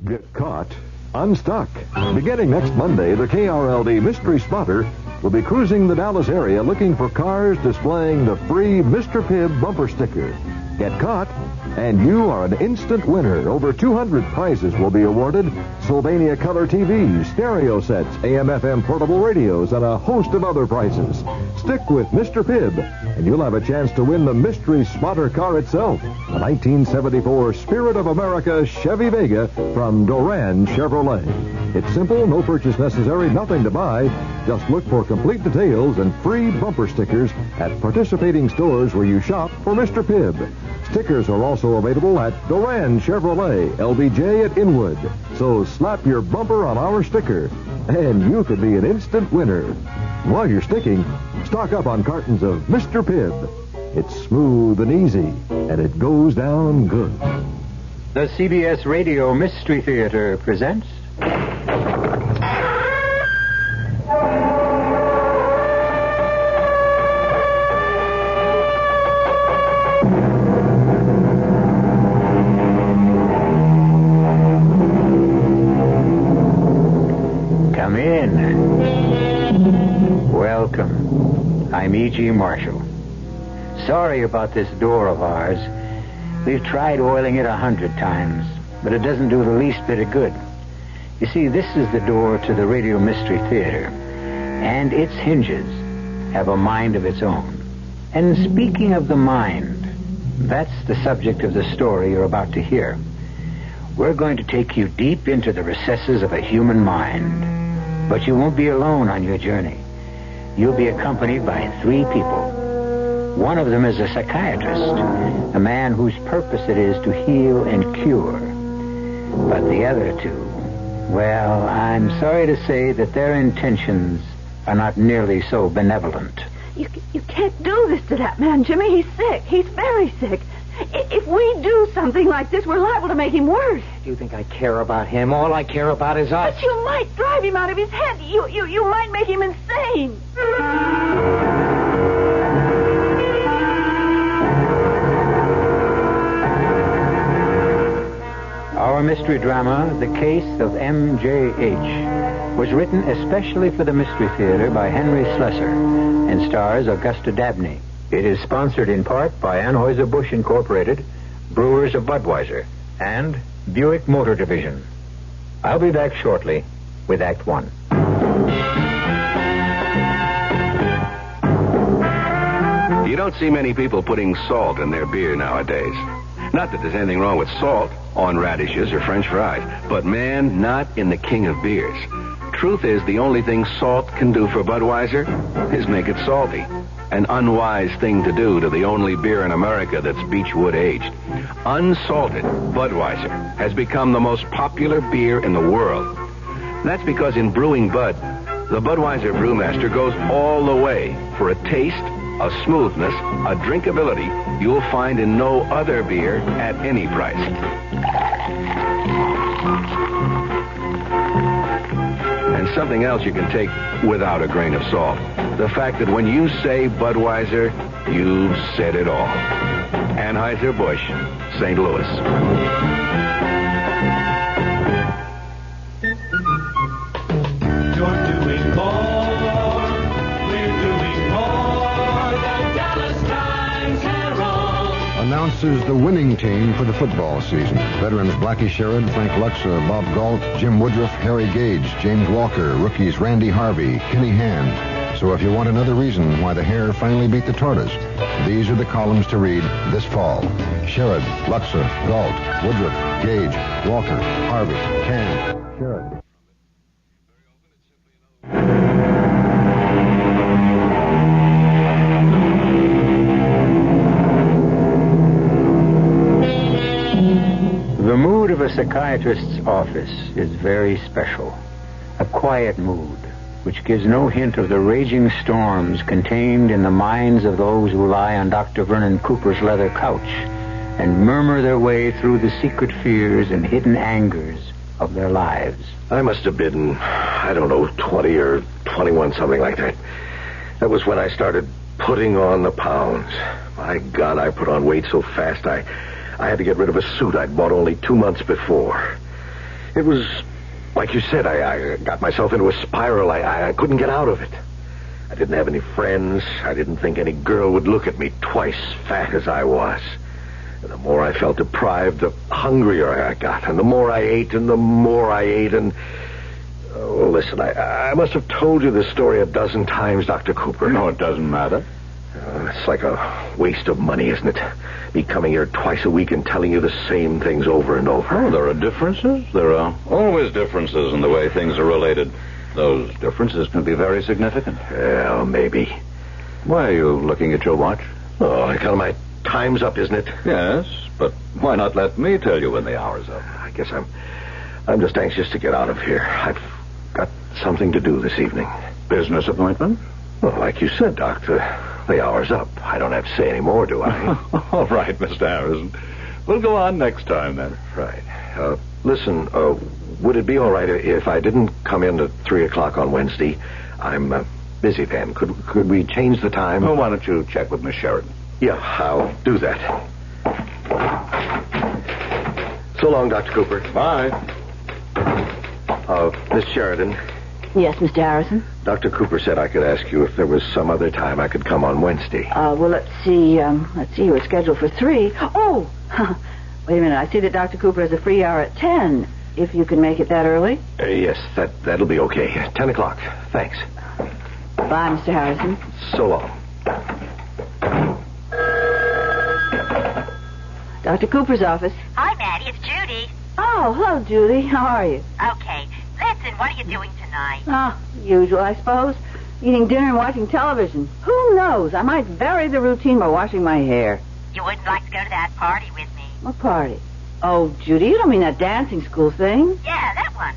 Get caught. Unstuck. Beginning next Monday, the KRLD Mystery Spotter will be cruising the Dallas area looking for cars displaying the free Mr. Pibb bumper sticker. Get caught, and you are an instant winner. Over 200 prizes will be awarded. Sylvania color TVs, stereo sets, AM/FM portable radios, and a host of other prizes. Stick with Mr. Pibb, and you'll have a chance to win the Mystery Spotter car itself, a 1974 Spirit of America Chevy Vega from Duran Chevrolet. It's simple, no purchase necessary, nothing to buy. Just look for complete details and free bumper stickers at participating stores where you shop for Mr. Pibb. Stickers are also available at Duran Chevrolet, LBJ at Inwood. So slap your bumper on our sticker, and you could be an instant winner. While you're sticking, stock up on cartons of Mr. Pibb. It's smooth and easy, and it goes down good. The CBS Radio Mystery Theater presents... Come in. Welcome. I'm E.G. Marshall. Sorry about this door of ours. We've tried oiling it 100 times, but it doesn't do the least bit of good. You see, this is the door to the Radio Mystery Theater, and its hinges have a mind of its own. And speaking of the mind, that's the subject of the story you're about to hear. We're going to take you deep into the recesses of a human mind. But you won't be alone on your journey. You'll be accompanied by 3 people. One of them is a psychiatrist, a man whose purpose it is to heal and cure. But the other 2, well, I'm sorry to say that their intentions are not nearly so benevolent. You can't do this to that man, Jimmy. He's sick. He's very sick. If we do something like this, we're liable to make him worse. Do you think I care about him? All I care about is us. But you might drive him out of his head. You might make him insane. Our mystery drama, The Case of Mjh, was written especially for the Mystery Theater by Henry Slessor and stars Augusta Dabney. It is sponsored in part by Anheuser-Busch Incorporated, Brewers of Budweiser, and Buick Motor Division. I'll be back shortly with Act 1. You don't see many people putting salt in their beer nowadays. Not that there's anything wrong with salt on radishes or French fries, but man, not in the king of beers. Truth is, the only thing salt can do for Budweiser is make it salty. An unwise thing to do to the only beer in America that's Beechwood aged. Unsalted Budweiser has become the most popular beer in the world. That's because in brewing Bud, the Budweiser brewmaster goes all the way for a taste, a smoothness, a drinkability you'll find in no other beer at any price. And something else you can take without a grain of salt. The fact that when you say Budweiser, you've said it all. Anheuser-Busch, St. Louis. You're doing more. We're doing more. The Dallas Times Herald announces the winning team for the football season. Veterans Blackie Sherrod, Frank Luxa, Bob Galt, Jim Woodruff, Harry Gage, James Walker, rookies Randy Harvey, Kenny Hand. So if you want another reason why the hare finally beat the tortoise, these are the columns to read this fall. Sherrod, Luxa, Galt, Woodruff, Gage, Walker, Harvey, Hand, Sherrod. The mood of a psychiatrist's office is very special. A quiet mood, which gives no hint of the raging storms contained in the minds of those who lie on Dr. Vernon Cooper's leather couch and murmur their way through the secret fears and hidden angers of their lives. I must have been, 20 or 21, something like that. That was when I started putting on the pounds. My God, I put on weight so fast I had to get rid of a suit I'd bought only 2 months before. It was, like you said, I got myself into a spiral. I couldn't get out of it. I didn't have any friends. I didn't think any girl would look at me twice fat as I was. And the more I felt deprived, the hungrier I got. And the more I ate, and the more I ate, and... Oh, listen, I must have told you this story a dozen times, Dr. Cooper. No, it doesn't matter. It's like a waste of money, isn't it? Me coming here twice a week and telling you the same things over and over. Oh, there are differences. There are always differences in the way things are related. Those differences can be very significant. Well, maybe. Why are you looking at your watch? Oh, I tell my time's up, isn't it? Yes, but why not let me tell you when the hour's up? I guess I'm just anxious to get out of here. I've got something to do this evening. Business appointment? Well, like you said, Doctor, the hour's up. I don't have to say any more, do I? All right, Mr. Harrison. We'll go on next time, then. Right. Listen, would it be all right if I didn't come in at 3 o'clock on Wednesday? I'm busy then. Could we change the time? Well, why don't you check with Miss Sheridan? Yeah, I'll do that. So long, Dr. Cooper. Bye. Miss Sheridan. Yes, Mr. Harrison? Dr. Cooper said I could ask you if there was some other time I could come on Wednesday. Well, let's see. You were scheduled for 3. Oh! Wait a minute. I see that Dr. Cooper has a free hour at 10. If you can make it that early? Yes, that'll be okay. 10 o'clock. Thanks. Bye, Mr. Harrison. So long. Dr. Cooper's office. Hi, Maddie. It's Judy. Oh, hello, Judy. How are you? Okay. Listen, what are you doing tonight? Usual, I suppose. Eating dinner and watching television. Who knows? I might vary the routine by washing my hair. You wouldn't like to go to that party with me? What party? Oh, Judy, you don't mean that dancing school thing? Yeah, that one.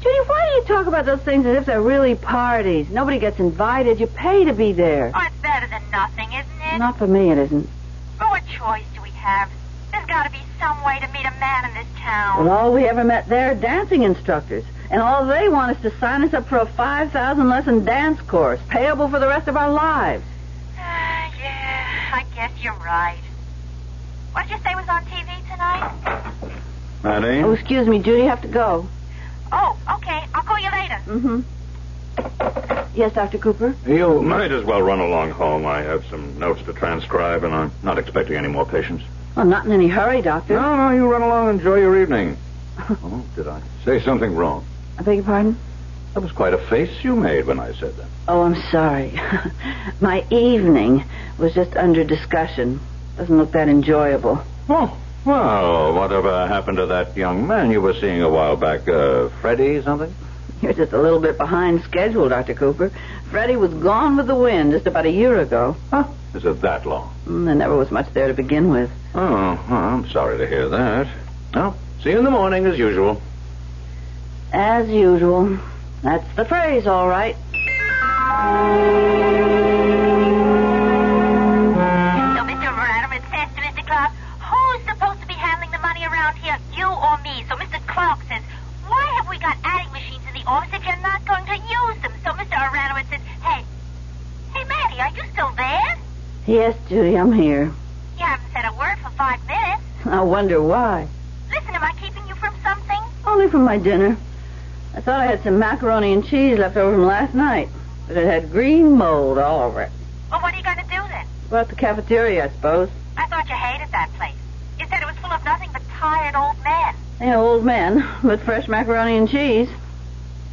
Judy, why do you talk about those things as if they're really parties? Nobody gets invited. You pay to be there. Oh, it's better than nothing, isn't it? Not for me, it isn't. Well, what choice do we have? There's got to be some way to meet a man in this town. Well, all we ever met there are dancing instructors. And all they want is to sign us up for a 5,000-lesson dance course, payable for the rest of our lives. Yeah, I guess you're right. What did you say was on TV tonight? Maddie? Oh, excuse me, Judy, I have to go. Oh, okay. I'll call you later. Mm-hmm. Yes, Dr. Cooper? You might as well run along home. I have some notes to transcribe, and I'm not expecting any more patients. Well, not in any hurry, Doctor. No, you run along and enjoy your evening. Oh, did I say something wrong? I beg your pardon? That was quite a face you made when I said that. Oh, I'm sorry. My evening was just under discussion. Doesn't look that enjoyable. Oh, well, whatever happened to that young man you were seeing a while back? Freddie something? You're just a little bit behind schedule, Dr. Cooper. Freddie was gone with the wind just about a year ago. Huh? Is it that long? There never was much there to begin with. Oh, well, I'm sorry to hear that. Well, see you in the morning as usual. As usual. That's the phrase, all right. So, Mr. Radaman says to Mr. Clark, who's supposed to be handling the money around here, you or me? So Mr. Clark says, why have we got adding machines in the office if you're not going to use them? So Mr. Radaman says, hey, Maddie, are you still there? Yes, Judy, I'm here. You haven't said a word for 5 minutes. I wonder why. Listen, am I keeping you from something? Only from my dinner. I thought I had some macaroni and cheese left over from last night, but it had green mold all over it. Well, what are you going to do then? Go out to the cafeteria, I suppose. I thought you hated that place. You said it was full of nothing but tired old men. Yeah, old men, with fresh macaroni and cheese.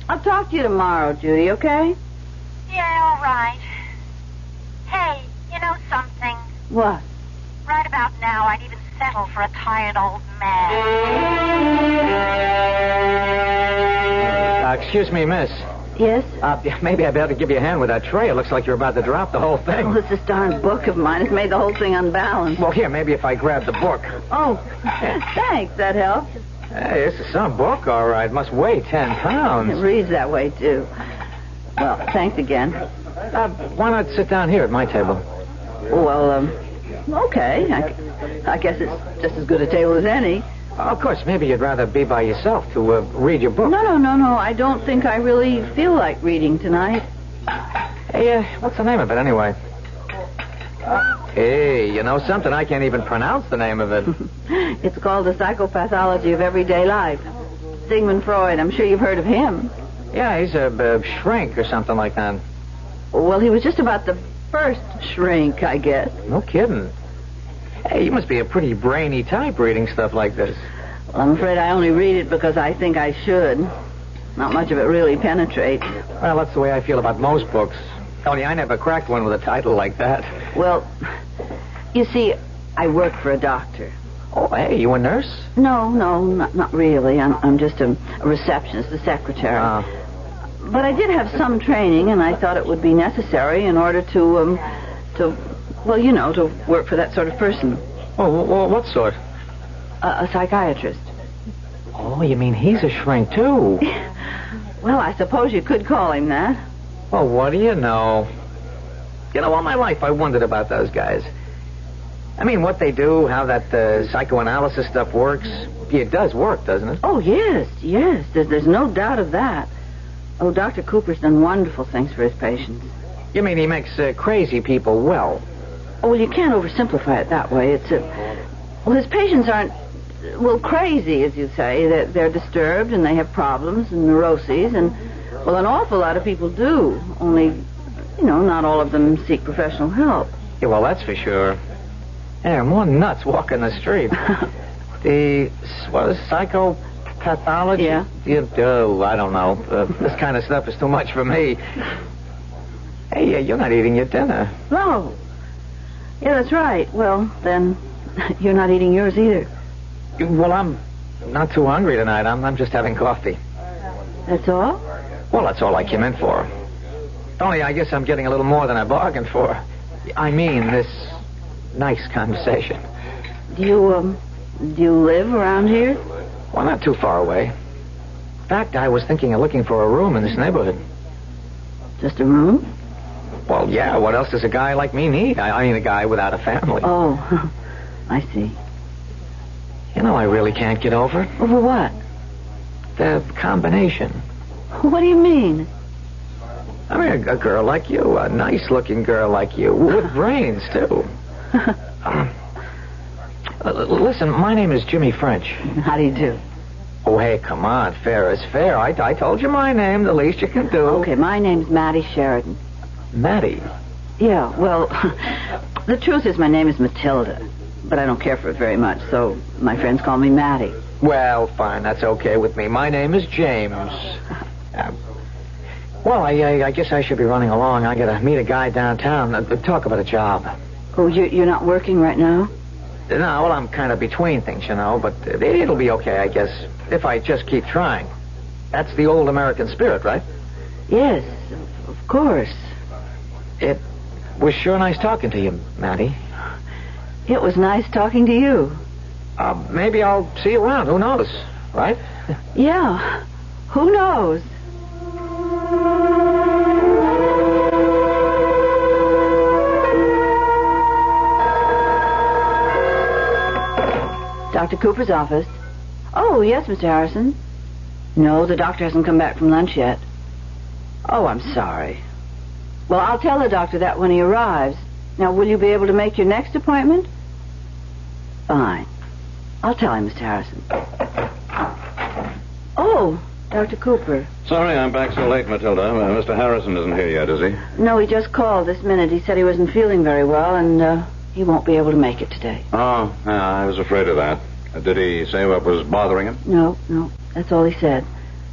I'll talk to you tomorrow, Judy, okay? Yeah, all right. Hey, you know something? What? Right about now, I'd even settle for a tired old man. Excuse me, miss. Yes? Maybe I better give you a hand with that tray. It looks like you're about to drop the whole thing. Oh, this darn book of mine has made the whole thing unbalanced. Well, here, maybe if I grab the book. Oh, thanks. That helps. Hey, this is some book, all right. Must weigh 10 pounds. It reads that way, too. Well, thanks again. Why not sit down here at my table? Well, okay. I guess it's just as good a table as any. Of course, maybe you'd rather be by yourself to read your book. No. I don't think I really feel like reading tonight. Hey, what's the name of it, anyway? Hey, you know something? I can't even pronounce the name of it. It's called The Psychopathology of Everyday Life. Sigmund Freud. I'm sure you've heard of him. Yeah, he's a shrink or something like that. Well, he was just about the first shrink, I guess. No kidding. Hey, you must be a pretty brainy type reading stuff like this. Well, I'm afraid I only read it because I think I should. Not much of it really penetrates. Well, that's the way I feel about most books. Only I never cracked one with a title like that. Well, you see, I work for a doctor. Oh, hey, you a nurse? No, not really. I'm just a receptionist, a secretary. But I did have some training, and I thought it would be necessary in order to work for that sort of person. Oh, well, what sort? A psychiatrist. Oh, you mean he's a shrink, too? Well, I suppose you could call him that. Well, what do you know? You know, all my life I wondered about those guys. I mean, what they do, how that psychoanalysis stuff works. It does work, doesn't it? Oh, yes. There's no doubt of that. Oh, Dr. Cooper's done wonderful things for his patients. You mean he makes crazy people well? Oh, well, you can't oversimplify it that way. His patients aren't, crazy, as you say. They're disturbed, and they have problems and neuroses, and, an awful lot of people do. Only, not all of them seek professional help. Yeah, well, that's for sure. They're more nuts walking the street. Psychopathology? Yeah. I don't know. This kind of stuff is too much for me. Hey, you're not eating your dinner. No. Yeah, that's right. Well, then, you're not eating yours either. Well, I'm not too hungry tonight. I'm just having coffee. That's all? Well, that's all I came in for. Only I guess I'm getting a little more than I bargained for. I mean, this nice conversation. Do you live around here? Well, not too far away. In fact, I was thinking of looking for a room in this neighborhood. Just a room? Well, yeah, what else does a guy like me need? I mean, a guy without a family. Oh, I see. You know, I really can't get over it. Over what? The combination. What do you mean? I mean, a girl like you, a nice-looking girl like you, with brains, too. Listen, my name is Jimmy French. How do you do? Oh, hey, come on. Fair is fair. I told you my name, the least you can do. Okay, my name's Mattie Sheridan. Mattie? Yeah, well, the truth is my name is Matilda, but I don't care for it very much, so my friends call me Mattie. Well, fine, that's okay with me. My name is James. Well, I guess I should be running along. I gotta meet a guy downtown, talk about a job. Oh, you're not working right now? No, well, I'm kind of between things, but it'll be okay, I guess, if I just keep trying. That's the old American spirit, right? Yes, of course. It was sure nice talking to you, Mattie. It was nice talking to you. Maybe I'll see you around. Who knows, right? Yeah, who knows? Dr. Cooper's office. Oh, yes, Mr. Harrison. No, the doctor hasn't come back from lunch yet. Oh, I'm sorry. Well, I'll tell the doctor that when he arrives. Now, will you be able to make your next appointment? Fine. I'll tell him, Mr. Harrison. Oh, Dr. Cooper. Sorry I'm back so late, Matilda. Mr. Harrison isn't here yet, is he? No, he just called this minute. He said he wasn't feeling very well, and he won't be able to make it today. Oh, yeah, I was afraid of that. Did he say what was bothering him? No, that's all he said.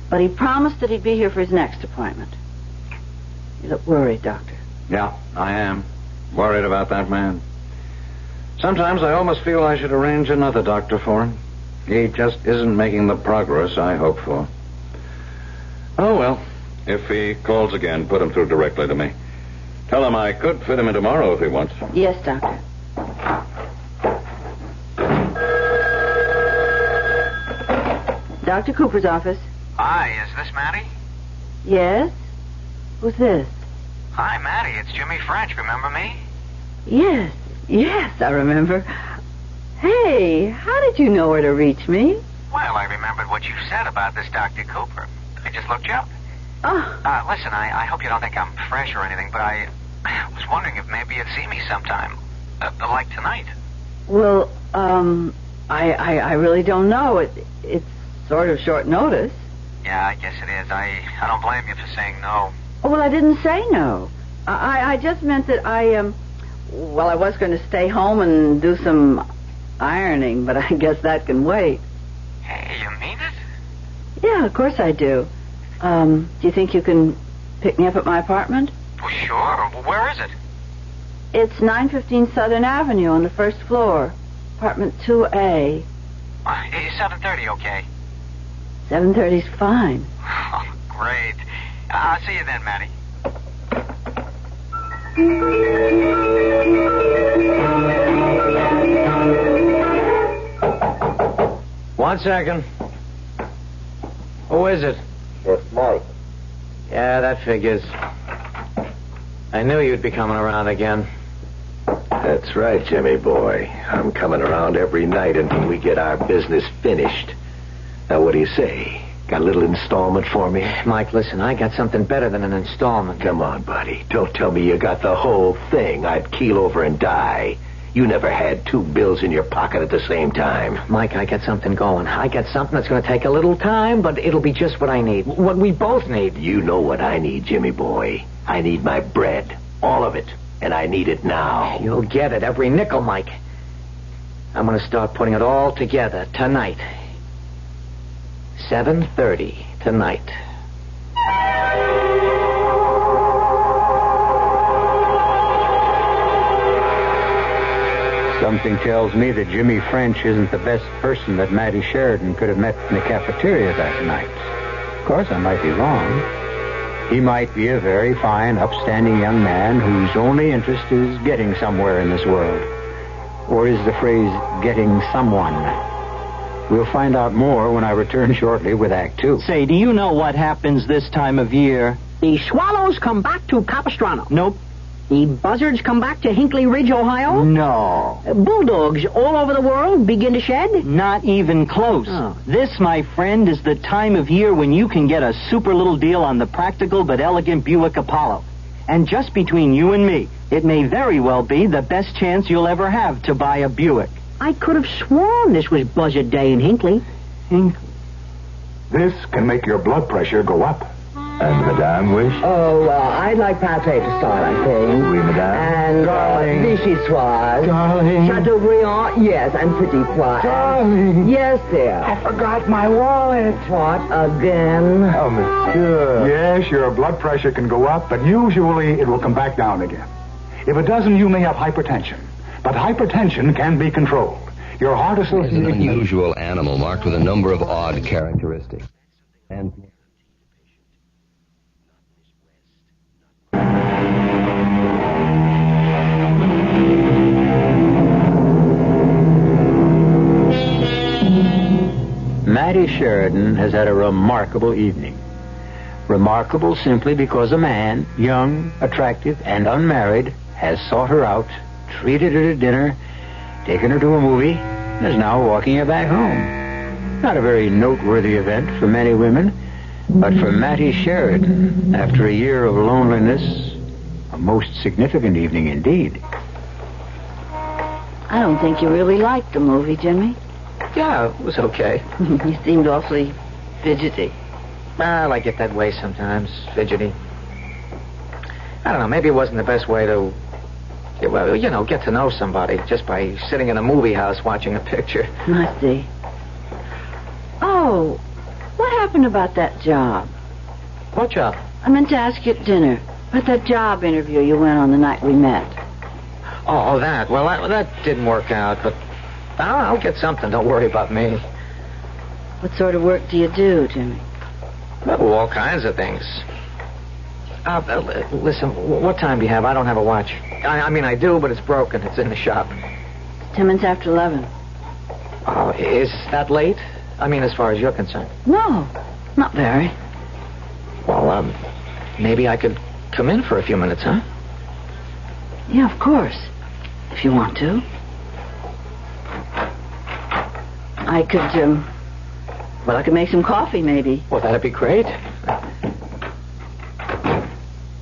But he promised that he'd be here for his next appointment. You look worried, Doctor. Yeah, I am. Worried about that man. Sometimes I almost feel I should arrange another doctor for him. He just isn't making the progress I hoped for. Oh, well, if he calls again, put him through directly to me. Tell him I could fit him in tomorrow if he wants. Yes, Doctor. Dr. Cooper's office. Hi, is this Mattie? Yes? Who's this? Hi, Mattie. It's Jimmy French. Remember me? Yes, I remember. Hey, how did you know where to reach me? Well, I remembered what you said about this Dr. Cooper. I just looked you up. Oh. Listen, I hope you don't think I'm fresh or anything, but I was wondering if maybe you'd see me sometime. Like tonight. Well, I really don't know. It's sort of short notice. Yeah, I guess it is. I don't blame you for saying no. Oh, well, I didn't say no. I just meant that I was going to stay home and do some ironing, but I guess that can wait. Hey, you mean it? Yeah, of course I do. Do you think you can pick me up at my apartment? Well, sure. Well, where is it? It's 915 Southern Avenue on the first floor. Apartment 2A. Is 7:30 okay? 7:30's fine. Oh, great. I'll see you then, Matty. 1 second. Who is it? It's Mike. Yeah, that figures. I knew you'd be coming around again. That's right, Jimmy boy. I'm coming around every night until we get our business finished. Now, what do you say? Got a little installment for me? Mike, listen, I got something better than an installment. Come on, buddy. Don't tell me you got the whole thing. I'd keel over and die. You never had 2 bills in your pocket at the same time. Mike, I got something going. I got something that's going to take a little time, but it'll be just what I need. What we both need. You know what I need, Jimmy boy. I need my bread. All of it. And I need it now. You'll get it, every nickel, Mike. I'm going to start putting it all together tonight. 7:30 tonight. Something tells me that Jimmy French isn't the best person that Matty Sheridan could have met in the cafeteria that night. Of course, I might be wrong. He might be a very fine, upstanding young man whose only interest is getting somewhere in this world. Or is the phrase getting someone? We'll find out more when I return shortly with Act 2. Say, do you know what happens this time of year? The swallows come back to Capistrano. Nope. The buzzards come back to Hinkley Ridge, Ohio. No. Bulldogs all over the world begin to shed. Not even close. Oh. This, my friend, is the time of year when you can get a super little deal on the practical but elegant Buick Apollo. And just between you and me, it may very well be the best chance you'll ever have to buy a Buick. I could have sworn this was Buzzard Day in Hinkley. This can make your blood pressure go up. And Madame wish? Oh, I'd like pate to start, I think. Oui, Madame. And Darling. vichyssoise. Darling. Chateaubriand, yes, and petit pois. Darling. Yes, dear. I forgot my wallet. What, again? Oh, monsieur. Yes, your blood pressure can go up, but usually it will come back down again. If it doesn't, you may have hypertension. But hypertension can be controlled. Your heart association... is an unusual animal marked with a number of odd characteristics. And... Matty Sheridan has had a remarkable evening. Remarkable simply because a man, young, attractive, and unmarried, has sought her out, treated her to dinner, taken her to a movie, and is now walking her back home. Not a very noteworthy event for many women, but for Matty Sheridan, after a year of loneliness, a most significant evening indeed. I don't think you really liked the movie, Jimmy. Yeah, it was okay. You seemed awfully fidgety. Well, I get that way sometimes, fidgety. I don't know, maybe it wasn't the best way to, well, you know, get to know somebody just by sitting in a movie house watching a picture. I see. Oh, what happened about that job? What job? I meant to ask you at dinner. About that job interview you went on the night we met. Oh, that. Well, that didn't work out, but I'll get something. Don't worry about me. What sort of work do you do, Jimmy? Oh, all kinds of things. Listen, what time do you have? I don't have a watch. I mean, I do, but it's broken. It's in the shop. 10 minutes after 11. Oh, is that late? I mean, as far as you're concerned. No, not very. Well, maybe I could come in for a few minutes, huh? Yeah, of course. If you want to. I could make some coffee, maybe. Well, that'd be great.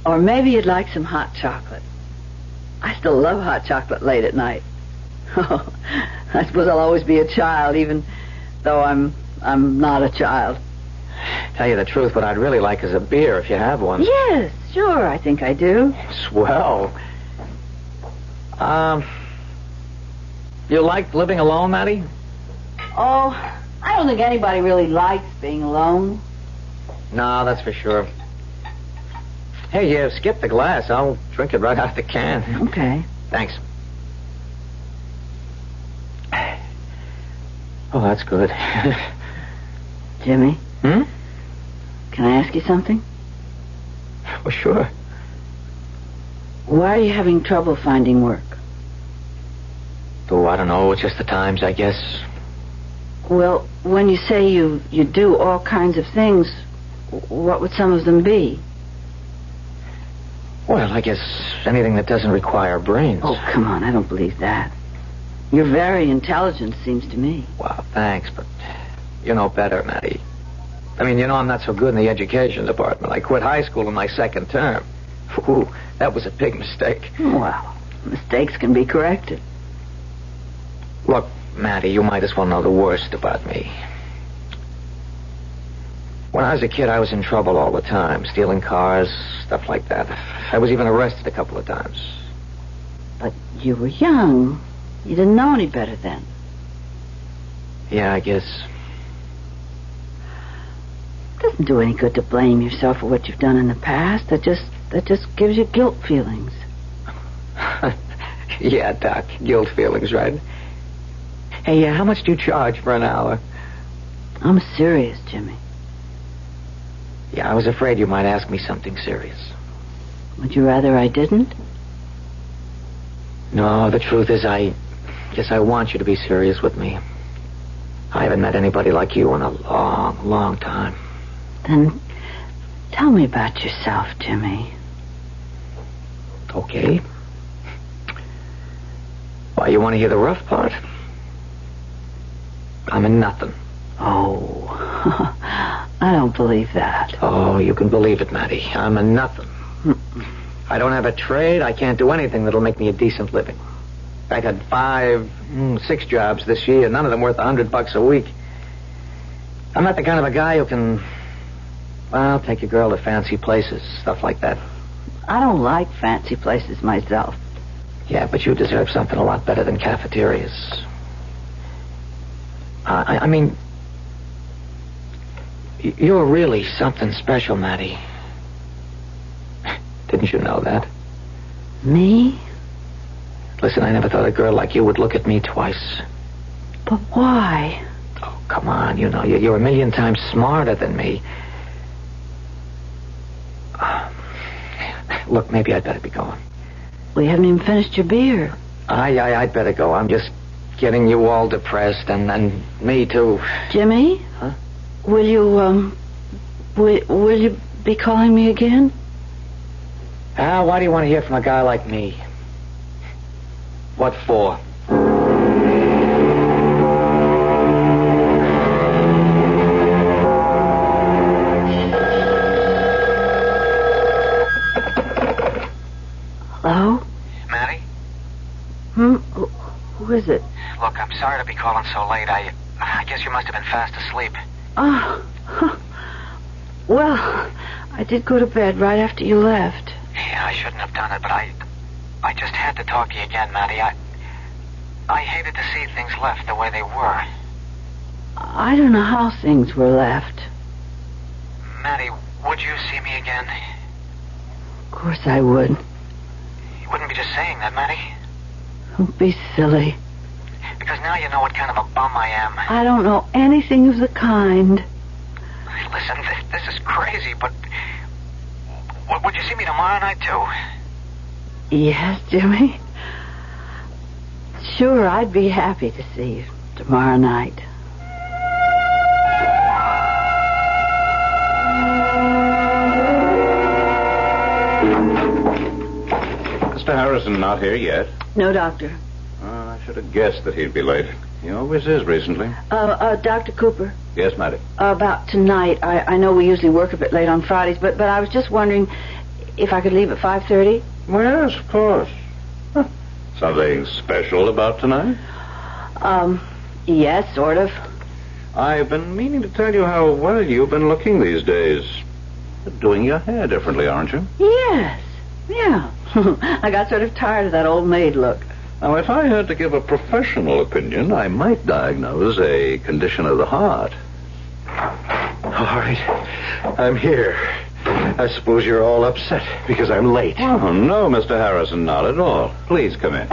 Or maybe you'd like some hot chocolate. I still love hot chocolate late at night. Oh, I suppose I'll always be a child, even though I'm I'm not a child. Tell you the truth, what I'd really like is a beer if you have one. Yes, sure, I think I do. Swell. You like living alone, Matty? Oh, I don't think anybody really likes being alone. No, that's for sure. Hey, you skipped the glass. I'll drink it right out of the can. Okay. Thanks. Oh, that's good. Jimmy? Hmm? Can I ask you something? Well, sure. Why are you having trouble finding work? Oh, I don't know. It's just the times, I guess. Well, when you say you do all kinds of things, what would some of them be? Well, I guess anything that doesn't require brains. Oh, come on. I don't believe that. You're very intelligent, seems to me. Well, thanks, but you know better, Matty. I mean, you know I'm not so good in the education department. I quit high school in my second term. Ooh, that was a big mistake. Well, mistakes can be corrected. Look, Matty, you might as well know the worst about me. When I was a kid, I was in trouble all the time. Stealing cars, stuff like that. I was even arrested a couple of times. But you were young. You didn't know any better then. Yeah, I guess. It doesn't do any good to blame yourself for what you've done in the past. That just gives you guilt feelings. Yeah, Doc. Guilt feelings, right? Hey, how much do you charge for an hour? I'm serious, Jimmy. Yeah, I was afraid you might ask me something serious. Would you rather I didn't? No, the truth is I want you to be serious with me. I haven't met anybody like you in a long, long time. Then tell me about yourself, Jimmy. Okay. Why, you want to hear the rough part? I'm a nothing. Oh, I don't believe that. Oh, you can believe it, Matty. I'm a nothing. I don't have a trade. I can't do anything that'll make me a decent living. I've had 6 jobs this year, none of them worth $100 a week. I'm not the kind of a guy who can, well, take a girl to fancy places, stuff like that. I don't like fancy places myself. Yeah, but you deserve something a lot better than cafeterias. I mean, you're really something special, Matty. Didn't you know that? Me? Listen, I never thought a girl like you would look at me twice. But why? Oh, come on, you know, you're a million times smarter than me. Look, maybe I'd better be going. We haven't even finished your beer. I'd better go. I'm just getting you all depressed, and me too. Jimmy? Huh? Will you be calling me again? Why do you want to hear from a guy like me? What for? Hello? Matty? Who is it? Look, I'm sorry to be calling so late. I guess you must have been fast asleep. Oh, well, I did go to bed right after you left. Yeah, I shouldn't have done it, but I just had to talk to you again, Matty. I hated to see things left the way they were. I don't know how things were left. Matty, would you see me again? Of course I would. You wouldn't be just saying that, Matty. Don't be silly. Because now you know what kind of a bum I am. I don't know anything of the kind. Listen, this is crazy, but would you see me tomorrow night, too? Yes, Jimmy. Sure, I'd be happy to see you tomorrow night. Mr. Harrison not here yet? No, Doctor. I should have guessed that he'd be late. He always is recently. Dr. Cooper. Yes, Matty. About tonight. I know we usually work a bit late on Fridays, but I was just wondering if I could leave at 5:30. Well, yes, of course. Huh. Something special about tonight? Yes, sort of. I've been meaning to tell you how well you've been looking these days. Doing your hair differently, aren't you? Yes. Yeah. I got sort of tired of that old maid look. Now, if I had to give a professional opinion, I might diagnose a condition of the heart. All right. I'm here. I suppose you're all upset because I'm late. Oh, no, Mr. Harrison, not at all. Please come in.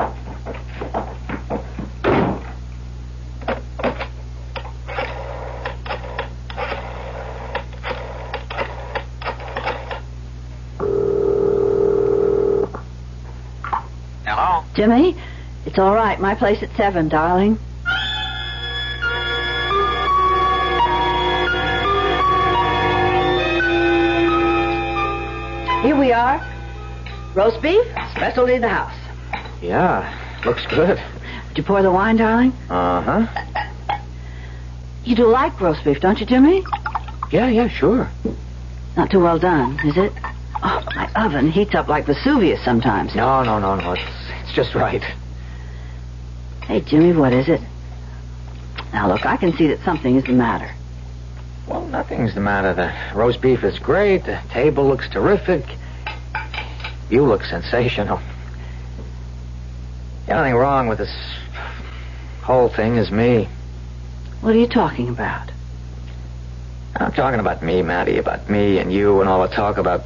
Hello? Jimmy, it's all right. My place at 7, darling. Here we are. Roast beef, specialty of the house. Yeah, looks good. Did you pour the wine, darling? Uh-huh. You do like roast beef, don't you, Jimmy? Yeah, sure. Not too well done, is it? Oh, my oven heats up like Vesuvius sometimes. No. It's just right. Hey, Jimmy, what is it? Now, look, I can see that something is the matter. Well, nothing's the matter. The roast beef is great. The table looks terrific. You look sensational. The only thing wrong with this whole thing is me. What are you talking about? I'm talking about me, Matty, about me and you and all the talk about,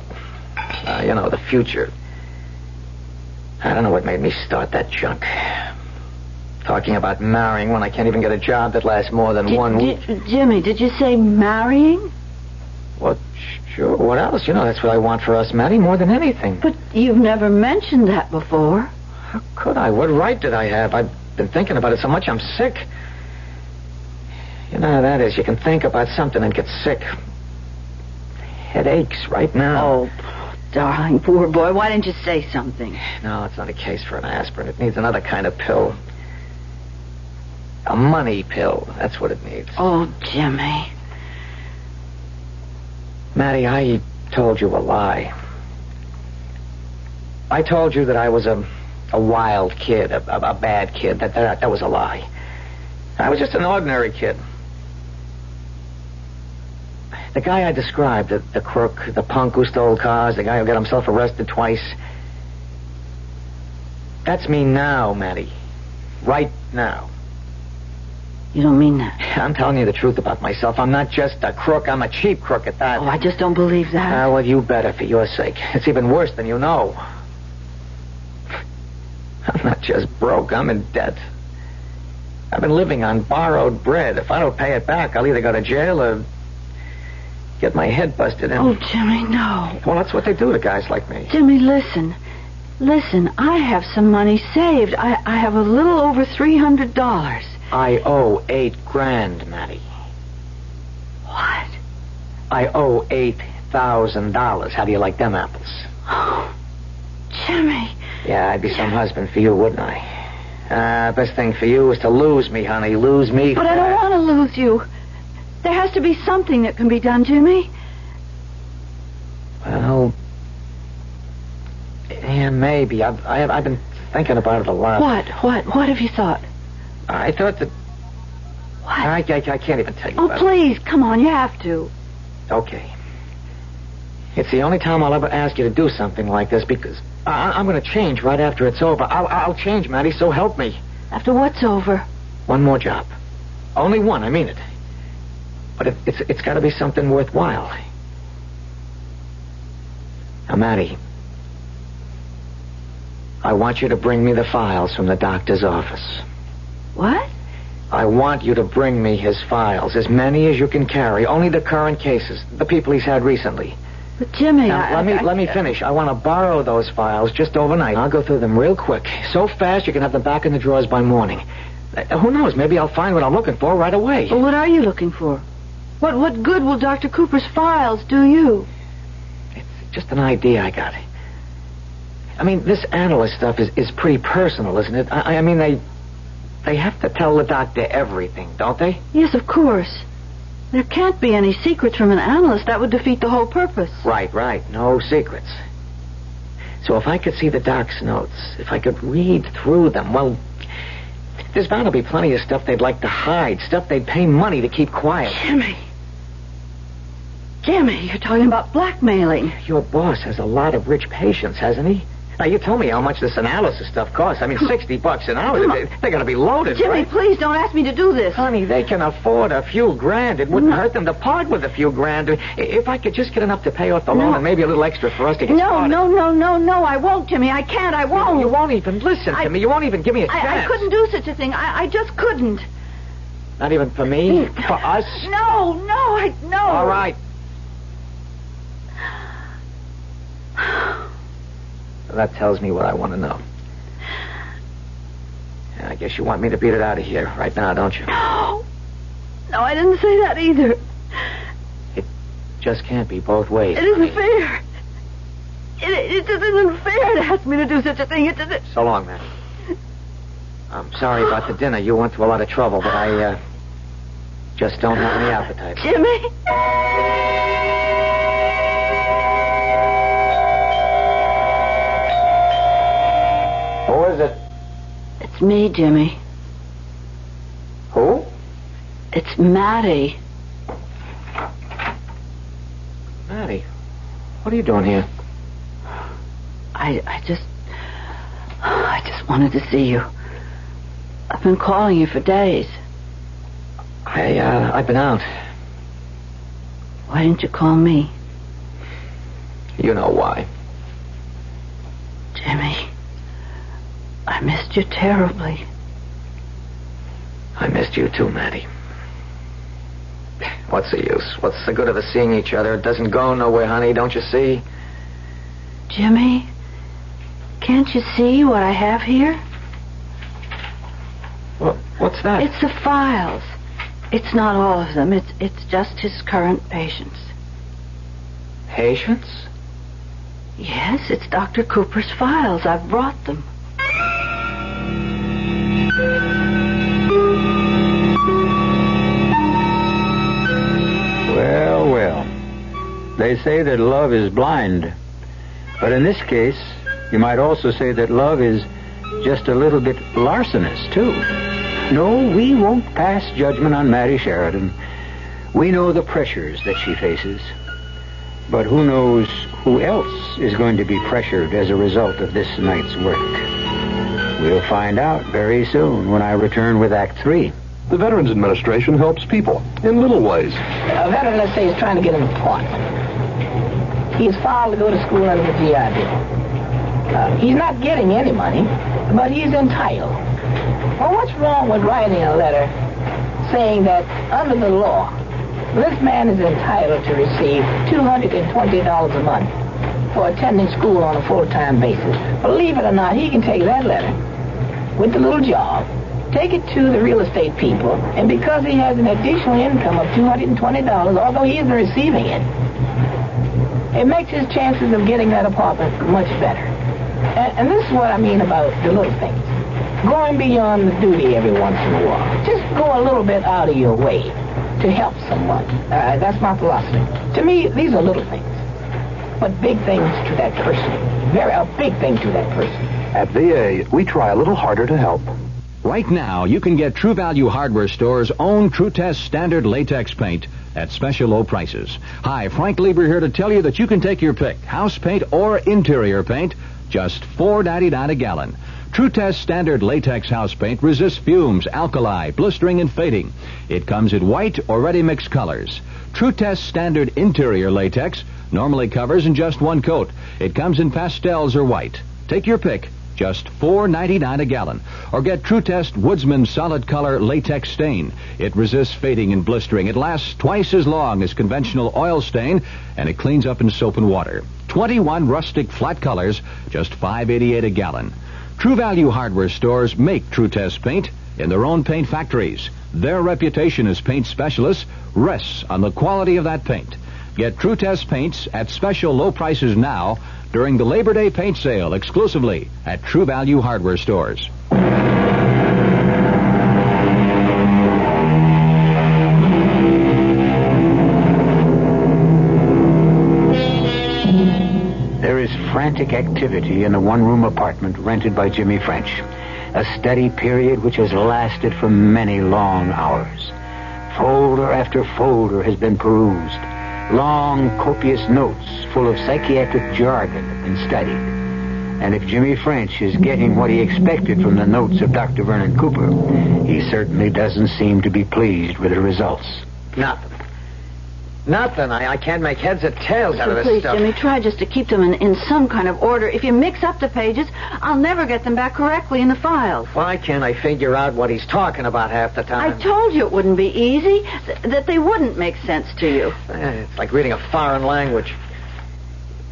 the future. I don't know what made me start that junk. Talking about marrying when I can't even get a job that lasts more than 1 week. Jimmy, did you say marrying? What? Sure. What else? That's what I want for us, Matty, more than anything. But you've never mentioned that before. How could I? What right did I have? I've been thinking about it so much I'm sick. You know how that is. You can think about something and get sick. Headaches right now. Oh, darling, poor boy. Why didn't you say something? No, it's not a case for an aspirin. It needs another kind of pill. A money pill. That's what it needs. Oh, Jimmy. Matty, I told you a lie. I told you that I was a wild kid, a bad kid. That was a lie. I was just an ordinary kid. The guy I described, the crook, the punk who stole cars, the guy who got himself arrested twice. That's me now, Matty. Right now. You don't mean that. I'm telling you the truth about myself. I'm not just a crook. I'm a cheap crook at that. Oh, I just don't believe that. Well, you better, for your sake. It's even worse than you know. I'm not just broke. I'm in debt. I've been living on borrowed bread. If I don't pay it back, I'll either go to jail or get my head busted in. Oh, Jimmy, no. Well, that's what they do to guys like me. Jimmy, listen. Listen, I have some money saved. I have a little over $300. I owe $8,000, Matty. What? I owe $8,000. How do you like them apples? Oh, Jimmy. Yeah, I'd be some husband for you, wouldn't I? Best thing for you is to lose me, honey. Lose me. But I don't want to lose you. There has to be something that can be done, Jimmy. Well, yeah, maybe. I've been thinking about it a lot. What have you thought? I thought that... What? I can't even tell you Oh, about please, come on, you have to. Okay. It's the only time I'll ever ask you to do something like this because I'm going to change right after it's over. I'll change, Matty, so help me. After what's over? One more job. Only one, I mean it. But it's got to be something worthwhile. Now, Matty, I want you to bring me the files from the doctor's office. What? I want you to bring me his files, as many as you can carry. Only the current cases, the people he's had recently. But, Jimmy, now, let me finish. I want to borrow those files just overnight. I'll go through them real quick. So fast you can have them back in the drawers by morning. Who knows? Maybe I'll find what I'm looking for right away. Well, what are you looking for? What good will Dr. Cooper's files do you? It's just an idea I got. I mean, this analyst stuff is pretty personal, isn't it? I mean, they have to tell the doctor everything, don't they? Yes, of course. There can't be any secrets from an analyst. That would defeat the whole purpose. Right. No secrets. So if I could see the doc's notes, if I could read through them, well, There's bound to be plenty of stuff they'd like to hide, stuff they'd pay money to keep quiet. Jimmy, you're talking about blackmailing. Your boss has a lot of rich patients, hasn't he? Now, you told me how much this analysis stuff costs. I mean, $60 an hour. They're going to be loaded, Jimmy, right? please don't ask me to do this. Honey, they can afford a few grand. It wouldn't hurt them to part with a few grand. If I could just get enough to pay off the loan and maybe a little extra for us to get started. No, I won't, Jimmy. I can't, I won't. You won't even listen to me. You won't even give me a chance. I couldn't do such a thing. I just couldn't. Not even for me? For us? No. All right. That tells me what I want to know. And I guess you want me to beat it out of here right now, don't you? No, I didn't say that either. It just can't be both ways. It isn't fair. It just isn't fair to ask me to do such a thing. It isn't. So long, man. I'm sorry about the dinner. You went to a lot of trouble, but I just don't have any appetite. Jimmy? Who is it? It's me, Jimmy. Who? It's Maddie. Maddie, what are you doing here? I just wanted to see you. I've been calling you for days. I've been out. Why didn't you call me? You know why. Jimmy, I missed you terribly. I missed you too, Maddie. What's the use? What's the good of us seeing each other? It doesn't go nowhere, honey, don't you see? Jimmy, can't you see what I have here? What's that? It's the files. It's not all of them. It's just his current patients. Patients? Yes, it's Dr. Cooper's files. I've brought them. Well. They say that love is blind. But in this case, you might also say that love is just a little bit larcenous, too. No, we won't pass judgment on Maddie Sheridan. We know the pressures that she faces. But who knows who else is going to be pressured as a result of this night's work? We'll find out very soon when I return with Act 3. The Veterans Administration helps people in little ways. A veteran, let's say, is trying to get an apartment. He's filed to go to school under the GI Bill. He's not getting any money, but he's entitled. Well, what's wrong with writing a letter saying that under the law, this man is entitled to receive $220 a month for attending school on a full-time basis? Believe it or not, he can take that letter with the little job, take it to the real estate people, and because he has an additional income of $220, although he isn't receiving it, it makes his chances of getting that apartment much better. And this is what I mean about the little things. Going beyond the duty every once in a while. Just go a little bit out of your way to help someone. That's my philosophy. To me, these are little things, but big things to that person. A big thing to that person. At VA, we try a little harder to help. Right now, you can get True Value Hardware Store's own True Test Standard Latex Paint at special low prices. Hi, Frank Lieber here to tell you that you can take your pick, house paint or interior paint, just $4.99 a gallon. True Test Standard Latex House Paint resists fumes, alkali, blistering, and fading. It comes in white or ready-mix colors. True Test Standard Interior Latex normally covers in just one coat. It comes in pastels or white. Take your pick, just $4.99 a gallon. Or get True Test Woodsman Solid Color Latex Stain. It resists fading and blistering. It lasts twice as long as conventional oil stain, and it cleans up in soap and water. 21 rustic flat colors, just $5.88 a gallon. True Value Hardware Stores make True Test paint in their own paint factories. Their reputation as paint specialists rests on the quality of that paint. Get True Test paints at special low prices now during the Labor Day paint sale exclusively at True Value Hardware Stores. There is frantic activity in a one-room apartment rented by Jimmy French. A study period which has lasted for many long hours. Folder after folder has been perused. Long, copious notes full of psychiatric jargon have been studied. And if Jimmy French is getting what he expected from the notes of Dr. Vernon Cooper, he certainly doesn't seem to be pleased with the results. Nothing. I can't make heads or tails out of this Please, stuff. Jimmy, try just to keep them in some kind of order. If you mix up the pages, I'll never get them back correctly in the files. Why can't I figure out what he's talking about half the time? I told you it wouldn't be easy, that they wouldn't make sense to you. It's like reading a foreign language.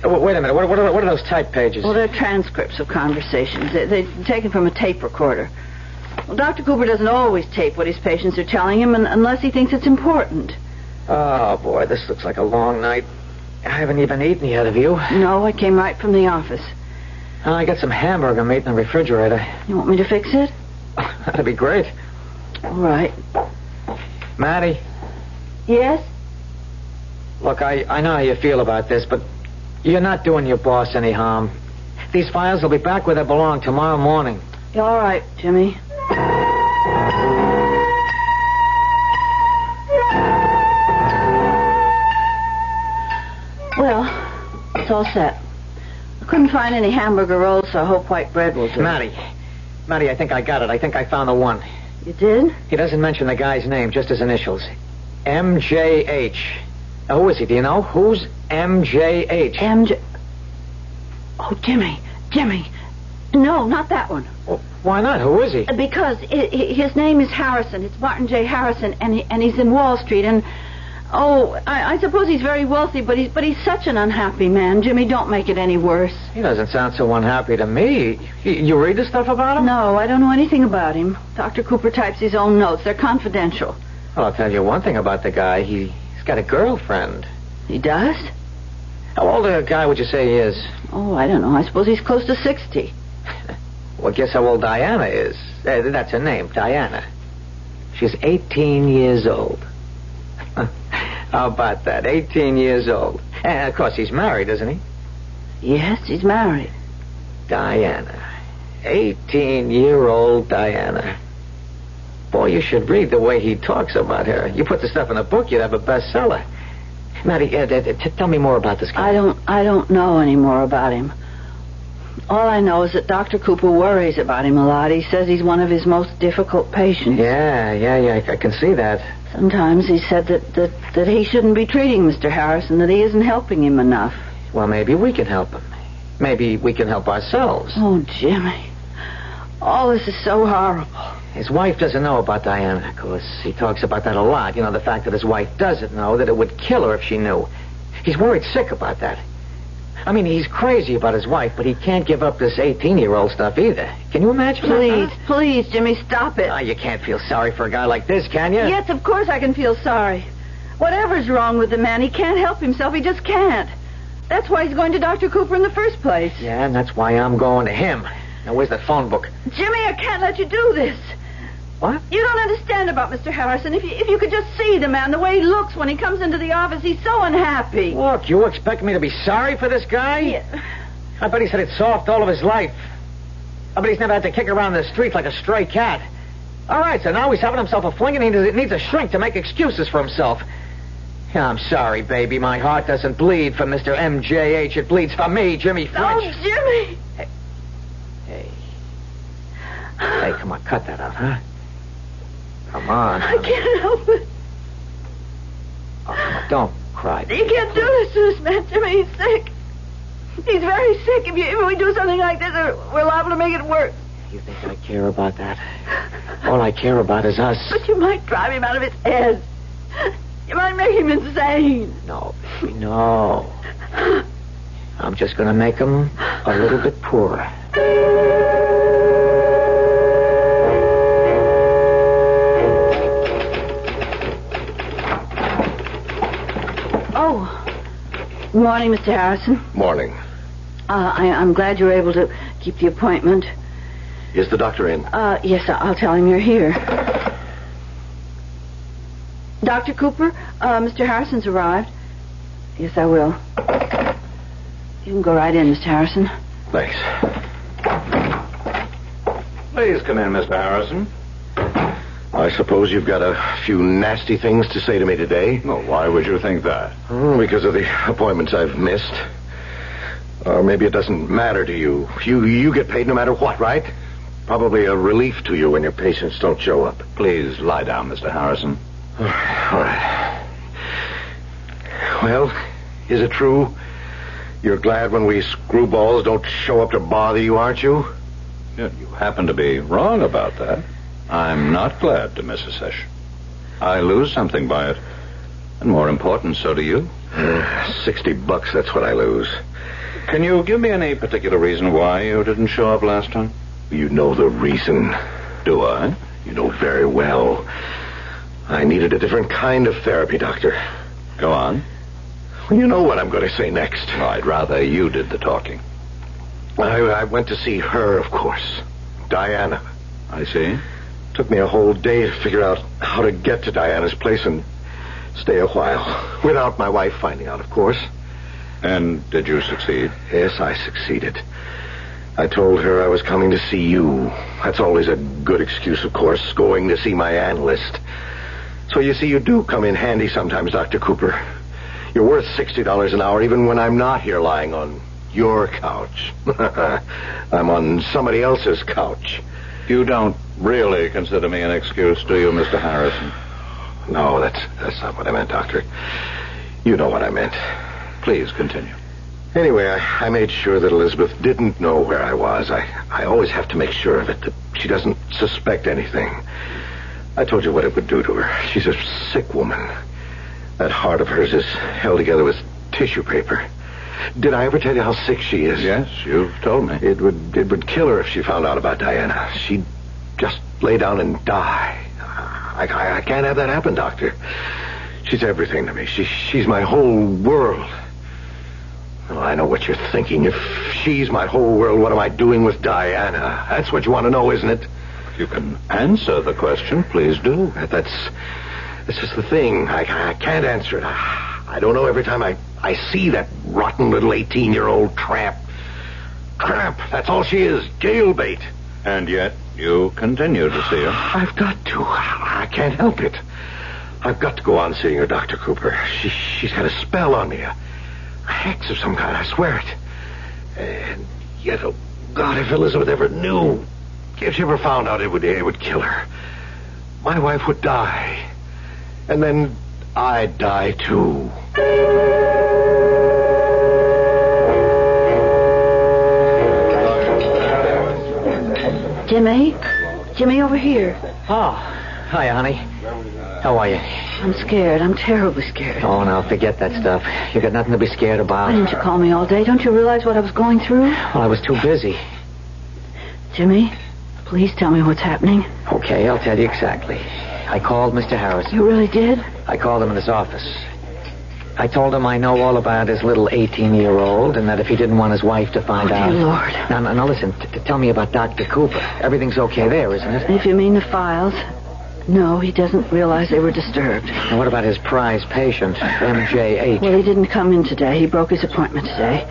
Wait a minute. What are those type pages? Well, they're transcripts of conversations. They're taken from a tape recorder. Well, Dr. Cooper doesn't always tape what his patients are telling him unless he thinks it's important. Oh, boy, this looks like a long night. I haven't even eaten yet, have you? No, I came right from the office. I got some hamburger meat in the refrigerator. You want me to fix it? That'd be great. All right. Maddie? Yes? Look, I know how you feel about this, but you're not doing your boss any harm. These files will be back where they belong tomorrow morning. All right, Jimmy. Well, it's all set. I couldn't find any hamburger rolls, so I hope white bread will do. Maddie, I think I got it. I think I found the one. You did? He doesn't mention the guy's name, just his initials. MJH. Now, who is he? Do you know? Who's MJH? Oh, Jimmy. No, not that one. Well, why not? Who is he? Because his name is Harrison. It's Martin J. Harrison, and he's in Wall Street, and... Oh, I suppose he's very wealthy, but he's such an unhappy man. Jimmy, don't make it any worse. He doesn't sound so unhappy to me. You read the stuff about him? No, I don't know anything about him. Dr. Cooper types his own notes. They're confidential. Well, I'll tell you one thing about the guy. He's got a girlfriend. He does? How old a guy would you say he is? Oh, I don't know. I suppose he's close to 60. Well, guess how old Diana is. That's her name, Diana. She's 18 years old. How about that? 18 years old. And, of course, he's married, isn't he? Yes, he's married. Diana. 18-year-old Diana. Boy, you should read the way he talks about her. You put the stuff in a book, you'd have a bestseller. Maddie, tell me more about this guy. I don't know any more about him. All I know is that Dr. Cooper worries about him a lot. He says he's one of his most difficult patients. Yeah, I can see that. Sometimes he said that he shouldn't be treating Mr. Harrison, that he isn't helping him enough. Well, maybe we can help him. Maybe we can help ourselves. Oh, Jimmy. All this is so horrible. His wife doesn't know about Diana, of course. He talks about that a lot. You know, the fact that his wife doesn't know, that it would kill her if she knew. He's worried sick about that. I mean, he's crazy about his wife, but he can't give up this 18-year-old stuff either. Can you imagine that? Please, Jimmy, stop it. You can't feel sorry for a guy like this, can you? Yes, of course I can feel sorry. Whatever's wrong with the man, he can't help himself. He just can't. That's why he's going to Dr. Cooper in the first place. Yeah, and that's why I'm going to him. Now, where's that phone book? Jimmy, I can't let you do this. What? You don't understand about Mr. Harrison. If you could just see the man, the way he looks when he comes into the office, he's so unhappy. Look, you expect me to be sorry for this guy? Yeah. I bet he's had it soft all of his life. I bet he's never had to kick around the streets like a stray cat. All right, so now he's having himself a fling and he needs a shrink to make excuses for himself. Yeah, I'm sorry, baby. My heart doesn't bleed for Mr. MJH. It bleeds for me, Jimmy French. Oh, Jimmy! Hey, come on, cut that out, huh? Come on. I can't help it. Oh, come on, don't cry. You can't do this to this man, Jimmy. He's sick. He's very sick. If we do something like this, we're liable to make it worse. You think I care about that? All I care about is us. But you might drive him out of his head. You might make him insane. No, baby, no. I'm just going to make him a little bit poorer. Good morning, Mr. Harrison. Morning. I'm glad you were able to keep the appointment. Is the doctor in? Yes, I'll tell him you're here. Dr. Cooper, Mr. Harrison's arrived. Yes, I will. You can go right in, Mr. Harrison. Thanks. Please come in, Mr. Harrison. I suppose you've got a few nasty things to say to me today. Well, why would you think that? Because of the appointments I've missed. Or maybe it doesn't matter to you. You get paid no matter what, right? Probably a relief to you when your patients don't show up. Please lie down, Mr. Harrison. All right. Well, is it true? You're glad when we screwballs don't show up to bother you, aren't you? Yeah, you happen to be wrong about that. I'm not glad to miss a session. I lose something by it. And more important, so do you. $60, that's what I lose. Can you give me any particular reason why you didn't show up last time? You know the reason. Do I? You know very well. I needed a different kind of therapy, Doctor. Go on. Well, you know what I'm going to say next. Well, I'd rather you did the talking. I went to see her, of course. Diana. I see. Took me a whole day to figure out how to get to Diana's place and stay a while. Without my wife finding out, of course. And did you succeed? Yes, I succeeded. I told her I was coming to see you. That's always a good excuse, of course, going to see my analyst. So you see, you do come in handy sometimes, Dr. Cooper. You're worth $60 an hour even when I'm not here lying on your couch. I'm on somebody else's couch. You don't really consider me an excuse, do you, Mr. Harrison? No, that's not what I meant, Doctor. You know what I meant. Please continue. Anyway, I made sure that Elizabeth didn't know where I was. I always have to make sure of it, that she doesn't suspect anything. I told you what it would do to her. She's a sick woman. That heart of hers is held together with tissue paper. Did I ever tell you how sick she is? Yes, you've told me. It would kill her if she found out about Diana. She'd just lay down and die. I can't have that happen, Doctor. She's everything to me. She's my whole world. Well, I know what you're thinking. If she's my whole world, what am I doing with Diana? That's what you want to know, isn't it? If you can answer the question, please do. That's just the thing. I can't answer it. I don't know every time I see that rotten little 18-year-old tramp. Tramp, that's all she is. Jailbait. And yet you continue to see her. I've got to. I can't help it. I've got to go on seeing her, Dr. Cooper. She's got a spell on me. A hex of some kind, I swear it. And yet, oh God, if Elizabeth ever knew, if she ever found out, it would kill her. My wife would die. And then I'd die too. Jimmy, over here. Oh, hi, honey. How are you? I'm scared. I'm terribly scared. Oh, now, forget that stuff. You got nothing to be scared about. Why didn't you call me all day? Don't you realize what I was going through? Well, I was too busy. Jimmy, please tell me what's happening. Okay, I'll tell you exactly. I called Mr. Harrison. You really did? I called him in his office. I told him I know all about his little 18-year-old and that if he didn't want his wife to find out... Oh, dear Lord. Now listen, tell me about Dr. Cooper. Everything's okay there, isn't it? If you mean the files... No, he doesn't realize they were disturbed. Now, what about his prize patient, MJH? Well, he didn't come in today. He broke his appointment today.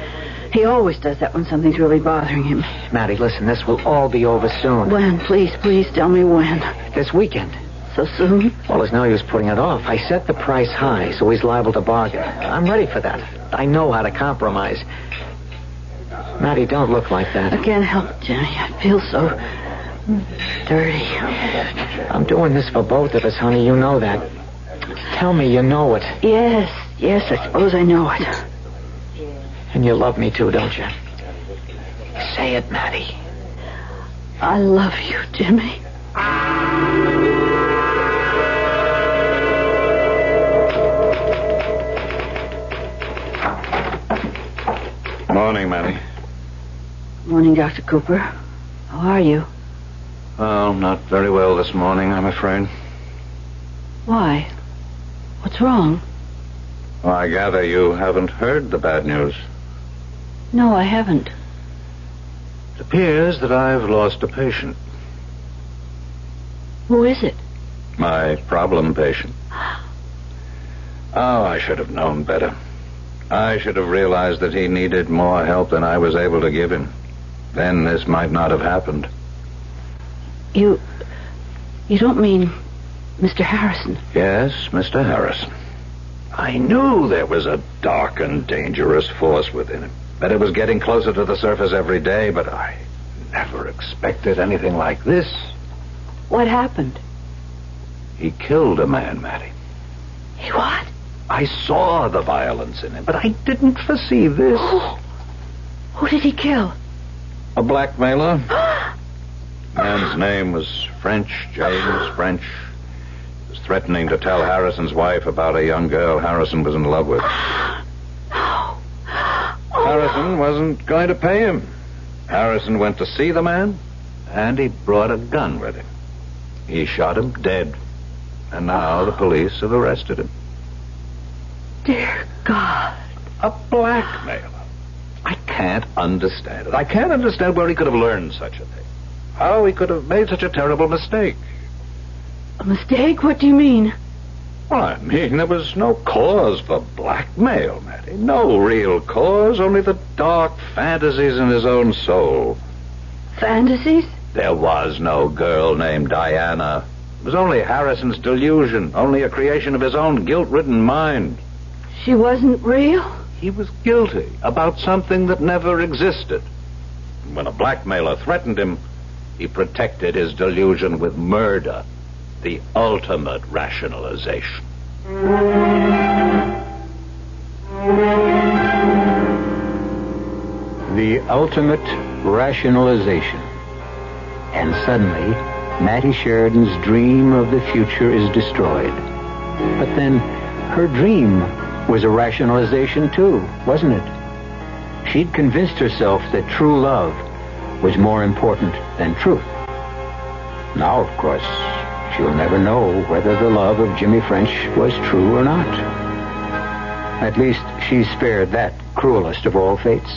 He always does that when something's really bothering him. Maddie, listen, this will all be over soon. When? Please tell me when. This weekend. So soon? Well, there's no use putting it off. I set the price high, so he's liable to bargain. I'm ready for that. I know how to compromise. Maddie, don't look like that. I can't help it, Jimmy. I feel so dirty. I'm doing this for both of us, honey. You know that. Tell me you know it. Yes, I suppose I know it. And you love me too, don't you? Say it, Maddie. I love you, Jimmy. Morning, Maddie. Morning, Dr. Cooper. How are you? Well, not very well this morning, I'm afraid. Why? What's wrong? Well, I gather you haven't heard the bad news. No, I haven't. It appears that I've lost a patient. Who is it? My problem patient. Oh, I should have known better. I should have realized that he needed more help than I was able to give him. Then this might not have happened. You don't mean Mr. Harrison? Yes, Mr. Harrison. I knew there was a dark and dangerous force within him, that it was getting closer to the surface every day, but I never expected anything like this. What happened? He killed a man, Mattie. He what? I saw the violence in him, but I didn't foresee this. Who did he kill? A blackmailer. Man's name was French, James French. He was threatening to tell Harrison's wife about a young girl Harrison was in love with. Harrison wasn't going to pay him. Harrison went to see the man, and he brought a gun with him. He shot him dead, and now the police have arrested him. Dear God. A blackmailer. I can't understand it. I can't understand where he could have learned such a thing. How he could have made such a terrible mistake. A mistake? What do you mean? Well, I mean, there was no cause for blackmail, Mattie. No real cause, only the dark fantasies in his own soul. Fantasies? There was no girl named Diana. It was only Harrison's delusion, only a creation of his own guilt-ridden mind. She wasn't real? He was guilty about something that never existed. When a blackmailer threatened him, he protected his delusion with murder, the ultimate rationalization. The ultimate rationalization. And suddenly, Mattie Sheridan's dream of the future is destroyed. But then, her dream was a rationalization too, wasn't it? She'd convinced herself that true love was more important than truth. Now, of course, she'll never know whether the love of Jimmy French was true or not. At least she's spared that cruelest of all fates.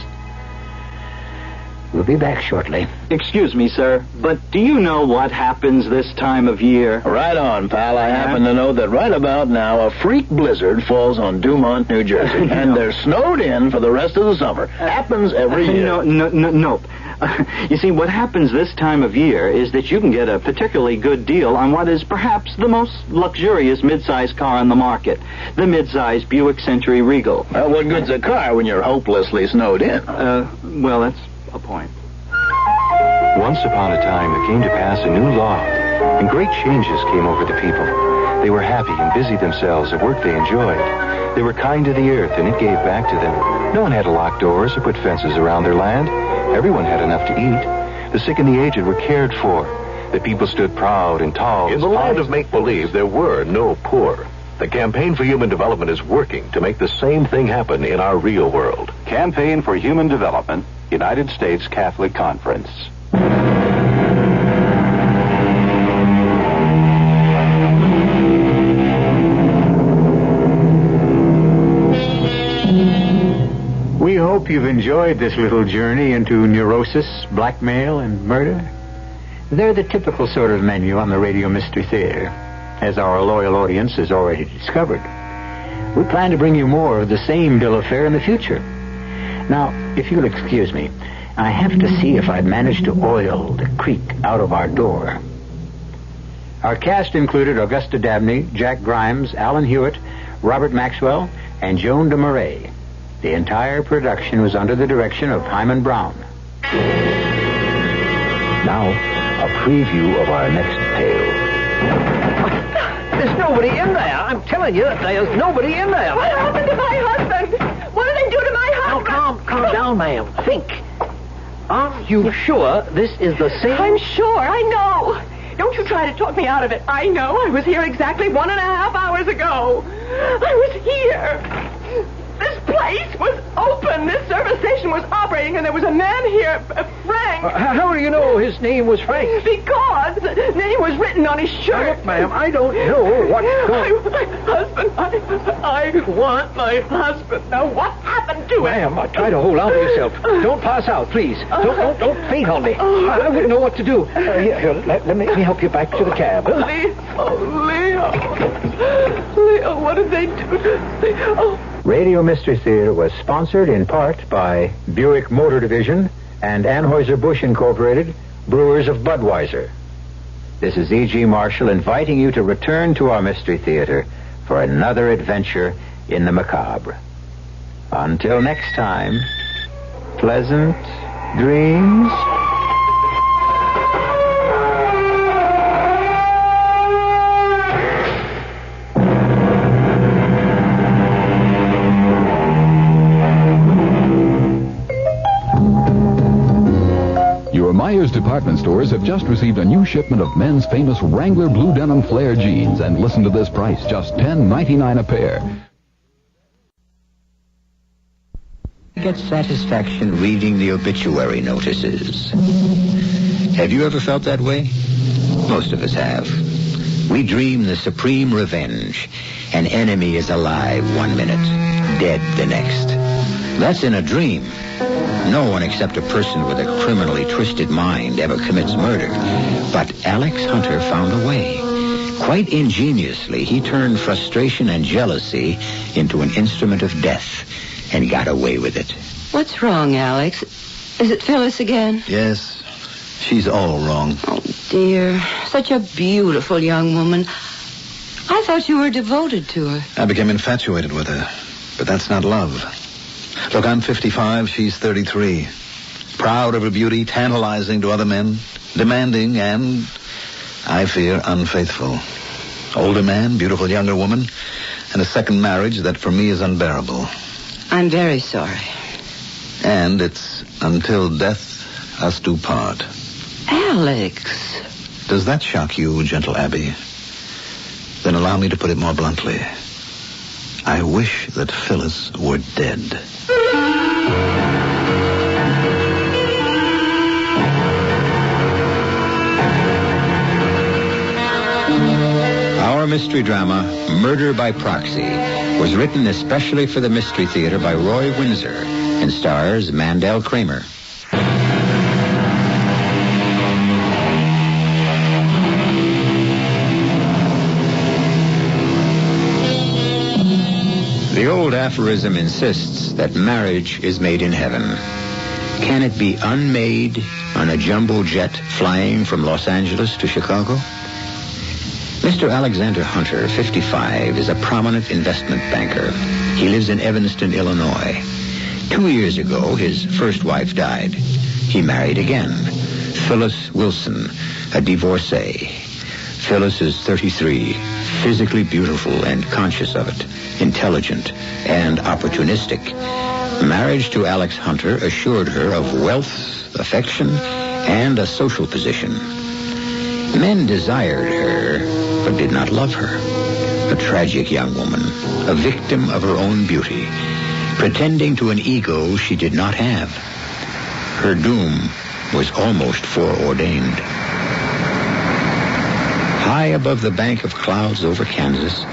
We'll be back shortly. Excuse me, sir, but do you know what happens this time of year? Right on, pal. I happen to know that right about now a freak blizzard falls on Dumont, New Jersey, and they're snowed in for the rest of the summer. Happens every year. Nope. You see, what happens this time of year is that you can get a particularly good deal on what is perhaps the most luxurious midsize car on the market, the midsize Buick Century Regal. Well, what good's a car when you're hopelessly snowed in? Well, that's a point. Once upon a time, there came to pass a new law, and great changes came over the people. They were happy and busied themselves at work they enjoyed. They were kind to the earth, and it gave back to them. No one had to lock doors or put fences around their land. Everyone had enough to eat. The sick and the aged were cared for. The people stood proud and tall. In the land of make-believe, there were no poor. The Campaign for Human Development is working to make the same thing happen in our real world. Campaign for Human Development, United States Catholic Conference. We hope you've enjoyed this little journey into neurosis, blackmail, and murder. They're the typical sort of menu on the Radio Mystery Theater, as our loyal audience has already discovered. We plan to bring you more of the same bill of fare in the future. Now, if you'll excuse me, I have to see if I've managed to oil the creak out of our door. Our cast included Augusta Dabney, Jack Grimes, Alan Hewitt, Robert Maxwell, and Joan de Marais. The entire production was under the direction of Hyman Brown. Now, a preview of our next tale. There's nobody in there. I'm telling you, there's nobody in there. What happened to my husband? What did they do to my husband? Now, calm down, ma'am. Think. Are you sure this is the same? I'm sure. I know. Don't you try to talk me out of it. I know. I was here exactly 1.5 hours ago. I was here. This place was open. This service station was operating, and there was a man here, Frank. How do you know his name was Frank? Because the name was written on his shirt. Look, ma'am, I don't know what's going on. My husband. I want my husband. Now, what happened to him? Ma'am, try to hold on to yourself. Don't pass out, please. Don't faint on me. I wouldn't know what to do. Here, let me help you back to the cab. Leo, what did they do to Leo? Radio Mystery Theater was sponsored in part by Buick Motor Division and Anheuser-Busch Incorporated, Brewers of Budweiser. This is E.G. Marshall inviting you to return to our Mystery Theater for another adventure in the macabre. Until next time, pleasant dreams. Myers department stores have just received a new shipment of men's famous Wrangler blue denim flare jeans, and listen to this price, just $10.99 a pair. Get satisfaction reading the obituary notices. Have you ever felt that way? Most of us have. We dream the supreme revenge. An enemy is alive 1 minute, dead the next. That's in a dream. No one except a person with a criminally twisted mind ever commits murder. But Alex Hunter found a way. Quite ingeniously, he turned frustration and jealousy into an instrument of death and got away with it. What's wrong, Alex? Is it Phyllis again? Yes. She's all wrong. Oh, dear. Such a beautiful young woman. I thought you were devoted to her. I became infatuated with her. But that's not love. Look, I'm 55, she's 33. Proud of her beauty, tantalizing to other men, demanding and, I fear, unfaithful. Older man, beautiful younger woman, and a second marriage that for me is unbearable. I'm very sorry. And it's until death us do part. Alex. Does that shock you, gentle Abby? Then allow me to put it more bluntly. I wish that Phyllis were dead. Our mystery drama, Murder by Proxy, was written especially for the Mystery Theater by Roy Windsor and stars Mandel Kramer. The old aphorism insists that marriage is made in heaven. Can it be unmade on a jumbo jet flying from Los Angeles to Chicago? Mr. Alexander Hunter, 55, is a prominent investment banker. He lives in Evanston, Illinois. 2 years ago, his first wife died. He married again, Phyllis Wilson, a divorcee. Phyllis is 33, physically beautiful and conscious of it, intelligent and opportunistic. Marriage to Alex Hunter assured her of wealth, affection, and a social position. Men desired her, but did not love her. A tragic young woman, a victim of her own beauty, pretending to an ego she did not have. Her doom was almost foreordained. High above the bank of clouds over Kansas,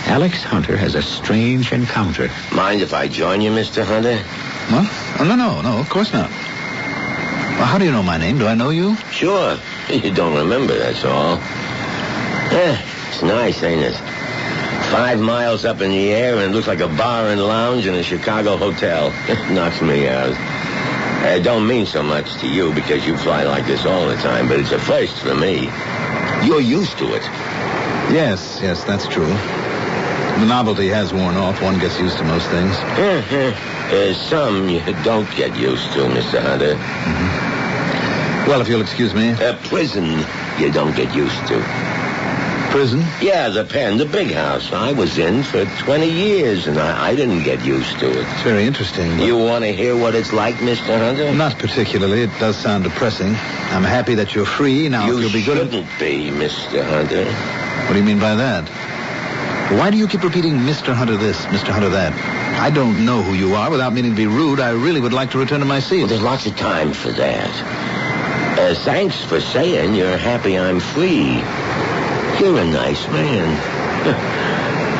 Alex Hunter has a strange encounter. Mind if I join you, Mr. Hunter? What? Oh, no, of course not. Well, how do you know my name? Do I know you? Sure. You don't remember, that's all. It's nice, ain't it? 5 miles up in the air, and it looks like a bar and lounge in a Chicago hotel. It knocks me out. It don't mean so much to you because you fly like this all the time, but it's a first for me. You're used to it. Yes, that's true. The novelty has worn off. One gets used to most things. Some you don't get used to, Mr. Hunter. Mm-hmm. Well, if you'll excuse me. Prison you don't get used to. Prison? Yeah, the pen, the big house. I was in for 20 years, and I didn't get used to it. It's very interesting. You want to hear what it's like, Mr. Hunter? Not particularly. It does sound depressing. I'm happy that you're free. Now, if you'll be good... You shouldn't be, Mr. Hunter. What do you mean by that? Why do you keep repeating Mr. Hunter this, Mr. Hunter that? I don't know who you are. Without meaning to be rude, I really would like to return to my seat. Well, there's lots of time for that. Thanks for saying you're happy I'm free. You're a nice man.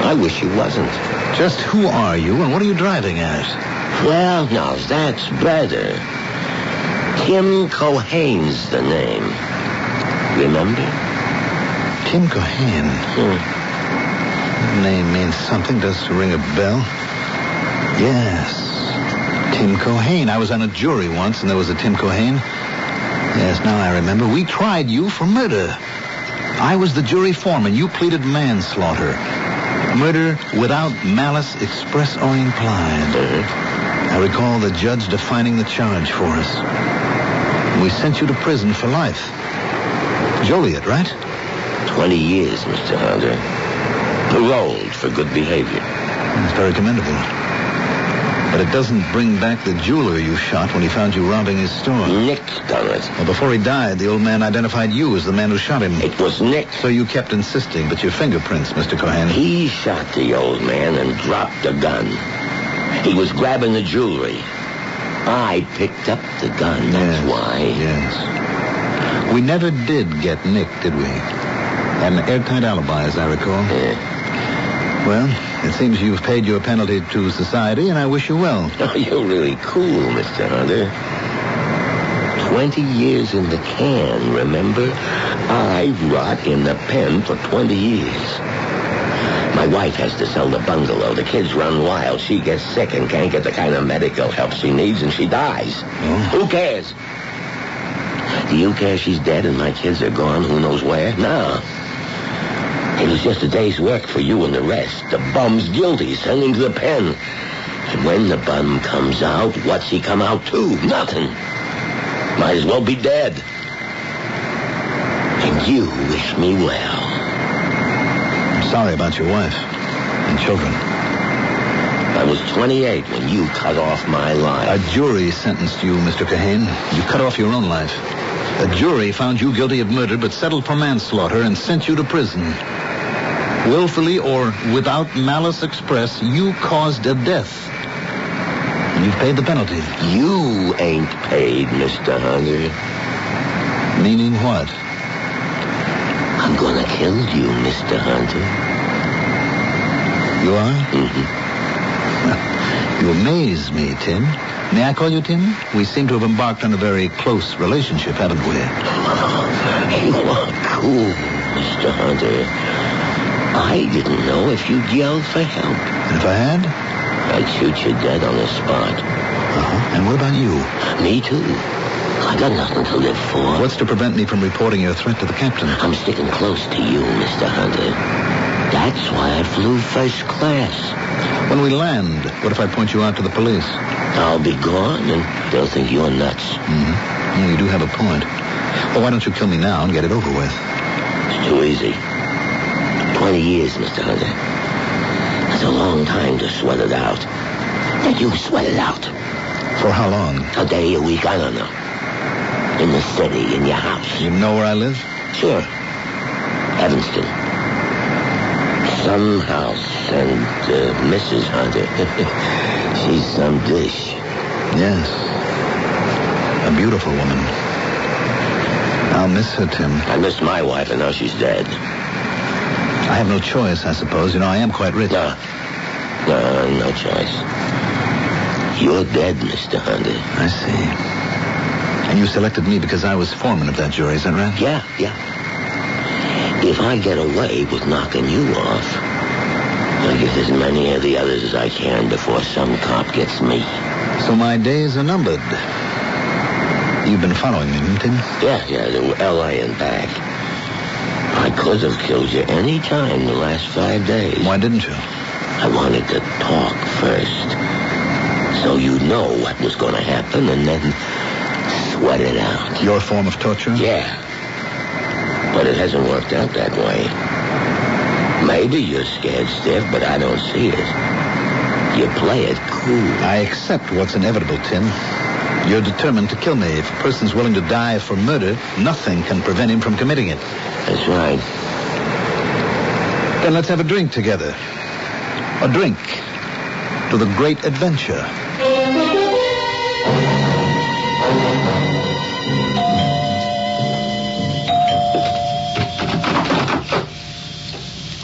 I wish you wasn't. Just who are you, and what are you driving at? Well, now, that's better. Tim Cohane's the name. Remember? Tim Cohane? That name means something. Does ring a bell? Yes. Tim Cohane. I was on a jury once, and there was a Tim Cohane. Yes, now I remember. We tried you for murder. I was the jury foreman. You pleaded manslaughter. Murder without malice express or implied. I recall the judge defining the charge for us. We sent you to prison for life. Joliet, right? 20 years, Mr. Hunter. Paroled for good behavior. That's very commendable. But it doesn't bring back the jeweler you shot when he found you robbing his store. Nick done it. Well, before he died, the old man identified you as the man who shot him. It was Nick. So you kept insisting, but your fingerprints, Mr. Cohen. He shot the old man and dropped the gun. He was grabbing the jewelry. I picked up the gun, that's why. Yes. We never did get Nick, did we? Had an airtight alibi, as I recall. Yeah. Well, it seems you've paid your penalty to society, and I wish you well. Oh, you're really cool, Mr. Hunter. 20 years in the can, remember? I rot in the pen for 20 years. My wife has to sell the bungalow. The kids run wild. She gets sick and can't get the kind of medical help she needs, and she dies. Oh. Who cares? Do you care she's dead and my kids are gone who knows where? No. It was just a day's work for you and the rest. The bum's guilty, send him to the pen. And when the bum comes out, what's he come out to? Nothing. Might as well be dead. And you wish me well. I'm sorry about your wife and children. I was 28 when you cut off my life. A jury sentenced you, Mr. Kahane. You cut off your own life. A jury found you guilty of murder but settled for manslaughter and sent you to prison. Willfully or without malice express, you caused a death. And you've paid the penalty. You ain't paid, Mr. Hunter. Meaning what? I'm gonna kill you, Mr. Hunter. You are? Mm-hmm. You amaze me, Tim. May I call you Tim? We seem to have embarked on a very close relationship, haven't we? You are cool, Mr. Hunter. I didn't know if you'd yell for help. And if I had? I'd shoot you dead on the spot. Uh-huh. And what about you? Me too. I got nothing to live for. What's to prevent me from reporting your threat to the captain? I'm sticking close to you, Mr. Hunter. That's why I flew first class. When we land, what if I point you out to the police? I'll be gone, and they'll think you're nuts. Mm-hmm. Yeah, you do have a point. Well, why don't you kill me now and get it over with? It's too easy. 20 years, Mr. Hunter. That's a long time to sweat it out. Let you sweat it out. For how long? A day, a week, I don't know. In the city, in your house. You know where I live? Sure. Evanston. Some house, and Mrs. Hunter. She's some dish. Yes. A beautiful woman. I'll miss her, Tim. I missed my wife, and now she's dead. I have no choice, I suppose. You know, I am quite rich. No choice. You're dead, Mr. Hunter. I see. And you selected me because I was foreman of that jury, is that right? Yeah. If I get away with knocking you off, I'll get as many of the others as I can before some cop gets me. So my days are numbered. You've been following me, Tim? Yeah, to L.A. and back. I could have killed you any time the last 5 days. Why didn't you? I wanted to talk first. So you'd know what was going to happen and then sweat it out. Your form of torture? Yeah. But it hasn't worked out that way. Maybe you're scared stiff, but I don't see it. You play it cool. I accept what's inevitable, Tim. You're determined to kill me. If a person's willing to die for murder, nothing can prevent him from committing it. That's right. Then let's have a drink together. A drink to the great adventure.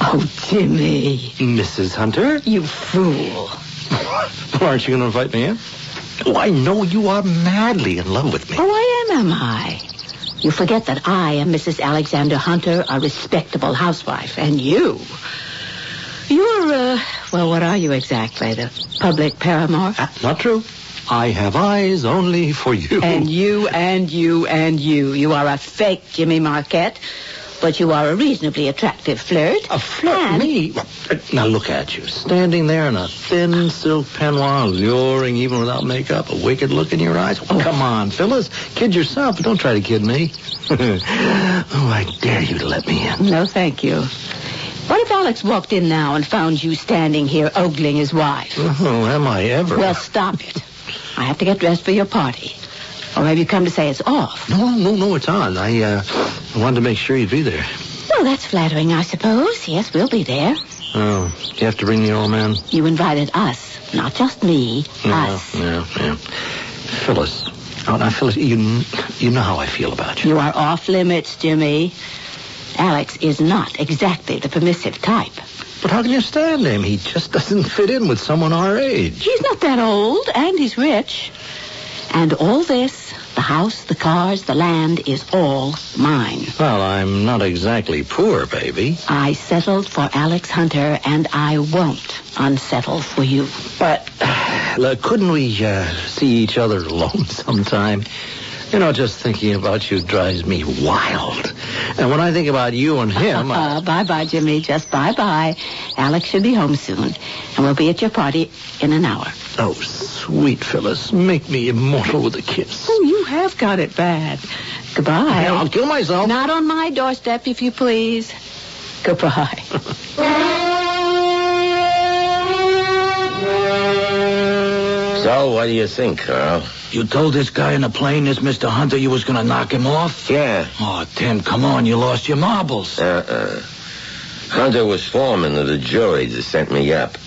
Oh, Jimmy. Mrs. Hunter? You fool. Aren't you going to invite me in? Oh, I know you are madly in love with me. Oh, I am I? You forget that I am Mrs. Alexander Hunter, a respectable housewife. And you're, well, what are you exactly? The public paramour? Not true. I have eyes only for you. And you. You are a fake Jimmy Marquette. But you are a reasonably attractive flirt. A flirt? And... Me? Now look at you, standing there in a thin silk peignoir, luring even without makeup, a wicked look in your eyes. Oh, come on, Phyllis. Kid yourself, but don't try to kid me. Oh, I dare you to let me in. No, thank you. What if Alex walked in now and found you standing here ogling his wife? Oh, am I ever? Well, stop it. I have to get dressed for your party. Or have you come to say it's off? No, it's on. I wanted to make sure you'd be there. Well, that's flattering, I suppose. Yes, we'll be there. Oh, you have to bring the old man? You invited us, not just me. Us. Yeah. Phyllis. Oh, now, Phyllis, you know how I feel about you. You are off limits, Jimmy. Alex is not exactly the permissive type. But how can you stand him? He just doesn't fit in with someone our age. He's not that old, and he's rich. And all this, the house, the cars, the land, is all mine. Well, I'm not exactly poor, baby. I settled for Alex Hunter, and I won't unsettle for you. But, look, couldn't we see each other alone sometime? You know, just thinking about you drives me wild. And when I think about you and him... Bye-bye, Jimmy. Just bye-bye. Alex should be home soon. And we'll be at your party in an hour. Oh, sweet Phyllis. Make me immortal with a kiss. Oh, you have got it bad. Goodbye. Yeah, I'll kill myself. Not on my doorstep, if you please. Goodbye. So, what do you think, Carl? You told this guy in the plane, this Mr. Hunter, you was going to knock him off? Yeah. Oh, Tim, come on. You lost your marbles. Hunter was foreman of the jury that sent me up.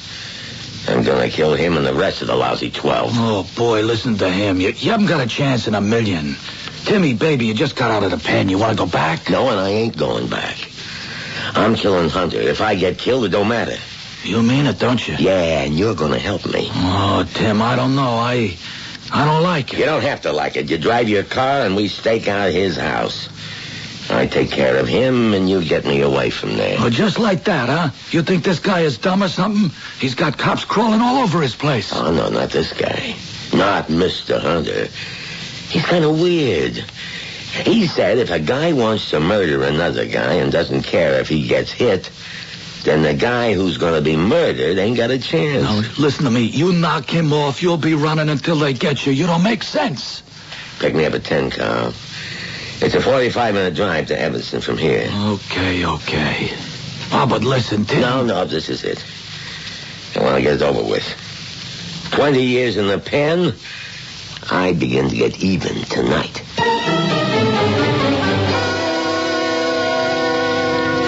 I'm going to kill him and the rest of the lousy 12. Oh, boy, listen to him. You haven't got a chance in a million. Timmy, baby, you just got out of the pen. You want to go back? No, and I ain't going back. I'm killing Hunter. If I get killed, it don't matter. You mean it, don't you? Yeah, and you're going to help me. Oh, Tim, I don't know. I don't like it. You don't have to like it. You drive your car and we stake out his house. I take care of him and you get me away from there. Oh, just like that, huh? You think this guy is dumb or something? He's got cops crawling all over his place. Oh, no, not this guy. Not Mr. Hunter. He's kind of weird. He said if a guy wants to murder another guy and doesn't care if he gets hit, then the guy who's going to be murdered ain't got a chance. Now, listen to me. You knock him off, you'll be running until they get you. You don't make sense. Pick me up at 10, Carl. It's a 45-minute drive to Evanston from here. Okay. Oh, but listen, Tim. No, this is it. I want to get it over with. 20 years in the pen, I begin to get even tonight.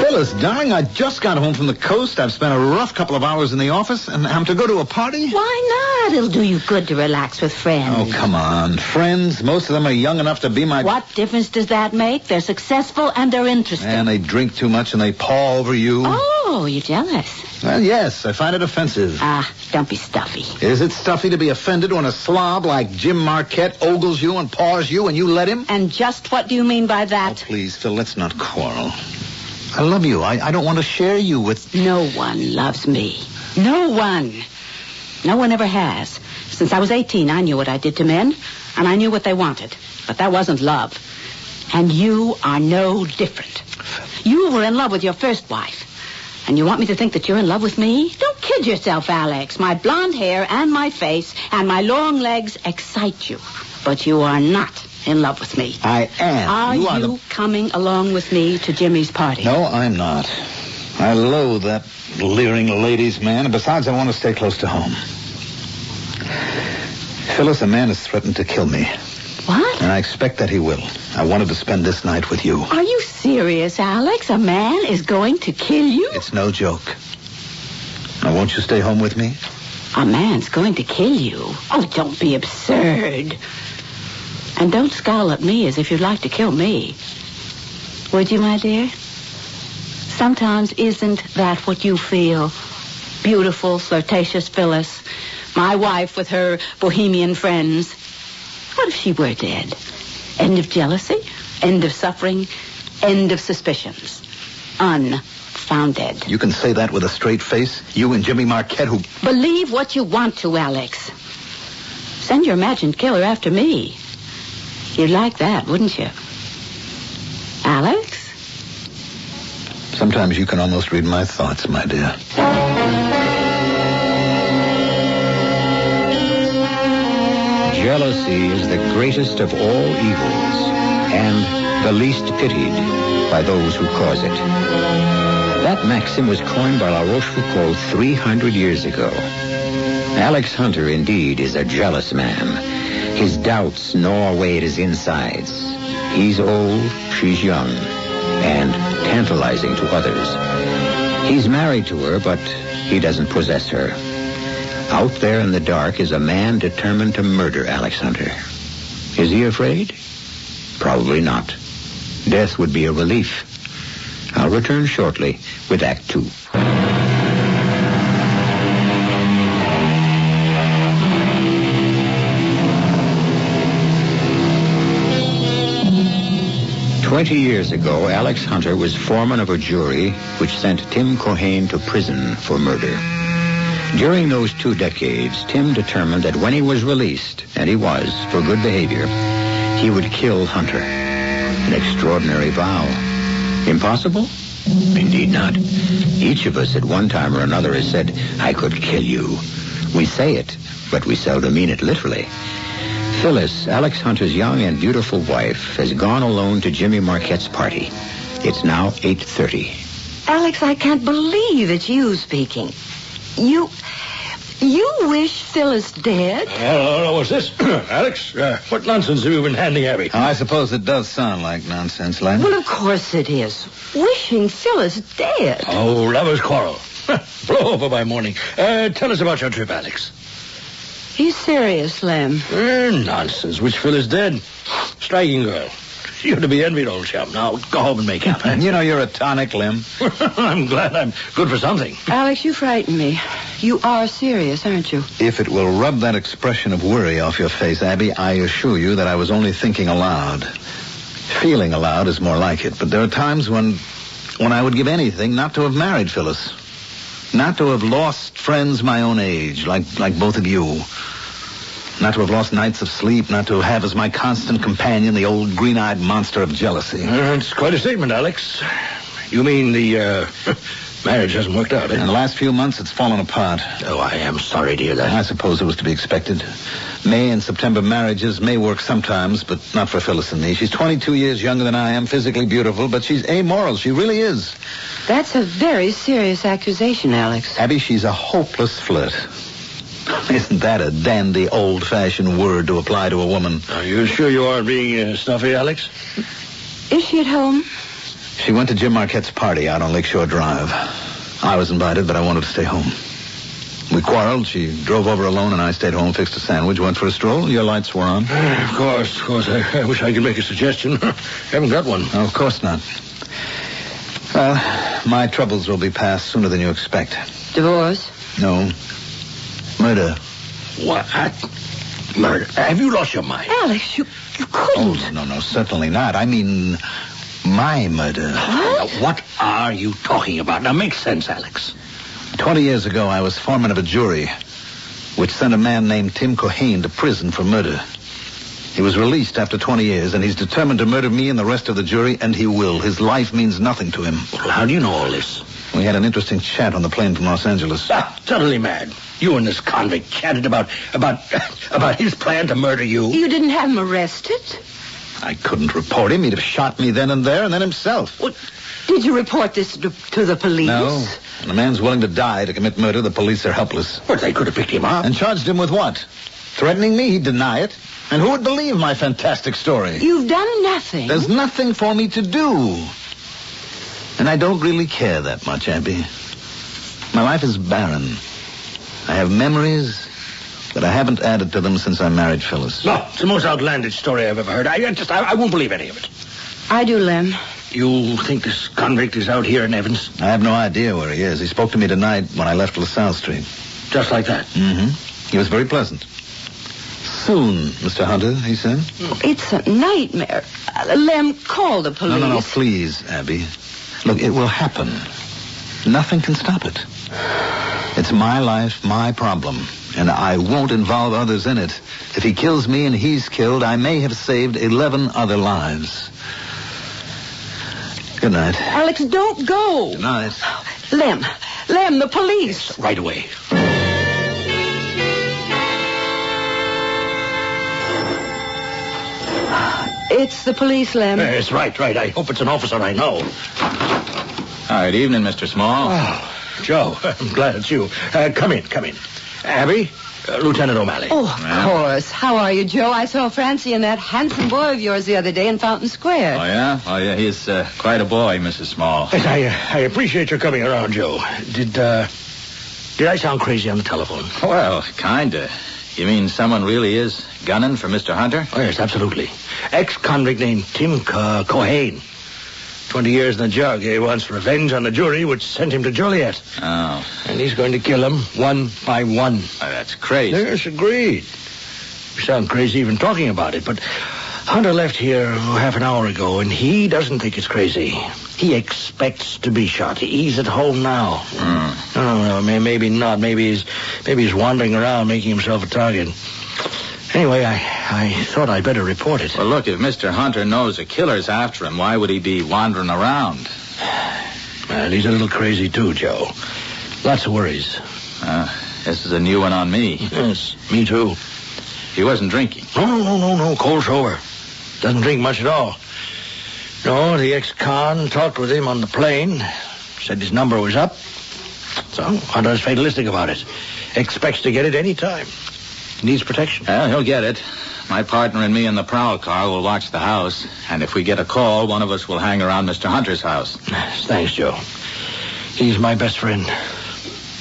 Phyllis, darling, I just got home from the coast. I've spent a rough couple of hours in the office, and I'm to go to a party? Why not? It'll do you good to relax with friends. Oh, come on. Friends, most of them are young enough to be my... What difference does that make? They're successful and they're interesting. And they drink too much and they paw over you. Oh, you're jealous. Well, yes, I find it offensive. Don't be stuffy. Is it stuffy to be offended when a slob like Jim Marquette ogles you and paws you and you let him? And just what do you mean by that? Oh, please, Phil, let's not quarrel. I love you. I don't want to share you with... No one loves me. No one. No one ever has. Since I was 18, I knew what I did to men, and I knew what they wanted. But that wasn't love. And you are no different. You were in love with your first wife. And you want me to think that you're in love with me? Don't kid yourself, Alex. My blonde hair and my face and my long legs excite you. But you are not in love with me. I am. Are you coming along with me to Jimmy's party? No, I'm not. I loathe that leering ladies' man, and besides, I want to stay close to home. Phyllis, a man has threatened to kill me. What? And I expect that he will. I wanted to spend this night with you. Are you serious, Alex? A man is going to kill you? It's no joke. Now, won't you stay home with me? A man's going to kill you? Oh, don't be absurd. And don't scowl at me as if you'd like to kill me. Would you, my dear? Sometimes isn't that what you feel? Beautiful, flirtatious Phyllis. My wife with her bohemian friends. What if she were dead? End of jealousy? End of suffering? End of suspicions? Unfounded. You can say that with a straight face? You and Jimmy Marquette who... Believe what you want to, Alex. Send your imagined killer after me. You'd like that, wouldn't you? Alex? Sometimes you can almost read my thoughts, my dear. Jealousy is the greatest of all evils and the least pitied by those who cause it. That maxim was coined by La Rochefoucauld 300 years ago. Alex Hunter, indeed, is a jealous man. His doubts gnaw away at his insides. He's old, she's young, and tantalizing to others. He's married to her, but he doesn't possess her. Out there in the dark is a man determined to murder Alex Hunter. Is he afraid? Probably not. Death would be a relief. I'll return shortly with Act 2. "20 years ago, Alex Hunter was foreman of a jury which sent Tim Cohane to prison for murder. During those 2 decades, Tim determined that when he was released, and he was, for good behavior, he would kill Hunter. An extraordinary vow. Impossible? Indeed not. Each of us at one time or another has said, I could kill you. We say it, but we seldom mean it literally. Phyllis, Alex Hunter's young and beautiful wife, has gone alone to Jimmy Marquette's party. It's now 8:30. Alex, I can't believe it's you speaking. You wish Phyllis dead? What's this? Alex, what nonsense have you been handing Abby? I suppose it does sound like nonsense, Len. Well, of course it is. Wishing Phyllis dead. Oh, lovers' quarrel. Blow over by morning. Tell us about your trip, Alex. He's serious, Lem. Nonsense. Which Phyllis dead? Striking girl. You're to be envied, old chap. Now, go home and make up. You know you're a tonic, Lem. I'm glad I'm good for something. Alex, you frighten me. You are serious, aren't you? If it will rub that expression of worry off your face, Abby, I assure you that I was only thinking aloud. Feeling aloud is more like it, but there are times when I would give anything not to have married Phyllis. Not to have lost friends my own age, like both of you. Not to have lost nights of sleep, not to have as my constant companion the old green-eyed monster of jealousy. It's quite a statement, Alex. You mean the marriage hasn't worked out, eh? In the last few months, it's fallen apart. Oh, I am sorry to hear that. I suppose it was to be expected. May and September marriages may work sometimes, but not for Phyllis and me. She's 22 years younger than I am, physically beautiful, but she's amoral. She really is. That's a very serious accusation, Alex. Abby, she's a hopeless flirt. Isn't that a dandy, old-fashioned word to apply to a woman? Are you sure you aren't being snuffy, Alex? Is she at home? She went to Jim Marquette's party out on Lakeshore Drive. I was invited, but I wanted to stay home. We quarreled. She drove over alone, and I stayed home, fixed a sandwich, went for a stroll. Your lights were on. Of course. I wish I could make a suggestion. Haven't got one. Oh, of course not. Well, my troubles will be past sooner than you expect. Divorce? No. Murder. What? Murder? Have you lost your mind? Alex, you couldn't. Oh, no, certainly not. I mean, my murder. What? What are you talking about? Now, make sense, Alex. 20 years ago, I was foreman of a jury which sent a man named Tim Cohane to prison for murder. He was released after 20 years, and he's determined to murder me and the rest of the jury, and he will. His life means nothing to him. Well, how do you know all this? We had an interesting chat on the plane from Los Angeles. Totally mad. You and this convict chatted about his plan to murder you. You didn't have him arrested? I couldn't report him. He'd have shot me then and there, and then himself. What? Did you report this to the police? No. When a man's willing to die to commit murder, the police are helpless. But they could have picked him up. And charged him with what? Threatening me? He'd deny it. And who would believe my fantastic story? You've done nothing. There's nothing for me to do. And I don't really care that much, Abby. My life is barren. I have memories, but I haven't added to them since I married Phyllis. No, it's the most outlandish story I've ever heard. I won't believe any of it. I do, Lem. You think this convict is out here in Evans? I have no idea where he is. He spoke to me tonight when I left LaSalle Street. Just like that? Mm-hmm. He was very pleasant. Soon, Mr. Hunter, he said. It's a nightmare. Lem, call the police. No, please, Abby. Look, it will happen. Nothing can stop it. It's my life, my problem, and I won't involve others in it. If he kills me and he's killed, I may have saved 11 other lives. Good night. Alex, don't go. Good night. Lem, the police. Yes, right away. It's the police, Lem. Yes, right. I hope it's an officer I know. All right, evening, Mr. Small. Oh, Joe, I'm glad it's you. Come in. Abby, Lieutenant O'Malley. Oh, of course. How are you, Joe? I saw Francie and that handsome boy of yours the other day in Fountain Square. Oh, yeah? He's quite a boy, Mrs. Small. Yes, I appreciate your coming around, Joe. Did I sound crazy on the telephone? Well, kinda. You mean someone really is gunning for Mr. Hunter? Oh, yes, absolutely. Ex-convict named Tim Cohane. 20 years in the jug. He wants revenge on the jury, which sent him to Joliet. Oh. And he's going to kill them one by one. Oh, that's crazy. Yes, agreed. You sound crazy even talking about it, but Hunter left here half an hour ago, and he doesn't think it's crazy. He expects to be shot. He's at home now. No, maybe not. Maybe he's wandering around making himself a target. Anyway, I thought I'd better report it. Well, look, if Mr. Hunter knows a killer's after him, why would he be wandering around? Well, he's a little crazy, too, Joe. Lots of worries. This is a new one on me. Yes, me, too. He wasn't drinking. No. Cold sober. Doesn't drink much at all. No, the ex-con talked with him on the plane. Said his number was up. So, Hunter's fatalistic about it. Expects to get it any time. Needs protection. Well, he'll get it. My partner and me in the prowl car will watch the house. And if we get a call, one of us will hang around Mr. Hunter's house. Thanks, Joe. He's my best friend.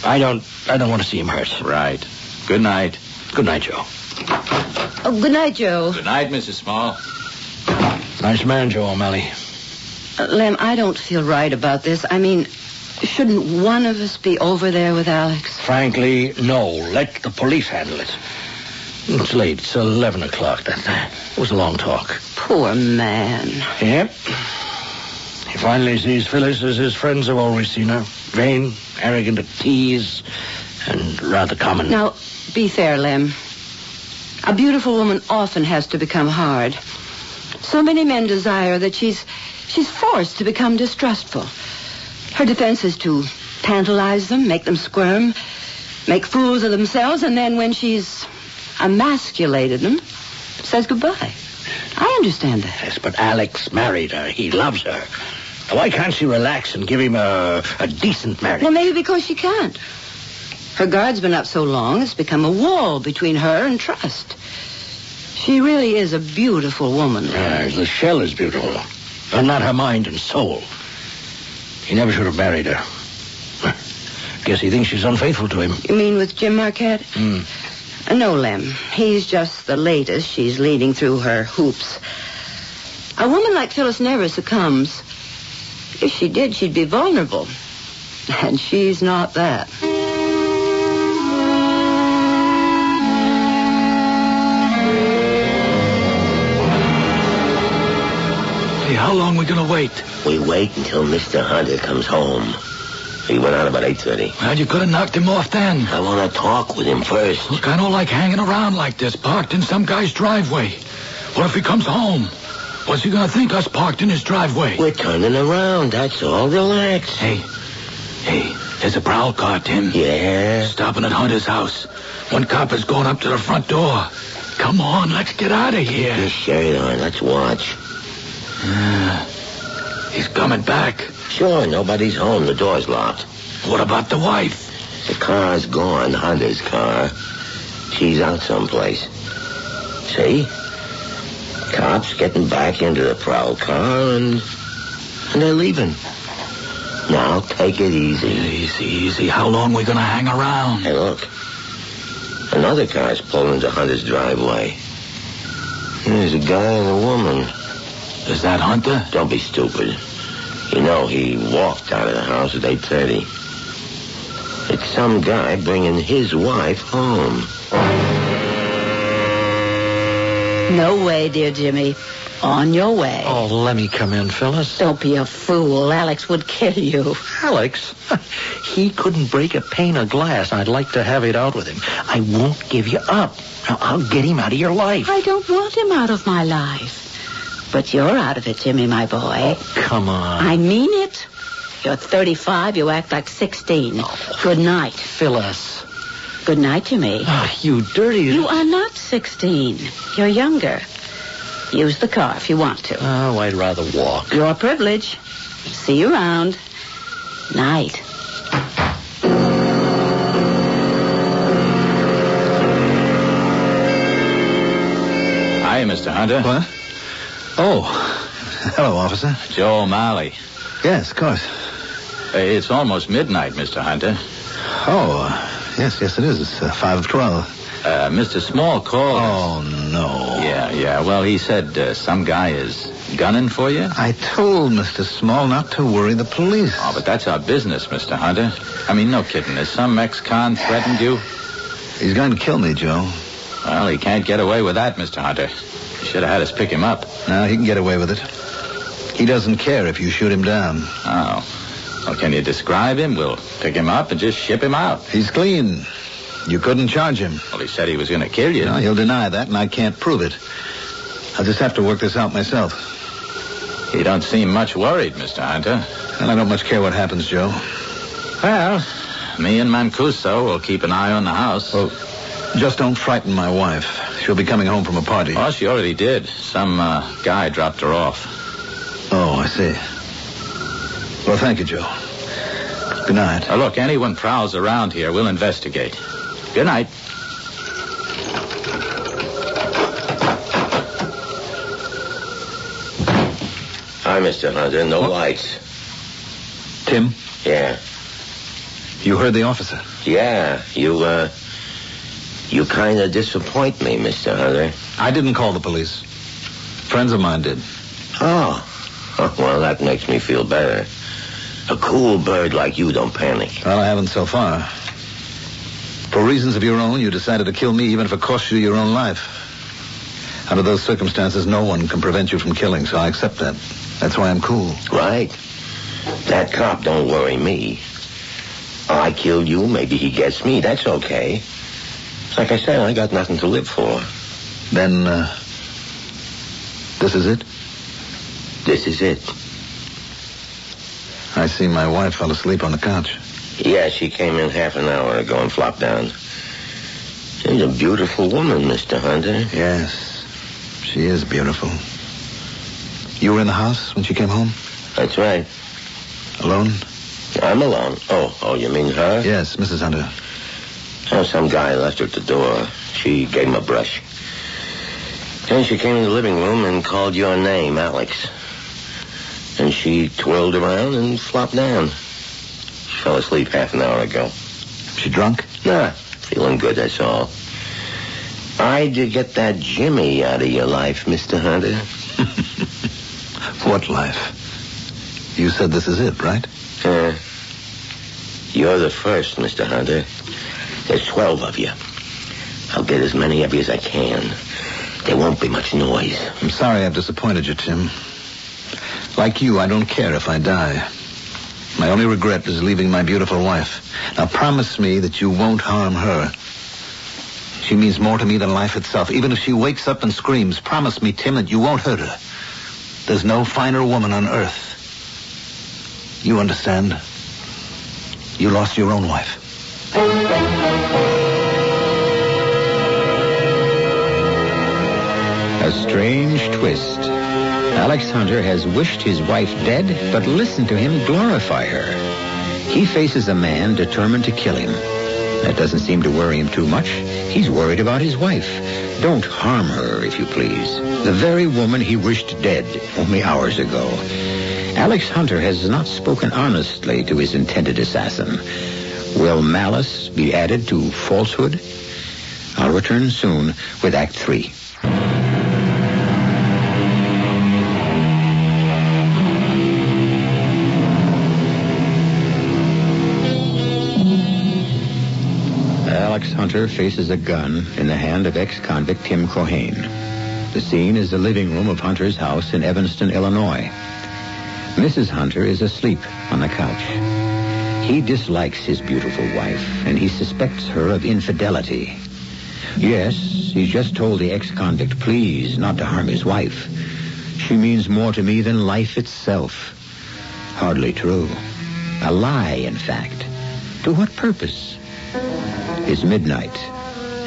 I don't want to see him hurt. Right. Good night. Good night, Joe. Oh, good night, Joe. Good night, Mrs. Small. Nice man, Joe O'Malley. Lem, I don't feel right about this. I mean, shouldn't one of us be over there with Alex? Frankly, no. Let the police handle it. It's late. It's 11 o'clock. That was a long talk. Poor man. Yep. He finally sees Phyllis as his friends have always seen her. Vain, arrogant, to tease, and rather common. Now, be fair, Lem. A beautiful woman often has to become hard. So many men desire that she's forced to become distrustful. Her defense is to tantalize them, make them squirm, make fools of themselves, and then when she's emasculated them, says goodbye. I understand that. Yes, but Alex married her. He loves her. Now, why can't she relax and give him a decent marriage? Well, maybe because she can't. Her guard's been up so long, it's become a wall between her and trust. She really is a beautiful woman. The shell is beautiful, but not her mind and soul. He never should have married her. Guess he thinks she's unfaithful to him. You mean with Jim Marquette? No, Lem. He's just the latest she's leading through her hoops. A woman like Phyllis never succumbs. If she did, she'd be vulnerable. And she's not that. Hey, how long are we going to wait? We wait until Mr. Hunter comes home. He went out about 8:30. Well, you could have knocked him off then. I want to talk with him first. Look, I don't like hanging around like this, parked in some guy's driveway. What if he comes home? What's he going to think us parked in his driveway? We're turning around, that's all. Relax. Hey, there's a prowl car, Tim. Yeah? Stopping at Hunter's house. One cop is going up to the front door. Come on, let's get out of here. Get your shirt on, let's watch. He's coming back. Sure, nobody's home. The door's locked. What about the wife? The car's gone, Hunter's car. She's out someplace. See? Cops getting back into the prowl car and they're leaving. Now, take it easy. Easy. How long are we going to hang around? Hey, look. Another car's pulling into Hunter's driveway. There's a guy and a woman. Is that Hunter? Don't be stupid. You know, he walked out of the house at 8:30. It's some guy bringing his wife home. No way, dear Jimmy. On your way. Oh, let me come in, Phyllis. Don't be a fool. Alex would kill you. Alex? He couldn't break a pane of glass. I'd like to have it out with him. I won't give you up. Now, I'll get him out of your life. I don't want him out of my life. But you're out of it, Jimmy, my boy. Oh, come on. I mean it. You're 35. You act like 16. Good night. Phyllis. Good night, Jimmy. Oh, you dirty... You are not 16. You're younger. Use the car if you want to. Oh, I'd rather walk. Your privilege. See you around. Night. Hi, Mr. Hunter. What? Oh. Hello, officer. Joe O'Malley. Yes, of course. It's almost midnight, Mr. Hunter. Oh, yes, it is. It's 5 of 12. Mr. Small called. Oh, no. Yeah. Well, he said some guy is gunning for you. I told Mr. Small not to worry the police. Oh, but that's our business, Mr. Hunter. I mean, no kidding. Has some ex-con threatened you? He's going to kill me, Joe. Well, he can't get away with that, Mr. Hunter. You should have had us pick him up. No, he can get away with it. He doesn't care if you shoot him down. Oh. Well, can you describe him? We'll pick him up and just ship him out. He's clean. You couldn't charge him. Well, he said he was going to kill you. No, he'll deny that, and I can't prove it. I'll just have to work this out myself. You don't seem much worried, Mr. Hunter. And I don't much care what happens, Joe. Well, me and Mancuso will keep an eye on the house. Well, just don't frighten my wife. She'll be coming home from a party. Oh, she already did. Some guy dropped her off. Oh, I see. Well, thank you, Joe. Good night. Look, anyone prowls around here, we'll investigate. Good night. Hi, Mr. Hunter. No lights. Tim? Yeah. You heard the officer? Yeah. You kind of disappoint me, Mr. Hunter. I didn't call the police. Friends of mine did. Oh. Well, that makes me feel better. A cool bird like you don't panic. Well, I haven't so far. For reasons of your own, you decided to kill me even if it cost you your own life. Under those circumstances, no one can prevent you from killing, so I accept that. That's why I'm cool. Right. That cop don't worry me. I killed you, maybe he gets me. That's okay. Like I said, I got nothing to live for. Then, this is it? This is it. I see my wife fell asleep on the couch. Yeah, she came in half an hour ago and flopped down. She's a beautiful woman, Mr. Hunter. Yes, she is beautiful. You were in the house when she came home? That's right. Alone? I'm alone. Oh, you mean her? Yes, Mrs. Hunter. Oh, some guy left her at the door. She gave him a brush. Then she came in the living room and called your name, Alex. And she twirled around and flopped down. She fell asleep half an hour ago. She drunk? Nah, feeling good, that's all. I did get that Jimmy out of your life, Mr. Hunter. What life? You said this is it, right? You're the first, Mr. Hunter. There's 12 of you. I'll get as many of you as I can. There won't be much noise. I'm sorry I've disappointed you, Tim. Like you, I don't care if I die. My only regret is leaving my beautiful wife. Now promise me that you won't harm her. She means more to me than life itself. Even if she wakes up and screams, promise me, Tim, that you won't hurt her. There's no finer woman on earth. You understand? You lost your own wife. A strange twist. Alex Hunter has wished his wife dead, but listen to him glorify her. He faces a man determined to kill him. That doesn't seem to worry him too much. He's worried about his wife. Don't harm her, if you please. The very woman he wished dead only hours ago. Alex Hunter has not spoken honestly to his intended assassin. Will malice be added to falsehood? I'll return soon with Act 3. Alex Hunter faces a gun in the hand of ex-convict Tim Cohane. The scene is the living room of Hunter's house in Evanston, Illinois. Mrs. Hunter is asleep on the couch. He dislikes his beautiful wife, and he suspects her of infidelity. Yes, he's just told the ex-convict, please, not to harm his wife. She means more to me than life itself. Hardly true. A lie, in fact. To what purpose? It's midnight,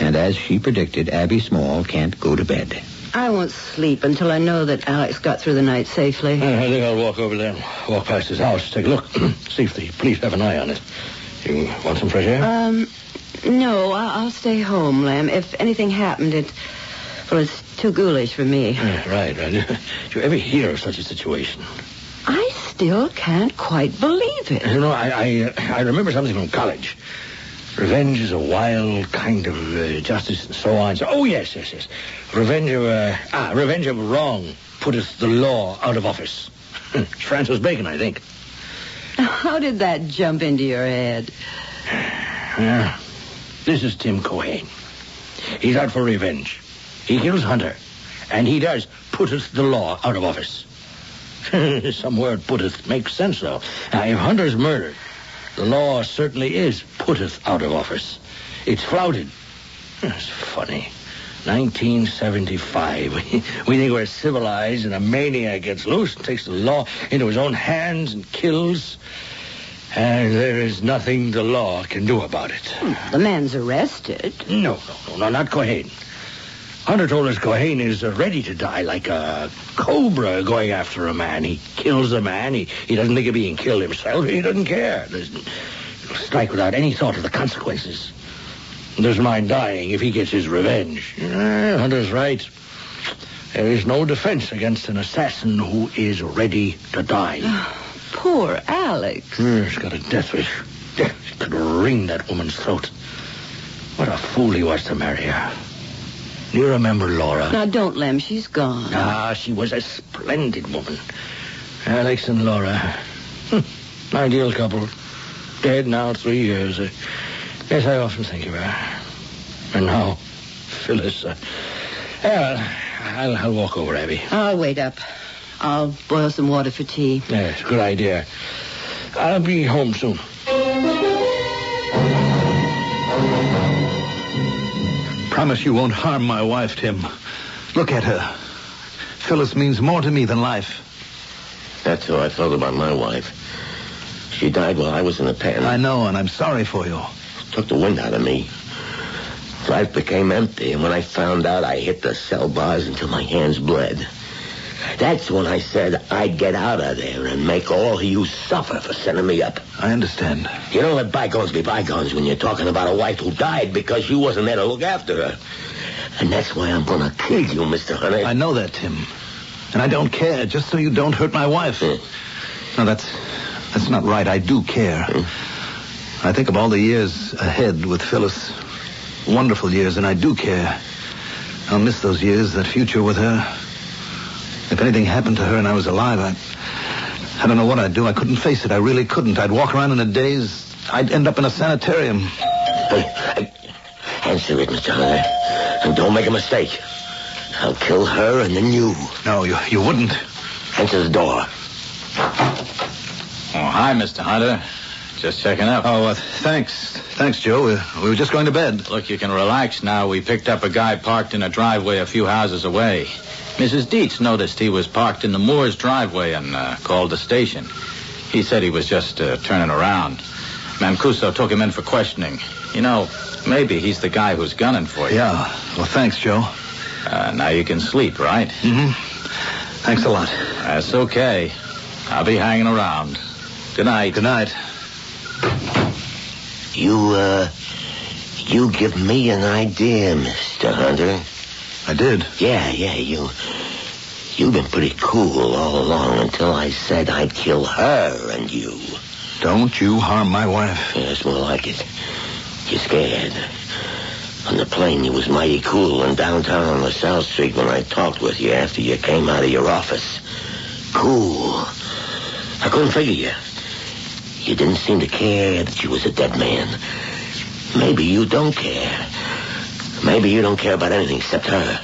and as she predicted, Abby Small can't go to bed. I won't sleep until I know that Alex got through the night safely. I think I'll walk over there and walk past his house, take a look, see if the police have an eye on it. You want some fresh air? No, I'll stay home, Lem. If anything happened, it's too ghoulish for me. Right. Did you ever hear of such a situation? I still can't quite believe it. You know, I remember something from college. Revenge is a wild kind of justice and so on. Oh, yes. Revenge of wrong putteth the law out of office. It's Francis Bacon, I think. How did that jump into your head? This is Tim Cohane. He's out for revenge. He kills Hunter, and he does putteth the law out of office. Some word putteth makes sense, though. Now, if Hunter's murdered, the law certainly is putteth out of office. It's flouted. It's funny. 1975. We think we're civilized, and a maniac gets loose and takes the law into his own hands and kills. And there is nothing the law can do about it. The man's arrested. No, not Cohane. Hunter told us Cohane is ready to die like a cobra going after a man. He kills the man. He doesn't think of being killed himself. He doesn't care. He'll strike without any thought of the consequences. He doesn't mind dying if he gets his revenge. Hunter's right. There is no defense against an assassin who is ready to die. Poor Alex. He's got a death wish. He could wring that woman's throat. What a fool he was to marry her. Do you remember Laura? Now, don't, Lem. She's gone. She was a splendid woman. Alex and Laura. Ideal couple. Dead now 3 years. Yes, I often think of her. And now, Phyllis. I'll walk over, Abby. I'll wait up. I'll boil some water for tea. Yes, good idea. I'll be home soon. Promise you won't harm my wife, Tim. Look at her. Phyllis means more to me than life. That's how I felt about my wife. She died while I was in the pen. I know, and I'm sorry for you. Took the wind out of me. Life became empty, and when I found out, I hit the cell bars until my hands bled. That's when I said I'd get out of there and make all of you suffer for sending me up. I understand. You don't let bygones be bygones when you're talking about a wife who died because you wasn't there to look after her. And that's why I'm going to kill you, Mr. Hunter. I know that, Tim. And I don't care, just so you don't hurt my wife. No, that's not right. I do care. I think of all the years ahead with Phyllis. Wonderful years, and I do care. I'll miss those years, that future with her. If anything happened to her and I was alive, I don't know what I'd do. I couldn't face it. I really couldn't. I'd walk around in a daze. I'd end up in a sanitarium. Answer it, Mr. Hunter. And don't make a mistake. I'll kill her and then you. No, you wouldn't. Answer the door. Oh, hi, Mr. Hunter. Just checking up. Oh, thanks. Thanks, Joe. We were just going to bed. Look, you can relax now. We picked up a guy parked in a driveway a few houses away. Mrs. Dietz noticed he was parked in the Moore's driveway and called the station. He said he was just turning around. Mancuso took him in for questioning. You know, maybe he's the guy who's gunning for you. Yeah. Well, thanks, Joe. Now you can sleep, right? Mm-hmm. Thanks a lot. That's okay. I'll be hanging around. Good night. Good night. You give me an idea, Mr. Hunter. I did? Yeah, you've been pretty cool all along until I said I'd kill her and you. Don't you harm my wife. Yeah, it's more like it. You're scared. On the plane, you was mighty cool, and downtown on LaSalle Street when I talked with you after you came out of your office. Cool. I couldn't figure you. You didn't seem to care that you was a dead man. Maybe you don't care. Maybe you don't care about anything except her.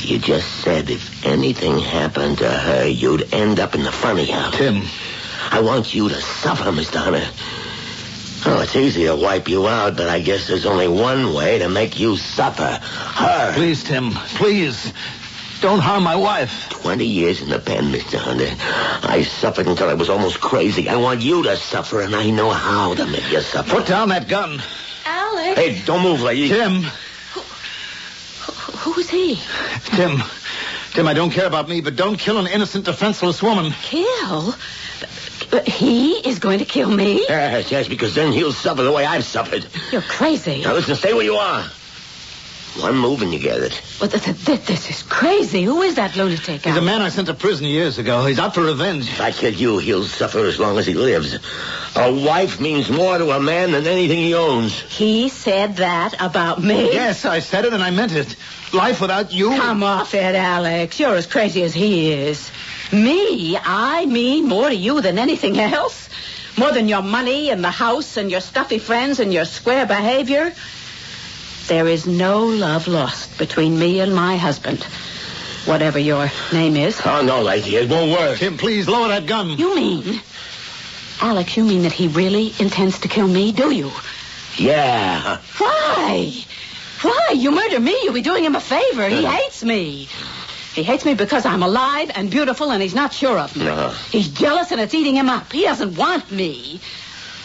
You just said if anything happened to her, you'd end up in the funny house. Tim. I want you to suffer, Mr. Hunter. Oh, it's easy to wipe you out, but I guess there's only one way to make you suffer. Her. Please, Tim. Please. Don't harm my wife. 20 years in the pen, Mr. Hunter. I suffered until I was almost crazy. I want you to suffer, and I know how to make you suffer. Put down that gun. Alex. Hey, don't move, lady. Tim. Who is he? Tim, I don't care about me, but don't kill an innocent, defenseless woman. Kill? He is going to kill me? Yes, because then he'll suffer the way I've suffered. You're crazy. Now listen, stay where you are. One move and you get it. Well, this is crazy. Who is that lunatic? He's a man I sent to prison years ago. He's out for revenge. If I kill you, he'll suffer as long as he lives. A wife means more to a man than anything he owns. He said that about me? Yes, I said it and I meant it. Life without you... Come off it, Alex. You're as crazy as he is. Me? I mean more to you than anything else? More than your money and the house and your stuffy friends and your square behavior? There is no love lost between me and my husband, whatever your name is. Oh, no, lady, it won't work. Tim, please, lower that gun. You mean... Alex, you mean that he really intends to kill me, do you? Yeah. Why? Why? You murder me, you'll be doing him a favor. He hates me. He hates me because I'm alive and beautiful and he's not sure of me. He's jealous and it's eating him up. He doesn't want me.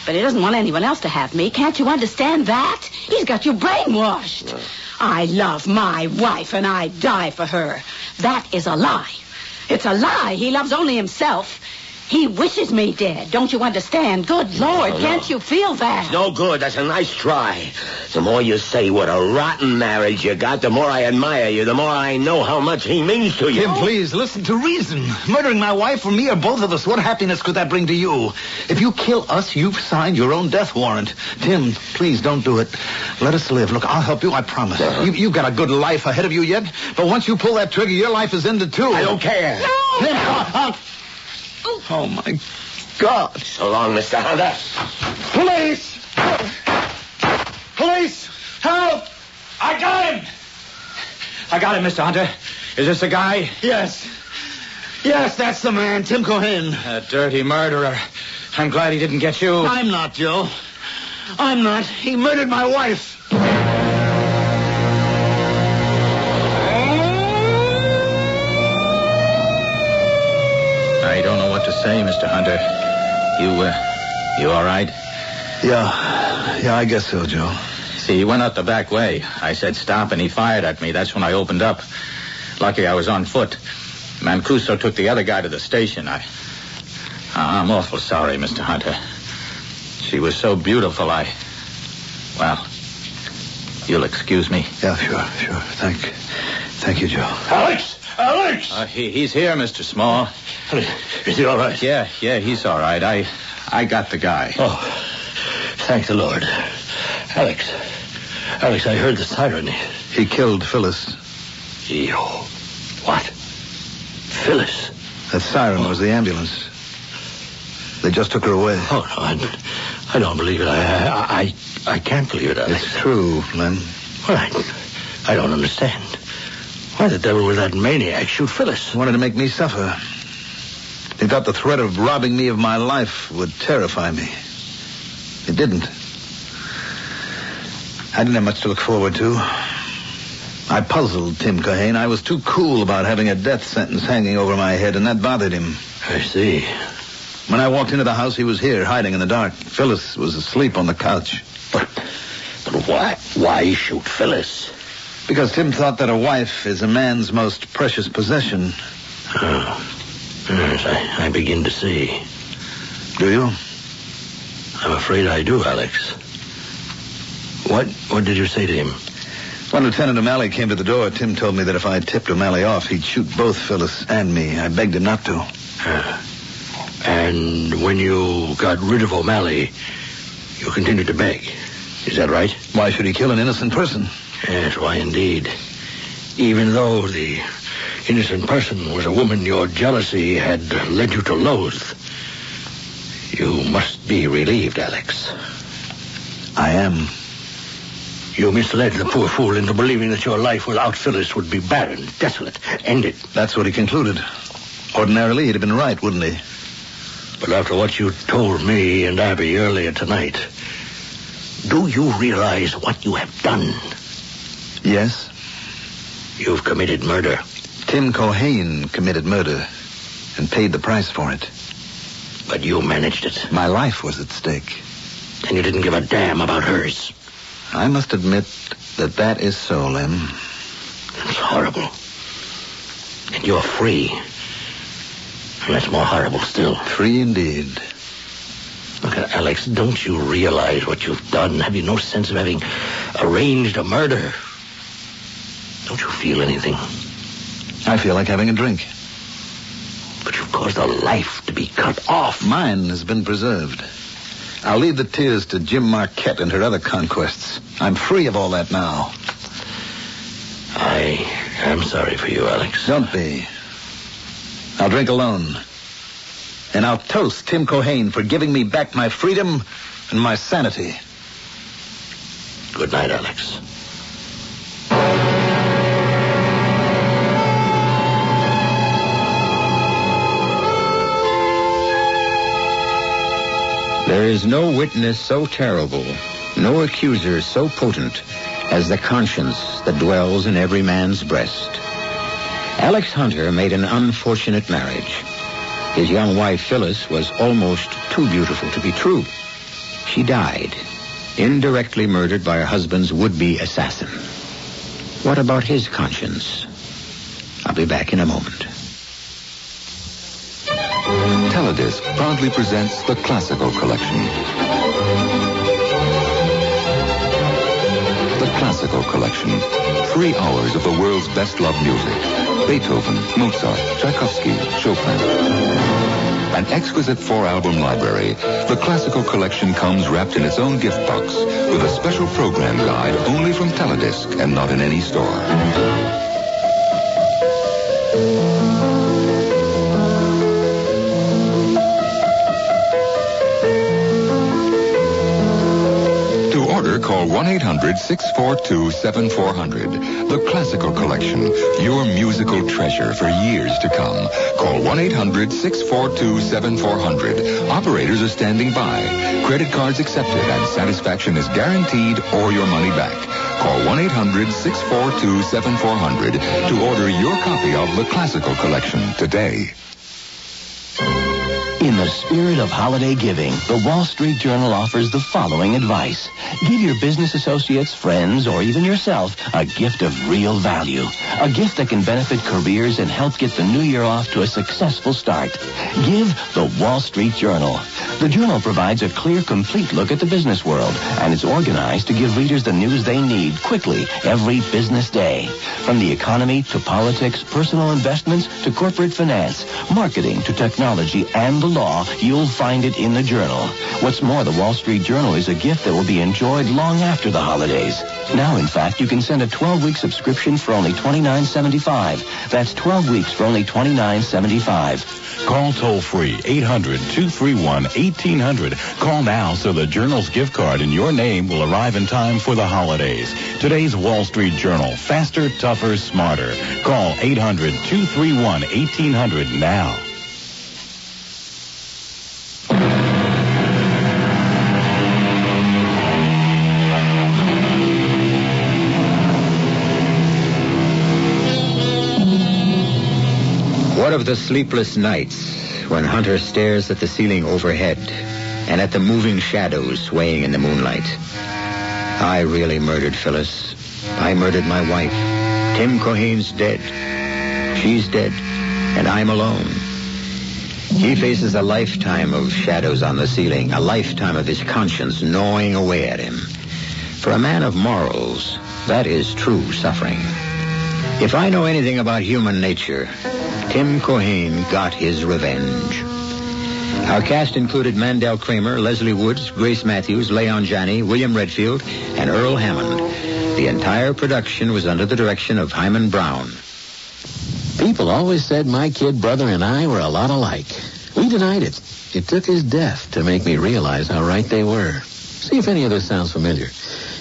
But he doesn't want anyone else to have me. Can't you understand that? He's got you brainwashed. I love my wife and I die for her. That is a lie. It's a lie. He loves only himself. He wishes me dead. Don't you understand? Good Lord, can't you feel that? It's no good. That's a nice try. The more you say what a rotten marriage you got, the more I admire you, the more I know how much he means to you. Tim, please, listen to reason. Murdering my wife or me or both of us, what happiness could that bring to you? If you kill us, you've signed your own death warrant. Tim, please don't do it. Let us live. Look, I'll help you, I promise. You've got a good life ahead of you yet, but once you pull that trigger, your life is ended too. I don't care. No! Tim, oh, my God. So long, Mr. Hunter. Police! Police! Help! I got him! I got him, Mr. Hunter. Is this the guy? Yes. Yes, that's the man, Tim Cohen. A dirty murderer. I'm glad he didn't get you. I'm not, Joe. I'm not. He murdered my wife. I don't know what to say, Mr. Hunter. You all right? Yeah, I guess so, Joe. See, he went out the back way. I said stop, and he fired at me. That's when I opened up. Lucky I was on foot. Mancuso took the other guy to the station. I'm awful sorry, Mr. Hunter. She was so beautiful, well, you'll excuse me. Yeah, sure. Thank you, Joe. Alex! He's here, Mr. Small. Is he all right? Yeah, he's all right. I got the guy. Oh, thank the Lord. Alex, I heard the siren. He killed Phyllis. What? Phyllis? That siren was the ambulance. They just took her away. Oh, no, I don't believe it. I can't believe it, Alex. It's true, Len. Well, I don't understand. Why the devil would that maniac shoot Phyllis? He wanted to make me suffer. He thought the threat of robbing me of my life would terrify me. It didn't. I didn't have much to look forward to. I puzzled Tim Cohen. I was too cool about having a death sentence hanging over my head, and that bothered him. I see. When I walked into the house, he was here, hiding in the dark. Phyllis was asleep on the couch. But why shoot Phyllis? Because Tim thought that a wife is a man's most precious possession. Oh. Yes, I begin to see. Do you? I'm afraid I do, Alex. What did you say to him? When Lieutenant O'Malley came to the door, Tim told me that if I tipped O'Malley off, he'd shoot both Phyllis and me. I begged him not to. And when you got rid of O'Malley, you continued to beg. Is that right? Why should he kill an innocent person? Yes, why indeed. Even though the innocent person was a woman your jealousy had led you to loathe. You must be relieved, Alex. I am. You misled the poor fool into believing that your life without Phyllis would be barren, desolate, ended. That's what he concluded. Ordinarily, he'd have been right, wouldn't he? But after what you told me and Abby earlier tonight, do you realize what you have done? Yes. You've committed murder. Tim Cohane committed murder and paid the price for it. But you managed it. My life was at stake. And you didn't give a damn about hers. I must admit that is so, Lem. It's horrible. And you're free. And that's more horrible still. Free indeed. Look, Alex, don't you realize what you've done? Have you no sense of having arranged a murder? Don't you feel anything? I feel like having a drink. But you've caused a life to be cut off. Mine has been preserved. I'll leave the tears to Jim Marquette and her other conquests. I'm free of all that now. I am sorry for you, Alex. Don't be. I'll drink alone. And I'll toast Tim Cohane for giving me back my freedom and my sanity. Good night, Alex. There is no witness so terrible, no accuser so potent as the conscience that dwells in every man's breast. Alex Hunter made an unfortunate marriage. His young wife, Phyllis, was almost too beautiful to be true. She died, indirectly murdered by her husband's would-be assassin. What about his conscience? I'll be back in a moment. Teledisc proudly presents the Classical Collection. The Classical Collection. 3 hours of the world's best-loved music. Beethoven, Mozart, Tchaikovsky, Chopin. An exquisite 4-album library, the Classical Collection comes wrapped in its own gift box with a special program guide only from Teledisc and not in any store. Call 1-800-642-7400. The Classical Collection, your musical treasure for years to come. Call 1-800-642-7400. Operators are standing by. Credit cards accepted and satisfaction is guaranteed or your money back. Call 1-800-642-7400 to order your copy of The Classical Collection today. In the spirit of holiday giving, the Wall Street Journal offers the following advice. Give your business associates, friends, or even yourself a gift of real value. A gift that can benefit careers and help get the new year off to a successful start. Give the Wall Street Journal. The Journal provides a clear, complete look at the business world, and it's organized to give readers the news they need quickly every business day. From the economy to politics, personal investments to corporate finance, marketing to technology and the law, you'll find it in the Journal. What's more, the Wall Street Journal is a gift that will be enjoyed long after the holidays. Now, in fact, you can send a 12-week subscription for only $29.75. That's 12 weeks for only $29.75. Call toll-free 800-231-1800. Call now so the Journal's gift card in your name will arrive in time for the holidays. Today's Wall Street Journal. Faster, tougher, smarter. Call 800-231-1800 now. What of the sleepless nights when Hunter stares at the ceiling overhead and at the moving shadows swaying in the moonlight? I really murdered Phyllis. I murdered my wife. Tim Cohane's dead. She's dead, and I'm alone. He faces a lifetime of shadows on the ceiling, a lifetime of his conscience gnawing away at him. For a man of morals, that is true suffering. If I know anything about human nature, Tim Cohane got his revenge. Our cast included Mandel Kramer, Leslie Woods, Grace Matthews, Leon Janney, William Redfield, and Earl Hammond. The entire production was under the direction of Hyman Brown. People always said my kid brother and I were a lot alike. We denied it. It took his death to make me realize how right they were. See if any of this sounds familiar.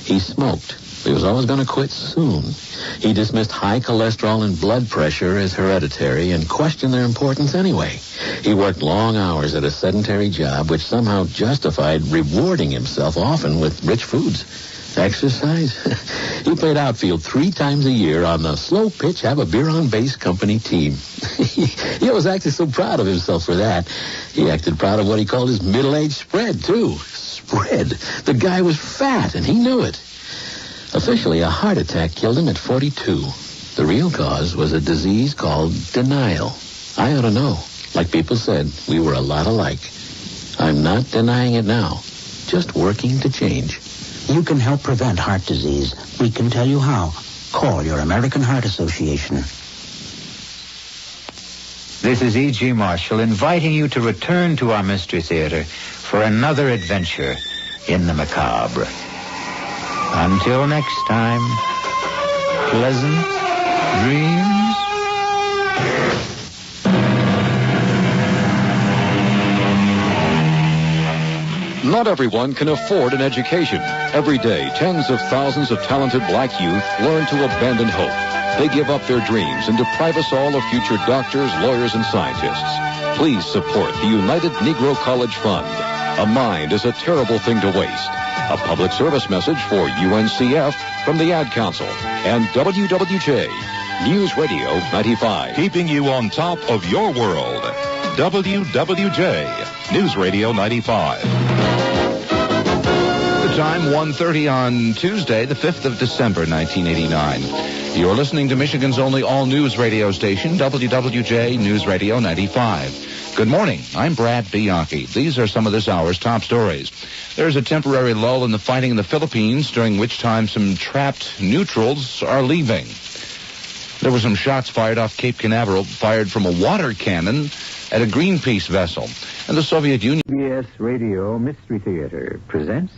He smoked. He was always going to quit soon. He dismissed high cholesterol and blood pressure as hereditary and questioned their importance anyway. He worked long hours at a sedentary job which somehow justified rewarding himself often with rich foods. Exercise? He played outfield 3 times a year on the slow pitch, have a beer on base company team. He was actually so proud of himself for that. He acted proud of what he called his middle-aged spread, too. Spread. The guy was fat, and he knew it. Officially, a heart attack killed him at 42. The real cause was a disease called denial. I ought to know. Like people said, we were a lot alike. I'm not denying it now. Just working to change. You can help prevent heart disease. We can tell you how. Call your American Heart Association. This is E.G. Marshall inviting you to return to our Mystery Theater for another adventure in the macabre. Until next time, pleasant dreams. Not everyone can afford an education. Every day, tens of thousands of talented black youth learn to abandon hope. They give up their dreams and deprive us all of future doctors, lawyers, and scientists. Please support the United Negro College Fund. A mind is a terrible thing to waste. A public service message for UNCF from the Ad Council and WWJ News Radio 95. Keeping you on top of your world. WWJ News Radio 95. The time, 1:30 on Tuesday, the 5th of December, 1989. You're listening to Michigan's only all-news radio station, WWJ News Radio 95. Good morning. I'm Brad Bianchi. These are some of this hour's top stories. There's a temporary lull in the fighting in the Philippines, during which time some trapped neutrals are leaving. There were some shots fired off Cape Canaveral, fired from a water cannon at a Greenpeace vessel. And the Soviet Union... CBS Radio Mystery Theater presents...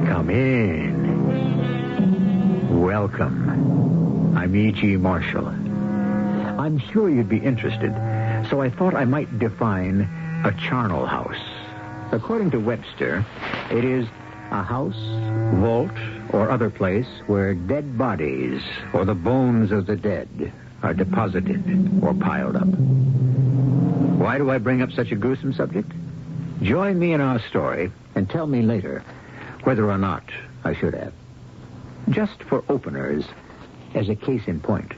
Come in. Welcome. I'm E.G. Marshall. I'm sure you'd be interested, so I thought I might define a charnel house. According to Webster, it is a house, vault, or other place where dead bodies or the bones of the dead are deposited or piled up. Why do I bring up such a gruesome subject? Join me in our story and tell me later whether or not I should have. Just for openers, as a case in point.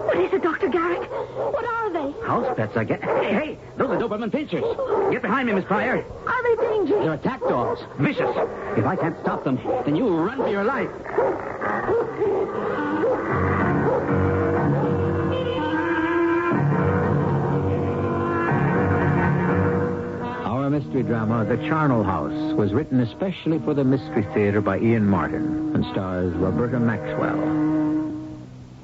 What is it, Dr. Garrick? What are they? House pets, I guess. Hey, those are Doberman pinchers. Get behind me, Miss Pryor. Are they dangerous? They're attack dogs. Vicious. If I can't stop them, then you run for your life. Our mystery drama, The Charnel House, was written especially for the Mystery Theater by Ian Martin and stars Roberta Maxwell.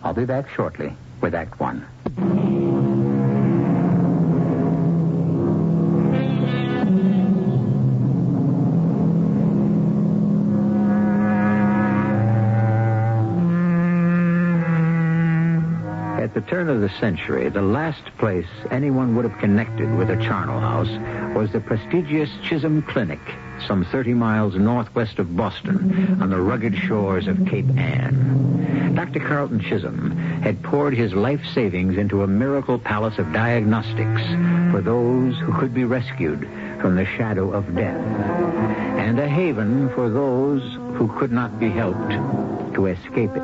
I'll be back shortly with Act One. At the turn of the century, the last place anyone would have connected with a charnel house was the prestigious Chisholm Clinic, some 30 miles northwest of Boston, on the rugged shores of Cape Ann. Dr. Carlton Chisholm had poured his life savings into a miracle palace of diagnostics for those who could be rescued from the shadow of death, and a haven for those who could not be helped to escape it.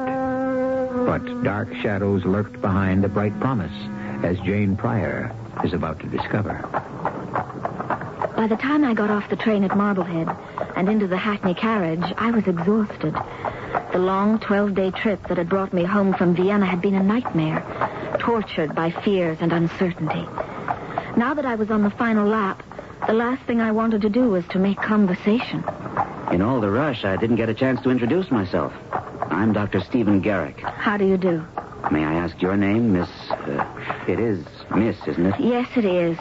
But dark shadows lurked behind the bright promise, as Jane Pryor is about to discover. By the time I got off the train at Marblehead and into the Hackney carriage, I was exhausted. The long 12-day trip that had brought me home from Vienna had been a nightmare, tortured by fears and uncertainty. Now that I was on the final lap, the last thing I wanted to do was to make conversation. In all the rush, I didn't get a chance to introduce myself. I'm Dr. Stephen Garrick. How do you do? May I ask your name, Miss... it is Miss, isn't it? Yes, it is.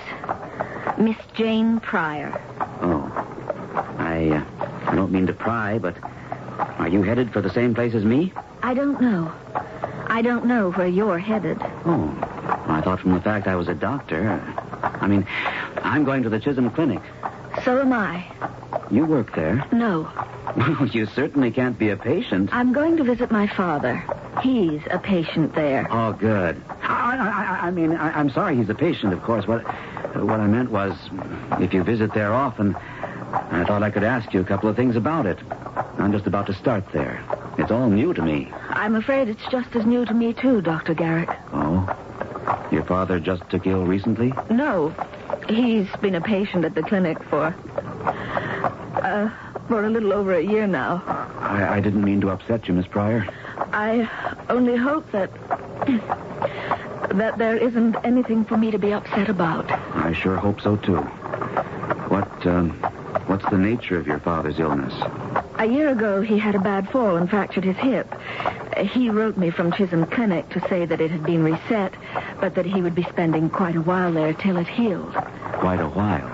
Miss Jane Pryor. Oh. I don't mean to pry, but are you headed for the same place as me? I don't know. I don't know where you're headed. Oh. I thought from the fact I was a doctor... I'm going to the Chisholm Clinic. So am I. You work there? No. Well, you certainly can't be a patient. I'm going to visit my father. He's a patient there. Oh, good. I'm sorry he's a patient, of course. What I meant was, if you visit there often, I thought I could ask you a couple of things about it. I'm just about to start there. It's all new to me. I'm afraid it's just as new to me, too, Dr. Garrett. Oh? Your father just took ill recently? No. He's been a patient at the clinic for a little over a year now. I didn't mean to upset you, Miss Pryor. I only hope that there isn't anything for me to be upset about. I sure hope so, too. What's the nature of your father's illness? A year ago, he had a bad fall and fractured his hip. He wrote me from Chisholm Clinic to say that it had been reset, but that he would be spending quite a while there till it healed. Quite a while?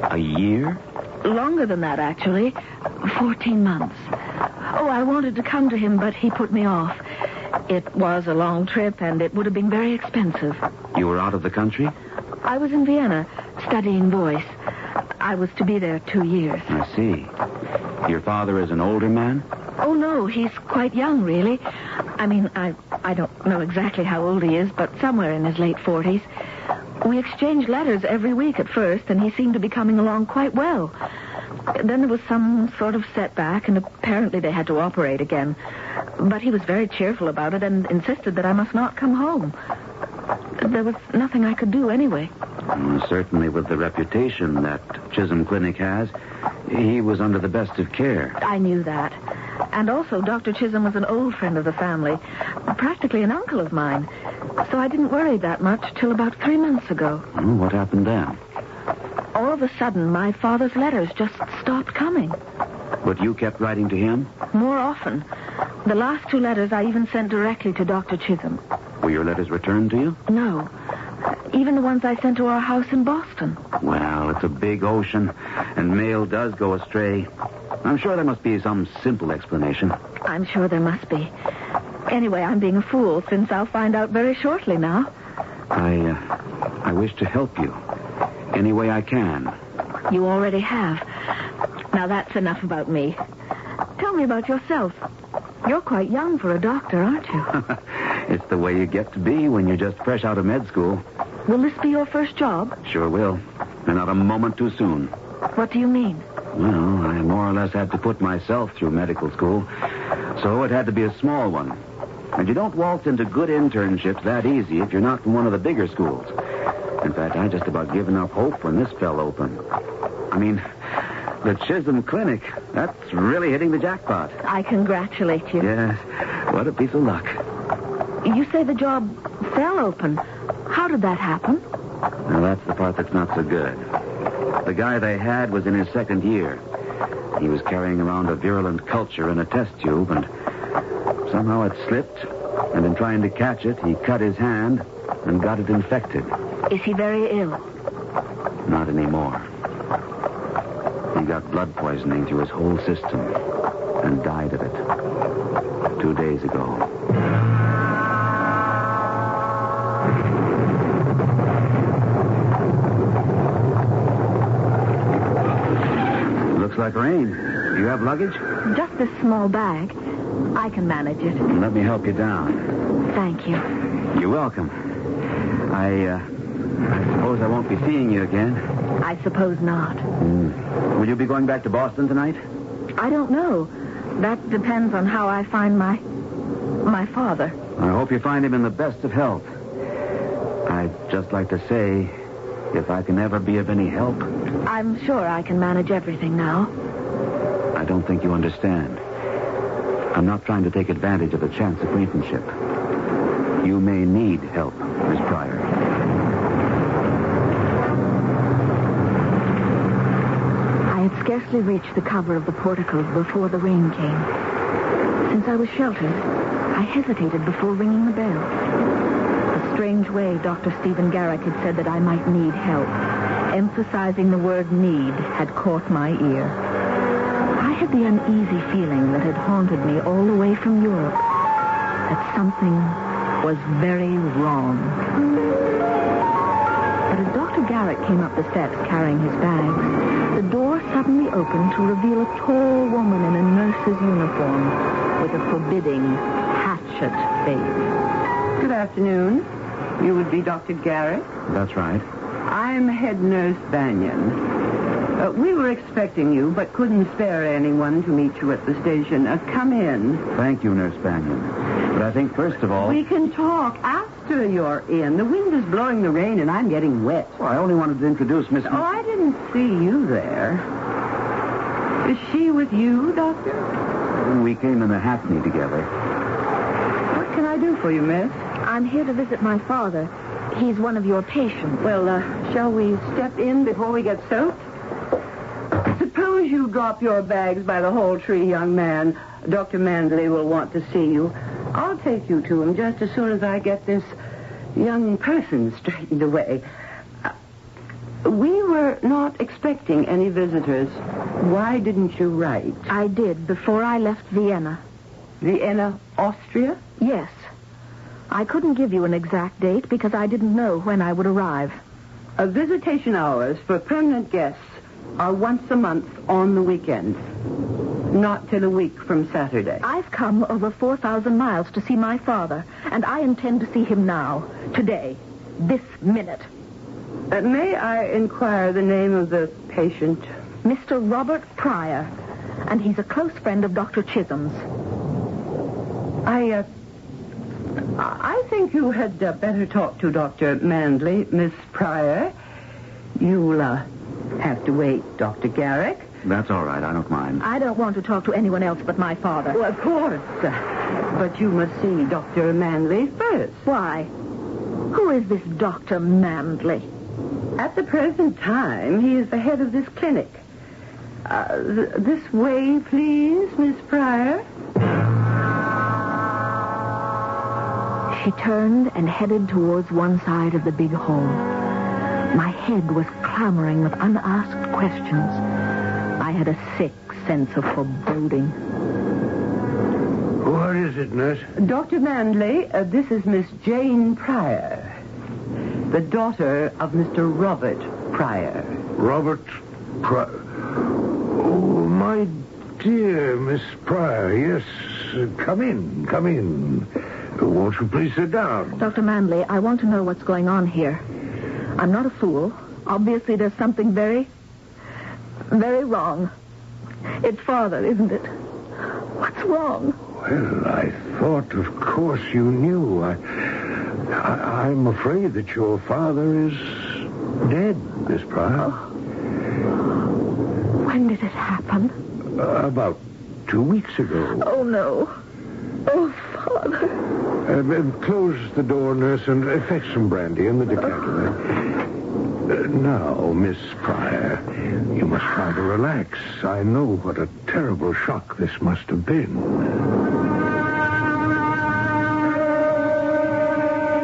A year? Longer than that, actually. 14 months. Oh, I wanted to come to him, but he put me off. It was a long trip, and it would have been very expensive. You were out of the country? I was in Vienna, studying voice. I was to be there 2 years. I see. Your father is an older man? Oh, no, he's quite young, really. I mean, I don't know exactly how old he is, but somewhere in his late 40s. We exchanged letters every week at first, and he seemed to be coming along quite well. Then there was some sort of setback, and apparently they had to operate again. But he was very cheerful about it and insisted that I must not come home. There was nothing I could do anyway. Certainly with the reputation that Chisholm Clinic has, he was under the best of care. I knew that. And also, Dr. Chisholm was an old friend of the family, practically an uncle of mine. So I didn't worry that much till about 3 months ago. What happened then? All of a sudden, my father's letters just stopped coming. But you kept writing to him? More often. The last 2 letters I even sent directly to Dr. Chisholm. Were your letters returned to you? No. Even the ones I sent to our house in Boston. Well, it's a big ocean, and mail does go astray. I'm sure there must be some simple explanation. I'm sure there must be. Anyway, I'm being a fool, since I'll find out very shortly now. I wish to help you any way I can. You already have. Now, that's enough about me. Tell me about yourself. You're quite young for a doctor, aren't you? It's the way you get to be when you're just fresh out of med school. Will this be your first job? Sure will. And not a moment too soon. What do you mean? Well, I more or less had to put myself through medical school, so it had to be a small one. And you don't waltz into good internships that easy if you're not from one of the bigger schools. In fact, I just about given up hope when this fell open. I mean, the Chisholm Clinic, that's really hitting the jackpot. I congratulate you. Yes, what a piece of luck. You say the job fell open. How did that happen? Now, that's the part that's not so good. The guy they had was in his 2nd year. He was carrying around a virulent culture in a test tube, and somehow it slipped, and in trying to catch it, he cut his hand and got it infected. Is he very ill? Not anymore. He got blood poisoning through his whole system and died of it 2 days ago. Looks like rain. Do you have luggage? Just this small bag. I can manage it. Let me help you down. Thank you. You're welcome. I suppose I won't be seeing you again. I suppose not. Will you be going back to Boston tonight? I don't know. That depends on how I find my father. I hope you find him in the best of health. I'd just like to say, if I can ever be of any help... I'm sure I can manage everything now. I don't think you understand. I'm not trying to take advantage of a chance acquaintanceship. You may need help, Miss Pryor. I had scarcely reached the cover of the portico before the rain came. Since I was sheltered, I hesitated before ringing the bell. The strange way Dr. Stephen Garrick had said that I might need help, emphasizing the word need, had caught my ear. I had the uneasy feeling that had haunted me all the way from Europe, that something was very wrong. But as Dr. Garrick came up the steps carrying his bags, The door suddenly opened to reveal a tall woman in a nurse's uniform with a forbidding, hatchet face. Good afternoon. You would be Dr. Garrett? That's right. I'm head nurse Banyan. We were expecting you, but couldn't spare anyone to meet you at the station. Come in. Thank you, Nurse Banyan. But I think, first of all... We can talk after you're in. The wind is blowing the rain, and I'm getting wet. Well, I only wanted to introduce Miss... Oh, I didn't see you there. Is she with you, Doctor? We came in the Hackney together. What can I do for you, miss? I'm here to visit my father. He's one of your patients. Well, shall we step in before we get soaked? Suppose you drop your bags by the hall tree, young man. Dr. Mandley will want to see you. I'll take you to him just as soon as I get this young person straightened away. We were not expecting any visitors. Why didn't you write? I did before I left Vienna. Vienna, Austria? Yes. I couldn't give you an exact date because I didn't know when I would arrive. Visitation hours for permanent guests are once a month on the weekend. Not till a week from Saturday. I've come over 4,000 miles to see my father, and I intend to see him now, today, this minute. May I inquire the name of the patient? Mr. Robert Pryor, and he's a close friend of Dr. Chisholm's. I think you had better talk to Dr. Mandley, Miss Pryor. You'll have to wait, Dr. Garrick. That's all right. I don't mind. I don't want to talk to anyone else but my father. Well, of course. But you must see Dr. Mandley first. Why? Who is this Dr. Mandley? At the present time, he is the head of this clinic. This way, please, Miss Pryor. She turned and headed towards one side of the big hall. My head was clamoring with unasked questions. I had a sick sense of foreboding. What is it, nurse? Dr. Mandley, this is Miss Jane Pryor, the daughter of Mr. Robert Pryor. Robert Pryor? Oh, my dear Miss Pryor, yes. Come in, come in. Won't you please sit down? Dr. Mandley, I want to know what's going on here. I'm not a fool. Obviously, there's something very, very wrong. It's father, isn't it? What's wrong? Well, I thought, of course, you knew. I'm afraid that your father is dead, Miss Pryor. When did it happen? About 2 weeks ago. Oh, no. Oh, Father. Close the door, nurse, and fetch some brandy in the decanter. Now, Miss Pryor, you must try to relax. I know what a terrible shock this must have been.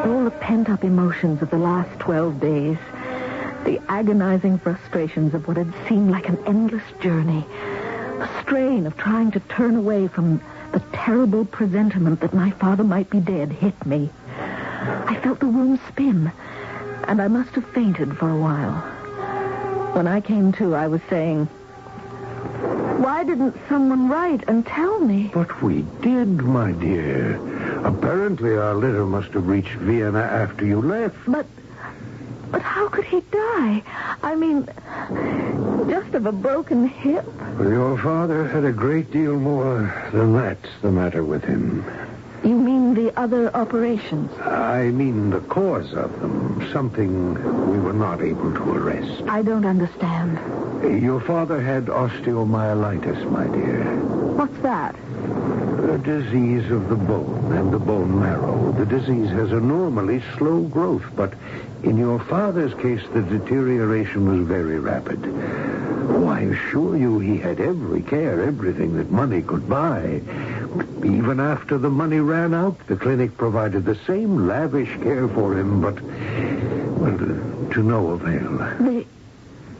All the pent-up emotions of the last 12 days, the agonizing frustrations of what had seemed like an endless journey, the strain of trying to turn away from the terrible presentiment that my father might be dead hit me. I felt the room spin, and I must have fainted for a while. When I came to, I was saying, why didn't someone write and tell me? But we did, my dear. Apparently our letter must have reached Vienna after you left. But how could he die? I mean, just of a broken hip. Your father had a great deal more than that's the matter with him. You mean the other operations? I mean the cause of them. Something we were not able to arrest. I don't understand. Your father had osteomyelitis, my dear. What's that? A disease of the bone and the bone marrow. The disease has a normally slow growth, but in your father's case, the deterioration was very rapid. Oh, I assure you he had every care, everything that money could buy. Even after the money ran out, the clinic provided the same lavish care for him, but, well, to no avail.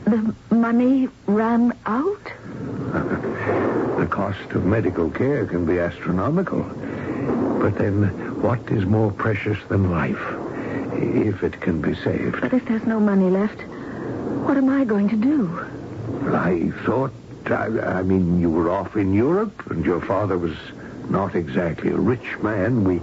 The money ran out? The cost of medical care can be astronomical. But then, what is more precious than life, if it can be saved? But if there's no money left, what am I going to do? Well, I thought, I mean, you were off in Europe, and your father was not exactly a rich man. We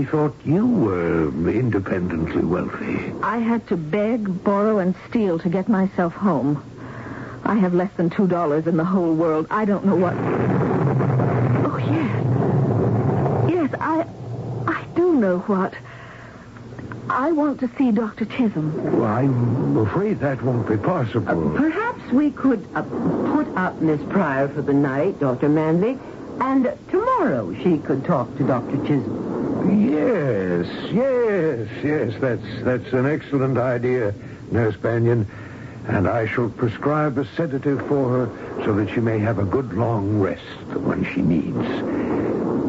thought you were independently wealthy. I had to beg, borrow, and steal to get myself home. I have less than $2 in the whole world. I don't know what... Oh, yes. Yes, I do know what. I want to see Dr. Chisholm. Well, I'm afraid that won't be possible. Perhaps we could put up Miss Pryor for the night, Dr. Manley, and tomorrow she could talk to Dr. Chisholm. Yes. That's an excellent idea, Nurse Bannion. And I shall prescribe a sedative for her so that she may have a good long rest, the one she needs.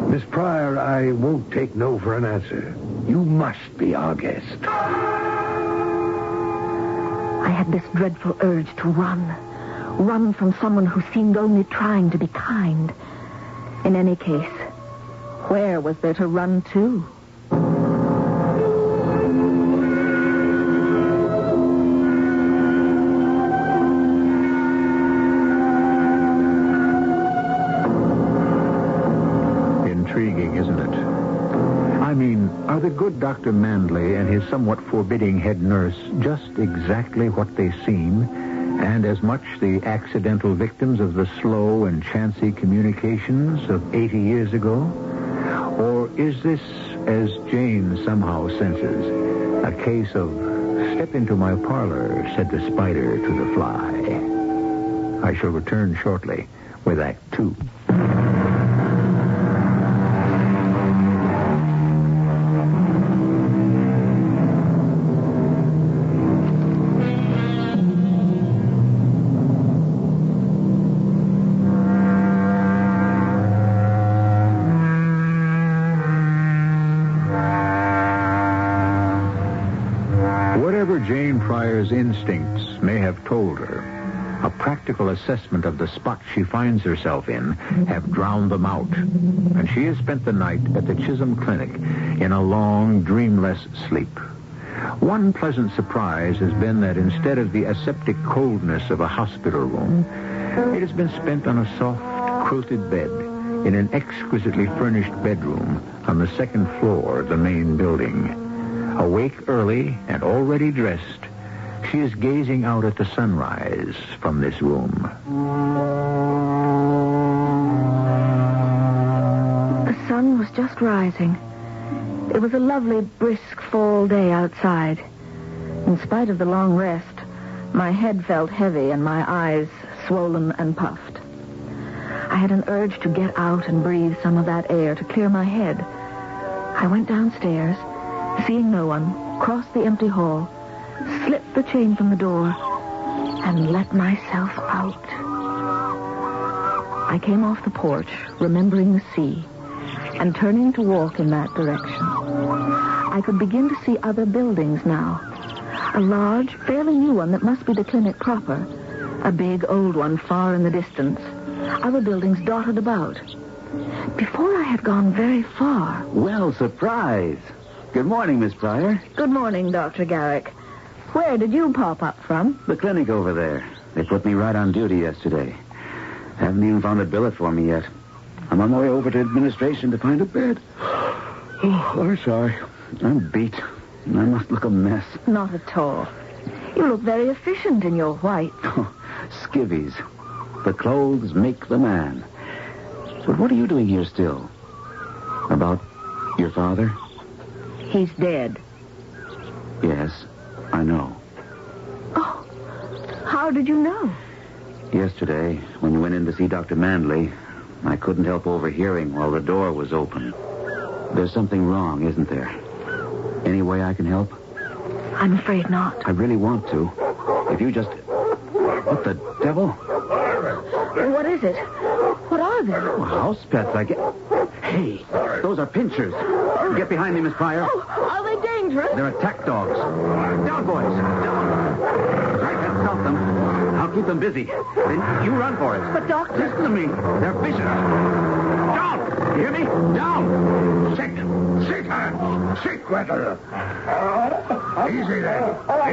Miss Pryor, I won't take no for an answer. You must be our guest. I had this dreadful urge to run. Run from someone who seemed only trying to be kind. In any case, where was there to run to? Intriguing, isn't it? I mean, are the good Dr. Manley and his somewhat forbidding head nurse just exactly what they seem, and as much the accidental victims of the slow and chancy communications of 80 years ago? Or is this, as Jane somehow senses, a case of step into my parlor, said the spider to the fly? I shall return shortly with Act 2. Jane Pryor's instincts may have told her, a practical assessment of the spot she finds herself in have drowned them out, and she has spent the night at the Chisholm Clinic in a long, dreamless sleep. One pleasant surprise has been that instead of the aseptic coldness of a hospital room, it has been spent on a soft, quilted bed in an exquisitely furnished bedroom on the second floor of the main building. Awake early and already dressed, she is gazing out at the sunrise from this room. The sun was just rising. It was a lovely, brisk fall day outside. In spite of the long rest, my head felt heavy and my eyes swollen and puffed. I had an urge to get out and breathe some of that air to clear my head. I went downstairs. Seeing no one, crossed the empty hall, slipped the chain from the door, and let myself out. I came off the porch, remembering the sea, and turning to walk in that direction. I could begin to see other buildings now. A large, fairly new one that must be the clinic proper. A big, old one far in the distance. Other buildings dotted about. Before I had gone very far... Well, surprise! Good morning, Miss Pryor. Good morning, Dr. Garrick. Where did you pop up from? The clinic over there. They put me right on duty yesterday. Haven't even found a billet for me yet. I'm on my way over to administration to find a bed. Oh, I'm sorry. I'm beat. I must look a mess. Not at all. You look very efficient in your white. Oh, skivvies. The clothes make the man. But what are you doing here still? About your father? He's dead. Yes, I know. Oh, how did you know? Yesterday, when you went in to see Dr. Manley, I couldn't help overhearing while the door was open. There's something wrong, isn't there? Any way I can help? I'm afraid not. I really want to. If you just... What the devil? What is it? What are they? Oh, house pets, I guess. Hey, those are pinchers. Get behind me, Miss Pryor. Oh, are they dangerous? They're attack dogs. Down, boys. Down. I can't stop them. I'll keep them busy. Then you run for it. But, Doctor... Listen to me. They're vicious. Down! You hear me? Down! Sit, hands. Sit, Gretel. Easy, then.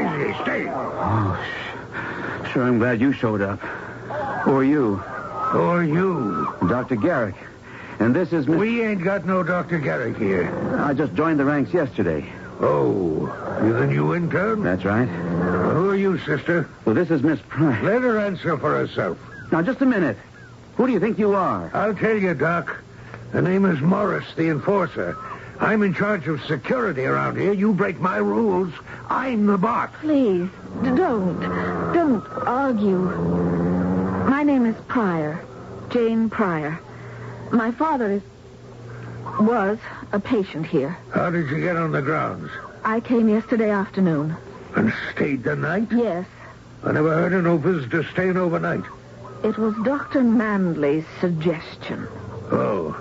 Easy. Stay. Oh, Sure, I'm glad you showed up. Who are you? Who are you? Dr. Garrick. And this is Miss... We ain't got no Dr. Garrick here. I just joined the ranks yesterday. Oh, you're the new intern? That's right. Who are you, sister? Well, this is Miss Price. Let her answer for herself. Now, just a minute. Who do you think you are? I'll tell you, Doc. The name is Morris, the enforcer. I'm in charge of security around here. You break my rules, I'm the boss. Please, don't argue. My name is Pryor, Jane Pryor. My father was a patient here. How did you get on the grounds? I came yesterday afternoon. And stayed the night? Yes. I never heard of no visitor staying overnight. It was Dr. Manley's suggestion. Oh.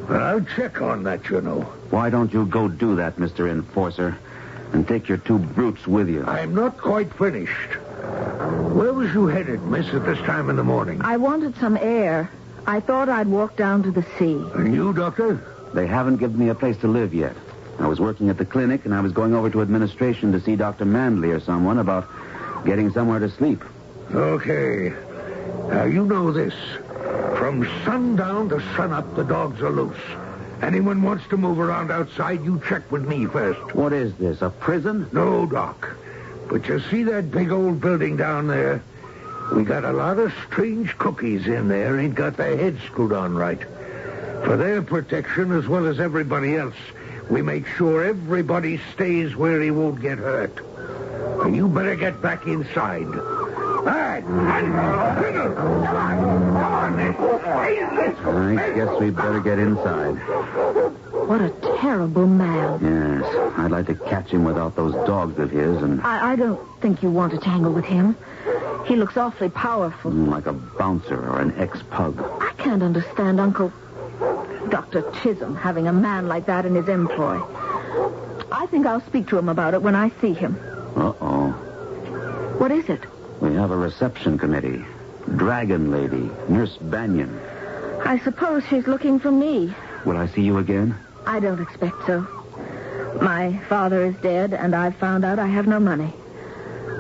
Well, I'll check on that, you know. Why don't you go do that, Mr. Enforcer, and take your two brutes with you? I'm not quite finished. Where was you headed, miss, at this time in the morning? I wanted some air. I thought I'd walk down to the sea. And you, Doctor? They haven't given me a place to live yet. I was working at the clinic, and I was going over to administration to see Dr. Manley or someone about getting somewhere to sleep. Okay. Now, you know this. From sundown to sunup, the dogs are loose. Anyone wants to move around outside, you check with me first. What is this, a prison? No, Doc. But you see that big old building down there? We got a lot of strange cookies in there, ain't got their heads screwed on right. For their protection, as well as everybody else, we make sure everybody stays where he won't get hurt. And you better get back inside. All right. I guess we better get inside. What a terrible man. Yes, I'd like to catch him without those dogs of his and... I don't think you want to tangle with him. He looks awfully powerful. Like a bouncer or an ex-pug. I can't understand Uncle Dr. Chisholm having a man like that in his employ. I think I'll speak to him about it when I see him. Uh-oh. What is it? We have a reception committee. Dragon Lady, Nurse Banyan. I suppose she's looking for me. Will I see you again? I don't expect so. My father is dead, and I've found out I have no money.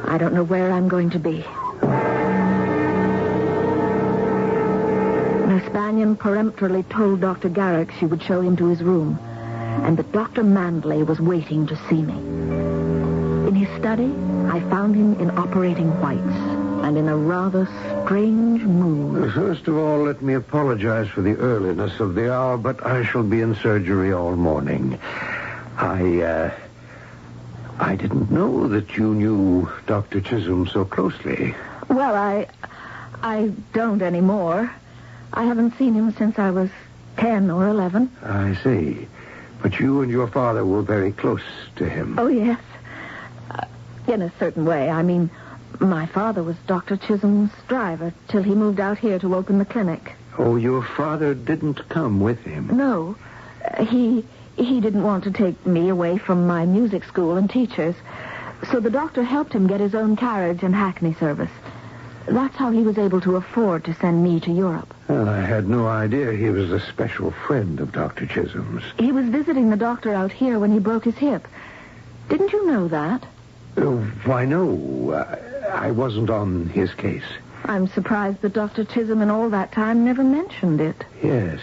I don't know where I'm going to be. Miss Banyan peremptorily told Dr. Garrick she would show him to his room, and that Dr. Manley was waiting to see me. In his study, I found him in operating whites, and in a rather strange mood. First of all, let me apologize for the earliness of the hour, but I shall be in surgery all morning. I didn't know that you knew Dr. Chisholm so closely. Well, I don't anymore. I haven't seen him since I was 10 or 11. I see. But you and your father were very close to him. Oh, yes. In a certain way. I mean, my father was Dr. Chisholm's driver till he moved out here to open the clinic. Oh, your father didn't come with him? No. He didn't want to take me away from my music school and teachers. So the doctor helped him get his own carriage and hackney service. That's how he was able to afford to send me to Europe. Well, I had no idea he was a special friend of Dr. Chisholm's. He was visiting the doctor out here when he broke his hip. Didn't you know that? Why, no. I wasn't on his case. I'm surprised that Dr. Chisholm in all that time never mentioned it. Yes.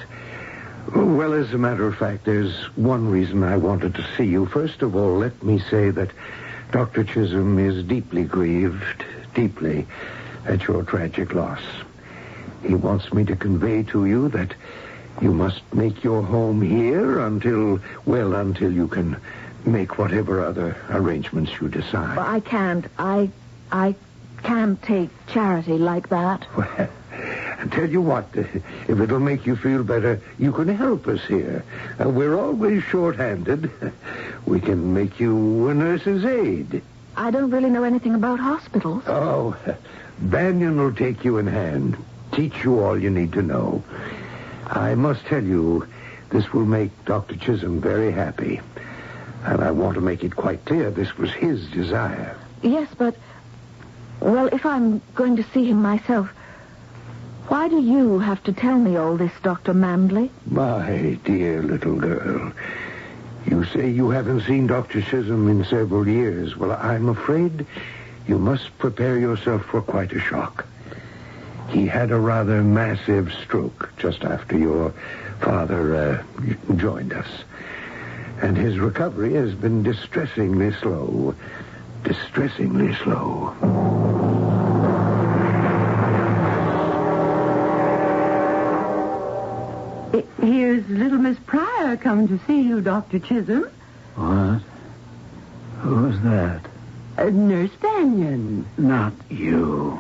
Well, as a matter of fact, there's one reason I wanted to see you. First of all, let me say that Dr. Chisholm is deeply grieved, deeply, at your tragic loss. He wants me to convey to you that you must make your home here until you can make whatever other arrangements you decide. Well, I can't. I can't take charity like that. Well, I tell you what, if it'll make you feel better, you can help us here. We're always short-handed. We can make you a nurse's aide. I don't really know anything about hospitals. Oh, Banyan will take you in hand, teach you all you need to know. I must tell you, this will make Dr. Chisholm very happy. And I want to make it quite clear this was his desire. Yes, but, well, if I'm going to see him myself, why do you have to tell me all this, Dr. Manley? My dear little girl, you say you haven't seen Dr. Chisholm in several years. Well, I'm afraid You must prepare yourself for quite a shock. He had a rather massive stroke just after your father joined us. And his recovery has been distressingly slow. Distressingly slow. Here's little Miss Pryor come to see you, Dr. Chisholm. What? Who's that? Nurse Banyan. Not you.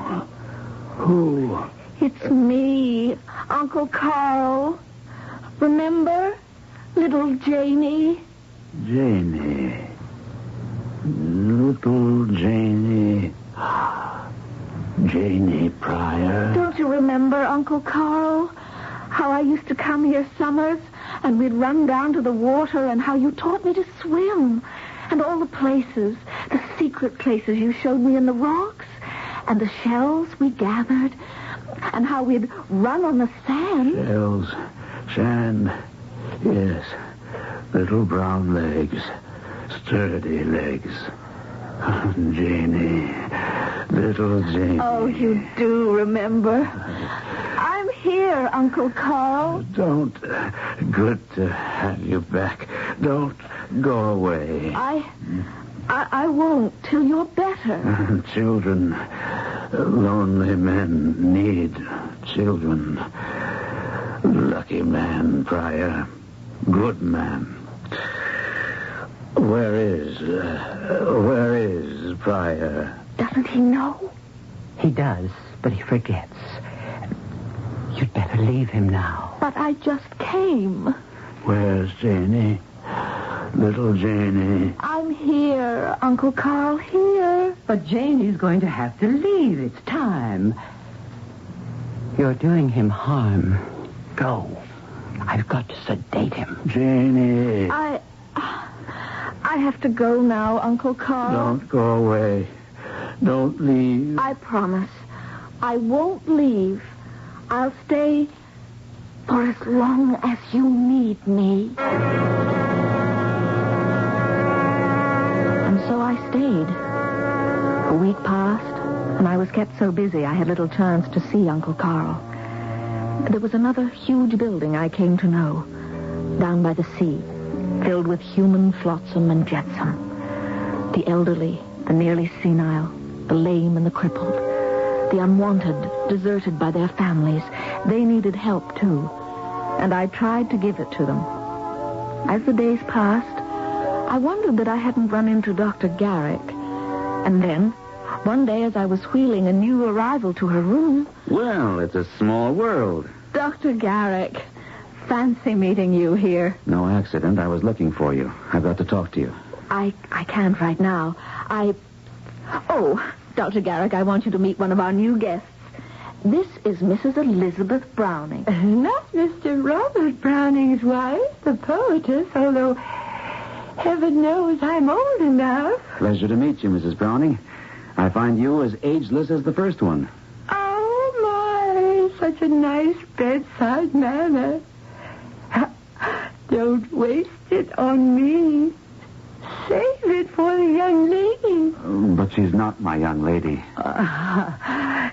Who? It's me, Uncle Carl. Remember? Little Janie. Janie. Little Janie. Janie Pryor. Don't you remember, Uncle Carl? How I used to come here summers and we'd run down to the water and how you taught me to swim. And all the places, the secret places you showed me in the rocks and the shells we gathered and how we'd run on the sand. Shells. Sand. Yes. Little brown legs. Sturdy legs. Janie. Little Janie. Oh, you do remember. I'm here, Uncle Carl. Don't. Good to have you back. Don't go away. I won't till you're better. Children. Lonely men need children. Lucky man, Pryor. Good man. Where is Pryor? Doesn't he know? He does, but he forgets. You'd better leave him now. But I just came. Where's Janie? Little Janie. I'm here, Uncle Carl, here. But Janie's going to have to leave. It's time. You're doing him harm. Go. I've got to sedate him. Janie. I have to go now, Uncle Carl. Don't go away. Don't leave. I promise. I won't leave. I'll stay for as long as you need me. And so I stayed. A week passed, and I was kept so busy I had little chance to see Uncle Carl. There was another huge building I came to know, down by the sea, filled with human flotsam and jetsam. The elderly, the nearly senile, the lame and the crippled, the unwanted, deserted by their families. They needed help, too, and I tried to give it to them. As the days passed, I wondered that I hadn't run into Dr. Garrick. And then, one day as I was wheeling a new arrival to her room... Well, it's a small world. Dr. Garrick, fancy meeting you here. No accident. I was looking for you. I've got to talk to you. I can't right now. Oh, Dr. Garrick, I want you to meet one of our new guests. This is Mrs. Elizabeth Browning. Not Mr. Robert Browning's wife, the poetess, although heaven knows I'm old enough. Pleasure to meet you, Mrs. Browning. I find you as ageless as the first one. Oh, my, such a nice bedside manner. Don't waste it on me. Save it for the young lady. But she's not my young lady.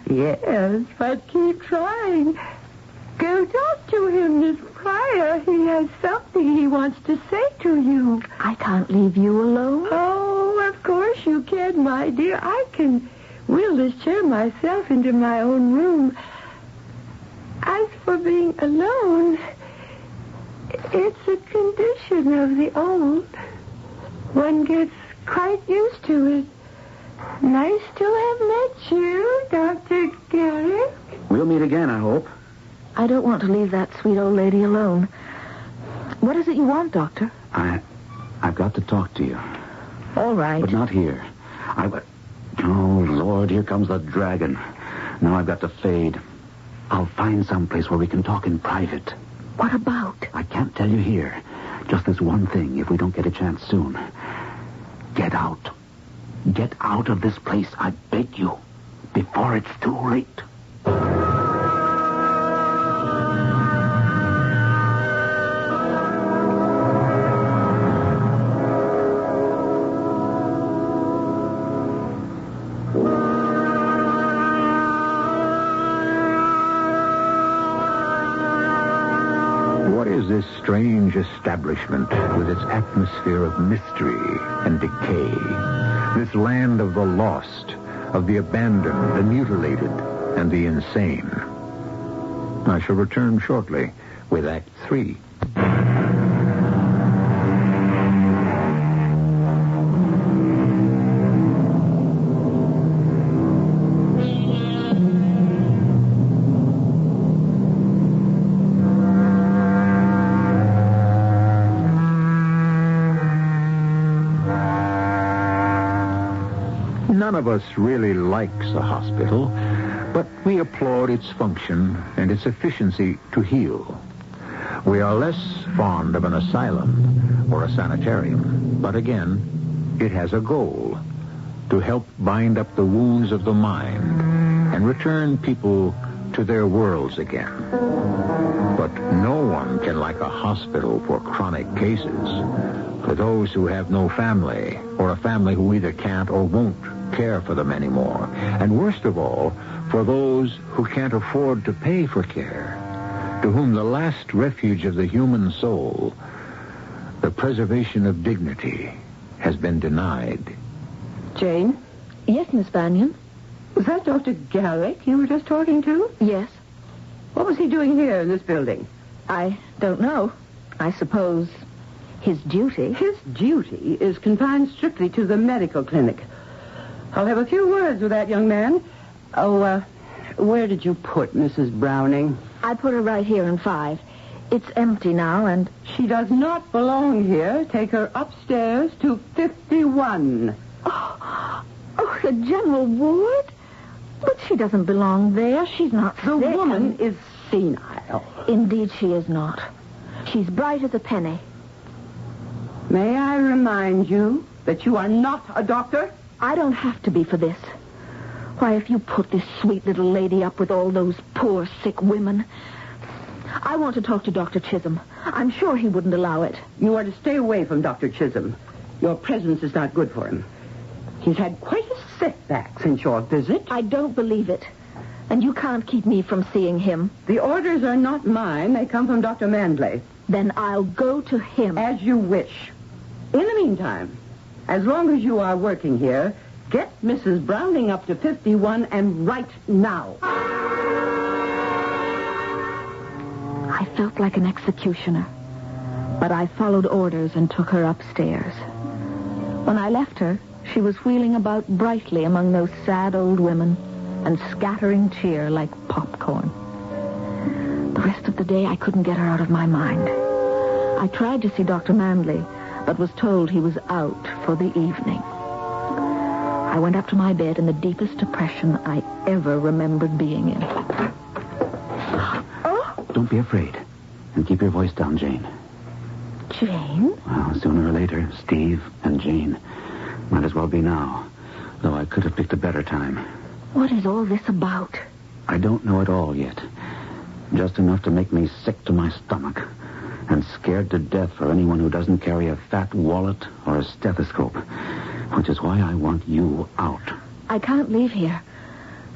Yes, but keep trying. Go talk to him, Miss Pryor. He has something he wants to say to you. I can't leave you alone. Oh, of course you can, my dear. I can wheel this chair myself into my own room. As for being alone, it's a condition of the old. One gets quite used to it. Nice to have met you, Dr. Garrick. We'll meet again, I hope. I don't want to leave that sweet old lady alone. What is it you want, Doctor? I've got to talk to you. All right. But not here. Oh, Lord, here comes the dragon. Now I've got to fade. I'll find some place where we can talk in private. What about? I can't tell you here. Just this one thing, if we don't get a chance soon. Get out. Get out of this place, I beg you, before it's too late. strange establishment with its atmosphere of mystery and decay. This land of the lost, of the abandoned, the mutilated, and the insane. I shall return shortly with Act 3. None of us really likes a hospital, but we applaud its function and its efficiency to heal. We are less fond of an asylum or a sanitarium, but again, it has a goal: to help bind up the wounds of the mind and return people to their worlds again. But no one can like a hospital for chronic cases, for those who have no family, or a family who either can't or won't care for them anymore. And worst of all, for those who can't afford to pay for care, to whom the last refuge of the human soul, the preservation of dignity, has been denied. Jane? Yes, Miss Banyan? Was that Dr. Garrick you were just talking to? Yes. What was he doing here in this building? I don't know. I suppose his duty. His duty is confined strictly to the medical clinic. I'll have a few words with that young man. Where did you put Mrs. Browning? I put her right here in 5. It's empty now, and... She does not belong here. Take her upstairs to 51. Oh, the general ward? But she doesn't belong there. She's not The sick. woman is senile. Indeed she is not. She's bright as a penny. May I remind you that you are not a doctor? I don't have to be for this. Why, if you put this sweet little lady up with all those poor, sick women... I want to talk to Dr. Chisholm. I'm sure he wouldn't allow it. You are to stay away from Dr. Chisholm. Your presence is not good for him. He's had quite a setback since your visit. I don't believe it. And you can't keep me from seeing him. The orders are not mine. They come from Dr. Mandley. Then I'll go to him. As you wish. In the meantime, as long as you are working here, get Mrs. Browning up to 51 and right now. I felt like an executioner, but I followed orders and took her upstairs. When I left her, she was wheeling about brightly among those sad old women and scattering cheer like popcorn. The rest of the day, I couldn't get her out of my mind. I tried to see Dr. Mandley, but was told he was out for the evening. I went up to my bed in the deepest depression I ever remembered being in. Don't be afraid. And keep your voice down, Jane. Jane? Well, sooner or later, Steve and Jane. Might as well be now. Though I could have picked a better time. What is all this about? I don't know it all yet. Just enough to make me sick to my stomach. And scared to death for anyone who doesn't carry a fat wallet or a stethoscope. Which is why I want you out. I can't leave here.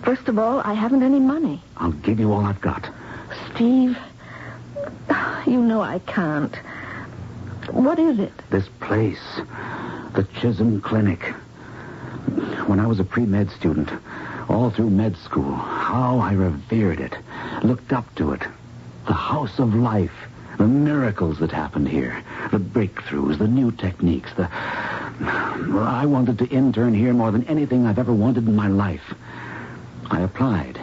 First of all, I haven't any money. I'll give you all I've got. Steve, you know I can't. What is it? This place. The Chisholm Clinic. When I was a pre-med student, all through med school, how I revered it. Looked up to it. The house of life. The miracles that happened here. The breakthroughs, the new techniques, I wanted to intern here more than anything I've ever wanted in my life. I applied.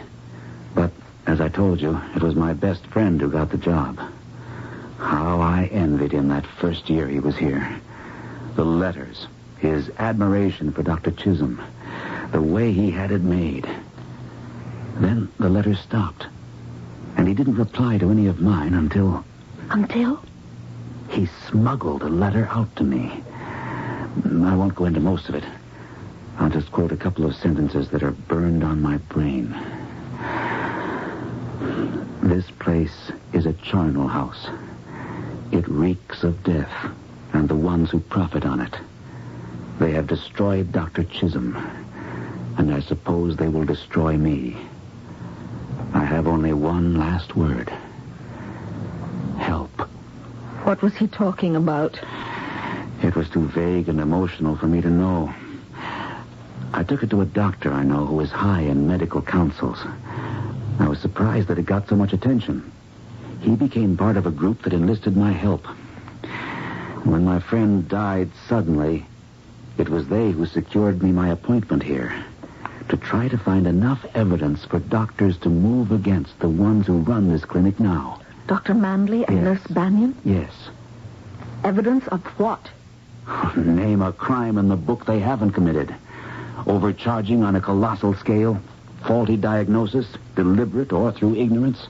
But, as I told you, it was my best friend who got the job. How I envied him that first year he was here. The letters, his admiration for Dr. Chisholm, the way he had it made. Then the letters stopped. And he didn't reply to any of mine until... Until? He smuggled a letter out to me. I won't go into most of it. I'll just quote a couple of sentences that are burned on my brain. This place is a charnel house. It reeks of death and the ones who profit on it. They have destroyed Dr. Chisholm, and I suppose they will destroy me. I have only one last word. Help. What was he talking about? It was too vague and emotional for me to know. I took it to a doctor I know who is high in medical councils. I was surprised that it got so much attention. He became part of a group that enlisted my help. When my friend died suddenly, it was they who secured me my appointment here, to try to find enough evidence for doctors to move against the ones who run this clinic now. Dr. Manley and Nurse Banyan? Yes. Evidence of what? Name a crime in the book they haven't committed. Overcharging on a colossal scale, faulty diagnosis, deliberate or through ignorance,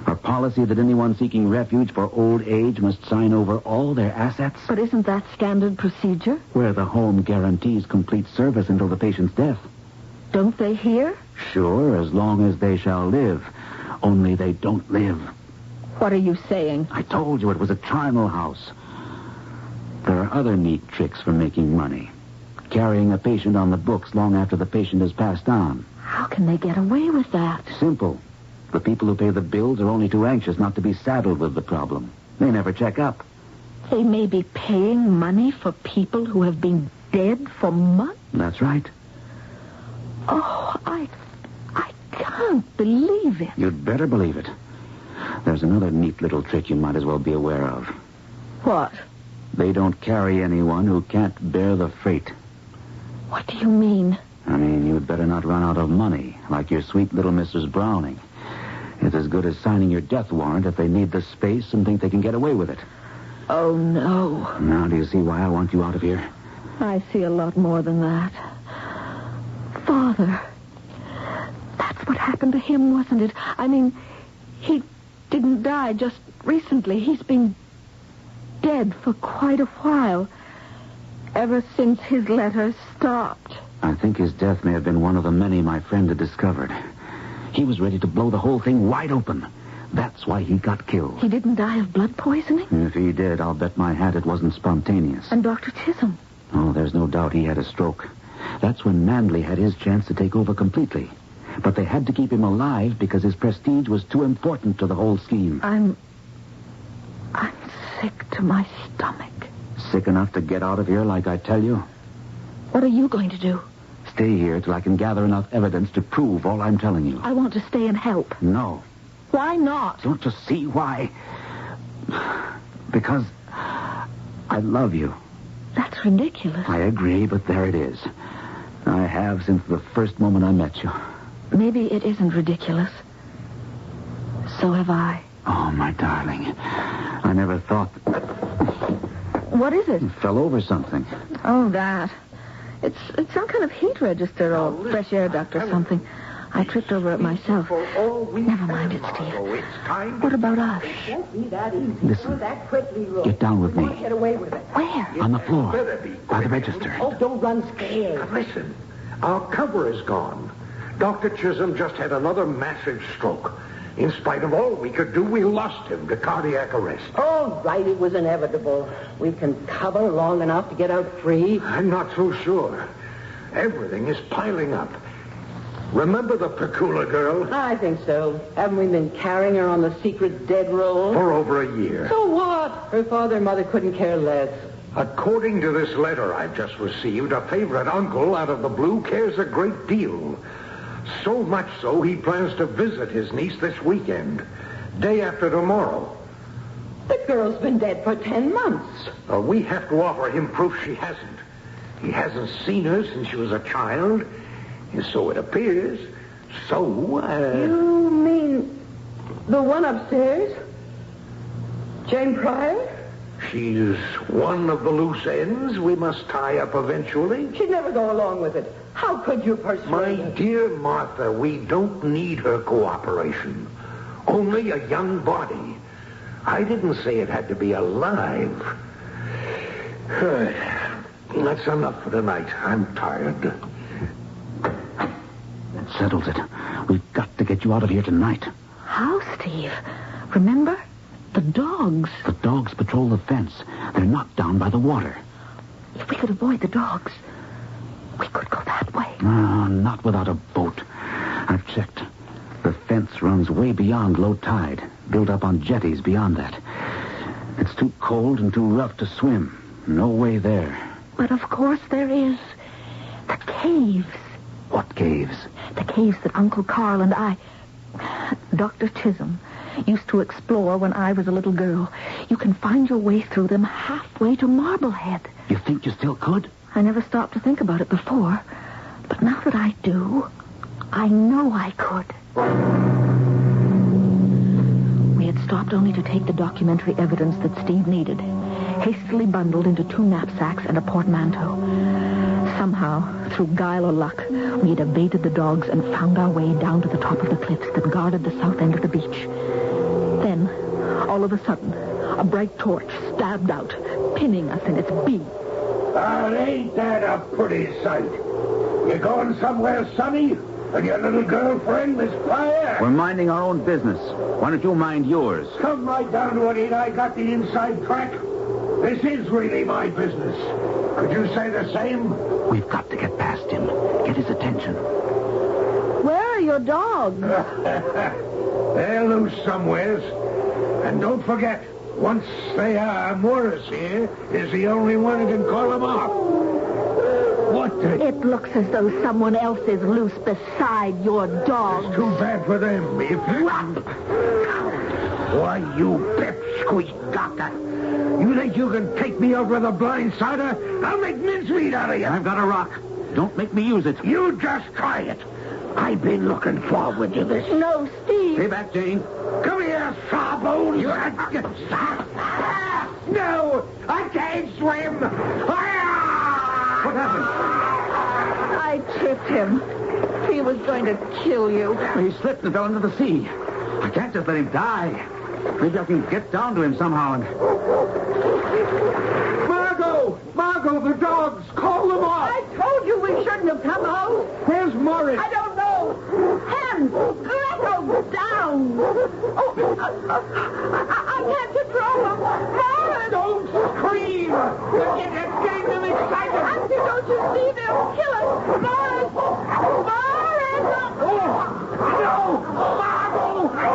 a policy that anyone seeking refuge for old age must sign over all their assets. But isn't that standard procedure? Where the home guarantees complete service until the patient's death. Don't they hear? Sure, as long as they shall live. Only they don't live. What are you saying? I told you it was a charnel house. There are other neat tricks for making money. Carrying a patient on the books long after the patient has passed on. How can they get away with that? Simple. The people who pay the bills are only too anxious not to be saddled with the problem. They never check up. They may be paying money for people who have been dead for months? That's right. Oh, I can't believe it. You'd better believe it. There's another neat little trick you might as well be aware of. What? They don't carry anyone who can't bear the freight. What do you mean? I mean, you'd better not run out of money, like your sweet little Mrs. Browning. It's as good as signing your death warrant if they need the space and think they can get away with it. Oh, no. Now, do you see why I want you out of here? I see a lot more than that. Father. That's what happened to him, wasn't it? I mean, he didn't die just recently. He's been dead for quite a while. Ever since his letters stopped. I think his death may have been one of the many my friend had discovered. He was ready to blow the whole thing wide open. That's why he got killed. He didn't die of blood poisoning? If he did, I'll bet my hat it wasn't spontaneous. And Dr. Chisholm? Oh, there's no doubt he had a stroke. That's when Manley had his chance to take over completely. But they had to keep him alive because his prestige was too important to the whole scheme. I'm sick to my stomach. Sick enough to get out of here like I tell you? What are you going to do? Stay here till I can gather enough evidence to prove all I'm telling you. I want to stay and help. No. Why not? Don't you see why? Because I love you. That's ridiculous. I agree, but there it is. I have since the first moment I met you. Maybe it isn't ridiculous. So have I. Oh, my darling. I never thought... What is it? Fell over something. Oh, that. It's some kind of heat register or fresh air duct or something. I tripped over it myself. Never mind it, Steve. What about us? Listen. Get down with me. Get away with it. Where? On the floor. By the register. Oh, don't run scared. Listen, our cover is gone. Dr. Chisholm just had another massive stroke. In spite of all we could do, we lost him to cardiac arrest. All right, it was inevitable. We can cover long enough to get out free. I'm not so sure. Everything is piling up. Remember the Pecula girl? I think so. Haven't we been carrying her on the secret dead roll? For over a year. So what? Her father and mother couldn't care less. According to this letter I've just received, a favorite uncle out of the blue cares a great deal. So much so, he plans to visit his niece this weekend. Day after tomorrow. The girl's been dead for 10 months. We have to offer him proof she hasn't. He hasn't seen her since she was a child. And so it appears. So, You mean the one upstairs? Jane Pryor? She's one of the loose ends we must tie up eventually. She'd never go along with it. How could you persuade My her? dear Martha, we don't need her cooperation. Only a young body. I didn't say it had to be alive. That's enough for tonight. I'm tired. That settles it. We've got to get you out of here tonight. How, Steve? Remember? The dogs. The dogs patrol the fence. They're knocked down by the water. If we could avoid the dogs, we could go that way. No, not without a boat. I've checked. The fence runs way beyond low tide, built up on jetties beyond that. It's too cold and too rough to swim. No way there. But of course there is. The caves. What caves? The caves that Uncle Carl and I, Dr. Chisholm, used to explore when I was a little girl. You can find your way through them halfway to Marblehead. You think you still could? I never stopped to think about it before. But now that I do, I know I could. We had stopped only to take the documentary evidence that Steve needed, hastily bundled into 2 knapsacks and a portmanteau. Somehow, through guile or luck, we had evaded the dogs and found our way down to the top of the cliffs that guarded the south end of the beach. Then, all of a sudden, a bright torch stabbed out, pinning us in its beam. Ain't that a pretty sight? You going somewhere sunny? And your little girlfriend, Miss Fire? We're minding our own business. Why don't you mind yours? Come right down to it, ain't I got the inside track? This is really my business. Could you say the same? We've got to get past him. Get his attention. Where are your dogs? They're loose somewheres. And don't forget, once they are, Morris here is the only one who can call them off. What the... It looks as though someone else is loose beside your dogs. It's too bad for them. Why, you pipsqueak doctor. You think you can take me out with a blindsider? I'll make mincemeat out of you. I've got a rock. Don't make me use it. You just try it. I've been looking forward to this. No, Steve. Stay back, Jane. Come here, sawbones. No, I can't swim. What happened? I tripped him. He was going to kill you. He slipped and fell into the sea. I can't just let him die. Maybe I can get down to him somehow and... Margot, the dogs. Call them off. I told you we shouldn't have come out. Where's Morris? I don't know. Hands, let go down. Oh, I can't control them. Morris! Don't scream. You're getting them excited. Auntie, don't you see they'll kill us? Morris! Morris! Oh, no! Margot!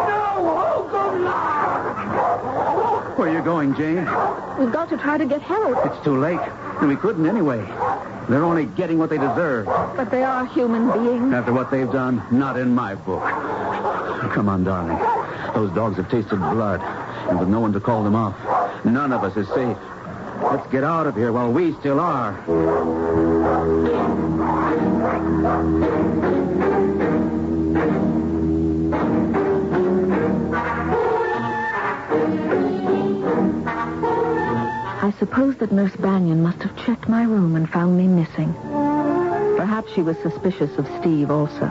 No! Oh, good Lord! Where are you going, Jane? We've got to try to get help. It's too late. And we couldn't anyway. They're only getting what they deserve. But they are human beings. After what they've done, not in my book. Come on, darling. Those dogs have tasted blood. And with no one to call them off, none of us is safe. Let's get out of here while we still are. I suppose that Nurse Banyan must have checked my room and found me missing. Perhaps she was suspicious of Steve also.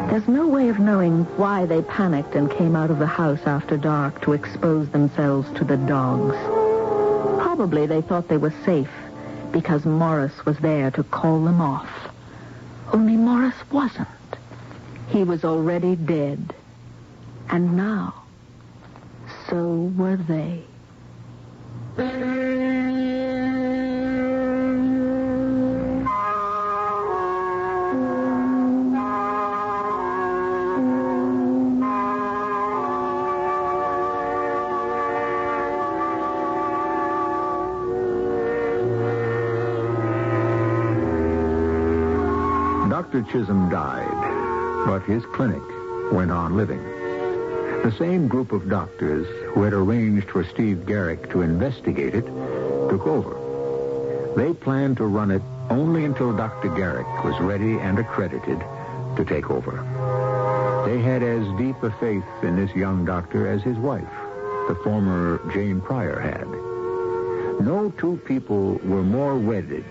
There's no way of knowing why they panicked and came out of the house after dark to expose themselves to the dogs. Probably they thought they were safe because Morris was there to call them off. Only Morris wasn't. He was already dead. And now, so were they. Dr. Chisholm died, but his clinic went on living. The same group of doctors who had arranged for Steve Garrick to investigate it took over. They planned to run it only until Dr. Garrick was ready and accredited to take over. They had as deep a faith in this young doctor as his wife, the former Jane Pryor, had. No two people were more wedded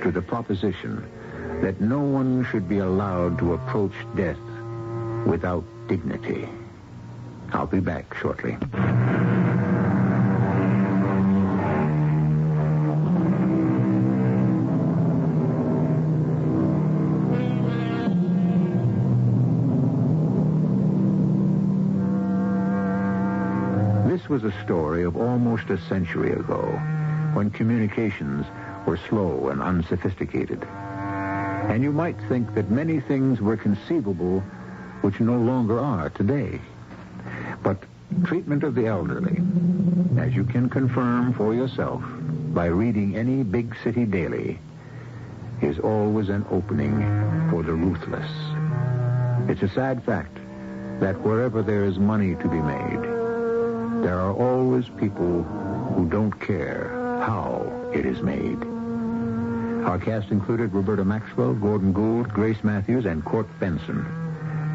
to the proposition that no one should be allowed to approach death without dignity. I'll be back shortly. This was a story of almost a century ago, when communications were slow and unsophisticated. And you might think that many things were conceivable which no longer are today. But treatment of the elderly, as you can confirm for yourself by reading any big city daily, is always an opening for the ruthless. It's a sad fact that wherever there is money to be made, there are always people who don't care how it is made. Our cast included Roberta Maxwell, Gordon Gould, Grace Matthews, and Court Benson.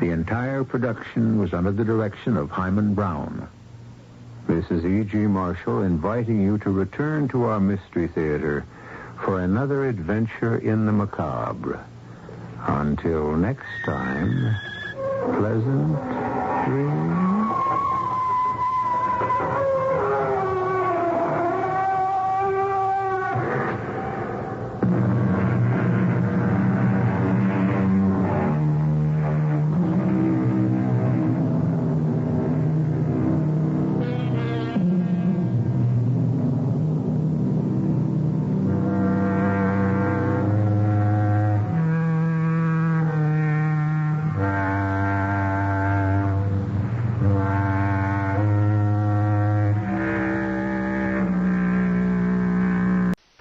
The entire production was under the direction of Hyman Brown. This is E.G. Marshall inviting you to return to our Mystery Theater for another adventure in the macabre. Until next time, pleasant dreams.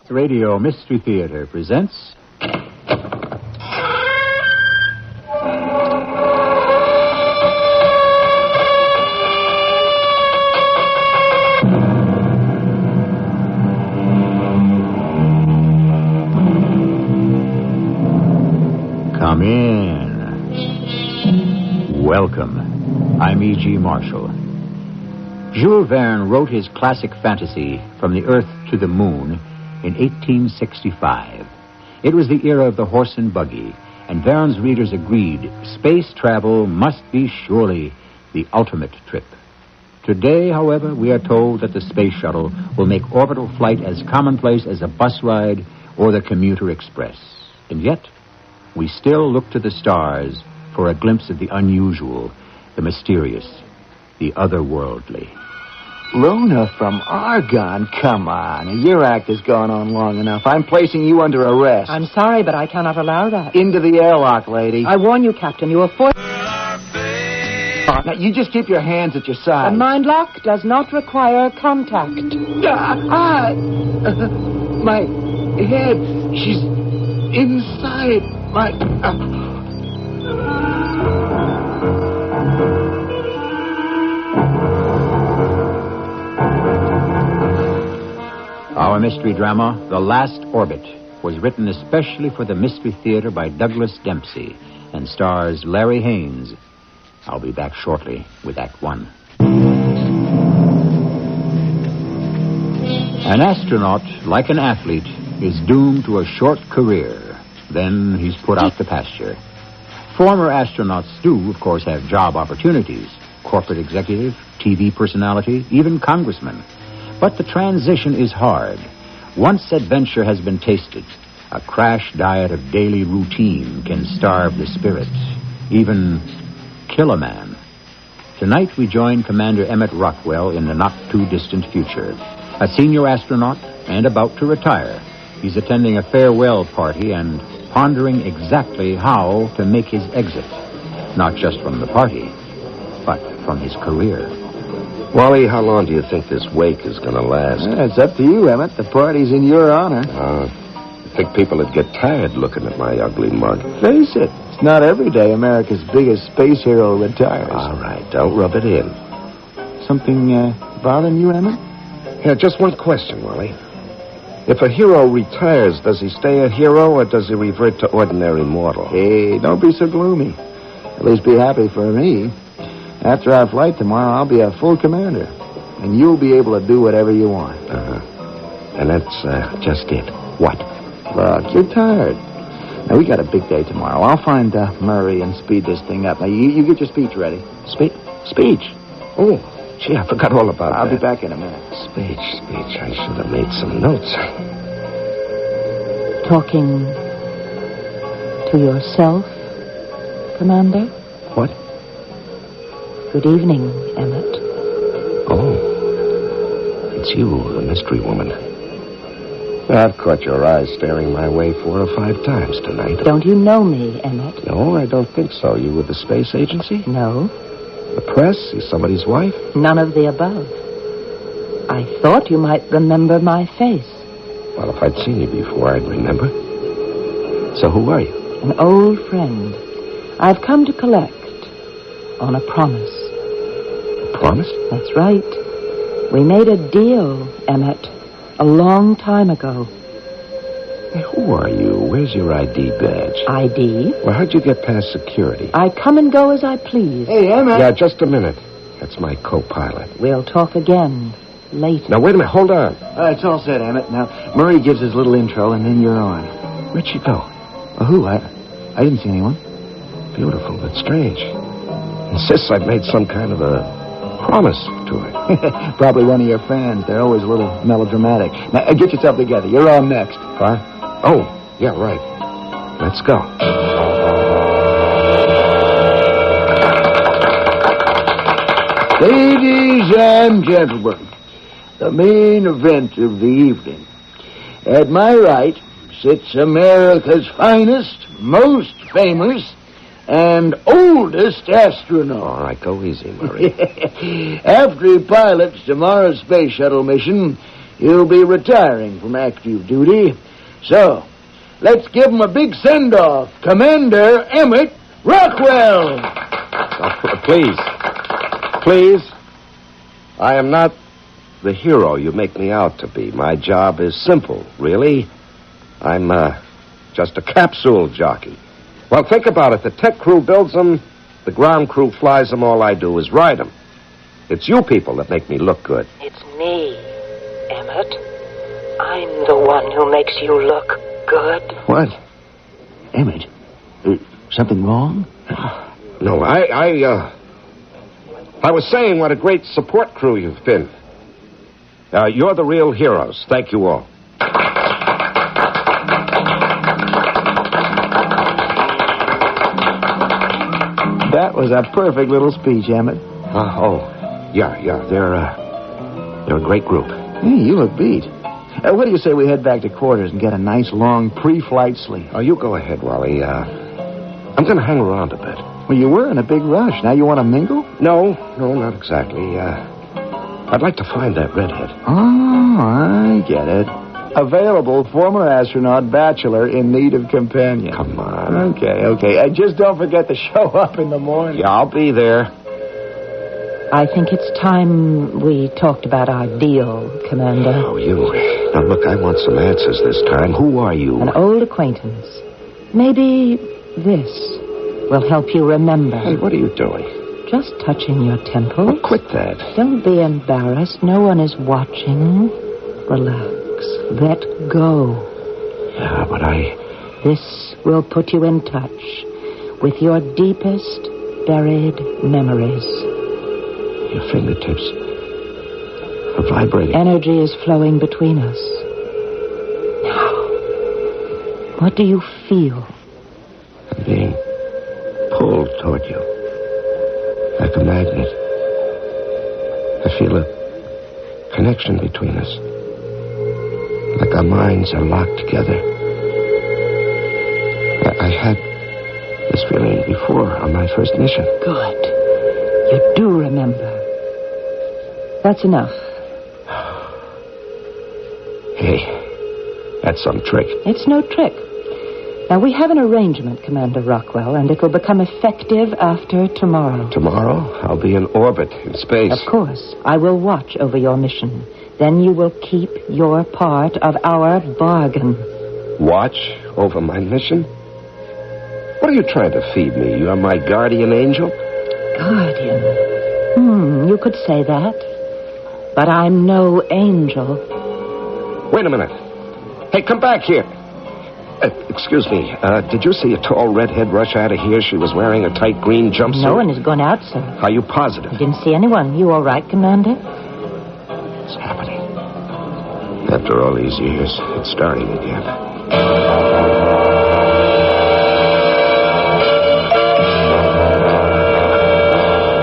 Radio Mystery Theater presents... Come in. Welcome. I'm E.G. Marshall. Jules Verne wrote his classic fantasy From the Earth to the Moon in 1865. It was the era of the horse and buggy, and Verne's readers agreed space travel must be surely the ultimate trip. Today, however, we are told that the space shuttle will make orbital flight as commonplace as a bus ride or the commuter express. And yet, we still look to the stars for a glimpse of the unusual, the mysterious, the otherworldly. Luna from Argonne? Come on. Your act has gone on long enough. I'm placing you under arrest. I'm sorry, but I cannot allow that. Into the airlock, lady. I warn you, Captain, you are forced... Now, you just keep your hands at your sides. The mind lock does not require contact. My head, she's inside my... Our mystery drama, The Last Orbit, was written especially for the Mystery Theater by Douglas Dempsey and stars Larry Haynes. I'll be back shortly with Act One. An astronaut, like an athlete, is doomed to a short career. Then he's put out to pasture. Former astronauts do, of course, have job opportunities. Corporate executive, TV personality, even congressman. But the transition is hard. Once adventure has been tasted, a crash diet of daily routine can starve the spirit, even kill a man. Tonight we join Commander Emmett Rockwell in the not-too-distant future. A senior astronaut and about to retire. He's attending a farewell party and pondering exactly how to make his exit. Not just from the party, but from his career. Wally, how long do you think this wake is going to last? It's up to you, Emmett. The party's in your honor. I think people would get tired looking at my ugly mug. Face it. It's not every day America's biggest space hero retires. All right, don't rub it in. Something bothering you, Emmett? Yeah, just one question, Wally. If a hero retires, does he stay a hero or does he revert to ordinary mortal? Hey, don't be so gloomy. At least be happy for me. After our flight tomorrow, I'll be a full commander. And you'll be able to do whatever you want. And that's just it. What? Look, you're tired. Now, we got a big day tomorrow. I'll find Murray and speed this thing up. Now, you get your speech ready. Speech? Oh, gee, I forgot all about that. I'll be back in a minute. Speech. I should have made some notes. Talking to yourself, Commander? What? Good evening, Emmett. Oh, it's you, the mystery woman. I've caught your eyes staring my way 4 or 5 times tonight. Don't you know me, Emmett? No, I don't think so. You with the space agency? No. The press? You somebody's wife? None of the above. I thought you might remember my face. Well, if I'd seen you before, I'd remember. So who are you? An old friend. I've come to collect on a promise. A promise? That's right. We made a deal, Emmett, a long time ago. Hey, who are you? Where's your ID badge? ID? Well, how'd you get past security? I come and go as I please. Hey, Emmett. Yeah, just a minute. That's my co-pilot. We'll talk again later. Now, wait a minute. Hold on. It's all set, Emmett. Now, Murray gives his little intro, and then you're on. Where'd she go? Who? I didn't see anyone. Beautiful, but strange. Insists I've made some kind of a promise to her. Probably one of your fans. They're always a little melodramatic. Now, get yourself together. You're on next. What? Oh, yeah, right. Let's go. Ladies and gentlemen, the main event of the evening. At my right sits America's finest, most famous, and oldest astronaut. All right, go easy, Murray. After he pilots tomorrow's space shuttle mission, he'll be retiring from active duty. So, let's give him a big send-off. Commander Emmett Rockwell. Please. I am not the hero you make me out to be. My job is simple, really. I'm just a capsule jockey. Well, think about it. The tech crew builds them. The ground crew flies them. All I do is ride them. It's you people that make me look good. It's me, Emmett. I'm the one who makes you look good. What? Emmett? Something wrong? No, I was saying what a great support crew you've been. You're the real heroes. Thank you all. That was a perfect little speech, Emmett. Yeah. They're a great group. Hey, you look beat. What do you say we head back to quarters and get a nice long pre-flight sleep? Oh, you go ahead, Wally. I'm going to hang around a bit. Well, you were in a big rush. Now you want to mingle? No, not exactly. I'd like to find that redhead. Oh, I get it. Available former astronaut, bachelor, in need of companion. Come on. Okay. Just don't forget to show up in the morning. Yeah, I'll be there. I think it's time we talked about our deal, Commander. Oh, you. Now, look, I want some answers this time. Who are you? An old acquaintance. Maybe this will help you remember. Hey, what are you doing? Just touching your temples. Oh, quit that. Don't be embarrassed. No one is watching. Relax. Let go. Yeah, but This will put you in touch with your deepest buried memories. Your fingertips are vibrating. Energy is flowing between us. Now, what do you feel? I'm being pulled toward you. Like a magnet. I feel a connection between us. Like our minds are locked together. I had this feeling before on my first mission. Good. You do remember. That's enough. Hey, that's some trick. It's no trick. Now, we have an arrangement, Commander Rockwell, and it will become effective after tomorrow. Tomorrow, I'll be in orbit in space. Of course. I will watch over your mission. Then you will keep your part of our bargain. Watch over my mission? What are you trying to feed me? You're my guardian angel? Guardian? You could say that. But I'm no angel. Wait a minute. Hey, come back here. Excuse me. Did you see a tall redhead rush out of here? She was wearing a tight green jumpsuit. No one has gone out, sir. Are you positive? I didn't see anyone. You all right, Commander? It's happening. After all these years, it's starting again.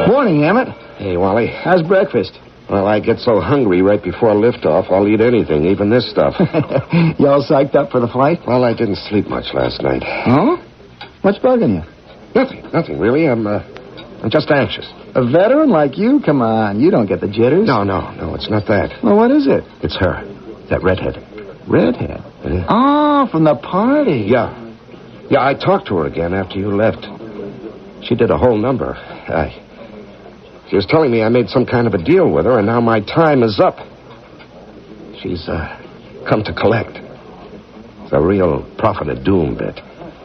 Morning, Emmett. Hey, Wally. How's breakfast? Well, I get so hungry right before liftoff, I'll eat anything, even this stuff. You all psyched up for the flight? Well, I didn't sleep much last night. Oh? What's bugging you? Nothing really. I'm I'm just anxious. A veteran like you? Come on, you don't get the jitters. No, it's not that. Well, what is it? It's her. That redhead. Redhead? Yeah. Oh, from the party. Yeah, I talked to her again after you left. She did a whole number. She was telling me I made some kind of a deal with her, and now my time is up. She's come to collect. It's a real prophet of doom bit.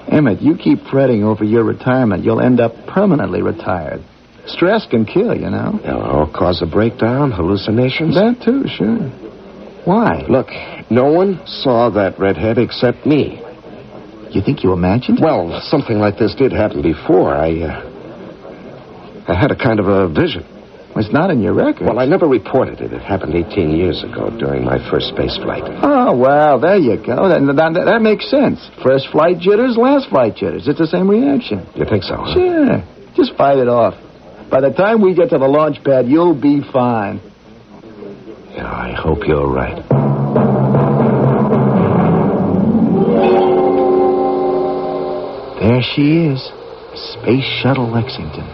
Emmett, you keep fretting over your retirement, you'll end up permanently retired. Stress can kill, you know. Or cause a breakdown, hallucinations. That too, sure. Why? Look, no one saw that redhead except me. You think you imagined it? Well, something like this did happen before. I had a kind of a vision. It's not in your record. Well, I never reported it. It happened 18 years ago during my first space flight. Oh, well, there you go. That makes sense. First flight jitters, last flight jitters. It's the same reaction. You think so, huh? Sure. Just fight it off. By the time we get to the launch pad, you'll be fine. Yeah, I hope you're right. There she is. Space Shuttle Lexington.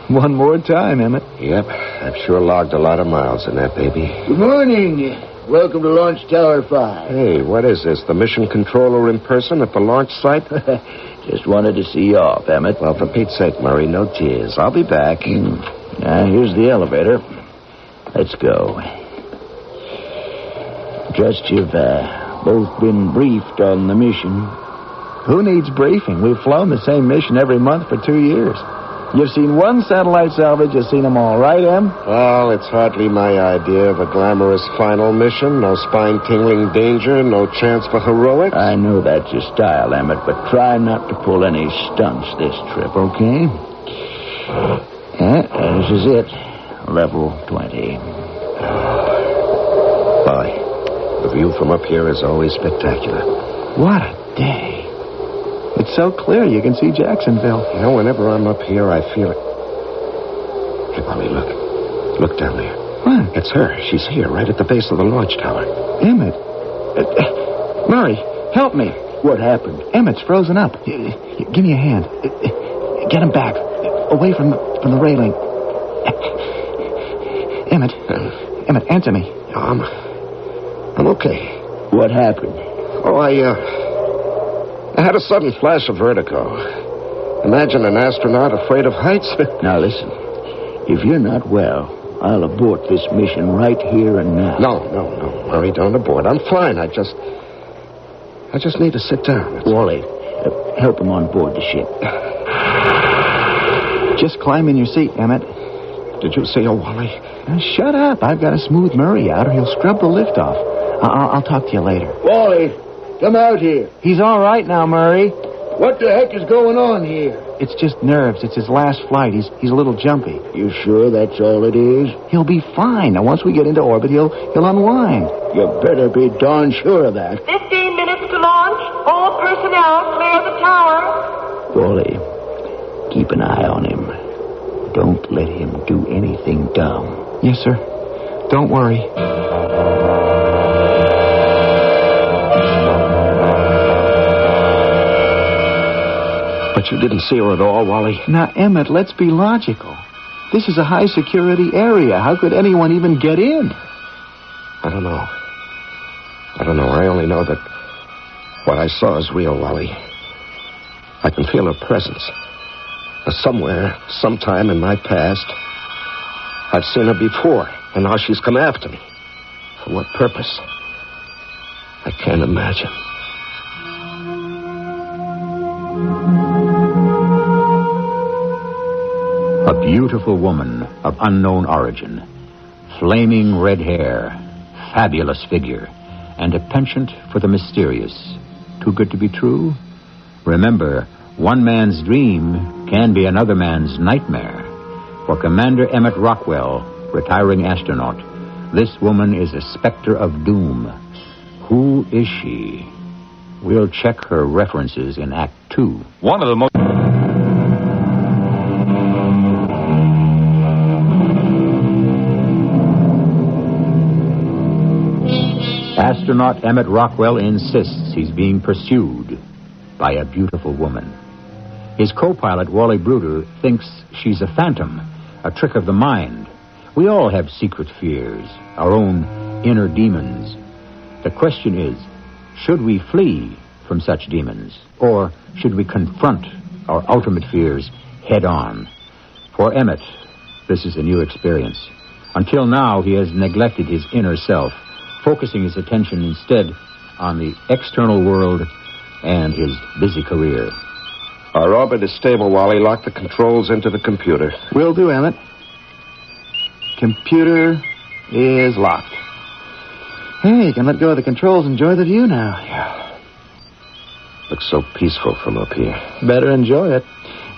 One more time, Emmett. Yep, I've sure logged a lot of miles in that baby. Good morning. Welcome to Launch Tower 5. Hey, what is this? The mission controller in person at the launch site? Just wanted to see you off, Emmett. Well, for Pete's sake, Murray, no tears. I'll be back. Now, here's the elevator. Let's go. Just you've both been briefed on the mission. Who needs briefing? We've flown the same mission every month for 2 years. You've seen one satellite salvage, you've seen them all, right, Em? Well, it's hardly my idea of a glamorous final mission. No spine-tingling danger, no chance for heroics. I know that's your style, Emmett, but try not to pull any stunts this trip, okay? This is it. Level 20. Boy, the view from up here is always spectacular. What a day. It's so clear you can see Jacksonville. You know, whenever I'm up here, I feel it. Hey, Molly, look. Look down there. What? It's her. She's here, right at the base of the launch tower. Emmett. Murray, help me. What happened? Emmett's frozen up. Give me a hand. Get him back. Away from the railing. Emmett. Emmett, answer me. I'm okay. What happened? Oh, I had a sudden flash of vertigo. Imagine an astronaut afraid of heights. Now, listen. If you're not well, I'll abort this mission right here and now. No, Murray, don't abort. I'm fine. I just need to sit down. Wally, help him on board the ship. Just climb in your seat, Emmett. Did you say, Wally? Shut up. I've got to smooth Murray out or he'll scrub the lift off. I'll talk to you later. Wally, come out here. He's all right now, Murray. What the heck is going on here? It's just nerves. It's his last flight. He's a little jumpy. You sure that's all it is? He'll be fine. Now, once we get into orbit, he'll unwind. You better be darn sure of that. 15 minutes to launch. All personnel clear the tower. Wally, keep an eye on him. Don't let him do anything dumb. Yes, sir. Don't worry. But you didn't see her at all, Wally? Now, Emmett, let's be logical. This is a high-security area. How could anyone even get in? I don't know. I only know that what I saw is real, Wally. I can feel her presence. Somewhere, sometime in my past, I've seen her before, and now she's come after me. For what purpose? I can't imagine. A beautiful woman of unknown origin, flaming red hair, fabulous figure, and a penchant for the mysterious. Too good to be true? Remember, one man's dream can be another man's nightmare. For Commander Emmett Rockwell, retiring astronaut, this woman is a specter of doom. Who is she? We'll check her references in Act 2. One of the most... Astronaut Emmett Rockwell insists he's being pursued by a beautiful woman. His co-pilot, Wally Bruder, thinks she's a phantom, a trick of the mind. We all have secret fears, our own inner demons. The question is, should we flee from such demons, or should we confront our ultimate fears head on? For Emmett, this is a new experience. Until now, he has neglected his inner self, focusing his attention instead on the external world and his busy career. Our orbit is stable, Wally. Lock the controls into the computer. Will do, Emmett. Computer is locked. Hey, you can let go of the controls and enjoy the view now. Yeah. Looks so peaceful from up here. Better enjoy it.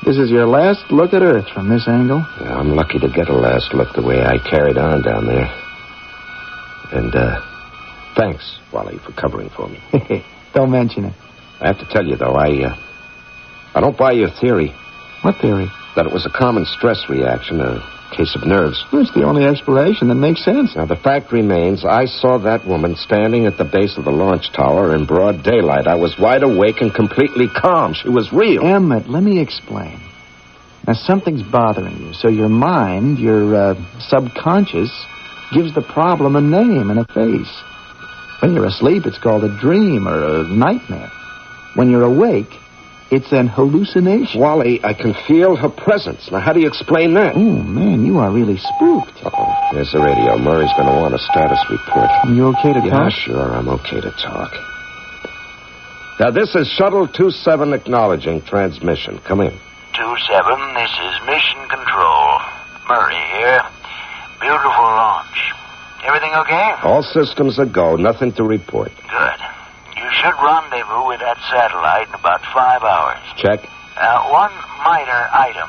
This is your last look at Earth from this angle. Yeah, I'm lucky to get a last look the way I carried on down there. And, thanks, Wally, for covering for me. Don't mention it. I have to tell you, though, I don't buy your theory. What theory? That it was a common stress reaction, a case of nerves. Well, it's the only explanation that makes sense. Now, the fact remains, I saw that woman standing at the base of the launch tower in broad daylight. I was wide awake and completely calm. She was real. Emmett, let me explain. Now, something's bothering you, so your mind, your subconscious, gives the problem a name and a face. When you're asleep, it's called a dream or a nightmare. When you're awake, it's an hallucination. Wally, I can feel her presence. Now, how do you explain that? Oh, man, you are really spooked. Uh-oh. Here's the radio. Murray's going to want a status report. Are you okay to talk? Yeah, sure, I'm okay to talk. Now, this is Shuttle 27 acknowledging transmission. Come in. 27, this is Mission Control. Murray here. Beautiful launch. Everything okay? All systems a go. Nothing to report. Good. You should rendezvous with that satellite in about 5 hours. Check. One minor item.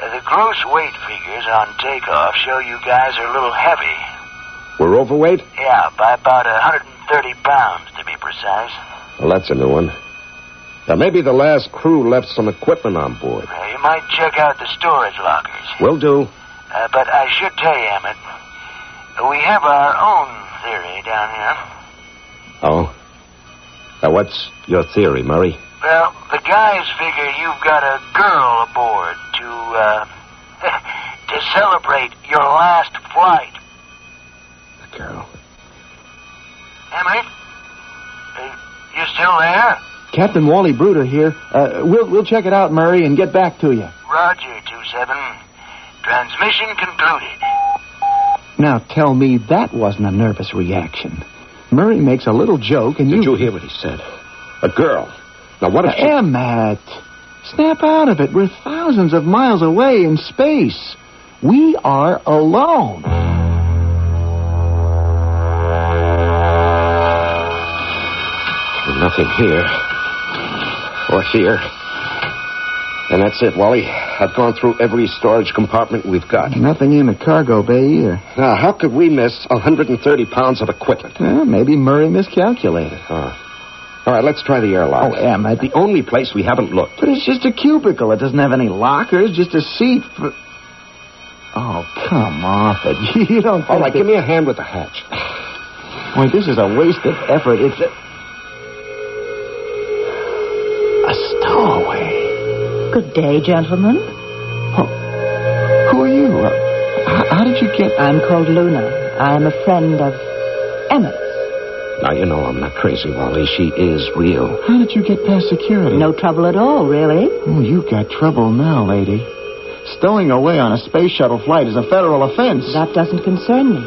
The gross weight figures on takeoff show you guys are a little heavy. We're overweight? Yeah, by about 130 pounds, to be precise. Well, that's a new one. Now, maybe the last crew left some equipment on board. You might check out the storage lockers. Will do. But I should tell you, Emmett, we have our own theory down here. Oh? Now, what's your theory, Murray? Well, the guys figure you've got a girl aboard to celebrate your last flight. A girl? Emmett? You still there? Captain Wally Bruder here. We'll check it out, Murray, and get back to you. Roger, 27. Transmission concluded. Now, tell me that wasn't a nervous reaction. Murray makes a little joke, and Did you hear what he said? A girl. Now, what if she... Emmett, snap out of it. We're thousands of miles away in space. We are alone. Nothing here. Or here. And that's it, Wally. I've gone through every storage compartment we've got. Nothing in the cargo bay either. Now, how could we miss 130 pounds of equipment? Well, maybe Murray miscalculated. All right, let's try the airlock. Oh, Emmett. The only place we haven't looked. But it's just a cubicle. It doesn't have any lockers, just a seat for... Oh, come off it. You don't think... All right, give me a hand with the hatch. Boy, this is a waste of effort. It's a stowaway. Good day, gentlemen. Oh, who are you? How did you get... I'm called Luna. I'm a friend of Emmett's. Now, you know I'm not crazy, Wally. She is real. How did you get past security? No trouble at all, really. Oh, you got trouble now, lady. Stowing away on a space shuttle flight is a federal offense. That doesn't concern me.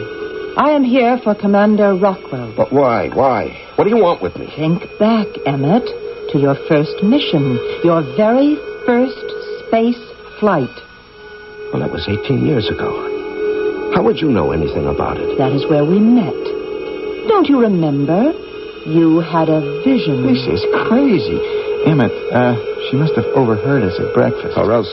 I am here for Commander Rockwell. But why? Why? What do you want with me? Think back, Emmett, to your first mission. Your very first space flight. Well, that was 18 years ago. How would you know anything about it? That is where we met. Don't you remember? You had a vision. This is crazy. Emmett, she must have overheard us at breakfast. Or else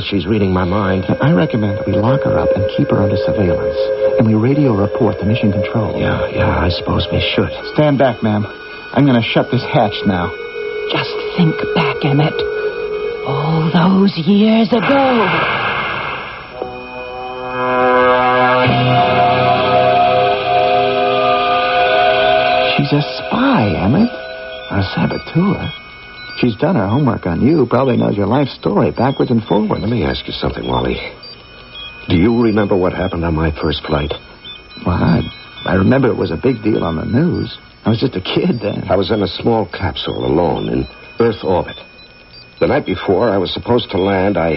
she's reading my mind. I recommend that we lock her up and keep her under surveillance. And we radio report to mission control. Yeah, I suppose we should. Stand back, ma'am. I'm going to shut this hatch now. Just think back, Emmett. All those years ago. She's a spy, Emmett. A saboteur. She's done her homework on you, probably knows your life story, backwards and forwards. Let me ask you something, Wally. Do you remember what happened on my first flight? Well, I remember it was a big deal on the news. I was just a kid then. I was in a small capsule alone in Earth orbit. The night before I was supposed to land, I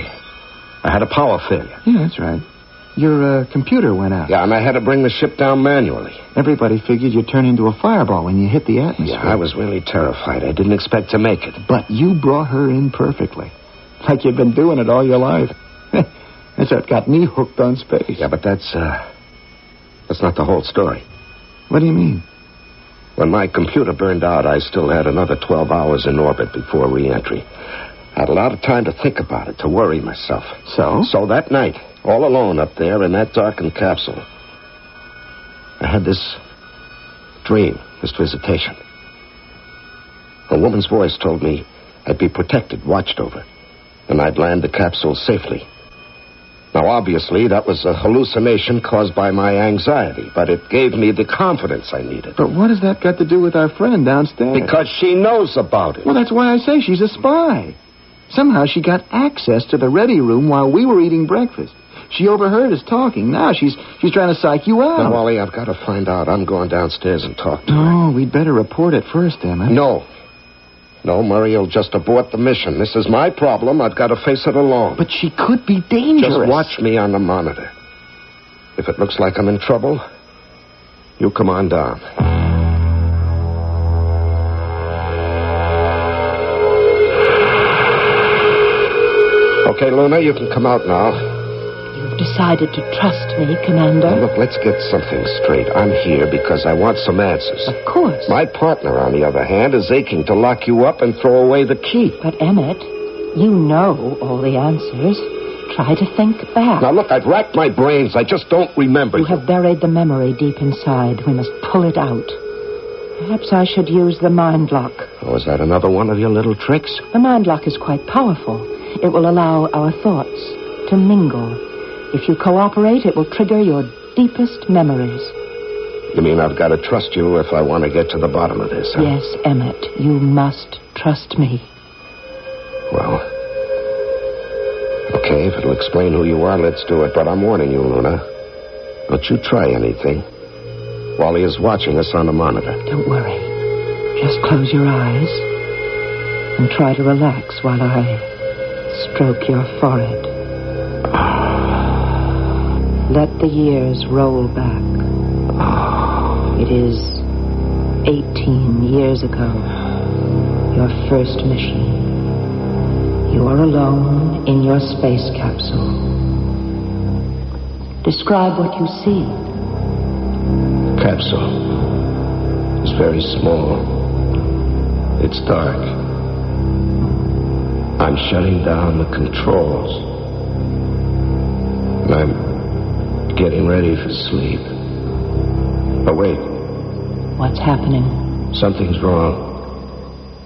had a power failure. Yeah, that's right. Your computer went out. Yeah, and I had to bring the ship down manually. Everybody figured you'd turn into a fireball when you hit the atmosphere. Yeah, I was really terrified. I didn't expect to make it. But you brought her in perfectly. Like you've been doing it all your life. That's what got me hooked on space. Yeah, but that's not the whole story. What do you mean? When my computer burned out, I still had another 12 hours in orbit before re-entry. I had a lot of time to think about it, to worry myself. So? So that night, all alone up there in that darkened capsule, I had this dream, this visitation. A woman's voice told me I'd be protected, watched over, and I'd land the capsule safely. Now, obviously, that was a hallucination caused by my anxiety, but it gave me the confidence I needed. But what has that got to do with our friend downstairs? Because she knows about it. Well, that's why I say she's a spy. Somehow she got access to the ready room while we were eating breakfast. She overheard us talking. Now she's trying to psych you out. Now, Wally, I've got to find out. I'm going downstairs and talk to her. Oh, we'd better report it first, Emma. No, Murray will just abort the mission. This is my problem. I've got to face it alone. But she could be dangerous. Just watch me on the monitor. If it looks like I'm in trouble, you come on down. Okay, Luna, you can come out now. You've decided to trust me, Commander. Now, look, let's get something straight. I'm here because I want some answers. Of course. My partner, on the other hand, is aching to lock you up and throw away the key. But, Emmett, you know all the answers. Try to think back. Now, look, I've racked my brains. I just don't remember You have buried the memory deep inside. We must pull it out. Perhaps I should use the mind lock. Oh, is that another one of your little tricks? The mind lock is quite powerful. It will allow our thoughts to mingle. If you cooperate, it will trigger your deepest memories. You mean I've got to trust you if I want to get to the bottom of this, huh? Yes, Emmett, you must trust me. Well, okay, if it'll explain who you are, let's do it. But I'm warning you, Luna. Don't you try anything. Wally is watching us on the monitor. Don't worry. Just close your eyes and try to relax while I stroke your forehead. Let the years roll back. It is 18 years ago. Your first mission. You are alone in your space capsule. Describe what you see. The capsule is very small. It's dark. I'm shutting down the controls. And I'm getting ready for sleep. But wait. What's happening? Something's wrong.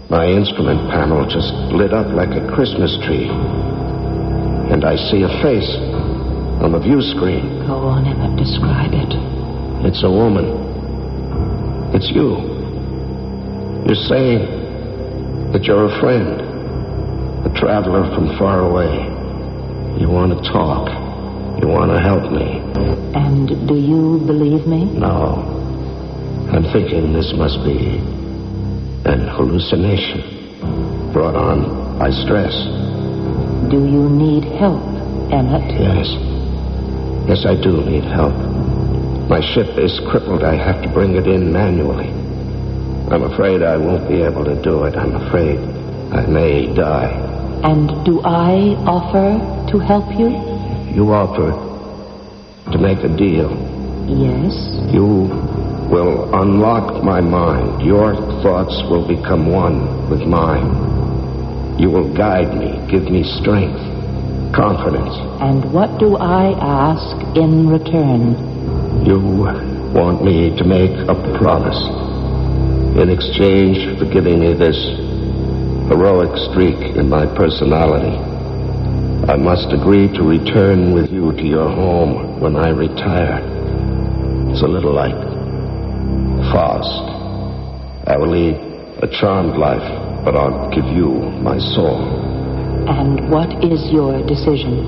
My instrument panel just lit up like a Christmas tree. And I see a face on the view screen. Go on, Emmett. Describe it. It's a woman. It's you. You're saying that you're a friend. A traveler from far away. You want to talk. You want to help me. And do you believe me? No. I'm thinking this must be an hallucination brought on by stress. Do you need help, Emmett? Yes. Yes, I do need help. My ship is crippled. I have to bring it in manually. I'm afraid I won't be able to do it. I'm afraid I may die. And do I offer to help you? You offer to make a deal. Yes. You will unlock my mind. Your thoughts will become one with mine. You will guide me, give me strength, confidence. And what do I ask in return? You want me to make a promise in exchange for giving me this heroic streak in my personality. I must agree to return with you to your home when I retire. It's a little like Faust. I will lead a charmed life but I'll give you my soul. And what is your decision?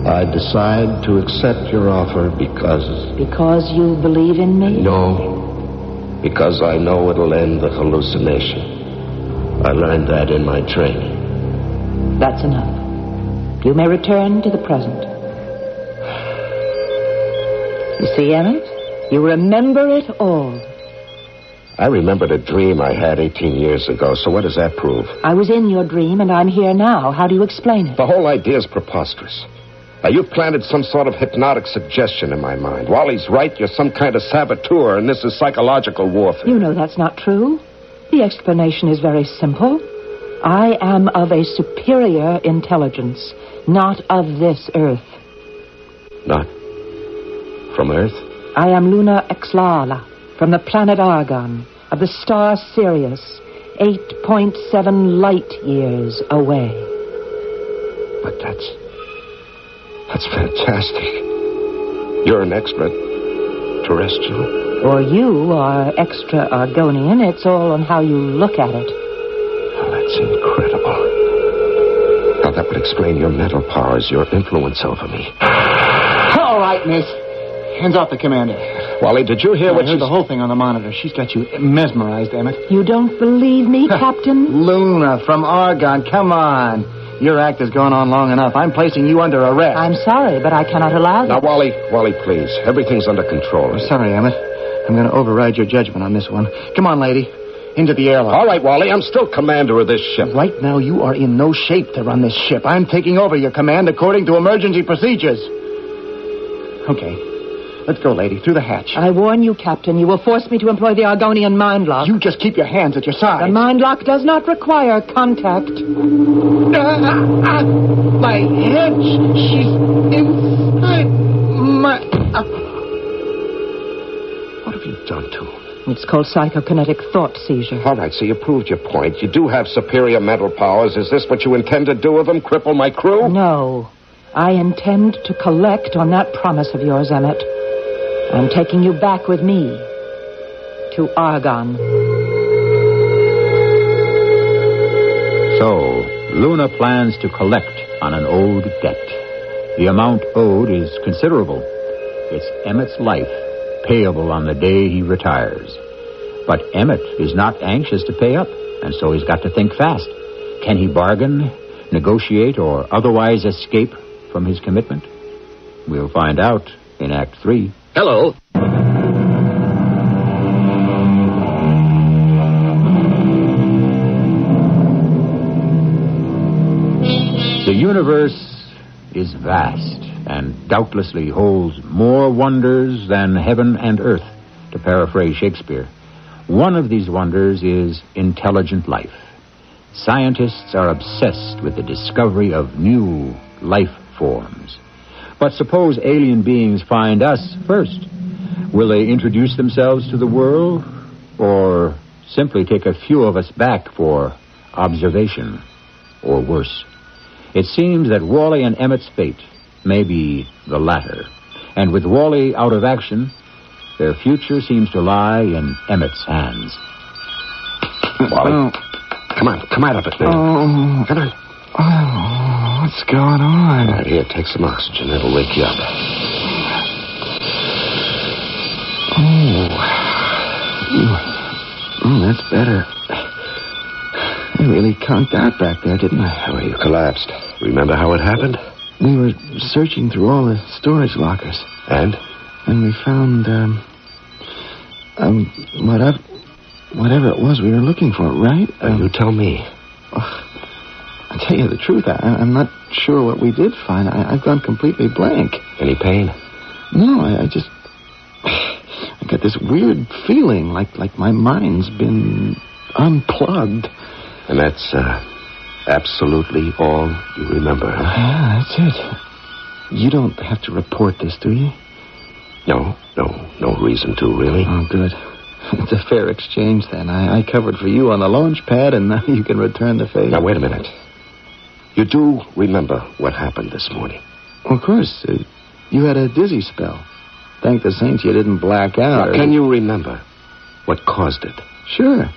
I decide to accept your offer because... Because you believe in me? No, because I know it'll end the hallucination. I learned that in my training. That's enough. You may return to the present. You see, Emmett? You remember it all. I remembered a dream I had 18 years ago, so what does that prove? I was in your dream, and I'm here now. How do you explain it? The whole idea is preposterous. Now, you've planted some sort of hypnotic suggestion in my mind. Wally's right, you're some kind of saboteur, and this is psychological warfare. You know that's not true. The explanation is very simple. I am of a superior intelligence, not of this Earth. Not from Earth? I am Luna Exlala, from the planet Argon, of the star Sirius, 8.7 light years away. But that's fantastic. You're an extraterrestrial? Or you are extra Argonian. It's all on how you look at it. Oh, that's incredible. Now, that would explain your mental powers, your influence over me. All right, miss. Hands off the commander. Wally, did you hear what I heard the whole thing on the monitor. She's got you mesmerized, Emmett. You don't believe me, Captain? Luna from Argon, come on. Your act has gone on long enough. I'm placing you under arrest. I'm sorry, but I cannot allow Now, that. Wally, please. Everything's under control. I'm sorry, Emmett. I'm going to override your judgment on this one. Come on, lady. Into the airlock. All right, Wally, I'm still commander of this ship. Right now, you are in no shape to run this ship. I'm taking over your command according to emergency procedures. Okay. Let's go, lady. Through the hatch. I warn you, Captain, you will force me to employ the Argonian mind lock. You just keep your hands at your sides. The mind lock does not require contact. My head, she's inside my... What have you done to him? It's called psychokinetic thought seizure. All right, so you proved your point. You do have superior mental powers. Is this what you intend to do with them? Cripple my crew? No. I intend to collect on that promise of yours, Emmett. I'm taking you back with me to Argon. So, Luna plans to collect on an owed debt. The amount owed is considerable. It's Emmett's life, payable on the day he retires. But Emmett is not anxious to pay up, and so he's got to think fast. Can he bargain, negotiate, or otherwise escape from his commitment? We'll find out in Act 3. Hello. The universe is vast and doubtlessly holds more wonders than heaven and earth, to paraphrase Shakespeare. One of these wonders is intelligent life. Scientists are obsessed with the discovery of new life forms. But suppose alien beings find us first. Will they introduce themselves to the world, or simply take a few of us back for observation, or worse? It seems that Wally and Emmett's fate may be the latter. And with Wally out of action, their future seems to lie in Emmett's hands. Wally, come out of it, man. Oh. Come on. Oh, what's going on? All right, here, take some oxygen. It'll wake you up. Oh, that's better. I really conked out back there, didn't I? Well, you collapsed. Remember how it happened? We were searching through all the storage lockers. And? And we found, whatever it was we were looking for, right? You tell me. I'll tell you the truth. I'm not sure what we did find. I've gone completely blank. Any pain? No, I got this weird feeling like my mind's been unplugged. And that's absolutely all you remember, huh? Yeah, that's it. You don't have to report this, do you? No reason to, really. Oh, good. It's a fair exchange, then. I covered for you on the launch pad, and now you can return the favor. Now, wait a minute. You do remember what happened this morning? Of course. You had a dizzy spell. Thank the saints you didn't black out. Now, can you remember what caused it? Sure.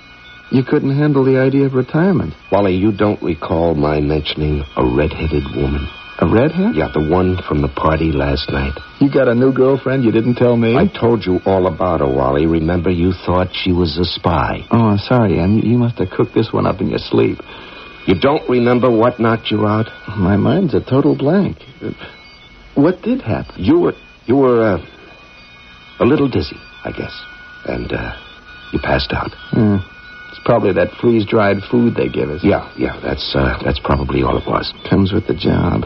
You couldn't handle the idea of retirement. Wally, you don't recall my mentioning a red-headed woman? A redhead? Yeah, the one from the party last night. You got a new girlfriend you didn't tell me? I told you all about her, Wally. Remember, you thought she was a spy. Oh, I'm sorry, Em. You must have cooked this one up in your sleep. You don't remember what knocked you out? My mind's a total blank. What did happen? You were a little dizzy, I guess. And, you passed out. It's probably that freeze-dried food they give us. Yeah, that's probably all it was. Comes with the job.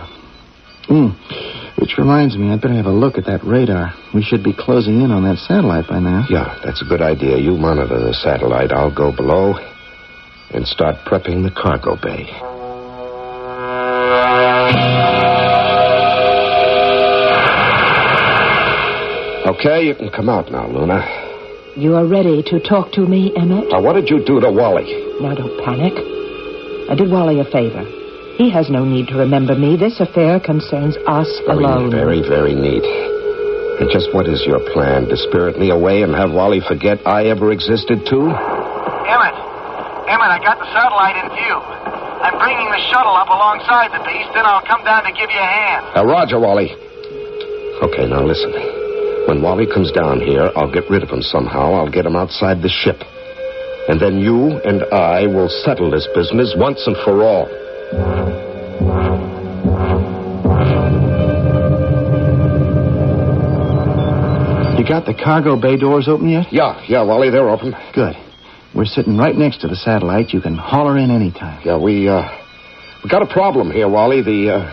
Which reminds me, I'd better have a look at that radar. We should be closing in on that satellite by now. Yeah, that's a good idea. You monitor the satellite. I'll go below and start prepping the cargo bay. Okay, you can come out now, Luna. You are ready to talk to me, Emmett? Now, what did you do to Wally? Now, don't panic. I did Wally a favor. He has no need to remember me. This affair concerns us alone. Very, very neat. And just what is your plan? To spirit me away and have Wally forget I ever existed, too? Emmett, I got the satellite in view. I'm bringing the shuttle up alongside the beast, then I'll come down to give you a hand. Roger, Wally. Okay, now listen. When Wally comes down here, I'll get rid of him somehow. I'll get him outside the ship. And then you and I will settle this business once and for all. You got the cargo bay doors open yet? Yeah, Wally, they're open. Good. We're sitting right next to the satellite. You can haul her in anytime. Yeah, we got a problem here, Wally. The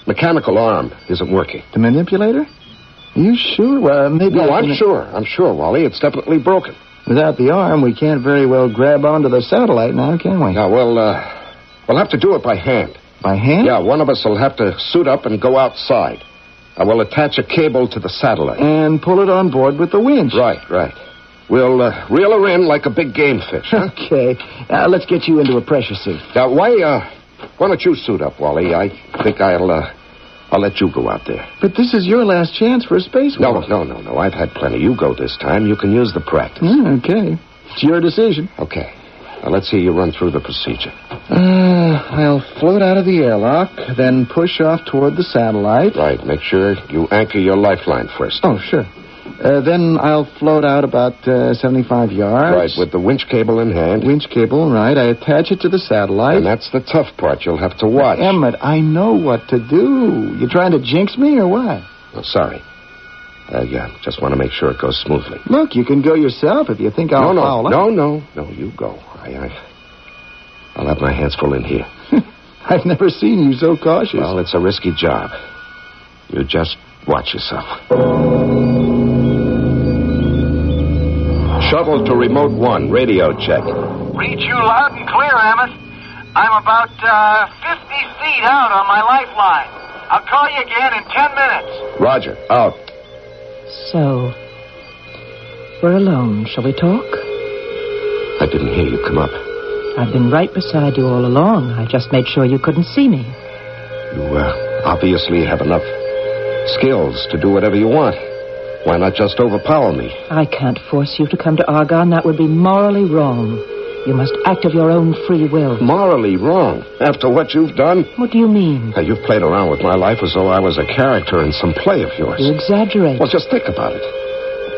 mechanical arm isn't working. The manipulator? Are you sure? Well, maybe... No, I'm sure, Wally. It's definitely broken. Without the arm, we can't very well grab onto the satellite now, can we? Yeah, we'll have to do it by hand. By hand? Yeah, one of us will have to suit up and go outside. I will attach a cable to the satellite. And pull it on board with the winch. Right. We'll reel her in like a big game fish. Huh? Okay. Let's get you into a pressure suit. Now, why don't you suit up, Wally? I think I'll let you go out there. But this is your last chance for a spacewalk. No. I've had plenty. You go this time. You can use the practice. Okay. It's your decision. Okay. Now, let's see you run through the procedure. I'll float out of the airlock, then push off toward the satellite. Right. Make sure you anchor your lifeline first. Oh, sure. Then I'll float out about 75 yards. Right, with the winch cable in hand. Winch cable, right. I attach it to the satellite. And that's the tough part. You'll have to watch. Emmett, I know what to do. You trying to jinx me or what? Oh, sorry. Just want to make sure it goes smoothly. Look, you can go yourself if you think I'll foul up. No, you go. I'll have my hands full in here. I've never seen you so cautious. Well, it's a risky job. You just watch yourself. Shuttle to remote 1, radio check. Read you loud and clear, Emmett. I'm about 50 feet out on my lifeline. I'll call you again in 10 minutes. Roger, out. So, we're alone. Shall we talk? I didn't hear you come up. I've been right beside you all along. I just made sure you couldn't see me. You obviously have enough skills to do whatever you want. Why not just overpower me? I can't force you to come to Argonne. That would be morally wrong. You must act of your own free will. Morally wrong? After what you've done? What do you mean? You've played around with my life as though I was a character in some play of yours. You exaggerate. Well, just think about it.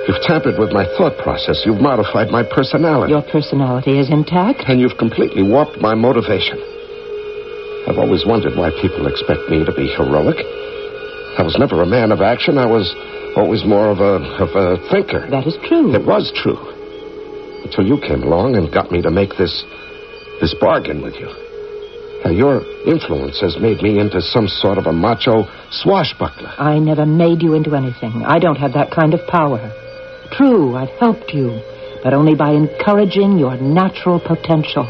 You've tampered with my thought process. You've modified my personality. Your personality is intact? And you've completely warped my motivation. I've always wondered why people expect me to be heroic. I was never a man of action. I was always more of a thinker. That is true. It was true. Until you came along and got me to make this bargain with you. Now, your influence has made me into some sort of a macho swashbuckler. I never made you into anything. I don't have that kind of power. True, I've helped you, but only by encouraging your natural potential.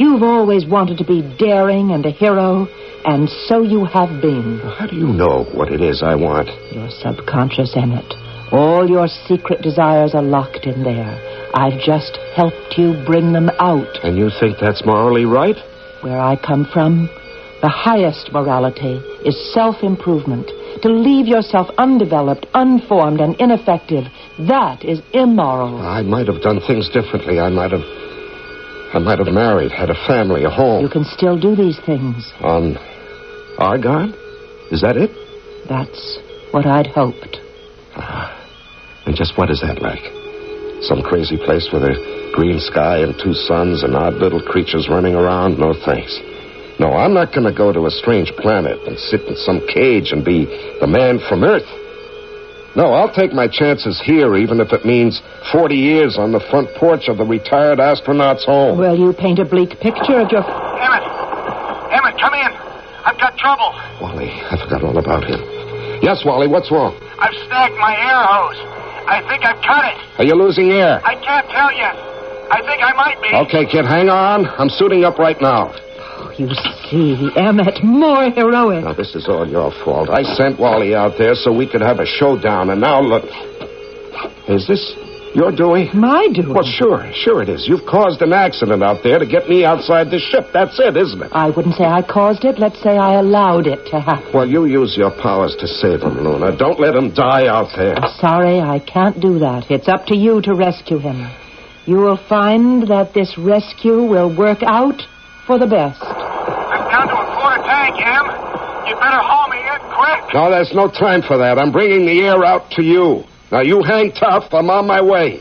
You've always wanted to be daring and a hero, and so you have been. How do you know what it is I want? Your subconscious, Emmett. All your secret desires are locked in there. I've just helped you bring them out. And you think that's morally right? Where I come from, the highest morality is self-improvement. To leave yourself undeveloped, unformed, and ineffective, that is immoral. I might have done things differently. I might have I might have married, had a family, a home. You can still do these things. On Argon? Is that it? That's what I'd hoped. And just what is that like? Some crazy place with a green sky and 2 suns and odd little creatures running around? No thanks. No, I'm not going to go to a strange planet and sit in some cage and be the man from Earth. No, I'll take my chances here, even if it means 40 years on the front porch of the retired astronaut's home. Well, you paint a bleak picture of your... Emmett, come in. I've got trouble. Wally, I forgot all about him. Yes, Wally, what's wrong? I've snagged my air hose. I think I've cut it. Are you losing air? I can't tell yet. I think I might be. Okay, kid, hang on. I'm suiting up right now. You see, Emmett, more heroic. Now, this is all your fault. I sent Wally out there so we could have a showdown, and now look. Is this your doing? My doing? Well, sure it is. You've caused an accident out there to get me outside the ship. That's it, isn't it? I wouldn't say I caused it. Let's say I allowed it to happen. Well, you use your powers to save him, Luna. Don't let him die out there. I'm sorry, I can't do that. It's up to you to rescue him. You will find that this rescue will work out for the best. I'm down to a quarter tank, Em. You better haul me in quick. No, there's no time for that. I'm bringing the air out to you. Now, you hang tough. I'm on my way.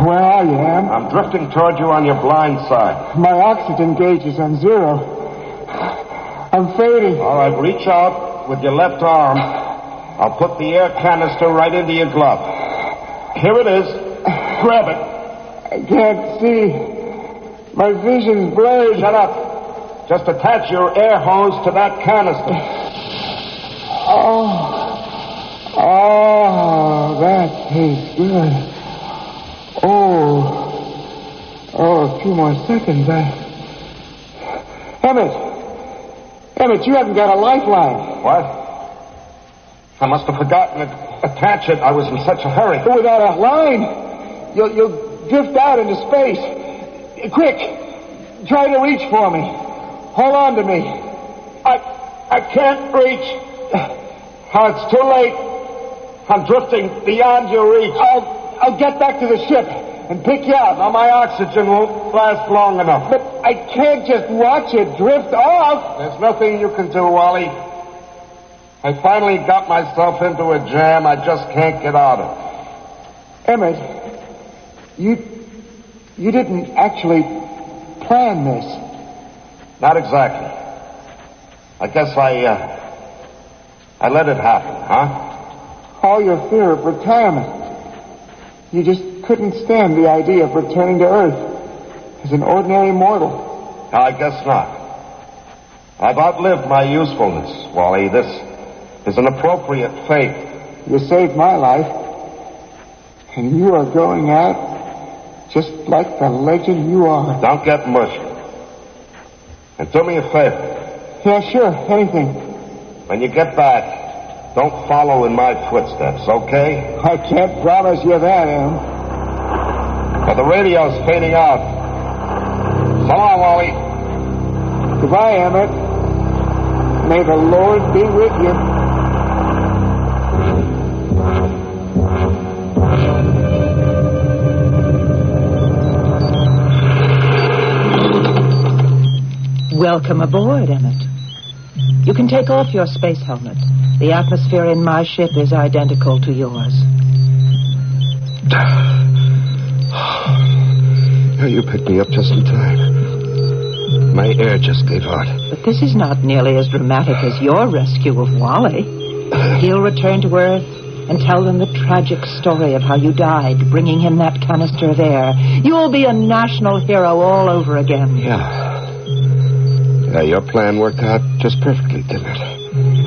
Where are you, Em? I'm drifting toward you on your blind side. My oxygen gauge is on 0. I'm fading. All right, reach out with your left arm. I'll put the air canister right into your glove. Here it is. Grab it. I can't see. My vision's blurred. Shut up. Just attach your air hose to that canister. Oh, that tastes good. Oh, a few more seconds. Emmett, you haven't got a lifeline. What? I must have forgotten to attach it. I was in such a hurry. Without a line, you'll drift out into space. Quick, try to reach for me. Hold on to me. I can't reach. Oh, it's too late. I'm drifting beyond your reach. I'll get back to the ship and pick you up. Now, my oxygen won't last long enough. But I can't just watch it drift off. There's nothing you can do, Wally. I finally got myself into a jam I just can't get out of. Emmett, you didn't actually plan this. Not exactly. I guess I let it happen, huh? All your fear of retirement. You just couldn't stand the idea of returning to Earth as an ordinary mortal. No, I guess not. I've outlived my usefulness, Wally. This is an appropriate fate. You saved my life, and you are going out just like the legend you are. Don't get mushy. And do me a favor. Yeah, sure, anything. When you get back, don't follow in my footsteps, okay? I can't promise you that, Em. But the radio's fading out. So long, Wally. Goodbye, Emmett. May the Lord be with you. Welcome aboard, Emmett. You can take off your space helmet. The atmosphere in my ship is identical to yours. You picked me up just in time. My air just gave out. But this is not nearly as dramatic as your rescue of Wally. He'll return to Earth and tell them the tragic story of how you died, bringing him that canister of air. You'll be a national hero all over again. Yeah, your plan worked out just perfectly, didn't it?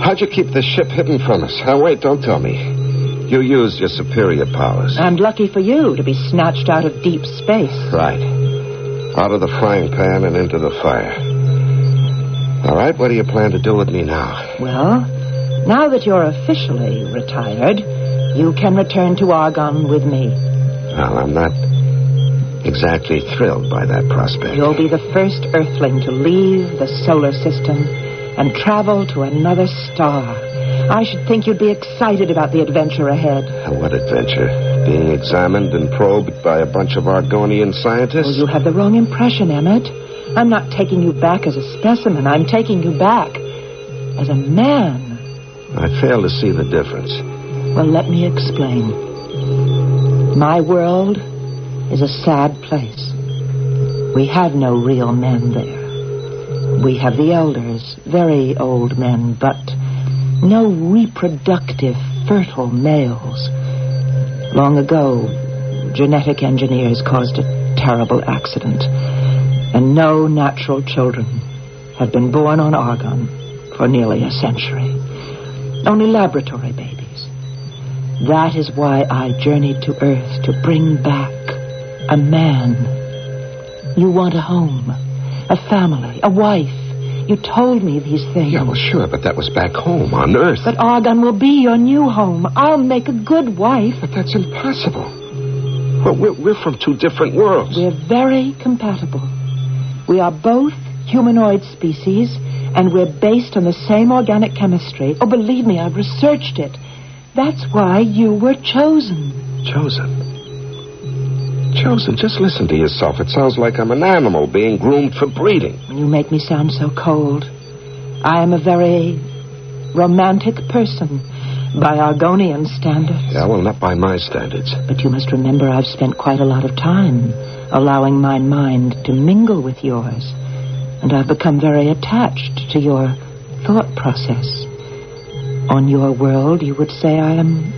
How'd you keep the ship hidden from us? Now, wait, don't tell me. You used your superior powers. And lucky for you to be snatched out of deep space. Right. Out of the frying pan and into the fire. All right, what do you plan to do with me now? Well, now that you're officially retired, you can return to Argon with me. Well, I'm not exactly thrilled by that prospect. You'll be the first Earthling to leave the solar system and travel to another star, I should think you'd be excited about the adventure ahead. What adventure? Being examined and probed by a bunch of Argonian scientists? Well, you have the wrong impression, Emmett. I'm not taking you back as a specimen. I'm taking you back as a man. I fail to see the difference. Well, let me explain. My world is a sad place. We have no real men there. We have the elders, very old men, but no reproductive, fertile males. Long ago, genetic engineers caused a terrible accident, and no natural children have been born on Argon for nearly a century. Only laboratory babies. That is why I journeyed to Earth to bring back a man. You want a home, a family, a wife. You told me these things. Yeah, well, sure, but that was back home on Earth. But Argon will be your new home. I'll make a good wife. But that's impossible. Well, we're from two different worlds. We're very compatible. We are both humanoid species, and we're based on the same organic chemistry. Oh, believe me, I've researched it. That's why you were chosen. Chosen? Chosen? Just listen to yourself. It sounds like I'm an animal being groomed for breeding. You make me sound so cold. I am a very romantic person by Argonian standards. Yeah, well, not by my standards. But you must remember I've spent quite a lot of time allowing my mind to mingle with yours. And I've become very attached to your thought process. On your world, you would say I am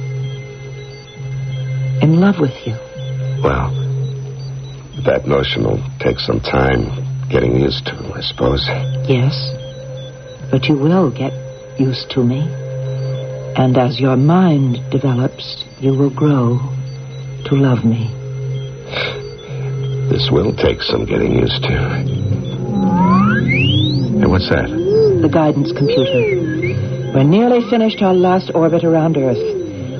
in love with you. Well, that notion will take some time getting used to, I suppose. Yes, but you will get used to me. And as your mind develops, you will grow to love me. This will take some getting used to. Hey, what's that? The guidance computer. We're nearly finished our last orbit around Earth.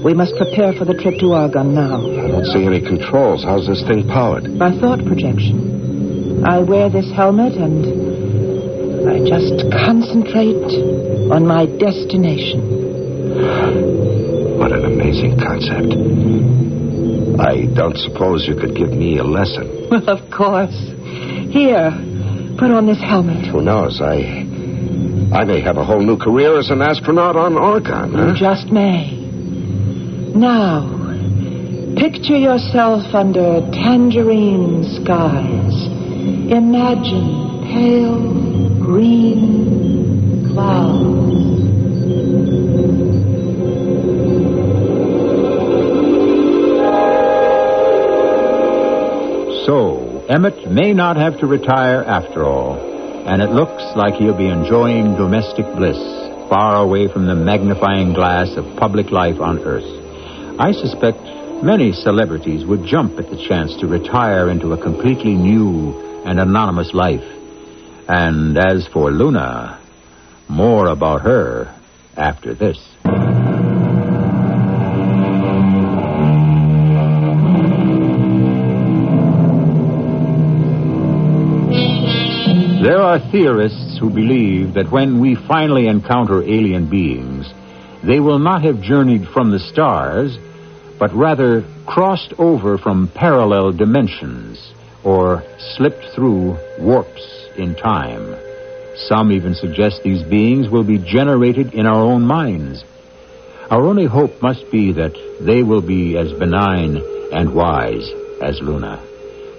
We must prepare for the trip to Argon now. I don't see any controls. How's this thing powered? By thought projection. I wear this helmet and I just concentrate on my destination. What an amazing concept. I don't suppose you could give me a lesson. Well, of course. Here, put on this helmet. Who knows? I may have a whole new career as an astronaut on Argon, huh? You just may. Now, picture yourself under tangerine skies. Imagine pale green clouds. So, Emmett may not have to retire after all, and it looks like he'll be enjoying domestic bliss, far away from the magnifying glass of public life on Earth. I suspect many celebrities would jump at the chance to retire into a completely new and anonymous life. And as for Luna, more about her after this. There are theorists who believe that when we finally encounter alien beings, they will not have journeyed from the stars, but rather crossed over from parallel dimensions or slipped through warps in time. Some even suggest these beings will be generated in our own minds. Our only hope must be that they will be as benign and wise as Luna.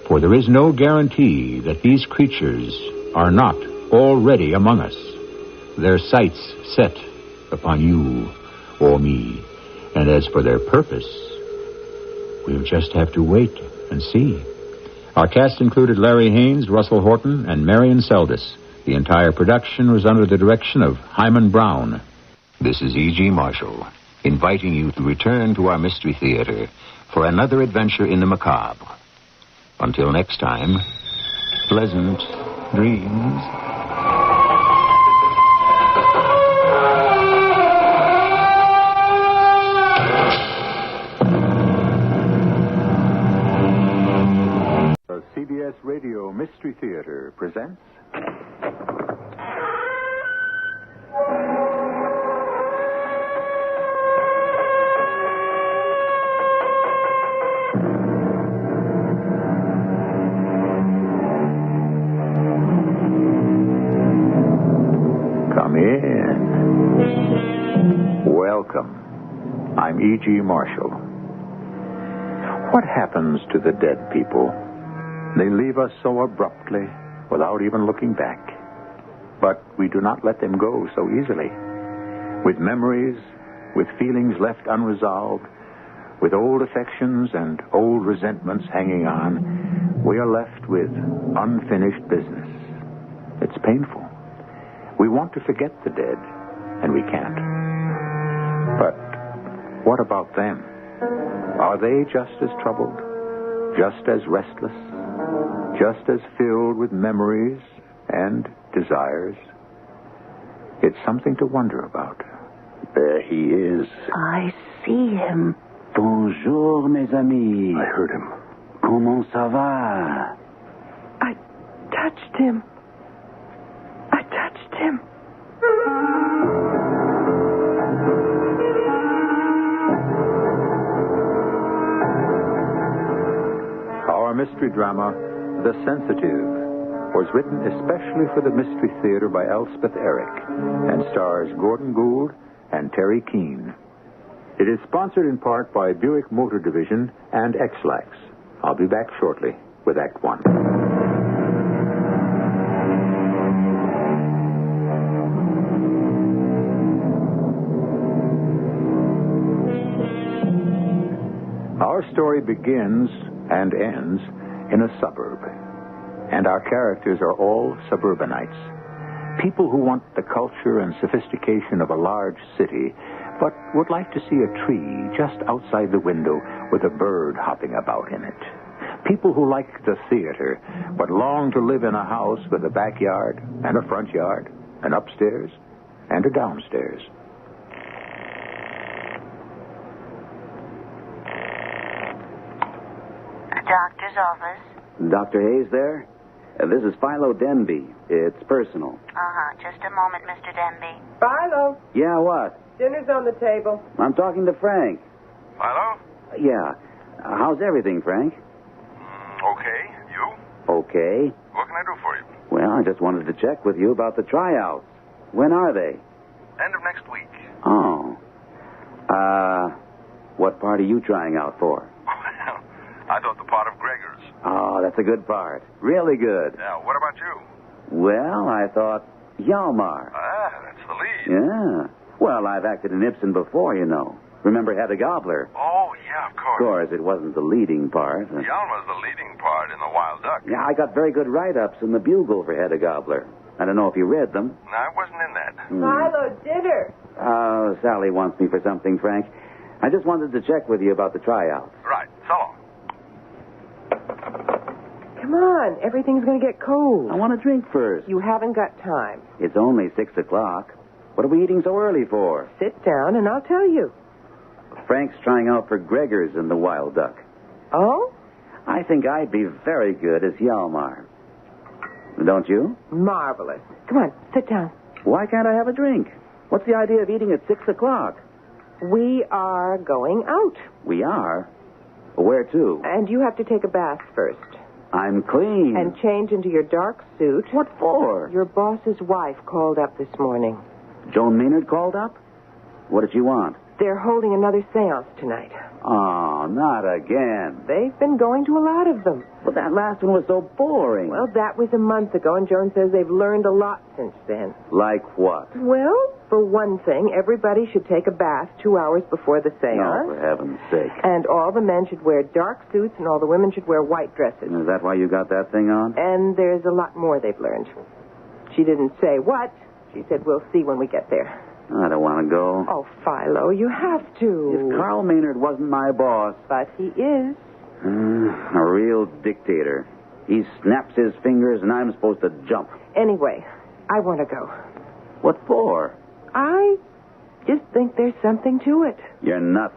For there is no guarantee that these creatures are not already among us, their sights set upon you or me. And as for their purpose, we'll just have to wait and see. Our cast included Larry Haynes, Russell Horton, and Marion Seldes. The entire production was under the direction of Hyman Brown. This is E.G. Marshall, inviting you to return to our Mystery Theater for another adventure in the macabre. Until next time, pleasant dreams. The CBS Radio Mystery Theater presents I'm E.G. Marshall. What happens to the dead people? They leave us so abruptly, without even looking back. But we do not let them go so easily. With memories, with feelings left unresolved, with old affections and old resentments hanging on, we are left with unfinished business. It's painful. We want to forget the dead, and we can't. But what about them? Are they just as troubled, just as restless, just as filled with memories and desires? It's something to wonder about. There he is. I see him. Bonjour, mes amis. I heard him. Comment ça va? I touched him. I touched him. Our mystery drama, The Sensitive, was written especially for the Mystery Theater by Elspeth Eric and stars Gordon Gould and Terry Keane. It is sponsored in part by Buick Motor Division and X-Lax. I'll be back shortly with Act One. Our story begins and ends in a suburb. And our characters are all suburbanites. People who want the culture and sophistication of a large city, but would like to see a tree just outside the window with a bird hopping about in it. People who like the theater, but long to live in a house with a backyard and a front yard, an upstairs and a downstairs. Doctor's office. Dr. Hayes there? This is Philo Denby. It's personal. Just a moment, Mr. Denby. Philo, Yeah, what? dinner's on the table. I'm talking to Frank. Philo? Yeah. How's everything, Frank? Okay. You? Okay. What can I do for you? Well, I just wanted to check with you about the tryouts. When are they? End of next week. Oh. What part are you trying out for? I thought the part of Gregor's. Oh, that's a good part. Really good. Now, what about you? Well, I thought Hjalmar. That's the lead. Yeah. Well, I've acted in Ibsen before, you know. Remember Hedda Gabler? Oh, yeah, of course. Of course, it wasn't the leading part. Hjalmar's the leading part in The Wild Duck. Yeah, I got very good write-ups in the Bugle for Hedda Gabler. I don't know if you read them. No, I wasn't in that. Philo, dinner. Sally wants me for something, Frank. I just wanted to check with you about the tryouts. Right. So long. Come on, everything's going to get cold. I want a drink first. You haven't got time. It's only 6 o'clock. What are we eating so early for? Sit down and I'll tell you. Frank's trying out for Gregor's in The Wild Duck. Oh? I think I'd be very good as Hjalmar. Don't you? Marvelous. Come on, sit down. Why can't I have a drink? What's the idea of eating at 6 o'clock? We are going out. We are? Where to? And you have to take a bath first. I'm clean. And change into your dark suit. What for? Your boss's wife called up this morning. Joan Maynard called up? What did she want? They're holding another seance tonight. Oh, not again. They've been going to a lot of them. But that last one was so boring. Well, that was a month ago, and Joan says they've learned a lot since then. Like what? Well, for one thing, everybody should take a bath 2 hours before the seance. No, for heaven's sake. And all the men should wear dark suits, and all the women should wear white dresses. Is that why you got that thing on? And there's a lot more they've learned. She didn't say what. She said, we'll see when we get there. I don't want to go. Oh, Philo, you have to. If Carl Maynard wasn't my boss. But he is. A real dictator. He snaps his fingers and I'm supposed to jump. Anyway, I want to go. What for? I just think there's something to it. You're nuts.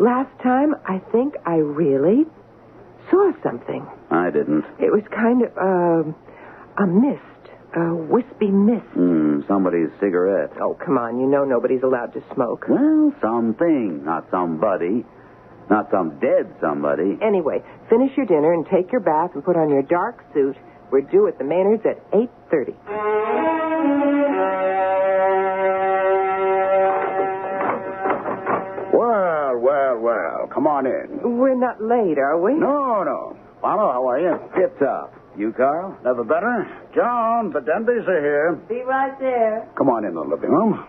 Last time, I think I really saw something. I didn't. It was kind of a mist. A wispy mist. Somebody's cigarette. Oh, come on. You know nobody's allowed to smoke. Well, something. Not somebody. Not some dead somebody. Anyway, finish your dinner and take your bath and put on your dark suit. We're due at the Maynards at 8:30. Well, Well. Come on in. We're not late, are we? No. Paolo, how are you? Tip-top. You, Carl? Never better. John, the Denbys are here. Be right there. Come on in the living room.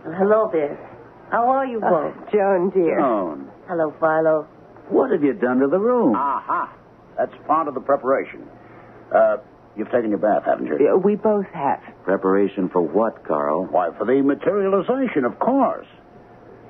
Hello there. How are you both? Joan, dear. Joan. Hello, Philo. What have you done to the room? Aha. That's part of the preparation. You've taken your bath, haven't you? Yeah, we both have. Preparation for what, Carl? Why, for the materialization, of course.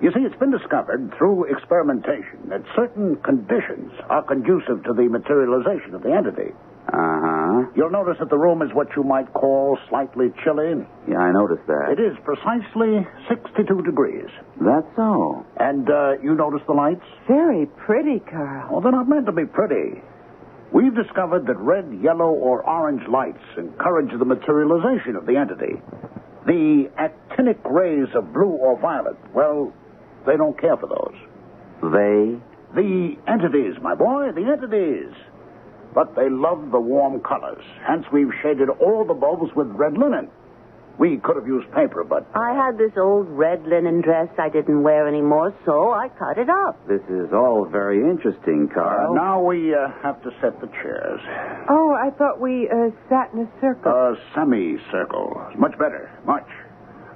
You see, it's been discovered through experimentation that certain conditions are conducive to the materialization of the entity. Uh-huh. You'll notice that the room is what you might call slightly chilly. Yeah, I noticed that. It is precisely 62 degrees. That's so. And you notice the lights? Very pretty, Carl. Well, they're not meant to be pretty. We've discovered that red, yellow, or orange lights encourage the materialization of the entity. The actinic rays of blue or violet, well, they don't care for those. They? The entities, my boy, the entities. But they love the warm colors. Hence, we've shaded all the bulbs with red linen. We could have used paper, but... I had this old red linen dress I didn't wear anymore, so I cut it up. This is all very interesting, Carl. Now we have to set the chairs. Oh, I thought we sat in a circle. A semicircle. Much better. Much.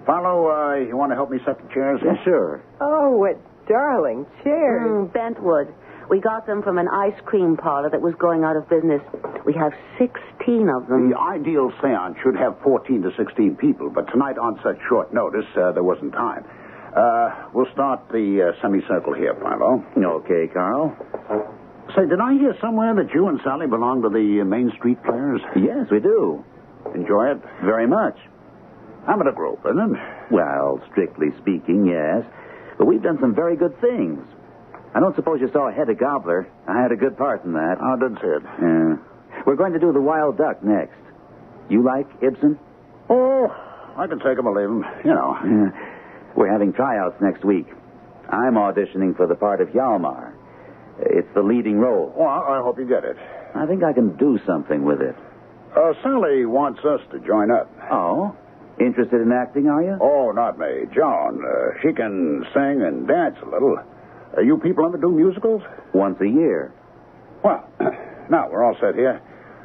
Philo, you want to help me set the chairs? Yeah, sure. Oh, what darling chairs. Bentwood. We got them from an ice cream parlor that was going out of business. We have 16 of them. The ideal seance should have 14 to 16 people, but tonight on such short notice, there wasn't time. We'll start the semicircle here, Philo. Okay, Carl. Say, did I hear somewhere that you and Sally belong to the Main Street Players? Yes, we do. Enjoy it? Very much. Amateur group, isn't it? Well, strictly speaking, yes. But we've done some very good things. I don't suppose you saw Hedda Gobbler. I had a good part in that. I didn't see it. Yeah. We're going to do The Wild Duck next. You like Ibsen? Oh, I can take him or leave him. You know. Yeah. We're having tryouts next week. I'm auditioning for the part of Hjalmar. It's the leading role. Well, I hope you get it. I think I can do something with it. Sally wants us to join up. Oh? Interested in acting, are you? Oh, not me. Joan. She can sing and dance a little. You people ever do musicals? Once a year. Well, now we're all set here.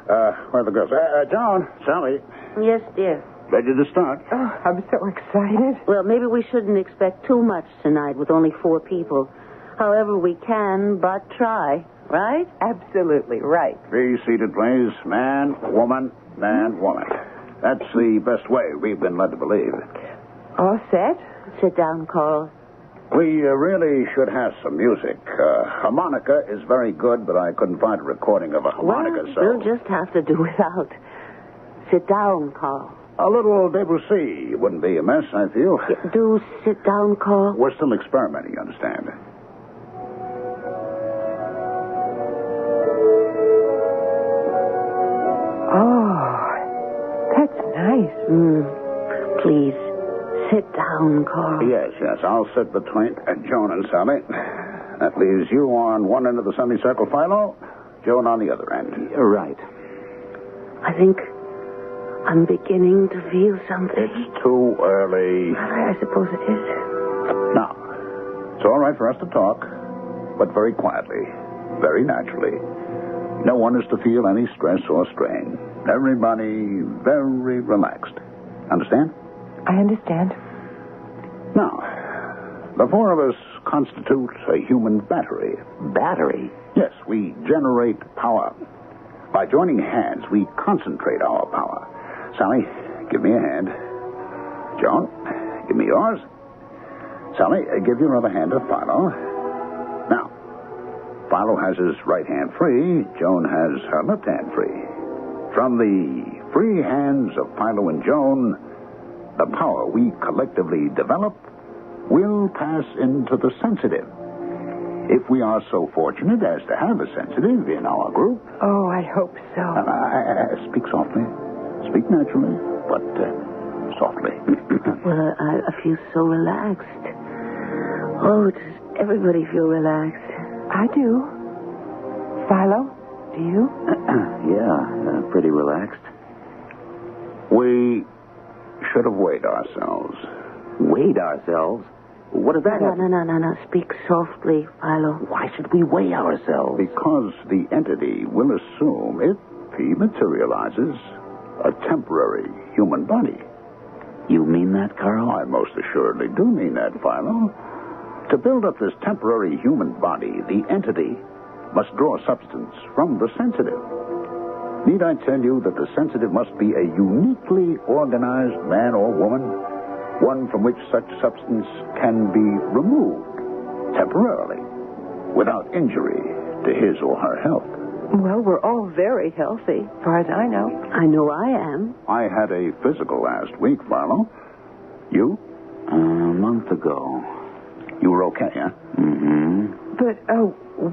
Where are the girls? Joan, Sally. Yes, dear. Ready to start? Oh, I'm so excited. Well, maybe we shouldn't expect too much tonight with only 4 people. However, we can but try, right? Absolutely right. Be seated, please. Man, woman, man, woman. That's the best way we've been led to believe. All set? Sit down, Carl. We really should have some music. Harmonica is very good, but I couldn't find a recording of a harmonica, so... We'll just have to do without. Sit down, Carl. A little Debussy wouldn't be amiss, I feel. Do sit down, Carl. We're still experimenting, you understand. Oh, that's nice. Please, sit down, Carl. Yes, I'll sit between Joan and Sally. That leaves you on one end of the semicircle, Philo. Joan on the other end. You're right. I think I'm beginning to feel something. It's too early. I suppose it is. Now, it's all right for us to talk, but very quietly, very naturally. No one is to feel any stress or strain. Everybody very relaxed. Understand? I understand. Now, the 4 of us constitute a human battery. Battery? Yes, we generate power. By joining hands, we concentrate our power. Sally, give me a hand. Joan, give me yours. Sally, give your other hand to Philo. Now, Philo has his right hand free. Joan has her left hand free. From the free hands of Philo and Joan, the power we collectively develop will pass into the sensitive. If we are so fortunate as to have a sensitive in our group. Oh, I hope so. Speak softly. Speak naturally, but softly. Well, I feel so relaxed. Oh, does everybody feel relaxed? I do. Philo, do you? Yeah, pretty relaxed. We should have weighed ourselves. Weighed ourselves? What does that have? No. Speak softly, Philo. Why should we weigh ourselves? Because the entity will assume, if he materializes, a temporary human body. You mean that, Carl? I most assuredly do mean that, Philo. To build up this temporary human body, the entity must draw substance from the sensitive. Need I tell you that the sensitive must be a uniquely organized man or woman, one from which such substance can be removed temporarily, without injury to his or her health? Well, we're all very healthy, as far as I know. I know I am. I had a physical last week, Philo. You? A month ago. You were okay, huh? Mm-hmm. But,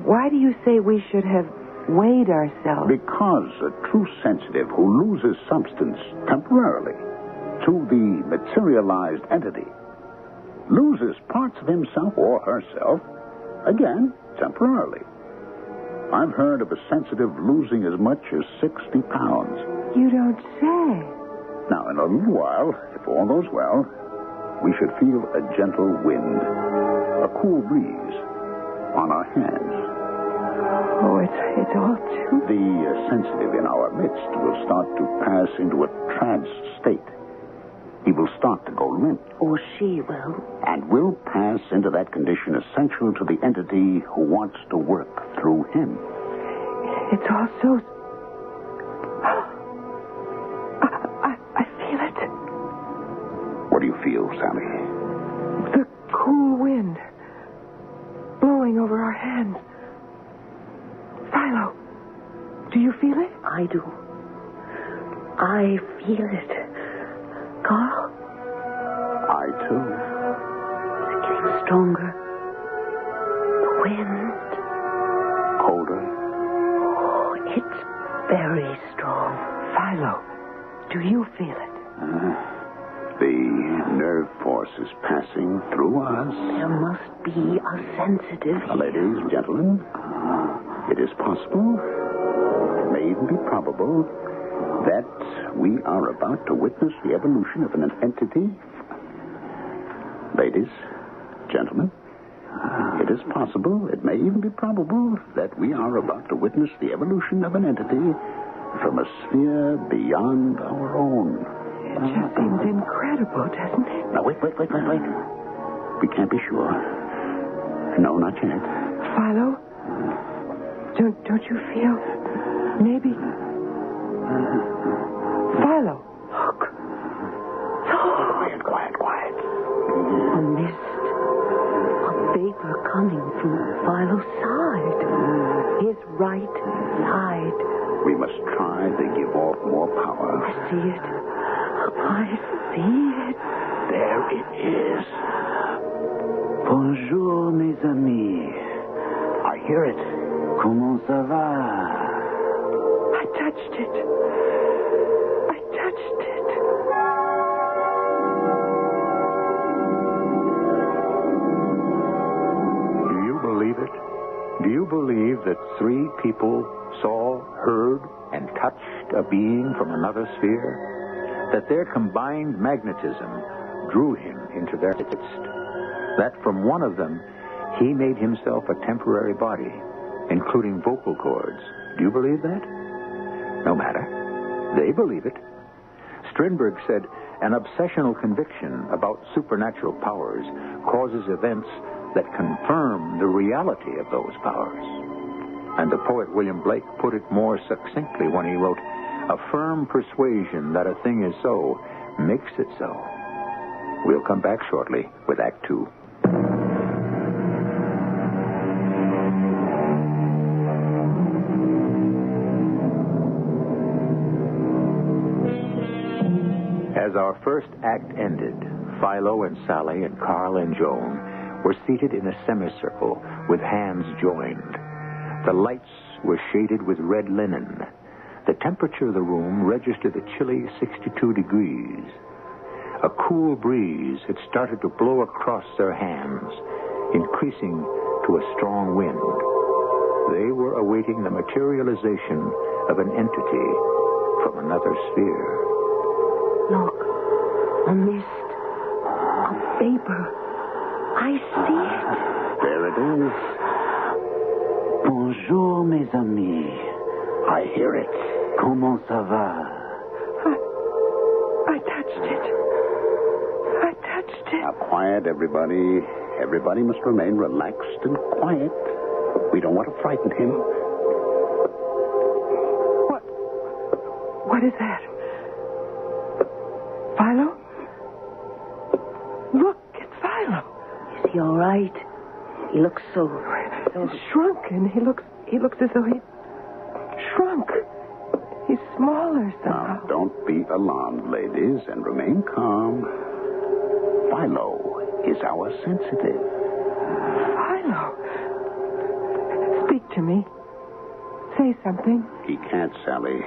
why do you say we should have weighed ourselves? Because a true sensitive who loses substance temporarily to the materialized entity loses parts of himself or herself, again, temporarily. I've heard of a sensitive losing as much as 60 pounds. You don't say. Now, in a little while, if all goes well, we should feel a gentle wind, a cool breeze on our hands. Oh, it's all too... The sensitive in our midst will start to pass into a trance state. He will start to go limp. Or she will. And will pass into that condition essential to the entity who wants to work through him. It's all so... I feel it. What do you feel, Sally? The cool wind blowing over our hands. Philo, do you feel it? I do. I feel it. Carl? I, too. It's getting stronger. The wind. Colder. Oh, it's very strong. Philo, do you feel it? The nerve force is passing through us. There must be a sensitive here. Ladies and gentlemen, it is possible, it may even be probable, that we are about to witness the evolution of an entity. Ladies, gentlemen, it is possible, it may even be probable, that we are about to witness the evolution of an entity from a sphere beyond our own. It just seems incredible, doesn't it? Now, wait. We can't be sure. No, not yet. Philo, don't you feel... maybe... Philo, look. Quiet. A mist. A vapor coming from Philo's side. His right side. We must try to give off more power. I see it. I see it. There it is. Bonjour, mes amis. I hear it. Comment ça va? I touched it. Do you believe it? Do you believe that 3 people saw, heard, and touched a being from another sphere? That their combined magnetism drew him into their midst? That from one of them, he made himself a temporary body, including vocal cords? Do you believe that? No matter. They believe it. Strindberg said, an obsessional conviction about supernatural powers causes events that confirm the reality of those powers. And the poet William Blake put it more succinctly when he wrote, a firm persuasion that a thing is so makes it so. We'll come back shortly with Act 2. As our first act ended, Philo and Sally and Carl and Joan were seated in a semicircle with hands joined. The lights were shaded with red linen. The temperature of the room registered a chilly 62 degrees. A cool breeze had started to blow across their hands, increasing to a strong wind. They were awaiting the materialization of an entity from another sphere. Look, a mist, a vapor. I see it. There it is. Bonjour, mes amis. I hear it. Comment ça va? I touched it. I touched it. Now, quiet, everybody. Everybody must remain relaxed and quiet. We don't want to frighten him. What is that? Philo? Look, it's Philo. Is he all right? He looks so shrunken. He looks as though he shrunk. He's smaller somehow. Now, don't be alarmed, ladies, and remain calm. Philo is our sensitive. Philo? Speak to me. Say something. He can't, Sally.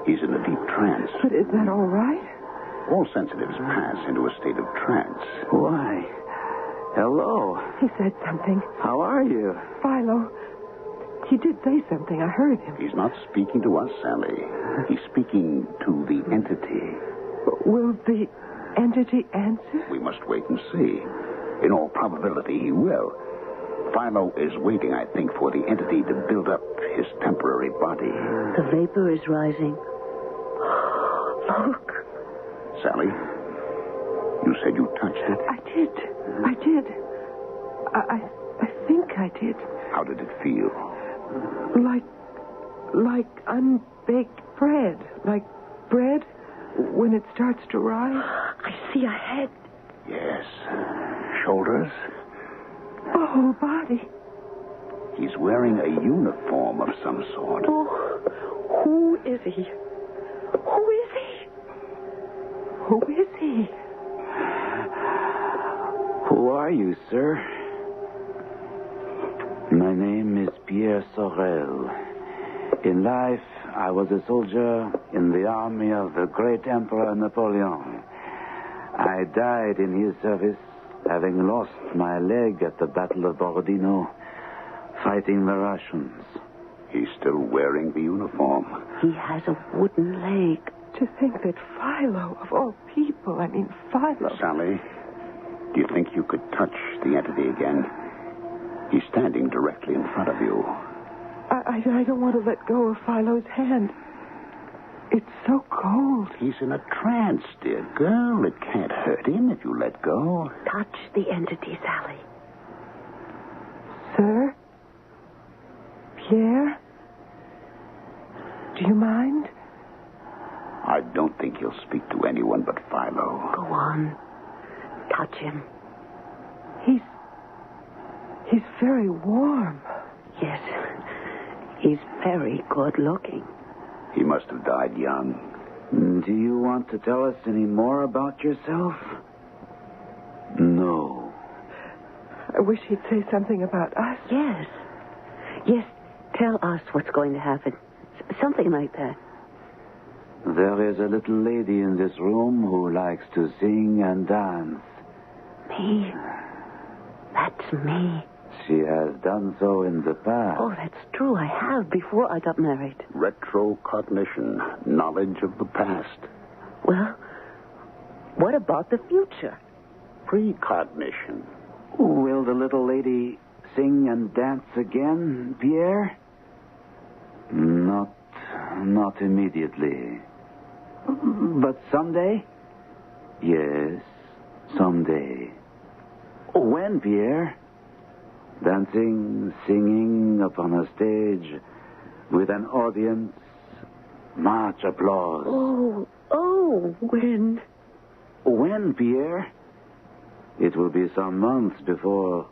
He's in a deep trance. But is that all right? All sensitives pass into a state of trance. Why? Hello. He said something. How are you? Philo. He did say something. I heard him. He's not speaking to us, Sally. He's speaking to the entity. Will the entity answer? We must wait and see. In all probability, he will. Philo is waiting, I think, for the entity to build up his temporary body. The vapor is rising. Look. Sally, you said you touched it? I did. I think I did. How did it feel? Like unbaked bread. Like bread when it starts to rise. I see a head. Yes. Shoulders. The whole body. He's wearing a uniform of some sort. Oh, who is he? Who is he? Who is he? Who are you, sir? My name is Pierre Sorel. In life, I was a soldier in the army of the great Emperor Napoleon. I died in his service, having lost my leg at the Battle of Borodino, fighting the Russians. He's still wearing the uniform. He has a wooden leg. To think that Philo, of all people, Philo. Sally, do you think you could touch the entity again? He's standing directly in front of you. I don't want to let go of Philo's hand. It's so cold. He's in a trance, dear girl. It can't hurt him if you let go. Touch the entity, Sally. Sir? Pierre? Do you mind? I don't think he'll speak to anyone but Philo. Go on. Touch him. He's very warm. Yes. He's very good looking. He must have died young. Do you want to tell us any more about yourself? No. I wish he'd say something about us. Yes. Yes, tell us what's going to happen. Something like that. There is a little lady in this room who likes to sing and dance. Me? That's me. She has done so in the past. Oh, that's true. I have before I got married. Retrocognition, knowledge of the past. Well, what about the future? Precognition. Will the little lady sing and dance again, Pierre? Not immediately. But someday? Yes, someday. When, Pierre? Dancing, singing upon a stage with an audience, much applause. Oh, when? When, Pierre? It will be some months before...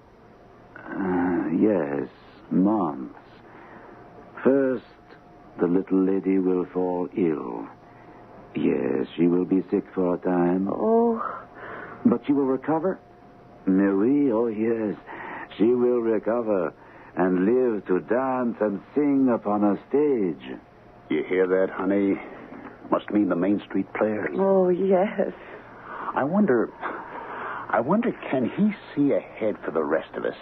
yes, months. First, the little lady will fall ill. Yes, she will be sick for a time. Oh. But she will recover? Oui, oh yes. She will recover and live to dance and sing upon a stage. You hear that, honey? Must mean the Main Street Players. Oh, yes. I wonder, can he see ahead for the rest of us?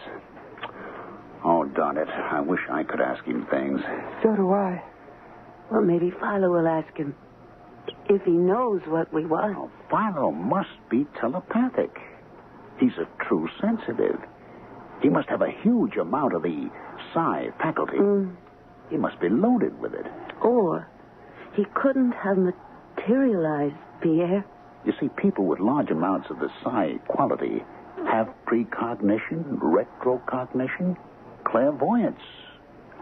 Oh, darn it. I wish I could ask him things. So do I. Well, maybe Philo will ask him if he knows what we want. Oh, Philo must be telepathic. He's a true sensitive. He must have a huge amount of the psi faculty. He must be loaded with it. Or he couldn't have materialized, Pierre. You see, people with large amounts of the psi quality have precognition, retrocognition, clairvoyance,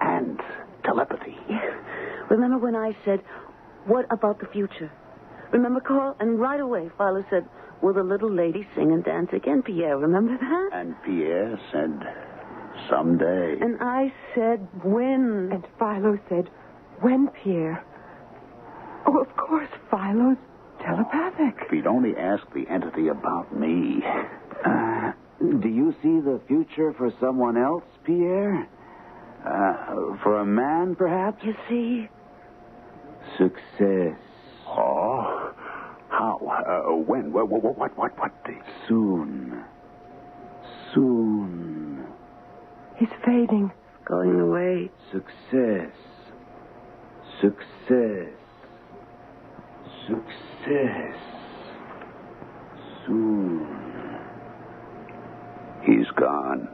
and telepathy. Remember when I said, what about the future? Remember, Carl? And right away, Philo said, will the little lady sing and dance again, Pierre? Remember that? And Pierre said, someday. And I said, when? And Philo said, when, Pierre? Oh, of course, Philo's telepathic. If he'd only asked the entity about me. Do you see the future for someone else, Pierre? For a man, perhaps? You see? Success. Oh? How? When? What? Soon. He's fading. Going away. Success. Soon. He's gone.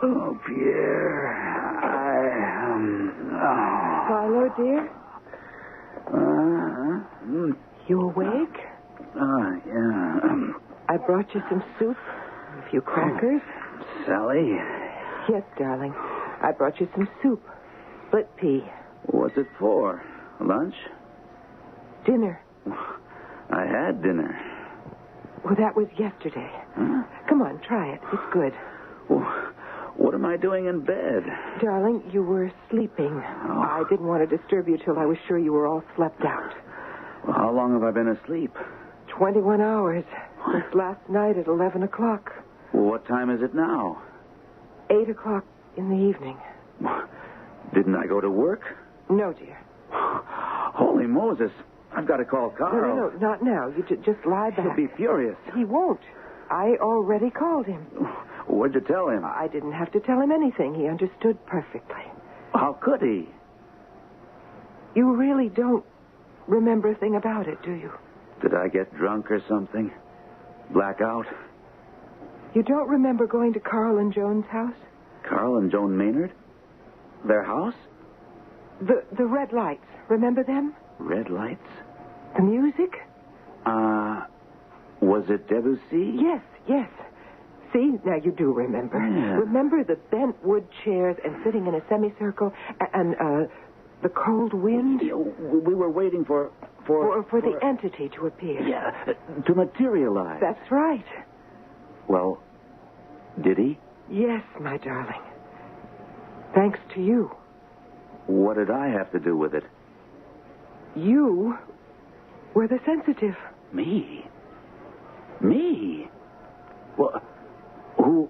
Oh, Pierre, Philo, dear? You awake? Yeah. I brought you some soup, a few crackers. Sally? Yes, darling. I brought you some soup. Split pea. What's it for? Lunch? Dinner. I had dinner. Well, that was yesterday. Huh? Come on, try it. It's good. What am I doing in bed? Darling, you were sleeping. I didn't want to disturb you till I was sure you were all slept out. Well, how long have I been asleep? 21 hours. Since last night at 11 o'clock. Well, what time is it now? 8 o'clock in the evening. Didn't I go to work? No, dear. Holy Moses. I've got to call Carl. No, not now. You just lie back. He'll be furious. He won't. I already called him. What'd you tell him? I didn't have to tell him anything. He understood perfectly. How could he? You really don't remember a thing about it, do you? Did I get drunk or something? Black out? You don't remember going to Carl and Joan's house? Carl and Joan Maynard? Their house? The red lights. Remember them? Red lights? The music? Was it Debussy? Yes. See, now you do remember. Yeah. Remember the bent wood chairs and sitting in a semicircle and the cold wind? We were waiting for the entity to appear. Yeah, to materialize. That's right. Well, did he? Yes, my darling. Thanks to you. What did I have to do with it? You were the sensitive. Me? Well, who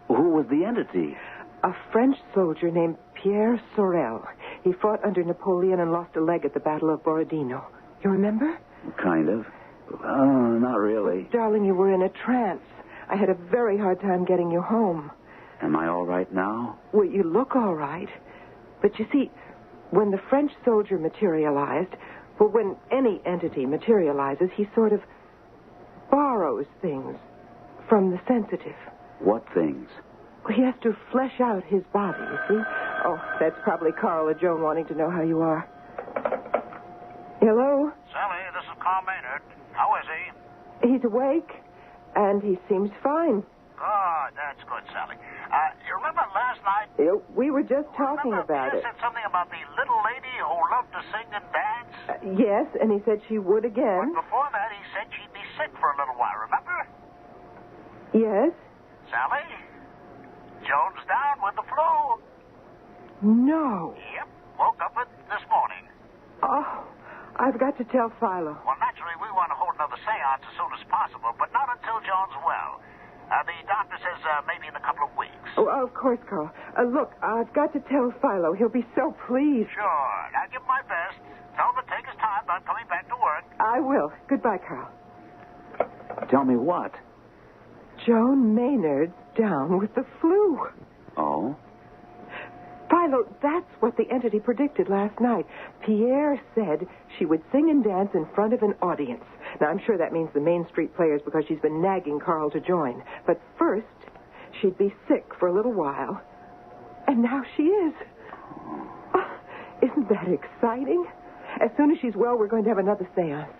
was the entity? A French soldier named Pierre Sorel. He fought under Napoleon and lost a leg at the Battle of Borodino. You remember? Kind of. Not really. Darling, you were in a trance. I had a very hard time getting you home. Am I all right now? Well, you look all right. But you see, when the French soldier materialized, well, when any entity materializes, he sort of borrows things from the sensitive. What things? Well, he has to flesh out his body, you see. Oh, that's probably Carl or Joan wanting to know how you are. Hello? Sally, this is Carl Maynard. How is he? He's awake, and he seems fine. Good, that's good, Sally. You remember last night? We were just talking about You it. said something about the little lady who loved to sing and dance? Yes, and he said she would again. But before that, he said she'd be sick for a little while, remember? Yes? Sally? Joan's down with the flu. No. Yep, woke up with this morning. Oh, I've got to tell Philo. Well, naturally, we want to hold another seance as soon as possible, but not until Joan's well. The doctor says maybe in a couple of weeks. Oh, of course, Carl. Look, I've got to tell Philo. He'll be so pleased. Sure. I'll give my best. Tell him to take his time about coming back to work. I will. Goodbye, Carl. Tell me what? Joan Maynard's down with the flu. Oh? Philo, that's what the entity predicted last night. Pierre said she would sing and dance in front of an audience. Now, I'm sure that means the Main Street Players because she's been nagging Carl to join. But first, she'd be sick for a little while. And now she is. Oh, isn't that exciting? As soon as she's well, we're going to have another seance.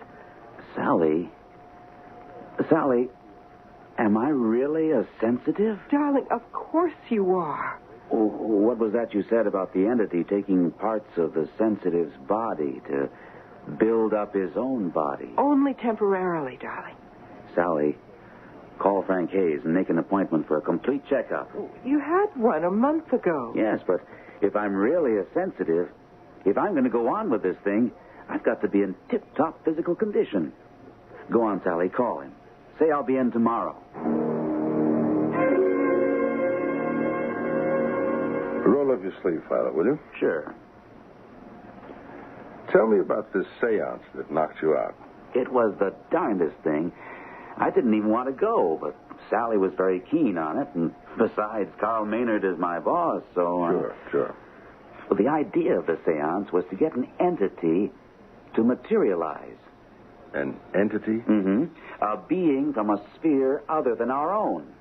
Sally, am I really a sensitive? Darling, of course you are. What was that you said about the entity taking parts of the sensitive's body to build up his own body? Only temporarily, darling. Sally, call Frank Hayes and make an appointment for a complete checkup. You had one a month ago. Yes, but if I'm really a sensitive, if I'm going to go on with this thing, I've got to be in tip-top physical condition. Go on, Sally, call him. Say I'll be in tomorrow. Roll up your sleeve, Philo, will you? Sure. Tell me about this seance that knocked you out. It was the darndest thing. I didn't even want to go, but Sally was very keen on it, and besides, Carl Maynard is my boss, so... Sure. Well, the idea of the seance was to get an entity to materialize. An entity? Mm-hmm. A being from a sphere other than our own.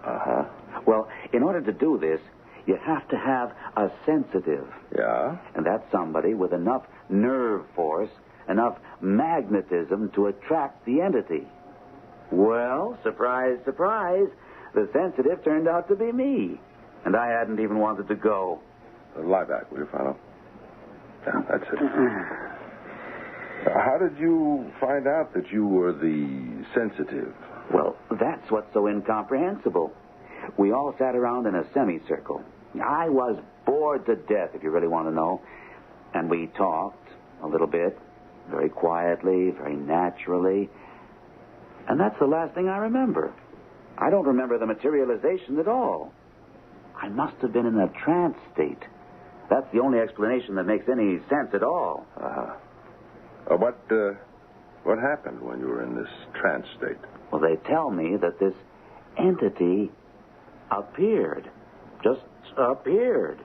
Uh-huh. Well, in order to do this, you have to have a sensitive. Yeah? And that's somebody with enough nerve force, enough magnetism to attract the entity. Well, surprise, surprise, the sensitive turned out to be me. And I hadn't even wanted to go. Lie back, will you, Philo? Yeah, that's it. How did you find out that you were the sensitive? Well, that's what's so incomprehensible. We all sat around in a semicircle. I was bored to death, if you really want to know. And we talked a little bit, very quietly, very naturally. And that's the last thing I remember. I don't remember the materialization at all. I must have been in a trance state. That's the only explanation that makes any sense at all. What happened when you were in this trance state? Well, they tell me that this entity appeared. Just appeared.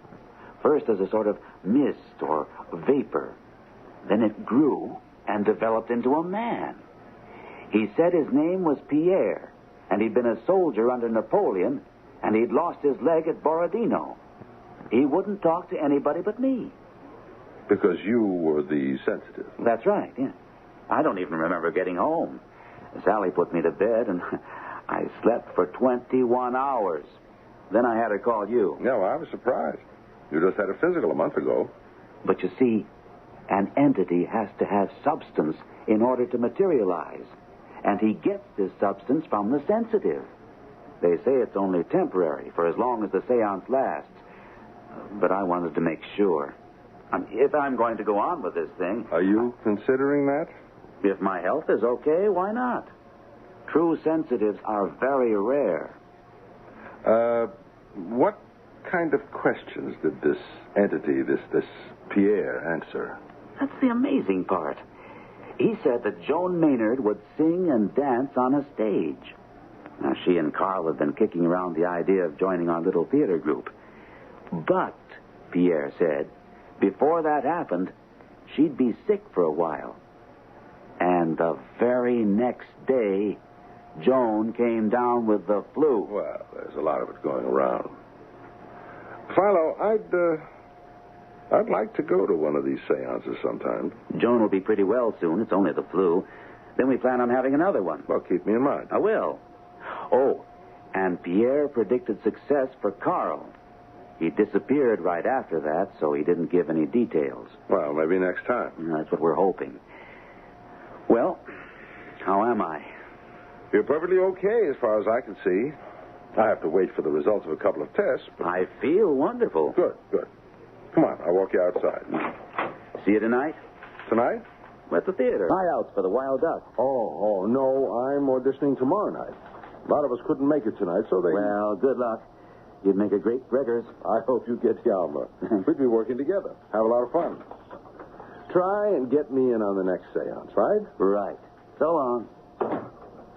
First as a sort of mist or vapor. Then it grew and developed into a man. He said his name was Pierre, and he'd been a soldier under Napoleon, and he'd lost his leg at Borodino. He wouldn't talk to anybody but me. Because you were the sensitive. That's right, yeah. I don't even remember getting home. Sally put me to bed, and I slept for 21 hours. Then I had her call you. No, I was surprised. You just had a physical a month ago. But you see, an entity has to have substance in order to materialize. And he gets this substance from the sensitive. They say it's only temporary, for as long as the seance lasts. But I wanted to make sure. If I'm going to go on with this thing... Are you considering that? If my health is okay, why not? True sensitives are very rare. What kind of questions did this entity, this Pierre, answer? That's the amazing part. He said that Joan Maynard would sing and dance on a stage. Now, she and Carl have been kicking around the idea of joining our little theater group. But, Pierre said, before that happened, she'd be sick for a while. And the very next day, Joan came down with the flu. Well, there's a lot of it going around. Philo, I'd like to go to one of these seances sometime. Joan will be pretty well soon. It's only the flu. Then we plan on having another one. Well, keep me in mind. I will. Oh, and Pierre predicted success for Carl. He disappeared right after that, so he didn't give any details. Well, maybe next time. That's what we're hoping. Well, how am I? You're perfectly okay as far as I can see. I have to wait for the results of a couple of tests. But... I feel wonderful. Good. Come on, I'll walk you outside. See you tonight? Tonight? At the theater. Tryouts for the Wild Duck. Oh, no, I'm auditioning tomorrow night. A lot of us couldn't make it tonight, so they... Well, good luck. You'd make a great Gregors. I hope you get the Alma. We'd be working together. Have a lot of fun. Try and get me in on the next seance, right? Right. So long.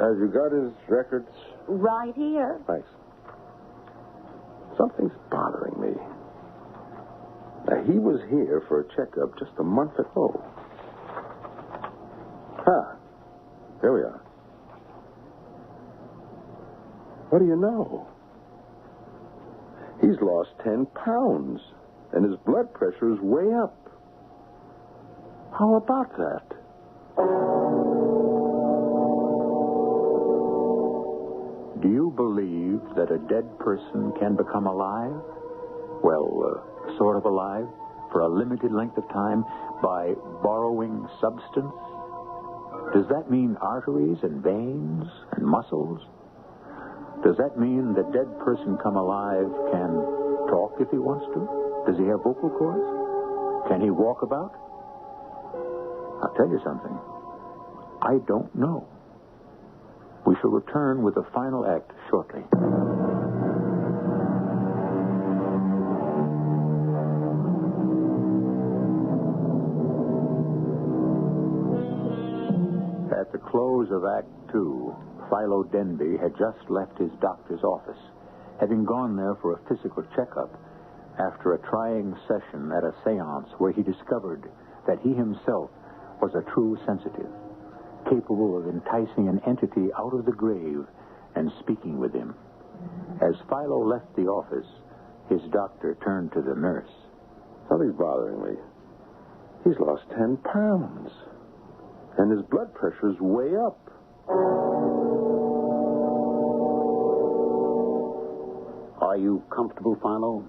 Have you got his records? Right here. Thanks. Something's bothering me. He was here for a checkup just a month ago. Here we are. What do you know? He's lost 10 pounds, and his blood pressure is way up. How about that? Do you believe that a dead person can become alive? Well, sort of alive, for a limited length of time, by borrowing substance? Does that mean arteries and veins and muscles? Does that mean the dead person come alive can talk if he wants to? Does he have vocal cords? Can he walk about? I'll tell you something. I don't know. We shall return with the final act shortly. At the close of Act 2, Philo Denby had just left his doctor's office, having gone there for a physical checkup after a trying session at a seance where he discovered that he himself was a true sensitive, capable of enticing an entity out of the grave and speaking with him. As Philo left the office, his doctor turned to the nurse. Something's bothering me. He's lost 10 pounds. And his blood pressure's way up. Are you comfortable, Philo?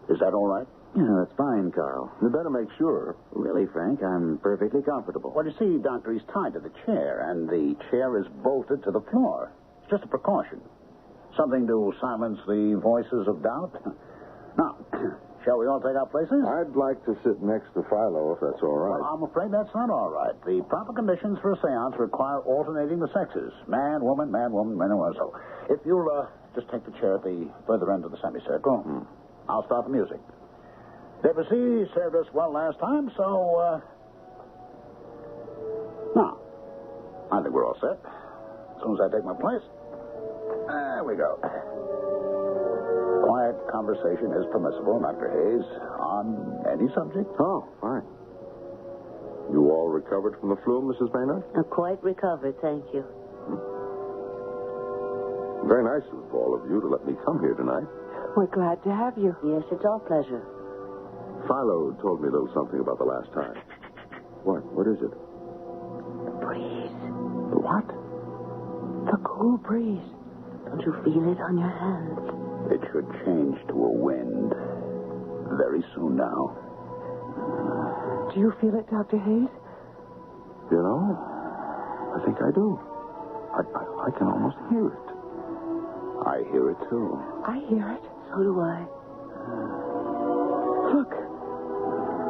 Is that all right? Yeah, that's fine, Carl. You better make sure. Really, Frank, I'm perfectly comfortable. Well, you see, Doctor, he's tied to the chair, and the chair is bolted to the floor. It's just a precaution. Something to silence the voices of doubt. Now, shall we all take our places? I'd like to sit next to Philo, if that's all right. Well, I'm afraid that's not all right. The proper conditions for a seance require alternating the sexes. Man, woman, man, woman, man, and woman. So, if you'll just take the chair at the further end of the semicircle, I'll start the music. Debussy served us well last time, so, now, I think we're all set. As soon as I take my place, there we go. Quiet conversation is permissible, Dr. Hayes, on any subject. Oh, fine. You all recovered from the flu, Mrs. Maynard? Quite recovered, thank you. Very nice of all of you to let me come here tonight. We're glad to have you. Yes, it's our pleasure. Philo told me a little something about the last time. What? What is it? The breeze. The what? The cool breeze. Don't you feel it on your hands? It should change to a wind very soon now. Do you feel it, Dr. Hayes? You know, I think I do. I can almost hear it. I hear it, too. I hear it. So do I. Look.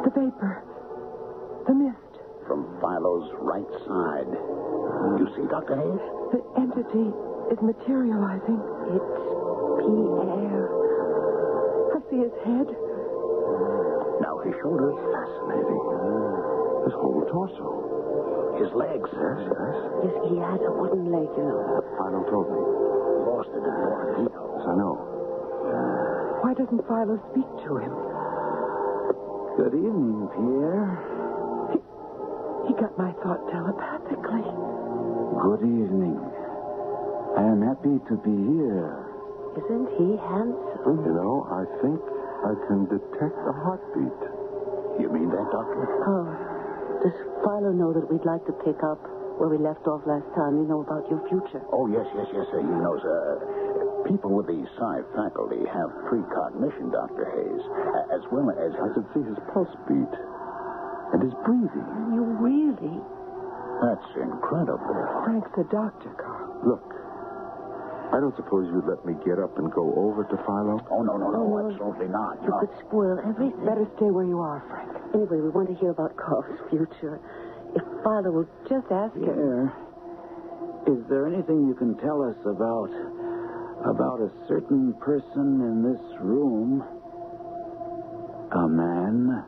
The vapor. The mist. From Philo's right side. You see, Dr. Hayes? The entity is materializing. It's Pierre. I see his head. Now his shoulders. Fascinating. His whole torso. His legs. Yes. Yes, he has a wooden leg, you know. Philo told me. Lost it in water. Yes, I know. Why doesn't Philo speak to him? Good evening, Pierre. He got my thought telepathically. Good evening. I am happy to be here. Isn't he handsome? You know, I think I can detect a heartbeat. You mean that, Doctor? Oh. Does Philo know that we'd like to pick up where we left off last time? You know about your future. Oh, yes. He knows. People with the psi faculty have precognition, Dr. Hayes, as well as... I could see his pulse beat and his breathing. You really? That's incredible. Frank's a doctor, Carl. Look, I don't suppose you'd let me get up and go over to Philo? Oh, no, absolutely not. You could spoil everything. Better stay where you are, Frank. Anyway, we want to hear about Carl's future. If Philo will just ask him. Pierre, is there anything you can tell us about a certain person in this room? A man?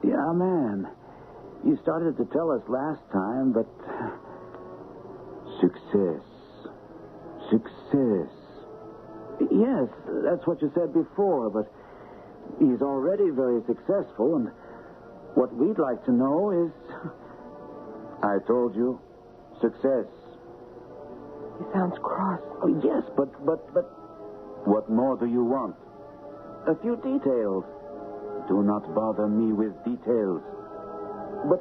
Yeah, a man. You started to tell us last time, but... Success. Yes, that's what you said before, but He's already very successful, and what we'd like to know is... I told you, success. He sounds cross. Oh, yes, but what more do you want? A few details. Do not bother me with details. But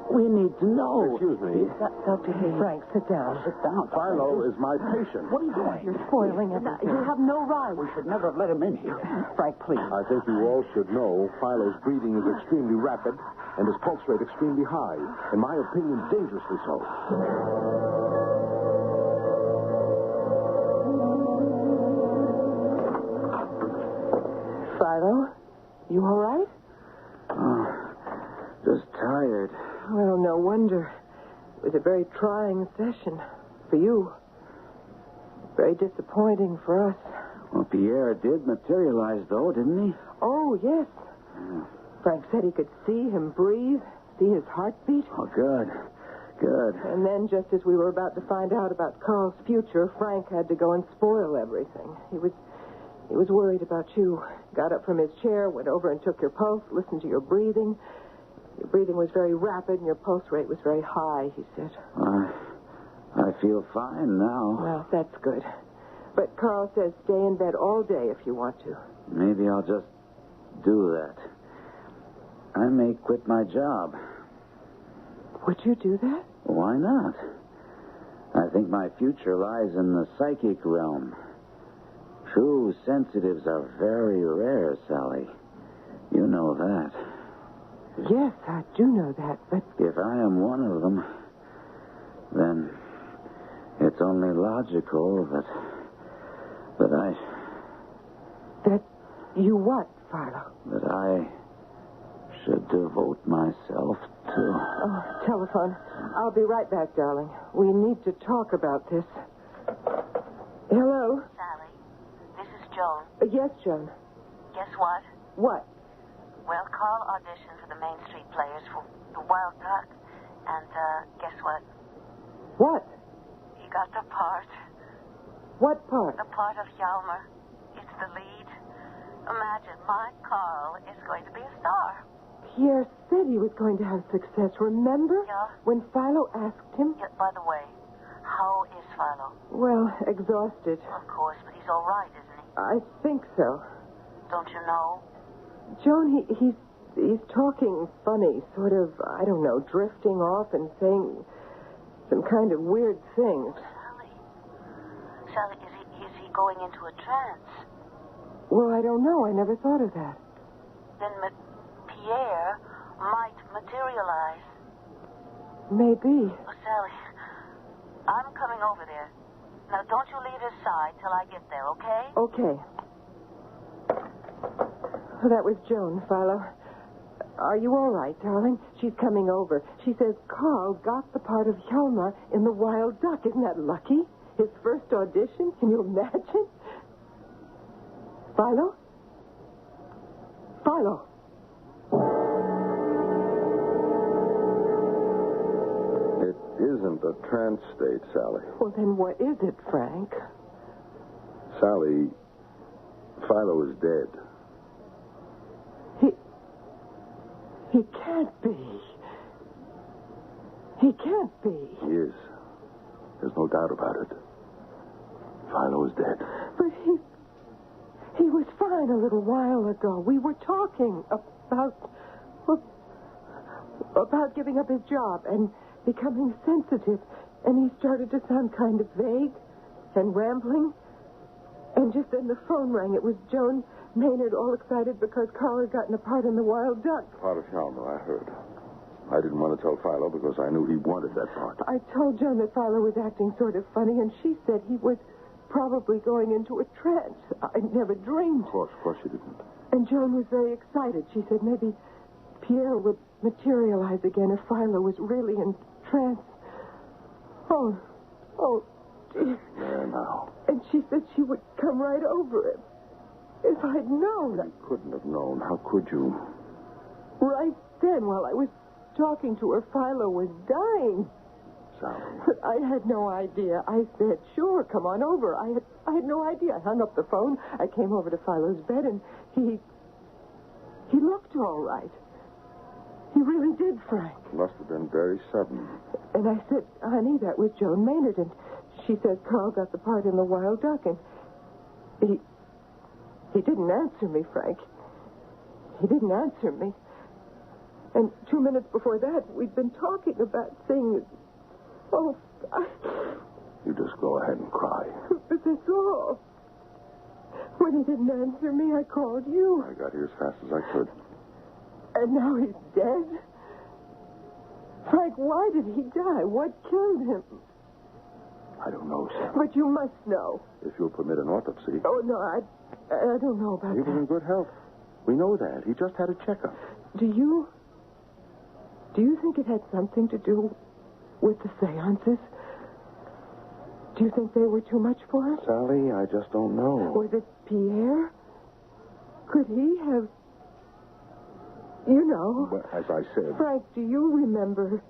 we need to know. Excuse me. Dr. Frank, sit down. Sit down. Philo is my patient. What are you doing? You're spoiling everything. You have no right. We should never have let him in here. Frank, please. I think you all should know Philo's breathing is extremely rapid and his pulse rate extremely high. In my opinion, dangerously so. Philo, you all right? Just tired. Well, no wonder. It was a very trying session for you. Very disappointing for us. Well, Pierre did materialize, though, didn't he? Oh, yes. Frank said he could see him breathe, see his heartbeat. Oh, good. Good. And then, just as we were about to find out about Carl's future, Frank had to go and spoil everything. He was worried about you. Got up from his chair, went over and took your pulse, listened to your breathing. Your breathing was very rapid and your pulse rate was very high, he said. I feel fine now. Well, that's good. But Carl says stay in bed all day if you want to. Maybe I'll just do that. I may quit my job. Would you do that? Why not? I think my future lies in the psychic realm. True sensitives are very rare, Sally. You know that. Yes, I do know that, but... If I am one of them, then it's only logical that I... That you what, Philo? That I should devote myself to... Oh, telephone. I'll be right back, darling. We need to talk about this. Hello? Sally, this is Joan. Yes, Joan. Guess what? What? Well, Carl auditioned for the Main Street Players for the Wild Duck. And, guess what? What? He got the part. What part? The part of Hjalmar. It's the lead. Imagine, my Carl is going to be a star. Pierre said he was going to have success, remember? Yeah. When Philo asked him? Yeah, by the way, how is Philo? Well, exhausted. Of course, but he's all right, isn't he? I think so. Don't you know? Joan, he's talking funny, sort of, I don't know, drifting off and saying some kind of weird things. Sally, is he going into a trance? Well, I don't know. I never thought of that. Then Pierre might materialize. Maybe. Oh, Sally, I'm coming over there. Now, don't you leave his side till I get there, okay? Okay. Oh, that was Joan, Philo. Are you all right, darling? She's coming over. She says Carl got the part of Hjalmar in The Wild Duck. Isn't that lucky? His first audition? Can you imagine? Philo? Philo? It isn't a trance state, Sally. Well, then what is it, Frank? Sally, Philo is dead. He can't be. He can't be. He is. There's no doubt about it. Philo is dead. But he was fine a little while ago. We were talking about giving up his job and becoming sensitive. And he started to sound kind of vague and rambling. And just then the phone rang. It was Joan Maynard, all excited because Carl had gotten a part in The Wild Duck. Part of Hjalmar, I heard. I didn't want to tell Philo because I knew he wanted that part. I told Joan that Philo was acting sort of funny, and she said he was probably going into a trance. I never dreamed. Of course you didn't. And Joan was very excited. She said maybe Pierre would materialize again if Philo was really in trance. Oh, dear. There now. And she said she would come right over him. If I'd known. You couldn't have known. How could you? Right then, while I was talking to her, Philo was dying. Sally. But I had no idea. I said, sure, come on over. I had no idea. I hung up the phone. I came over to Philo's bed, and he He looked all right. He really did, Frank. Must have been very sudden. And I said, honey, that was Joan Maynard. And she says Carl got the part in The Wild Duck. And he didn't answer me, Frank. He didn't answer me. And 2 minutes before that, we'd been talking about things. Oh, You just go ahead and cry. But that's all. When he didn't answer me, I called you. I got here as fast as I could. And now he's dead? Frank, why did he die? What killed him? I don't know, Sam. But you must know. If you'll permit an autopsy. Oh, no, I don't know about He was that. in good health. We know that. He just had a checkup. Do you think it had something to do with the seances? Do you think they were too much for him? Sally, I just don't know. Was it Pierre? Could he have... You know. But as I said... Frank, do you remember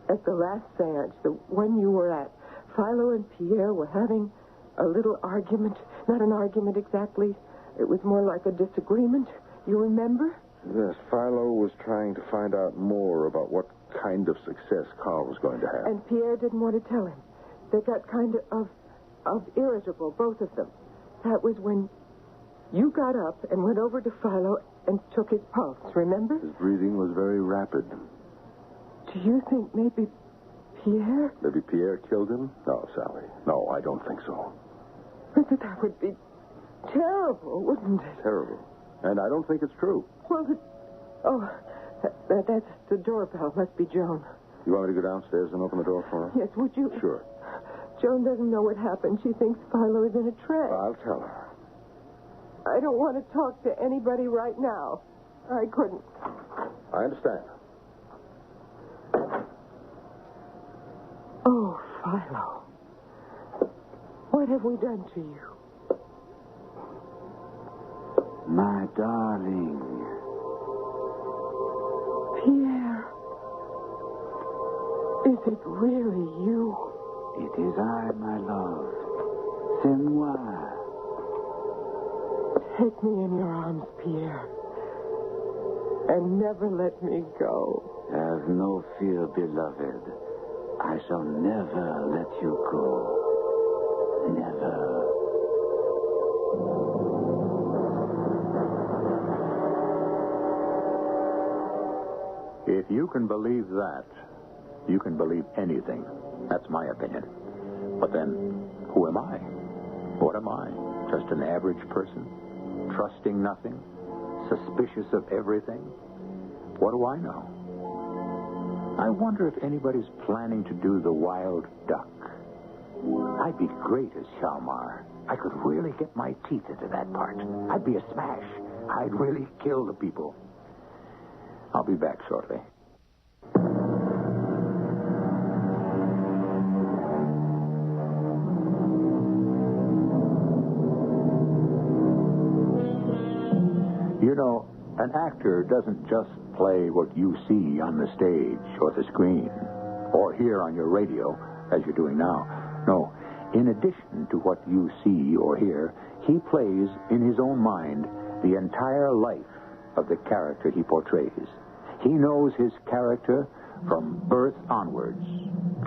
at the last seance, the one you were at, Philo and Pierre were having a little argument? Not an argument exactly. It was more like a disagreement. You remember? Yes, Philo was trying to find out more about what kind of success Carl was going to have. And Pierre didn't want to tell him. They got kind of irritable, both of them. That was when you got up and went over to Philo and took his pulse, remember? His breathing was very rapid. Do you think maybe Pierre? Maybe Pierre killed him? No, Sally. No, I don't think so. But that would be terrible, wouldn't it? Terrible. And I don't think it's true. Well, that's the doorbell. Must be Joan. You want me to go downstairs and open the door for her? Yes, would you? Sure. Joan doesn't know what happened. She thinks Philo is in a trance. I'll tell her. I don't want to talk to anybody right now. I couldn't. I understand. Oh, Philo. What have we done to you? My darling. Pierre. Is it really you? It is I, my love. C'est moi. Take me in your arms, Pierre. And never let me go. Have no fear, beloved. I shall never let you go. Never. If you can believe that, you can believe anything. That's my opinion. But then, who am I? What am I? Just an average person? Trusting nothing? Suspicious of everything? What do I know? I wonder if anybody's planning to do the Wild Duck. I'd be great as Shalmar. I could really get my teeth into that part. I'd be a smash. I'd really kill the people. I'll be back shortly. You know, an actor doesn't just play what you see on the stage or the screen or hear on your radio, as you're doing now. No, in addition to what you see or hear, he plays in his own mind the entire life of the character he portrays. He knows his character from birth onwards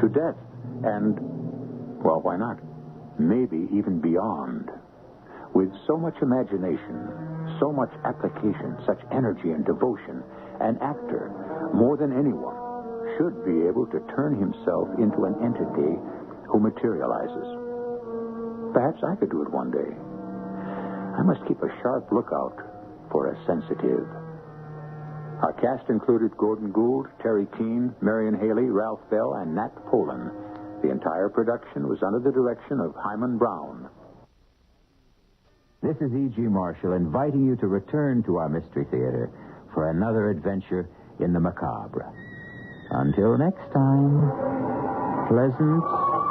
to death and, well, why not? Maybe even beyond. With so much imagination, so much application, such energy and devotion, an actor, more than anyone, should be able to turn himself into an entity who materializes. Perhaps I could do it one day. I must keep a sharp lookout for a sensitive. Our cast included Gordon Gould, Terry Keane, Marion Haley, Ralph Bell, and Nat Polan. The entire production was under the direction of Hyman Brown. This is E.G. Marshall inviting you to return to our Mystery Theater for another adventure in the macabre. Until next time, pleasant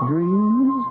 dreams.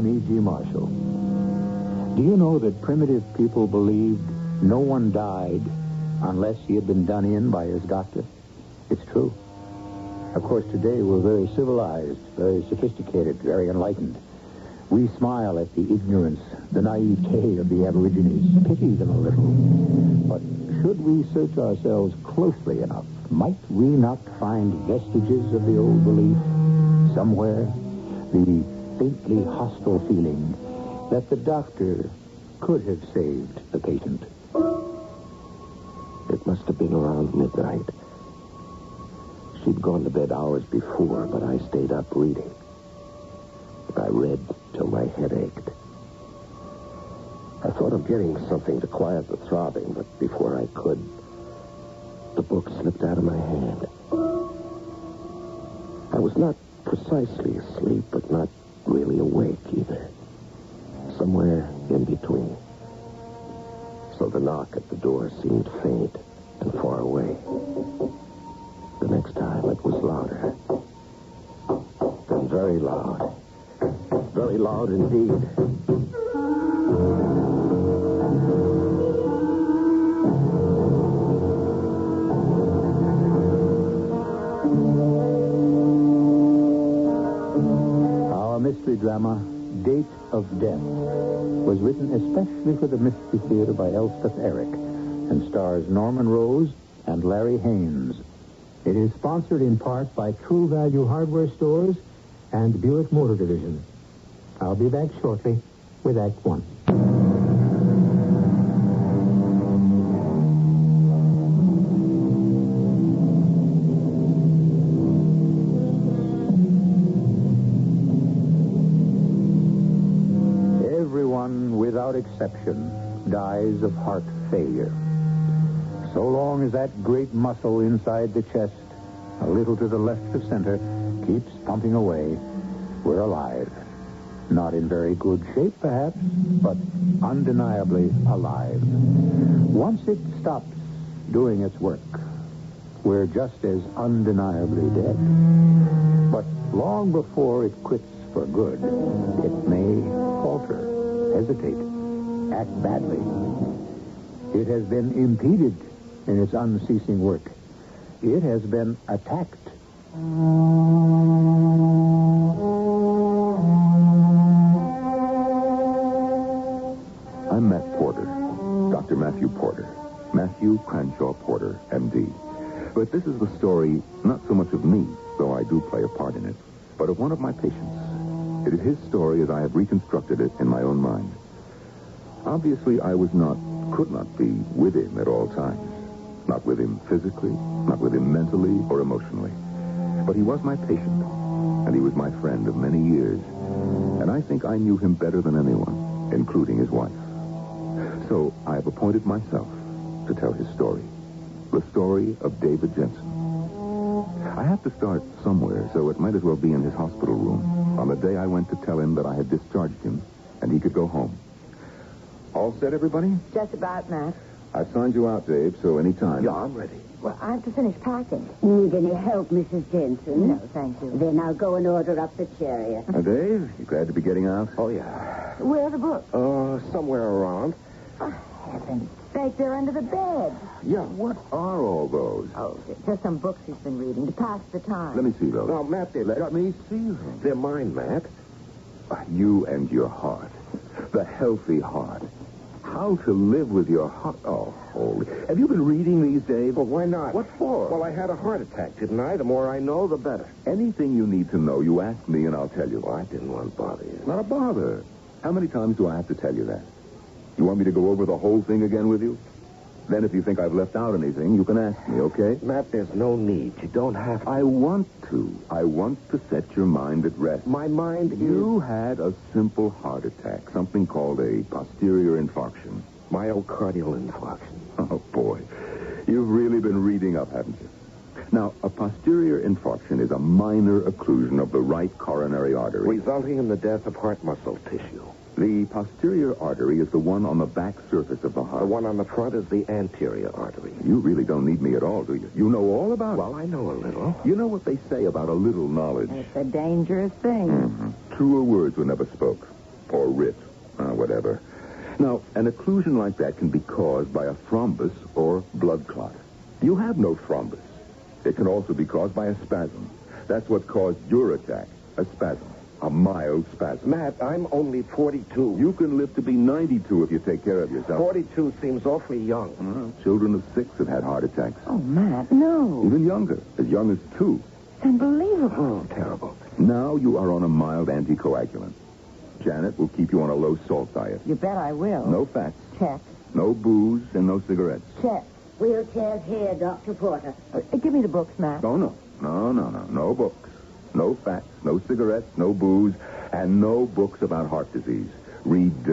I'm E.G. Marshall. Do you know that primitive people believed no one died unless he had been done in by his doctor? It's true. Of course, today we're very civilized, very sophisticated, very enlightened. We smile at the ignorance, the naivete of the Aborigines, pity them a little. But should we search ourselves closely enough, might we not find vestiges of the old belief somewhere? The faintly hostile feeling that the doctor could have saved the patient. It must have been around midnight. She'd gone to bed hours before, but I stayed up reading. I read till my head ached. I thought of getting something to quiet the throbbing, but before I could, the book slipped out of my hand. I was not precisely asleep, but not really awake either. Somewhere in between. So the knock at the door seemed faint and far away. The next time it was louder. Then very loud. Very loud indeed. Our mystery drama, Date of Death, was written especially for the Mystery Theater by Elspeth Eric and stars Norman Rose and Larry Haynes. It is sponsored in part by True Value Hardware Stores and Buick Motor Division. I'll be back shortly with Act One. Everyone, without exception, dies of heart failure. So long as that great muscle inside the chest, a little to the left of center, keeps pumping away, we're alive. Not in very good shape, perhaps, but undeniably alive. Once it stops doing its work, we're just as undeniably dead. But long before it quits for good, it may falter, hesitate, act badly. It has been impeded in its unceasing work. It has been attacked. I'm Matt Porter, Dr. Matthew Porter, Matthew Cranshaw Porter, M.D. But this is the story, not so much of me, though I do play a part in it, but of one of my patients. It is his story as I have reconstructed it in my own mind. Obviously, I could not be with him at all times. Not with him physically, not with him mentally or emotionally. But he was my patient, and he was my friend of many years. And I think I knew him better than anyone, including his wife. So I have appointed myself to tell his story. The story of David Jensen. I have to start somewhere, so it might as well be in his hospital room, on the day I went to tell him that I had discharged him, and he could go home. All set, everybody? Just about, Matt. I've signed you out, Dave, so any time. Yeah, I'm ready. Well, I have to finish packing. Need any help, Mrs. Jensen? No, thank you. Then I'll go and order up the chariot. Dave, you glad to be getting out? Oh, yeah. Where are the books? Somewhere around. For heaven's sake, they're under the bed. Yeah, what are all those? Oh, just some books he's been reading to pass the time. Let me see those. No, Matt, Let me see them. they're mine, Matt. You and your heart. The healthy heart. How to live with your heart. Oh, holy. Have you been reading these, Dave? Well, why not? What for? Well, I had a heart attack, didn't I? The more I know, the better. Anything you need to know, you ask me and I'll tell you. Well, I didn't want to bother you. Not a bother. How many times do I have to tell you that? You want me to go over the whole thing again with you? Then if you think I've left out anything, you can ask me, okay? Matt, there's no need. You don't have to. I want to. I want to set your mind at rest. My mind is... You had a simple heart attack, something called a posterior infarction. Myocardial infarction. Oh, boy. You've really been reading up, haven't you? Now, a posterior infarction is a minor occlusion of the right coronary artery. Resulting in the death of heart muscle tissue. The posterior artery is the one on the back surface of the heart. The one on the front is the anterior artery. You really don't need me at all, do you? You know all about it. Well, I know a little. You know what they say about a little knowledge? It's a dangerous thing. Mm-hmm. Truer words were never spoke. Now, an occlusion like that can be caused by a thrombus or blood clot. You have no thrombus. It can also be caused by a spasm. That's what caused your attack, a spasm, a mild spasm. Matt, I'm only 42. You can live to be 92 if you take care of yourself. 42 seems awfully young. Children of 6 have had heart attacks. Oh, Matt, no. Even younger, as young as 2. It's unbelievable. Oh, terrible. Now you are on a mild anticoagulant. Janet will keep you on a low-salt diet. You bet I will. No fats, Check. no booze, and no cigarettes. Check. Wheelchairs here, Dr. Porter. Give me the books, Matt. Oh, no. No books. No fats, no cigarettes, no booze, and no books about heart disease. Read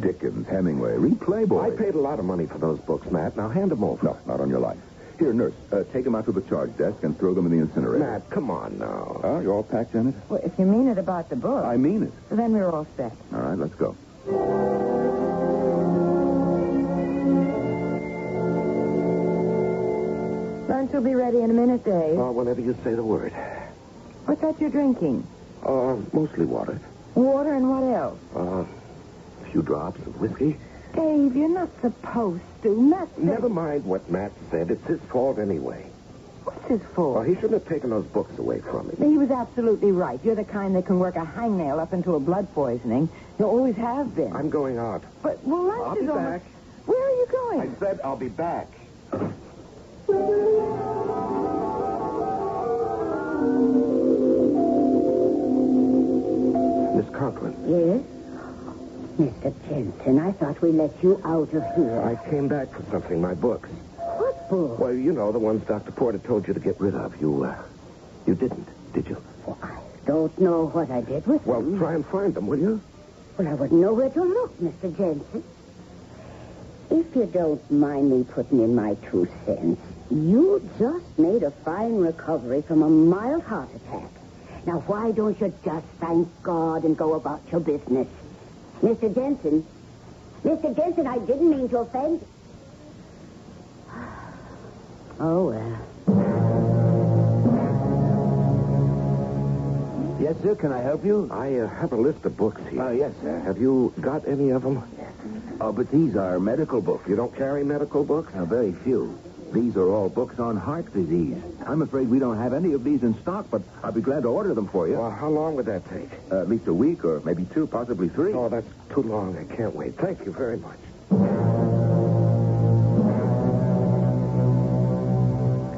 Dickens, Hemingway. Read Playboy. I paid a lot of money for those books, Matt. Now hand them over. No, not on your life. Here, nurse, take them out to the charge desk and throw them in the incinerator. Matt, come on now. Oh, you all packed, Janet? Well, if you mean it about the book. I mean it. Then we're all set. All right, let's go. Lunch will be ready in a minute, Dave. Whenever you say the word. What's that you're drinking? Mostly water. Water and what else? A few drops of whiskey. Dave, you're not supposed to. Matt said... Never mind what Matt said. It's his fault anyway. What's his fault? Well, he shouldn't have taken those books away from me. He was absolutely right. You're the kind that can work a hangnail up into a blood poisoning. You always have been. I'm going out. But, well, lunch I'll is be almost... back. Where are you going? I said I'll be back. Miss Conklin. Yes? Mr. Jensen, I thought we let you out of here. I came back for something, my books. What book? Well, you know, the ones Dr. Porter told you to get rid of. You didn't, did you? Well, I don't know what I did with Well, them. try and find them, will you? Well, I wouldn't know where to look, Mr. Jensen. If you don't mind me putting in my 2 cents, you just made a fine recovery from a mild heart attack. Now, why don't you just thank God and go about your business? Mr. Jensen, I didn't mean to offend. Oh, well. Yes, sir. Can I help you? I have a list of books here. Yes, sir. Have you got any of them? Oh, but these are medical books. You don't carry medical books? Very few. These are all books on heart disease. I'm afraid we don't have any of these in stock, but I'll be glad to order them for you. Well, how long would that take? At least a week, or maybe 2, possibly 3. Oh, that's too long. I can't wait. Thank you very much.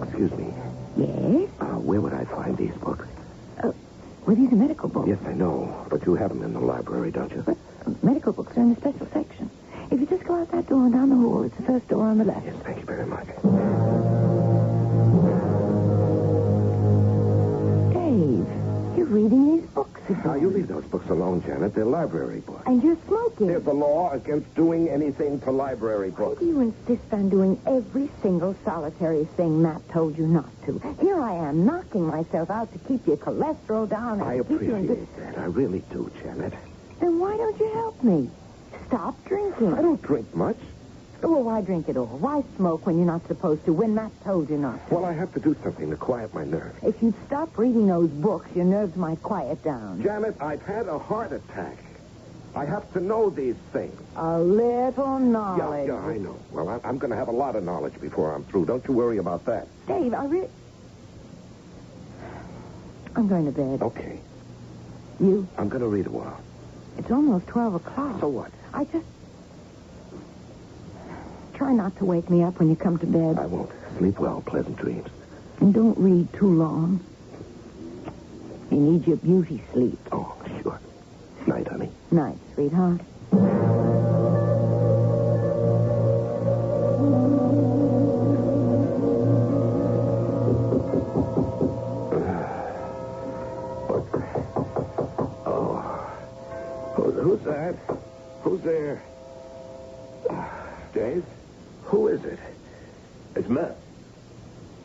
Excuse me. Yes? Where would I find these books? Well, these are medical books. Yes, I know, but you have them in the library, don't you? But medical books are in a special section. If you just go out that door and down the hall, it's the first door on the left. Yes, thank you very much. Dave, you're reading these books again. Now, you leave those books alone, Janet. They're library books. And you're smoking. There's a law against doing anything to library Why books. do you insist on doing every single solitary thing Matt told you not to? Here I am, knocking myself out to keep your cholesterol down. I and keep you in good... appreciate that. I really do, Janet. Then why don't you help me? Stop drinking. I don't drink much. Well, why drink at all? Why smoke when you're not supposed to, when Matt told you not to? Well, I have to do something to quiet my nerves. If you'd stop reading those books, your nerves might quiet down. Janet, I've had a heart attack. I have to know these things. A little knowledge. Yeah, I know. Well, I'm going to have a lot of knowledge before I'm through. Don't you worry about that. Dave, I'm going to bed. Okay. You? I'm going to read a while. It's almost 12 o'clock. So what? I just... Try not to wake me up when you come to bed. I won't. Sleep well. Pleasant dreams. And don't read too long. You need your beauty sleep. Oh, sure. Night, honey. Night, sweetheart. Who's that? Who's there? Dave? Who is it? It's Matt.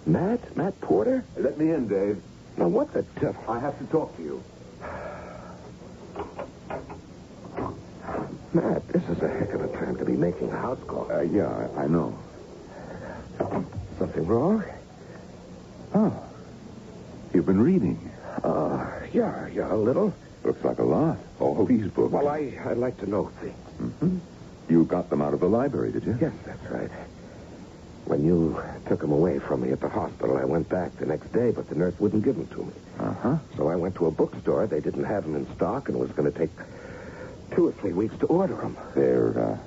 Matt? Matt Porter? Let me in, Dave. Now, what the devil? I have to talk to you. Matt, this is a heck of a time to be making a house call. Yeah, I know. Something wrong? Oh. You've been reading? Yeah, a little. Looks like a lot. All these books. Well, I like to know things. Mm-hmm. You got them out of the library, did you? Yes, that's right. When you took them away from me at the hospital, I went back the next day, but the nurse wouldn't give them to me. Uh-huh. So I went to a bookstore. They didn't have them in stock, and it was going to take 2 or 3 weeks to order them. They're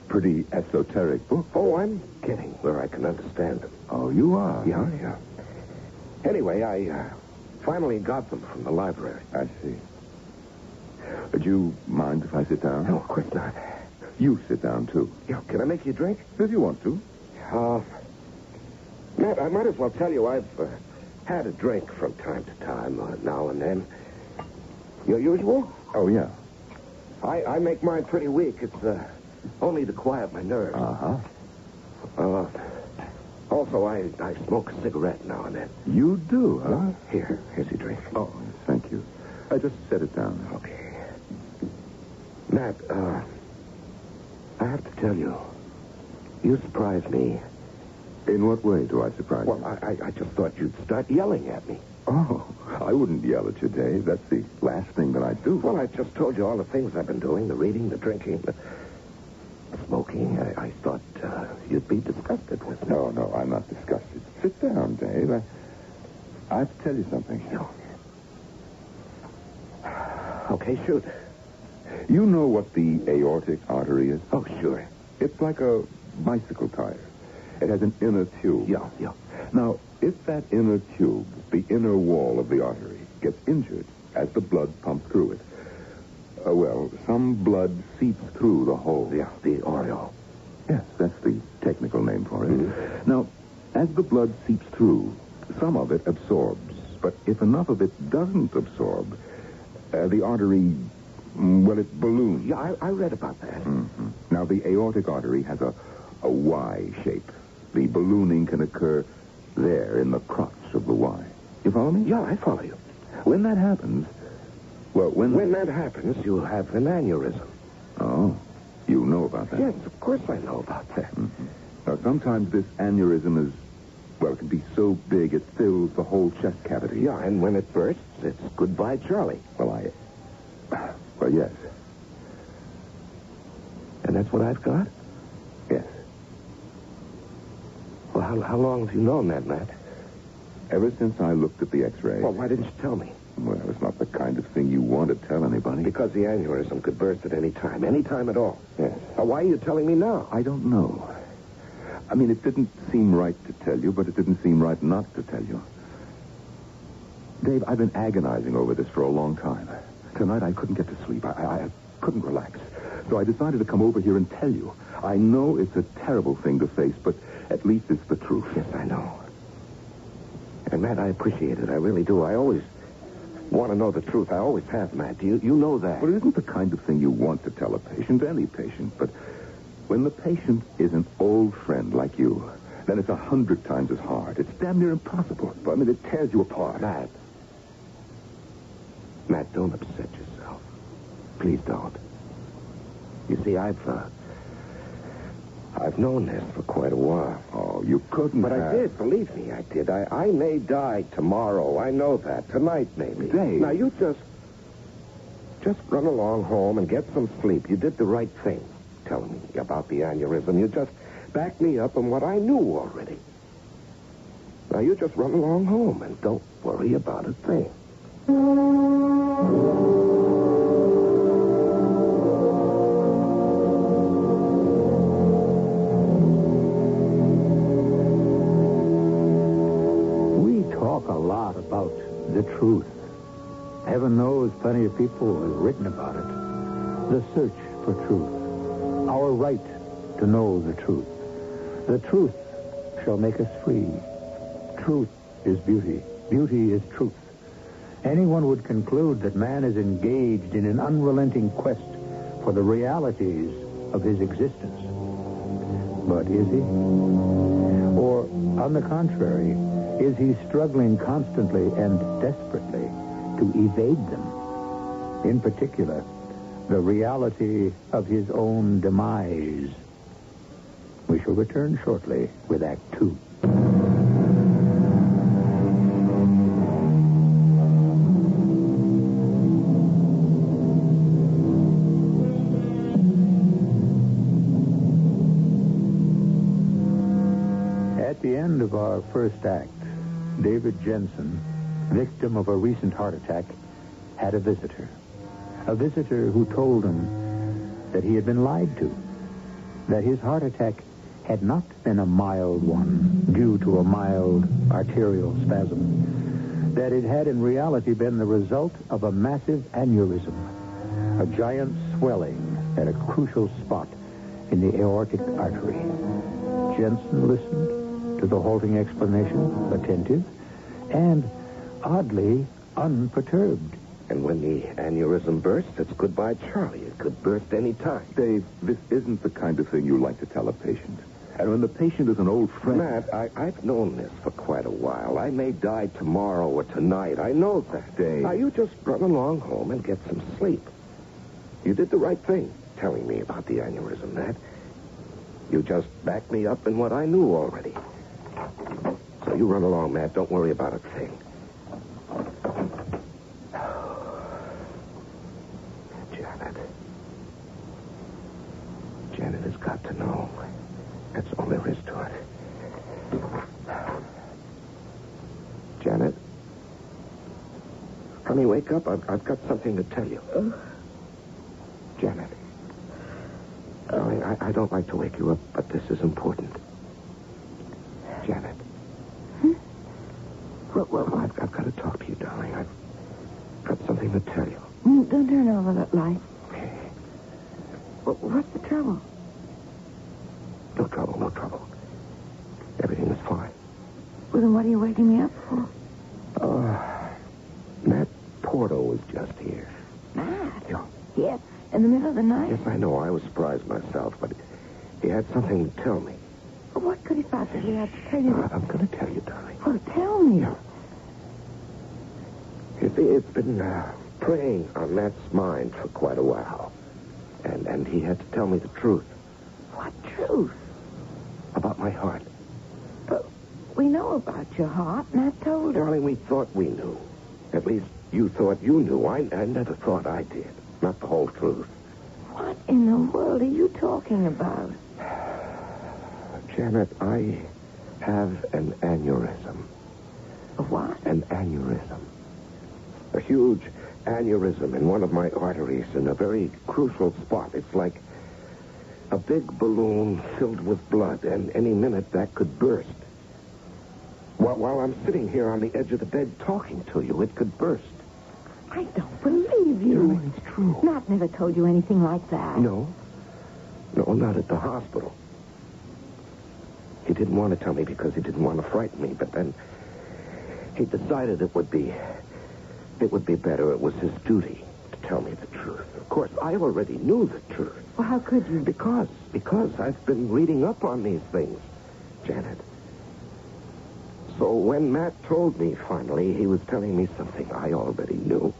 pretty esoteric books. Oh, I'm getting where I can understand them. Oh, you are? Yeah. Anyway, I finally got them from the library. I see. Would you mind if I sit down? No, of course not. You sit down, too. Yeah, can I make you a drink? If you want to. Matt, I might as well tell you I've had a drink from time to time, now and then. Your usual? Oh, yeah. I make mine pretty weak. It's only to quiet my nerves. Uh-huh. Also, I smoke a cigarette now and then. You do, huh? Here's your drink. Oh, yes, thank you. I just set it down. Okay. Matt, I have to tell you, you surprised me. In what way do I surprise you? Well, I just thought you'd start yelling at me. Oh, I wouldn't yell at you, Dave. That's the last thing that I'd do. Well, I just told you all the things I've been doing, the reading, the drinking, the smoking. I thought you'd be disgusted with me. No, I'm not disgusted. Sit down, Dave. I have to tell you something. No. Okay, shoot. You know what the aortic artery is? Oh, sure. It's like a bicycle tire. It has an inner tube. Yeah. Now, if that inner tube, the inner wall of the artery, gets injured as the blood pumps through it, some blood seeps through the hole. Yeah, the aureole. Yes, that's the technical name for it. Mm-hmm. Now, as the blood seeps through, some of it absorbs. But if enough of it doesn't absorb, the artery, it balloons. Yeah, I read about that. Mm-hmm. Now, the aortic artery has a Y shape. The ballooning can occur there in the crotch of the Y. You follow me? Yeah, I follow you. When that happens, when that happens, you'll have an aneurysm. Oh, you know about that? Yes, of course I know about that. Mm-hmm. Now, sometimes this aneurysm is, it can be so big it fills the whole chest cavity. Yeah, and when it bursts, it's goodbye, Charlie. Well, yes. And that's what I've got? Yes. Well, how long have you known that, Matt? Ever since I looked at the X-ray. Well, why didn't you tell me? Well, it's not the kind of thing you want to tell anybody. Because the aneurysm could burst at any time at all. Yes. Why are you telling me now? I don't know. I mean, it didn't seem right to tell you, but it didn't seem right not to tell you. Dave, I've been agonizing over this for a long time. Tonight I couldn't get to sleep. I couldn't relax. So I decided to come over here and tell you. I know it's a terrible thing to face, but at least it's the truth. Yes, I know. And, Matt, I appreciate it. I really do. I always want to know the truth. I always have, Matt. You know that. Well, it isn't the kind of thing you want to tell a patient, any patient. But when the patient is an old friend like you, then it's 100 times as hard. It's damn near impossible. I mean, it tears you apart. Matt, don't upset yourself. Please don't. You see, I've known this for quite a while. Oh, you couldn't But I did, believe me, I did. I may die tomorrow. I know that. Tonight, maybe. Dave. Now, you just run along home and get some sleep. You did the right thing, telling me about the aneurysm. You just backed me up on what I knew already. Now, you just run along home and don't worry about a thing. About the truth. Heaven knows plenty of people have written about it. The search for truth. Our right to know the truth. The truth shall make us free. Truth is beauty. Beauty is truth. Anyone would conclude that man is engaged in an unrelenting quest for the realities of his existence. But is he? Or, on the contrary, is he struggling constantly and desperately to evade them? In particular, the reality of his own demise. We shall return shortly with Act 2. the end of our first act, David Jensen, victim of a recent heart attack, had a visitor. A visitor who told him that he had been lied to, that his heart attack had not been a mild one due to a mild arterial spasm, that it had in reality been the result of a massive aneurysm, a giant swelling at a crucial spot in the aortic artery. Jensen listened to the halting explanation, attentive, and oddly unperturbed. And when the aneurysm bursts, it's goodbye, Charlie. It could burst any time. Dave, this isn't the kind of thing you like to tell a patient. And when the patient is an old friend... Matt, I've known this for quite a while. I may die tomorrow or tonight. I know that. Dave. Now, you just run along home and get some sleep. You did the right thing telling me about the aneurysm, Matt. You just backed me up in what I knew already. So you run along, Matt. Don't worry about a thing. Janet has got to know. That's all there is to it. Janet? Honey, wake up. I've got something to tell you. Janet. Darling, I don't like to wake you up, but this is important. Janet. Well, I've got to talk to you, darling. I've got something to tell you. Don't turn over that light. What's the trouble? No trouble, no trouble. Everything is fine. Well, then what are you waking me up for? Matt Porto was just here. Matt? Yeah. Yes, in the middle of the night? Yes, I know. I was surprised myself, but he had something to tell me. Well, what could he possibly have to tell you? I'm going to tell you, darling. Well, tell me. Yeah. You see, it's been preying on Matt's mind for quite a while. And he had to tell me the truth. What truth? About my heart. But we know about your heart. Matt told us. Darling, we thought we knew. At least you thought you knew. I never thought I did. Not the whole truth. What in the world are you talking about? Janet, I have an aneurysm. A what? An aneurysm. A huge aneurysm in one of my arteries in a very crucial spot. It's like a big balloon filled with blood, and any minute that could burst. While I'm sitting here on the edge of the bed talking to you, it could burst. I don't believe you. No, it's true. Matt never told you anything like that. No, not at the hospital. He didn't want to tell me because he didn't want to frighten me, but then he decided it would be better. It was his duty to tell me the truth. Of course, I already knew the truth. Well, how could you? Because I've been reading up on these things, Janet. So when Matt told me finally, he was telling me something I already knew.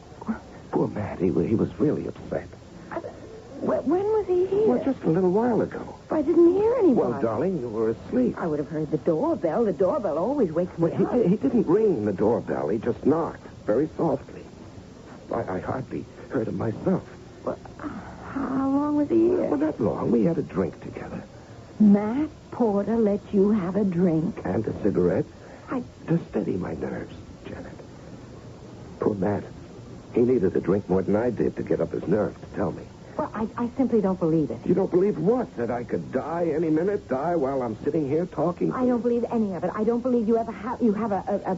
Poor Matt, he was really upset. When was he here? Well, just a little while ago. I didn't hear anybody. Well, darling, you were asleep. I would have heard the doorbell. The doorbell always wakes me up. He didn't ring the doorbell. He just knocked very softly. I hardly heard him myself. Well, how long was he here? Well, not long. We had a drink together. Matt Porter let you have a drink? And a cigarette. To steady my nerves, Janet. Poor Matt. He needed a drink more than I did to get up his nerve to tell me. Well, I simply don't believe it. You don't believe what? That I could die any minute? Die while I'm sitting here talking? I don't believe any of it. I don't believe you have a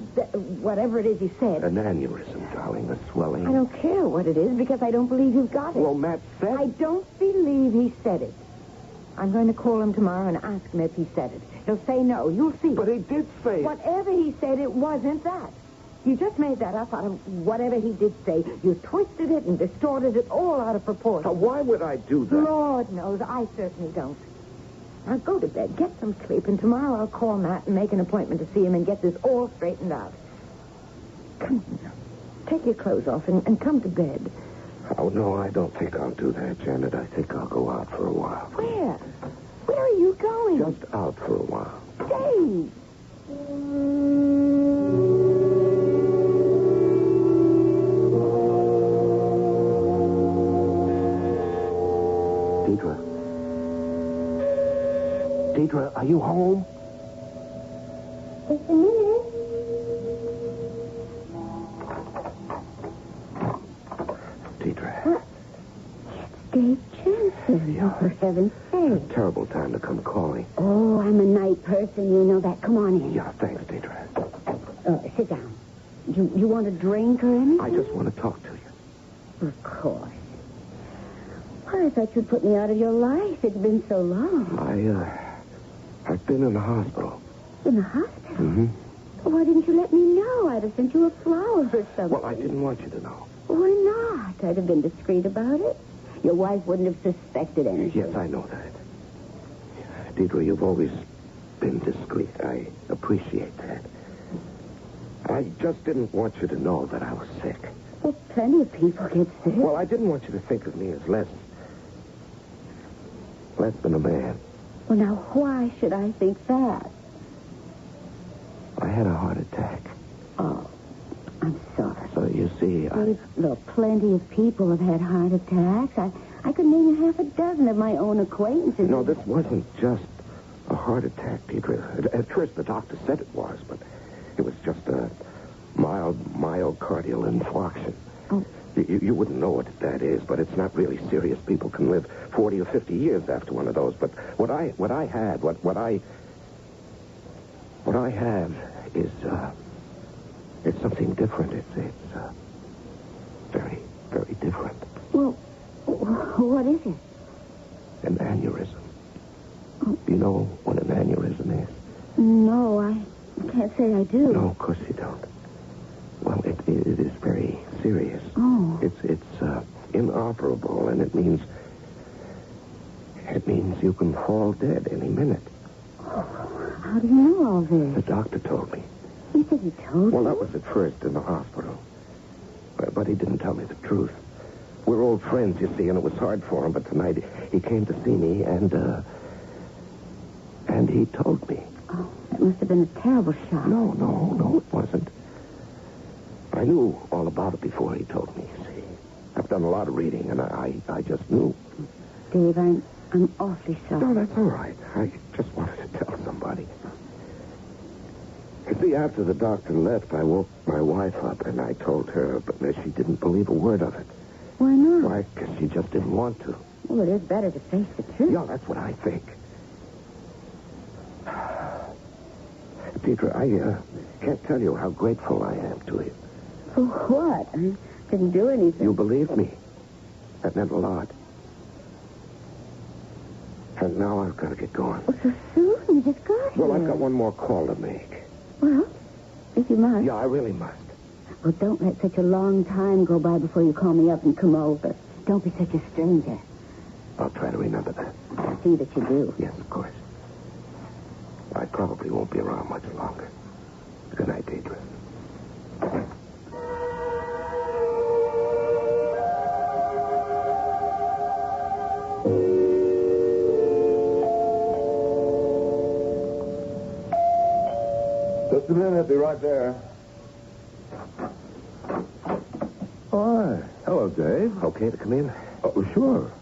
whatever it is you said. An aneurysm, darling, a swelling. I don't care what it is because I don't believe you've got it. Well, Matt said... I don't believe he said it. I'm going to call him tomorrow and ask him if he said it. He'll say no. You'll see. But he did say it. Whatever he said, it wasn't that. You just made that up out of whatever he did say. You twisted it and distorted it all out of proportion. Now, why would I do that? Lord knows, I certainly don't. Now, go to bed, get some sleep, and tomorrow I'll call Matt and make an appointment to see him and get this all straightened out. Come on. Take your clothes off and come to bed. Oh, no, I don't think I'll do that, Janet. I think I'll go out for a while. Where? Where are you going? Just out for a while. Dave! Deidre, are you home? Just a minute. Deidre. It's Dave Jensen. Oh, for heaven's sake. Terrible time to come calling. Oh, I'm a night person. You know that. Come on in. Yeah, thanks, Deidre. Sit down. You want a drink or anything? I just want to talk to you. Of course. Well, I thought you'd put me out of your life. It's been so long. I've been in the hospital. In the hospital? Mm-hmm. Why didn't you let me know? I'd have sent you a flower or something. Well, I didn't want you to know. Why not? I'd have been discreet about it. Your wife wouldn't have suspected anything. Yes, I know that. Deidre, you've always been discreet. I appreciate that. I just didn't want you to know that I was sick. Well, plenty of people get sick. Well, I didn't want you to think of me as less than a man. Well, now, why should I think that? I had a heart attack. Oh, I'm sorry. So, you see, Look, plenty of people have had heart attacks. I could name you half a dozen of my own acquaintances. No, this wasn't just a heart attack, Deidre. At first, the doctor said it was, but it was just a mild myocardial infarction. Oh. You wouldn't know what that is, but it's not really serious. People can live 40 or 50 years after one of those. But what I have is it's something different. It's very, very different. Well, what is it? An aneurysm. Oh. Do you know what an aneurysm is? No, I can't say I do. No, of course you don't. Well, it is very serious. Oh. It's inoperable, and it means you can fall dead any minute. Oh, how do you know all this? The doctor told me. He said he told you? Well, that was at first in the hospital. But he didn't tell me the truth. We're old friends, you see, and it was hard for him, but tonight he came to see me, and he told me. Oh, that must have been a terrible shock. No, it wasn't. I knew all about it before he told me, you see. I've done a lot of reading, and I just knew. Dave, I'm awfully sorry. No, that's all right. I just wanted to tell somebody. You see, after the doctor left, I woke my wife up, and I told her, but she didn't believe a word of it. Why not? Why, because she just didn't want to. Well, it is better to face the truth. Yeah, that's what I think. Deidre, I can't tell you how grateful I am to you. For what? I didn't do anything. You believed me. That meant a lot. And now I've got to get going. Well, so soon? You just got here. Well, I've got one more call to make. Well, if you must. Yeah, I really must. Well, don't let such a long time go by before you call me up and come over. Don't be such a stranger. I'll try to remember that. I'll see that you do. Yes, of course. I probably won't be around much longer. Good night, Deidre. Just a minute. Be right there. Oh, hello, Dave. Okay to come in? Oh, sure.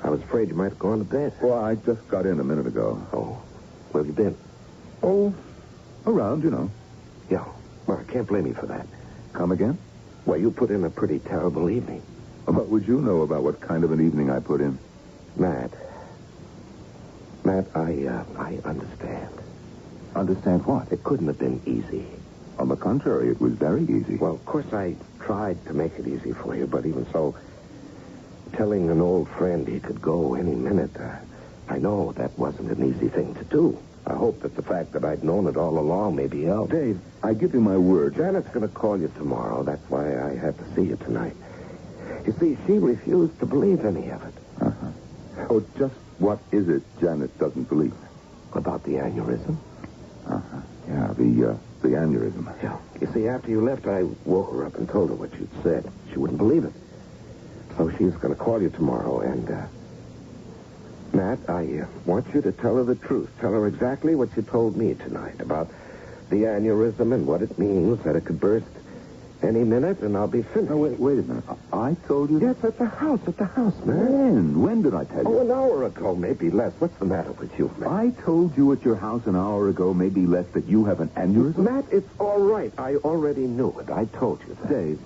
I was afraid you might have gone to bed. Well, I just got in a minute ago. Oh, where have you been? Oh, around, you know. Yeah. Well, I can't blame you for that. Come again? Well, you put in a pretty terrible evening. What would you know about what kind of an evening I put in? Matt, I understand. Understand what? It couldn't have been easy. On the contrary, it was very easy. Well, of course, I tried to make it easy for you, but even so, telling an old friend he could go any minute, I know that wasn't an easy thing to do. I hope that the fact that I'd known it all along maybe helped. Dave, I give you my word. Janet's going to call you tomorrow. That's why I had to see you tonight. You see, she refused to believe any of it. Uh-huh. Oh, just what is it Janet doesn't believe? About the aneurysm? Uh-huh. Yeah, the aneurysm. Yeah. You see, after you left, I woke her up and told her what you'd said. She wouldn't believe it. So she's going to call you tomorrow, and, Matt, I want you to tell her the truth. Tell her exactly what you told me tonight about the aneurysm and what it means, that it could burst Any minute, and I'll be finished. No, wait a minute. I told you? Yes, at the house, man. When did I tell you? Oh, an hour ago, maybe less. What's the matter with you, man? I told you at your house an hour ago, maybe less, that you have an aneurysm? Matt, it's all right. I already knew it. I told you that. Dave,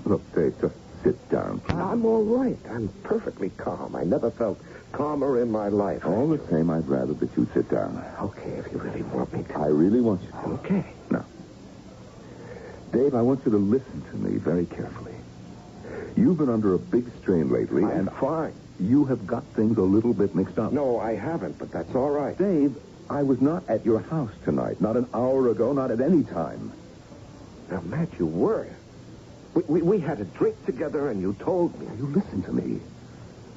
look, Dave, just sit down, please. I'm all right. I'm perfectly calm. I never felt calmer in my life. All the same, I'd rather that you sit down. Okay, if you really want me to. I really want you to. Okay. Now, Dave, I want you to listen to me very carefully. You've been under a big strain lately, I'm fine. You have got things a little bit mixed up. No, I haven't, but that's all right. Dave, I was not at your house tonight. Not an hour ago, not at any time. Now, Matt, you were. We had a drink together, and you told me. You listen to me.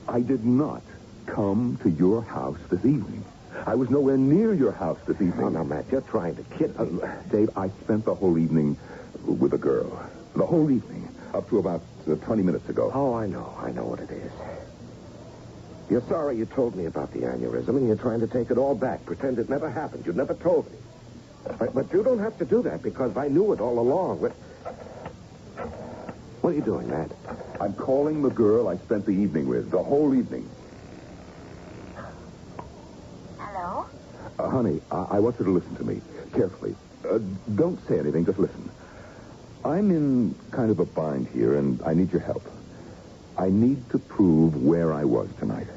I did not come to your house this evening. I was nowhere near your house this evening. Oh, now, Matt, you're trying to kid me. Dave, I spent the whole evening with a girl. The whole evening. Up to about 20 minutes ago. Oh, I know. I know what it is. You're sorry you told me about the aneurysm, and you're trying to take it all back. Pretend it never happened. You never told me. But you don't have to do that, because I knew it all along. What are you doing, Matt? I'm calling the girl I spent the evening with. The whole evening. Hello? Honey, I want you to listen to me carefully. Don't say anything, just listen. I'm in kind of a bind here, and I need your help. I need to prove where I was tonight.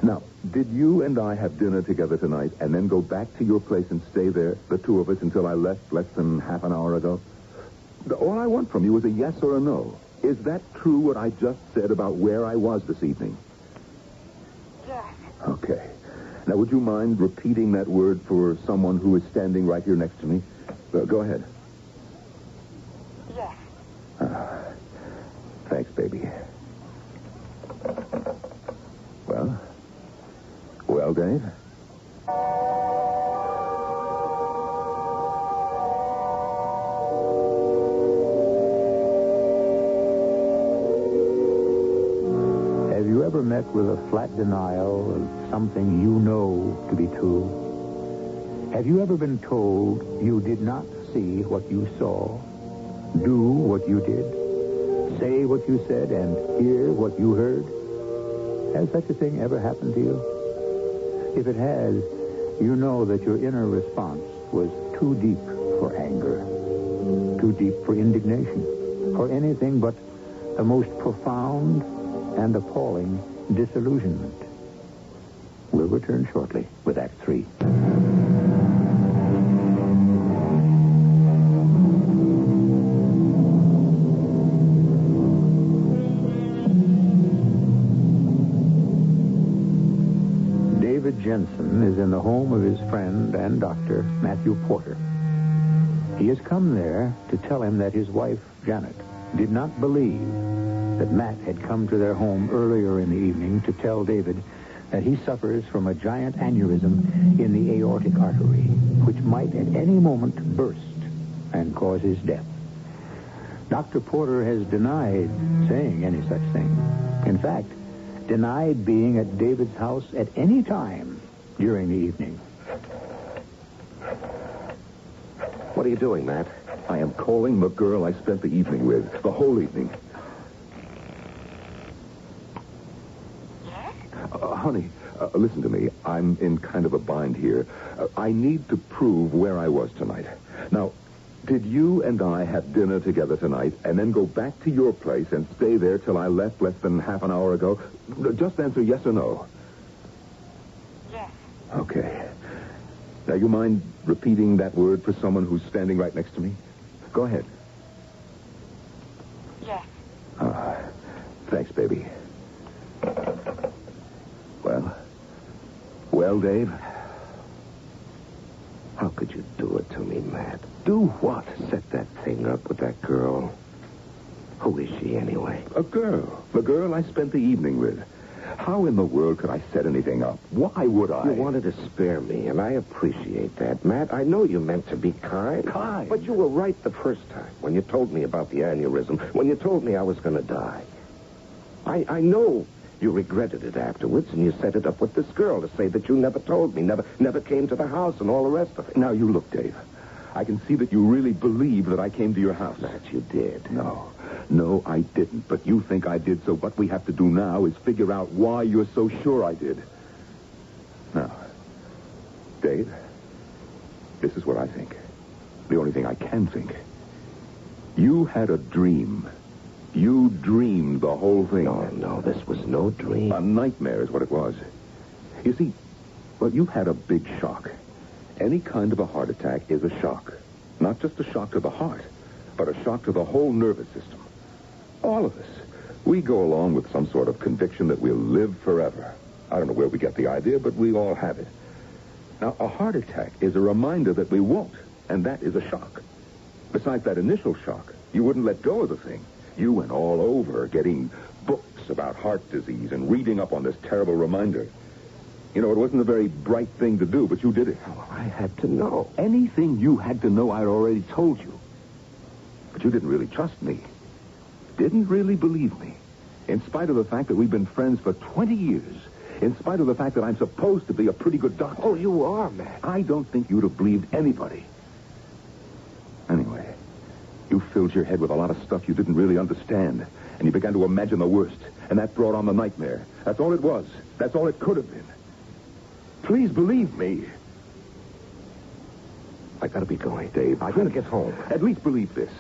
Now, did you and I have dinner together tonight and then go back to your place and stay there, the two of us, until I left less than half an hour ago? All I want from you is a yes or a no. Is that true, what I just said about where I was this evening? Yes. Okay. Now, would you mind repeating that word for someone who is standing right here next to me? Go ahead. Yes. Thanks, baby. Well, Dave? Have you ever met with a flat denial of something you know to be true? Have you ever been told you did not see what you saw, do what you did, say what you said, and hear what you heard? Has such a thing ever happened to you? If it has, you know that your inner response was too deep for anger, too deep for indignation, for anything but the most profound and appalling disillusionment. We'll return shortly with Act 3. Jensen is in the home of his friend and doctor, Matthew Porter. He has come there to tell him that his wife, Janet, did not believe that Matt had come to their home earlier in the evening to tell David that he suffers from a giant aneurysm in the aortic artery, which might at any moment burst and cause his death. Dr. Porter has denied saying any such thing. In fact, denied being at David's house at any time during the evening. What are you doing, Matt? I am calling the girl I spent the evening with. The whole evening. Yes? Honey, listen to me. I'm in kind of a bind here. I need to prove where I was tonight. Now, did you and I have dinner together tonight and then go back to your place and stay there till I left less than half an hour ago? Just answer yes or no. Yes. Okay. Now, you mind repeating that word for someone who's standing right next to me? Go ahead. Yes. Thanks, baby. Well, Dave? How could you do it to me, Matt? Do what? Set that thing up with that girl. Who is she, anyway? A girl. The girl I spent the evening with. How in the world could I set anything up? Why would I? You wanted to spare me, and I appreciate that, Matt. I know you meant to be kind. Kind? But you were right the first time, when you told me about the aneurysm, when you told me I was going to die. I know you regretted it afterwards, and you set it up with this girl to say that you never told me, never came to the house, and all the rest of it. Now, you look, Dave. I can see that you really believe that I came to your house. Matt, you did. No, I didn't. But you think I did, so what we have to do now is figure out why you're so sure I did. Now, Dave, this is what I think. The only thing I can think. You had a dream. You dreamed the whole thing. No, this was no dream. A nightmare is what it was. You see, well, you had a big shock. Any kind of a heart attack is a shock. Not just a shock to the heart, but a shock to the whole nervous system. All of us. We go along with some sort of conviction that we'll live forever. I don't know where we get the idea, but we all have it. Now, a heart attack is a reminder that we won't, and that is a shock. Besides that initial shock, you wouldn't let go of the thing. You went all over getting books about heart disease and reading up on this terrible reminder. You know, it wasn't a very bright thing to do, but you did it. Oh, I had to know. Anything you had to know, I'd already told you. But you didn't really trust me. Didn't really believe me. In spite of the fact that we've been friends for 20 years. In spite of the fact that I'm supposed to be a pretty good doctor. Oh, you are, Matt. I don't think you'd have believed anybody. Anyway, you filled your head with a lot of stuff you didn't really understand. And you began to imagine the worst. And that brought on the nightmare. That's all it was. That's all it could have been. Please believe me. I gotta be going, Dave. I gotta get home. At least believe this.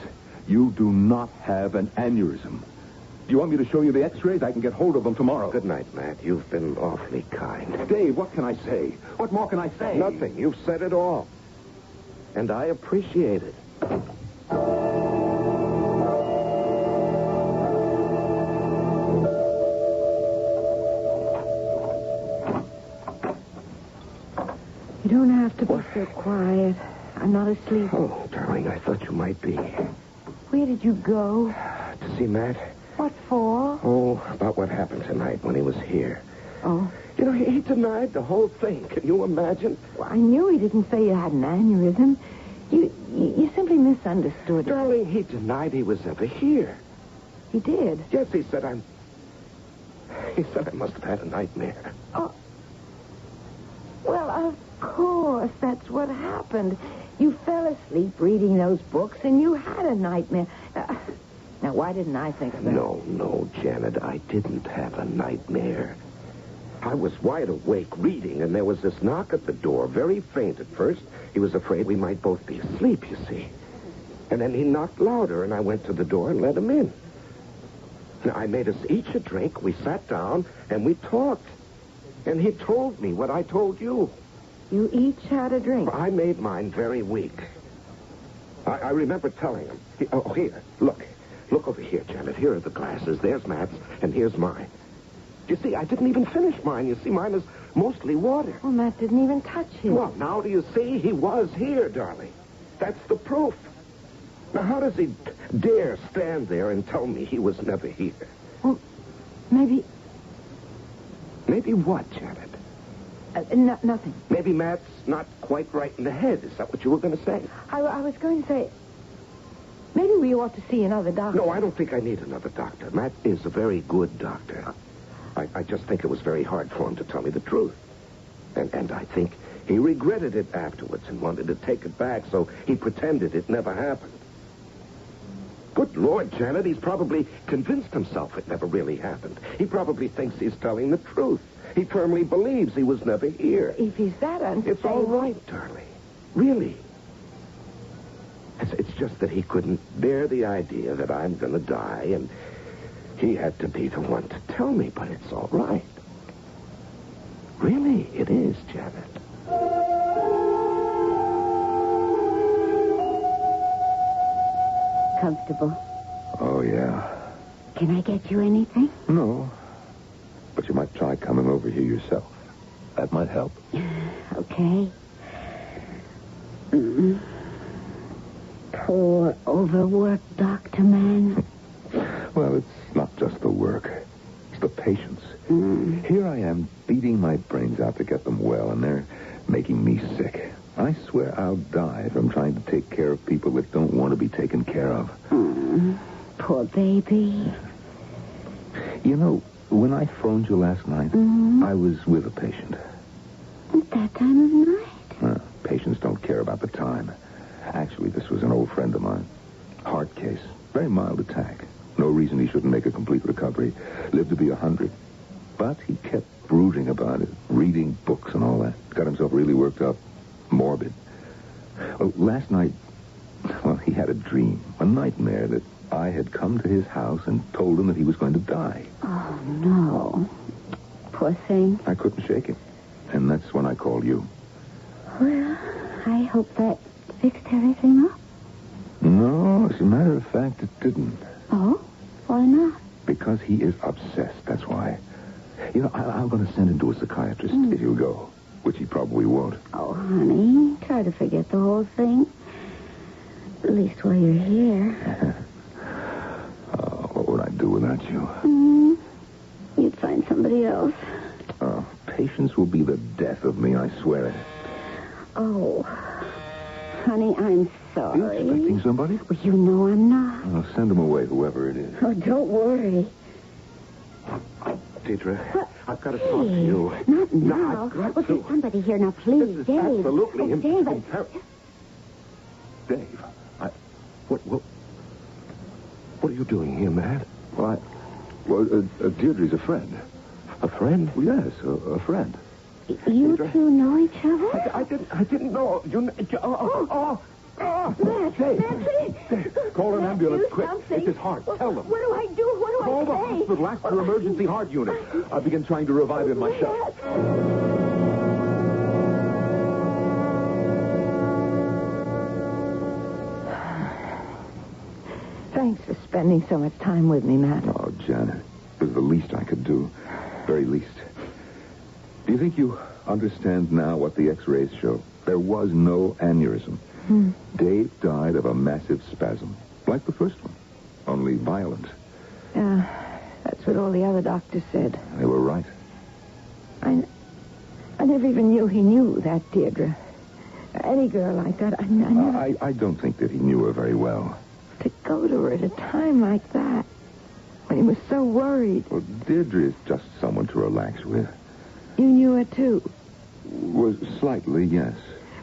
You do not have an aneurysm. Do you want me to show you the x-rays? I can get hold of them tomorrow. Good night, Matt. You've been awfully kind. Dave, what can I say? What more can I say? Nothing. You've said it all. And I appreciate it. You don't have to be so quiet. I'm not asleep. Oh, darling, I thought you might be. Where did you go? To see Matt. What for? Oh, about what happened tonight when he was here. Oh. You know, he denied the whole thing. Can you imagine? Well, I knew he didn't say you had an aneurysm. You simply misunderstood. Darling, he denied he was ever here. He did? Yes, he said I must have had a nightmare. Oh. Well, of course, that's what happened. You fell asleep reading those books, and you had a nightmare. Now, why didn't I think of that? No, Janet, I didn't have a nightmare. I was wide awake reading, and there was this knock at the door, very faint at first. He was afraid we might both be asleep, you see. And then he knocked louder, and I went to the door and let him in. Now, I made us each a drink. We sat down, and we talked. And he told me what I told you. You each had a drink? I made mine very weak. I remember telling him. Here, look. Look over here, Janet. Here are the glasses. There's Matt's, and here's mine. You see, I didn't even finish mine. You see, mine is mostly water. Well, Matt didn't even touch his. Well, now do you see? He was here, darling. That's the proof. Now, how does he dare stand there and tell me he was never here? Well, maybe... Maybe what, Janet? Nothing. Maybe Matt's not quite right in the head. Is that what you were going to say? I was going to say... Maybe we ought to see another doctor. No, I don't think I need another doctor. Matt is a very good doctor. I just think it was very hard for him to tell me the truth. And I think he regretted it afterwards and wanted to take it back, so he pretended it never happened. Good Lord, Janet, he's probably convinced himself it never really happened. He probably thinks he's telling the truth. He firmly believes he was never here. If he's that unstable... It's all right, darling. Really. It's just that he couldn't bear the idea that I'm going to die, and he had to be the one to tell me, but it's all right. Really, it is, Janet. Comfortable? Oh, yeah. Can I get you anything? No. But you might try coming over here yourself. That might help. Okay. Poor, overworked doctor man. Well, it's not just the work. It's the patients. Here I am beating my brains out to get them well, and they're making me sick. I swear I'll die from trying to take care of people that don't want to be taken care of. Poor baby. You know, when I phoned you last night, I was with a patient. At that time of night? Patients don't care about the time. Actually, this was an old friend of mine. Heart case. Very mild attack. No reason he shouldn't make a complete recovery. Lived to be 100. But he kept brooding about it, reading books and all that. Got himself really worked up. Morbid. Well, last night, he had a dream, a nightmare that I had come to his house and told him that he was going to die. Oh, no. Poor thing. I couldn't shake him. And that's when I called you. Well, I hope that fixed everything up. No, as a matter of fact, it didn't. Oh? Why not? Because he is obsessed, that's why. You know, I'm going to send him to a psychiatrist if you go, which he probably won't. Oh, honey, try to forget the whole thing. At least while you're here. What would I do without you? You'd find somebody else. Patience will be the death of me, I swear it. Oh, honey, I'm sorry. Are you expecting somebody? Well, you know I'm not. I'll send him away, whoever it is. Oh, don't worry. Deidre, I've got to talk to you. Not No, now. I've got Well, to. there's somebody here now, please, This is Dave. absolutely Dave, Dave, What are you doing here, Matt? Deirdre's a friend. A friend? Yes, a friend. You two know each other? I didn't know. Matt, Dave, call an ambulance, quick. Something. It's his heart. Tell them. What do I do? What do Call the I say? hospital. Ask for emergency heart unit. I'll begin trying to revive him myself. Thanks for spending so much time with me, Matt. Oh, Janet, it was the least I could do. Very least. Do you think you understand now what the X-rays show? There was no aneurysm. Dave died of a massive spasm, like the first one, only violent. That's what all the other doctors said. They were right. I never even knew he knew that, Deirdre. Any girl like that, I never... I don't think that he knew her very well. To go to her at a time like that, when he was so worried. Well, Deirdre is just someone to relax with. You knew her, too? Was slightly, yes.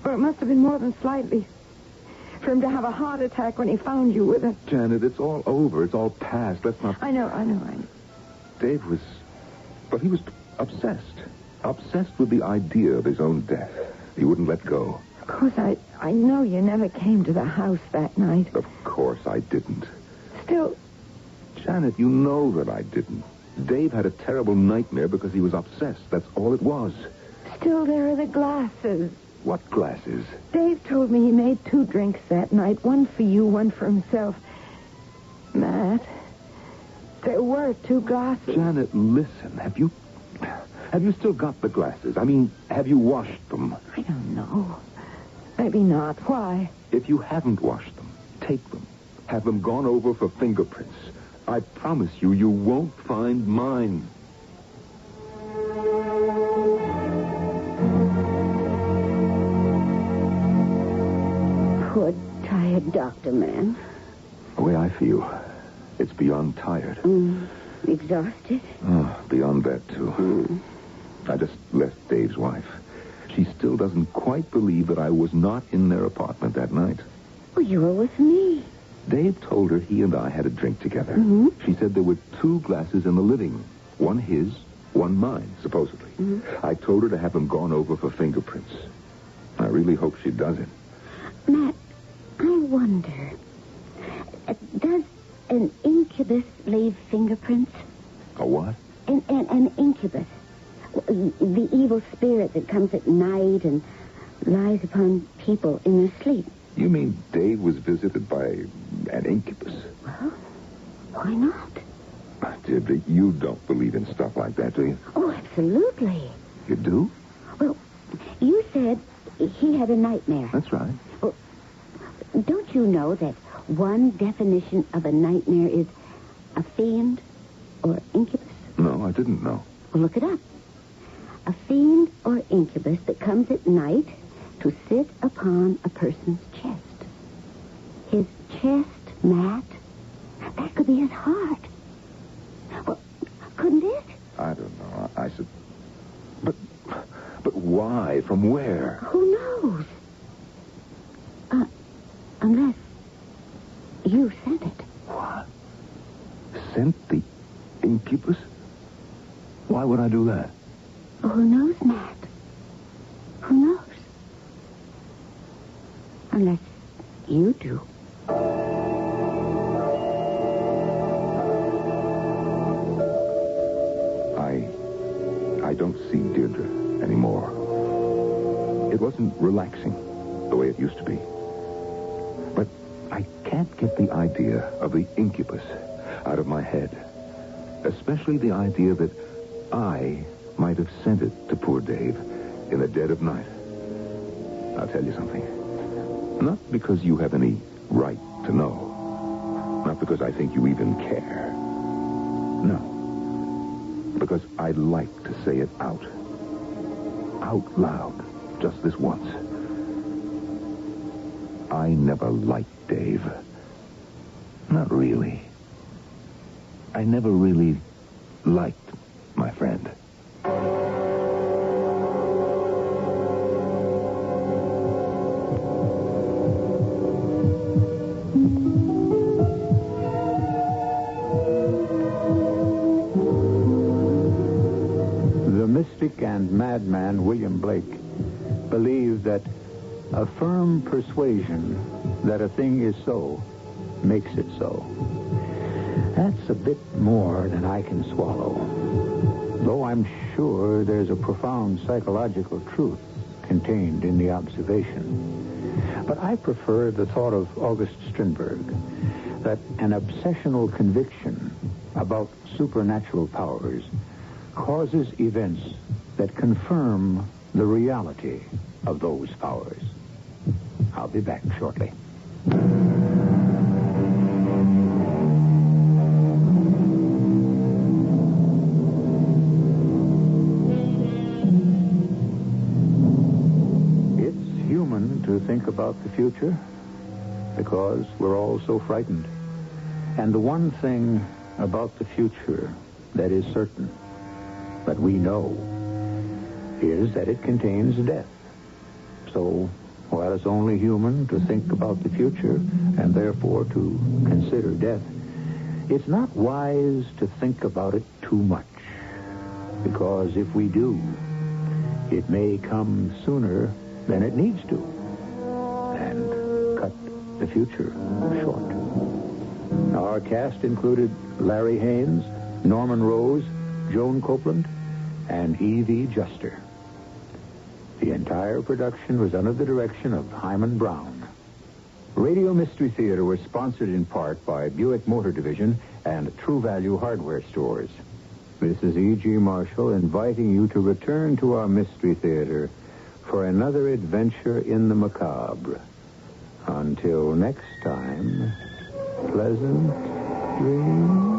Well, it must have been more than slightly. For him to have a heart attack when he found you with her. Janet, it's all over. It's all past. Let's not... I know. Dave was... But he was obsessed. Obsessed with the idea of his own death. He wouldn't let go. Of course, I know you never came to the house that night. Of course I didn't. Still... Janet, you know that I didn't. Dave had a terrible nightmare because he was obsessed. That's all it was. Still, there are the glasses. What glasses? Dave told me he made 2 drinks that night. One for you, one for himself. Matt, there were 2 glasses. Janet, listen. Have you still got the glasses? I mean, have you washed them? I don't know. Maybe not. Why? If you haven't washed them, take them. Have them gone over for fingerprints. I promise you, you won't find mine. Poor, tired doctor man. The way I feel, it's beyond tired. Exhausted? Oh, beyond that, too. I just left Dave's wife. She still doesn't quite believe that I was not in their apartment that night. Well, you were with me. Dave told her he and I had a drink together. She said there were 2 glasses in the living room. One his, one mine, supposedly. I told her to have them gone over for fingerprints. I really hope she does it. Matt, I wonder, does an incubus leave fingerprints? A what? An incubus. The evil spirit that comes at night and lies upon people in their sleep. You mean Dave was visited by an incubus? Well, why not? Deirdre, you don't believe in stuff like that, do you? Oh, absolutely. You do? Well, you said he had a nightmare. That's right. Well, don't you know that one definition of a nightmare is a fiend or incubus? No, I didn't know. Well, look it up. A fiend or incubus that comes at night to sit upon a person's chest. His chest, Matt, that could be his heart. Well, couldn't it? I don't know. I said... But why? From where? Who knows? Unless you sent it. What? Sent the incubus? Why would I do that? Oh, who knows, Matt? Who knows? Unless you do. I don't see Deirdre anymore. It wasn't relaxing the way it used to be. But I can't get the idea of the incubus out of my head. Especially the idea that I might have sent it to poor Dave in the dead of night. I'll tell you something. Not because you have any right to know. Not because I think you even care. No. Because I'd like to say it out loud, just this once. I never liked Dave. Not really. I never really liked my friend. And madman William Blake believed that a firm persuasion that a thing is so makes it so. That's a bit more than I can swallow, though I'm sure there's a profound psychological truth contained in the observation. But I prefer the thought of August Strindberg that an obsessional conviction about supernatural powers causes events that confirm the reality of those powers. I'll be back shortly. It's human to think about the future because we're all so frightened. And the one thing about the future that is certain, that we know, is that it contains death. So, while it's only human to think about the future and therefore to consider death, it's not wise to think about it too much. Because if we do, it may come sooner than it needs to and cut the future short. Our cast included Larry Haynes, Norman Rose, Joan Copeland, and E.V. Juster. The entire production was under the direction of Hyman Brown. Radio Mystery Theater was sponsored in part by Buick Motor Division and True Value Hardware Stores. This is E.G. Marshall inviting you to return to our Mystery Theater for another adventure in the macabre. Until next time, pleasant dreams.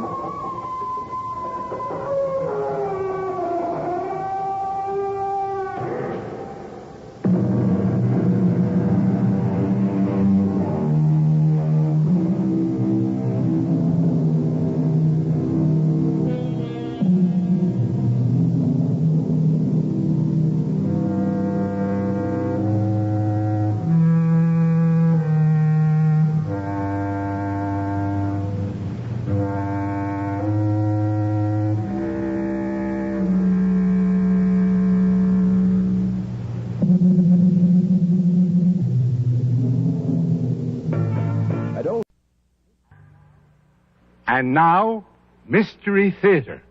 And now, Mystery Theater.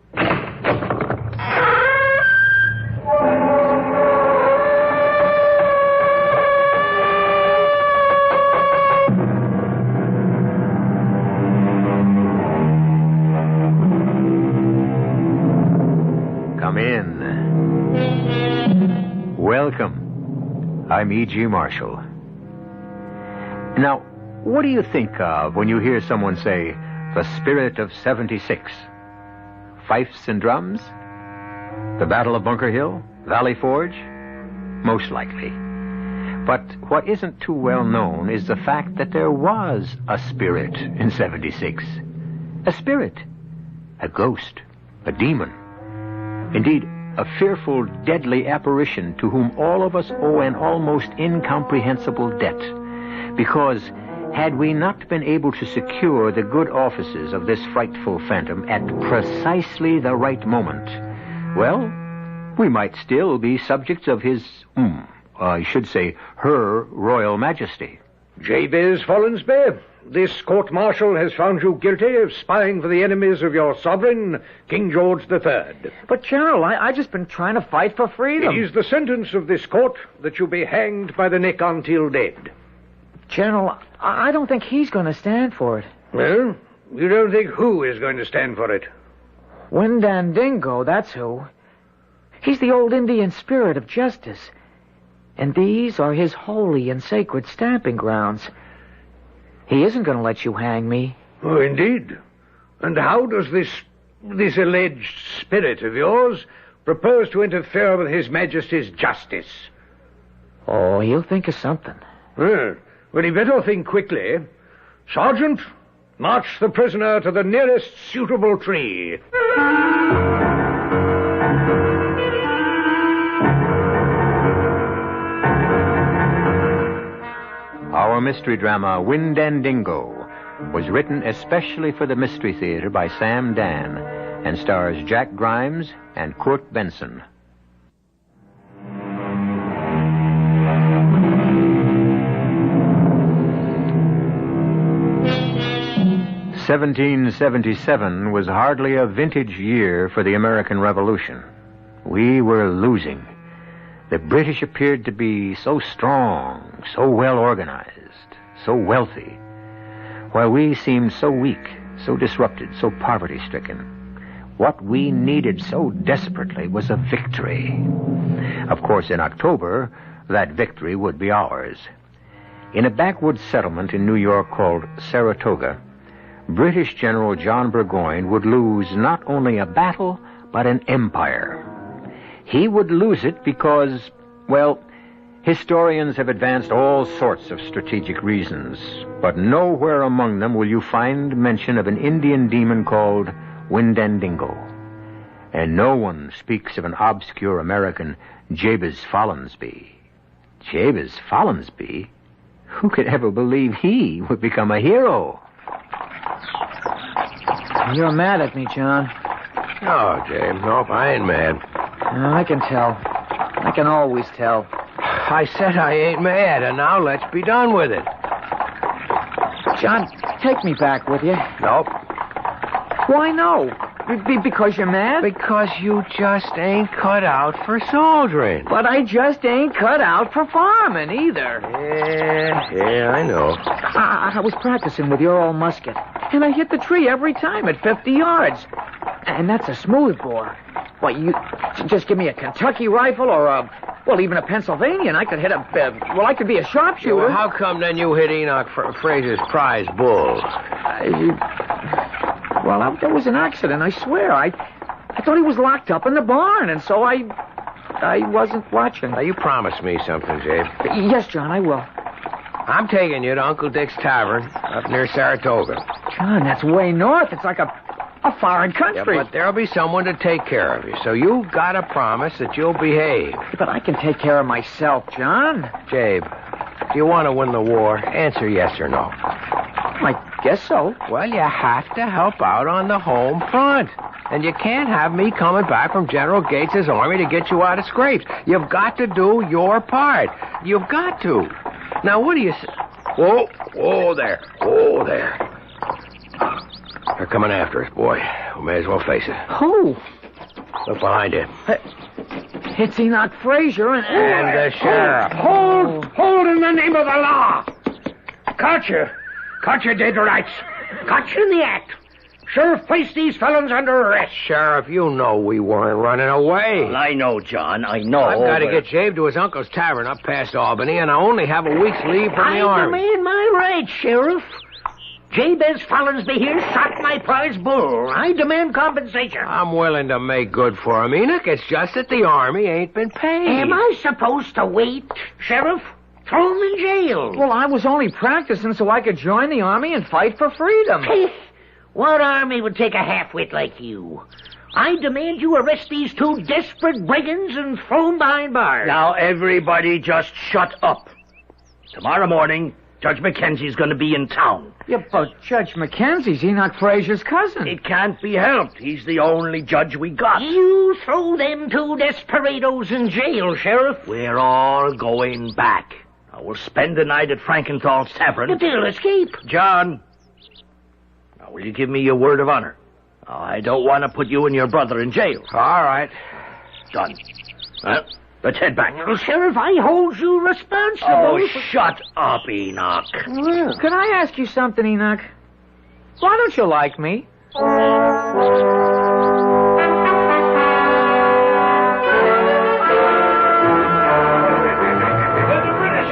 Come in. Welcome. I'm E.G. Marshall. Now, what do you think of when you hear someone say, the spirit of 76? Fifes and drums? The Battle of Bunker Hill? Valley Forge? Most likely. But what isn't too well known is the fact that there was a spirit in 76. A spirit. A ghost. A demon. Indeed, a fearful, deadly apparition to whom all of us owe an almost incomprehensible debt. Because had we not been able to secure the good offices of this frightful phantom at precisely the right moment, well, we might still be subjects of his, I should say, her Royal Majesty. Jabez Follansby, this court-martial has found you guilty of spying for the enemies of your sovereign, King George III. But, General, I just been trying to fight for freedom. It is the sentence of this court that you be hanged by the neck until dead. General, I don't think he's going to stand for it. Well, you don't think who is going to stand for it? Windandingo, that's who. He's the old Indian spirit of justice. And these are his holy and sacred stamping grounds. He isn't going to let you hang me. Oh, indeed. And how does this alleged spirit of yours propose to interfere with His Majesty's justice? Oh, he'll think of something. Well, he better think quickly. Sergeant, march the prisoner to the nearest suitable tree. Our mystery drama, Windandingo, was written especially for the Mystery Theater by Sam Dan and stars Jack Grimes and Kurt Benson. "1777 was hardly a vintage year for the American Revolution. We were losing. The British appeared to be so strong, so well organized, so wealthy, while we seemed so weak, so disrupted, so poverty-stricken. What we needed so desperately was a victory. Of course, in October, that victory would be ours. In a backwoods settlement in New York called Saratoga, British General John Burgoyne would lose not only a battle, but an empire. He would lose it because, well, historians have advanced all sorts of strategic reasons, but nowhere among them will you find mention of an Indian demon called Windandingo. And no one speaks of an obscure American Jabez Follansby. Jabez Follansby? Who could ever believe he would become a hero? You're mad at me, John. No, James. Nope, I ain't mad. I can tell. I can always tell. I said I ain't mad, and now let's be done with it. John, take me back with you. Nope. Why no? Because you're mad? Because you just ain't cut out for soldiering. But I just ain't cut out for farming either. Yeah, I know. I was practicing with your old musket, and I hit the tree every time at 50 yards. And that's a smooth bore. Why, you just give me a Kentucky rifle or even a Pennsylvania, and I could hit I could be a sharpshooter. Well, how come then you hit Enoch Fraser's prize bull? There was an accident, I swear. I thought he was locked up in the barn, and so I wasn't watching. Now, you promised me something, Jabe. Yes, John, I will. I'm taking you to Uncle Dick's Tavern up near Saratoga. John, that's way north. It's like a foreign country. Yeah, but there'll be someone to take care of you, so you gotta promise that you'll behave. But I can take care of myself, John. Jabe, do you want to win the war? Answer yes or no. I guess so. Well, you have to help out on the home front. And you can't have me coming back from General Gates's army to get you out of scrapes. You've got to do your part. You've got to. Now, what do you say? Whoa there. They're coming after us, boy. We may as well face it. Who? Look behind you. It's Enoch Fraser and the sheriff. Hold in the name of the law. Caught you dead rights. Caught you in the act. Sheriff, place these felons under arrest. Sheriff, you know we weren't running away. Well, I know, John, I know. I've got to get Jabe to his uncle's tavern up past Albany, and I only have a week's leave from the army. I demand my rights, Sheriff. Jabez Follansby here shot my prize bull. I demand compensation. I'm willing to make good for him, Enoch. It's just that the army ain't been paid. Am I supposed to wait, Sheriff? Throw him in jail. Well, I was only practicing so I could join the army and fight for freedom. What army would take a half-wit like you? I demand you arrest these two desperate brigands and throw them behind bars. Now, everybody just shut up. Tomorrow morning, Judge Mackenzie's going to be in town. Yeah, but Judge Mackenzie's Enoch Frazier's cousin. It can't be helped. He's the only judge we got. You throw them two desperados in jail, Sheriff. We're all going back. Now, we'll spend the night at Frankenthal's Tavern. But they'll escape. John, now, will you give me your word of honor? I don't want to put you and your brother in jail. All right. Done. Well, let's head back. Well, Sheriff, I hold you responsible. Oh, shut up, Enoch. Well, can I ask you something, Enoch? Why don't you like me?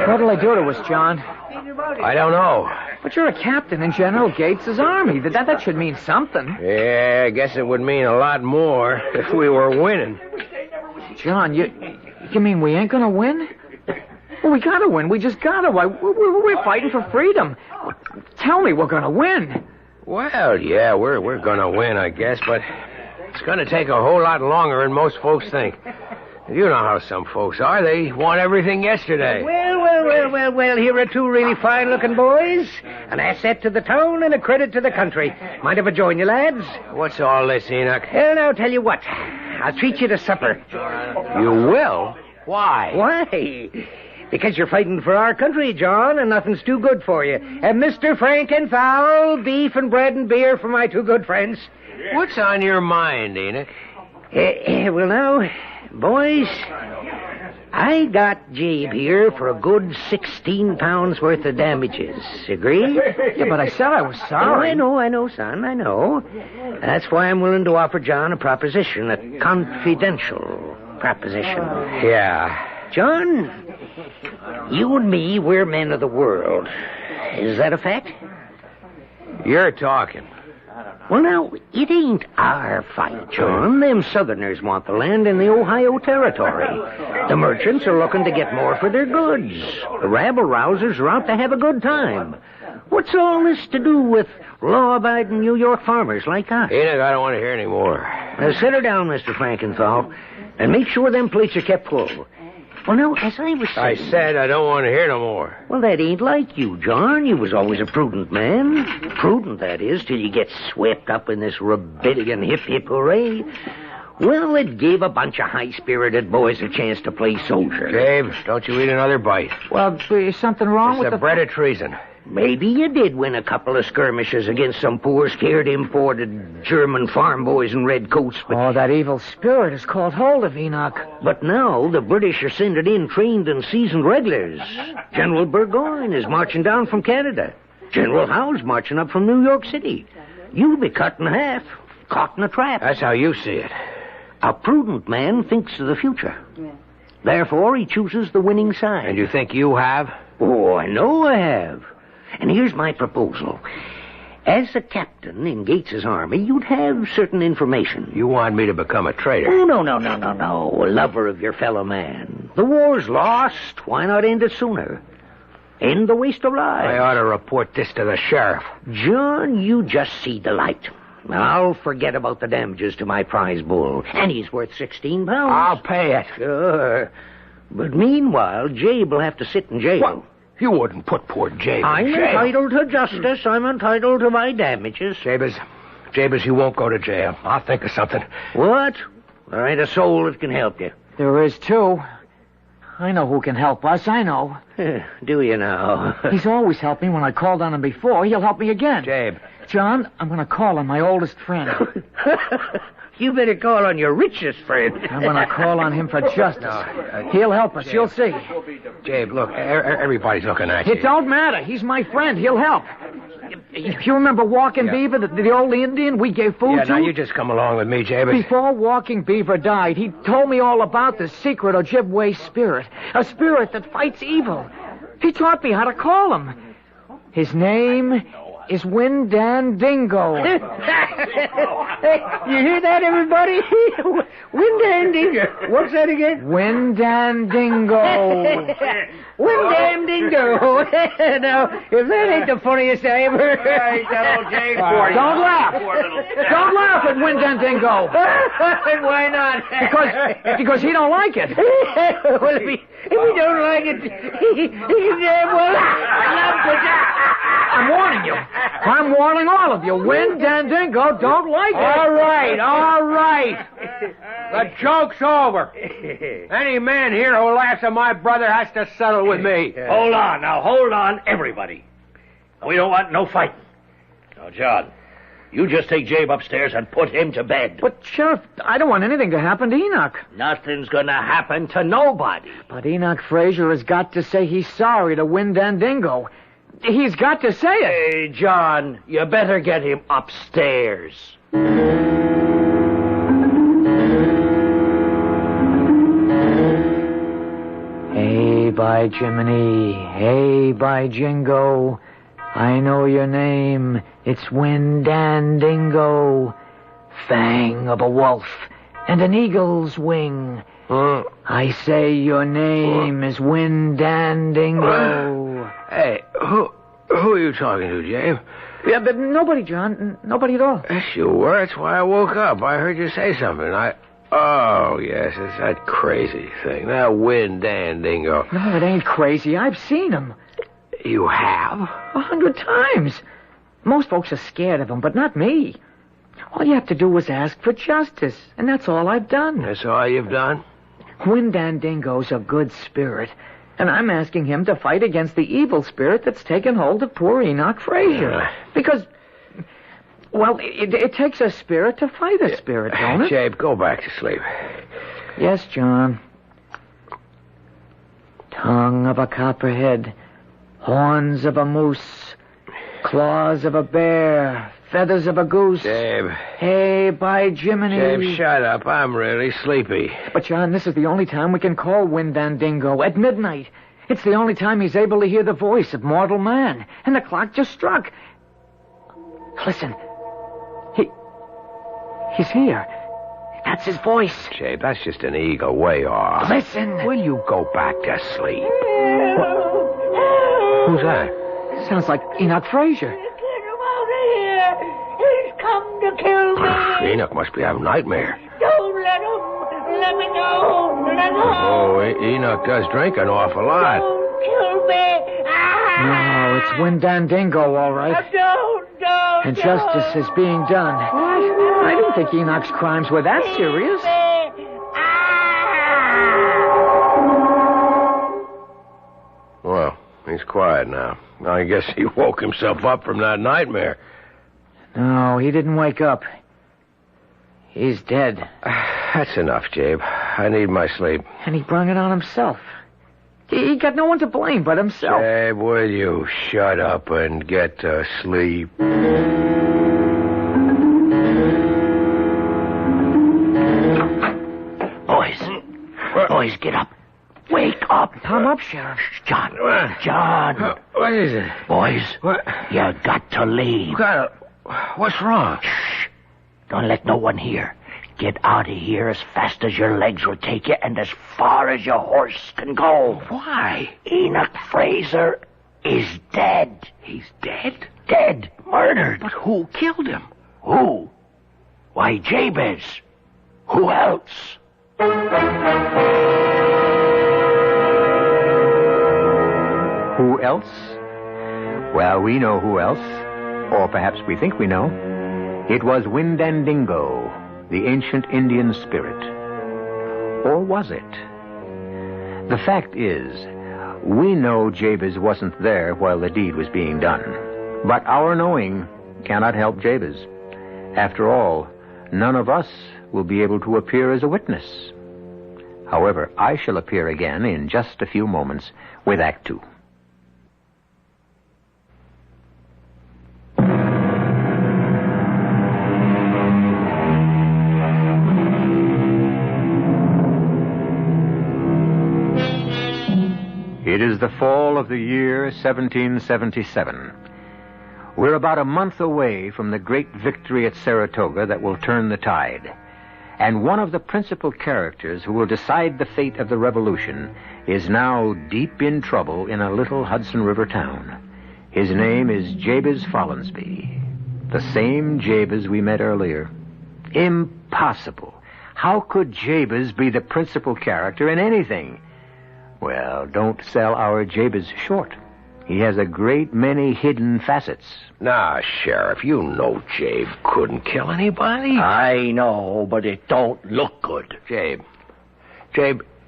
What'll I do to us, John? I don't know. But you're a captain in General Gates's army. That should mean something. Yeah, I guess it would mean a lot more if we were winning. John, you mean we ain't gonna win? Well, we gotta win. We just gotta. We're fighting for freedom. Tell me we're gonna win. Well, yeah, we're gonna win, I guess, but it's gonna take a whole lot longer than most folks think. You know how some folks are. They want everything yesterday. Well, here are two really fine-looking boys. An asset to the town and a credit to the country. Mind if I join you, lads? What's all this, Enoch? Well, now, I'll tell you what. I'll treat you to supper. You will? Why? Why? Because you're fighting for our country, John, and nothing's too good for you. And Mr. Frankenfowl, beef and bread and beer for my two good friends. What's on your mind, Enoch? Well, now, boys, I got Jabe here for a good 16 pounds worth of damages. Agree? Yeah, but I said I was sorry. Oh, I know, son, I know. That's why I'm willing to offer John a proposition, a confidential proposition. Yeah. John, you and me, we're men of the world. Is that a fact? You're talking. Well, now, it ain't our fight, John. Them Southerners want the land in the Ohio Territory. The merchants are looking to get more for their goods. The rabble-rousers are out to have a good time. What's all this to do with law-abiding New York farmers like us? Enoch, I don't want to hear any more. Now, sit her down, Mr. Frankenthal, and make sure them plates are kept full. Well, now, as I was saying... I said I don't want to hear no more. Well, that ain't like you, John. You was always a prudent man. Prudent, that is, till you get swept up in this rebellion hip-hip hooray. Well, it gave a bunch of high-spirited boys a chance to play soldier. Dave, don't you eat another bite. Well, is something wrong with the bread of treason. Maybe you did win a couple of skirmishes against some poor, scared, imported German farm boys in red coats, but... Oh, that evil spirit has caught hold of Enoch. But now the British are sending in trained and seasoned regulars. General Burgoyne is marching down from Canada. General Howe's marching up from New York City. You'll be cut in half, caught in a trap. That's how you see it. A prudent man thinks of the future. Yeah. Therefore, he chooses the winning side. And you think you have? Oh, I know I have. And here's my proposal. As a captain in Gates's army, you'd have certain information. You want me to become a traitor? Oh, no. A lover of your fellow man. The war's lost. Why not end it sooner? End the waste of lives. I ought to report this to the sheriff. John, you just see the light. I'll forget about the damages to my prize bull. And he's worth 16 pounds. I'll pay it. Sure. But meanwhile, Jabe will have to sit in jail. What? You wouldn't put poor Jabe in jail. I'm entitled to justice. I'm entitled to my damages. Jabez, you won't go to jail. I'll think of something. What? There ain't a soul that can help you. There is, too. I know who can help us. I know. Do you now? He's always helped me when I called on him before. He'll help me again. Jabe. John, I'm going to call on my oldest friend. You better call on your richest friend. I'm going to call on him for justice. He'll help us. Jabe. You'll see. Jabe, look, everybody's looking at you. It don't matter. He's my friend. He'll help. You remember Walking Beaver, the old Indian we gave food to? Yeah, now you just come along with me, Jabe. Before Walking Beaver died, he told me all about the secret Ojibwe spirit. A spirit that fights evil. He taught me how to call him. His name is Windandingo. Hey, you hear that, everybody? Windandingo. What's that again? Windandingo. Windandingo. Now, if that ain't the funniest I ever heard. Don't laugh. Don't laugh at Windandingo. Why not? Because he don't like it. Well, if he don't like it, he damn well. I'm warning you. I'm warning all of you. Windandingo don't like it. All right. The joke's over. Any man here who laughs at my brother has to settle with me. Hold on, everybody. We don't want no fighting. Now, John, you just take Jabe upstairs and put him to bed. But, Sheriff, I don't want anything to happen to Enoch. Nothing's gonna happen to nobody. But Enoch Fraser has got to say he's sorry to Windandingo. He's got to say it. Hey, John, you better get him upstairs. Hey, by Jiminy. Hey, by Jingo. I know your name. It's Windandingo. Fang of a wolf and an eagle's wing. I say your name is Windandingo. Hey, who are you talking to, Jabe? Yeah, but nobody, John. Nobody at all. Yes, you were. That's why I woke up. I heard you say something. Oh, yes, it's that crazy thing. That Windandingo. No, it ain't crazy. I've seen him. You have? 100 times. Most folks are scared of him, but not me. All you have to do is ask for justice, and that's all I've done. That's all you've done? Windandingo's a good spirit, and I'm asking him to fight against the evil spirit that's taken hold of poor Enoch Fraser. Because, well, it takes a spirit to fight a spirit, don't it? Jabe, go back to sleep. Yes, John. Tongue of a copperhead, horns of a moose, claws of a bear, feathers of a goose. Jabe. Hey, by Jiminy. Jabe, shut up. I'm really sleepy. But, John, this is the only time we can call Windandingo, at midnight. It's the only time he's able to hear the voice of mortal man. And the clock just struck. Listen. He's here. That's his voice. Jabe, that's just an eagle way off. Listen. Will you go back to sleep? Who's that? Sounds like Enoch Fraser. Get him out of here. He's come to kill me. Enoch must be having a nightmare. Don't let him. Let me go. Let go. Oh, Enoch does drink an awful lot. Don't kill me. No, it's Windandingo, all right. Don't. And justice is being done. What? I didn't think Enoch's crimes were that serious. Well, he's quiet now. I guess he woke himself up from that nightmare. No, he didn't wake up. He's dead. That's enough, Jabe. I need my sleep. And he brung it on himself. He got no one to blame but himself. Jabe, will you shut up and get to sleep? Boys, get up. Wake up. Come up, Sheriff. John. What is it? Boys, What? you got to leave. What's wrong? Shh. Don't let no one hear. Get out of here as fast as your legs will take you and as far as your horse can go. Why? Enoch Fraser is dead. He's dead? Dead. Murdered. But who killed him? Who? Why, Jabez. Who else? Who else? Well, we know who else. Or perhaps we think we know. It was Windandingo, the ancient Indian spirit. Or was it? The fact is, we know Jabez wasn't there while the deed was being done. But our knowing cannot help Jabez. After all, none of us will be able to appear as a witness. However, I shall appear again in just a few moments with Act Two. It is the fall of the year 1777. We're about a month away from the great victory at Saratoga that will turn the tide. And one of the principal characters who will decide the fate of the revolution is now deep in trouble in a little Hudson River town. His name is Jabez Follansbee, the same Jabez we met earlier. Impossible. How could Jabez be the principal character in anything? Well, don't sell our Jabez short. He has a great many hidden facets. Nah, Sheriff, you know Jabe couldn't kill anybody. I know, but it don't look good. Jabe,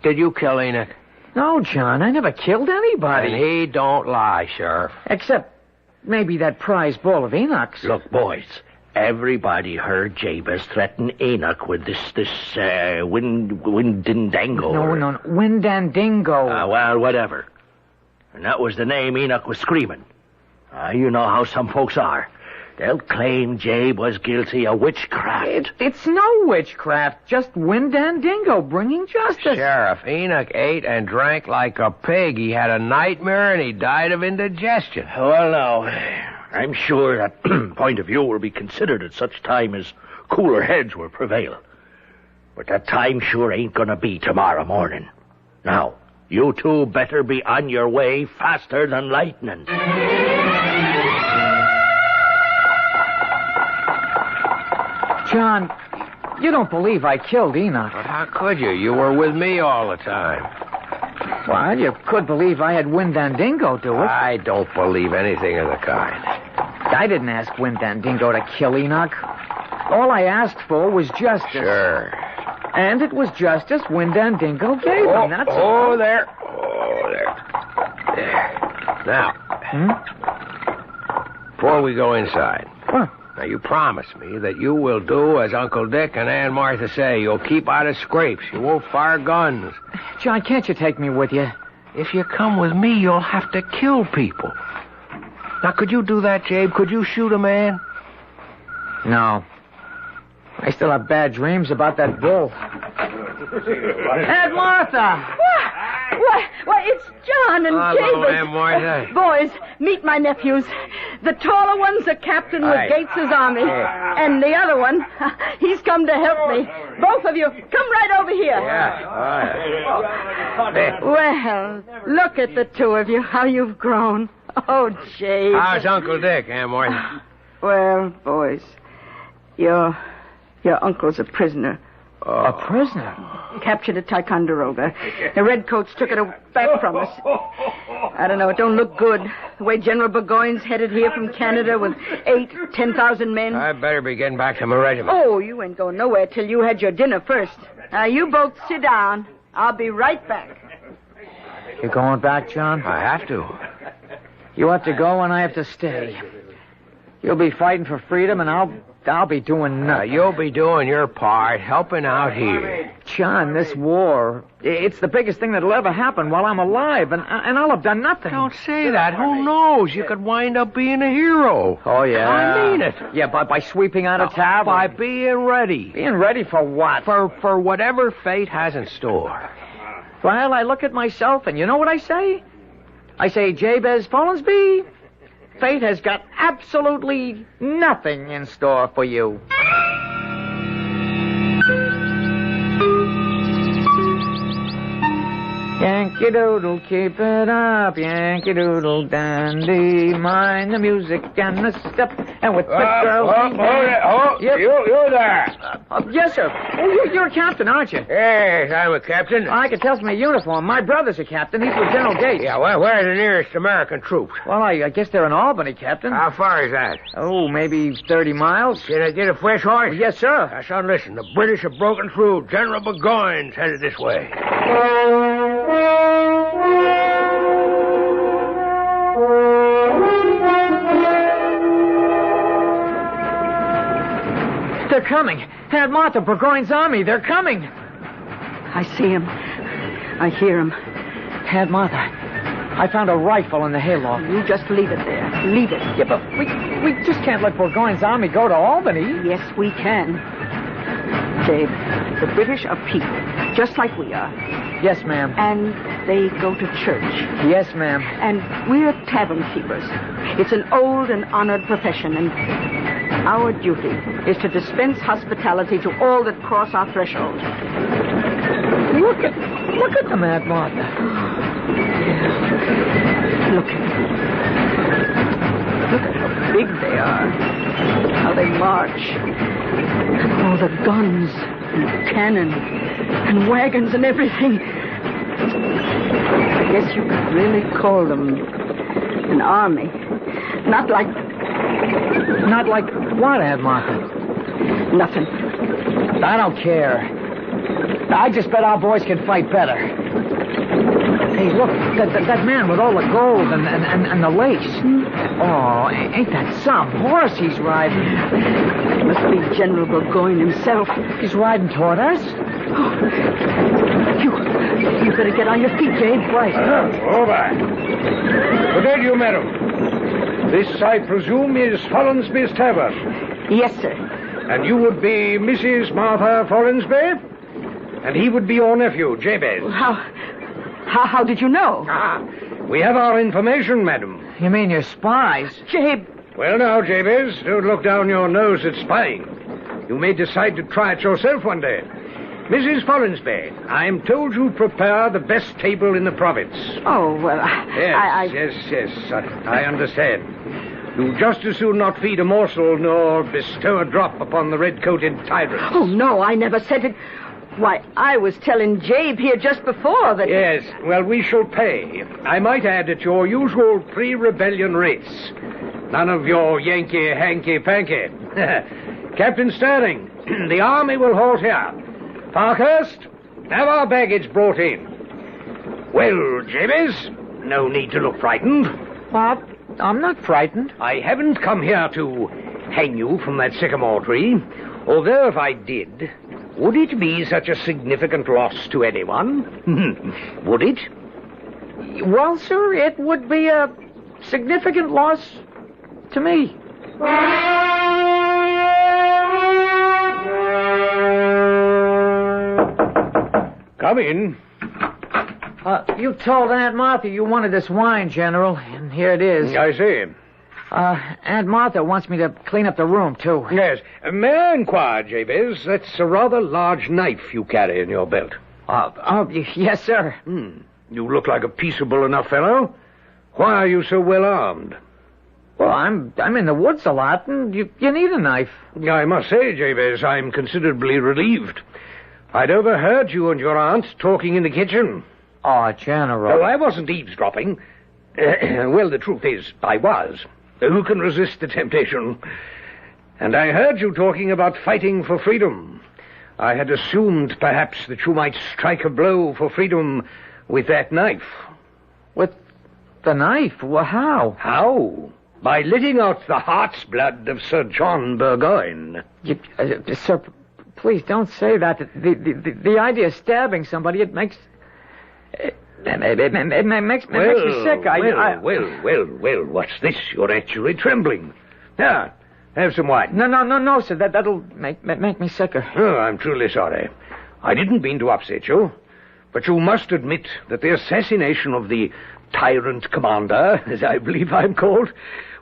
did you kill Enoch? No, John, I never killed anybody. And he don't lie, Sheriff. Except maybe that prize bull of Enoch's. Look, boys, everybody heard Jabez threaten Enoch with this Windandingo. No, Windandingo. Well, whatever. And that was the name Enoch was screaming. You know how some folks are. They'll claim Jabe was guilty of witchcraft. It's no witchcraft, just Windandingo bringing justice. Sheriff, Enoch ate and drank like a pig. He had a nightmare and he died of indigestion. Well, now, I'm sure that point of view will be considered at such time as cooler heads will prevail. But that time sure ain't gonna be tomorrow morning. Now, you two better be on your way faster than lightning. John, you don't believe I killed Enoch. But how could you? You were with me all the time. Well, you could believe I had Windandingo do it. I don't believe anything of the kind. I didn't ask Windandingo to kill Enoch. All I asked for was justice. Sure. And it was justice Windandingo gave him, that's all. Oh, there. Now, before we go inside, now you promise me that you will do as Uncle Dick and Aunt Martha say. You'll keep out of scrapes. You won't fire guns. John, can't you take me with you? If you come with me, you'll have to kill people. Now, could you do that, Jabe? Could you shoot a man? No. I still have bad dreams about that bull. Aunt Martha! Why, it's John and Hello, Jabez. Aunt Martha. Boys, meet my nephews. The taller one's a captain with Gates's army. And the other one, he's come to help me. Both of you, come right over here. Yeah. Well, look at the two of you, how you've grown. Oh, Jabe. How's Uncle Dick, Aunt Martha? Well, boys, your uncle's a prisoner. A prisoner? Captured at Ticonderoga. The redcoats took it back from us. I don't know, it don't look good. The way General Burgoyne's headed here from Canada with 10,000 men. I better be getting back to my regiment. Oh, you ain't going nowhere till you had your dinner first. Now, you both sit down. I'll be right back. You going back, John? I have to. You have to go and I have to stay. You'll be fighting for freedom and I'll be doing nothing. You'll be doing your part, helping out here. John, this war, it's the biggest thing that'll ever happen while I'm alive, and I'll have done nothing. Don't say that. Who knows? You could wind up being a hero. Oh, yeah? I mean it. Yeah, by sweeping out a tavern. By being ready. Being ready for what? For whatever fate has in store. Well, I look at myself, and you know what I say? I say, Jabez Follansbee, fate has got absolutely nothing in store for you. Yankee Doodle, keep it up, Yankee Doodle dandy. Mind the music and the step, and with the girls... Yep. You there. Yes, sir. Oh, you're a captain, aren't you? Yes, I'm a captain. I can tell from your uniform. My brother's a captain. He's with General Gates. Yeah, well, where's the nearest American troops? Well, I guess they're in Albany, Captain. How far is that? Oh, maybe 30 miles. Can I get a fresh horse? Yes, sir. Now, son, listen. The British have broken through. General Burgoyne's headed this way. They're coming. Aunt Martha, Burgoyne's army. They're coming. I see him. I hear him. Aunt Martha, I found a rifle in the hayloft. You just leave it there. Leave it. Yeah, but we just can't let Burgoyne's army go to Albany. Yes, we can. Dave, the British are people, just like we are. Yes, ma'am. And they go to church. Yes, ma'am. And we're tavern keepers. It's an old and honored profession, and our duty is to dispense hospitality to all that cross our threshold. Look at them, Aunt Martha. Look at them. Look at how big they are. How they march. And all the guns and cannon and wagons and everything. I guess you could really call them an army. Not like what, Aunt Martha? Nothing. I don't care. I just bet our boys can fight better. Hey, look, that man with all the gold and the lace. Oh, ain't that some horse he's riding? It must be General Burgoyne himself. He's riding toward us. You better get on your feet, Jabe. Right. Over. Good day to you, madam. This, I presume, is Follansby's Tavern. Yes, sir. And you would be Mrs. Martha Follansby? And he would be your nephew, Jabez. How did you know? We have our information, madam. You mean your spies? Jabe. Well, now, Jabez, don't look down your nose at spying. You may decide to try it yourself one day. Mrs. Follansby, I am told you prepare the best table in the province. Oh, well, Yes, I understand. You just as soon not feed a morsel nor bestow a drop upon the red-coated tyrants. Oh, no, I never said it. Why, I was telling Jabe here just before that... Yes, well, we shall pay. I might add at your usual pre-rebellion rates. None of your Yankee hanky-panky. Captain Sterling, the army will halt here. Parkhurst, have our baggage brought in. Well, Jabez, no need to look frightened. What? I'm not frightened. I haven't come here to hang you from that sycamore tree. Although if I did, would it be such a significant loss to anyone? Would it? Well, sir, it would be a significant loss to me. Come in. You told Aunt Martha you wanted this wine, General, and here it is. I see. Aunt Martha wants me to clean up the room, too. Yes. May I inquire, Jabez, that's a rather large knife you carry in your belt. Yes, sir. You look like a peaceable enough fellow. Why are you so well armed? Well, I'm in the woods a lot, and you need a knife. I must say, Jabez, I'm considerably relieved. I'd overheard you and your aunt talking in the kitchen. Oh, General. Oh, I wasn't eavesdropping. Well, the truth is, I was. Who can resist the temptation? And I heard you talking about fighting for freedom. I had assumed, perhaps, that you might strike a blow for freedom with that knife. With the knife? Well, how? How? By letting out the heart's blood of Sir John Burgoyne. Sir, please don't say that. The idea of stabbing somebody, it makes... It makes me sick. Well, what's this? You're actually trembling. Now, have some wine. No, sir. That'll make me sicker. Oh, I'm truly sorry. I didn't mean to upset you. But you must admit that the assassination of the tyrant commander, as I believe I'm called,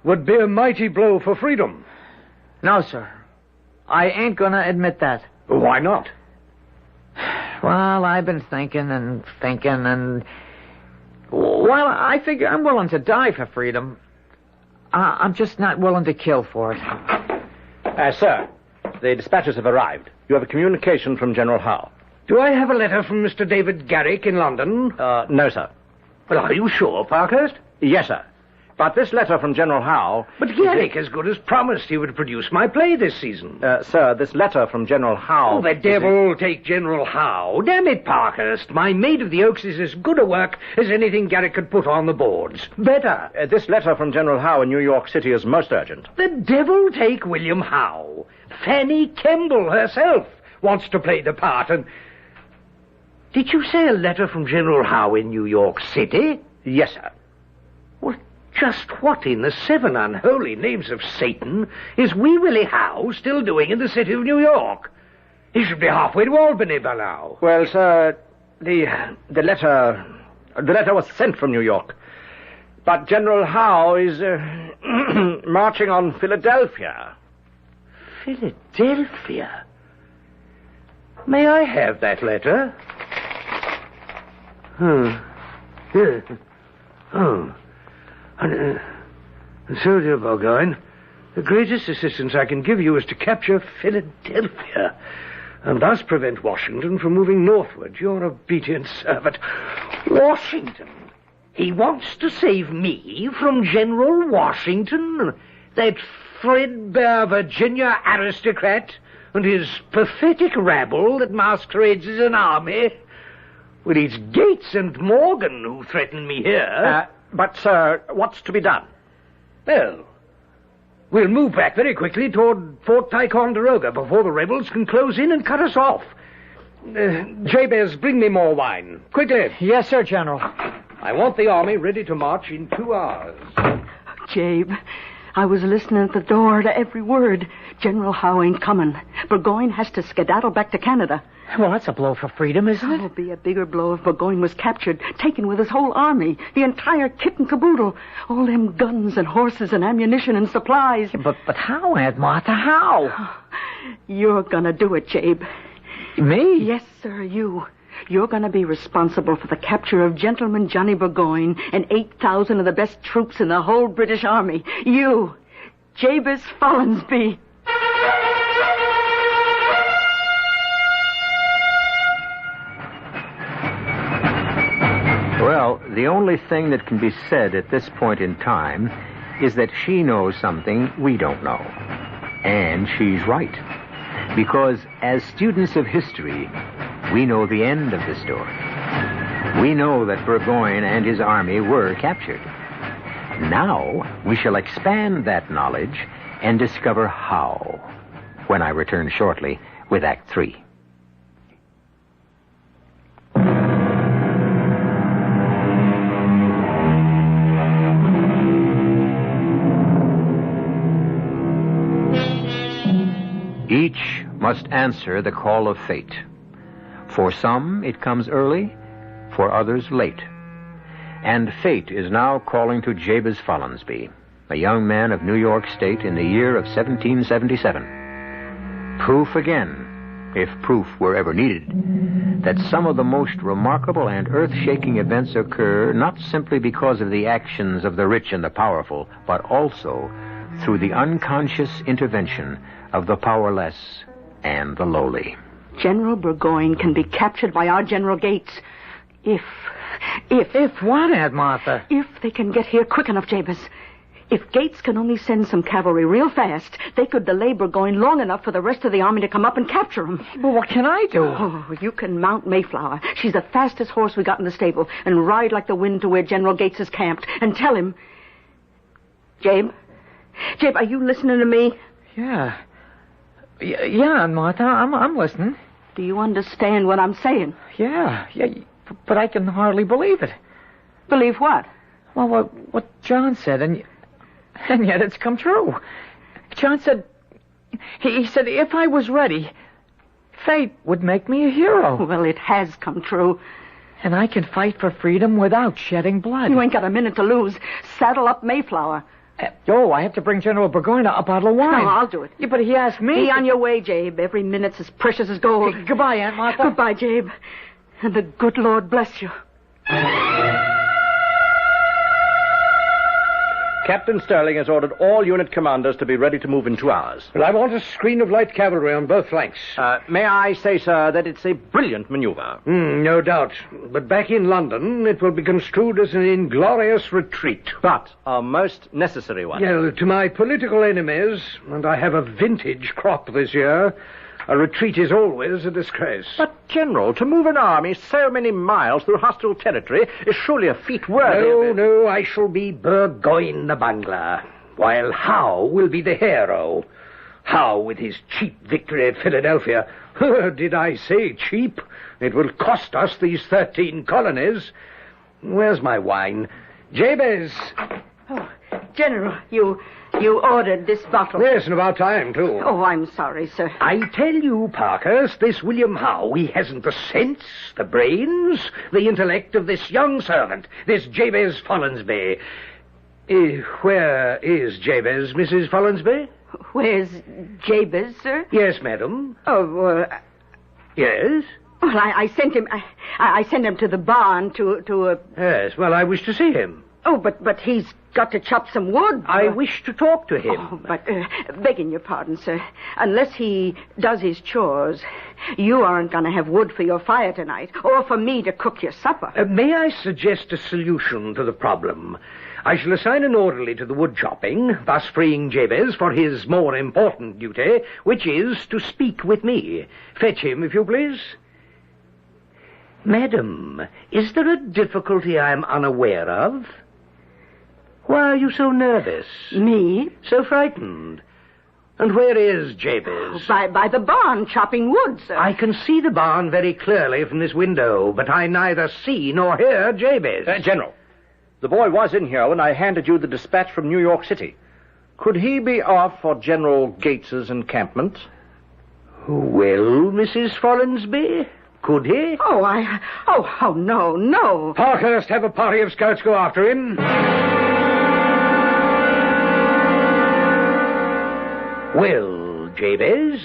would be a mighty blow for freedom. No, sir. I ain't gonna admit that. Why not? Well, I've been thinking, well, I figure I'm willing to die for freedom. I'm just not willing to kill for it. Sir, the dispatches have arrived. You have a communication from General Howe. Do I have a letter from Mr. David Garrick in London? No, sir. Well, are you sure, Parkhurst? Yes, sir. But this letter from General Howe... But Garrick, as good as promised, he would produce my play this season. Sir, this letter from General Howe... Oh, the devil take General Howe. Damn it, Parkhurst. My Maid of the Oaks is as good a work as anything Garrick could put on the boards. Better. This letter from General Howe in New York City is most urgent. The devil take William Howe. Fanny Kemble herself wants to play the part, and... Did you say a letter from General Howe in New York City? Yes, sir. Well, just what in the seven unholy names of Satan is Wee Willie Howe still doing in the city of New York? He should be halfway to Albany by now. Well, sir, the letter... The letter was sent from New York. But General Howe is marching on Philadelphia. Philadelphia? May I have that letter? So, dear Burgoyne, the greatest assistance I can give you is to capture Philadelphia, and thus prevent Washington from moving northward. Your obedient servant. Washington? He wants to save me from General Washington? That threadbare Virginia aristocrat and his pathetic rabble that masquerades as an army? Well, it's Gates and Morgan who threaten me here. But, sir, what's to be done? Well, we'll move back very quickly toward Fort Ticonderoga before the rebels can close in and cut us off. Jabez, bring me more wine. Quickly. Yes, sir, General. I want the army ready to march in 2 hours. Jabe, I was listening at the door to every word. General Howe ain't coming. Burgoyne has to skedaddle back to Canada. Well, that's a blow for freedom, isn't it? It would be a bigger blow if Burgoyne was captured, taken with his whole army, the entire kit and caboodle, all them guns and horses and ammunition and supplies. But how, Aunt Martha, how? You're gonna do it, Jabe. Me? Yes, sir, you. You're gonna be responsible for the capture of Gentleman Johnny Burgoyne and 8,000 of the best troops in the whole British Army. You, Jabez Follinsby. Well, the only thing that can be said at this point in time is that she knows something we don't know. And she's right. Because as students of history, we know the end of the story. We know that Burgoyne and his army were captured. Now, we shall expand that knowledge and discover how, when I return shortly with Act 3. Each must answer the call of fate. For some, it comes early, for others, late. And fate is now calling to Jabez Follinsby, a young man of New York State in the year of 1777. Proof again, if proof were ever needed, that some of the most remarkable and earth-shaking events occur not simply because of the actions of the rich and the powerful, but also through the unconscious intervention of the powerless and the lowly. General Burgoyne can be captured by our General Gates. If what, Aunt Martha? If they can get here quick enough, Jabez. If Gates can only send some cavalry real fast, they could delay Burgoyne long enough for the rest of the army to come up and capture him. But what can I do? Oh, you can mount Mayflower. She's the fastest horse we got in the stable, and ride like the wind to where General Gates is camped, and tell him... Jabe, are you listening to me? Yeah. Yeah, Aunt Martha, I'm listening. Do you understand what I'm saying? Yeah, but I can hardly believe it. Believe what? Well, what John said, and yet it's come true. John said, he said if I was ready, fate would make me a hero. Well, it has come true. And I can fight for freedom without shedding blood. You ain't got a minute to lose. Saddle up Mayflower. I have to bring General Burgoyne a bottle of wine. No, I'll do it. Yeah, but he asked me... Be on your way, Jabe. Every minute's as precious as gold. Goodbye, Aunt Martha. Goodbye, Jabe. And the good Lord bless you. Captain Sterling has ordered all unit commanders to be ready to move in 2 hours. Well, I want a screen of light cavalry on both flanks. May I say, sir, that it's a brilliant maneuver. No doubt. But back in London, it will be construed as an inglorious retreat. But a most necessary one. Well, to my political enemies, and I have a vintage crop this year, a retreat is always a disgrace. But, General, to move an army so many miles through hostile territory is surely a feat worthy of it. No, I shall be Burgoyne the bungler, while Howe will be the hero. Howe with his cheap victory at Philadelphia. Did I say cheap? It will cost us these 13 colonies. Where's my wine? Jabez! Oh, General, you You ordered this bottle. Yes, and about time, too. Oh, I'm sorry, sir. I tell you, Parkhurst, this William Howe, he hasn't the sense, the brains, the intellect of this young servant, this Jabez Follinsby. Where is Jabez, Mrs. Follinsby? Where's Jabez, sir? Yes, madam. Oh, Yes? well, I sent him. I sent him to the barn to. Yes, well, I wish to see him. Oh, but he's got to chop some wood. I wish to talk to him. Oh, but, begging your pardon, sir, unless he does his chores, you aren't going to have wood for your fire tonight, or for me to cook your supper. May I suggest a solution to the problem? I shall assign an orderly to the wood chopping, thus freeing Jabez for his more important duty, which is to speak with me. Fetch him, if you please. Madam, is there a difficulty I'm unaware of? Why are you so nervous? Me? So frightened? And where is Jabez? By the barn, chopping wood, sir. I can see the barn very clearly from this window, but I neither see nor hear Jabez. General, the boy was in here when I handed you the dispatch from New York City. Could he be off for General Gates's encampment? Well, Mrs. Follinsby, could he? Oh, no. Parkhurst, have a party of scouts go after him. Well, Jabez?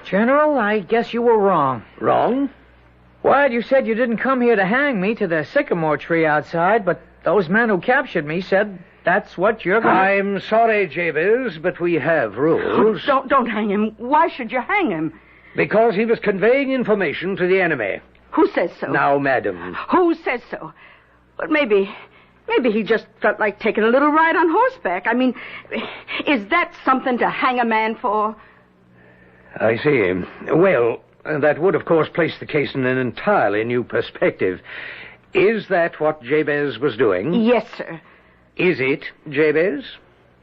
General, I guess you were wrong. Wrong? What? You said you didn't come here to hang me to the sycamore tree outside, but those men who captured me said that's what you're going to... I'm sorry, Jabez, but we have rules. Don't hang him. Why should you hang him? Because he was conveying information to the enemy. Who says so? Now, madam. Who says so? But maybe he just felt like taking a little ride on horseback. I mean, is that something to hang a man for? I see. Well, that would, of course, place the case in an entirely new perspective. Is that what Jabez was doing? Yes, sir. Is it, Jabez?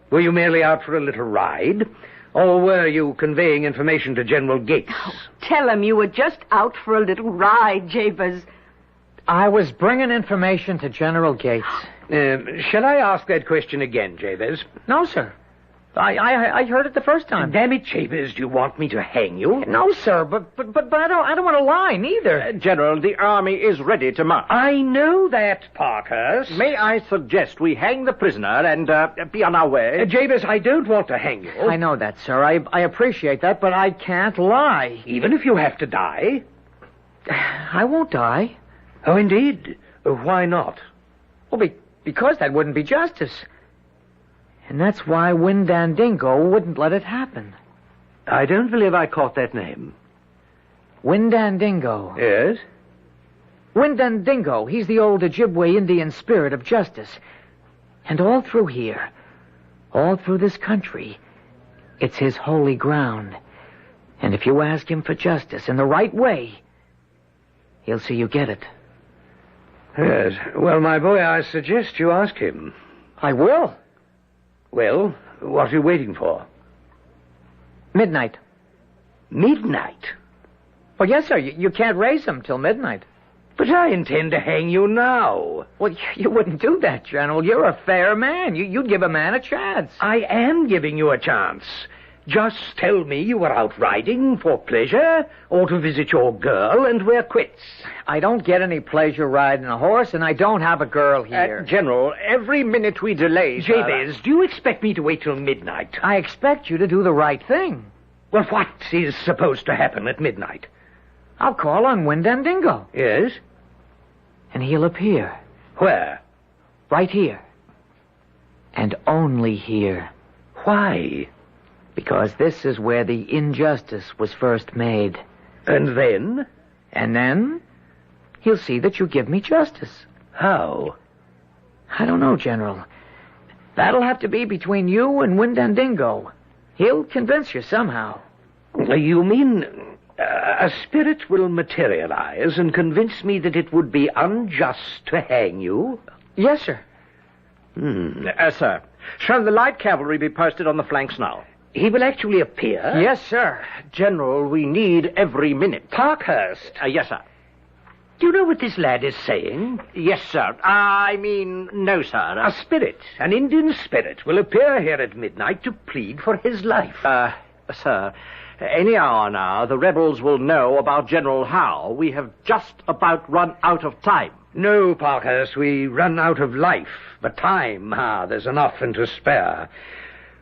Were you merely out for a little ride? Or were you conveying information to General Gates? Oh, tell him you were just out for a little ride, Jabez. I was bringing information to General Gates. Shall I ask that question again, Jabez? No, sir. I heard it the first time. Damn it, Jabez, do you want me to hang you? No, sir, but I don't want to lie, neither. General, the army is ready to march. I know that, Parkhurst. May I suggest we hang the prisoner and be on our way? Jabez, I don't want to hang you. I know that, sir. I appreciate that, but I can't lie. Even if you have to die? I won't die. Oh, indeed? Why not? Well, because that wouldn't be justice. And that's why Windandingo wouldn't let it happen. I don't believe I caught that name. Windandingo. Yes? Windandingo. He's the old Ojibwe Indian spirit of justice. And all through here, all through this country, it's his holy ground. And if you ask him for justice in the right way, he'll see you get it. Yes. Well, my boy, I suggest you ask him. I will. Well, what are you waiting for? Midnight. Midnight? Well, yes, sir. You can't raise him till midnight. But I intend to hang you now. Well, you wouldn't do that, General. You're a fair man. You'd give a man a chance. I am giving you a chance. Just tell me you were out riding for pleasure or to visit your girl, and we're quits. I don't get any pleasure riding a horse, and I don't have a girl here. General, every minute we delay... Jabez, do you expect me to wait till midnight? I expect you to do the right thing. Well, what is supposed to happen at midnight? I'll call on Windandingo. Yes? And he'll appear. Where? Right here. And only here. Why? Because this is where the injustice was first made. And then? And then, he'll see that you give me justice. How? I don't know, General. That'll have to be between you and Windandingo. He'll convince you somehow. You mean a spirit will materialize and convince me that it would be unjust to hang you? Yes, sir. Sir. Shall the light cavalry be posted on the flanks now? He will actually appear? Yes, sir. General, we need every minute. Parkhurst. Yes, sir. Do you know what this lad is saying? Yes, sir. I mean, no, sir. A spirit, an Indian spirit, will appear here at midnight to plead for his life. Sir, any hour now, the rebels will know about General Howe. We have just about run out of time. No, Parkhurst, we run out of life. But time, there's enough and to spare.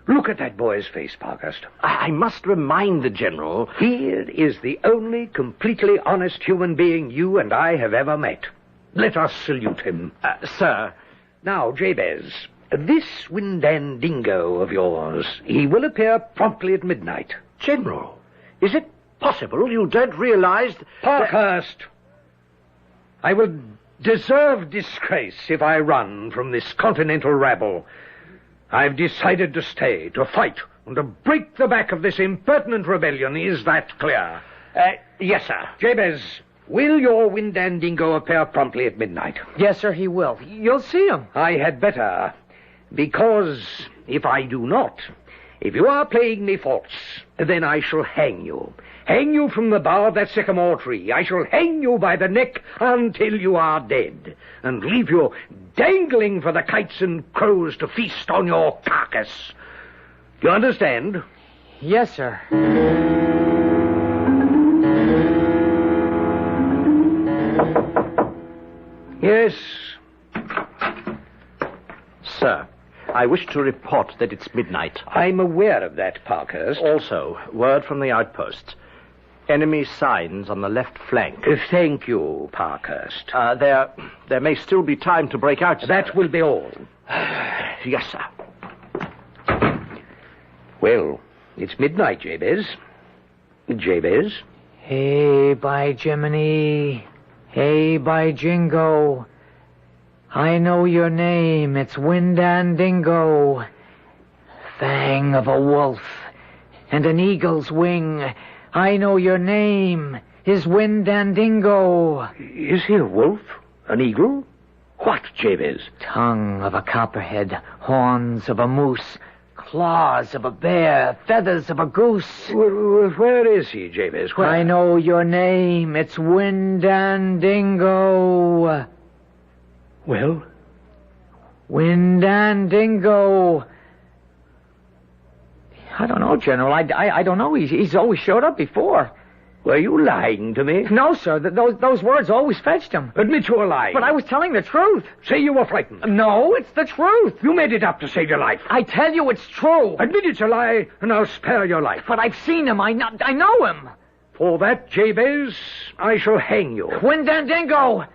Look at that boy's face, Parkhurst. I must remind the General... He is the only completely honest human being you and I have ever met. Let us salute him. Sir. Now, Jabez, this Windandingo of yours, he will appear promptly at midnight. General, is it possible you don't realize... Parkhurst! I will deserve disgrace if I run from this continental rabble. I've decided to stay, to fight, and to break the back of this impertinent rebellion. Is that clear? Yes, sir. Jabez, will your Windandingo appear promptly at midnight? Yes, sir, he will. You'll see him. I had better, because if I do not, if you are playing me false, then I shall hang you. Hang you from the bough of that sycamore tree. I shall hang you by the neck until you are dead, and leave you dangling for the kites and crows to feast on your carcass. Do you understand? Yes, sir. Yes. Sir, I wish to report that it's midnight. I'm aware of that, Parkhurst. Also, word from the outposts. Enemy signs on the left flank. Thank you, Parkhurst. There may still be time to break out, sir. That will be all. Yes, sir. Well, it's midnight, Jabez. Jabez? Hey, by Jiminy. Hey, by Jingo. I know your name. It's Windandingo. Fang of a wolf and an eagle's wing. I know your name is Windandingo. Is he a wolf? An eagle? What, Jabez? Tongue of a copperhead, horns of a moose, claws of a bear, feathers of a goose. Where is he, Jabez? Where? I know your name. It's Windandingo. Well? Windandingo. I don't know, General. I don't know. He's always showed up before. Were you lying to me? No, sir. Those words always fetched him. Admit you were lying. But I was telling the truth. Say you were frightened. No, it's the truth. You made it up to save your life. I tell you it's true. Admit it's a lie, and I'll spare your life. But I've seen him. I know him. For that, Jabez, I shall hang you. Windandingo!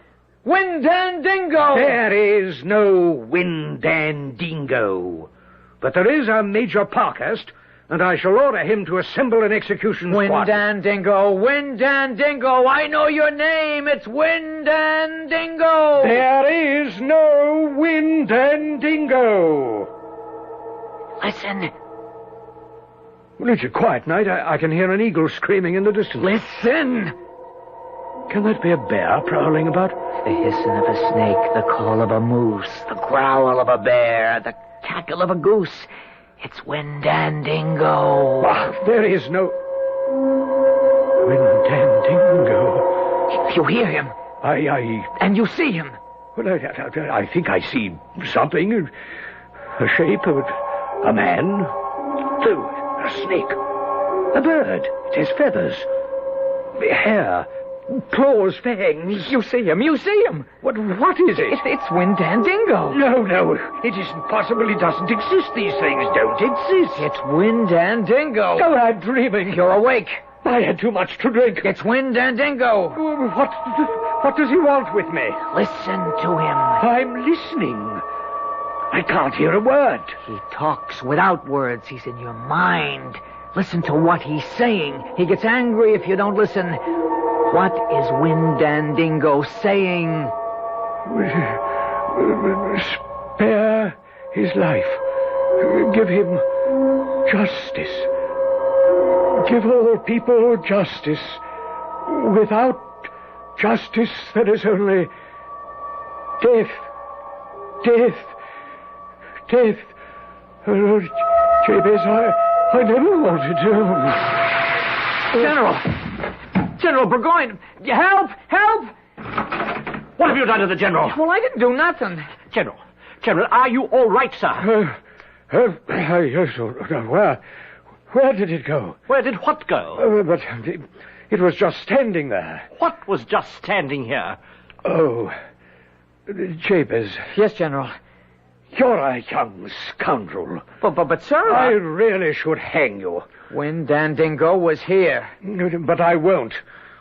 Windandingo! There is no Windandingo. But there is a Major Parkhurst, and I shall order him to assemble an execution squad. Windandingo, Windandingo, I know your name. It's Windandingo. There is no Windandingo. Listen. Well, it's a quiet night. I can hear an eagle screaming in the distance. Listen. Can that be a bear prowling about? The hissing of a snake, the call of a moose, the growl of a bear, the cackle of a goose. It's Windandingo. There is no Windandingo. You hear him. And you see him. Well, I think I see something. A shape of a man. No, a snake. A bird. It has feathers. Hair. Claws, fangs. You see him. What is it? It's Windandingo. No. It isn't possible. It doesn't exist. These things don't exist. It's Windandingo. Oh, I'm dreaming. You're awake. I had too much to drink. It's Windandingo. What does he want with me? Listen to him. I'm listening. I can't hear a word. He talks without words. He's in your mind. Listen to what he's saying. He gets angry if you don't listen. What is Windandingo saying? Spare his life. Give him justice. Give all people justice. Without justice, there is only death. Oh, Jabez, I never wanted to. General Burgoyne, help! What have you done to the General? Well, I didn't do nothing. General, are you all right, sir? Where did it go? Where did what go? But it was just standing there. What was just standing here? Oh, Jabez. Yes, General. You're a young scoundrel. But sir... I really should hang you. Windandingo was here. But I won't.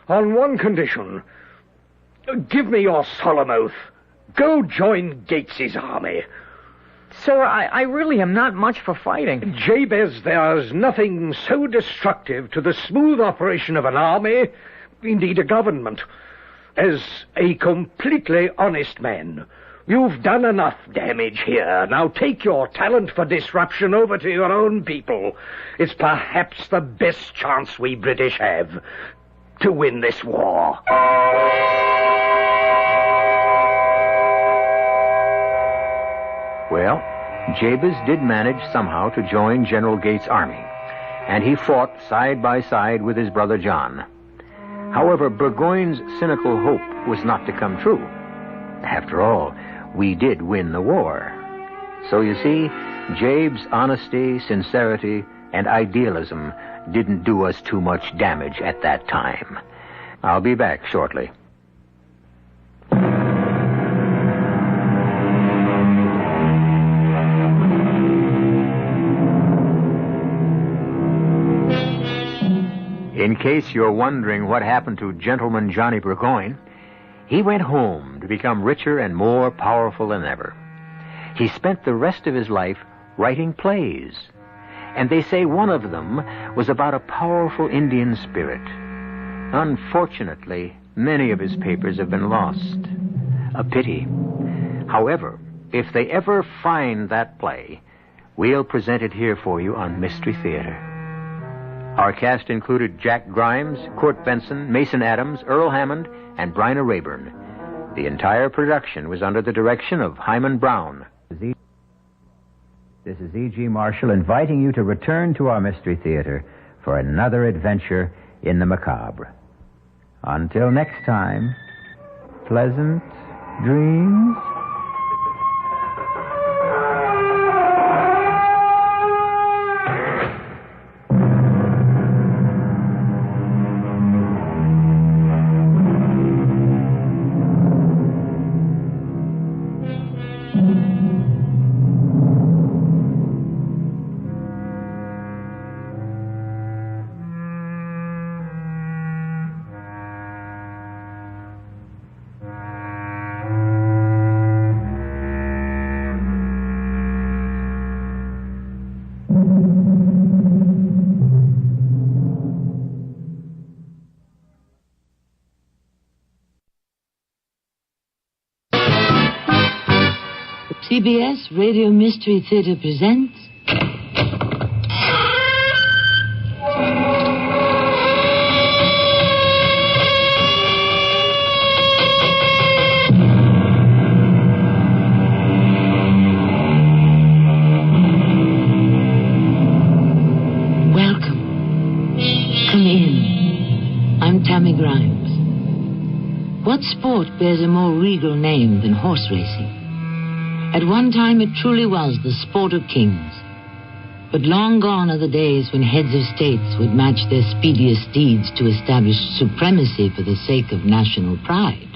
On one condition. Give me your solemn oath. Go join Gates's army. Sir, I really am not much for fighting. Jabez, there's nothing so destructive to the smooth operation of an army, indeed a government, as a completely honest man. You've done enough damage here. Now take your talent for disruption over to your own people. It's perhaps the best chance we British have to win this war. Well, Jabez did manage somehow to join General Gates' army, and he fought side by side with his brother John. However, Burgoyne's cynical hope was not to come true. After all, we did win the war. So you see, Jabe's honesty, sincerity, and idealism didn't do us too much damage at that time. I'll be back shortly. In case you're wondering what happened to Gentleman Johnny Burgoyne, he went home to become richer and more powerful than ever. He spent the rest of his life writing plays, and they say one of them was about a powerful Indian spirit. Unfortunately, many of his papers have been lost. A pity. However, if they ever find that play, we'll present it here for you on Mystery Theater. Our cast included Jack Grimes, Court Benson, Mason Adams, Earl Hammond, and Bryna Rayburn. The entire production was under the direction of Hyman Brown. This is E.G. Marshall inviting you to return to our Mystery Theater for another adventure in the macabre. Until next time, pleasant dreams. CBS Radio Mystery Theater presents... Welcome. Come in. I'm Tammy Grimes. What sport bears a more regal name than horse racing? At one time, it truly was the sport of kings. But long gone are the days when heads of states would match their speediest steeds to establish supremacy for the sake of national pride.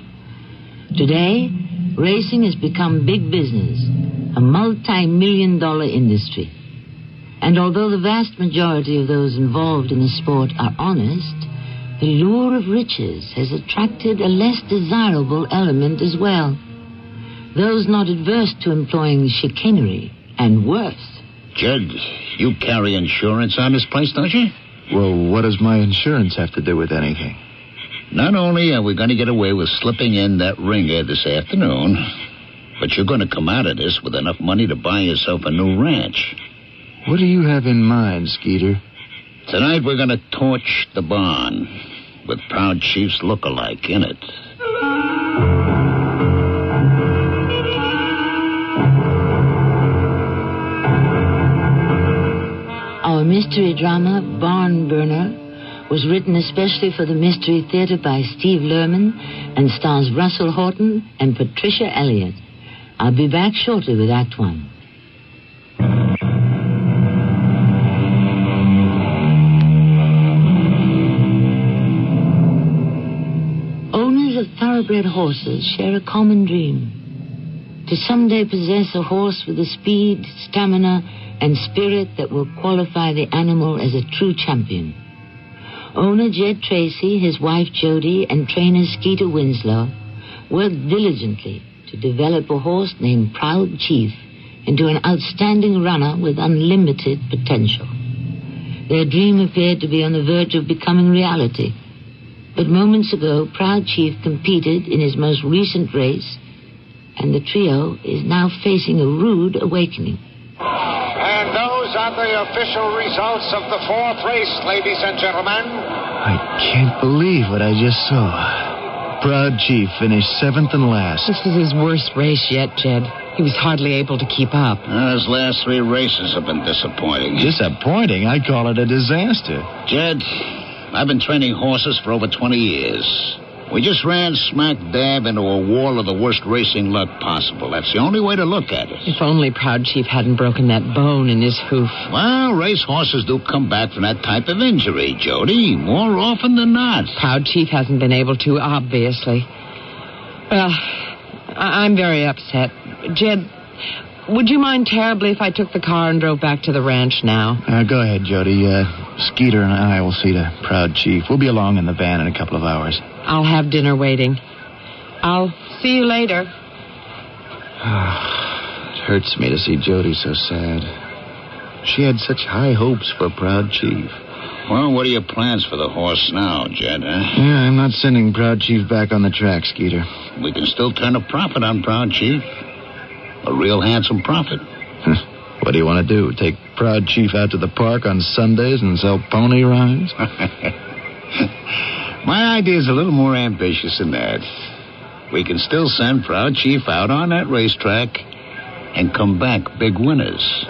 Today, racing has become big business, a multi-million-dollar industry. And although the vast majority of those involved in the sport are honest, the lure of riches has attracted a less desirable element as well. Those not adverse to employing chicanery and worse. Jed, you carry insurance on this place, don't you? Well, what does my insurance have to do with anything? Not only are we going to get away with slipping in that ringer this afternoon, but you're going to come out of this with enough money to buy yourself a new ranch. What do you have in mind, Skeeter? Tonight we're going to torch the barn with Proud Chief's look-alike in it. Our mystery drama, Barn Burner, was written especially for the Mystery Theater by Steve Lerman and stars Russell Horton and Patricia Elliott. I'll be back shortly with Act One. Owners of thoroughbred horses share a common dream: to someday possess a horse with the speed, stamina, and spirit that will qualify the animal as a true champion. Owner Jed Tracy, his wife Jody, and trainer Skeeter Winslow worked diligently to develop a horse named Proud Chief into an outstanding runner with unlimited potential. Their dream appeared to be on the verge of becoming reality. But moments ago, Proud Chief competed in his most recent race, and the trio is now facing a rude awakening. And those are the official results of the fourth race, ladies and gentlemen. I can't believe what I just saw. Proud Chief finished 7th and last. This is his worst race yet, Jed. He was hardly able to keep up. His last 3 races have been disappointing. Disappointing? I'd call it a disaster. Jed, I've been training horses for over 20 years. We just ran smack dab into a wall of the worst racing luck possible. That's the only way to look at it. If only Proud Chief hadn't broken that bone in his hoof. Well, race horses do come back from that type of injury, Jody, more often than not. Proud Chief hasn't been able to, obviously. Well, I'm very upset. Jed, would you mind terribly if I took the car and drove back to the ranch now? Go ahead, Jody. Skeeter and I will see to Proud Chief. We'll be along in the van in a couple of hours. I'll have dinner waiting. I'll see you later. It hurts me to see Jody so sad. She had such high hopes for Proud Chief. Well, what are your plans for the horse now, Jed, huh? Yeah, I'm not sending Proud Chief back on the track, Skeeter. We can still turn a profit on Proud Chief. A real handsome profit. What do you want to do? Take Proud Chief out to the park on Sundays and sell pony rides? My idea's a little more ambitious than that. We can still send Proud Chief out on that racetrack and come back big winners.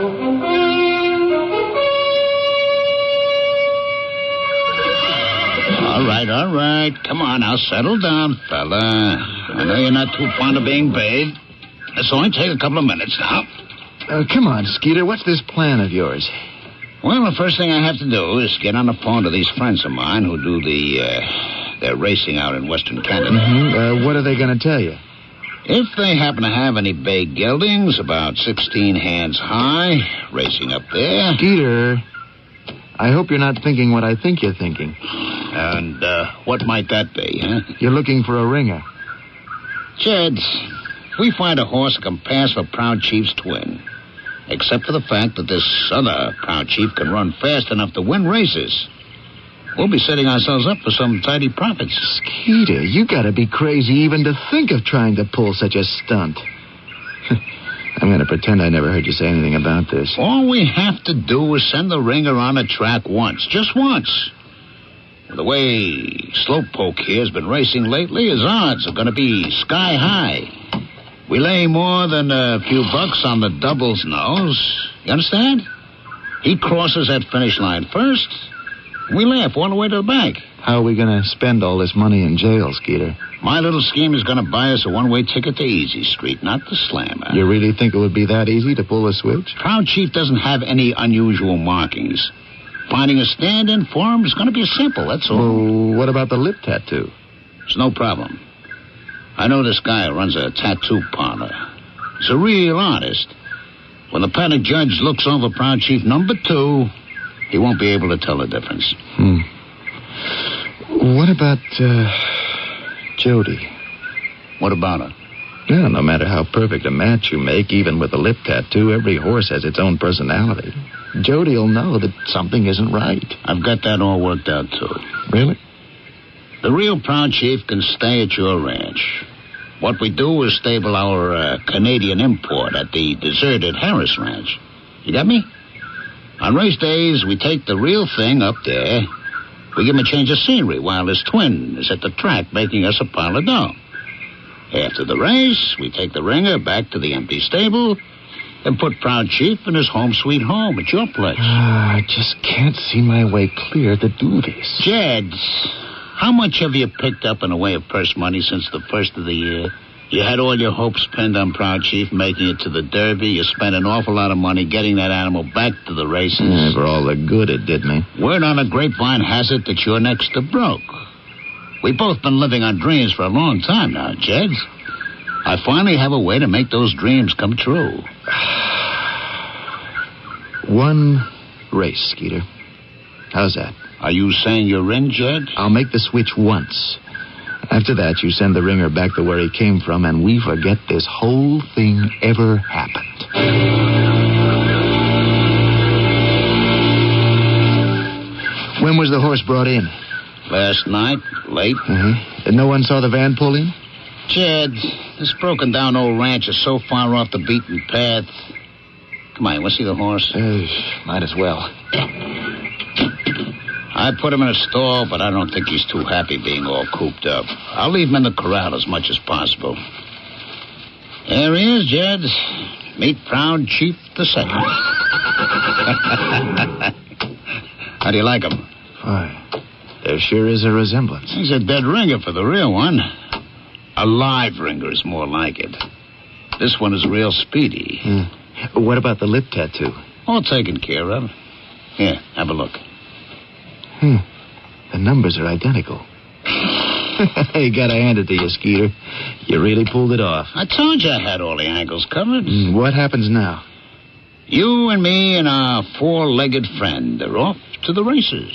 All right. Come on now, settle down, fella. I know you're not too fond of being bathed. This will only take a couple of minutes now. Come on, Skeeter. What's this plan of yours? Well, the first thing I have to do is get on the phone to these friends of mine who do their racing out in Western Canada. Mm-hmm. What are they going to tell you? If they happen to have any bay geldings about 16 hands high racing up there... Skeeter, I hope you're not thinking what I think you're thinking. And what might that be, huh? You're looking for a ringer. Jed, we find a horse that can pass for Proud Chief's twin. Except for the fact that this other Proud Chief can run fast enough to win races. We'll be setting ourselves up for some tidy profits. Skeeter, you gotta be crazy even to think of trying to pull such a stunt. I'm gonna pretend I never heard you say anything about this. All we have to do is send the ringer on a track once. Just once. The way Slowpoke here has been racing lately, his odds are gonna be sky high. We lay more than a few bucks on the double's nose. You understand? He crosses that finish line first. We laugh all the way to the bank. How are we going to spend all this money in jail, Skeeter? My little scheme is going to buy us a one-way ticket to Easy Street, not the Slammer. You really think it would be that easy to pull a switch? Proud Chief doesn't have any unusual markings. Finding a stand-in for him is going to be simple, that's all. Well, what about the lip tattoo? It's no problem. I know this guy who runs a tattoo parlor. He's a real artist. When the paddock judge looks over Proud Chief number 2, he won't be able to tell the difference. What about, Jody? What about her? Yeah, no matter how perfect a match you make, even with a lip tattoo, every horse has its own personality. Jody'll know that something isn't right. I've got that all worked out, too. Really? The real Proud Chief can stay at your ranch. What we do is stable our Canadian import at the deserted Harris Ranch. You got me? On race days, we take the real thing up there. We give him a change of scenery while his twin is at the track making us a pile of dough. After the race, we take the ringer back to the empty stable, and put Proud Chief in his home sweet home at your place. I just can't see my way clear to do this. Jed, how much have you picked up in the way of purse money since the first of the year? You had all your hopes pinned on Proud Chief making it to the Derby. You spent an awful lot of money getting that animal back to the races. Yeah, for all the good it did me. Word on the grapevine has it that you're next to broke. We've both been living on dreams for a long time now, Jed. I finally have a way to make those dreams come true. One race, Skeeter. How's that? Are you saying you're in, Jed? I'll make the switch once. After that, you send the ringer back to where he came from, and we forget this whole thing ever happened. When was the horse brought in? Last night, late. And no one saw the van pull in? Jed, this broken-down old ranch is so far off the beaten path. Come on, you want to see the horse? Might as well. I put him in a stall, but I don't think he's too happy being all cooped up. I'll leave him in the corral as much as possible. There he is, Jed. Meet Proud Chief II. How do you like him? Fine. There sure is a resemblance. He's a dead ringer for the real one. A live ringer is more like it. This one is real speedy. What about the lip tattoo? All taken care of. Here, have a look. The numbers are identical. You gotta hand it to you, Skeeter. You really pulled it off. I told you I had all the angles covered. What happens now? You and me and our four-legged friend are off to the races.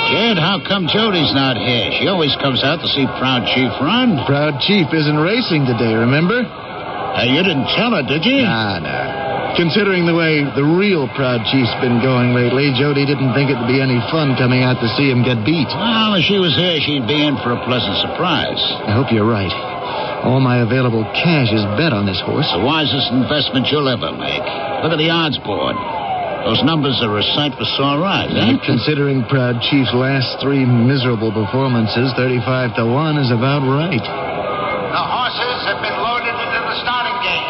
Jed, how come Jody's not here? She always comes out to see Proud Chief run. Proud Chief isn't racing today, remember? You didn't tell her, did you? Nah. Considering the way the real Proud Chief's been going lately, Jody didn't think it'd be any fun coming out to see him get beat. Well, if she was here, she'd be in for a pleasant surprise. I hope you're right. All my available cash is bet on this horse. The wisest investment you'll ever make. Look at the odds board. Those numbers are a sight for sore eyes, eh? Considering Proud Chief's last 3 miserable performances, 35 to 1 is about right. The horses have been loaded into the starting gate.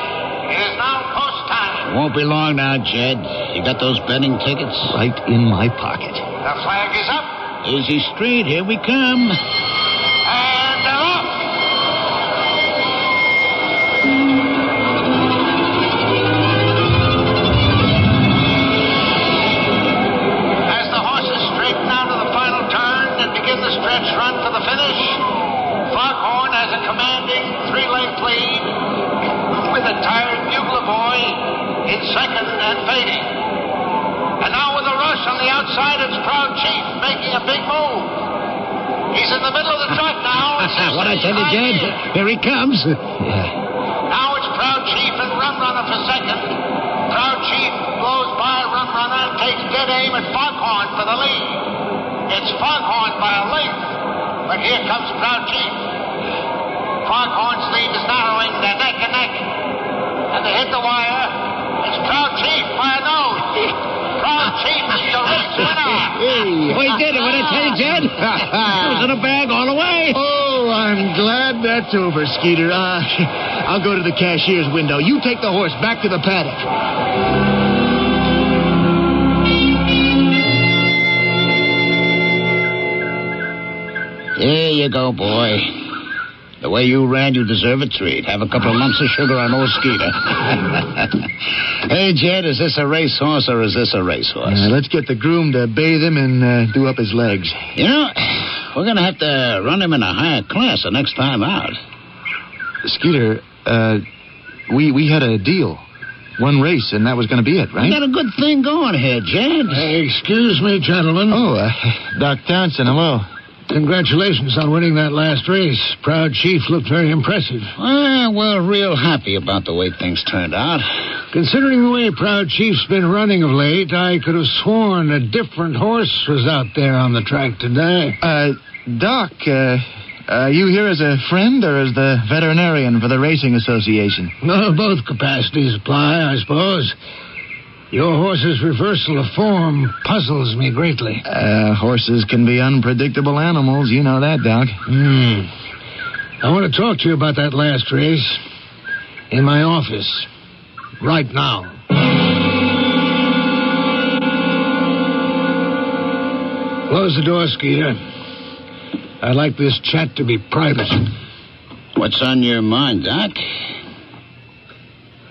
It is now post time. Won't be long now, Jed. You got those betting tickets? Right in my pocket. The flag is up. Easy street, here we come. And they're off. As the horses straighten out of the final turn and begin the stretch run for the finish, Foghorn has a commanding 3-length lead with a tired bugler boy in second and fading. And now with a rush on the outside, it's Proud Chief making a big move. He's in the middle of the track now. What I tell you, Jed? Here he comes. Now it's Proud Chief and Rum Runner for second. Proud Chief blows by Rum Runner and takes dead aim at Foghorn for the lead. It's Foghorn by a length. But here comes Proud Chief. Foghorn's lead is narrowing. They're neck and neck. And they hit the wire. It's Proud Chief by a nose. Proud Chief is the race winner. We did it. What I tell you, Jed? It was in a bag all the way. Oh, I'm glad that's over, Skeeter. I'll go to the cashier's window. You take the horse back to the paddock. Here you go, boy. The way you ran, you deserve a treat. Have a couple of lumps of sugar on old Skeeter. Hey, Jed, is this a racehorse or is this a racehorse? Let's get the groom to bathe him and do up his legs. You know, we're going to have to run him in a higher class the next time out. Skeeter, we had a deal. One race, and that was going to be it, right? You got a good thing going here, Jed. Excuse me, gentlemen. Oh, Doc Townsend, hello. Congratulations on winning that last race. Proud Chief looked very impressive. Well, we're real happy about the way things turned out. Considering the way Proud Chief's been running of late, I could have sworn a different horse was out there on the track today. Doc, you here as a friend or as the veterinarian for the Racing Association? No, both capacities apply, I suppose. Your horse's reversal of form puzzles me greatly. Horses can be unpredictable animals. You know that, Doc. I want to talk to you about that last race in my office right now. Close the door, Skeeter. I'd like this chat to be private. What's on your mind, Doc?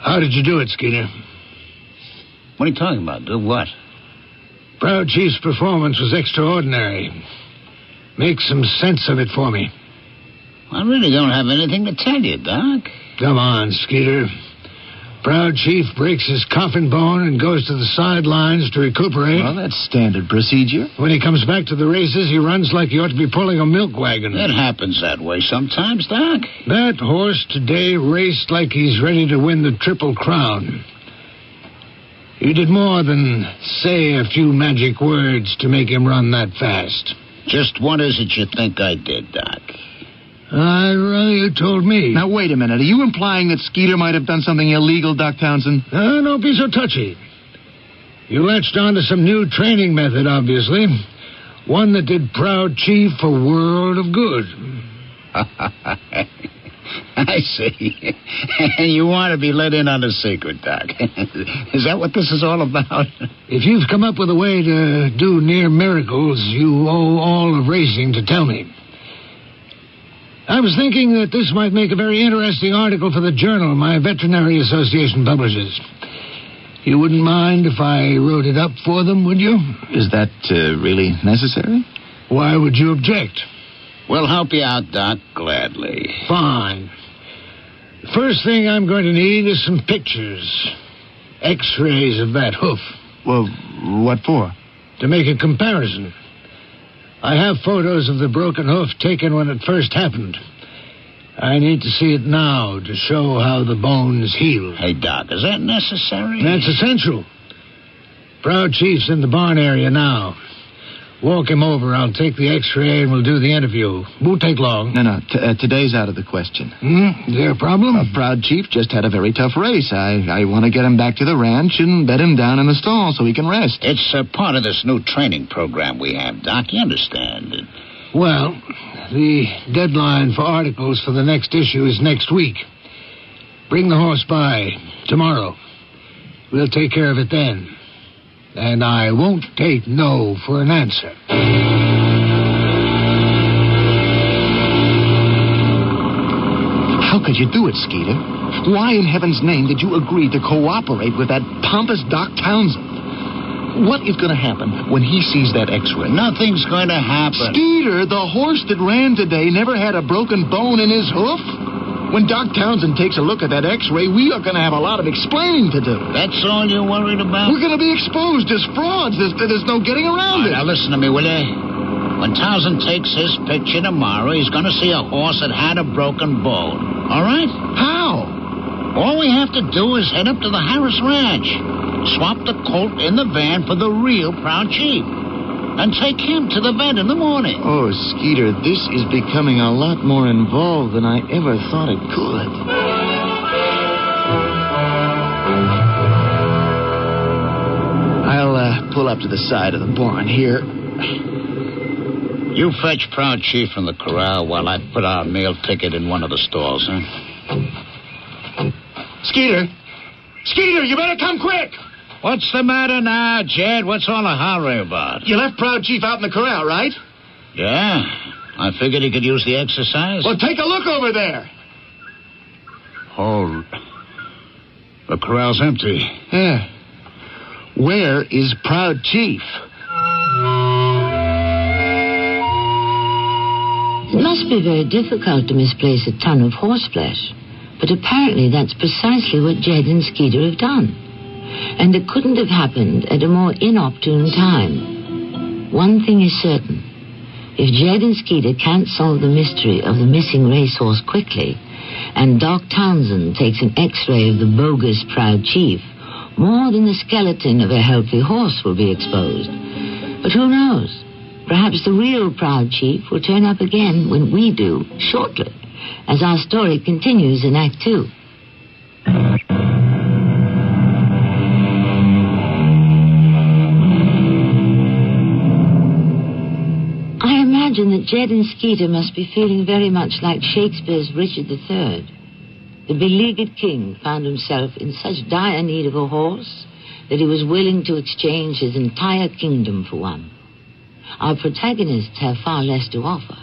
How did you do it, Skeeter? What are you talking about? Do what? Proud Chief's performance was extraordinary. Make some sense of it for me. I really don't have anything to tell you, Doc. Come on, Skeeter. Proud Chief breaks his coffin bone and goes to the sidelines to recuperate. Well, that's standard procedure. When he comes back to the races, he runs like he ought to be pulling a milk wagon. It happens that way sometimes, Doc. That horse today raced like he's ready to win the Triple Crown. He did more than say a few magic words to make him run that fast. Just what is it you think I did, Doc? You told me. Now, wait a minute. Are you implying that Skeeter might have done something illegal, Doc Townsend? Don't be so touchy. You latched on to some new training method, obviously. One that did Proud Chief a world of good. I see. And you want to be let in on a secret, Doc. Is that what this is all about? If you've come up with a way to do near miracles, you owe all of racing to tell me. I was thinking that this might make a very interesting article for the journal my Veterinary Association publishes. You wouldn't mind if I wrote it up for them, would you? Is that really necessary? Why would you object? We'll help you out, Doc, gladly. Fine. The first thing I'm going to need is some pictures. X-rays of that hoof. Well, what for? To make a comparison. I have photos of the broken hoof taken when it first happened. I need to see it now to show how the bones heal. Hey, Doc, is that necessary? That's essential. Proud Chief's in the barn area now. Walk him over. I'll take the X-ray and we'll do the interview. Won't take long. No. Today's out of the question. Is there a problem? Proud Chief just had a very tough race. I want to get him back to the ranch and bed him down in the stall so he can rest. It's part of this new training program we have, Doc. You understand? Well, the deadline for articles for the next issue is next week. Bring the horse by tomorrow. We'll take care of it then. And I won't take no for an answer. How could you do it, Skeeter? Why in heaven's name did you agree to cooperate with that pompous Doc Townsend? What is going to happen when he sees that X-ray? Nothing's going to happen. Skeeter, the horse that ran today never had a broken bone in his hoof. When Doc Townsend takes a look at that X-ray, we are going to have a lot of explaining to do. That's all you're worried about? We're going to be exposed as frauds. There's no getting around it. Now, listen to me, will you? When Townsend takes his picture tomorrow, he's going to see a horse that had a broken bone. All right? How? All we have to do is head up to the Harris Ranch, swap the colt in the van for the real Proud Chief, and take him to the vet in the morning. Oh, Skeeter, this is becoming a lot more involved than I ever thought it could. I'll pull up to the side of the barn here. You fetch Proud Chief from the corral while I put our mail ticket in one of the stalls, huh? Skeeter! Skeeter, you better come quick! What's the matter now, Jed? What's all the hurry about? You left Proud Chief out in the corral, right? Yeah. I figured he could use the exercise. Well, take a look over there. Oh, the corral's empty. Yeah. Where is Proud Chief? It must be very difficult to misplace a ton of horseflesh, but apparently that's precisely what Jed and Skeeter have done. And it couldn't have happened at a more inopportune time. One thing is certain. If Jed and Skeeter can't solve the mystery of the missing racehorse quickly, and Doc Townsend takes an X-ray of the bogus Proud Chief, more than the skeleton of a healthy horse will be exposed. But who knows? Perhaps the real Proud Chief will turn up again when we do, shortly, as our story continues in Act 2. I imagine that Jed and Skeeter must be feeling very much like Shakespeare's Richard III. The beleaguered king found himself in such dire need of a horse that he was willing to exchange his entire kingdom for one. Our protagonists have far less to offer,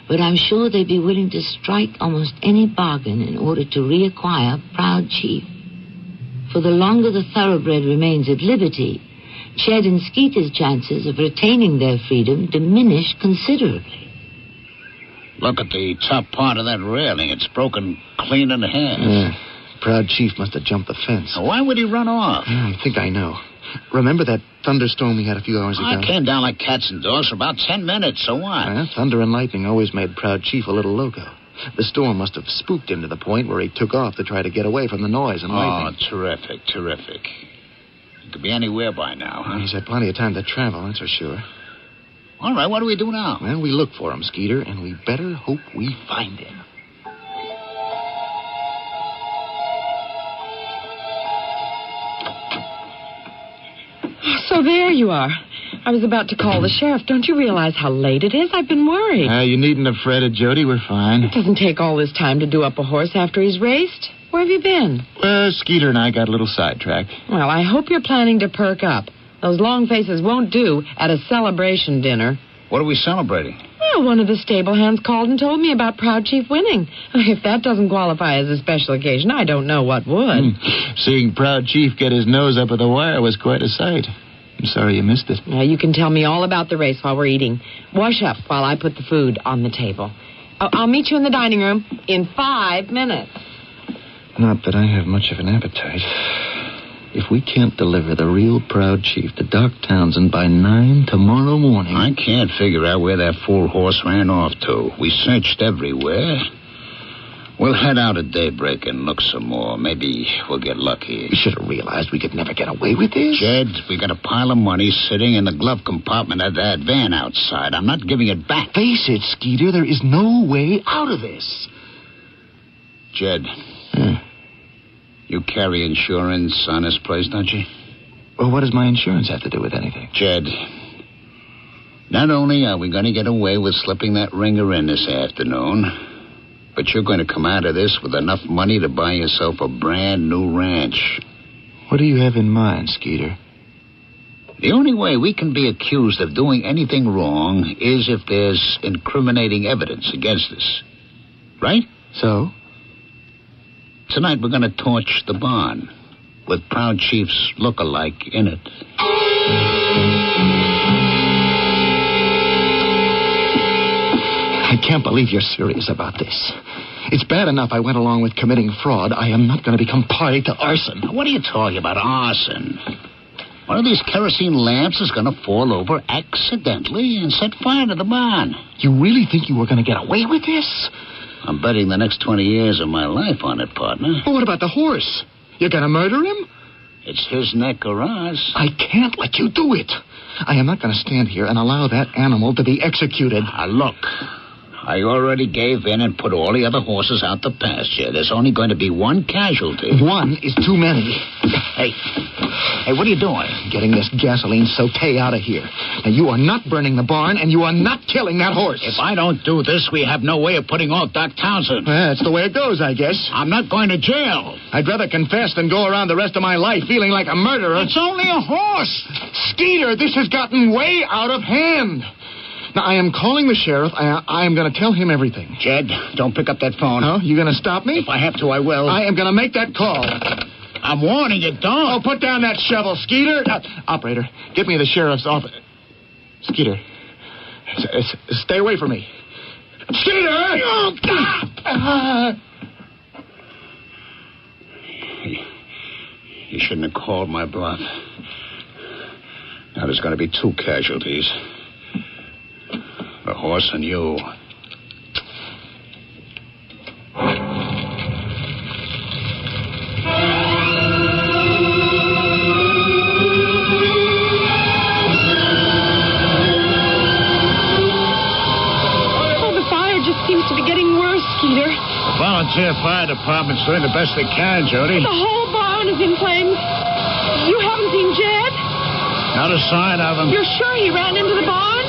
but I'm sure they'd be willing to strike almost any bargain in order to reacquire Proud Chief. For the longer the thoroughbred remains at liberty, Ched and Skeeter's chances of retaining their freedom diminish considerably. Look at the top part of that railing. It's broken clean in half. Proud Chief must have jumped the fence. Why would he run off? I think I know. Remember that thunderstorm we had a few hours ago? I came down like cats and dogs for about 10 minutes, so what? Thunder and lightning always made Proud Chief a little loco. The storm must have spooked him to the point where he took off to try to get away from the noise and lightning. Oh, terrific. He could be anywhere by now, huh? He's had plenty of time to travel, that's for sure. All right, what do we do now? Well, we look for him, Skeeter, and we better hope we find him. So there you are. I was about to call the sheriff. Don't you realize how late it is? I've been worried. You needn't have fretted, Jody. We're fine. It doesn't take all this time to do up a horse after he's raced. Where have you been? Skeeter and I got a little sidetracked. Well, I hope you're planning to perk up. Those long faces won't do at a celebration dinner. What are we celebrating? Well, one of the stable hands called and told me about Proud Chief winning. If that doesn't qualify as a special occasion, I don't know what would. Seeing Proud Chief get his nose up at the wire was quite a sight. I'm sorry you missed it. Now, you can tell me all about the race while we're eating. Wash up while I put the food on the table. I'll meet you in the dining room in 5 minutes. Not that I have much of an appetite. If we can't deliver the real Proud Chief to Doc Townsend by 9 tomorrow morning... I can't figure out where that fool horse ran off to. We searched everywhere. We'll head out at daybreak and look some more. Maybe we'll get lucky. We should have realized we could never get away with this. Jed, we got a pile of money sitting in the glove compartment of that van outside. I'm not giving it back. Face it, Skeeter, there is no way out of this. Jed, you carry insurance on this place, don't you? Well, what does my insurance have to do with anything? Jed, not only are we going to get away with slipping that ringer in this afternoon, but you're going to come out of this with enough money to buy yourself a brand new ranch. What do you have in mind, Skeeter? The only way we can be accused of doing anything wrong is if there's incriminating evidence against us. Right? So? Tonight we're going to torch the barn with Proud Chief's look-alike in it. I can't believe you're serious about this. It's bad enough I went along with committing fraud. I am not going to become party to arson. What are you talking about, arson? One of these kerosene lamps is going to fall over accidentally and set fire to the barn. You really think you were going to get away with this? I'm betting the next 20 years of my life on it, partner. Well, what about the horse? You're going to murder him? It's his neck or ours. I can't let you do it. I am not going to stand here and allow that animal to be executed. Look, I already gave in and put all the other horses out to pasture. There's only going to be one casualty. One is too many. Hey, what are you doing? Getting this gasoline saute out of here. Now, you are not burning the barn, and you are not killing that horse. If I don't do this, we have no way of putting off Doc Townsend. That's the way it goes, I guess. I'm not going to jail. I'd rather confess than go around the rest of my life feeling like a murderer. It's only a horse. Skeeter, this has gotten way out of hand. Now, I am calling the sheriff. I am going to tell him everything. Jed, don't pick up that phone. Oh, you going to stop me? If I have to, I will. I am going to make that call. I'm warning you, don't. Oh, put down that shovel, Skeeter. Operator, get me the sheriff's office. Skeeter, stay away from me. Skeeter! You shouldn't have called my bluff. Now there's going to be 2 casualties. The horse and you. Skeeter. The volunteer fire department's doing the best they can, Jody. The whole barn is in flames. You haven't seen Jed? Not a sign of him. You're sure he ran into the barn?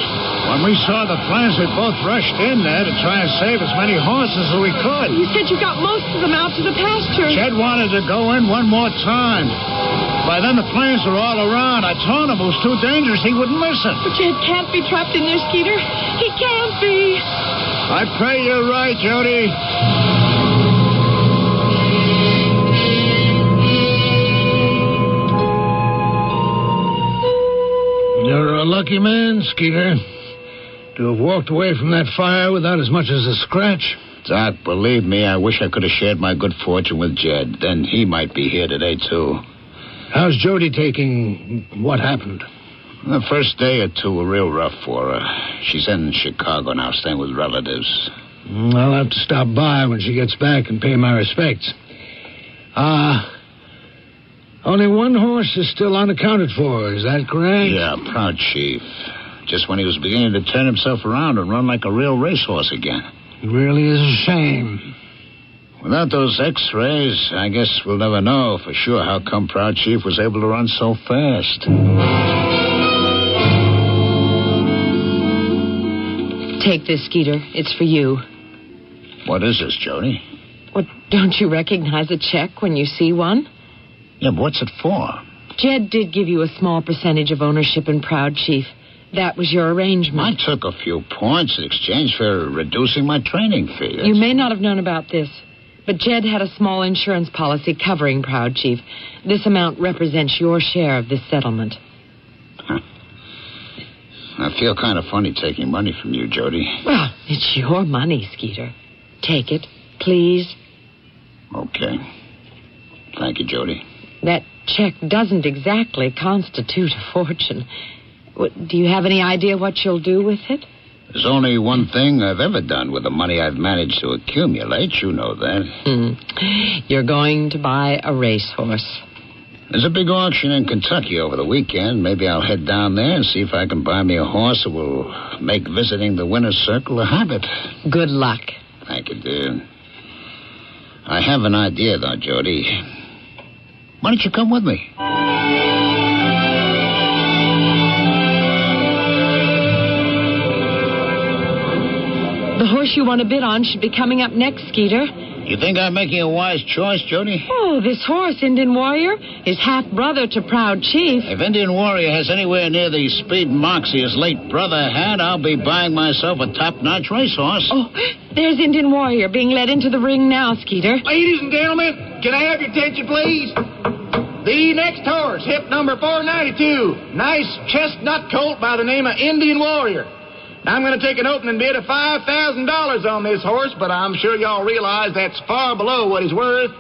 When we saw the flames, we both rushed in there to try and save as many horses as we could. You said you got most of them out to the pasture. Jed wanted to go in one more time. By then, the flames were all around. I told him it was too dangerous. He wouldn't listen. But Jed can't be trapped in there, Skeeter. He can't be. I pray you're right, Jody. You're a lucky man, Skeeter, to have walked away from that fire without as much as a scratch. Doc, believe me, I wish I could have shared my good fortune with Jed. Then he might be here today, too. How's Jody taking what happened? The first day or two were real rough for her. She's in Chicago now, staying with relatives. I'll have to stop by when she gets back and pay my respects. Only one horse is still unaccounted for, is that correct? Yeah, Proud Chief. Just when he was beginning to turn himself around and run like a real racehorse again. It really is a shame. Without those x-rays, I guess we'll never know for sure how come Proud Chief was able to run so fast. Take this, Skeeter. It's for you. What is this, Jody? What, don't you recognize a check when you see one? Yeah, but what's it for? Jed did give you a small percentage of ownership in Proud Chief. That was your arrangement. I took a few points in exchange for reducing my training fee. You may not have known about this, but Jed had a small insurance policy covering Proud Chief. This amount represents your share of this settlement. Huh. I feel kind of funny taking money from you, Jody. Well, it's your money, Skeeter. Take it, please. Okay. Thank you, Jody. That check doesn't exactly constitute a fortune. Do you have any idea what you'll do with it? There's only one thing I've ever done with the money I've managed to accumulate. You know that. You're going to buy a racehorse. There's a big auction in Kentucky over the weekend. Maybe I'll head down there and see if I can buy me a horse that will make visiting the winner's circle a habit. Good luck. Thank you, dear. I have an idea, though, Jody. Why don't you come with me? The horse you want to bid on should be coming up next, Skeeter. You think I'm making a wise choice, Jody? Oh, this horse, Indian Warrior, is half-brother to Proud Chief. If Indian Warrior has anywhere near the speed moxie his late brother had, I'll be buying myself a top-notch racehorse. Oh, there's Indian Warrior being led into the ring now, Skeeter. Ladies and gentlemen, can I have your attention, please? The next horse, hip number 492. Nice chestnut colt by the name of Indian Warrior. Now, I'm going to take an opening bid of $5,000 on this horse, but I'm sure y'all realize that's far below what he's worth.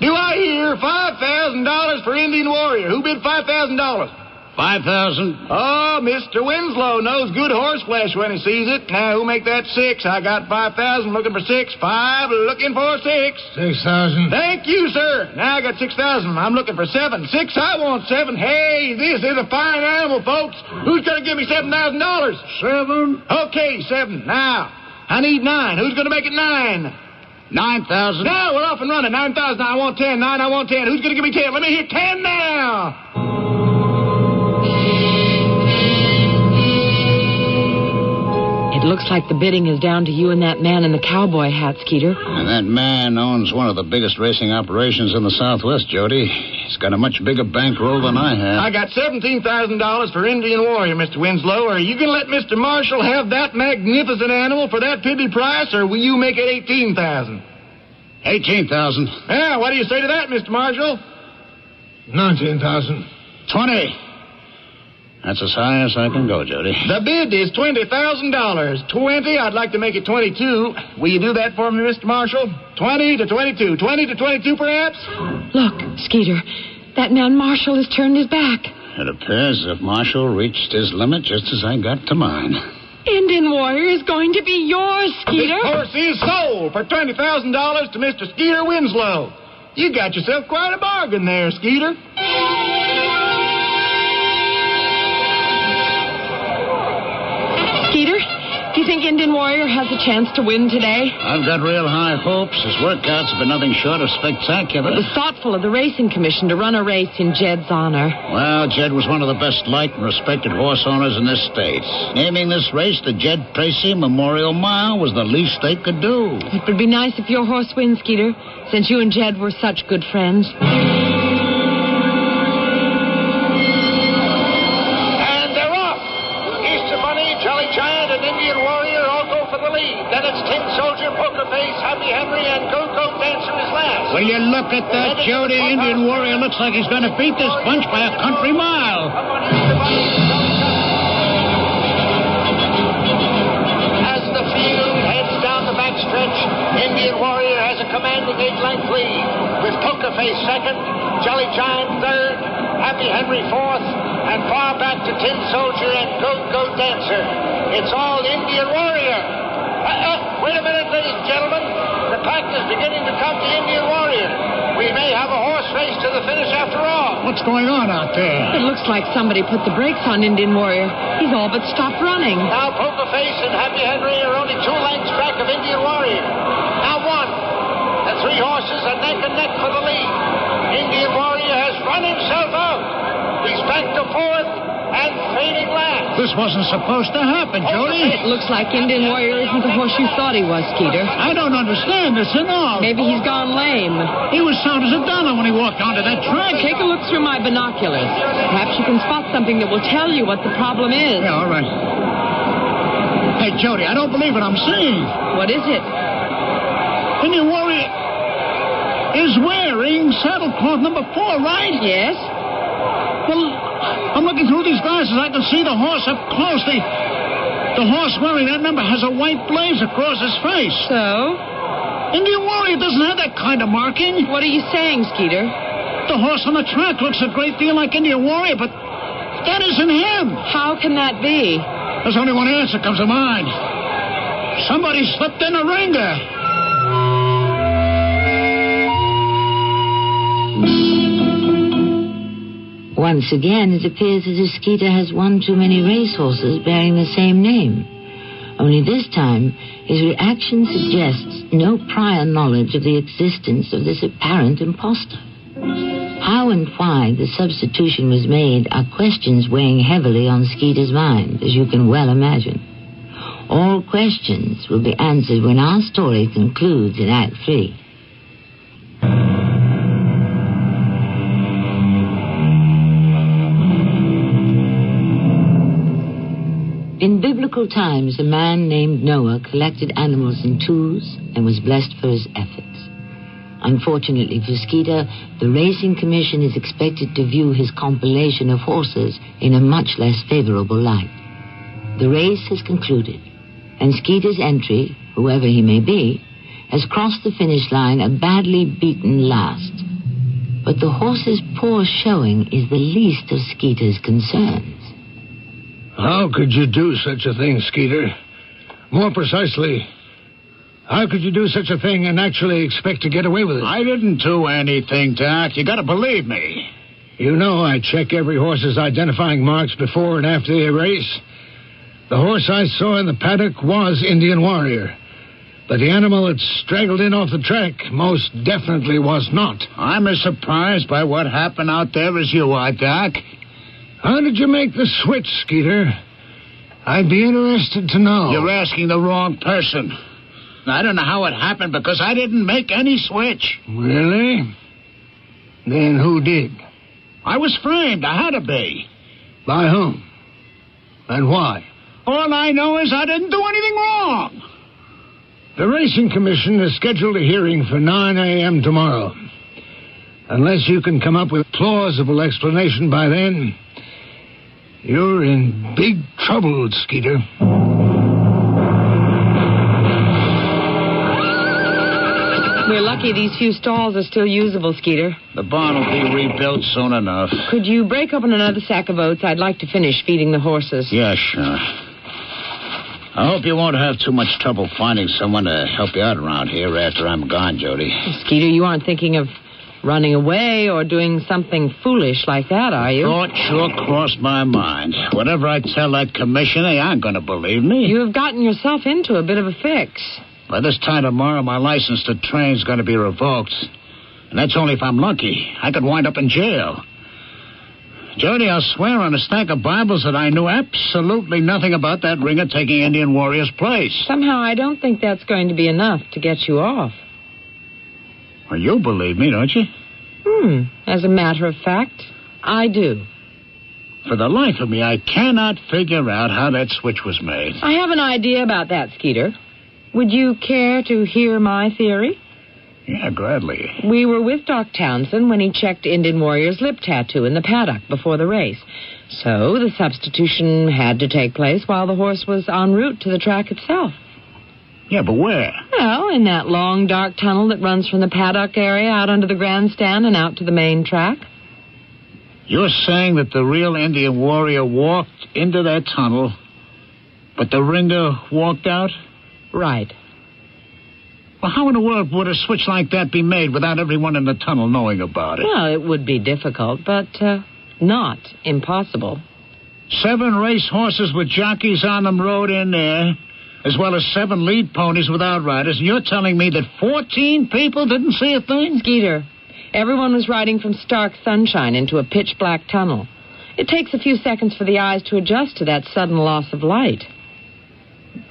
Do I hear $5,000 for Indian Warrior? Who bid $5,000? 5,000. Oh, Mr. Winslow knows good horse flesh when he sees it. Now, who'll make that 6? I got 5,000, looking for 6. 5, looking for 6. 6,000. Thank you, sir. Now I got 6,000. I'm looking for 7. 6, I want 7. Hey, this is a fine animal, folks. Who's going to give me $7,000? 7. Okay, 7. Now, I need 9. Who's going to make it 9? 9,000. Now, we're off and running. 9,000. I want 10. 9, I want 10. Who's going to give me 10? Let me hear 10 now. It looks like the bidding is down to you and that man in the cowboy hat, Skeeter. And that man owns one of the biggest racing operations in the Southwest, Jody. He's got a much bigger bankroll than I have. I got $17,000 for Indian Warrior, Mr. Winslow. Are you going to let Mr. Marshall have that magnificent animal for that piddly price, or will you make it $18,000? 18,000. Yeah, what do you say to that, Mr. Marshall? 19,000. 20. That's as high as I can go, Jody. The bid is $20,000. 20, I'd like to make it 22. Will you do that for me, Mr. Marshall? 20 to 22. 20 to 22, perhaps? Look, Skeeter, that man Marshall has turned his back. It appears that Marshall reached his limit just as I got to mine. Indian Warrior is going to be yours, Skeeter. This horse is sold for $20,000 to Mr. Skeeter Winslow. You got yourself quite a bargain there, Skeeter. Skeeter, you think Indian Warrior has a chance to win today? I've got real high hopes. His workouts have been nothing short of spectacular. It was thoughtful of the racing commission to run a race in Jed's honor. Well, Jed was one of the best liked and respected horse owners in this state. Naming this race the Jed Tracy Memorial Mile was the least they could do. It would be nice if your horse wins, Skeeter, since you and Jed were such good friends. Then it's Tin Soldier, Poker Face, Happy Henry, and Go-Go Dancer is last. Will you look at that, Jody? Indian Warrior looks like he's going to beat this bunch by a country mile. As the field heads down the backstretch, Indian Warrior has a commanding 8-length lead, with Poker Face second, Jolly Giant third, Happy Henry fourth, and far back to Tin Soldier and Go-Go Dancer. It's all Indian Warrior. Wait a minute, ladies and gentlemen. The pack is beginning to come to Indian Warrior. We may have a horse race to the finish after all. What's going on out there? It looks like somebody put the brakes on Indian Warrior. He's all but stopped running. Now Poker Face and Happy Henry are only 2 lengths back of Indian Warrior. Now 1. The 3 horses are neck and neck for the lead. Indian Warrior has run himself out. He's back to 4th and fading last. This wasn't supposed to happen, Jody. It looks like Indian Warrior isn't the horse you thought he was, Skeeter. I don't understand this at all. Maybe he's gone lame. He was sound as a dollar when he walked onto that track. Take a look through my binoculars. Perhaps you can spot something that will tell you what the problem is. Yeah, all right. Hey, Jody, I don't believe what I'm seeing. What is it? Indian Warrior is wearing saddlecloth number 4, right? Yes. Well, I'm looking through these glasses. I can see the horse up close. The horse wearing that number has a white blaze across his face. So? Indian Warrior doesn't have that kind of marking. What are you saying, Skeeter? The horse on the track looks a great deal like Indian Warrior, but that isn't him. How can that be? There's only one answer comes to mind. Somebody slipped in a ringer. Once again, it appears as if Skeeter has one too many racehorses bearing the same name. Only this time, his reaction suggests no prior knowledge of the existence of this apparent imposter. How and why the substitution was made are questions weighing heavily on Skeeter's mind, as you can well imagine. All questions will be answered when our story concludes in Act 3. In biblical times, a man named Noah collected animals in twos and was blessed for his efforts. Unfortunately for Skeeter, the Racing Commission is expected to view his compilation of horses in a much less favorable light. The race has concluded, and Skeeter's entry, whoever he may be, has crossed the finish line a badly beaten last. But the horse's poor showing is the least of Skeeter's concerns. How could you do such a thing, Skeeter? More precisely, how could you do such a thing and actually expect to get away with it? I didn't do anything, Doc. You gotta believe me. You know I check every horse's identifying marks before and after the race. The horse I saw in the paddock was Indian Warrior. But the animal that straggled in off the track most definitely was not. I'm as surprised by what happened out there as you are, Doc. How did you make the switch, Skeeter? I'd be interested to know. You're asking the wrong person. I don't know how it happened because I didn't make any switch. Really? Then who did? I was framed. I had to be. By whom? And why? All I know is I didn't do anything wrong. The Racing Commission has scheduled a hearing for 9 a.m. tomorrow. Unless you can come up with a plausible explanation by then, you're in big trouble, Skeeter. We're lucky these few stalls are still usable, Skeeter. The barn will be rebuilt soon enough. Could you break open another sack of oats? I'd like to finish feeding the horses. Yeah, sure. I hope you won't have too much trouble finding someone to help you out around here after I'm gone, Jody. Skeeter, you aren't thinking of running away or doing something foolish like that, are you? Thought sure crossed my mind. Whatever I tell that commissioner, they aren't going to believe me. You have gotten yourself into a bit of a fix. By this time tomorrow, my license to train's going to be revoked. And that's only if I'm lucky. I could wind up in jail. Jody, I'll swear on a stack of Bibles that I knew absolutely nothing about that ringer taking Indian Warrior's place. Somehow I don't think that's going to be enough to get you off. Well, you believe me, don't you? As a matter of fact, I do. For the life of me, I cannot figure out how that switch was made. I have an idea about that, Skeeter. Would you care to hear my theory? Yeah, gladly. We were with Doc Townsend when he checked Indian Warrior's lip tattoo in the paddock before the race. So the substitution had to take place while the horse was en route to the track itself. Yeah, but where? Well, in that long, dark tunnel that runs from the paddock area out under the grandstand and out to the main track. You're saying that the real Indian Warrior walked into that tunnel, but the ringer walked out? Right. Well, how in the world would a switch like that be made without everyone in the tunnel knowing about it? Well, it would be difficult, but not impossible. 7 race horses with jockeys on them rode in there, as well as 7 lead ponies with outriders, and you're telling me that 14 people didn't see a thing? Skeeter, everyone was riding from stark sunshine into a pitch-black tunnel. It takes a few seconds for the eyes to adjust to that sudden loss of light.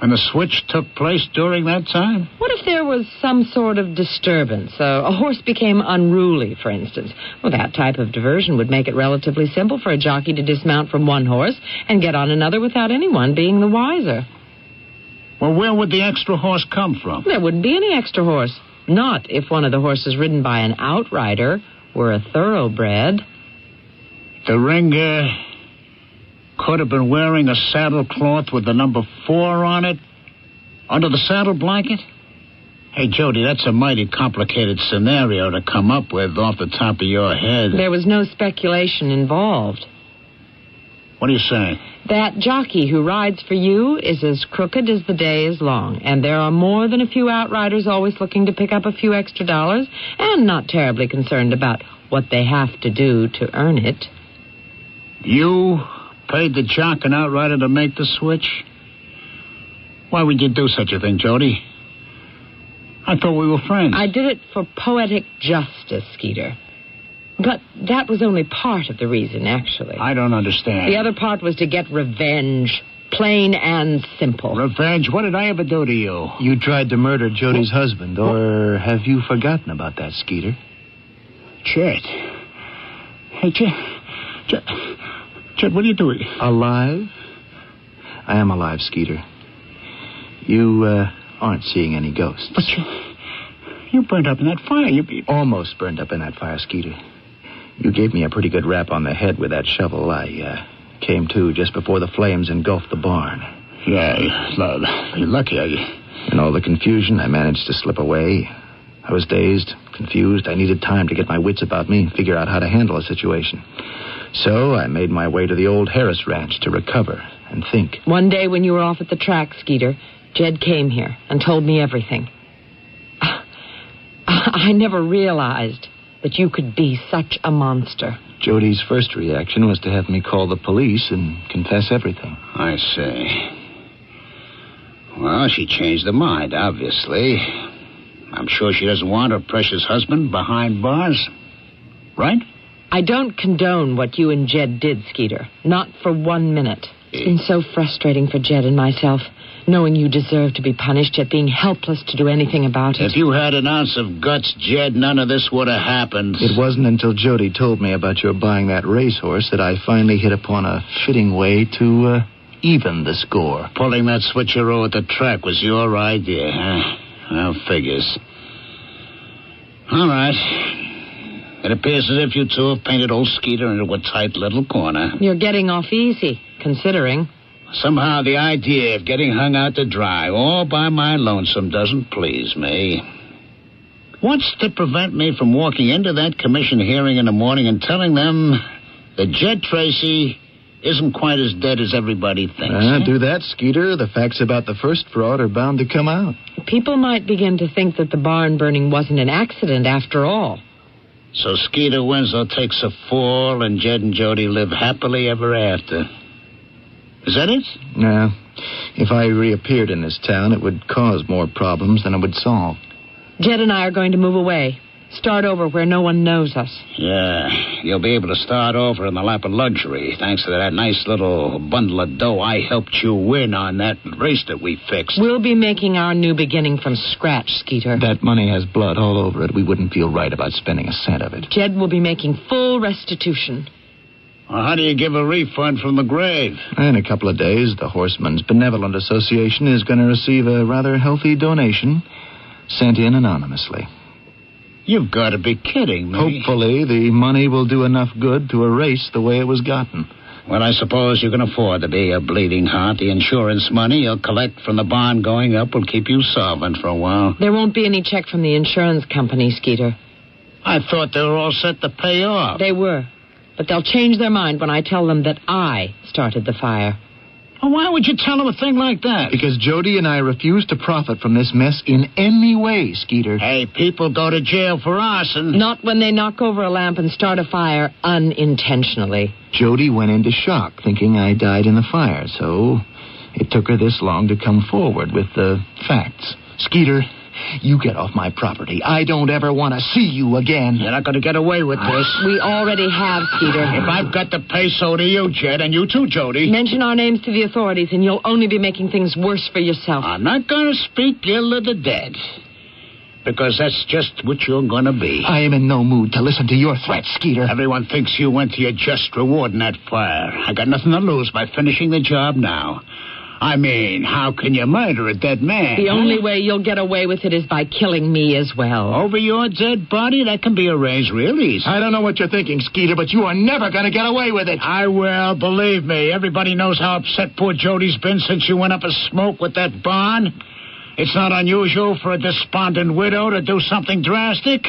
And the switch took place during that time? What if there was some sort of disturbance? A horse became unruly, for instance. Well, that type of diversion would make it relatively simple for a jockey to dismount from one horse and get on another without anyone being the wiser. Well, where would the extra horse come from? There wouldn't be any extra horse. Not if one of the horses ridden by an outrider were a thoroughbred. The ringer could have been wearing a saddle cloth with the number 4 on it under the saddle blanket? Hey, Jody, that's a mighty complicated scenario to come up with off the top of your head. There was no speculation involved. What are you saying? That jockey who rides for you is as crooked as the day is long, and there are more than a few outriders always looking to pick up a few extra dollars and not terribly concerned about what they have to do to earn it. You paid the jock and outrider to make the switch? Why would you do such a thing, Jody? I thought we were friends. I did it for poetic justice, Skeeter. But that was only part of the reason, actually. I don't understand. The other part was to get revenge. Plain and simple. Revenge? What did I ever do to you? You tried to murder Jody's husband, or have you forgotten about that, Skeeter? Chet. Hey, Chet, what are you doing? Alive? I am alive, Skeeter. You aren't seeing any ghosts. But you burned up in that fire. You almost burned up in that fire, Skeeter. You gave me a pretty good rap on the head with that shovel. I came to just before the flames engulfed the barn. Yeah, you're lucky. In all the confusion, I managed to slip away. I was dazed, confused. I needed time to get my wits about me and figure out how to handle a situation. So I made my way to the old Harris Ranch to recover and think. One day when you were off at the track, Skeeter, Jed came here and told me everything. I never realized that you could be such a monster. Jody's first reaction was to have me call the police and confess everything. I see. Well, she changed her mind, obviously. I'm sure she doesn't want her precious husband behind bars. Right? I don't condone what you and Jed did, Skeeter. Not for 1 minute. It's been so frustrating for Jed and myself, knowing you deserve to be punished, yet being helpless to do anything about it. If you had an ounce of guts, Jed, none of this would have happened. It wasn't until Jody told me about your buying that racehorse that I finally hit upon a fitting way to even the score. Pulling that switcheroo at the track was your idea, huh? Well, figures. All right. It appears as if you two have painted old Skeeter into a tight little corner. You're getting off easy, considering. Somehow the idea of getting hung out to dry all by my lonesome doesn't please me. What's to prevent me from walking into that commission hearing in the morning and telling them that Jed Tracy isn't quite as dead as everybody thinks? Do that, Skeeter. The facts about the first fraud are bound to come out. People might begin to think that the barn burning wasn't an accident after all. So Skeeter Winslow takes a fall and Jed and Jody live happily ever after. Is that it? No. If I reappeared in this town, it would cause more problems than it would solve. Jed and I are going to move away. Start over where no one knows us. Yeah, you'll be able to start over in the lap of luxury, thanks to that nice little bundle of dough I helped you win on that race that we fixed. We'll be making our new beginning from scratch, Skeeter. That money has blood all over it. We wouldn't feel right about spending a cent of it. Jed will be making full restitution. Well, how do you give a refund from the grave? In a couple of days, the Horsemen's Benevolent Association is going to receive a rather healthy donation sent in anonymously. You've got to be kidding me. Hopefully, the money will do enough good to erase the way it was gotten. Well, I suppose you can afford to be a bleeding heart. The insurance money you'll collect from the bond going up will keep you solvent for a while. There won't be any check from the insurance company, Skeeter. I thought they were all set to pay off. They were. But they'll change their mind when I tell them that I started the fire. Well, why would you tell them a thing like that? Because Jody and I refuse to profit from this mess in any way, Skeeter. Hey, people go to jail for arson. Not when they knock over a lamp and start a fire unintentionally. Jody went into shock, thinking I died in the fire, so it took her this long to come forward with the facts. Skeeter, you get off my property. I don't ever want to see you again. You're not going to get away with this. We already have, Skeeter. If I've got to pay, so do you, Jed, and you too, Jody. Mention our names to the authorities, and you'll only be making things worse for yourself. I'm not going to speak ill of the dead, because that's just what you're going to be. I am in no mood to listen to your threats, Skeeter. Everyone thinks you went to your just reward in that fire. I got nothing to lose by finishing the job now. I mean, how can you murder a dead man? The only way you'll get away with it is by killing me as well. Over your dead body? That can be arranged real easy. I don't know what you're thinking, Skeeter, but you are never going to get away with it. I will, believe me. Everybody knows how upset poor Jody's been since you went up a smoke with that barn. It's not unusual for a despondent widow to do something drastic.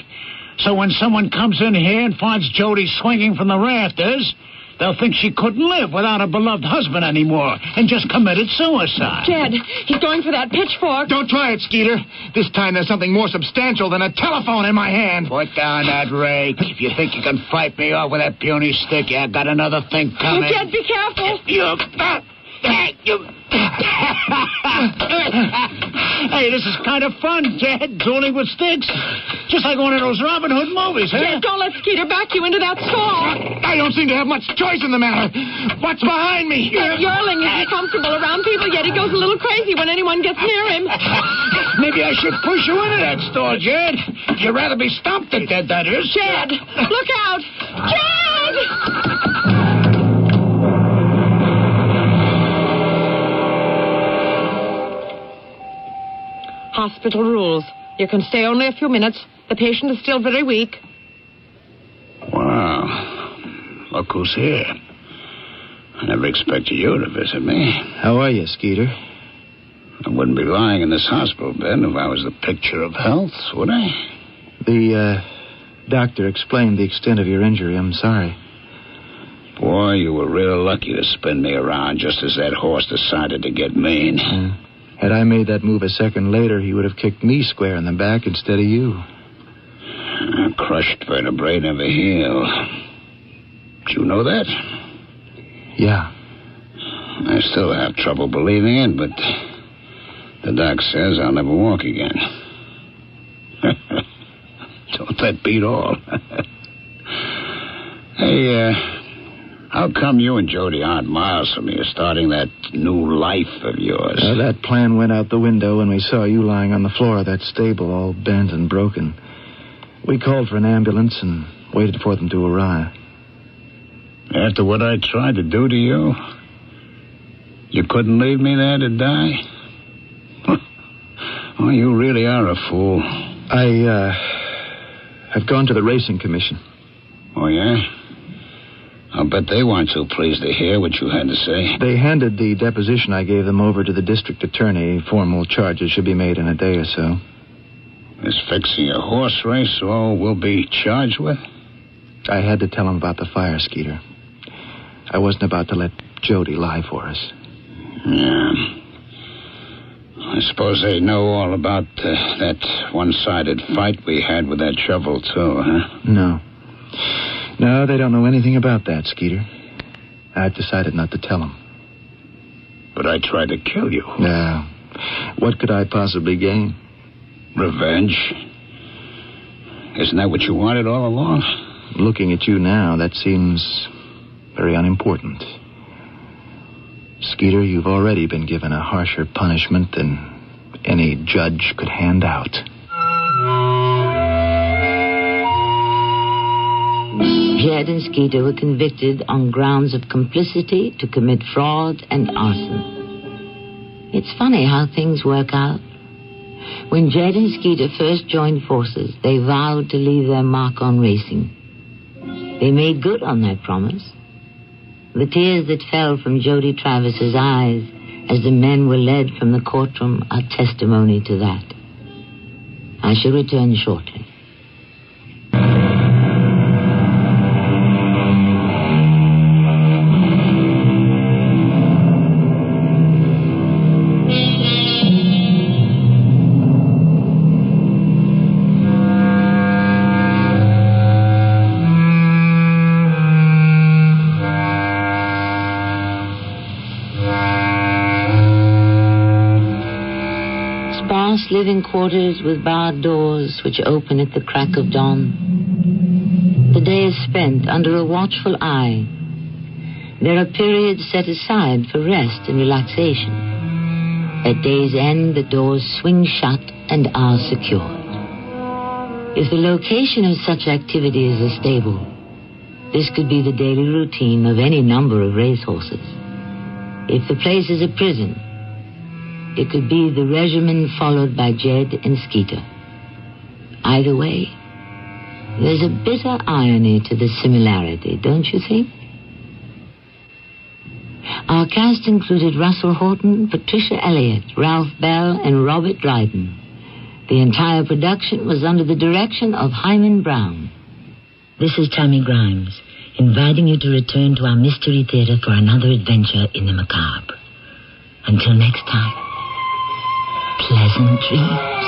So when someone comes in here and finds Jody swinging from the rafters, they'll think she couldn't live without her beloved husband anymore and just committed suicide. Jed, he's going for that pitchfork. Don't try it, Skeeter. This time there's something more substantial than a telephone in my hand. Put down that rake. If you think you can fight me off with that puny stick, you got another thing coming. Oh, Jed, be careful. Hey, this is kind of fun, Jed. Dueling with sticks. Just like one of those Robin Hood movies, huh? Jed, don't let Skeeter back you into that stall. I don't seem to have much choice in the matter. What's behind me? That yearling isn't comfortable around people, yet he goes a little crazy when anyone gets near him. Maybe I should push you into that stall, Jed. You'd rather be stomped to death, that is. Jed, look out. Jed! Hospital rules. You can stay only a few minutes. The patient is still very weak. Wow. Look who's here. I never expected you to visit me. How are you, Skeeter? I wouldn't be lying in this hospital bed if I was the picture of health, would I? The doctor explained the extent of your injury. I'm sorry. Boy, you were real lucky to spin me around just as that horse decided to get mean. Had I made that move a second later, he would have kicked me square in the back instead of you. A crushed vertebrae never heal. Did you know that? Yeah. I still have trouble believing it, but the doc says I'll never walk again. Don't that beat all? Hey, how come you and Jody aren't miles from here, starting that new life of yours? That plan went out the window when we saw you lying on the floor of that stable, all bent and broken. We called for an ambulance and waited for them to arrive. After what I tried to do to you, you couldn't leave me there to die? Oh, you really are a fool. I've gone to the Racing Commission. Oh, yeah? I'll bet they weren't too pleased to hear what you had to say. They handed the deposition I gave them over to the district attorney. Formal charges should be made in a day or so. Is fixing a horse race all we'll be charged with? I had to tell them about the fire, Skeeter. I wasn't about to let Jody lie for us. Yeah. I suppose they know all about that one-sided fight we had with that shovel, too, huh? No. No, they don't know anything about that, Skeeter. I've decided not to tell them. But I tried to kill you. Now, what could I possibly gain? Revenge? Isn't that what you wanted all along? Looking at you now, that seems very unimportant. Skeeter, you've already been given a harsher punishment than any judge could hand out. Jed and Skeeter were convicted on grounds of complicity to commit fraud and arson. It's funny how things work out. When Jed and Skeeter first joined forces, they vowed to leave their mark on racing. They made good on that promise. The tears that fell from Jody Travis's eyes as the men were led from the courtroom are testimony to that. I shall return shortly. Living quarters with barred doors which open at the crack of dawn. The day is spent under a watchful eye. There are periods set aside for rest and relaxation. At day's end, the doors swing shut and are secured. If the location of such activity is a stable, this could be the daily routine of any number of racehorses. If the place is a prison, it could be the regimen followed by Jed and Skeeter. Either way, there's a bitter irony to the similarity, don't you think? Our cast included Russell Horton, Patricia Elliott, Ralph Bell, and Robert Dryden. The entire production was under the direction of Hyman Brown. This is Tammy Grimes, inviting you to return to our Mystery Theater for another adventure in the macabre. Until next time. Pleasant dreams.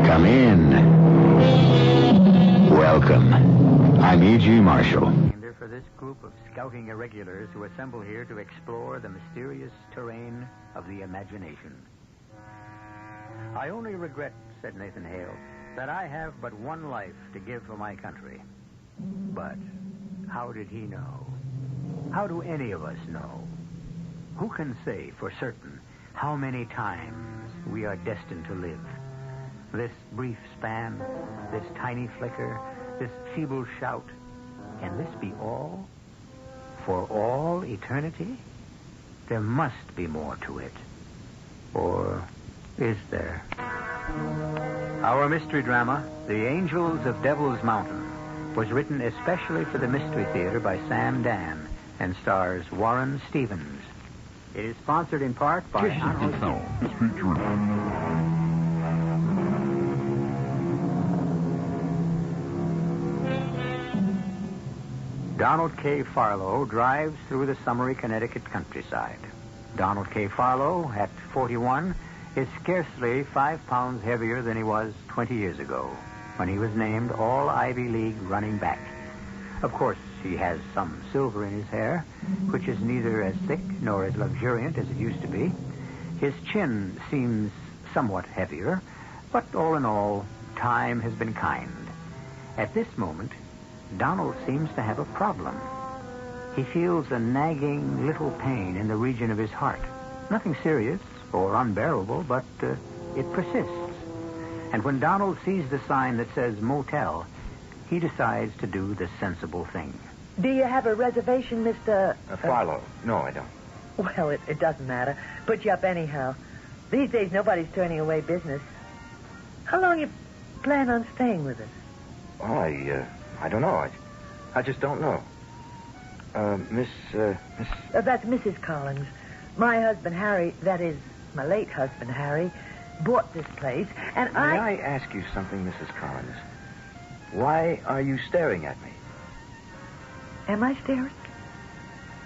Come in. Welcome. I'm E.G. Marshall. For this group of scouting irregulars who assemble here to explore the mysterious terrain of the imagination. I only regret, said Nathan Hale, that I have but one life to give for my country. But how did he know? How do any of us know? Who can say for certain how many times we are destined to live? This brief span, this tiny flicker, this feeble shout. Can this be all? For all eternity? There must be more to it. Or is there? Our mystery drama, The Angels of Devil's Mountain, was written especially for the Mystery Theater by Sam Dan and stars Warren Stevens. It is sponsored in part by... Donald K. Farlow drives through the summery Connecticut countryside. Donald K. Farlow, at 41, is scarcely 5 pounds heavier than he was 20 years ago, when he was named All-Ivy League running back. Of course, he has some silver in his hair, which is neither as thick nor as luxuriant as it used to be. His chin seems somewhat heavier, but all in all, time has been kind. At this moment, Donald seems to have a problem. He feels a nagging little pain in the region of his heart. Nothing serious or unbearable, but it persists. And when Donald sees the sign that says motel, he decides to do the sensible thing. Do you have a reservation, Mr... Farlow? No, I don't. Well, it doesn't matter. Put you up anyhow. These days, nobody's turning away business. How long you plan on staying with us? Oh, I don't know. I just don't know. Miss... That's Mrs. Collins. My husband, Harry, that is, my late husband, Harry, bought this place, and May I ask you something, Mrs. Collins? Why are you staring at me? Am I staring?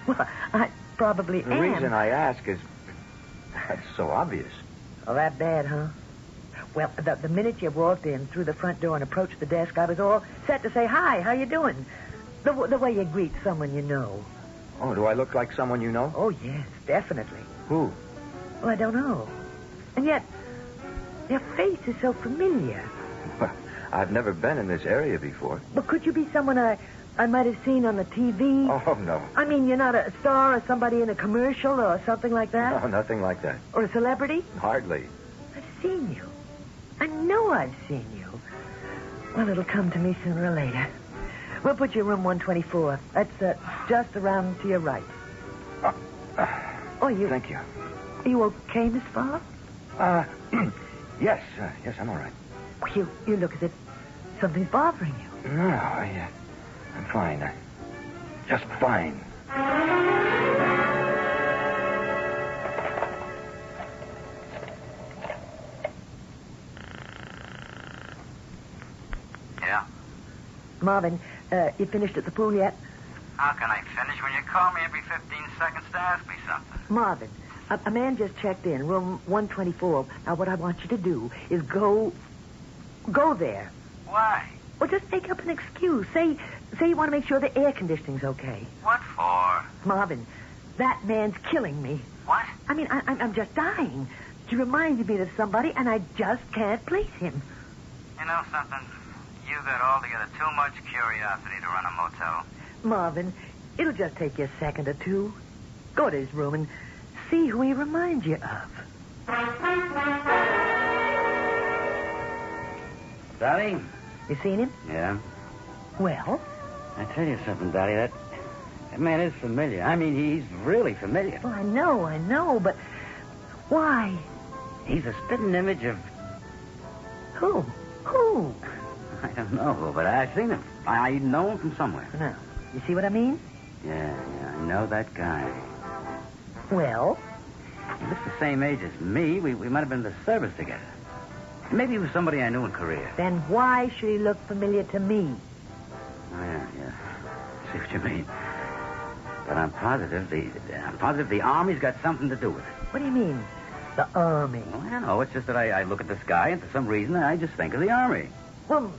Well, I probably am. The reason I ask is that's so obvious. Oh, that bad, huh? Well, the minute you walked in through the front door and approached the desk, I was all set to say, hi, how you doing? The way you greet someone you know. Oh, do I look like someone you know? Oh, yes, definitely. Who? Well, I don't know. And yet, your face is so familiar. Well, I've never been in this area before. But could you be someone I might have seen on the TV? Oh, no. I mean, you're not a star or somebody in a commercial or something like that? No, nothing like that. Or a celebrity? Hardly. I've seen you. I know I've seen you. Well, it'll come to me sooner or later. We'll put you in room 124. That's just around to your right. You... Thank you. Are you okay, Miss Farlow? Yes, I'm all right. You look as if something's bothering you. No, I'm fine. Just fine. Yeah? Marvin, you finished at the pool yet? How can I finish when you call me every 15 seconds to ask me something? Marvin, a man just checked in, room 124. Now, what I want you to do is go there. Why? Well, just make up an excuse. Say you want to make sure the air conditioning's okay. What for? Marvin, that man's killing me. What? I mean, I'm just dying. He reminds me of somebody, and I just can't place him. You know something? You got altogether too much curiosity to run a motel. Marvin, it'll just take you a second or two. Go to his room and see who he reminds you of. Dolly? You seen him? Yeah. Well? I tell you something, Dolly, that man is familiar. I mean, he's really familiar. Well, I know, but why? He's a spitting image of... Who? I don't know, but I've seen him. I know him from somewhere. Now, you see what I mean? Yeah, I know that guy. Well? He looks the same age as me. We might have been in the service together. Maybe he was somebody I knew in Korea. Then why should he look familiar to me? Oh, yeah. See what you mean. But I'm positive the Army's got something to do with it. What do you mean, the Army? Well, I don't know. It's just that I look at this guy, and for some reason, I just think of the Army. Well,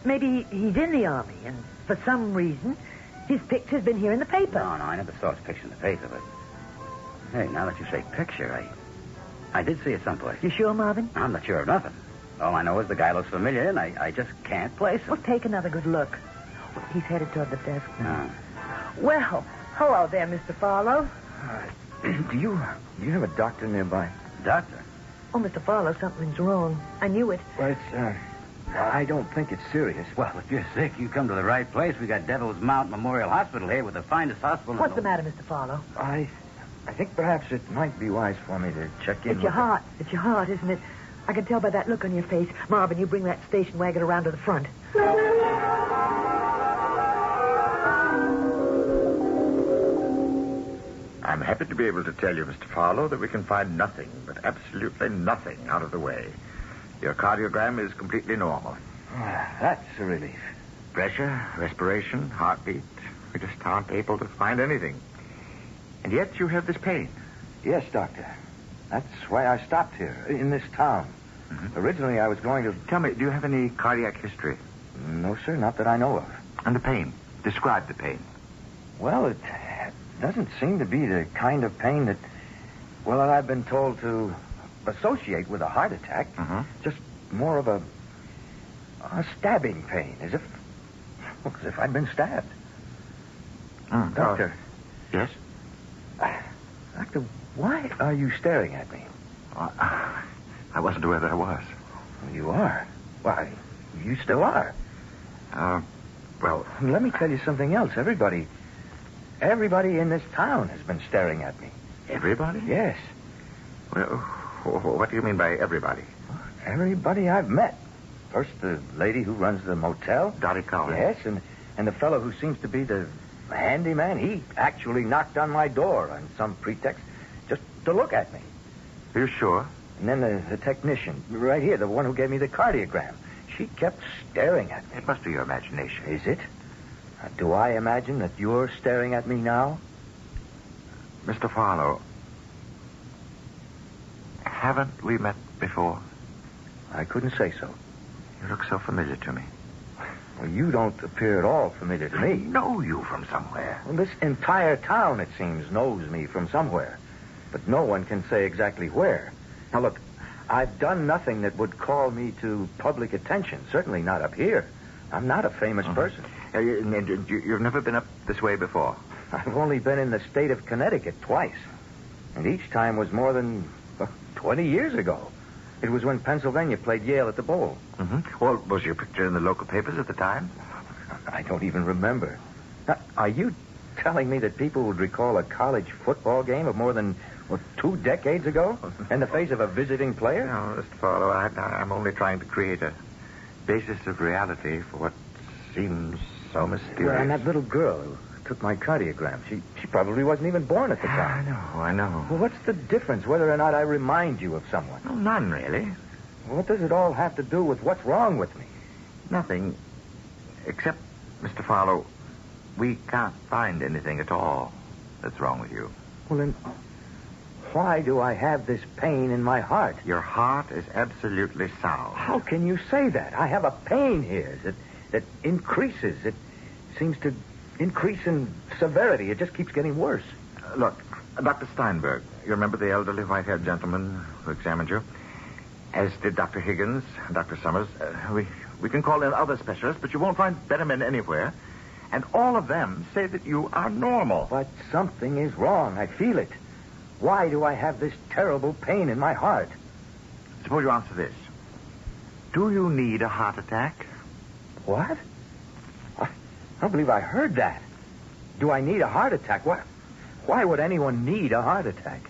maybe he's in the Army, and for some reason, his picture's been here in the paper. No, I never saw his picture in the paper, but... Hey, now that you say picture, I did see it someplace. You sure, Marvin? I'm not sure of nothing. All I know is the guy looks familiar, and I just can't place him. Well, take another good look. He's headed toward the desk now. Oh. Well, hello there, Mr. Farlow. Do you have a doctor nearby? Doctor? Oh, Mr. Farlow, something's wrong. I knew it. Well, I don't think it's serious. Well, if you're sick, you come to the right place. We got Devil's Mount Memorial Hospital here with the finest hospital. What's the matter, Mr. Farlow? I think perhaps it might be wise for me to check in. It's your heart. It's your heart, isn't it? I can tell by that look on your face. Marvin, you bring that station wagon around to the front. I'm happy to be able to tell you, Mr. Farlow, that we can find nothing, but absolutely nothing out of the way. Your cardiogram is completely normal. That's a relief. Pressure, respiration, heartbeat. We just aren't able to find anything. And yet you have this pain. Yes, Doctor. That's why I stopped here, in this town. Mm-hmm. Originally, I was going to... Tell me, do you have any cardiac history? No, sir, not that I know of. And the pain? Describe the pain. Well, it doesn't seem to be the kind of pain that, that I've been told to associate with a heart attack. Mm-hmm. Just more of a stabbing pain, as if I'd been stabbed. Doctor. Yes? Doctor, why are you staring at me? I wasn't aware that I was. You are? Why, you still are. Well... Let me tell you something else. Everybody in this town has been staring at me. Everybody? Yes. Well, what do you mean by everybody? Everybody I've met. First, the lady who runs the motel. Dottie Collins. Yes, and the fellow who seems to be the handyman. He actually knocked on my door on some pretext just to look at me. Are you sure? And then the technician, right here, the one who gave me the cardiogram. She kept staring at me. It must be your imagination. Is it? Do I imagine that you're staring at me now? Mr. Farlow, haven't we met before? I couldn't say so. You look so familiar to me. Well, you don't appear at all familiar to me. I know you from somewhere. Well, this entire town, it seems, knows me from somewhere. But no one can say exactly where. Now, look, I've done nothing that would call me to public attention. Certainly not up here. I'm not a famous person. You've never been up this way before? I've only been in the state of Connecticut twice. And each time was more than 20 years ago. It was when Pennsylvania played Yale at the Bowl. Mm-hmm. Well, was your picture in the local papers at the time? I don't even remember. Now, are you telling me that people would recall a college football game of more than 2 decades ago in the face of a visiting player? No, Mr. Farlow, I'm only trying to create a basis of reality for what seems so mysterious. Well, and that little girl who took my cardiogram, she probably wasn't even born at the time. I know. Well, what's the difference whether or not I remind you of someone? Well, none, really. Well, what does it all have to do with what's wrong with me? Nothing. Except, Mr. Farlow, we can't find anything at all that's wrong with you. Well, then, why do I have this pain in my heart? Your heart is absolutely sound. How can you say that? I have a pain here that increases. It seems to increase in severity. It just keeps getting worse. Look, Dr. Steinberg, you remember the elderly white-haired gentleman who examined you? As did Dr. Higgins, Dr. Summers. We can call in other specialists, but you won't find better men anywhere. And all of them say that you are normal. But something is wrong. I feel it. Why do I have this terrible pain in my heart? Suppose you answer this. Do you need a heart attack? What? I don't believe I heard that. Do I need a heart attack? Why would anyone need a heart attack?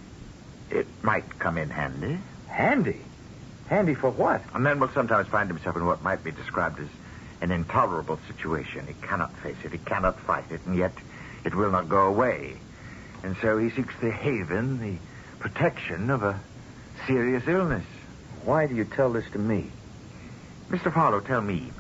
It might come in handy. Handy? Handy for what? A man will sometimes find himself in what might be described as an intolerable situation. He cannot face it. He cannot fight it, and yet it will not go away. And so he seeks the haven, the protection of a serious illness. Why do you tell this to me? Mr. Farlow, tell me,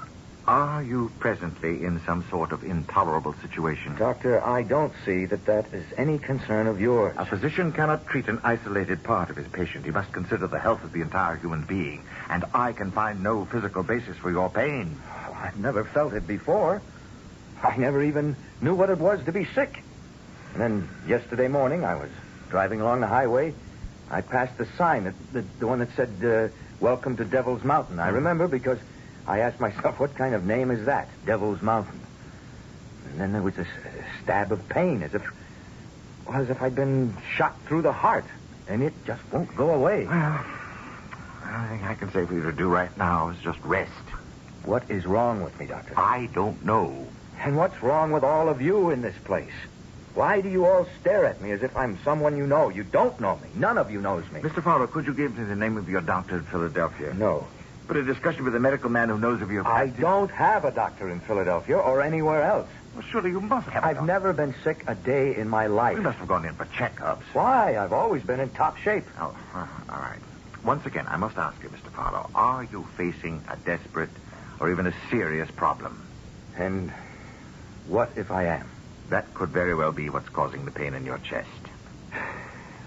are you presently in some sort of intolerable situation? Doctor, I don't see that is any concern of yours. A physician cannot treat an isolated part of his patient. He must consider the health of the entire human being. And I can find no physical basis for your pain. Oh, I've never felt it before. I never even knew what it was to be sick. And then yesterday morning, I was driving along the highway. I passed the sign, the one that said, Welcome to Devil's Mountain. I remember because I asked myself, what kind of name is that, Devil's Mountain? And then there was this stab of pain, as if I'd been shot through the heart. And it just won't go away. Well, the only thing I can say for you to do right now is just rest. What is wrong with me, Doctor? I don't know. And what's wrong with all of you in this place? Why do you all stare at me as if I'm someone you know? You don't know me. None of you knows me. Mr. Fowler, could you give me the name of your doctor in Philadelphia? No. But a discussion with a medical man who knows of your practice. I don't have a doctor in Philadelphia or anywhere else. Well, surely you must have a doctor. I've never been sick a day in my life. You must have gone in for checkups. Why? I've always been in top shape. Oh, all right. Once again, I must ask you, Mr. Fowler, are you facing a desperate or even a serious problem? And what if I am? That could very well be what's causing the pain in your chest.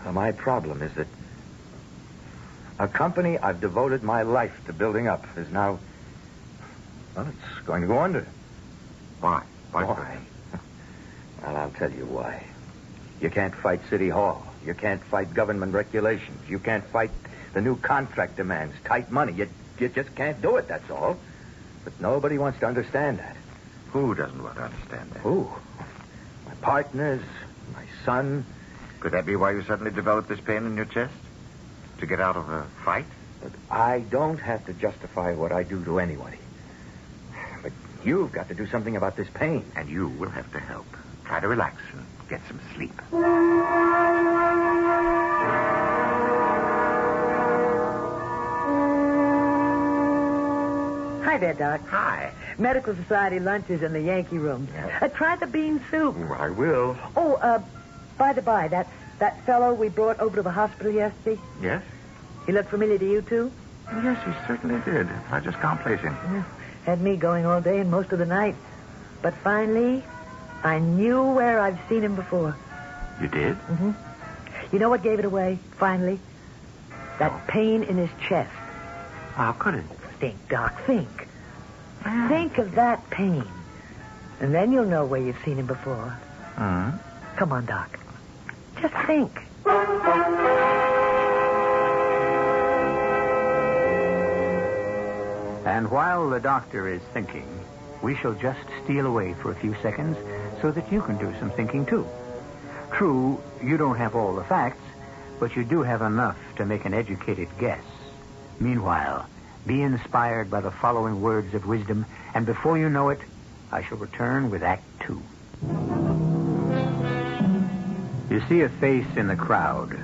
My problem is that a company I've devoted my life to building up is now... Well, it's going to go under. Why? Why? Well, I'll tell you why. You can't fight City Hall. You can't fight government regulations. You can't fight the new contract demands, tight money. You just can't do it, that's all. But nobody wants to understand that. Who doesn't want to understand that? Who? My partners, my son. Could that be why you suddenly developed this pain in your chest? To get out of a fight? But I don't have to justify what I do to anybody. But you've got to do something about this pain. And you will have to help. Try to relax and get some sleep. Hi there, Doc. Hi. Medical Society lunch is in the Yankee room. Yes. Try the bean soup. I will. Oh, by the by, that fellow we brought over to the hospital yesterday? Yes? He look familiar to you, too? Yes, he certainly did. I just can't place him. Had me going all day and most of the night. But finally, I knew where I've seen him before. You did? Mm-hmm. You know what gave it away, finally? That pain in his chest. How could it? Think, Doc, think. Think of that pain. And then you'll know where you've seen him before. Come on, Doc. Just think. And while the doctor is thinking, we shall just steal away for a few seconds so that you can do some thinking, too. True, you don't have all the facts, but you do have enough to make an educated guess. Meanwhile, be inspired by the following words of wisdom, and before you know it, I shall return with Act 2. You see a face in the crowd.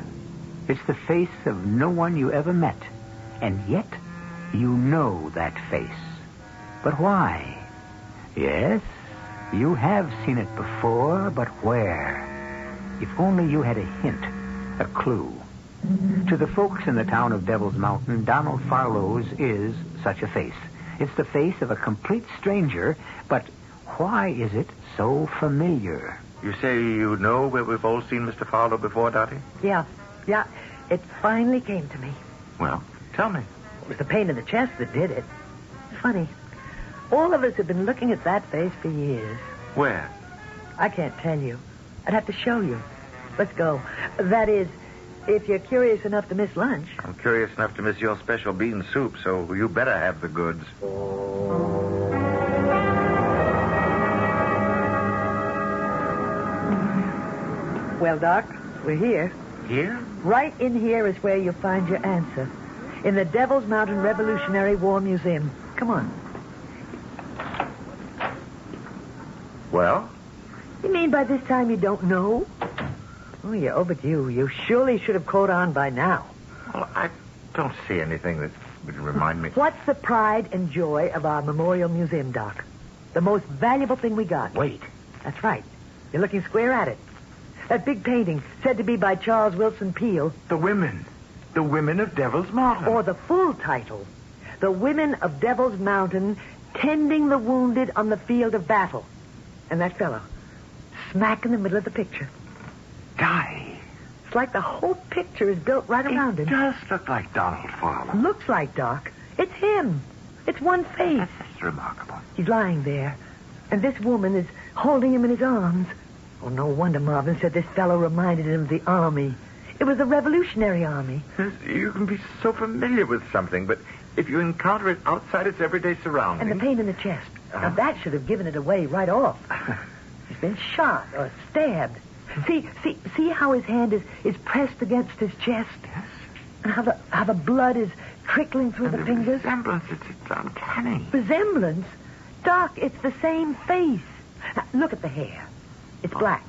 It's the face of no one you ever met, and yet you know that face. But why? Yes, you have seen it before, but where? If only you had a hint, a clue. To the folks in the town of Devil's Mountain, Donald Farlow's is such a face. It's the face of a complete stranger, but why is it so familiar? You say you know where we've all seen Mr. Farlow before, Dottie? Yeah. It finally came to me. Well, tell me. It was the pain in the chest that did it. Funny. All of us have been looking at that face for years. Where? I can't tell you. I'd have to show you. Let's go. That is, if you're curious enough to miss lunch. I'm curious enough to miss your special bean soup, so you better have the goods. Well, Doc, we're here. Here? Right in here is where you'll find your answer. In the Devil's Mountain Revolutionary War Museum. Come on. Well? You mean by this time you don't know? Oh, you're overdue. You surely should have caught on by now. Well, I don't see anything that would remind me. What's the pride and joy of our Memorial Museum, Doc? The most valuable thing we got. Wait. That's right. You're looking square at it. That big painting, said to be by Charles Wilson Peale. The women. The women of Devil's Mountain. Or the full title. The Women of Devil's Mountain Tending the Wounded on the Field of Battle. And that fellow, smack in the middle of the picture. Dottie. It's like the whole picture is built right around him. It does look like Donald Farlow. Looks like, Doc. It's him. It's one face. That's remarkable. He's lying there, and this woman is holding him in his arms. Oh, no wonder Marvin said this fellow reminded him of the army. It was the Revolutionary Army. You can be so familiar with something, but if you encounter it outside its everyday surroundings... And the pain in the chest. Now, that should have given it away right off. He's been shot or stabbed. See how his hand is pressed against his chest? Yes. And how the blood is trickling through the fingers? Resemblance, it's uncanny. Resemblance? Doc, it's the same face. Now, look at the hair. It's black,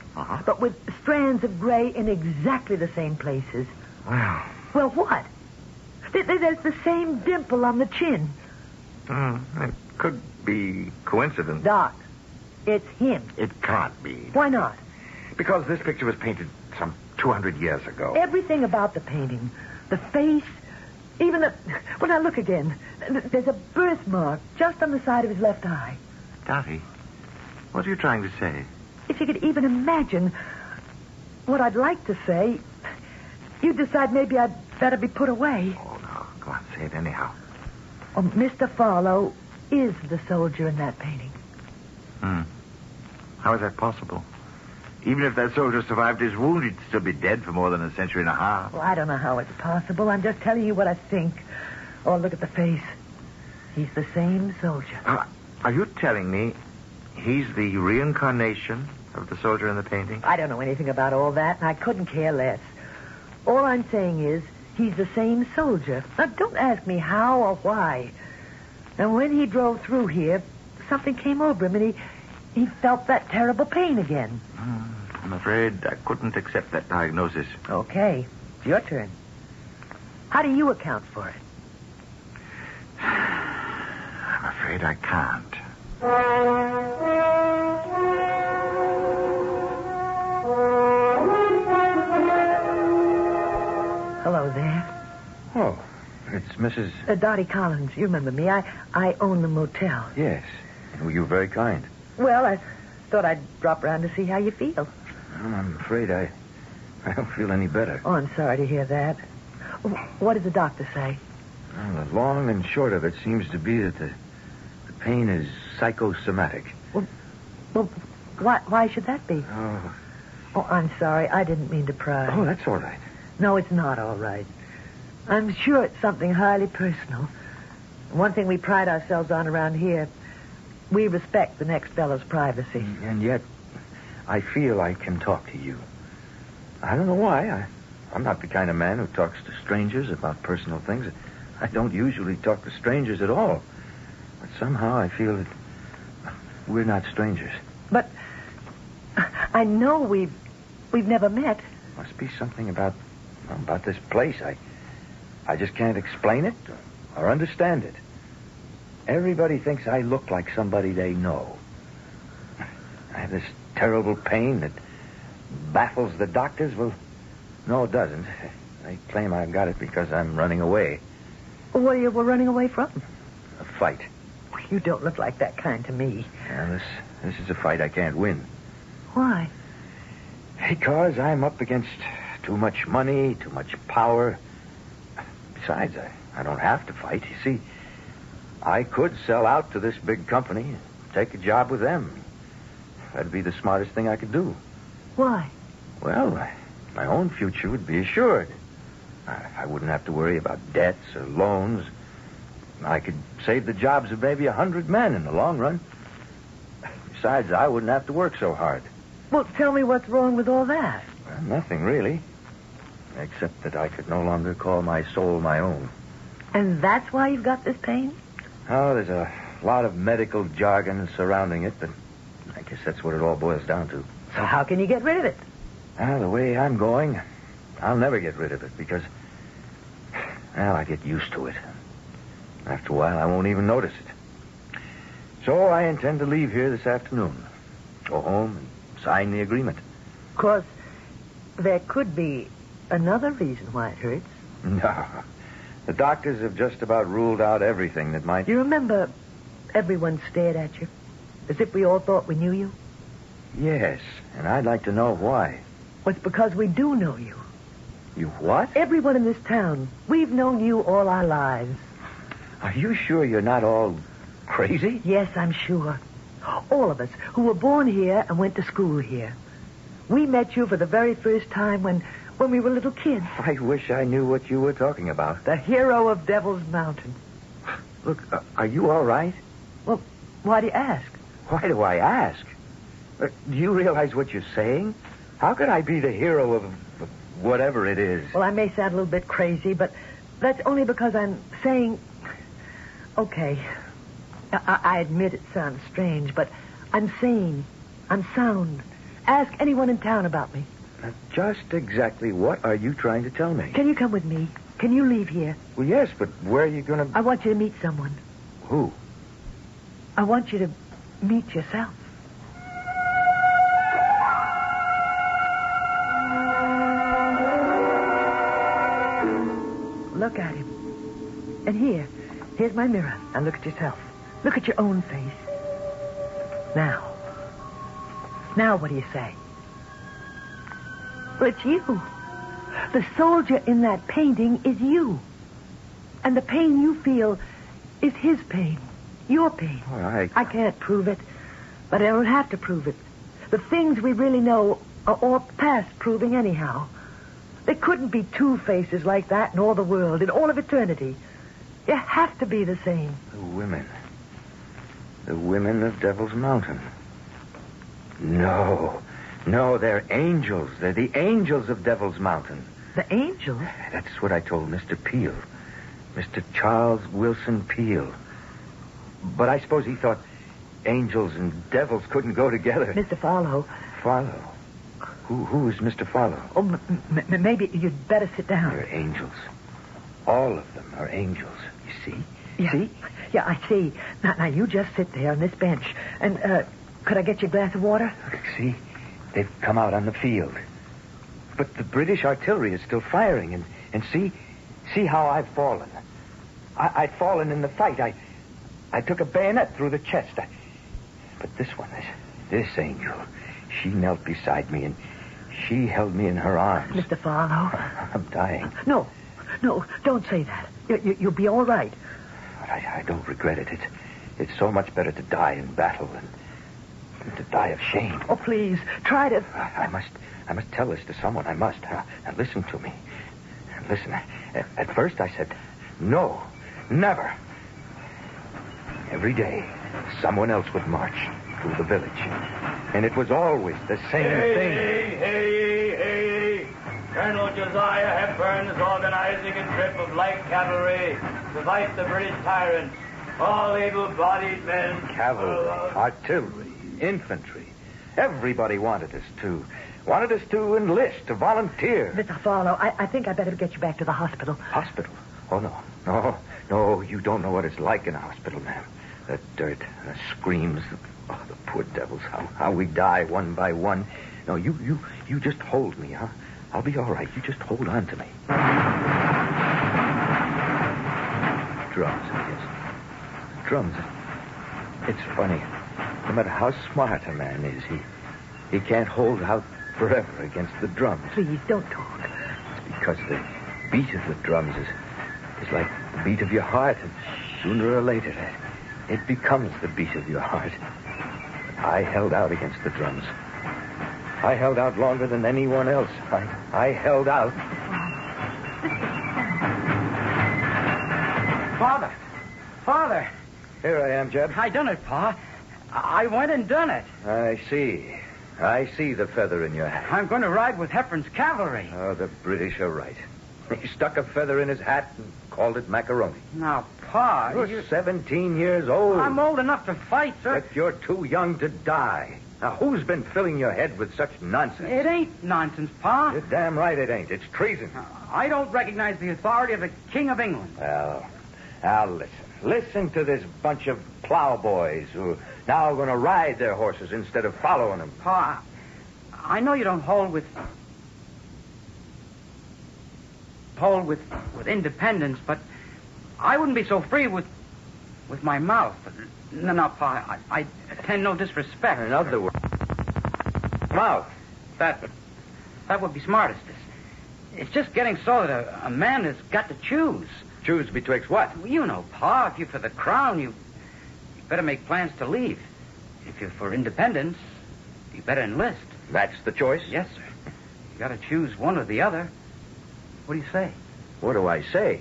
but with strands of gray in exactly the same places. Well. Well, what? There's the same dimple on the chin. It could be coincidence. Doc, it's him. It can't be. Why not? Because this picture was painted some 200 years ago. Everything about the painting, the face, even the... Well, now look again. There's a birthmark just on the side of his left eye. Dottie, what are you trying to say? If you could even imagine what I'd like to say, you'd decide maybe I'd better be put away. Oh, no. Go on, say it anyhow. Oh, Mr. Farlow is the soldier in that painting. How is that possible? Even if that soldier survived his wound, he'd still be dead for more than a century and a half. Well, I don't know how it's possible. I'm just telling you what I think. Oh, look at the face. He's the same soldier. Are you telling me he's the reincarnation of the soldier in the painting? I don't know anything about all that, and I couldn't care less. All I'm saying is he's the same soldier. Now, don't ask me how or why. And when he drove through here, something came over him, and he felt that terrible pain again. I'm afraid I couldn't accept that diagnosis. Okay. It's your turn. How do you account for it? I'm afraid I can't. Hello there. Oh, It's Mrs. Dottie Collins. You remember me. I own the motel. Yes. Well, you were very kind. Well, I thought I'd drop around to see how you feel. Well, I'm afraid I don't feel any better. Oh, I'm sorry to hear that. What did the doctor say? Well, the long and short of it seems to be that the pain is psychosomatic. Well, why should that be? Oh, I'm sorry. I didn't mean to pry. Oh, that's all right. No, it's not all right. I'm sure it's something highly personal. One thing we pride ourselves on around here, we respect the next fellow's privacy. And yet, I feel I can talk to you. I don't know why. I'm not the kind of man who talks to strangers about personal things. I don't usually talk to strangers at all. But somehow I feel that we're not strangers. But I know we've never met. Must be something about this place. I just can't explain it or understand it. Everybody thinks I look like somebody they know. I have this terrible pain that baffles the doctors. Well, no, it doesn't. They claim I've got it because I'm running away. What you were running away from? A fight. You don't look like that kind to me. Yeah, this is a fight I can't win. Why? Because I'm up against too much money, too much power. Besides, I don't have to fight. You see, I could sell out to this big company and take a job with them. That'd be the smartest thing I could do. Why? Well, my own future would be assured. I wouldn't have to worry about debts or loans. I could save the jobs of maybe 100 men in the long run. Besides, I wouldn't have to work so hard. Well, tell me what's wrong with all that. Well, nothing, really. Except that I could no longer call my soul my own. And that's why you've got this pain? Oh, there's a lot of medical jargon surrounding it, but I guess that's what it all boils down to. So how can you get rid of it? The way I'm going, I'll never get rid of it because, well, I get used to it. After a while, I won't even notice it. So I intend to leave here this afternoon. Go home and sign the agreement. Of course, there could be another reason why it hurts. No. The doctors have just about ruled out everything that might... You remember everyone stared at you? As if we all thought we knew you? Yes, and I'd like to know why. Well, it's because we do know you. You what? Everyone in this town. We've known you all our lives. Are you sure you're not all crazy? Yes, I'm sure. All of us who were born here and went to school here. We met you for the very first time when we were little kids. I wish I knew what you were talking about. The hero of Devil's Mountain. Look, are you all right? Well, why do you ask? Why do I ask? Do you realize what you're saying? How could I be the hero of whatever it is? Well, I may sound a little bit crazy, but that's only because I'm saying... Okay, I admit it sounds strange, but I'm sane. I'm sound. Ask anyone in town about me. Just exactly what are you trying to tell me? Can you come with me? Can you leave here? Well, yes, but where are you going to... I want you to meet someone. Who? I want you to meet yourself. Look at him. And here's my mirror. Now look at yourself. Look at your own face. Now what do you say? Well, it's you. The soldier in that painting is you. And the pain you feel is his pain. Your pain. Oh, I can't prove it, but I don't have to prove it. The things we really know are all past proving anyhow. There couldn't be two faces like that in all the world, in all of eternity. You have to be the same. The women of Devil's Mountain. No, they're angels. They're the angels of Devil's Mountain. The angels? That's what I told Mr. Peel. Mr. Charles Wilson Peel. But I suppose he thought angels and devils couldn't go together. Mr. Farlow. Farlow? Who is Mr. Farlow? Oh, maybe you'd better sit down. They're angels. All of them are angels. You see? Yeah. See? Yeah, I see. Now, you just sit there on this bench. And, could I get you a glass of water? See? They've come out on the field. But the British artillery is still firing. And see how I've fallen. I'd fallen in the fight. I took a bayonet through the chest. But this one, this angel, she knelt beside me and she held me in her arms. Mr. Farlow. I'm dying. No, don't say that. You'll be all right. But I don't regret it. It's so much better to die in battle than to die of shame. Oh, please, try to... I must tell this to someone. I must. Now, listen to me. Listen, at first I said, no, never. Every day, someone else would march through the village. And it was always the same thing. Hey. Colonel Josiah Hepburn is organizing a trip of light cavalry to fight the British tyrants. All able-bodied men. Cavalry, artillery, infantry. Everybody wanted us to enlist, to volunteer. Mr. Farlow, I think I better get you back to the hospital. Hospital? Oh, no, you don't know what it's like in a hospital, ma'am. The dirt, the screams, the poor devils, how we die one by one. No, you just hold me, huh? I'll be all right. You just hold on to me. Drums, yes. Drums. It's funny. No matter how smart a man is, he can't hold out forever against the drums. Please, don't talk. It's because the beat of the drums is like the beat of your heart, and sooner or later it becomes the beat of your heart. I held out against the drums. I held out longer than anyone else. I held out. Father. Here I am, Jeb. I done it, Pa. I went and done it. I see the feather in your hat. I'm going to ride with Hepburn's cavalry. Oh, the British are right. He stuck a feather in his hat and called it macaroni. Now, Pa, You're 17 years old. I'm old enough to fight, sir. But you're too young to die. Now, who's been filling your head with such nonsense? It ain't nonsense, Pa. You're damn right it ain't. It's treason. I don't recognize the authority of the King of England. Well, now listen. Listen to this bunch of plowboys who are now going to ride their horses instead of following them. Pa, I know you don't hold with independence, but I wouldn't be so free with my mouth. No, Pa, I intend no disrespect. In other words, mouth. That would be smartest. It's just getting so that a man has got to choose. Choose betwixt what? Well, you know, Pa, if you're for the crown, you better make plans to leave. If you're for independence, you better enlist. That's the choice? Yes, sir. You got to choose one or the other. What do you say? What do I say?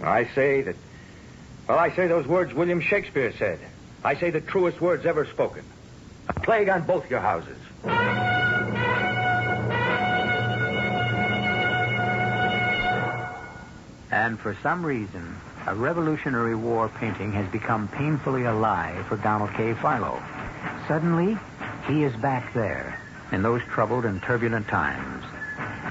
I say those words William Shakespeare said. I say the truest words ever spoken. A plague on both your houses. And for some reason, a Revolutionary War painting has become painfully alive for Donald K. Farlow. Suddenly, he is back there in those troubled and turbulent times.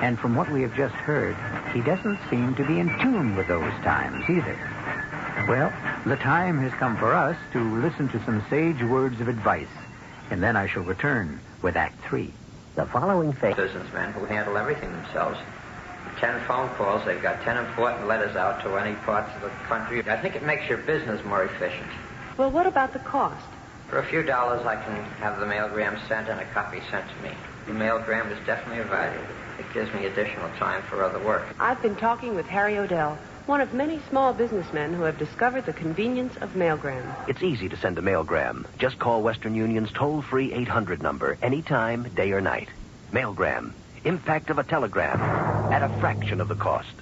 And from what we have just heard, he doesn't seem to be in tune with those times either. Well, the time has come for us to listen to some sage words of advice. And then I shall return with Act 3. The following businessmen who handle everything themselves. 10 phone calls, they've got 10 important letters out to any parts of the country. I think it makes your business more efficient. Well, what about the cost? For a few dollars, I can have the mailgram sent and a copy sent to me. The mailgram is definitely a value. It gives me additional time for other work. I've been talking with Harry Odell, one of many small businessmen who have discovered the convenience of mailgram. It's easy to send a mailgram. Just call Western Union's toll-free 800 number anytime, day or night. Mailgram. Impact of a telegram at a fraction of the cost.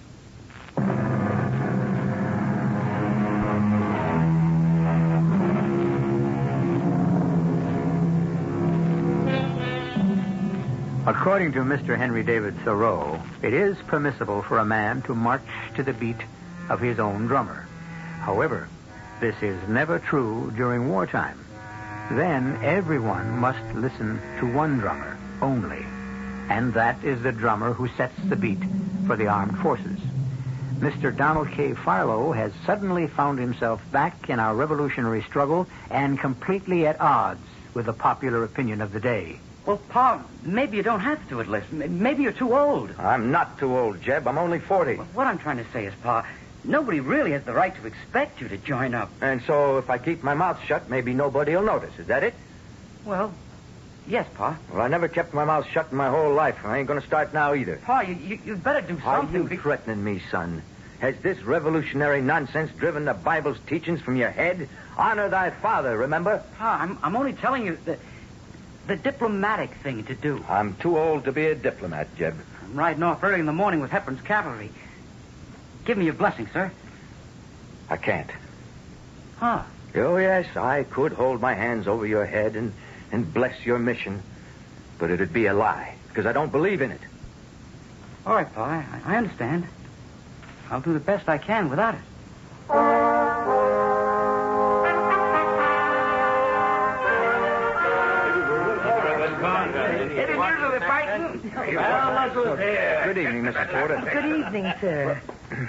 According to Mr. Henry David Thoreau, it is permissible for a man to march to the beat of his own drummer. However, this is never true during wartime. Then everyone must listen to one drummer only. And that is the drummer who sets the beat for the armed forces. Mr. Donald K. Farlow has suddenly found himself back in our revolutionary struggle and completely at odds with the popular opinion of the day. Well, Pa, maybe you don't have to enlist. Maybe you're too old. I'm not too old, Jeb. I'm only 40. What I'm trying to say is, Pa, Nobody really has the right to expect you to join up. And so if I keep my mouth shut, maybe nobody will notice. Is that it? Well, yes, Pa. Well, I never kept my mouth shut in my whole life. I ain't going to start now either. Pa, you'd better do something. Are you threatening me, son? Has this revolutionary nonsense driven the Bible's teachings from your head? Honor thy father, remember? Pa, I'm only telling you the diplomatic thing to do. I'm too old to be a diplomat, Jeb. I'm riding off early in the morning with Hepburn's cavalry. Give me your blessing, sir. I can't. Huh. Oh, yes, I could hold my hands over your head and bless your mission. But it'd be a lie, because I don't believe in it. All right, Pa, I understand. I'll do the best I can without it. Well, look who's here. Good evening, Mrs. Porter. Good evening, sir.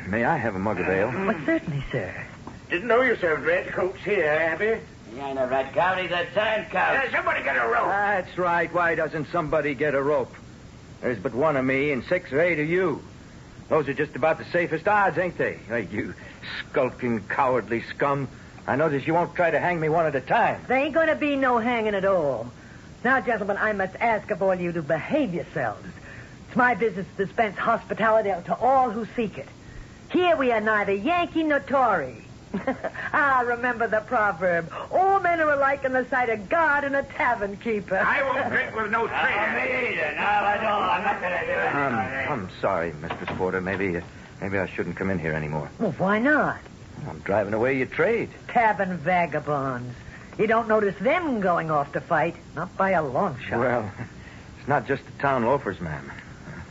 May I have a mug of ale? Well, certainly, sir. Didn't know you served red coats here, Abby. He ain't a red coat, he's a tan coat. Somebody get a rope. That's right. Why doesn't somebody get a rope? There's but one of me and 6 or 8 of you. Those are just about the safest odds, ain't they? Hey, you skulking, cowardly scum. I notice you won't try to hang me one at a time. There ain't going to be no hanging at all. Now, gentlemen, I must ask of all you to behave yourselves. It's my business to dispense hospitality to all who seek it. Here we are neither Yankee nor Tory. Remember the proverb. All men are alike in the sight of God and a tavern keeper. I won't drink with no traitor. Me either. No, I don't. I'm not going to do it. I'm sorry, Mistress Porter. Maybe I shouldn't come in here anymore. Well, why not? I'm driving away your trade. Tavern vagabonds. You don't notice them going off to fight. Not by a long shot. Well, it's not just the town loafers, ma'am.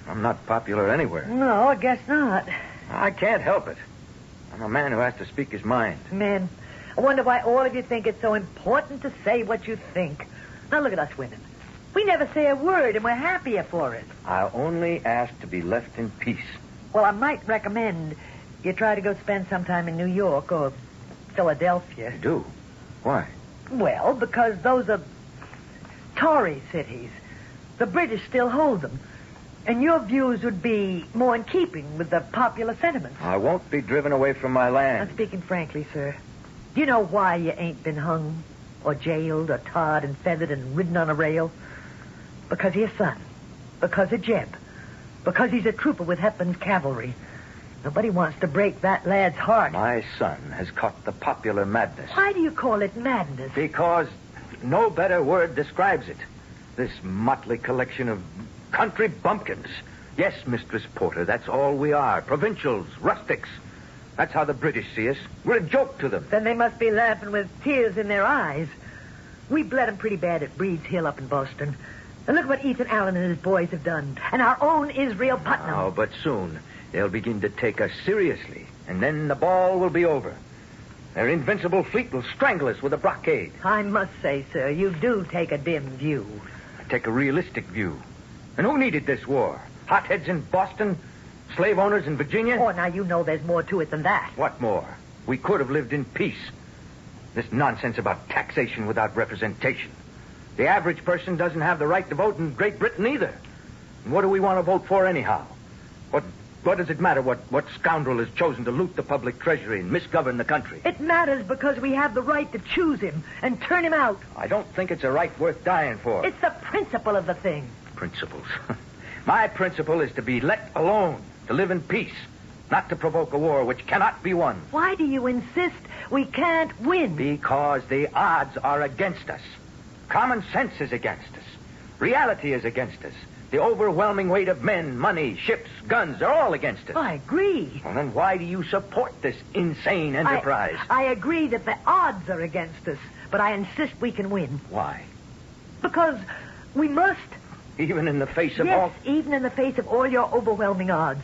I'm not popular anywhere. No, I guess not. I can't help it. I'm a man who has to speak his mind. Men, I wonder why all of you think it's so important to say what you think. Now look at us women. We never say a word, and we're happier for it. I only ask to be left in peace. Well, I might recommend you try to go spend some time in New York or Philadelphia. You do? Why? Well, because those are Tory cities. The British still hold them. And your views would be more in keeping with the popular sentiments. I won't be driven away from my land. I'm speaking frankly, sir. Do you know why you ain't been hung or jailed or tarred and feathered and ridden on a rail? Because of your son. Because of Jeb. Because he's a trooper with Hepburn's cavalry. Nobody wants to break that lad's heart. My son has caught the popular madness. Why do you call it madness? Because no better word describes it. This motley collection of country bumpkins. Yes, Mistress Porter, that's all we are. Provincials, rustics. That's how the British see us. We're a joke to them. Then they must be laughing with tears in their eyes. We bled them pretty bad at Breed's Hill up in Boston. And look what Ethan Allen and his boys have done. And our own Israel Putnam. Oh, but soon they'll begin to take us seriously. And then the ball will be over. Their invincible fleet will strangle us with a blockade. I must say, sir, you do take a dim view. I take a realistic view. And who needed this war? Hotheads in Boston? Slave owners in Virginia? Oh, now you know there's more to it than that. What more? We could have lived in peace. This nonsense about taxation without representation. The average person doesn't have the right to vote in Great Britain either. And what do we want to vote for anyhow? What does it matter what scoundrel has chosen to loot the public treasury and misgovern the country? It matters because we have the right to choose him and turn him out. I don't think it's a right worth dying for. It's the principle of the thing. Principles. My principle is to be let alone, to live in peace, not to provoke a war which cannot be won. Why do you insist we can't win? Because the odds are against us. Common sense is against us. Reality is against us. The overwhelming weight of men, money, ships, guns are all against us. I agree. Well, then why do you support this insane enterprise? I agree that the odds are against us, but I insist we can win. Why? Because we must. Even in the face of all... Yes, even in the face of all your overwhelming odds.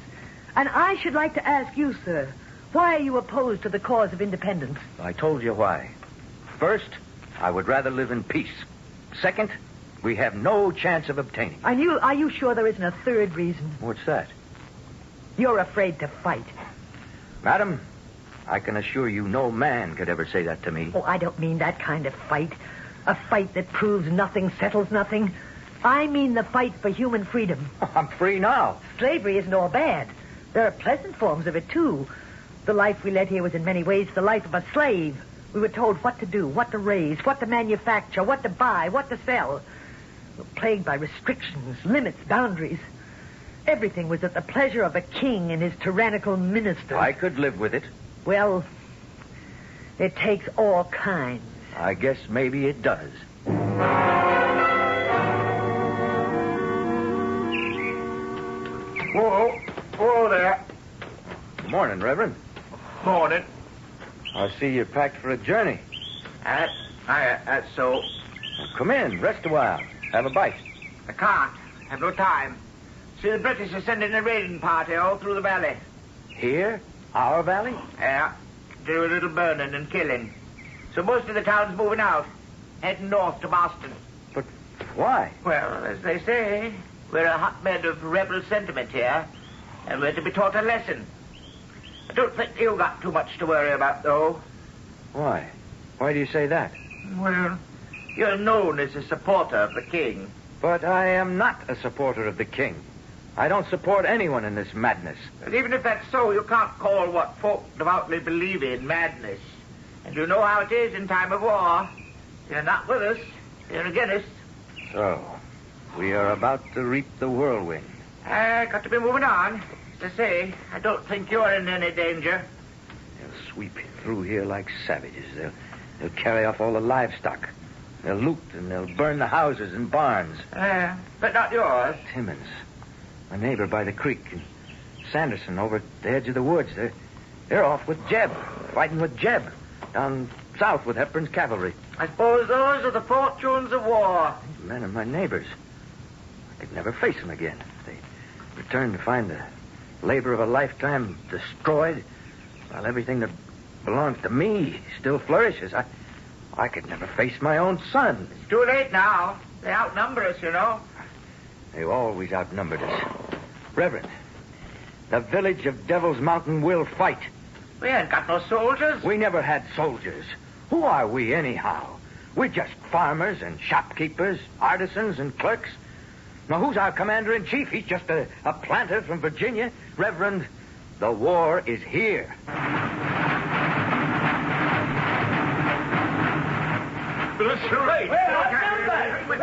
And I should like to ask you, sir, why are you opposed to the cause of independence? I told you why. First, I would rather live in peace. Second, we have no chance of obtaining. Are you sure there isn't a third reason? What's that? You're afraid to fight. Madam, I can assure you no man could ever say that to me. Oh, I don't mean that kind of fight. A fight that proves nothing, settles nothing. I mean the fight for human freedom. I'm free now. Slavery isn't all bad. There are pleasant forms of it, too. The life we led here was in many ways the life of a slave. We were told what to do, what to raise, what to manufacture, what to buy, what to sell. We were plagued by restrictions, limits, boundaries. Everything was at the pleasure of a king and his tyrannical ministers. I could live with it. Well, it takes all kinds. I guess maybe it does. Whoa. Whoa there. Good morning, Reverend. Morning. I see you're packed for a journey. That's so. Well, come in, rest a while. Have a bite. I can't. Have no time. See, the British are sending a raiding party all through the valley. Here? Our valley? Yeah. Do a little burning and killing. So most of the town's moving out, heading north to Boston. But why? Well, as they say, we're a hotbed of rebel sentiment here, and we're to be taught a lesson. I don't think you got too much to worry about, though. Why? Why do you say that? Well, you're known as a supporter of the king. But I am not a supporter of the king. I don't support anyone in this madness. And even if that's so, you can't call what folk devoutly believe in madness. And you know how it is in time of war. You're not with us. You're against us. So, we are about to reap the whirlwind. Got to be moving on. As I say, I don't think you're in any danger. They'll sweep through here like savages. They'll carry off all the livestock. They'll loot and they'll burn the houses and barns. But not yours. Timmons, my neighbor by the creek, and Sanderson over at the edge of the woods. They're off with Jeb, fighting with Jeb, down south with Hepburn's cavalry. I suppose those are the fortunes of war. These men are my neighbors. I could never face them again. They return to find the labor of a lifetime destroyed, while everything that belongs to me still flourishes. I could never face my own son. It's too late now. They outnumber us, you know. They've always outnumbered us. Reverend, the village of Devil's Mountain will fight. We ain't got no soldiers. We never had soldiers. Who are we, anyhow? We're just farmers and shopkeepers, artisans and clerks. Now, who's our commander-in-chief? He's just a planter from Virginia. Reverend, the war is here. That's right. Well,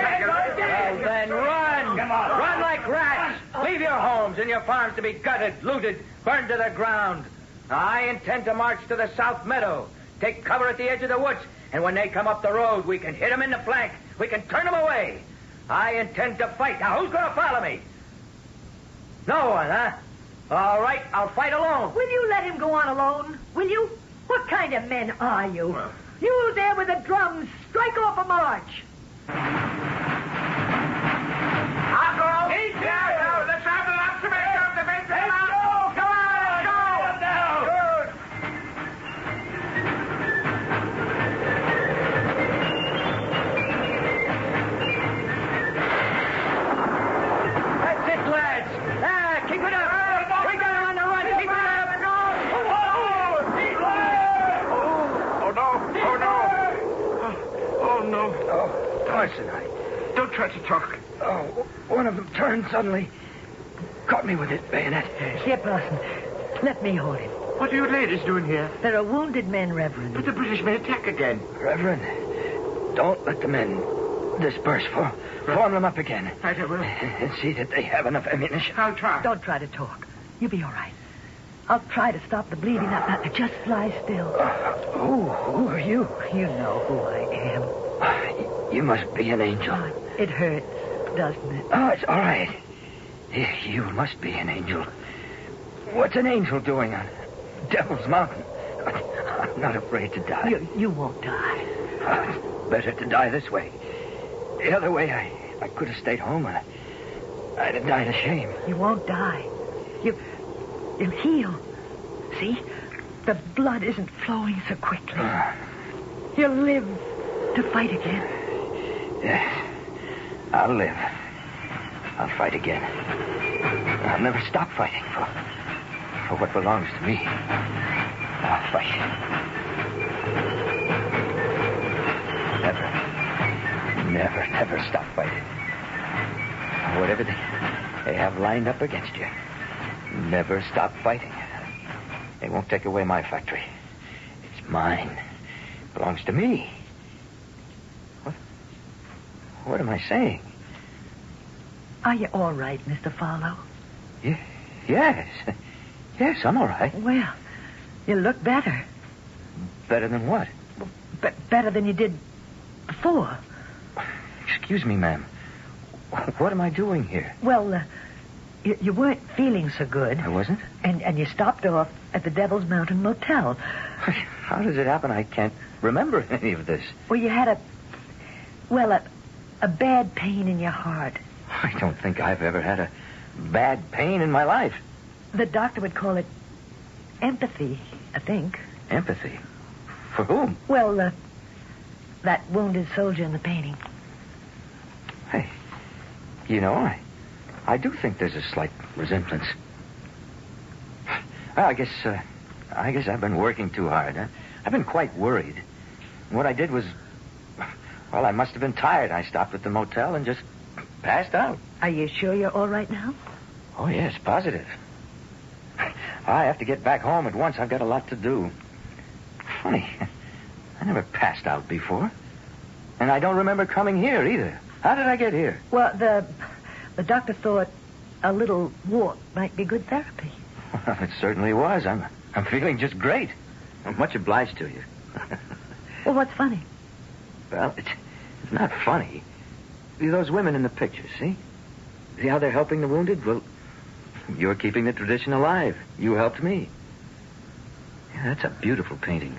then run. Come on. Run like rats. Leave your homes and your farms to be gutted, looted, burned to the ground. Now, I intend to march to the South Meadow, take cover at the edge of the woods, and when they come up the road, we can hit them in the flank. We can turn them away. I intend to fight. Now, who's going to follow me? No one, huh? All right, I'll fight alone. Will you let him go on alone? Will you? What kind of men are you? You there with the drums. Strike off a march. I'll go. Yeah, no, let's have the lots of men up the big Let's go. Come on, go. Now. Good. That's it, lads. Keep it up. We got him on the run. Keep it up. Parson, don't try to talk. Oh, one of them turned suddenly. Caught me with his bayonet. Here, Parson. Let me hold him. What are you ladies doing here? There are wounded men, Reverend. But the British may attack again. Reverend, don't let the men disperse. Form them up again. I will. And see that they have enough ammunition. I'll try. Don't try to talk. You'll be all right. I'll try to stop the bleeding. Now, just lie still. Who are you? You know who I am. You must be an angel. Oh, it hurts, doesn't it? Oh, it's all right. You must be an angel. What's an angel doing on Devil's Mountain? I'm not afraid to die. You won't die. It's better to die this way. The other way, I could have stayed home and I'd have died of shame. You won't die. You'll heal. See? The blood isn't flowing so quickly. You'll live to fight again. Yes. I'll live. I'll fight again. I'll never stop fighting for what belongs to me. I'll fight. Never stop fighting. Whatever they have lined up against you, never stop fighting. They won't take away my factory. It's mine. It belongs to me. What am I saying? Are you all right, Mr. Farlow? Yes. Yes, I'm all right. Well, you look better. Better than what? Better than you did before. Excuse me, ma'am. What am I doing here? Well, you weren't feeling so good. I wasn't? And you stopped off at the Devil's Mountain Motel. How does it happen? I can't remember any of this. Well, you had a bad pain in your heart. I don't think I've ever had a bad pain in my life. The doctor would call it empathy, I think. Empathy? For whom? Well, that wounded soldier in the painting. Hey, you know, I do think there's a slight resemblance. Well, I guess I've been working too hard. I've been quite worried. What I did was, well, I must have been tired. I stopped at the motel and just passed out. Are you sure you're all right now? Oh, yes, positive. I have to get back home at once. I've got a lot to do. Funny. I never passed out before. And I don't remember coming here either. How did I get here? Well, the doctor thought a little walk might be good therapy. Well, it certainly was. I'm feeling just great. I'm much obliged to you. Well, what's funny? Well, it's not funny. Those women in the picture, see? See how they're helping the wounded? Well, you're keeping the tradition alive. You helped me. Yeah, that's a beautiful painting.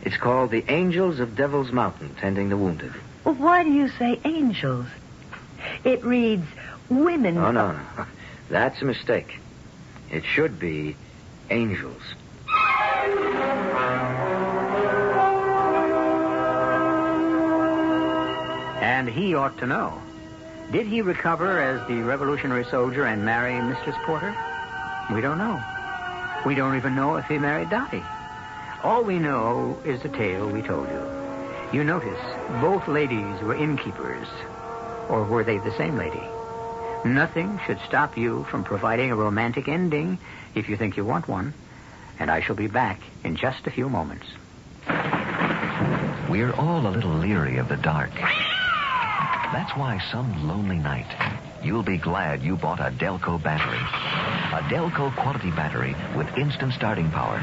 It's called The Angels of Devil's Mountain, Tending the Wounded. Well, why do you say angels? It reads women... Oh, no. That's a mistake. It should be angels. And he ought to know. Did he recover as the Revolutionary soldier and marry Mistress Porter? We don't know. We don't even know if he married Dottie. All we know is the tale we told you. You notice, both ladies were innkeepers. Or were they the same lady? Nothing should stop you from providing a romantic ending if you think you want one. And I shall be back in just a few moments. We're all a little leery of the dark. That's why some lonely night, you'll be glad you bought a Delco battery. A Delco quality battery with instant starting power.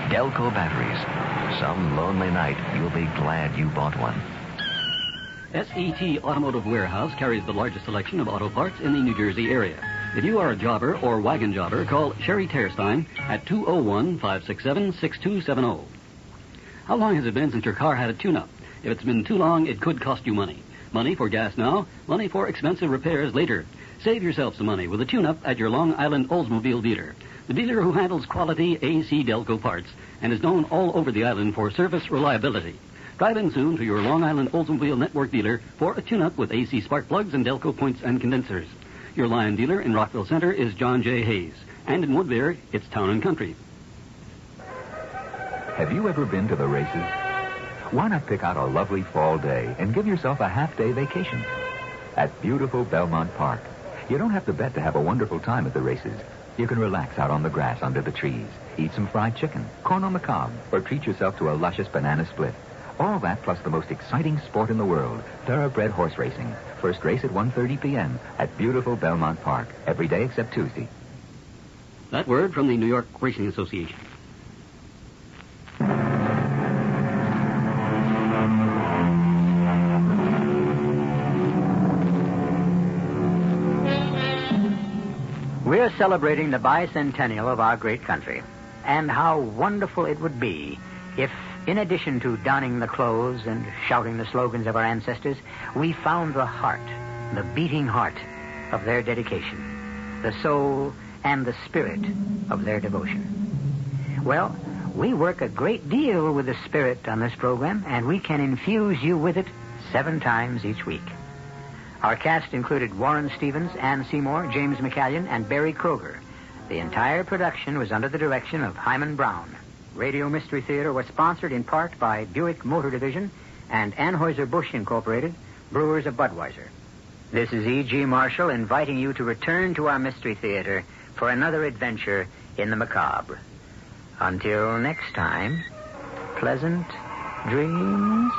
Delco batteries. Some lonely night, you'll be glad you bought one. SET Automotive Warehouse carries the largest selection of auto parts in the New Jersey area. If you are a jobber or wagon jobber, call Sherry Terstein at 201-567-6270. How long has it been since your car had a tune-up? If it's been too long, it could cost you money. Money for gas now, money for expensive repairs later. Save yourself some money with a tune-up at your Long Island Oldsmobile dealer. The dealer who handles quality AC Delco parts and is known all over the island for service reliability. Drive in soon to your Long Island Oldsmobile Network dealer for a tune-up with AC spark plugs and Delco points and condensers. Your Lion dealer in Rockville Center is John J. Hayes. And in Woodbury, it's Town and Country. Have you ever been to the races? Why not pick out a lovely fall day and give yourself a half-day vacation at beautiful Belmont Park? You don't have to bet to have a wonderful time at the races. You can relax out on the grass under the trees, eat some fried chicken, corn on the cob, or treat yourself to a luscious banana split. All that plus the most exciting sport in the world, thoroughbred horse racing. First race at 1:30 p.m. at beautiful Belmont Park, every day except Tuesday. That word from the New York Racing Association. We're celebrating the bicentennial of our great country. And how wonderful it would be if, in addition to donning the clothes and shouting the slogans of our ancestors, we found the heart, the beating heart of their dedication, the soul and the spirit of their devotion. Well, we work a great deal with the spirit on this program, and we can infuse you with it 7 times each week. Our cast included Warren Stevens, Ann Seymour, James McCallion, and Barry Kroger. The entire production was under the direction of Hyman Brown. Radio Mystery Theater was sponsored in part by Buick Motor Division and Anheuser-Busch Incorporated, brewers of Budweiser. This is E.G. Marshall inviting you to return to our Mystery Theater for another adventure in the macabre. Until next time, pleasant dreams.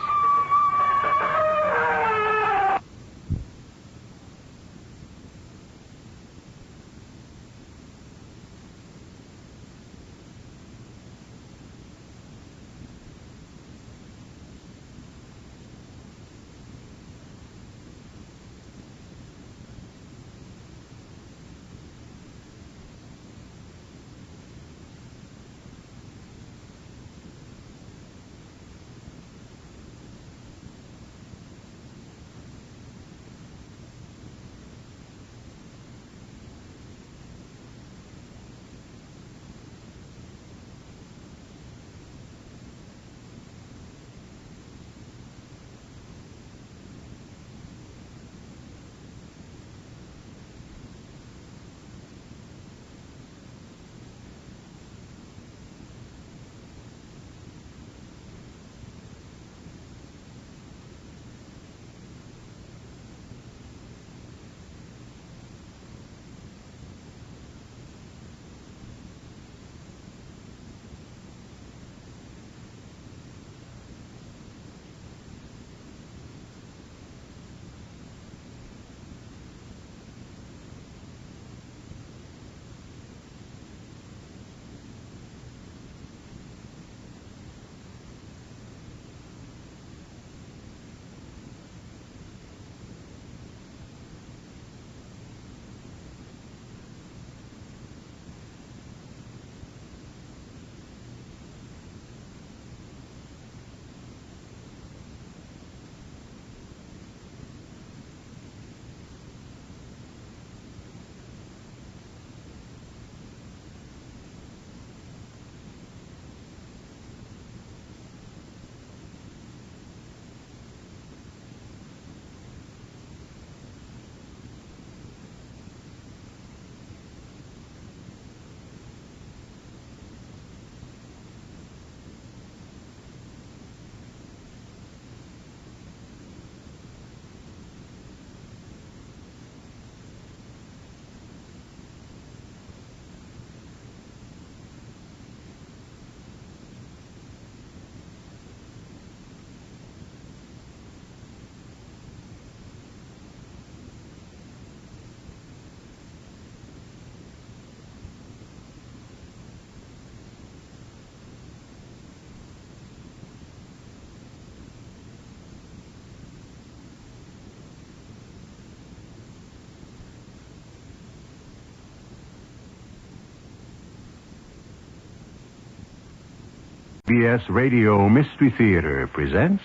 CBS Radio Mystery Theater presents...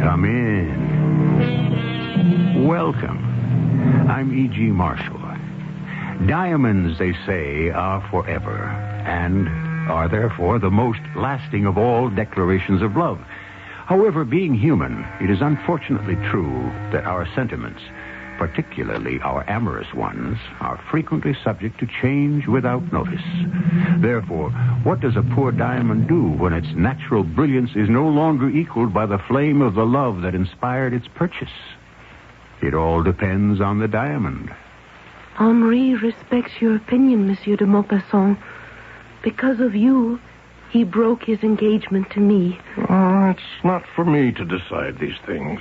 Come in. Welcome. I'm E.G. Marshall. Diamonds, they say, are forever, and are therefore the most lasting of all declarations of love. However, being human, it is unfortunately true that our sentiments, particularly our amorous ones, are frequently subject to change without notice. Therefore, what does a poor diamond do when its natural brilliance is no longer equaled by the flame of the love that inspired its purchase? It all depends on the diamond. Henri respects your opinion, Monsieur de Maupassant. Because of you, he broke his engagement to me. Oh, it's not for me to decide these things.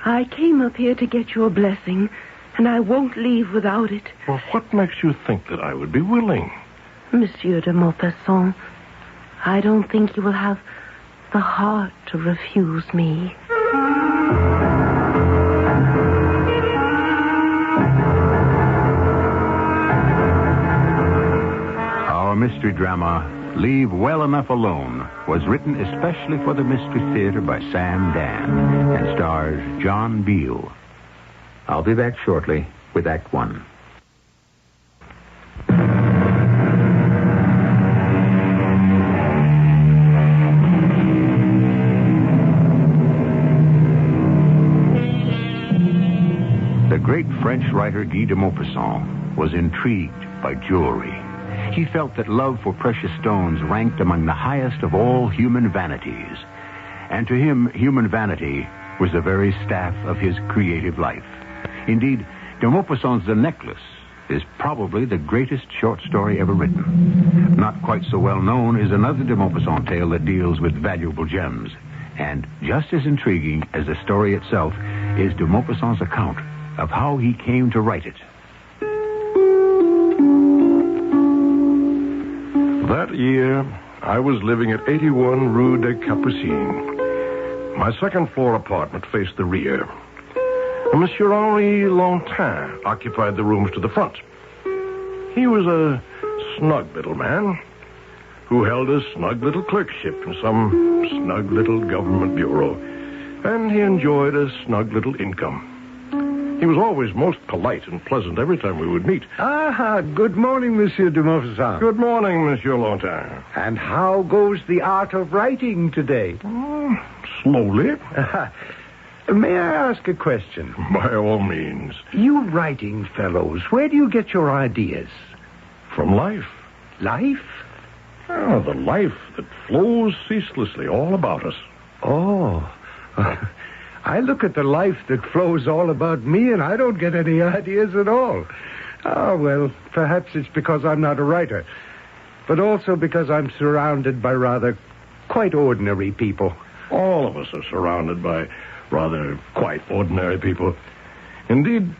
I came up here to get your blessing, and I won't leave without it. Well, what makes you think that I would be willing? Monsieur de Maupassant, I don't think you will have the heart to refuse me. Our mystery drama, Leave Well Enough Alone, was written especially for the Mystery Theater by Sam Dan and stars John Beale. I'll be back shortly with Act One. The great French writer Guy de Maupassant was intrigued by jewelry. He felt that love for precious stones ranked among the highest of all human vanities. And to him, human vanity was the very staff of his creative life. Indeed, de Maupassant's The Necklace is probably the greatest short story ever written. Not quite so well known is another de Maupassant tale that deals with valuable gems. And just as intriguing as the story itself is de Maupassant's account of how he came to write it. That year, I was living at 81 Rue des Capucines. My second-floor apartment faced the rear. Monsieur Henri Lontin occupied the rooms to the front. He was a snug little man who held a snug little clerkship in some snug little government bureau, and he enjoyed a snug little income. He was always most polite and pleasant every time we would meet. Ah, good morning, Monsieur de Maupassant. Good morning, Monsieur Lontin. And how goes the art of writing today? Slowly. May I ask a question? By all means. You writing fellows, where do you get your ideas? From life. Life? Oh, the life that flows ceaselessly all about us. Oh. I look at the life that flows all about me, and I don't get any ideas at all. Oh, well, perhaps it's because I'm not a writer, but also because I'm surrounded by rather quite ordinary people. All of us are surrounded by rather quite ordinary people. Indeed,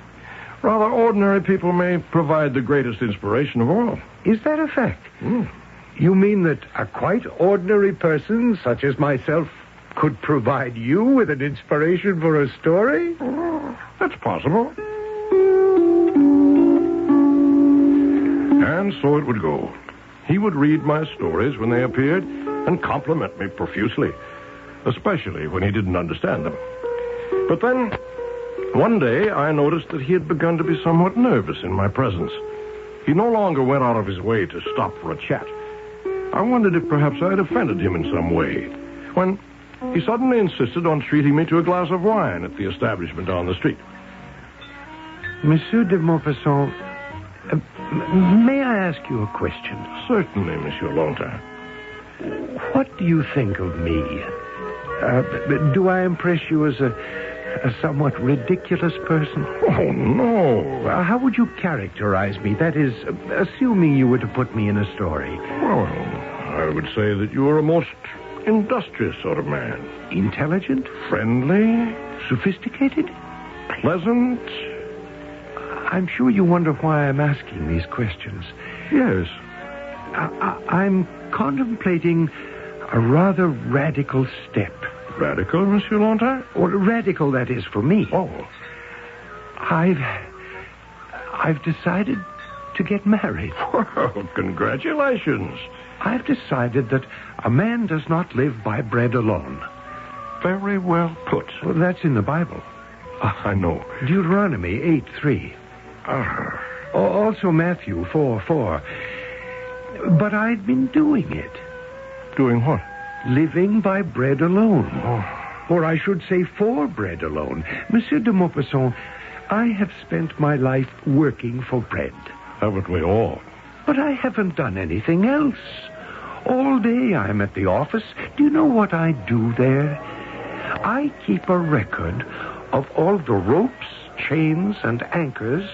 rather ordinary people may provide the greatest inspiration of all. Is that a fact? You mean that a quite ordinary person, such as myself, could provide you with an inspiration for a story? That's possible. And so it would go. He would read my stories when they appeared and compliment me profusely, especially when he didn't understand them. But then, one day, I noticed that he had begun to be somewhat nervous in my presence. He no longer went out of his way to stop for a chat. I wondered if perhaps I had offended him in some way, when he suddenly insisted on treating me to a glass of wine at the establishment down the street. Monsieur de Maupassant, may I ask you a question? Certainly, Monsieur Lontin. What do you think of me? Do I impress you as a somewhat ridiculous person? Oh, no. How would you characterize me? That is, assuming you were to put me in a story. Well, I would say that you are a most industrious sort of man. Intelligent? Friendly? Sophisticated? Pleasant? I'm sure you wonder why I'm asking these questions. Yes. I'm contemplating a rather radical step. Radical, Monsieur Lontin? Or radical, that is, for me. Oh. I've decided to get married. Well, congratulations. I've decided that a man does not live by bread alone. Very well put. Well, that's in the Bible. I know. Deuteronomy 8:3. Also Matthew 4:4. But I've been doing it. Doing what? Living by bread alone. Or I should say for bread alone. Monsieur de Maupassant, I have spent my life working for bread. Haven't we all? But I haven't done anything else. All day I'm at the office. Do you know what I do there? I keep a record of all the ropes, chains, and anchors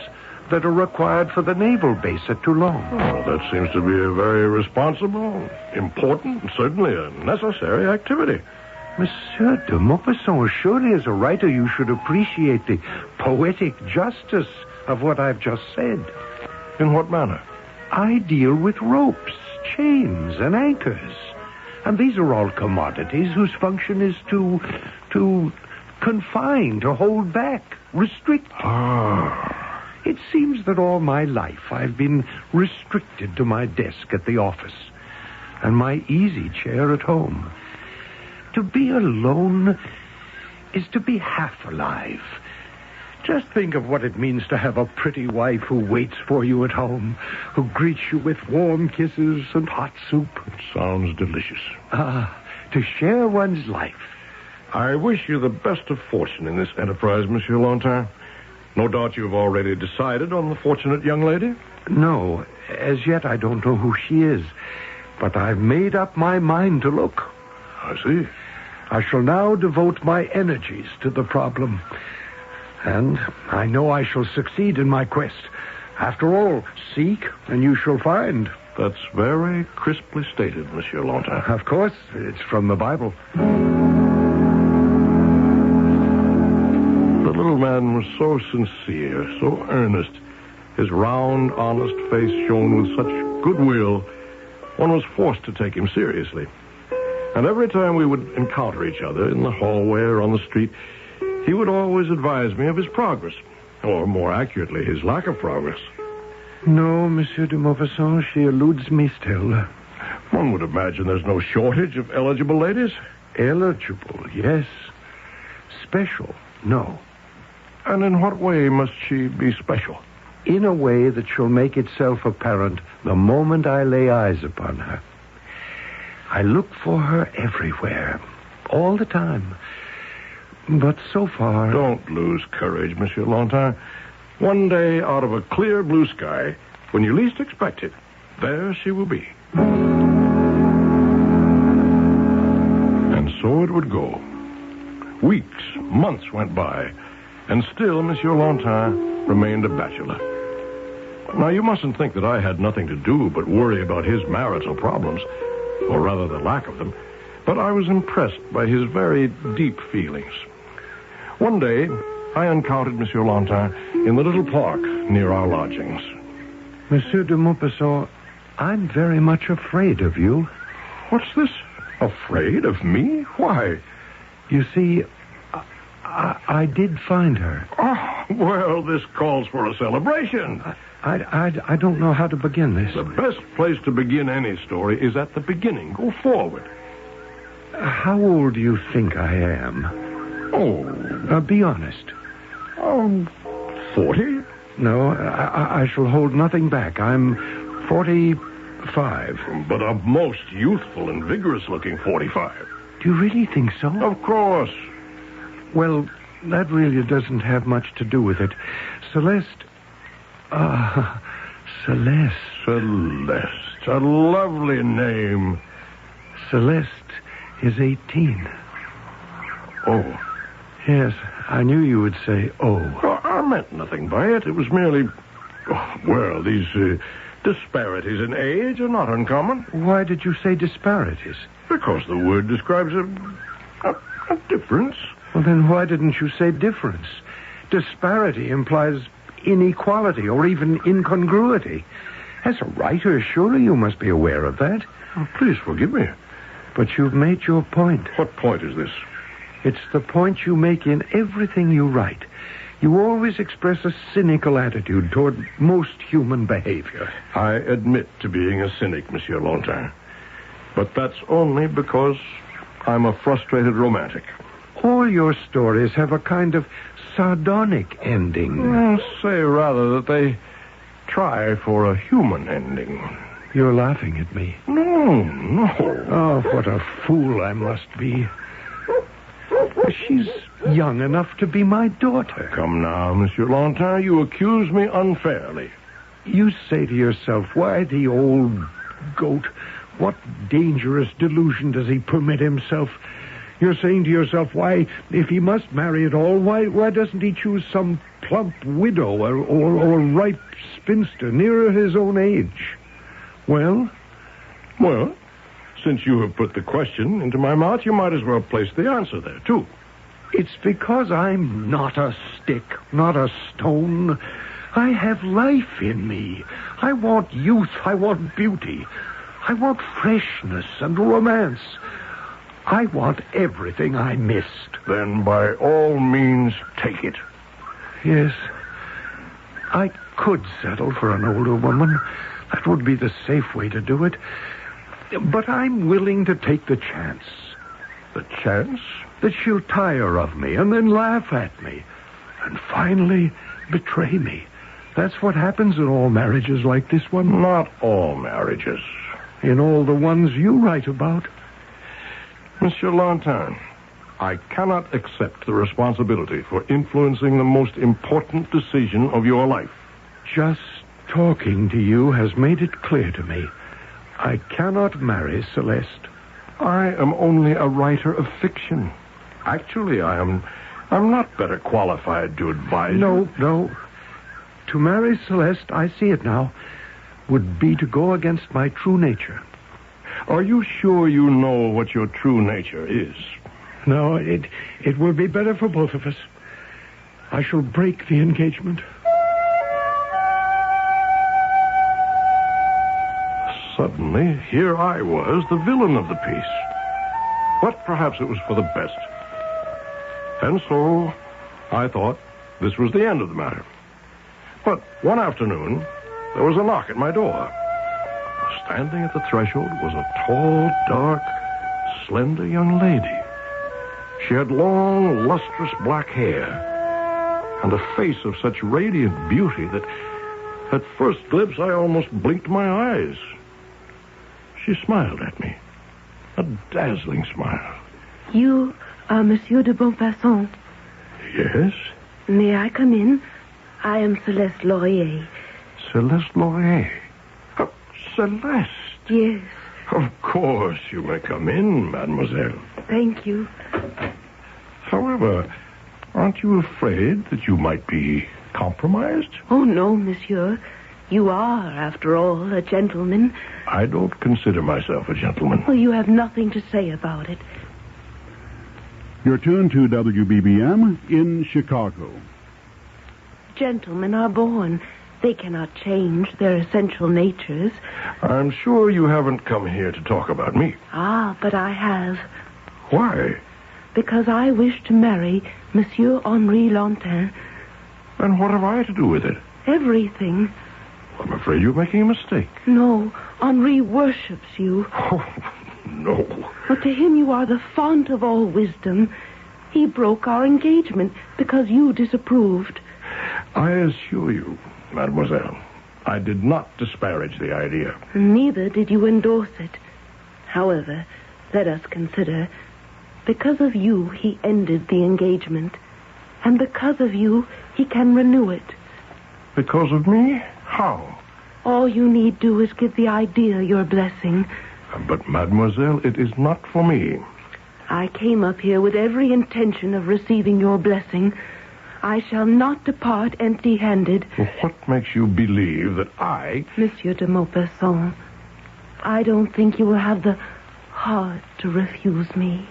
that are required for the naval base at Toulon. Oh, that seems to be a very responsible, important, and certainly a necessary activity. Monsieur de Maupassant, surely as a writer you should appreciate the poetic justice of what I've just said. In what manner? I deal with ropes, chains, and anchors. And these are all commodities whose function is to confine, to hold back, restrict. It seems that all my life I've been restricted to my desk at the office and my easy chair at home. To be alone is to be half alive. Just think of what it means to have a pretty wife who waits for you at home, who greets you with warm kisses and hot soup. It sounds delicious. To share one's life. I wish you the best of fortune in this enterprise, Monsieur Lontin. No doubt you've already decided on the fortunate young lady? No, as yet I don't know who she is. But I've made up my mind to look. I see. I shall now devote my energies to the problem. And I know I shall succeed in my quest. After all, seek and you shall find. That's very crisply stated, Monsieur Lontin. Of course, it's from the Bible. The little man was so sincere, so earnest. His round, honest face shone with such goodwill, one was forced to take him seriously. And every time we would encounter each other in the hallway or on the street, he would always advise me of his progress, or more accurately, his lack of progress. No, Monsieur de Maupassant, she eludes me still. One would imagine there's no shortage of eligible ladies. Eligible, yes. Special, no. And in what way must she be special? In a way that shall make itself apparent the moment I lay eyes upon her. I look for her everywhere, all the time. But so far... Don't lose courage, Monsieur Lontin. One day, out of a clear blue sky, when you least expect it, there she will be. And so it would go. Weeks, months went by, and still Monsieur Lontin remained a bachelor. Now, you mustn't think that I had nothing to do but worry about his marital problems, or rather the lack of them, but I was impressed by his very deep feelings. One day, I encountered Monsieur Lontin in the little park near our lodgings. Monsieur de Maupassant, I'm very much afraid of you. What's this? Afraid of me? Why? You see, I did find her. Oh, well, this calls for a celebration. I don't know how to begin this. The best place to begin any story is at the beginning. Go forward. How old do you think I am? Oh. Be honest. 40? No, I shall hold nothing back. I'm 45. But a most youthful and vigorous-looking 45. Do you really think so? Of course. Well, that really doesn't have much to do with it. Celeste. Celeste. Celeste. A lovely name. Celeste is 18. Oh. Yes, I knew you would say, oh. Well, I meant nothing by it. It was merely... well, these disparities in age are not uncommon. Why did you say disparities? Because the word describes a difference. Well, then why didn't you say difference? Disparity implies inequality or even incongruity. As a writer, surely you must be aware of that. Oh, please forgive me. But you've made your point. What point is this? It's the point you make in everything you write. You always express a cynical attitude toward most human behavior. I admit to being a cynic, Monsieur Lontin. But that's only because I'm a frustrated romantic. All your stories have a kind of sardonic ending. Say rather that they try for a human ending. You're laughing at me. No. Oh, what a fool I must be. She's young enough to be my daughter. Come now, Monsieur Lontin, you accuse me unfairly. You say to yourself, why the old goat? What dangerous delusion does he permit himself? You're saying to yourself, why, if he must marry at all, why doesn't he choose some plump widow or ripe spinster nearer his own age? Well, since you have put the question into my mouth, you might as well place the answer there, too. It's because I'm not a stick, not a stone. I have life in me. I want youth. I want beauty. I want freshness and romance. I want everything I missed. Then by all means, take it. Yes. I could settle for an older woman. That would be the safe way to do it. But I'm willing to take the chance. The chance? That she'll tire of me and then laugh at me. And finally betray me. That's what happens in all marriages like this one. Not all marriages. In all the ones you write about. Monsieur Lontin, I cannot accept the responsibility for influencing the most important decision of your life. Just talking to you has made it clear to me. I cannot marry Celeste. I am only a writer of fiction. Actually, I'm not better qualified to advise you. No. To marry Celeste, I see it now, would be to go against my true nature. Are you sure you know what your true nature is? No, it will be better for both of us. I shall break the engagement. Suddenly, here I was, the villain of the piece. But perhaps it was for the best. And so, I thought this was the end of the matter. But one afternoon, there was a knock at my door. Standing at the threshold was a tall, dark, slender young lady. She had long, lustrous black hair and a face of such radiant beauty that at first glimpse I almost blinked my eyes. She smiled at me, a dazzling smile. You are Monsieur de Beaufasson. Yes? May I come in? I am Celeste Laurier. Celeste Laurier? Oh, Celeste? Yes. Of course you may come in, mademoiselle. Thank you. However, aren't you afraid that you might be compromised? Oh, no, monsieur. You are, after all, a gentleman. I don't consider myself a gentleman. Well, you have nothing to say about it. You're tuned to WBBM in Chicago. Gentlemen are born. They cannot change their essential natures. I'm sure you haven't come here to talk about me. Ah, but I have. Why? Because I wish to marry Monsieur Henri Lantin. And what have I to do with it? Everything. I'm afraid you're making a mistake. No, Henri worships you. Oh, no. But to him you are the font of all wisdom. He broke our engagement because you disapproved. I assure you, mademoiselle, I did not disparage the idea. Neither did you endorse it. However, let us consider. Because of you, he ended the engagement. And because of you, he can renew it. Because of me? How? All you need do is give the idea your blessing. But, mademoiselle, it is not for me. I came up here with every intention of receiving your blessing. I shall not depart empty-handed. What makes you believe that I... Monsieur de Maupassant, I don't think you will have the heart to refuse me.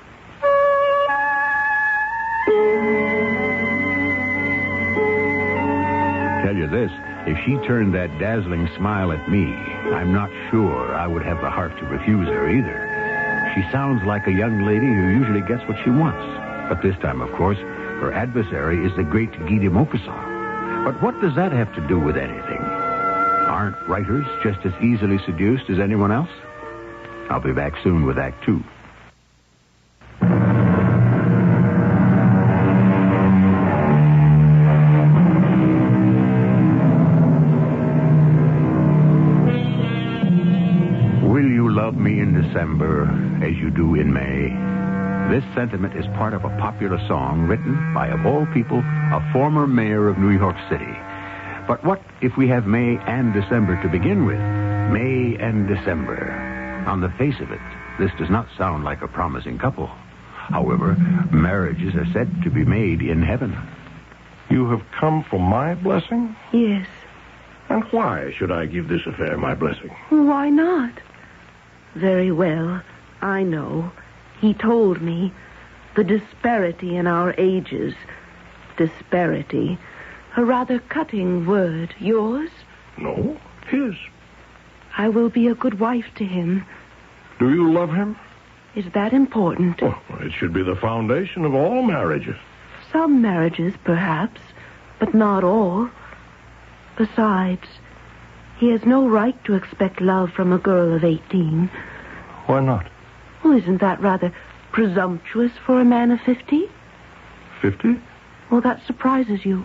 Tell you this, if she turned that dazzling smile at me, I'm not sure I would have the heart to refuse her either. She sounds like a young lady who usually gets what she wants. But this time, of course, her adversary is the great Guy de Maupassant. But what does that have to do with anything? Aren't writers just as easily seduced as anyone else? I'll be back soon with Act 2. Will you love me in December as you do in May? This sentiment is part of a popular song written by, of all people, a former mayor of New York City. But what if we have May and December to begin with? May and December. On the face of it, this does not sound like a promising couple. However, marriages are said to be made in heaven. You have come for my blessing? Yes. And why should I give this affair my blessing? Why not? Very well. I know. He told me. The disparity in our ages. Disparity. A rather cutting word. Yours? No, his. I will be a good wife to him. Do you love him? Is that important? Well, it should be the foundation of all marriages. Some marriages, perhaps, but not all. Besides, he has no right to expect love from a girl of 18. Why not? Well, isn't that rather presumptuous for a man of 50? 50? Well, that surprises you.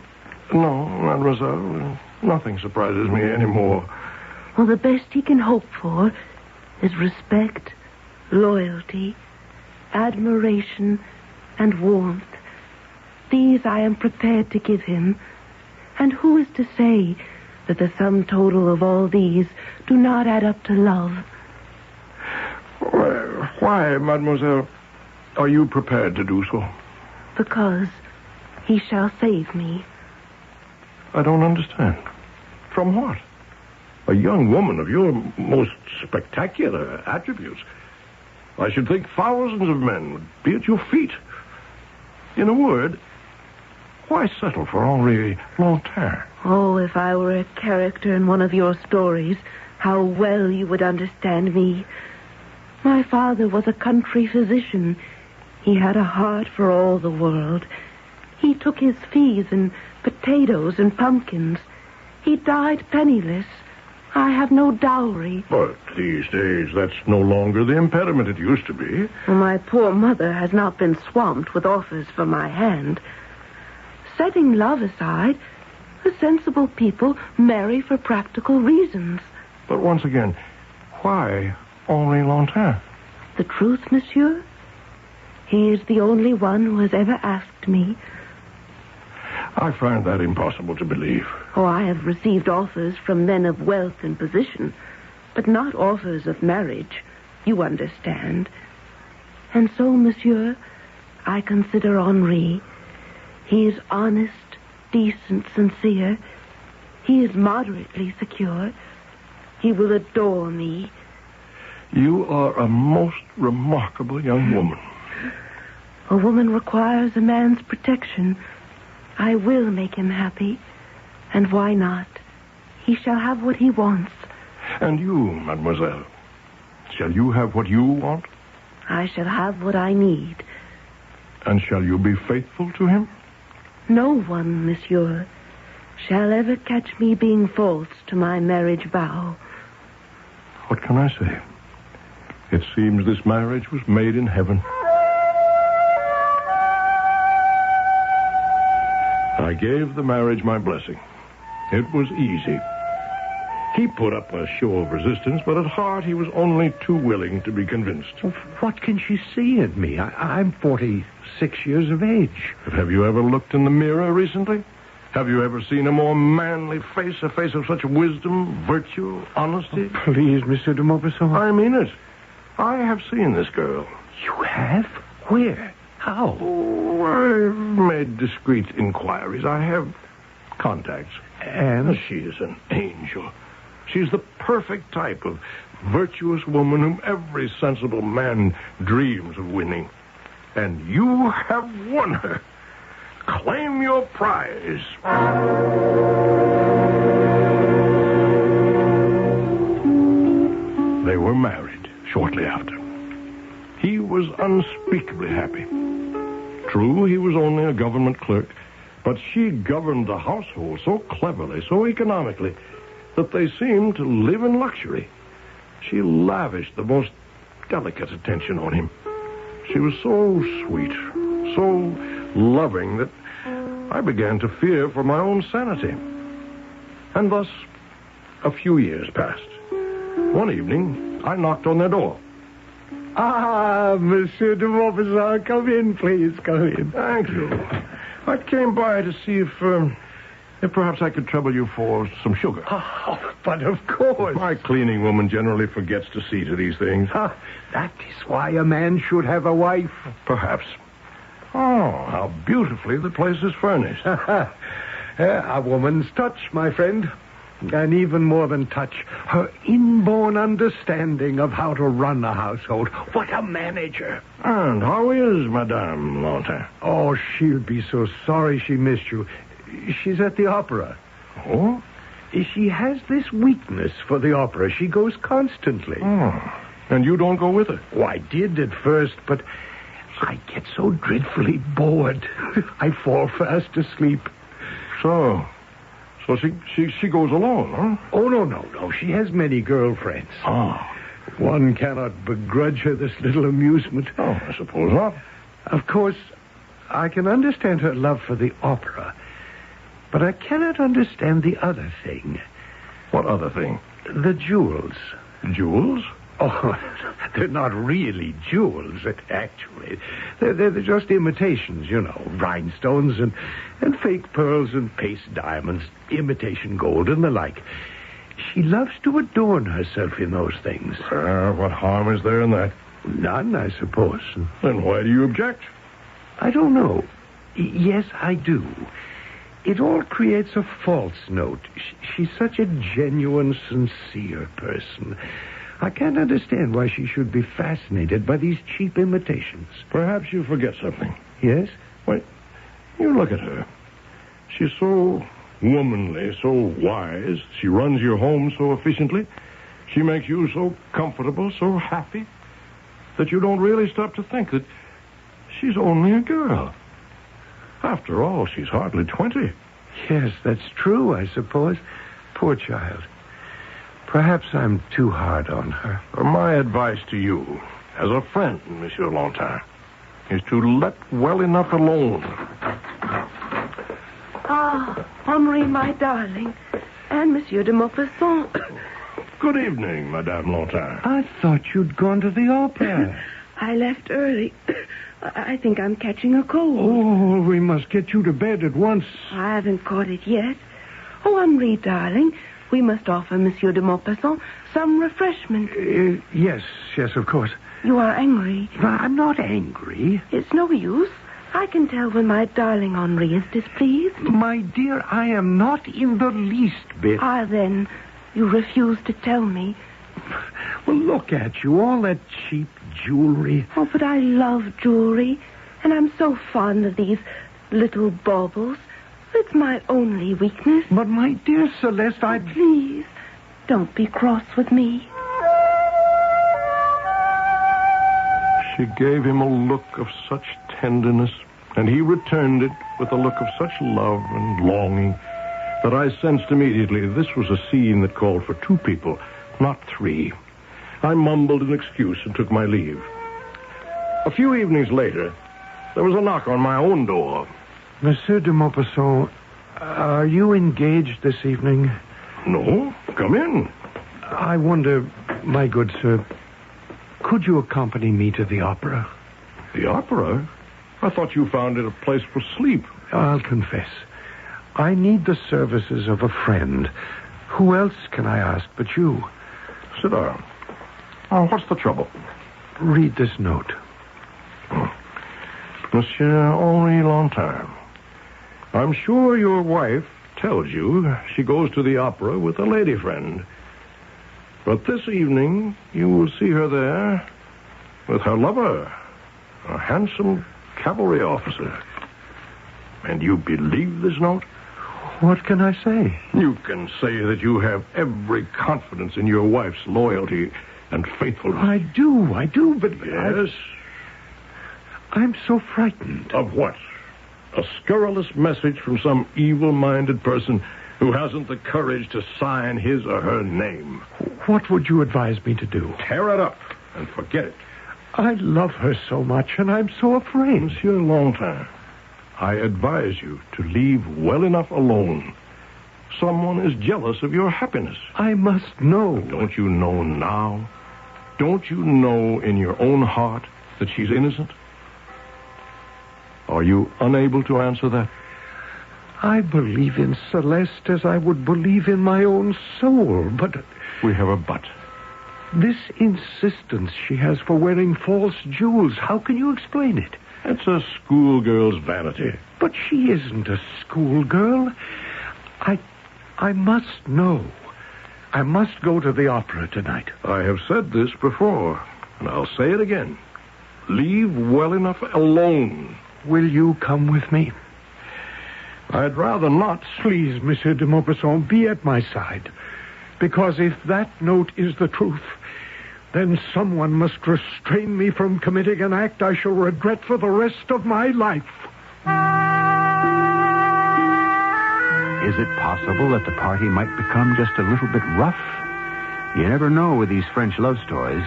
No, mademoiselle. Nothing surprises me anymore. Well, the best he can hope for is respect, loyalty, admiration, and warmth. These I am prepared to give him. And who is to say that the sum total of all these do not add up to love? Why, mademoiselle, are you prepared to do so? Because he shall save me. I don't understand. From what? A young woman of your most spectacular attributes. I should think thousands of men would be at your feet. In a word, why settle for Henri Longtin? Oh, if I were a character in one of your stories, how well you would understand me. My father was a country physician. He had a heart for all the world. He took his fees in potatoes and pumpkins. He died penniless. I have no dowry. But these days, that's no longer the impediment it used to be. My poor mother has not been swamped with offers for my hand. Setting love aside, the sensible people marry for practical reasons. But once again, why Henri Longtin? The truth, monsieur? He is the only one who has ever asked me. I find that impossible to believe. Oh, I have received offers from men of wealth and position, but not offers of marriage. You understand. And so, monsieur, I consider Henri. He is honest, decent, sincere. He is moderately secure. He will adore me. You are a most remarkable young woman. A woman requires a man's protection. I will make him happy. And why not? He shall have what he wants. And you, mademoiselle, shall you have what you want? I shall have what I need. And shall you be faithful to him? No one, monsieur, shall ever catch me being false to my marriage vow. What can I say? It seems this marriage was made in heaven. I gave the marriage my blessing. It was easy. He put up a show of resistance, but at heart he was only too willing to be convinced. What can she see in me? I'm 46 years of age. But have you ever looked in the mirror recently? Have you ever seen a more manly face, a face of such wisdom, virtue, honesty? Oh, please, Monsieur de Maupassant. I mean it. I have seen this girl. You have? Where? How? Oh, I've made discreet inquiries. I have contacts. And? She is an angel. She's the perfect type of virtuous woman whom every sensible man dreams of winning. And you have won her. Claim your prize. They were married shortly after. He was unspeakably happy. True, he was only a government clerk, but she governed the household so cleverly, so economically, that they seemed to live in luxury. She lavished the most delicate attention on him. She was so sweet, so loving that I began to fear for my own sanity. And thus, a few years passed. One evening, I knocked on their door. Ah, Monsieur de Maupassant, come in, please, come in. Thank you. I came by to see if perhaps I could trouble you for some sugar. Oh, but of course. My cleaning woman generally forgets to see to these things. That is why a man should have a wife. Perhaps. Oh, how beautifully the place is furnished. A woman's touch, my friend. And even more than touch, her inborn understanding of how to run a household. What a manager. And how is Madame Longtin? Oh, she'll be so sorry she missed you. She's at the opera. Oh? She has this weakness for the opera. She goes constantly. Oh. And you don't go with her? Oh, I did at first, but I get so dreadfully bored. I fall fast asleep. So she goes alone, huh? Oh, no. She has many girlfriends. Oh. One cannot begrudge her this little amusement. Oh, I suppose not. Of course, I can understand her love for the opera, but I cannot understand the other thing. What other thing? The jewels. Jewels? Oh, they're not really jewels, actually. They're just imitations, rhinestones and fake pearls and paste diamonds, imitation gold and the like. She loves to adorn herself in those things. What harm is there in that? None, I suppose. Then why do you object? I don't know. Yes, I do. It all creates a false note. She's such a genuine, sincere person. I can't understand why she should be fascinated by these cheap imitations. Perhaps you forget something. Yes? Wait, you look at her. She's so womanly, so wise. She runs your home so efficiently. She makes you so comfortable, so happy, that you don't really stop to think that she's only a girl. After all, she's hardly 20. Yes, that's true, I suppose. Poor child. Perhaps I'm too hard on her. My advice to you, as a friend, Monsieur Longtime, is to let well enough alone. Ah, Henri, my darling, and Monsieur de Maupassant. Good evening, Madame Longtime. I thought you'd gone to the opera. I left early. I think I'm catching a cold. Oh, we must get you to bed at once. I haven't caught it yet. Oh, Henri, darling, we must offer Monsieur de Maupassant some refreshment. Yes, of course. You are angry. I'm not angry. It's no use. I can tell when my darling Henri is displeased. My dear, I am not in the least bit. Ah, then, you refuse to tell me. Well, look at you, all that cheap jewelry. Oh, but I love jewelry, and I'm so fond of these little baubles. It's my only weakness. But, my dear Celeste, Please, don't be cross with me. She gave him a look of such tenderness, and he returned it with a look of such love and longing that I sensed immediately this was a scene that called for two people, not three. I mumbled an excuse and took my leave. A few evenings later, there was a knock on my own door. Monsieur de Maupassant, are you engaged this evening? No, come in. I wonder, my good sir, could you accompany me to the opera? The opera? I thought you found it a place for sleep. I'll confess. I need the services of a friend. Who else can I ask but you? Sit down. Oh, what's the trouble? Read this note. Monsieur Henri Longtime, I'm sure your wife tells you she goes to the opera with a lady friend. But this evening, you will see her there with her lover, a handsome cavalry officer. And you believe this note? What can I say? You can say that you have every confidence in your wife's loyalty and faithfulness. I do, but... Yes? I'm so frightened. Of what? A scurrilous message from some evil-minded person who hasn't the courage to sign his or her name. What would you advise me to do? Tear it up and forget it. I love her so much, and I'm so afraid. Monsieur Longtime, I advise you to leave well enough alone. Someone is jealous of your happiness. I must know. But don't you know now? Don't you know in your own heart that she's innocent? Are you unable to answer that? I believe in Celeste as I would believe in my own soul, but... We have a but. This insistence she has for wearing false jewels, how can you explain it? It's a schoolgirl's vanity. But she isn't a schoolgirl. I must know. I must go to the opera tonight. I have said this before, and I'll say it again. Leave well enough alone. Will you come with me? I'd rather not. Please, Monsieur de Maupassant, be at my side. Because if that note is the truth, then someone must restrain me from committing an act I shall regret for the rest of my life. Is it possible that the party might become just a little bit rough? You never know with these French love stories.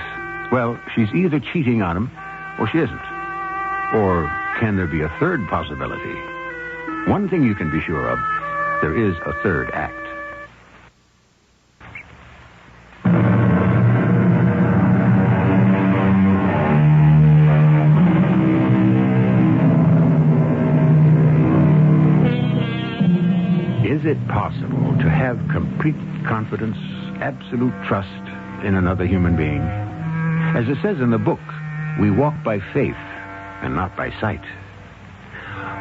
Well, she's either cheating on him or she isn't. Or can there be a third possibility? One thing you can be sure of, there is a third act. possible to have complete confidence, absolute trust in another human being? As it says in the book, we walk by faith and not by sight.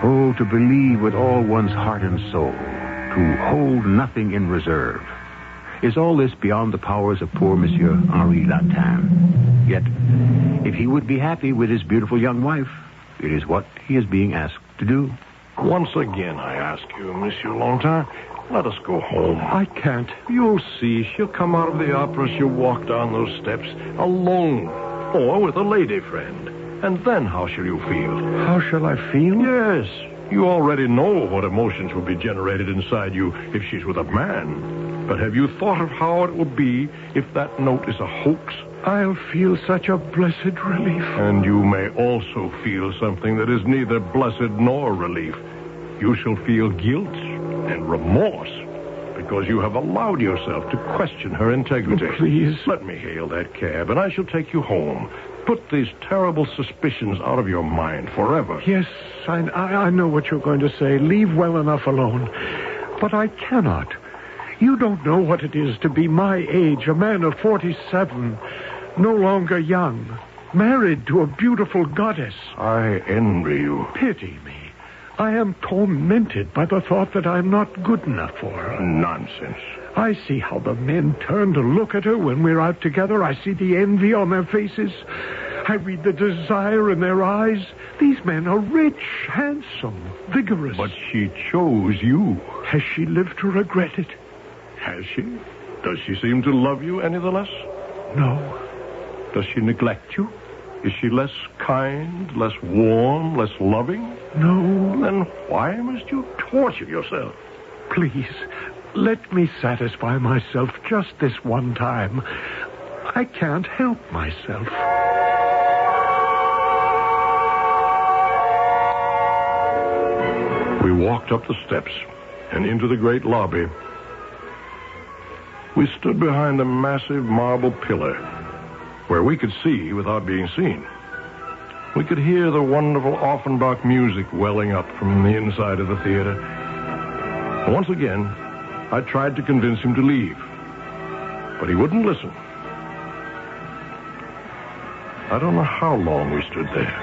Oh, to believe with all one's heart and soul, to hold nothing in reserve. Is all this beyond the powers of poor Monsieur Henri Lantin? Yet, if he would be happy with his beautiful young wife, it is what he is being asked to do. Once again, I ask you, Monsieur Lantin, let us go home. I can't. You'll see. She'll come out of the opera. She'll walk down those steps alone or with a lady friend. And then how shall you feel? How shall I feel? Yes. You already know what emotions will be generated inside you if she's with a man. But have you thought of how it will be if that note is a hoax? I'll feel such a blessed relief. And you may also feel something that is neither blessed nor relief. You shall feel guilt and remorse because you have allowed yourself to question her integrity. Oh, please. Let me hail that cab, and I shall take you home. Put these terrible suspicions out of your mind forever. Yes, I know what you're going to say. Leave well enough alone. But I cannot. You don't know what it is to be my age, a man of 47, no longer young, married to a beautiful goddess. I envy you. Pity me. I am tormented by the thought that I'm not good enough for her. Nonsense. I see how the men turn to look at her when we're out together. I see the envy on their faces. I read the desire in their eyes. These men are rich, handsome, vigorous. But she chose you. Has she lived to regret it? Has she? Does she seem to love you any the less? No. Does she neglect you? Is she less kind, less warm, less loving? No. Then why must you torture yourself? Please, let me satisfy myself just this one time. I can't help myself. We walked up the steps and into the great lobby. We stood behind a massive marble pillar where we could see without being seen. We could hear the wonderful Offenbach music welling up from the inside of the theater. Once again, I tried to convince him to leave, but he wouldn't listen. I don't know how long we stood there.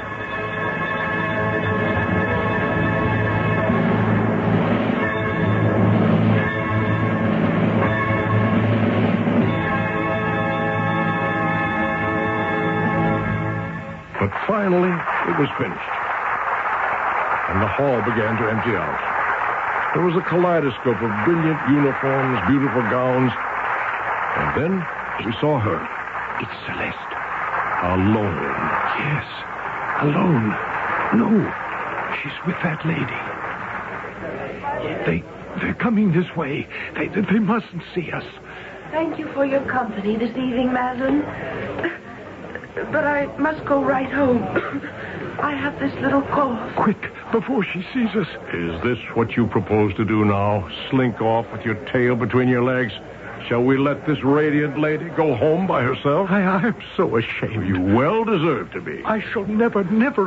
But finally, it was finished, and the hall began to empty out. There was a kaleidoscope of brilliant uniforms, beautiful gowns, and then we saw her. It's Celeste. Alone. Yes, alone. No, she's with that lady. They're coming this way. They mustn't see us. Thank you for your company this evening, Madeline. But I must go right home. I have this little cough. Quick, before she sees us. Is this what you propose to do now? Slink off with your tail between your legs? Shall we let this radiant lady go home by herself? I'm so ashamed. You well deserve to be. I shall never,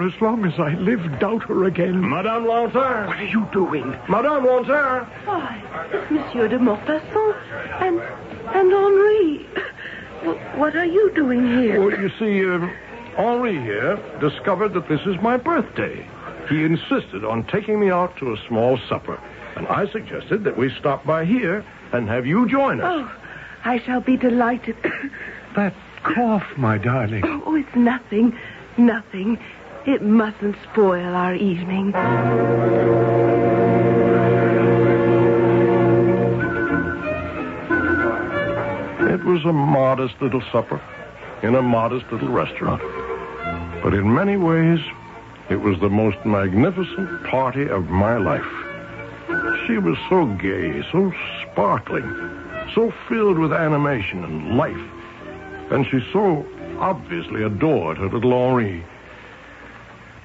as long as I live, doubt her again. Madame Lantin! What are you doing? Madame Lantin! Why, it's Monsieur de Montfaucon and Henri. What are you doing here? Well, you see, Henri here discovered that this is my birthday. He insisted on taking me out to a small supper, and I suggested that we stop by here and have you join us. Oh, I shall be delighted. That cough, my darling. Oh, it's nothing. Nothing. It mustn't spoil our evening. It was a modest little supper in a modest little restaurant. But in many ways, it was the most magnificent party of my life. She was so gay, so sparkling, so filled with animation and life. And she so obviously adored her little Henri.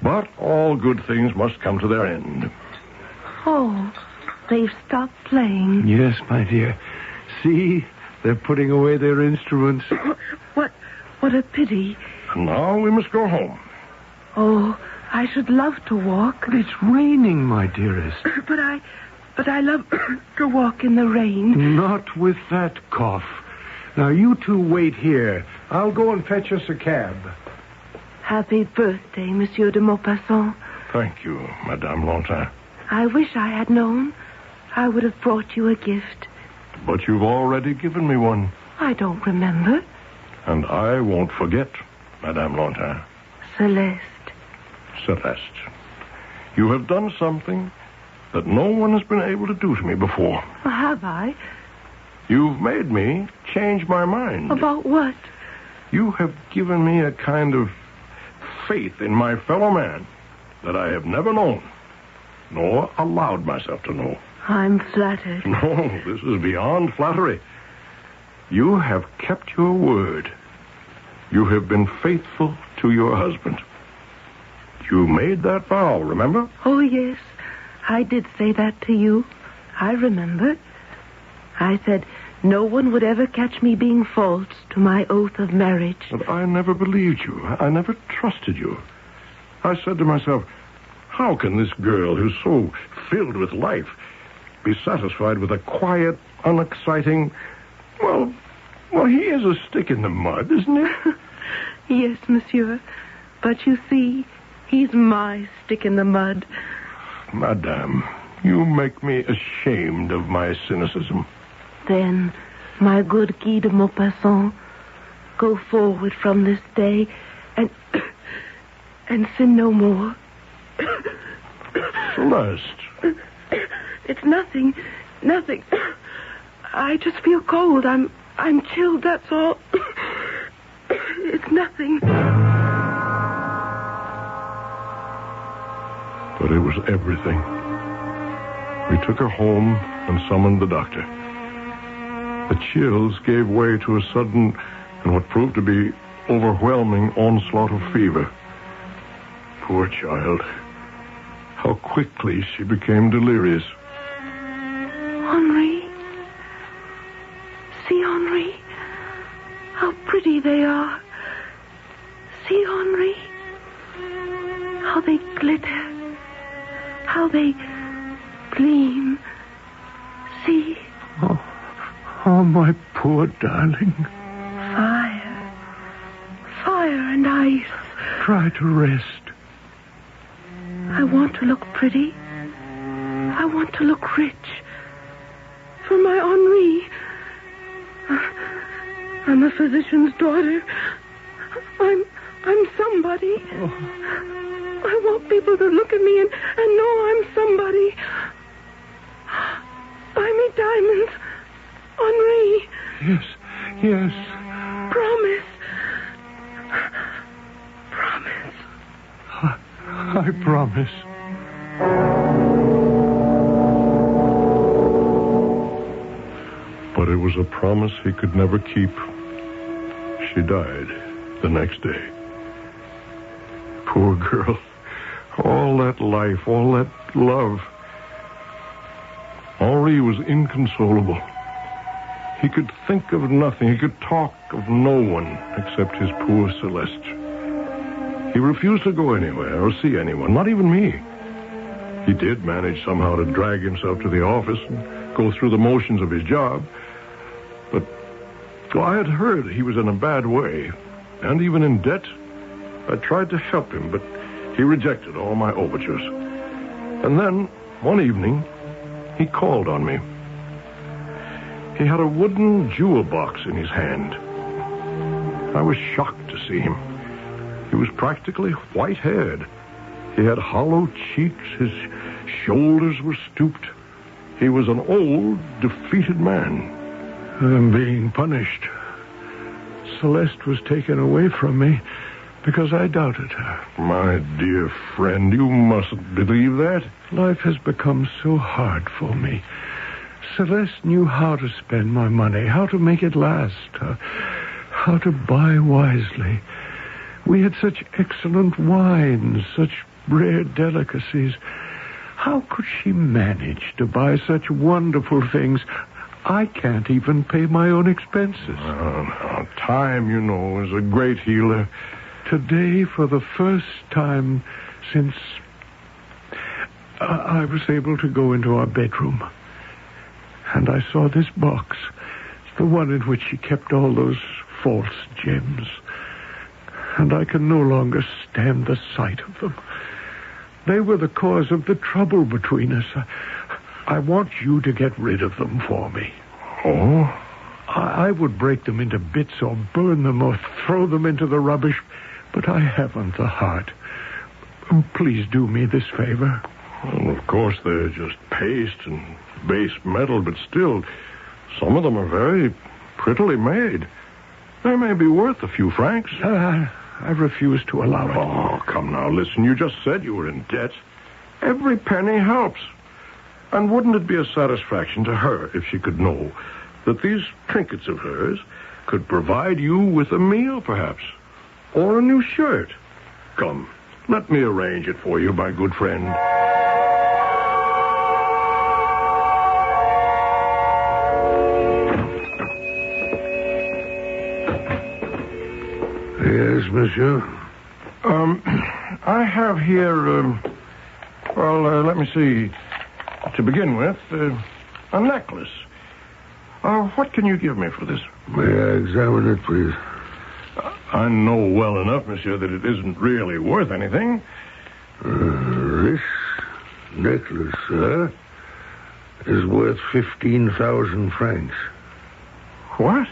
But all good things must come to their end. Oh, they've stopped playing. Yes, my dear. See, they're putting away their instruments. What a pity. And now we must go home. Oh, I should love to walk. But it's raining, my dearest. But but I love to walk in the rain. Not with that cough. Now, you two wait here. I'll go and fetch us a cab. Happy birthday, Monsieur de Maupassant. Thank you, Madame Longchamp. I wish I had known. I would have brought you a gift. But you've already given me one. I don't remember. And I won't forget, Madame Longchamp. Celeste. Celeste, you have done something that no one has been able to do to me before. Have I? You've made me change my mind. About what? You have given me a kind of faith in my fellow man that I have never known, nor allowed myself to know. I'm flattered. No, this is beyond flattery. You have kept your word. You have been faithful to your husband. You made that vow, remember? Oh, yes. I did say that to you. I remember. I said no one would ever catch me being false to my oath of marriage. But I never believed you. I never trusted you. I said to myself, how can this girl who's so filled with life be satisfied with a quiet, unexciting... Well, he is a stick in the mud, isn't he? Yes, monsieur. But you see, he's my stick in the mud. Madame, you make me ashamed of my cynicism. Then, my good Guy de Maupassant, go forward from this day and sin no more. Celeste. It's nothing. I just feel cold. I'm chilled, that's all. It's nothing. But it was everything. We took her home and summoned the doctor. The chills gave way to a sudden and what proved to be overwhelming onslaught of fever. Poor child. How quickly she became delirious. Henri. See, Henri. How pretty they are. See, Henri. How they glitter. How they gleam. See. Oh, my poor darling. Fire and ice. Try to rest. I want to look pretty. I want to look rich. For my Henri. I'm a physician's daughter. I'm somebody. Oh. I want people to look at me and know I'm somebody. Buy me diamonds. Henri. Yes. Promise. I promise. But it was a promise he could never keep. She died the next day. Poor girl. All that life, all that love. Henri was inconsolable. He could think of nothing. He could talk of no one except his poor Celeste. He refused to go anywhere or see anyone, not even me. He did manage somehow to drag himself to the office and go through the motions of his job. But I had heard he was in a bad way, and even in debt. I tried to help him, but he rejected all my overtures. And then, one evening, he called on me. He had a wooden jewel box in his hand. I was shocked to see him. He was practically white-haired. He had hollow cheeks. His shoulders were stooped. He was an old, defeated man. I'm being punished. Celeste was taken away from me because I doubted her. My dear friend, you mustn't believe that. Life has become so hard for me. Celeste knew how to spend my money, how to make it last, how to buy wisely. We had such excellent wines, such rare delicacies. How could she manage to buy such wonderful things? I can't even pay my own expenses. Time, you know, is a great healer. Today, for the first time since... I was able to go into our bedroom, and I saw this box. It's the one in which she kept all those false gems. And I can no longer stand the sight of them. They were the cause of the trouble between us. I want you to get rid of them for me. Oh? I would break them into bits or burn them or throw them into the rubbish, but I haven't the heart. Please do me this favor. Well, of course, they're just paste and base metal, but still, some of them are very prettily made. They may be worth a few francs. I refuse to allow it. Oh, come now, listen. You just said you were in debt. Every penny helps. And wouldn't it be a satisfaction to her if she could know that these trinkets of hers could provide you with a meal, perhaps? Or a new shirt? Come, let me arrange it for you, my good friend. Yes, monsieur? I have here, let me see. To begin with, a necklace. What can you give me for this? May I examine it, please? I know well enough, monsieur, that it isn't really worth anything. This necklace, sir, is worth 15,000 francs. What?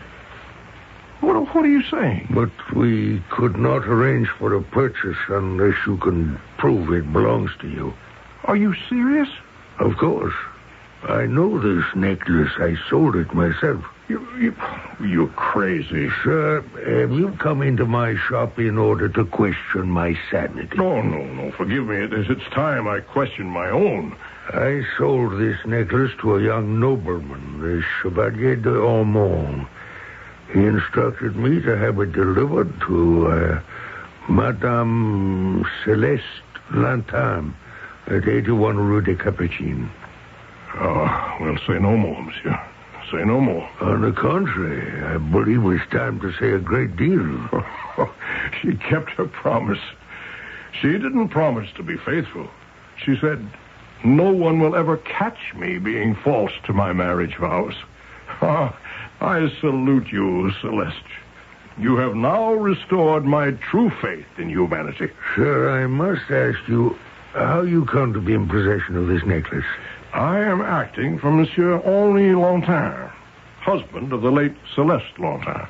What are you saying? But we could not arrange for a purchase unless you can prove it belongs to you. Are you serious? Of course. I know this necklace. I sold it myself. You're crazy. Sir, have you come into my shop in order to question my sanity? No. Forgive me. It's time I question my own. I sold this necklace to a young nobleman, the Chevalier d'Ormond. He instructed me to have it delivered to Madame Celeste Lantin at 81 Rue des Capucines. Oh, well, say no more, monsieur. Say no more. On the contrary, I believe it's time to say a great deal. She kept her promise. She didn't promise to be faithful. She said, no one will ever catch me being false to my marriage vows. I salute you, Celeste. You have now restored my true faith in humanity. Sir, I must ask you how you come to be in possession of this necklace. I am acting for Monsieur Henri Lantin, husband of the late Celeste Lantin.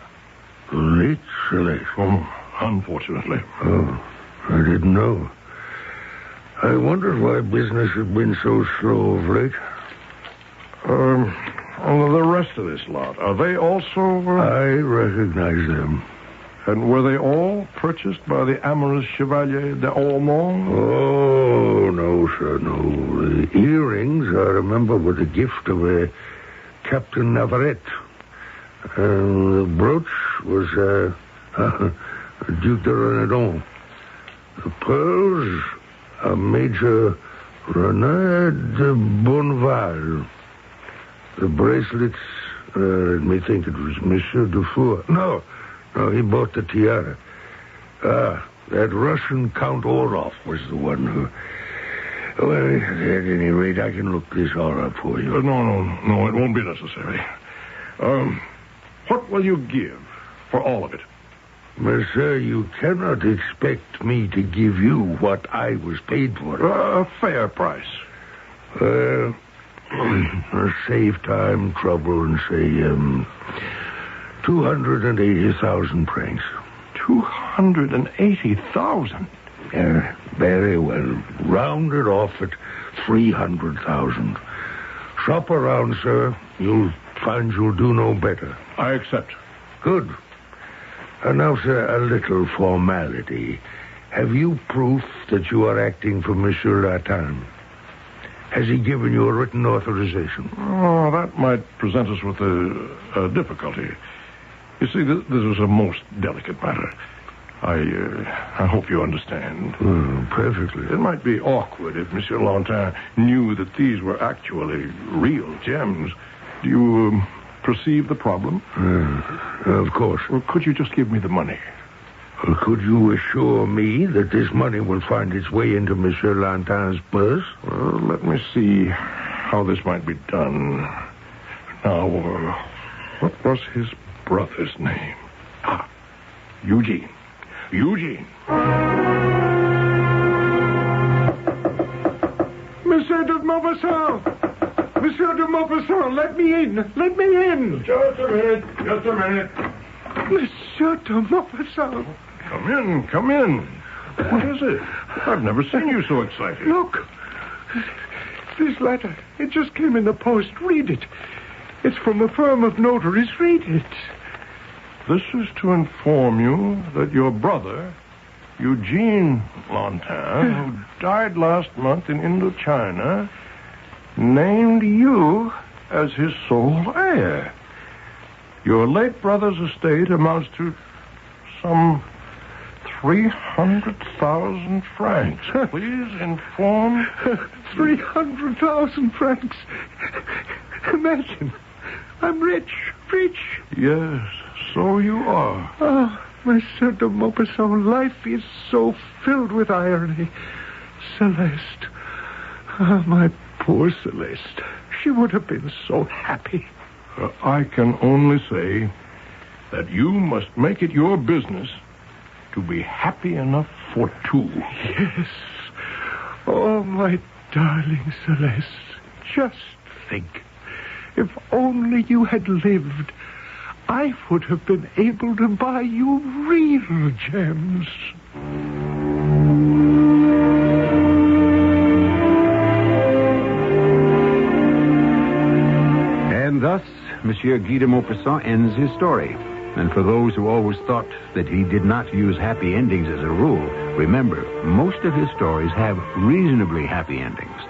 Late Celeste? Oh, unfortunately. Oh, I didn't know. I wondered why business had been so slow of late. The rest of this lot, are they also... I recognize them. And were they all purchased by the amorous Chevalier d'Ormond? Oh, no, sir, no. The earrings, I remember, were the gift of Captain Navarrete. The brooch was Duc de Renardon. The pearls, Major Renard de Bonneval. The bracelets, let me think, it was Monsieur Dufour. No, he bought the tiara. That Russian Count Orloff was the one who... Well, at any rate, I can look this all up for you. No, it won't be necessary. What will you give for all of it? Monsieur, you cannot expect me to give you what I was paid for. A fair price. Save time, trouble, and say, 280,000 francs. 280,000? Very well. Round it off at 300,000. Shop around, sir. You'll find you'll do no better. I accept. Good. And now, sir, a little formality. Have you proof that you are acting for Monsieur Lantin? Has he given you a written authorization? Oh, that might present us with a difficulty. You see, this is a most delicate matter. I hope you understand. Perfectly. It might be awkward if Monsieur Lantin knew that these were actually real gems. Do you perceive the problem? Of course. Well, could you just give me the money? Could you assure me that this money will find its way into Monsieur Lantin's purse? Well, let me see how this might be done. Now, what was his brother's name? Eugene. Eugene. Monsieur de Maupassant! Monsieur de Maupassant, let me in! Let me in! Just a minute. Just a minute. Monsieur de Maupassant! Come in. What is it? I've never seen you so excited. Look. This letter, it just came in the post. Read it. It's from a firm of notaries. Read it. This is to inform you that your brother, Eugene Lantin, who died last month in Indochina, named you as his sole heir. Your late brother's estate amounts to some 300,000 francs. Please inform... 300,000 francs. Imagine. I'm rich. Yes, so you are. Oh, Monsieur de Maupassant, life is so filled with irony. Celeste. My poor Celeste. She would have been so happy. I can only say that you must make it your business to be happy enough for two. Yes. Oh, my darling Celeste. Just think. If only you had lived, I would have been able to buy you real gems. And thus, Monsieur Guy de Maupassant ends his story. And for those who always thought that he did not use happy endings as a rule, remember, most of his stories have reasonably happy endings.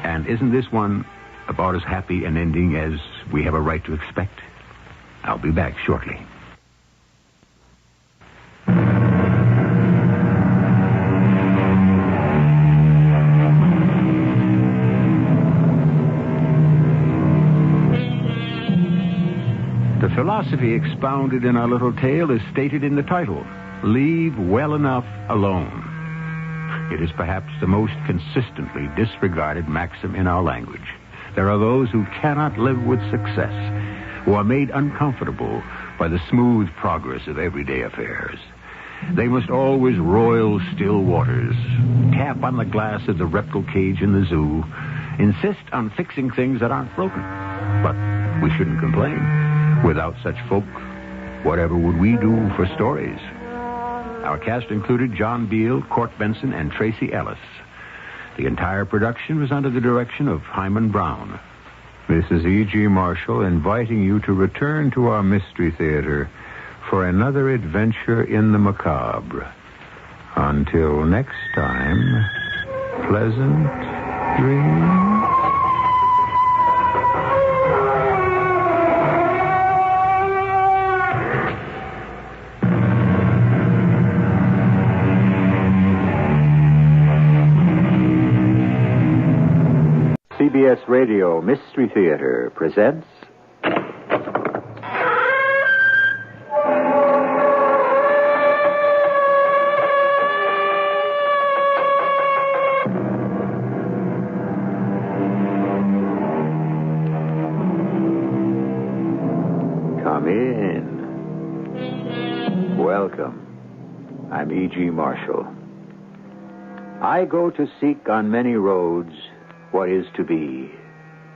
And isn't this one about as happy an ending as we have a right to expect? I'll be back shortly. The philosophy expounded in our little tale is stated in the title, Leave Well Enough Alone. It is perhaps the most consistently disregarded maxim in our language. There are those who cannot live with success, who are made uncomfortable by the smooth progress of everyday affairs. They must always roil still waters, tap on the glass of the reptile cage in the zoo, insist on fixing things that aren't broken. But we shouldn't complain. Without such folk, whatever would we do for stories? Our cast included John Beale, Court Benson, and Tracy Ellis. The entire production was under the direction of Hyman Brown. This is E.G. Marshall inviting you to return to our Mystery Theater for another adventure in the macabre. Until next time, pleasant dreams. CBS Radio Mystery Theater presents... Come in. Welcome. I'm E.G. Marshall. I go to seek on many roads what is to be,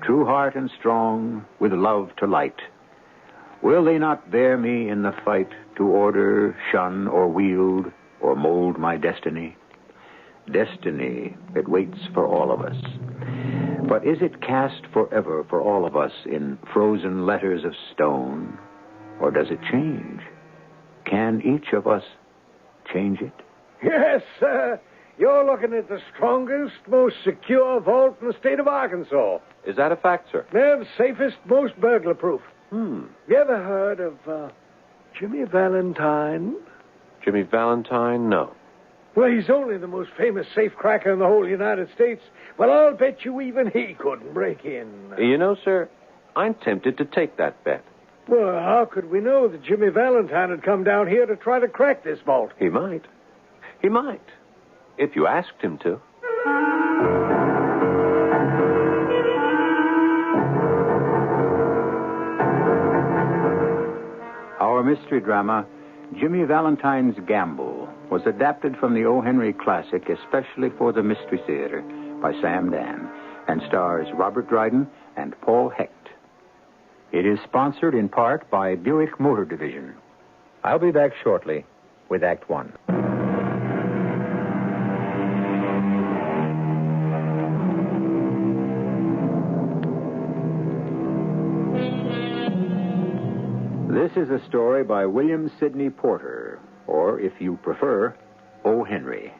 true heart and strong, with love to light. Will they not bear me in the fight to order, shun, or wield, or mold my destiny? Destiny, it waits for all of us. But is it cast forever for all of us in frozen letters of stone, or does it change? Can each of us change it? Yes, sir. You're looking at the strongest, most secure vault in the state of Arkansas. Is that a fact, sir? They're the safest, most burglar-proof. You ever heard of Jimmy Valentine? Jimmy Valentine? No. Well, he's only the most famous safecracker in the whole United States. Well, I'll bet you even he couldn't break in. You know, sir, I'm tempted to take that bet. Well, how could we know that Jimmy Valentine had come down here to try to crack this vault? He might. He might. If you asked him to. Our mystery drama, Jimmy Valentine's Gamble, was adapted from the O. Henry classic especially for the Mystery Theater by Sam Dan and stars Robert Dryden and Paul Hecht. It is sponsored in part by Buick Motor Division. I'll be back shortly with Act One. This is a story by William Sidney Porter, or, if you prefer, O. Henry.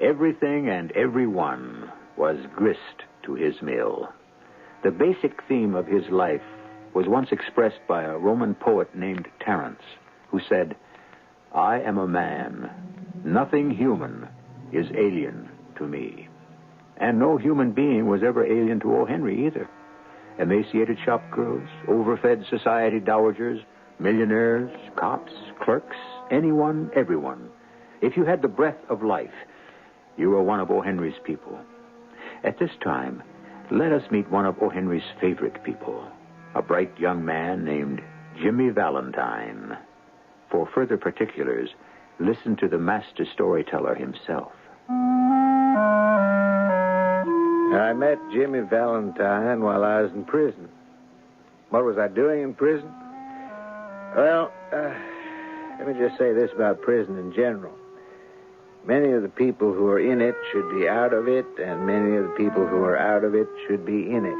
Everything and everyone was grist to his mill. The basic theme of his life was once expressed by a Roman poet named Terence, who said, "I am a man. Nothing human is alien to me." And no human being was ever alien to O. Henry either. Emaciated shop girls, overfed society dowagers, millionaires, cops, clerks, anyone, everyone. If you had the breath of life, you were one of O. Henry's people. At this time, let us meet one of O. Henry's favorite people, a bright young man named Jimmy Valentine. For further particulars, listen to the master storyteller himself. I met Jimmy Valentine while I was in prison. What was I doing in prison? Well, let me just say this about prison in general. Many of the people who are in it should be out of it, and many of the people who are out of it should be in it.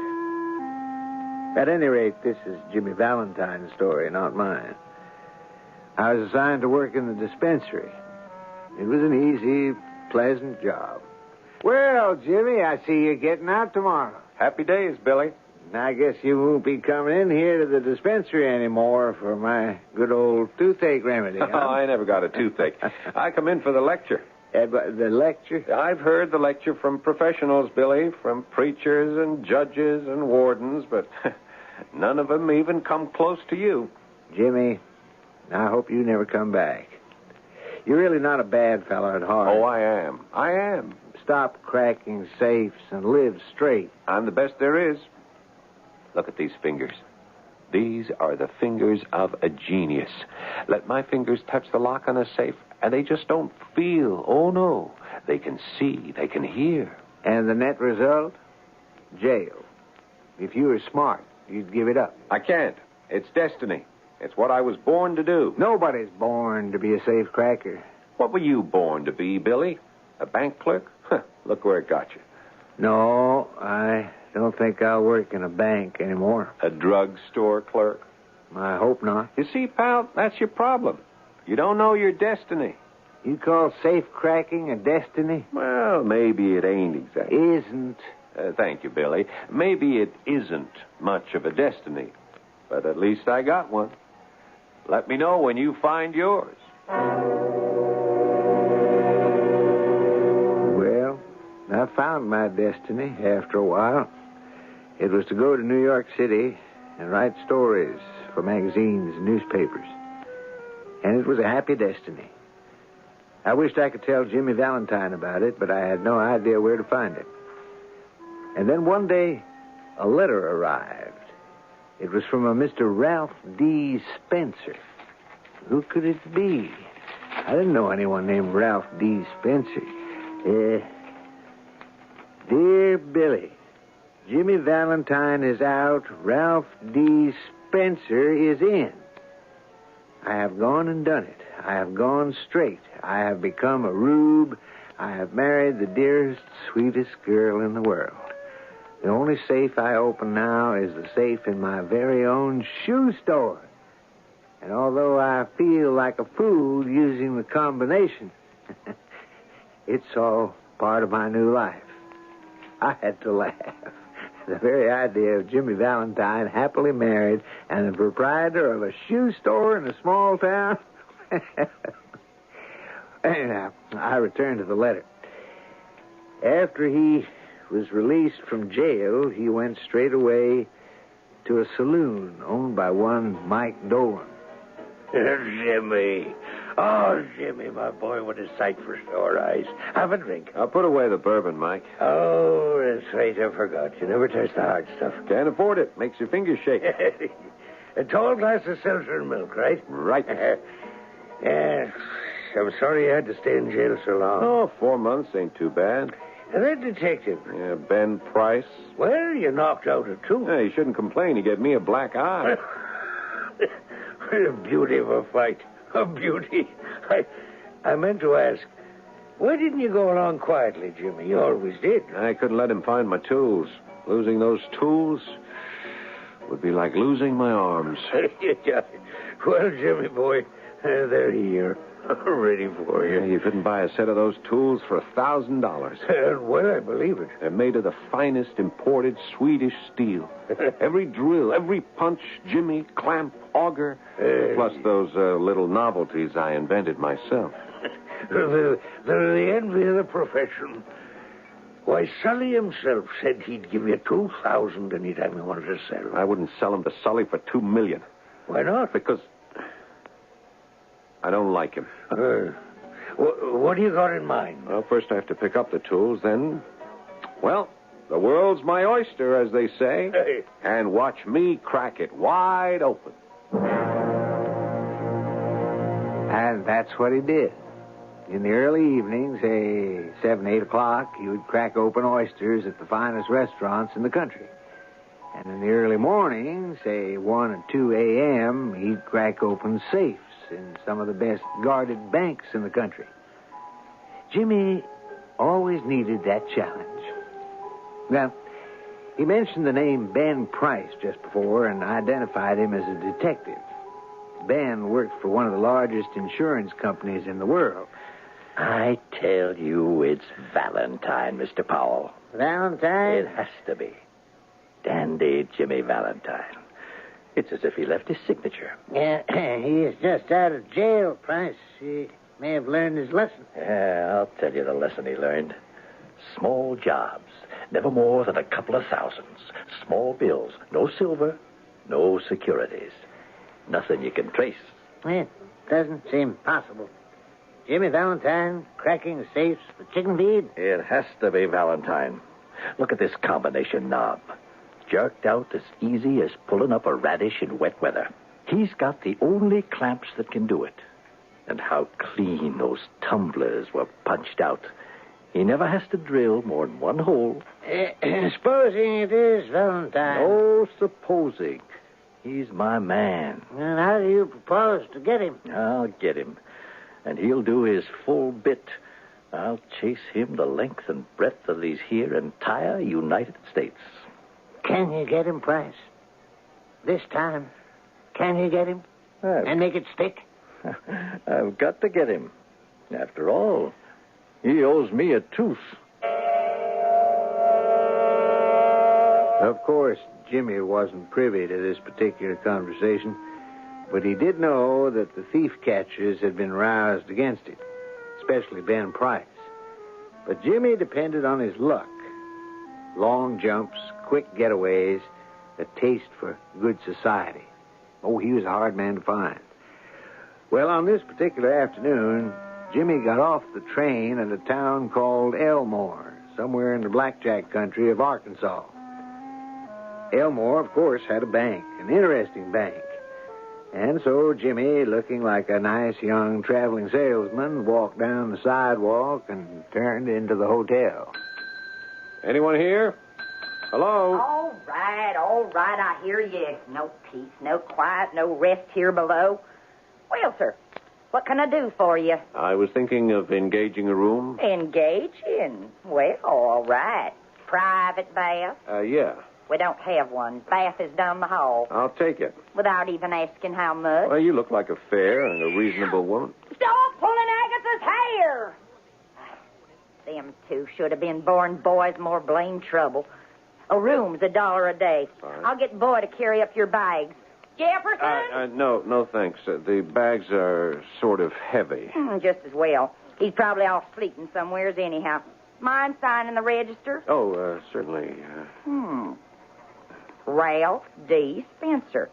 At any rate, this is Jimmy Valentine's story, not mine. I was assigned to work in the dispensary. It was an easy, pleasant job. Well, Jimmy, I see you're getting out tomorrow. Happy days, Billy. I guess you won't be coming in here to the dispensary anymore for my good old toothache remedy, huh? Oh, I never got a toothache. I come in for the lecture. The lecture? I've heard the lecture from professionals, Billy, from preachers and judges and wardens, but none of them even come close to you. Jimmy, I hope you never come back. You're really not a bad fellow at heart. Oh, I am. I am. Stop cracking safes and live straight. I'm the best there is. Look at these fingers. These are the fingers of a genius. Let my fingers touch the lock on a safe, and they just don't feel. Oh, no. They can see. They can hear. And the net result? Jail. If you were smart, you'd give it up. I can't. It's destiny. It's what I was born to do. Nobody's born to be a safe cracker. What were you born to be, Billy? A bank clerk? Look where it got you. No, I don't think I'll work in a bank anymore. A drugstore clerk? I hope not. You see, pal, that's your problem. You don't know your destiny. You call safe cracking a destiny? Well, maybe it ain't exactly. Isn't. Thank you, Billy. Maybe it isn't much of a destiny. But at least I got one. Let me know when you find yours. Well, I found my destiny after a while. It was to go to New York City and write stories for magazines and newspapers. And it was a happy destiny. I wished I could tell Jimmy Valentine about it, but I had no idea where to find it. And then one day, a letter arrived. It was from a Mr. Ralph D. Spencer. Who could it be? I didn't know anyone named Ralph D. Spencer. Dear Billy, Jimmy Valentine is out. Ralph D. Spencer is in. I have gone and done it. I have gone straight. I have become a rube. I have married the dearest, sweetest girl in the world. The only safe I open now is the safe in my very own shoe store. And although I feel like a fool using the combination, it's all part of my new life. I had to laugh. The very idea of Jimmy Valentine happily married and the proprietor of a shoe store in a small town. Anyhow, I returned to the letter. After he was released from jail, he went straight away to a saloon owned by one Mike Dolan. Jimmy. Oh, Jimmy, my boy, what a sight for sore eyes. Have a drink. I'll put away the bourbon, Mike. Oh, that's right, I forgot. You never touch the hard stuff. Can't afford it. Makes your fingers shake. A tall glass of seltzer and milk, right? Right. Yes. I'm sorry you had to stay in jail so long. Oh, 4 months ain't too bad. And that detective. Yeah, Ben Price. Well, you knocked out a tooth. Yeah, you shouldn't complain. He gave me a black eye. What a beauty of a fight. A beauty. I meant to ask, why didn't you go along quietly, Jimmy? You always did. I couldn't let him find my tools. Losing those tools would be like losing my arms. Well, Jimmy boy, they're here. Ready for you. Yeah, you couldn't buy a set of those tools for $1,000. Well, I believe it. They're made of the finest imported Swedish steel. Every drill, every punch, jimmy, clamp, auger, plus those little novelties I invented myself. They're the envy of the profession. Why, Sully himself said he'd give you $2,000 anytime you wanted to sell. I wouldn't sell them to Sully for $2 million. Why not? Because I don't like him. What do you got in mind? Well, first I have to pick up the tools, then, well, the world's my oyster, as they say, and watch me crack it wide open. And that's what he did. In the early evenings, say 7, 8 o'clock, he would crack open oysters at the finest restaurants in the country. And in the early morning, say 1 and 2 a.m., he'd crack open safes in some of the best guarded banks in the country. Jimmy always needed that challenge. Now, he mentioned the name Ben Price just before and identified him as a detective. Ben worked for one of the largest insurance companies in the world. I tell you, it's Valentine, Mr. Powell. Valentine? It has to be. Dandy Jimmy Valentine. It's as if he left his signature. Yeah, he is just out of jail, Price. He may have learned his lesson. Yeah, I'll tell you the lesson he learned. Small jobs, never more than a couple of thousands. Small bills, no silver, no securities. Nothing you can trace. It doesn't seem possible. Jimmy Valentine cracking safes for chicken feed? It has to be Valentine. Look at this combination knob. Jerked out as easy as pulling up a radish in wet weather. He's got the only clamps that can do it. And how clean those tumblers were punched out. He never has to drill more than one hole. Supposing it is Valentine. No supposing. He's my man. And how do you propose to get him? I'll get him. And he'll do his full bit. I'll chase him the length and breadth of these here entire United States. Can you get him, Price? This time, can you get him? And make it stick? I've got to get him. After all, he owes me a tooth. Of course, Jimmy wasn't privy to this particular conversation, but he did know that the thief catchers had been roused against him, especially Ben Price. But Jimmy depended on his luck. Long jumps, quick getaways, a taste for good society. Oh, he was a hard man to find. Well, on this particular afternoon, Jimmy got off the train at a town called Elmore, somewhere in the blackjack country of Arkansas. Elmore, of course, had a bank, an interesting bank. And so Jimmy, looking like a nice young traveling salesman, walked down the sidewalk and turned into the hotel. Anyone here? Hello? All right, I hear you. No peace, no quiet, no rest here below. Well, sir, what can I do for you? I was thinking of engaging a room. Engage in? Well, all right. Private bath? Yeah. We don't have one. Bath is down the hall. I'll take it. Without even asking how much. Well, you look like a fair and a reasonable woman. Stop pulling Agatha's hair! Them two should have been born boys, more blame trouble. A room's $1 a day. Fine. I'll get Boy to carry up your bags. Jefferson? No, thanks. The bags are sort of heavy. Just as well. He's probably off sleeping somewheres anyhow. Mind signing the register? Oh, certainly. Ralph D. Spencer.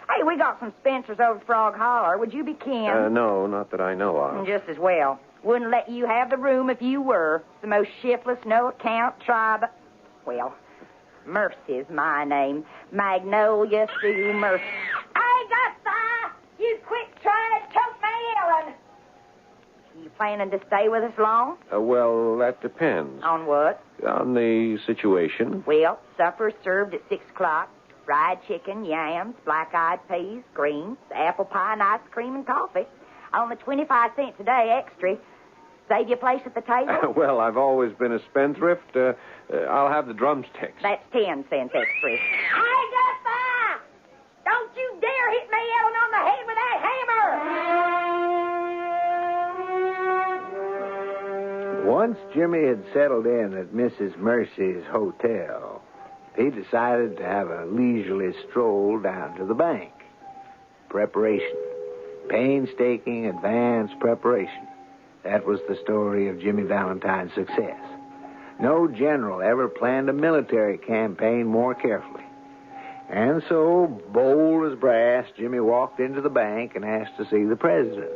Hey, we got some Spencers over at Frog Holler. Would you be kin? No, not that I know of. Just as well. Wouldn't let you have the room if you were. It's the most shiftless, no-account tribe. Well, Mercy's my name. Magnolia Sue Mercy. Agatha! You quit trying to choke my Ellen! You planning to stay with us long? Well, that depends. On what? On the situation. Well, supper's served at 6 o'clock. Fried chicken, yams, black-eyed peas, greens, apple pie, and ice cream and coffee. Only 25 cents a day extra. Save you a place at the table? Well, I've always been a spendthrift. I'll have the drumsticks. That's 10 cents extra. Agatha! Don't you dare hit me, Ellen, on the head with that hammer! Once Jimmy had settled in at Mrs. Mercy's hotel, he decided to have a leisurely stroll down to the bank. Preparation. Painstaking, advanced preparation. That was the story of Jimmy Valentine's success. No general ever planned a military campaign more carefully. And so, bold as brass, Jimmy walked into the bank and asked to see the president.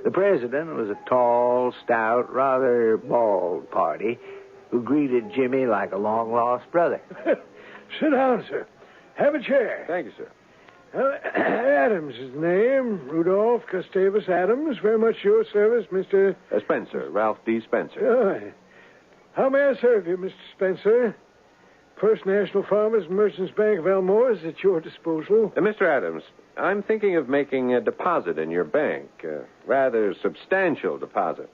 The president was a tall, stout, rather bald party who greeted Jimmy like a long-lost brother. Sit down, sir. Have a chair. Thank you, sir. Adams is the name. Rudolph Gustavus Adams. Very much your service, Mr. Spencer. Ralph D. Spencer. Oh, how may I serve you, Mr. Spencer? First National Farmers and Merchants Bank of Elmore is at your disposal. Mr. Adams, I'm thinking of making a deposit in your bank. A rather substantial deposit.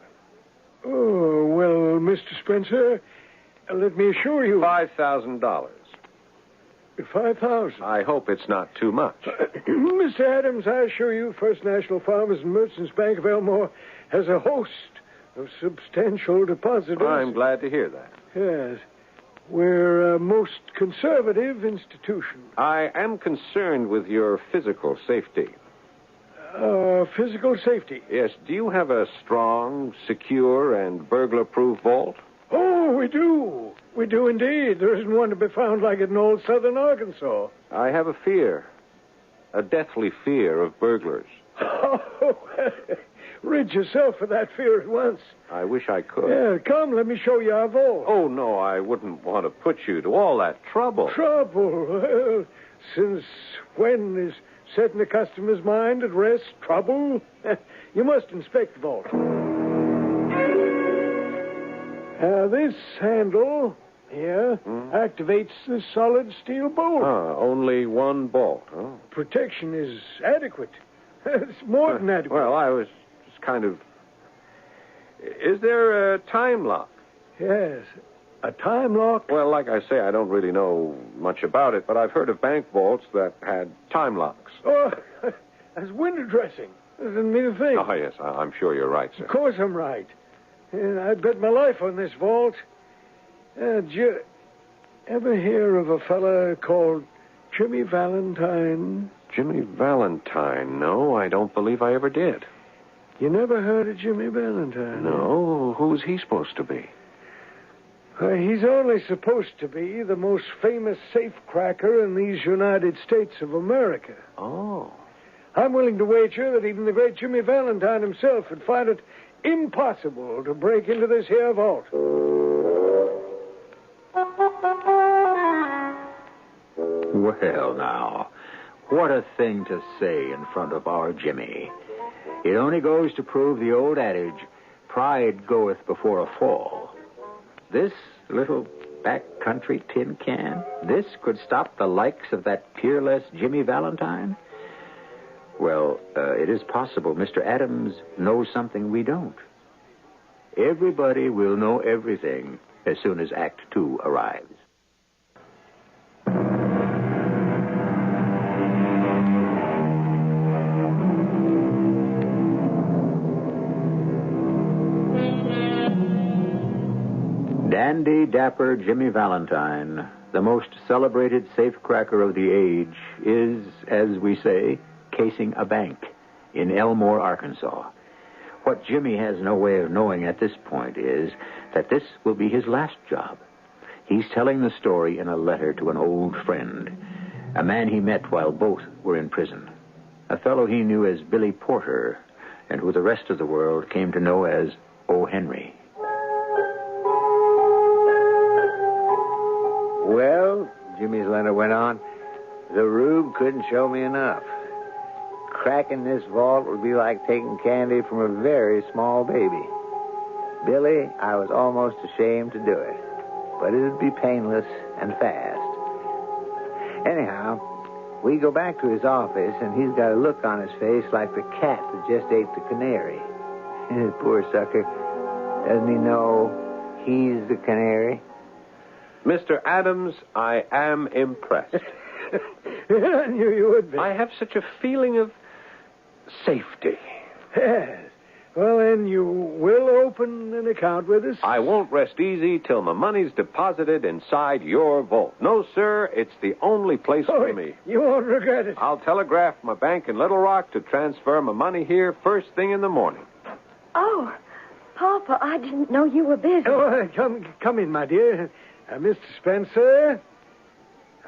Oh, well, Mr. Spencer, let me assure you... $5,000. $5,000? I hope it's not too much. Mr. Adams, I assure you, First National Farmers and Merchants Bank of Elmore has a host of substantial depositors. I'm glad to hear that. Yes. We're a most conservative institution. I am concerned with your physical safety. Physical safety? Yes. Do you have a strong, secure, and burglar-proof vault? Oh, we do. We do indeed. There isn't one to be found like it in old southern Arkansas. I have a fear. A deathly fear of burglars. Oh, rid yourself of that fear at once. I wish I could. Yeah, come, let me show you our vault. Oh, no, I wouldn't want to put you to all that trouble. Trouble? Well, since when is setting the customer's mind at rest trouble? You must inspect the vault. This handle here activates the solid steel bolt. Only one bolt, huh? Protection is adequate. It's more than adequate. Well, I was just kind of... Is there a time lock? Yes. A time lock? Well, like I say, I don't really know much about it, but I've heard of bank vaults that had time locks. Oh, that's window dressing. Doesn't mean a thing. Oh, yes, I'm sure you're right, sir. Of course I'm right. And I'd bet my life on this vault. Did you ever hear of a fella called Jimmy Valentine? Jimmy Valentine? No, I don't believe I ever did. You never heard of Jimmy Valentine? No. Who's he supposed to be? He's only supposed to be the most famous safecracker in these United States of America. Oh. I'm willing to wager that even the great Jimmy Valentine himself would find it impossible to break into this here vault. Well, now, what a thing to say in front of our Jimmy. It only goes to prove the old adage, pride goeth before a fall. This little backcountry tin can, this could stop the likes of that peerless Jimmy Valentine? Well, it is possible Mr. Adams knows something we don't. Everybody will know everything as soon as Act 2 arrives. Dandy dapper Jimmy Valentine, the most celebrated safecracker of the age, is, as we say, casing a bank in Elmore, Arkansas. What Jimmy has no way of knowing at this point is that this will be his last job. He's telling the story in a letter to an old friend, a man he met while both were in prison, a fellow he knew as Billy Porter, and who the rest of the world came to know as O. Henry. Well, Jimmy's letter went on, the rube couldn't show me enough. Cracking this vault would be like taking candy from a very small baby. Billy, I was almost ashamed to do it, but it'd be painless and fast. Anyhow, we go back to his office, and he's got a look on his face like the cat that just ate the canary. Poor sucker. Doesn't he know he's the canary? Mr. Adams, I am impressed. I knew you would be. I have such a feeling of safety. Yes. Well, then, you will open an account with us? I won't rest easy till my money's deposited inside your vault. No, sir, it's the only place for me. You won't regret it. I'll telegraph my bank in Little Rock to transfer my money here first thing in the morning. Oh, Papa, I didn't know you were busy. Oh, come in, my dear. Mr. Spencer,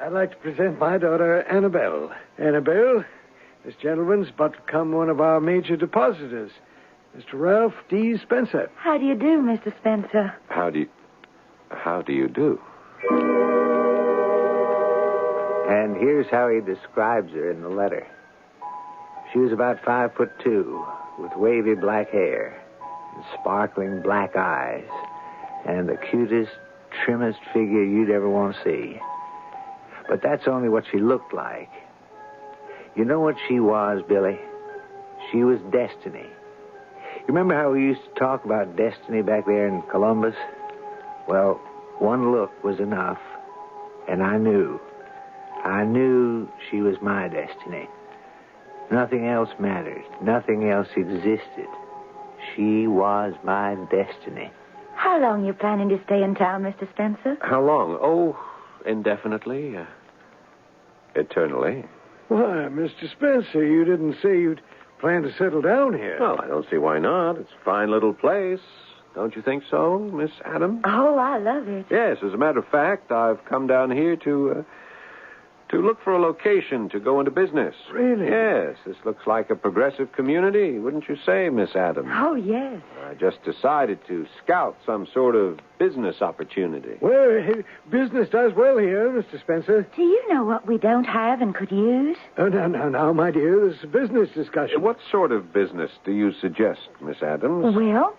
I'd like to present my daughter, Annabelle. Annabelle, this gentleman's but to become one of our major depositors, Mr. Ralph D. Spencer. How do you do, Mr. Spencer? How do you do? And here's how he describes her in the letter. She was about 5'2", with wavy black hair, and sparkling black eyes, and the cutest, trimmest figure you'd ever want to see. But that's only what she looked like. You know what she was, Billy? She was destiny. You remember how we used to talk about destiny back there in Columbus? Well, one look was enough, and I knew she was my destiny. Nothing else mattered. Nothing else existed. She was my destiny. How long you planning to stay in town, Mr. Spencer? How long? Oh, indefinitely. Eternally. Why, Mr. Spencer, you didn't say you'd plan to settle down here. Well, I don't see why not. It's a fine little place. Don't you think so, Miss Adams? Oh, I love it. Yes, as a matter of fact, I've come down here to look for a location to go into business. Really? Yes, this looks like a progressive community, wouldn't you say, Miss Adams? Oh, yes. I just decided to scout some sort of business opportunity. Well, business does well here, Mr. Spencer. Do you know what we don't have and could use? Oh, now, my dear, this is a business discussion. What sort of business do you suggest, Miss Adams? Well,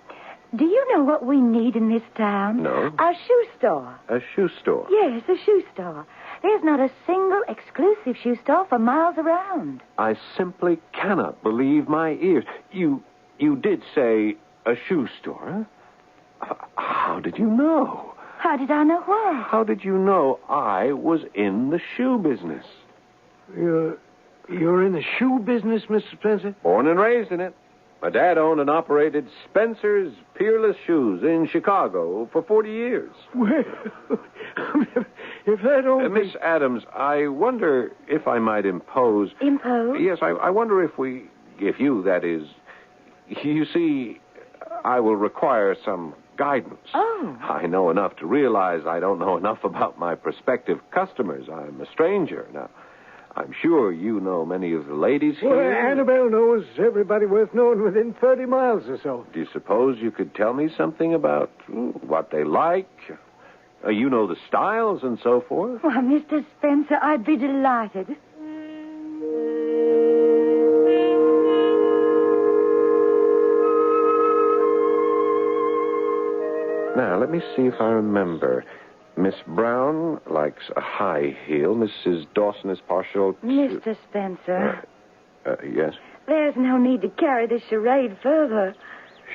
do you know what we need in this town? No. A shoe store. A shoe store? Yes, a shoe store. There's not a single exclusive shoe store for miles around. I simply cannot believe my ears. You did say a shoe store, huh? How did you know? How did I know what? How did you know I was in the shoe business? You're in the shoe business, Mr. Spencer? Born and raised in it. My dad owned and operated Spencer's Peerless Shoes in Chicago for 40 years. Well, if that only... Miss Adams, I wonder if I might impose... Impose? Yes, I wonder if you, that is... You see, I will require some guidance. Oh. I know enough to realize I don't know enough about my prospective customers. I'm a stranger. Now, I'm sure you know many of the ladies here. Well, Annabelle knows everybody worth knowing within 30 miles or so. Do you suppose you could tell me something about what they like? You know the styles and so forth? Well, Mr. Spencer, I'd be delighted. Now, let me see if I remember. Miss Brown likes a high heel. Mrs. Dawson is partial to... Mr. Spencer. Yes? There's no need to carry this charade further.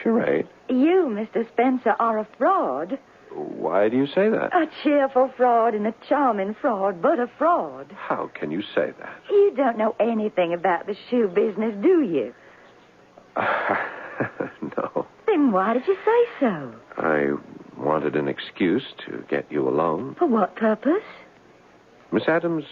Charade? You, Mr. Spencer, are a fraud. Why do you say that? A cheerful fraud and a charming fraud, but a fraud. How can you say that? You don't know anything about the shoe business, do you? No. Then why did you say so? I wanted an excuse to get you alone. For what purpose? Miss Adams,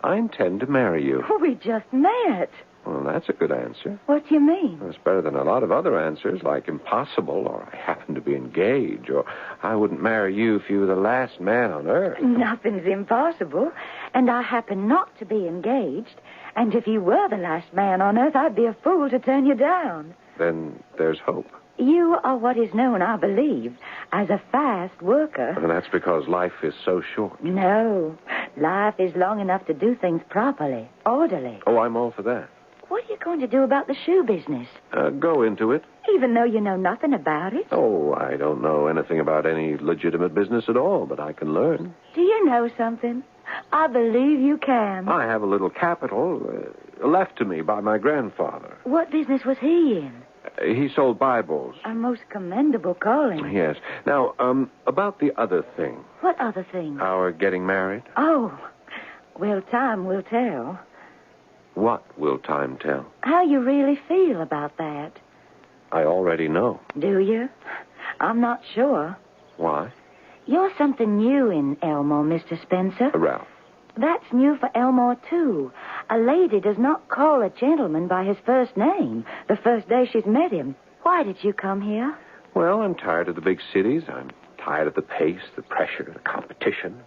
I intend to marry you. We just met. Well, that's a good answer. What do you mean? It's better than a lot of other answers, like impossible, or I happen to be engaged, or I wouldn't marry you if you were the last man on earth. Nothing's impossible, and I happen not to be engaged. And if you were the last man on earth, I'd be a fool to turn you down. Then there's hope. You are what is known, I believe, as a fast worker. And that's because life is so short. No, life is long enough to do things properly, orderly. Oh, I'm all for that. What are you going to do about the shoe business? Go into it. Even though you know nothing about it? Oh, I don't know anything about any legitimate business at all, but I can learn. Do you know something? I believe you can. I have a little capital left to me by my grandfather. What business was he in? He sold Bibles. A most commendable calling. Yes. Now, about the other thing. What other thing? Our getting married. Oh, well, time will tell. What will time tell? How you really feel about that. I already know. Do you? I'm not sure. Why? You're something new in Elmore, Mr. Spencer. Ralph. That's new for Elmore, too. A lady does not call a gentleman by his first name the first day she's met him. Why did you come here? Well, I'm tired of the big cities. I'm tired of the pace, the pressure, the competition.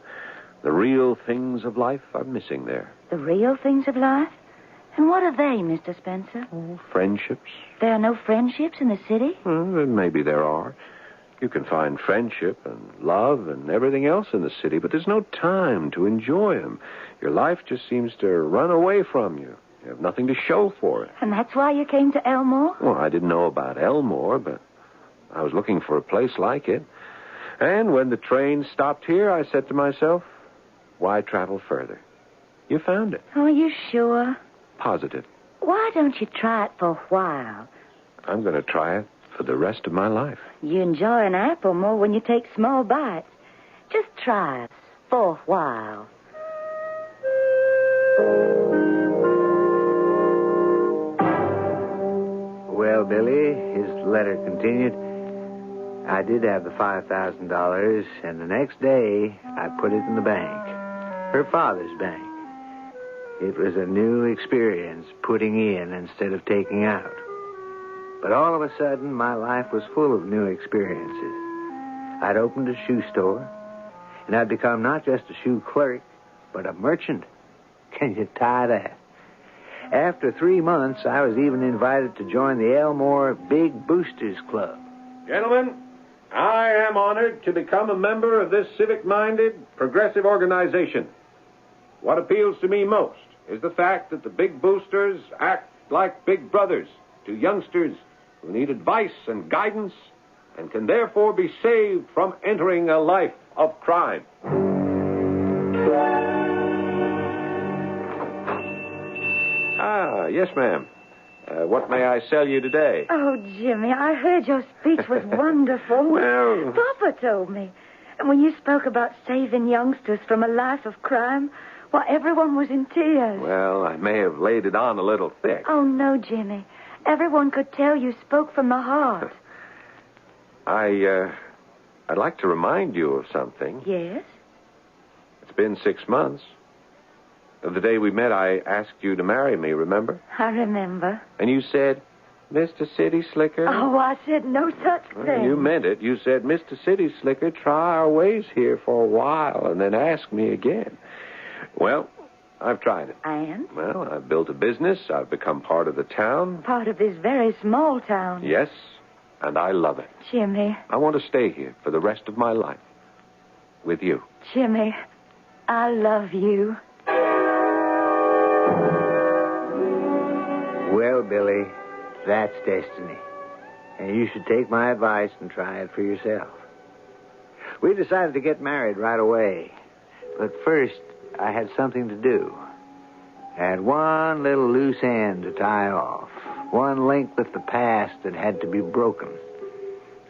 The real things of life I'm missing there. The real things of life? And what are they, Mr. Spencer? Oh, friendships. There are no friendships in the city? Well, maybe there are. You can find friendship and love and everything else in the city, but there's no time to enjoy them. Your life just seems to run away from you. You have nothing to show for it. And that's why you came to Elmore? Well, I didn't know about Elmore, but I was looking for a place like it. And when the train stopped here, I said to myself, why travel further? You found it. Oh, are you sure? Positive. Why don't you try it for a while? I'm going to try it for the rest of my life. You enjoy an apple more when you take small bites. Just try it for a while. Well, Billy, his letter continued, I did have the $5,000, and the next day I put it in the bank. Her father's bank. It was a new experience, putting in instead of taking out. But all of a sudden, my life was full of new experiences. I'd opened a shoe store, and I'd become not just a shoe clerk, but a merchant. Can you tie that? After 3 months, I was even invited to join the Elmore Big Boosters Club. Gentlemen, I am honored to become a member of this civic-minded, progressive organization. What appeals to me most is the fact that the Big Boosters act like big brothers to youngsters who need advice and guidance and can therefore be saved from entering a life of crime. Ah, yes, ma'am. What may I sell you today? Oh, Jimmy, I heard your speech was wonderful. Well... Papa told me. And when you spoke about saving youngsters from a life of crime, well, everyone was in tears. Well, I may have laid it on a little thick. Oh, no, Jimmy. Everyone could tell you spoke from the heart. I'd like to remind you of something. Yes? It's been 6 months. The day we met, I asked you to marry me, remember? I remember. And you said, Mr. City Slicker. Oh, I said no such thing. You meant it. You said, Mr. City Slicker, try our ways here for a while and then ask me again. Well, I've tried it. And? Well, I've built a business. I've become part of the town. Part of this very small town. Yes, and I love it. Jimmy. I want to stay here for the rest of my life. With you. Jimmy, I love you. Well, Billy, that's destiny. And you should take my advice and try it for yourself. We decided to get married right away. But first, I had something to do. I had one little loose end to tie off. One link with the past that had to be broken.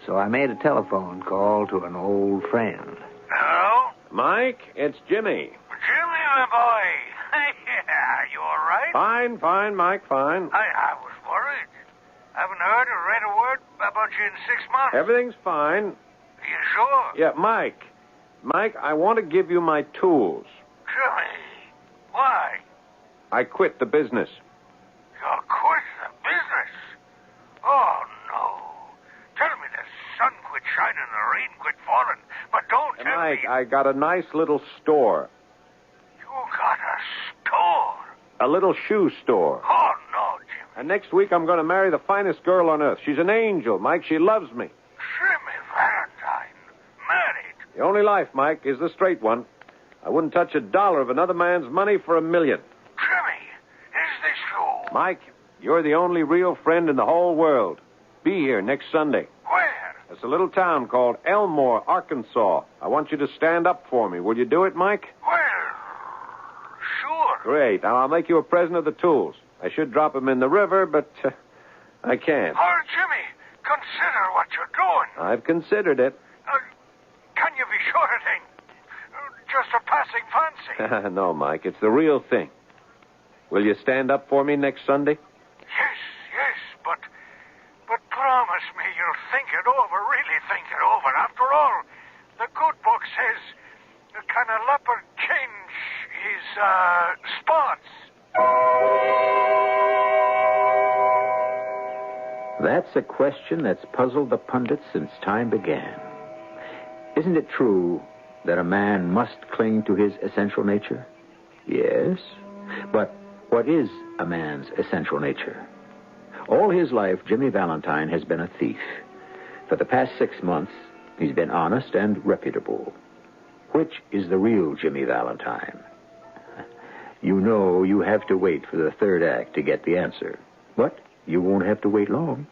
So I made a telephone call to an old friend. Hello? Mike, it's Jimmy. Jimmy, my boy. Yeah, you all right? Fine, Mike, fine. I was worried. Haven't heard or read a word about you in 6 months. Everything's fine. You sure? Yeah, Mike, I want to give you my tools. Jimmy, why? I quit the business. You'll quit the business? Oh, no. Tell me the sun quit shining, the rain quit falling, but don't tell me... Mike, I got a nice little store. You got a store? A little shoe store. Oh, no, Jimmy. And next week I'm going to marry the finest girl on earth. She's an angel, Mike. She loves me. Jimmy Valentine. Married? The only life, Mike, is the straight one. I wouldn't touch $1 of another man's money for $1 million. Jimmy, is this you? Mike, you're the only real friend in the whole world. Be here next Sunday. Where? It's a little town called Elmore, Arkansas. I want you to stand up for me. Will you do it, Mike? Well, sure. Great. Now, I'll make you a present of the tools. I should drop them in the river, but I can't. Oh, Jimmy, consider what you're doing. I've considered it. Can you be sure it ain't just a passing fancy? No, Mike, it's the real thing. Will you stand up for me next Sunday? Yes, but promise me you'll think it over, really think it over. After all, the good book says, can a leopard change his spots? That's a question that's puzzled the pundits since time began. Isn't it true that a man must cling to his essential nature? Yes. But what is a man's essential nature? All his life, Jimmy Valentine has been a thief. For the past 6 months, he's been honest and reputable. Which is the real Jimmy Valentine? You know you have to wait for the third act to get the answer. But you won't have to wait long.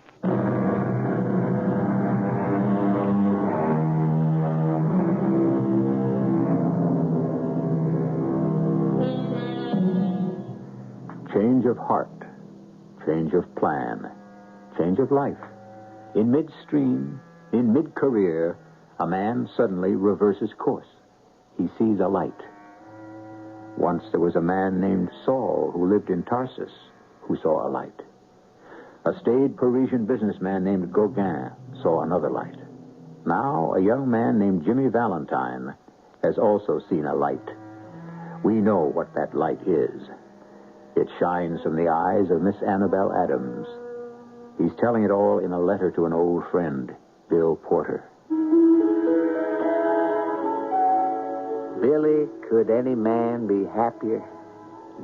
Change of heart, change of plan, change of life. In midstream, in mid-career, a man suddenly reverses course. He sees a light. Once there was a man named Saul who lived in Tarsus who saw a light. A staid Parisian businessman named Gauguin saw another light. Now, a young man named Jimmy Valentine has also seen a light. We know what that light is. It shines from the eyes of Miss Annabelle Adams. He's telling it all in a letter to an old friend, Bill Porter. Billy, could any man be happier?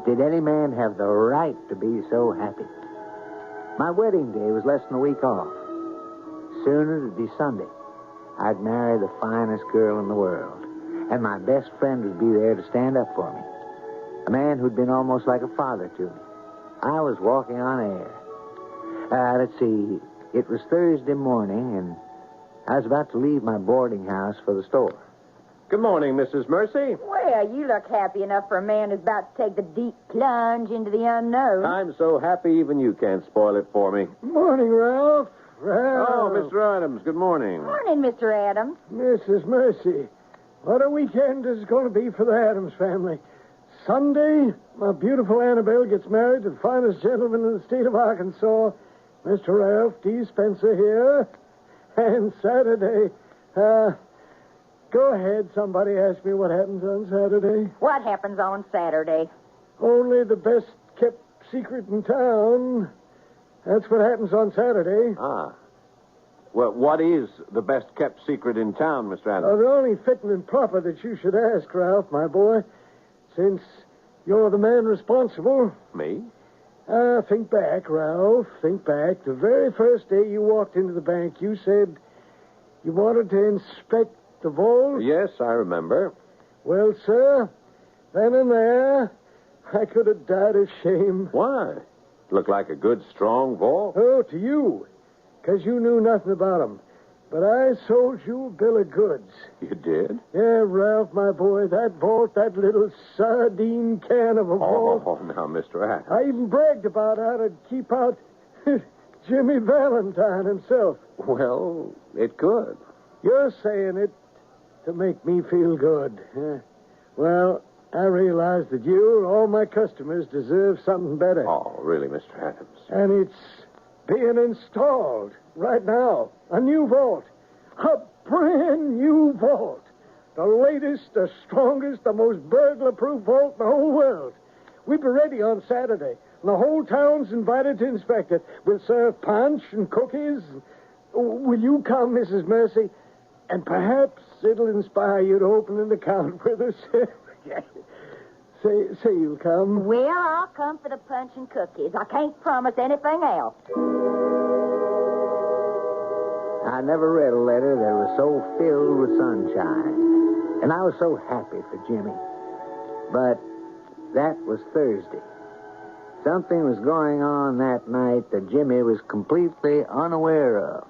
Did any man have the right to be so happy? My wedding day was less than a week off. Soon it'd be Sunday. I'd marry the finest girl in the world. And my best friend would be there to stand up for me. A man who'd been almost like a father to me. I was walking on air. Let's see. It was Thursday morning, and I was about to leave my boarding house for the store. Good morning, Mrs. Mercy. Well, you look happy enough for a man who's about to take the deep plunge into the unknown. I'm so happy even you can't spoil it for me. Morning, Ralph. Oh, Mr. Adams, good morning. Morning, Mr. Adams. Mrs. Mercy, what a weekend is going to be for the Adams family. Sunday, my beautiful Annabelle gets married to the finest gentleman in the state of Arkansas, Mr. Ralph D. Spencer here. And Saturday, go ahead. Somebody asked me what happens on Saturday. What happens on Saturday? Only the best kept secret in town. That's what happens on Saturday. Ah. Well, what is the best kept secret in town, Mr. Adams? The only fitting and proper that you should ask, Ralph, my boy, since you're the man responsible. Me? Think back, Ralph. Think back. The very first day you walked into the bank, you said you wanted to inspect the vault. Yes, I remember. Well, sir, then and there, I could have died of shame. Why? Looked like a good, strong vault. Oh, to you, because you knew nothing about them. But I sold you a bill of goods. You did? Yeah, Ralph, my boy, that vault, that little sardine can of a vault. Oh, now, Mr. Adams. I even bragged about how to keep out Jimmy Valentine himself. Well, it could. You're saying it to make me feel good. Well, I realize that you and all my customers deserve something better. Oh, really, Mr. Adams? And it's being installed right now. A new vault. A brand new vault. The latest, the strongest, the most burglar-proof vault in the whole world. We'll be ready on Saturday. and the whole town's invited to inspect it. We'll serve punch and cookies. Will you come, Mrs. Mercy? And perhaps it'll inspire you to open an account with us. Say you'll come. Well, I'll come for the punch and cookies. I can't promise anything else. I never read a letter that was so filled with sunshine. And I was so happy for Jimmy. But that was Thursday. Something was going on that night that Jimmy was completely unaware of.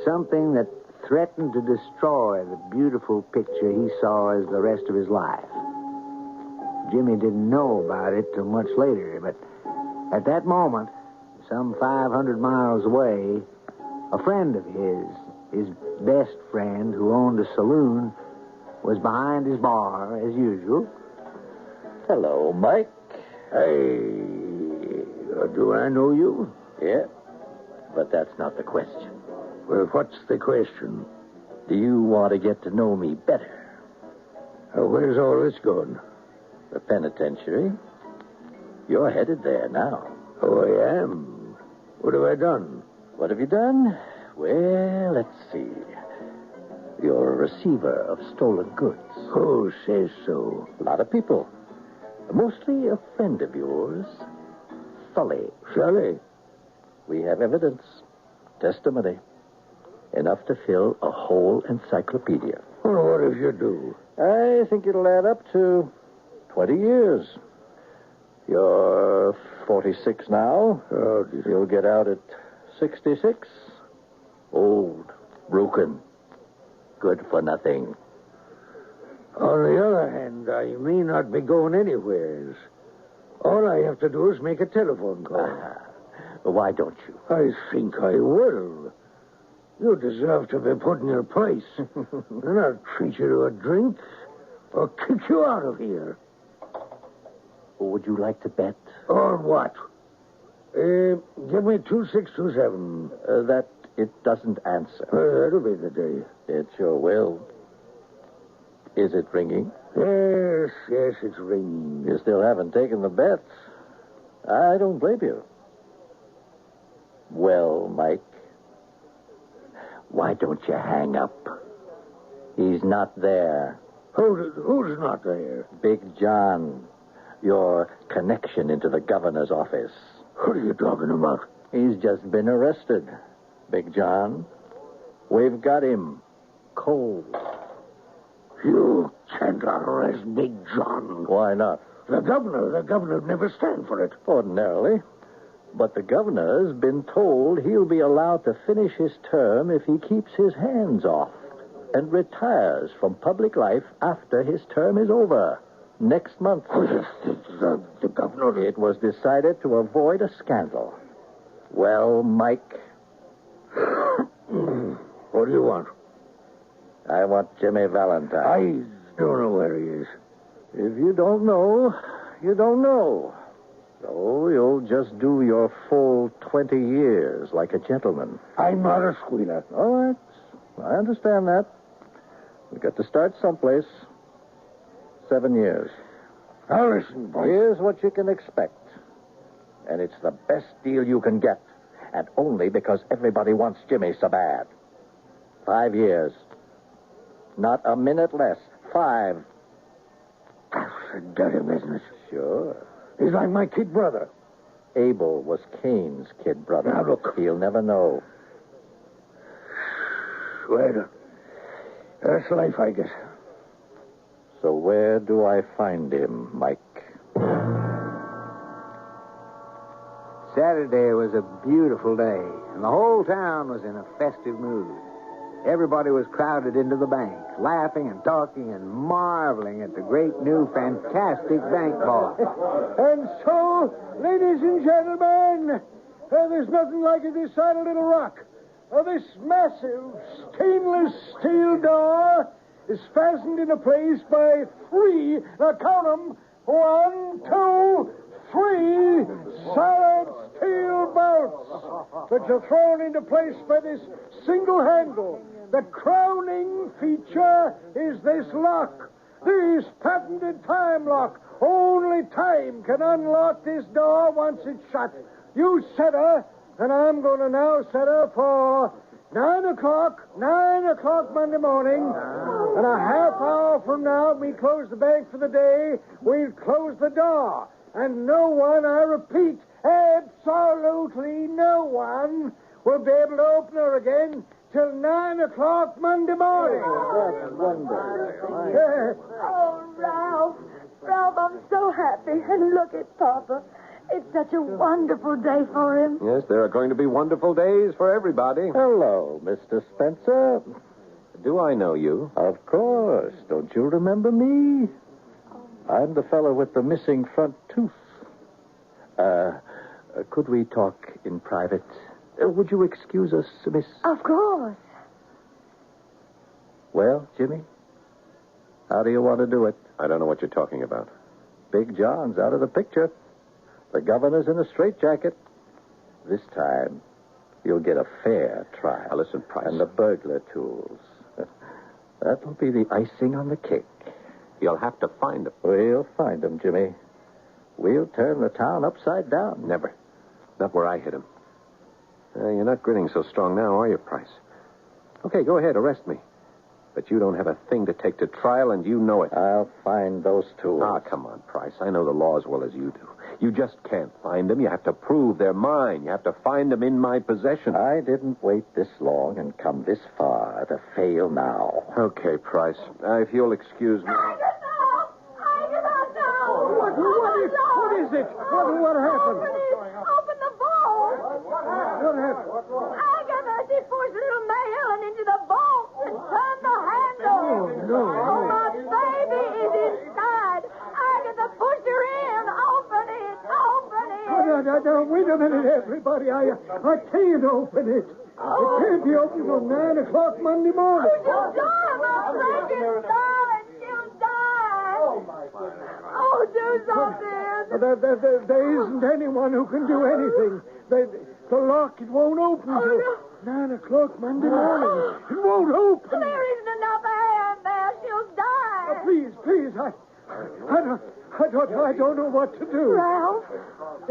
Something that threatened to destroy the beautiful picture he saw as the rest of his life. Jimmy didn't know about it till much later, but at that moment, some 500 miles away, a friend of his best friend who owned a saloon, was behind his bar as usual. Hello, Mike. Hey, do I know you? Yeah, but that's not the question. Well, what's the question? Do you want to get to know me better? Where's all this going? The penitentiary. You're headed there now. Oh, I am. What have I done? What have you done? Well, let's see. You're a receiver of stolen goods. Who says so? A lot of people. Mostly a friend of yours, Sully. Sully? We have evidence. Testimony. Enough to fill a whole encyclopedia. Well, what if you do? I think it'll add up to 20 years. You're 46 now. Oh, you'll get out at 66. Old, broken, good for nothing. On the other hand, I may not be going anywhere. All I have to do is make a telephone call. Why don't you? I think I will. You deserve to be put in your place. And I'll treat you to a drink or kick you out of here. Would you like to bet? On what? Give me 2627. That it doesn't answer. That'll be the day. It sure will. Is it ringing? Yes, it's ringing. You still haven't taken the bet. I don't blame you. Well, Mike, why don't you hang up? He's not there. Who's not there? Big John, your connection into the governor's office. What are you talking about? He's just been arrested. Big John. We've got him. Cold. You can't arrest Big John. Why not? The governor'd never stand for it. Ordinarily. But the governor's been told he'll be allowed to finish his term if he keeps his hands off and retires from public life after his term is over. Next month. The governor... It was decided to avoid a scandal. Well, Mike... What do you want? I want Jimmy Valentine. I don't know where he is. If you don't know, you don't know. So you'll just do your full 20 years like a gentleman. I'm not a squealer. All right. I understand that. We've got to start someplace. 7 years. Now listen, boy. Here's what you can expect. And it's the best deal you can get. And only because everybody wants Jimmy so bad. 5 years. Not a minute less. 5. That's a dirty business. Sure. He's like my kid brother. Abel was Cain's kid brother. Now, look. He'll never know. Well, that's life, I guess. So where do I find him, Mike? Saturday was a beautiful day, and the whole town was in a festive mood. Everybody was crowded into the bank, laughing and talking and marveling at the great new fantastic bank vault. And so, ladies and gentlemen, there's nothing like it this side of Little Rock. This massive stainless steel door is fastened into place by 3, now count them, 1, 2, 3 solid steel bolts, which are thrown into place by this single handle. The crowning feature is this lock, this patented time lock, Only time can unlock this door once it's shut. You set her, and I'm going to now set her for 9 o'clock Monday morning. And a half hour from now, we close the bank for the day. We'll close the door. And no one, I repeat, absolutely no one will be able to open her again till 9 o'clock Monday morning. That's wonderful. Oh, Ralph. Ralph, I'm so happy. And look at Papa. It's such a wonderful day for him. Yes, there are going to be wonderful days for everybody. Hello, Mr. Spencer. Do I know you? Of course. Don't you remember me? I'm the fellow with the missing front tooth. Could we talk in private? Would you excuse us, Miss? Of course. Well, Jimmy, how do you want to do it? I don't know what you're talking about. Big John's out of the picture. The governor's in a straitjacket. This time, you'll get a fair trial. Now, listen, Price. And the burglar tools. That'll be the icing on the cake. You'll have to find them. We'll find them, Jimmy. We'll turn the town upside down. Never. Not where I hit him. You're not grinning so strong now, are you, Price? Okay, go ahead, arrest me. But you don't have a thing to take to trial, and you know it. I'll find those tools. Ah, come on, Price. I know the law as well as you do. You just can't find them. You have to prove they're mine. You have to find them in my possession. I didn't wait this long and come this far to fail now. Okay, Price. If you'll excuse me. What is it? What happened? Open the vault. What happened? Agatha, she pushed little May Ellen into the vault and turned the handle. No. Oh, my baby is inside. Agatha pushed her in. Open it. No, wait a minute, everybody. I can't open it. It can't be open till 9 o'clock Monday morning. Oh, she'll die, my precious darling. She'll die. Oh, do something. There isn't anyone who can do anything. The lock, it won't open till 9 o'clock Monday morning. It won't open. There isn't enough air in there. She'll die. Please, I don't know what to do. Ralph?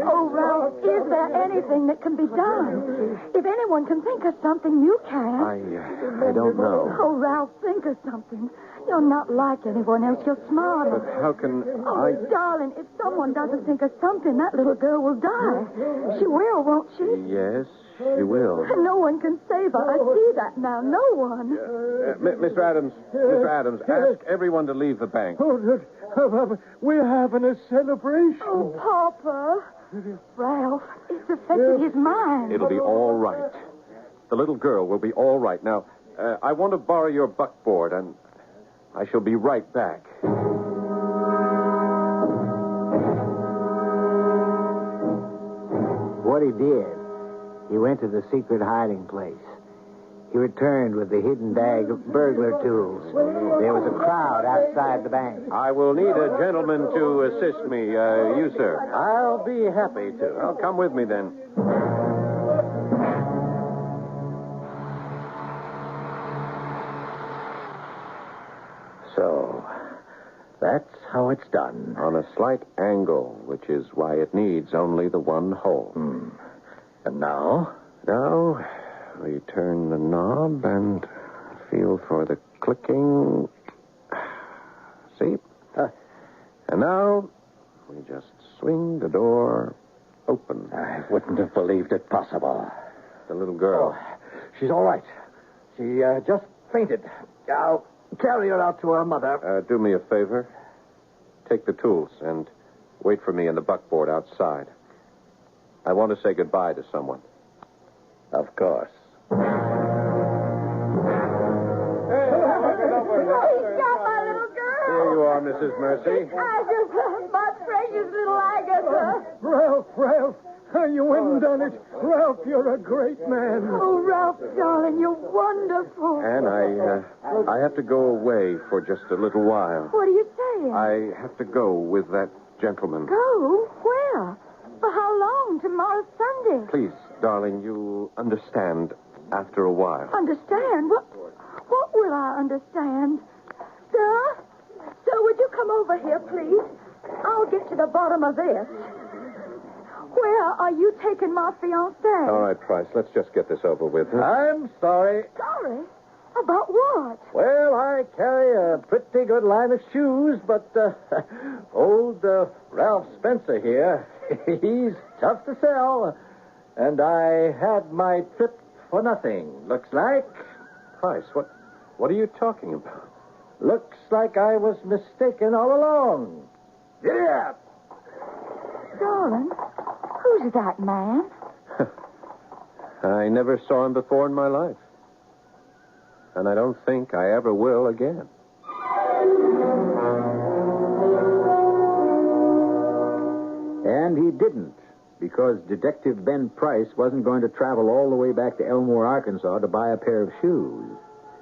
Oh, Ralph, is there anything that can be done? If anyone can think of something, you can. I don't know. Oh, Ralph, think of something. You're not like anyone else. You're smarter. But how can Oh, darling, if someone doesn't think of something, that little girl will die. She will, won't she? Yes, she will. No one can save her. I see that now. No one. Mr. Adams, ask everyone to leave the bank. We're having a celebration. Oh, Papa. Ralph, it's affected his mind. It'll be all right. The little girl will be all right. Now, I want to borrow your buckboard, and I shall be right back. What he did, he went to the secret hiding place. He returned with the hidden bag of burglar tools. There was a crowd outside the bank. I will need a gentleman to assist me. You, sir. I'll be happy to. I'll come with me, then. So, that's how it's done. On a slight angle, which is why it needs only the one hole. And now? Now, we turn the knob and feel for the clicking. See? And now, we just swing the door open. I wouldn't have believed it possible. The little girl. She's all right. She just fainted. I'll carry her out to her mother. Do me a favor. Take the tools and wait for me in the buckboard outside. I want to say goodbye to someone. Of course. He's got my little girl. Here you are, Mrs. Mercy. Agatha, my precious little Agatha. Ralph, you went and done it. Ralph, you're a great man. Oh, Ralph, darling, you're wonderful. And I have to go away for just a little while. What are you saying? I have to go with that gentleman. Go? Where? For how long? Tomorrow's Sunday. Please, darling, you'll understand after a while. Understand? What will I understand? Sir? Sir, would you come over here, please? I'll get to the bottom of this. Where are you taking my fiancé? All right, Price, let's just get this over with. Huh? I'm sorry. Sorry? About what? Well, I carry a pretty good line of shoes, but old Ralph Spencer here, he's tough to sell. And I had my trip for nothing, looks like. Price, what are you talking about? Looks like I was mistaken all along. Giddy up! Darling, who's that man? I never saw him before in my life. And I don't think I ever will again. And he didn't, because Detective Ben Price wasn't going to travel all the way back to Elmore, Arkansas to buy a pair of shoes.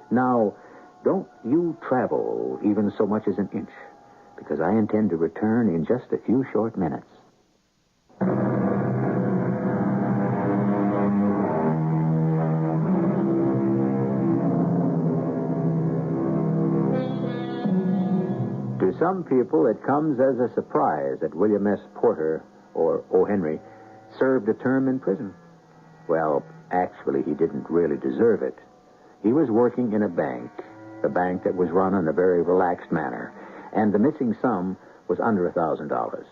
Now, don't you travel even so much as an inch, because I intend to return in just a few short minutes. To some people, it comes as a surprise that William S. Porter, or O. Henry, served a term in prison. Well, actually, he didn't really deserve it. He was working in a bank that was run in a very relaxed manner, and the missing sum was under $1,000.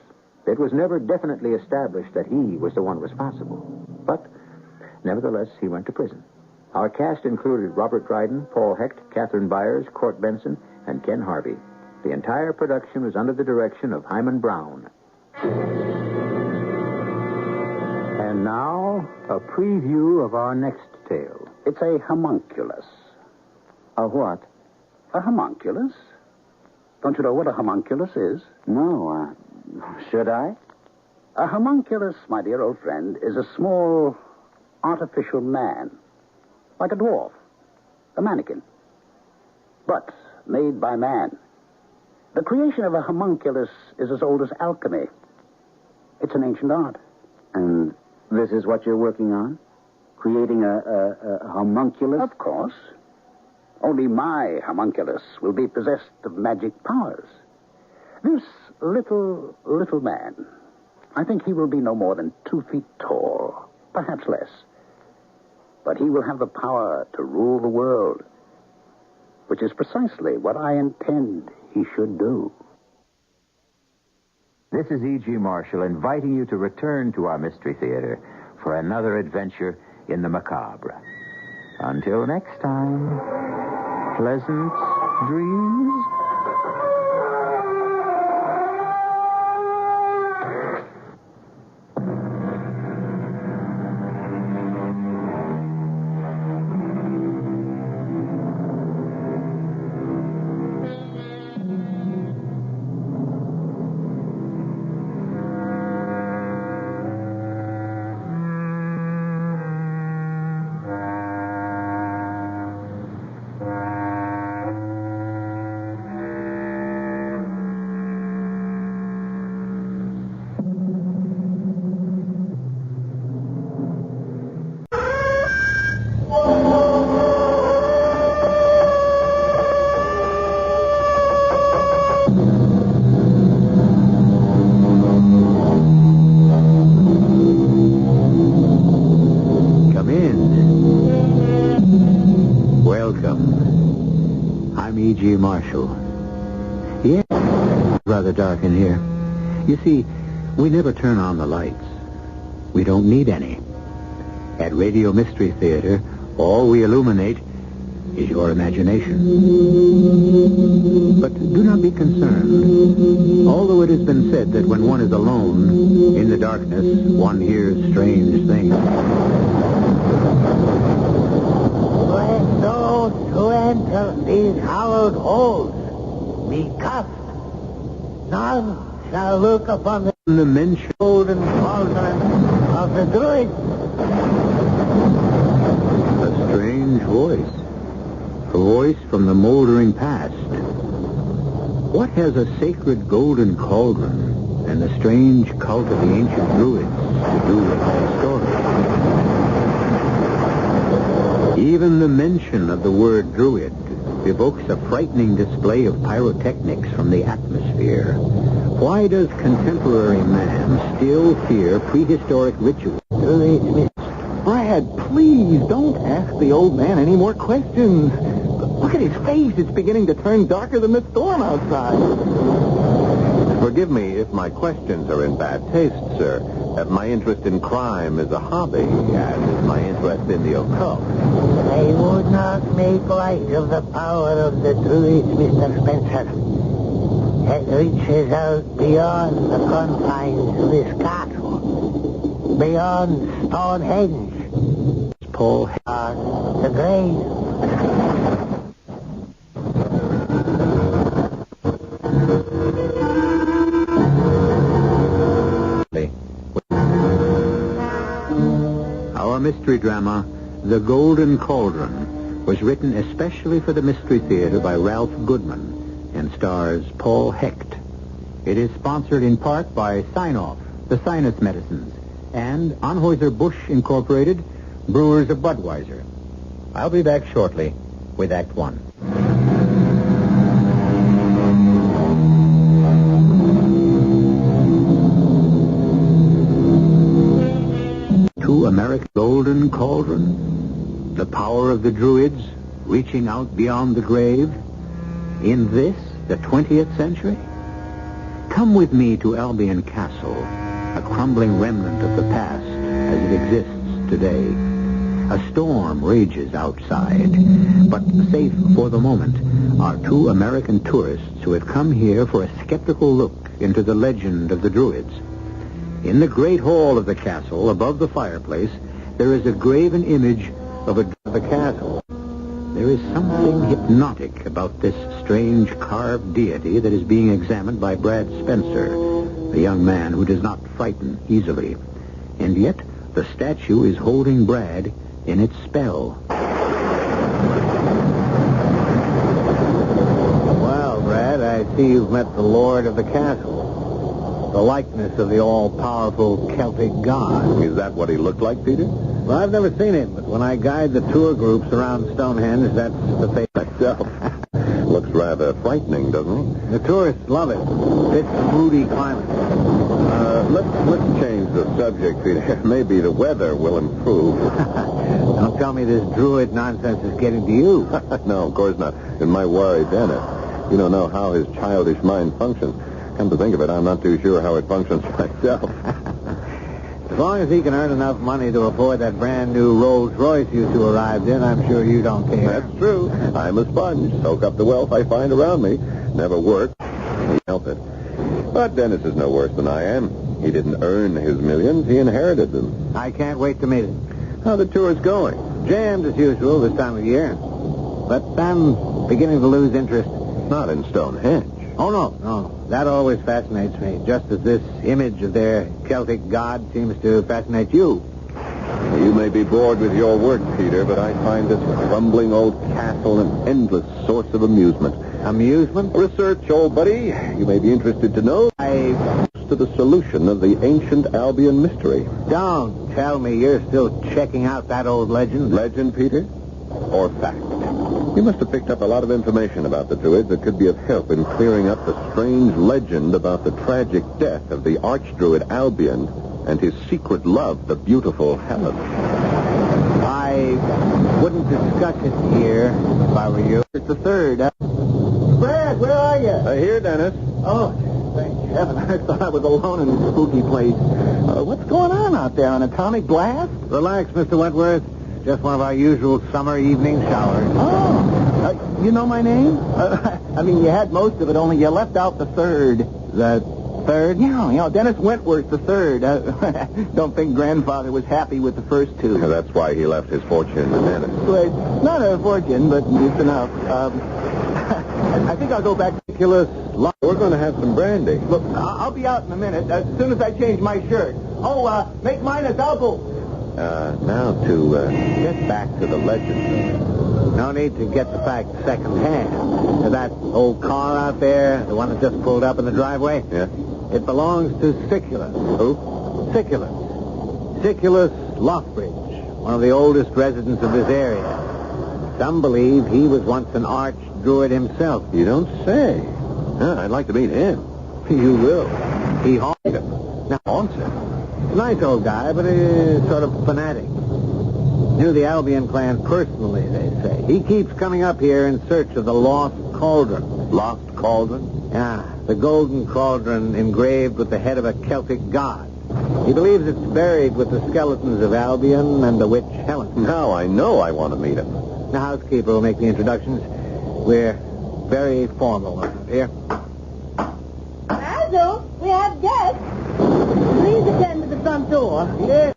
It was never definitely established that he was the one responsible, but nevertheless, he went to prison. Our cast included Robert Dryden, Paul Hecht, Catherine Byers, Court Benson, and Ken Harvey. The entire production was under the direction of Hyman Brown. And now, a preview of our next tale. It's a homunculus. A what? A homunculus? Don't you know what a homunculus is? No, should I? A homunculus, my dear old friend, is a small, artificial man. Like a dwarf. A mannequin. But made by man. The creation of a homunculus is as old as alchemy. It's an ancient art. And this is what you're working on? Creating a homunculus? Of course. Only my homunculus will be possessed of magic powers. This little man, I think he will be no more than 2 feet tall, perhaps less. But he will have the power to rule the world, which is precisely what I intend he should do. This is E.G. Marshall inviting you to return to our Mystery Theater for another adventure in the macabre. Until next time, pleasant dreams. Marshall. Yeah, rather dark in here. You see, we never turn on the lights. We don't need any. At Radio Mystery Theater, all we illuminate is your imagination. But do not be concerned. Although it has been said that when one is alone, in the darkness, one hears strange things. Let those who enter these hallowed halls be cuffed. None shall look upon the mention golden cauldron of the druid. A strange voice. A voice from the moldering past. What has a sacred golden cauldron and the strange cult of the ancient druids to do with our story? Even the mention of the word druid evokes a frightening display of pyrotechnics from the atmosphere. Why does contemporary man still fear prehistoric rituals? Brad, please don't ask the old man any more questions. Look at his face. It's beginning to turn darker than the storm outside. Forgive me if my questions are in bad taste, sir. My interest in crime is a hobby, as is my interest in the occult. I would not make light of the power of the druids, Mr. Spencer. It reaches out beyond the confines of this castle, beyond Stonehenge. Paul, the grave. Our mystery drama, The Golden Cauldron, was written especially for the Mystery Theater by Ralph Goodman and stars Paul Hecht. It is sponsored in part by Sign-Off, the Sinus Medicines, and Anheuser-Busch Incorporated, Brewers of Budweiser. I'll be back shortly with Act One. American Golden Cauldron, the power of the Druids reaching out beyond the grave, in this, the 20th century? Come with me to Albion Castle, a crumbling remnant of the past as it exists today. A storm rages outside, but safe for the moment are two American tourists who have come here for a skeptical look into the legend of the Druids. In the great hall of the castle, above the fireplace, there is a graven image of the castle. There is something hypnotic about this strange carved deity that is being examined by Brad Spencer, a young man who does not frighten easily. And yet, the statue is holding Brad in its spell. Well, Brad, I see you've met the lord of the castle. The likeness of the all-powerful Celtic god. Is that what he looked like, Peter? Well, I've never seen him, but when I guide the tour groups around Stonehenge, that's the face myself. Looks rather frightening, doesn't he? The tourists love it. Fits the moody climate. Let's change the subject, Peter. Maybe the weather will improve. Don't tell me this druid nonsense is getting to you. No, of course not. And my worry, Dennis. You don't know how his childish mind functions. Come to think of it, I'm not too sure how it functions myself. As long as he can earn enough money to afford that brand new Rolls Royce you two arrived in, I'm sure you don't care. That's true. I'm a sponge. Soak up the wealth I find around me. Never work. Can't help it. But Dennis is no worse than I am. He didn't earn his millions. He inherited them. I can't wait to meet him. How the tour's going? Jammed as usual this time of year. But I'm beginning to lose interest. Not in Stonehenge. Oh, no. That always fascinates me, just as this image of their Celtic god seems to fascinate you. You may be bored with your work, Peter, but I find this crumbling old castle an endless source of amusement. Amusement? Research, old buddy. You may be interested to know to the solution of the ancient Albion mystery. Don't tell me you're still checking out that old legend. Legend, Peter? Or fact? You must have picked up a lot of information about the Druids that could be of help in clearing up the strange legend about the tragic death of the archdruid Albion and his secret love, the beautiful Helen. I wouldn't discuss it here if I were you. It's the third. Brad, where are you? Here, Dennis. Oh, thank heaven. I thought I was alone in this spooky place. What's going on out there? An atomic blast? Relax, Mr. Wentworth. Just one of our usual summer evening showers. Oh, you know my name? I mean, you had most of it, only you left out the third. The third? Yeah, Dennis Wentworth, the third. Don't think Grandfather was happy with the first two. That's why he left his fortune to Dennis. Well, not a fortune, but it's enough. I think I'll go back to Ridiculous. We're going to have some brandy. Look, I'll be out in a minute, as soon as I change my shirt. Oh, make mine a double. Now to get back to the legend. No need to get the facts secondhand. That old car out there, the one that just pulled up in the driveway? Yeah? It belongs to Siculus. Who? Siculus. Siculus Lothbridge, one of the oldest residents of this area. Some believe he was once an archdruid Druid himself. You don't say. I'd like to meet him. You will. He haunts him. Now, haunts him. Nice old guy, but he's sort of fanatic. Knew the Albion clan personally, they say. He keeps coming up here in search of the lost cauldron. Lost cauldron? Yeah, the golden cauldron engraved with the head of a Celtic god. He believes it's buried with the skeletons of Albion and the witch Helen. Now I know I want to meet him. The housekeeper will make the introductions. We're very formal around here. Basil, we have guests. Please attend to the front door. Yes.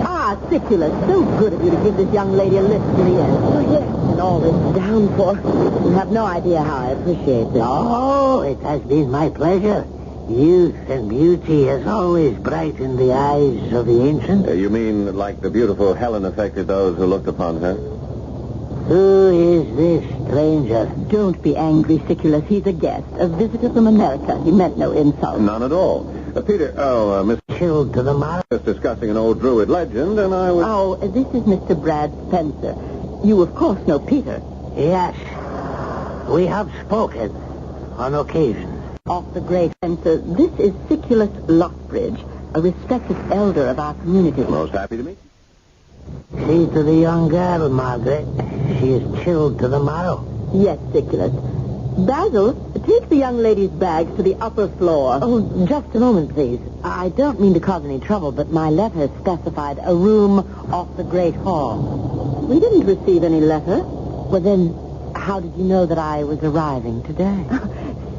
Ah, Siculus, so good of you to give this young lady a lift to the end. Oh, yes, and all this downpour. You have no idea how I appreciate this. Oh, it has been my pleasure. Youth and beauty has always brightened the eyes of the ancients. You mean like the beautiful Helen affected those who looked upon her? Who is this stranger? Don't be angry, Siculus. He's a guest, a visitor from America. He meant no insult. None at all. Peter, Miss... Chilled to the marrow. Just discussing an old Druid legend, and I was... Oh, this is Mr. Brad Spencer. You, of course, know Peter. Yes. We have spoken on occasion. Off the great Spencer, this is Siculus Lockbridge, a respected elder of our community. Most happy to meet you. See to the young girl, Margaret. She is chilled to the marrow. Yes, Siculus. Basil, take the young lady's bags to the upper floor. Oh, just a moment, please. I don't mean to cause any trouble, but my letter specified a room off the Great Hall. We didn't receive any letter. Well, then, how did you know that I was arriving today?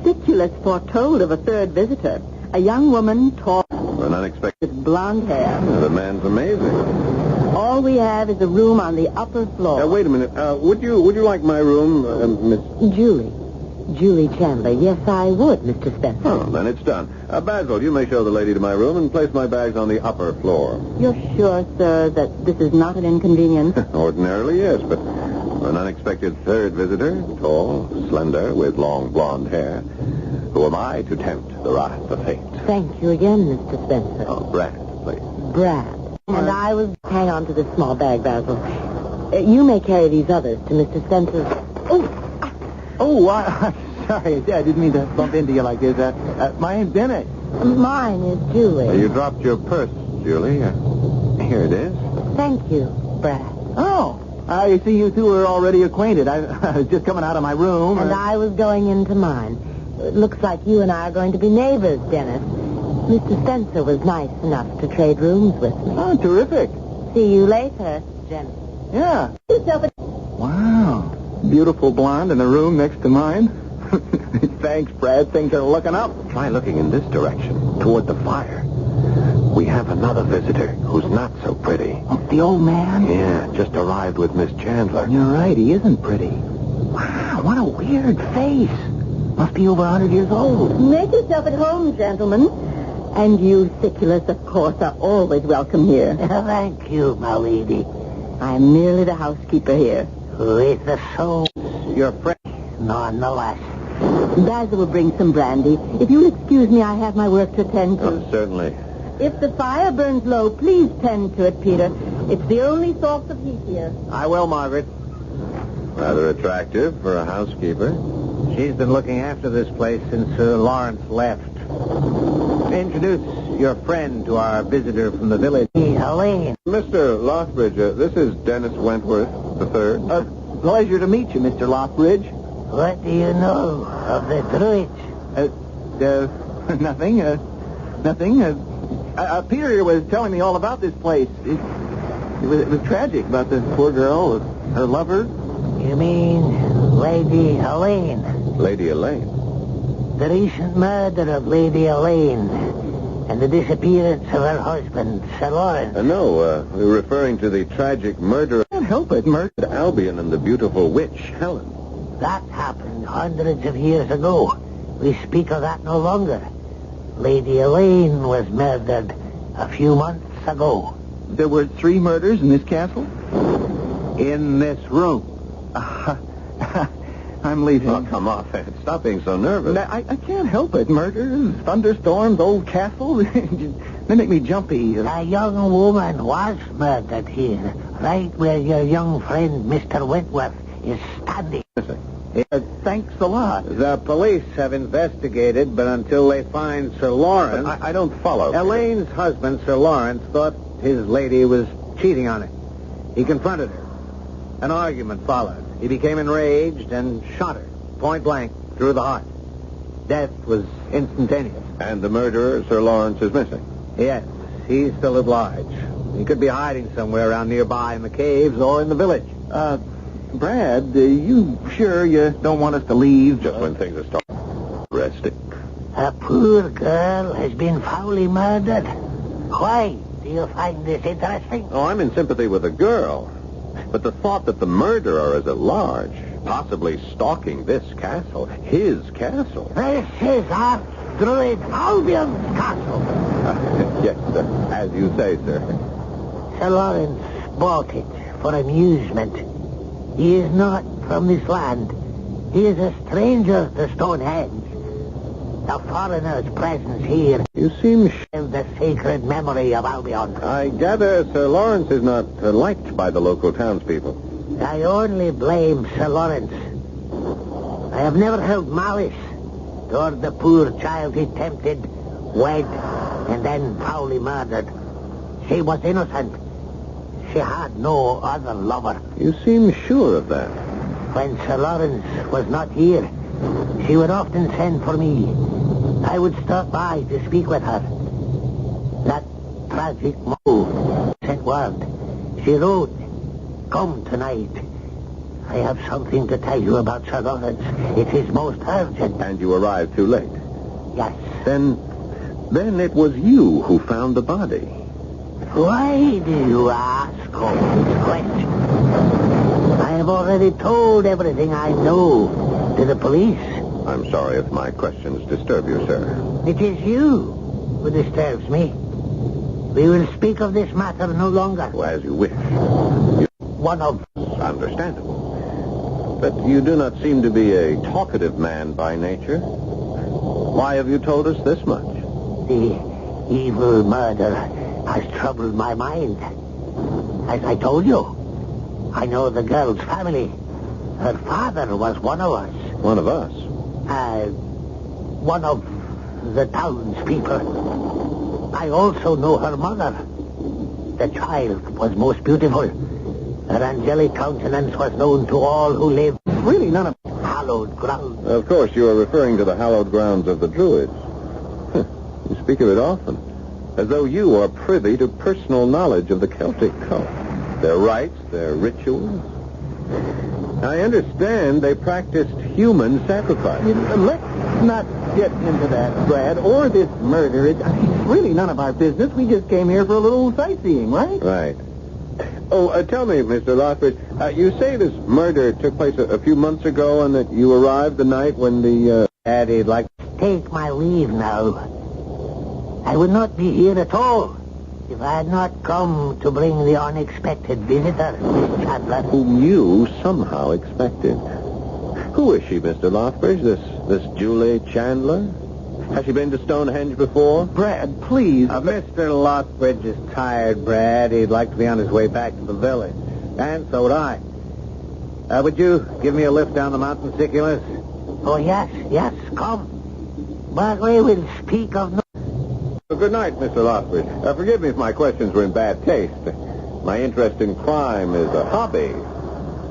Siculus foretold of a third visitor. A young woman, tall... An unexpected... with blonde hair. The man's amazing. All we have is a room on the upper floor. Wait a minute. Would you like my room, Miss... Julie Chandler. Yes, I would, Mr. Spencer. Oh, then it's done. Basil, you may show the lady to my room and place my bags on the upper floor. You're sure, sir, that this is not an inconvenience? Ordinarily, yes, but an unexpected third visitor, tall, slender, with long blonde hair. Who am I to tempt the wrath of fate? Thank you again, Mr. Spencer. Oh, Brad, please. Brad. And I will hang on to this small bag, Basil. You may carry these others to Mr. Spencer's... Oh, I'm sorry. I didn't mean to bump into you like this. My name's Dennis. Mine is Julie. You dropped your purse, Julie. Here it is. Thank you, Brad. Oh, I see you two are already acquainted. I was just coming out of my room. And I was going into mine. It looks like you and I are going to be neighbors, Dennis. Mr. Spencer was nice enough to trade rooms with me. Oh, terrific. See you later, Jenny. Yeah. Wow. Beautiful blonde in a room next to mine. Thanks, Brad. Things are looking up. Try looking in this direction, toward the fire. We have another visitor who's not so pretty. Oh, the old man? Yeah, just arrived with Miss Chandler. You're right. He isn't pretty. Wow, what a weird face. Must be over 100 years old. Make yourself at home, gentlemen. And you, Siculus, of course, are always welcome here. Thank you, my lady. I'm merely the housekeeper here. With the soul, your friend, nonetheless. Basil will bring some brandy. If you'll excuse me, I have my work to attend to. Oh, certainly. If the fire burns low, please tend to it, Peter. It's the only source of heat here. I will, Margaret. Rather attractive for a housekeeper. She's been looking after this place since Sir Lawrence left. Introduce your friend to our visitor from the village. Elaine. Mr. Lothbridge, this is Dennis Wentworth III. Pleasure to meet you, Mr. Lothbridge. What do you know of the Druids? Nothing. Peter here was telling me all about this place. It was tragic about the poor girl, her lover. You mean Lady Elaine? Lady Elaine? The recent murder of Lady Elaine and the disappearance of her husband, Sir Lawrence. No, we're referring to the tragic murder. I can't help it, murdered Albion and the beautiful witch, Helen. That happened hundreds of years ago. We speak of that no longer. Lady Elaine was murdered a few months ago. There were 3 murders in this castle? In this room. I'm leaving. Oh, come on, stop being so nervous. I can't help it. Murders, thunderstorms, old castles. They make me jumpy. A young woman was murdered here Right where your young friend, Mr. Wentworth, is standing. Thanks a lot. The police have investigated, but until they find Sir Lawrence... I don't follow. Elaine's husband, Sir Lawrence, thought his lady was cheating on him. He confronted her. An argument followed. He became enraged and shot her, point blank, through the heart. Death was instantaneous. And the murderer, Sir Lawrence, is missing? Yes, he's still at large. He could be hiding somewhere around nearby in the caves or in the village. Brad, you sure you don't want us to leave just when things are starting resting? A poor girl has been foully murdered. Why do you find this interesting? Oh, I'm in sympathy with the girl. But the thought that the murderer is at large, possibly stalking this castle, his castle... This is Archdruid Albion's castle. Yes, sir. As you say, sir. Sir Lawrence bought it for amusement. He is not from this land. He is a stranger to Stonehenge. The foreigner's presence here... You seem... the sacred memory of Albion. I gather Sir Lawrence is not liked by the local townspeople. I only blame Sir Lawrence. I have never held malice toward the poor child he tempted, wed, and then foully murdered. She was innocent. She had no other lover. You seem sure of that. When Sir Lawrence was not here, she would often send for me. I would stop by to speak with her. That tragic move sent word. She wrote, "Come tonight. I have something to tell you about Sir Lawrence. It is most urgent." And you arrived too late? Yes. Then it was you who found the body. Why do you ask all these questions? I have already told everything I know to the police. I'm sorry if my questions disturb you, sir. It is you who disturbs me. We will speak of this matter no longer. Well, as you wish. One of... Understandable. But you do not seem to be a talkative man by nature. Why have you told us this much? The evil murder has troubled my mind. As I told you, I know the girl's family. Her father was one of us. One of us? One of the townspeople. I also know her mother. The child was most beautiful. Her angelic countenance was known to all who lived. Really none of... Hallowed ground. Of course, you are referring to the hallowed grounds of the Druids. You speak of it often, as though you are privy to personal knowledge of the Celtic cult. Their rites, their rituals. I understand they practiced human sacrifice. Let's not get into that, Brad, or this murder. It's really none of our business. We just came here for a little sightseeing, right? Right. Oh, tell me, Mr. Lothbridge, you say this murder took place a few months ago and that you arrived the night when the... Daddy'd like to take my leave now. I would not be here at all if I had not come to bring the unexpected visitor, Miss Chandler. Whom you somehow expected. Who is she, Mr. Lothbridge, this Julie Chandler? Has she been to Stonehenge before? Brad, please. Mr. Lothbridge is tired, Brad. He'd like to be on his way back to the village. And so would I. Would you give me a lift down the mountain, Siculus? Oh, yes, come. But we will speak of no... Good night, Mr. Lothbridge. Forgive me if my questions were in bad taste. My interest in crime is a hobby,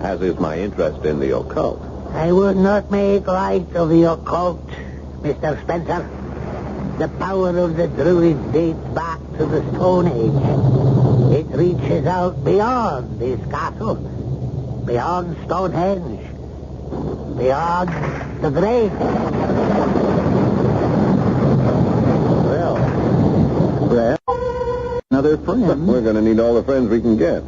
as is my interest in the occult. I would not make light of the occult, Mr. Spencer. The power of the Druids dates back to the Stone Age. It reaches out beyond this castle, beyond Stonehenge, beyond the grave. Well, Brad, another friend. We're going to need all the friends we can get.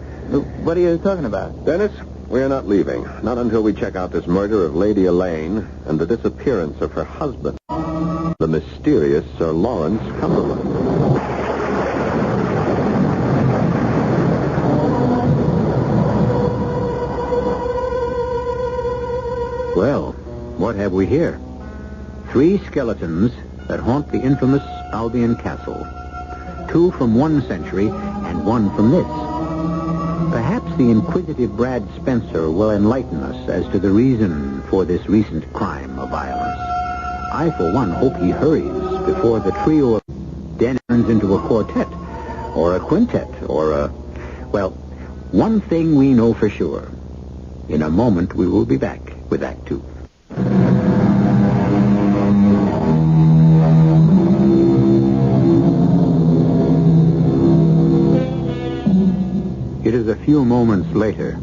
What are you talking about? Dennis, we are not leaving. Not until we check out this murder of Lady Elaine and the disappearance of her husband, the mysterious Sir Lawrence Cumberland. Well, what have we here? 3 skeletons that haunt the infamous Albion Castle. 2 from one century and 1 from this. Perhaps the inquisitive Brad Spencer will enlighten us as to the reason for this recent crime of violence. I, for one, hope he hurries before the trio of Den turns into a quartet, or a quintet, or a... Well, one thing we know for sure. In a moment, we will be back with Act Two. It is a few moments later.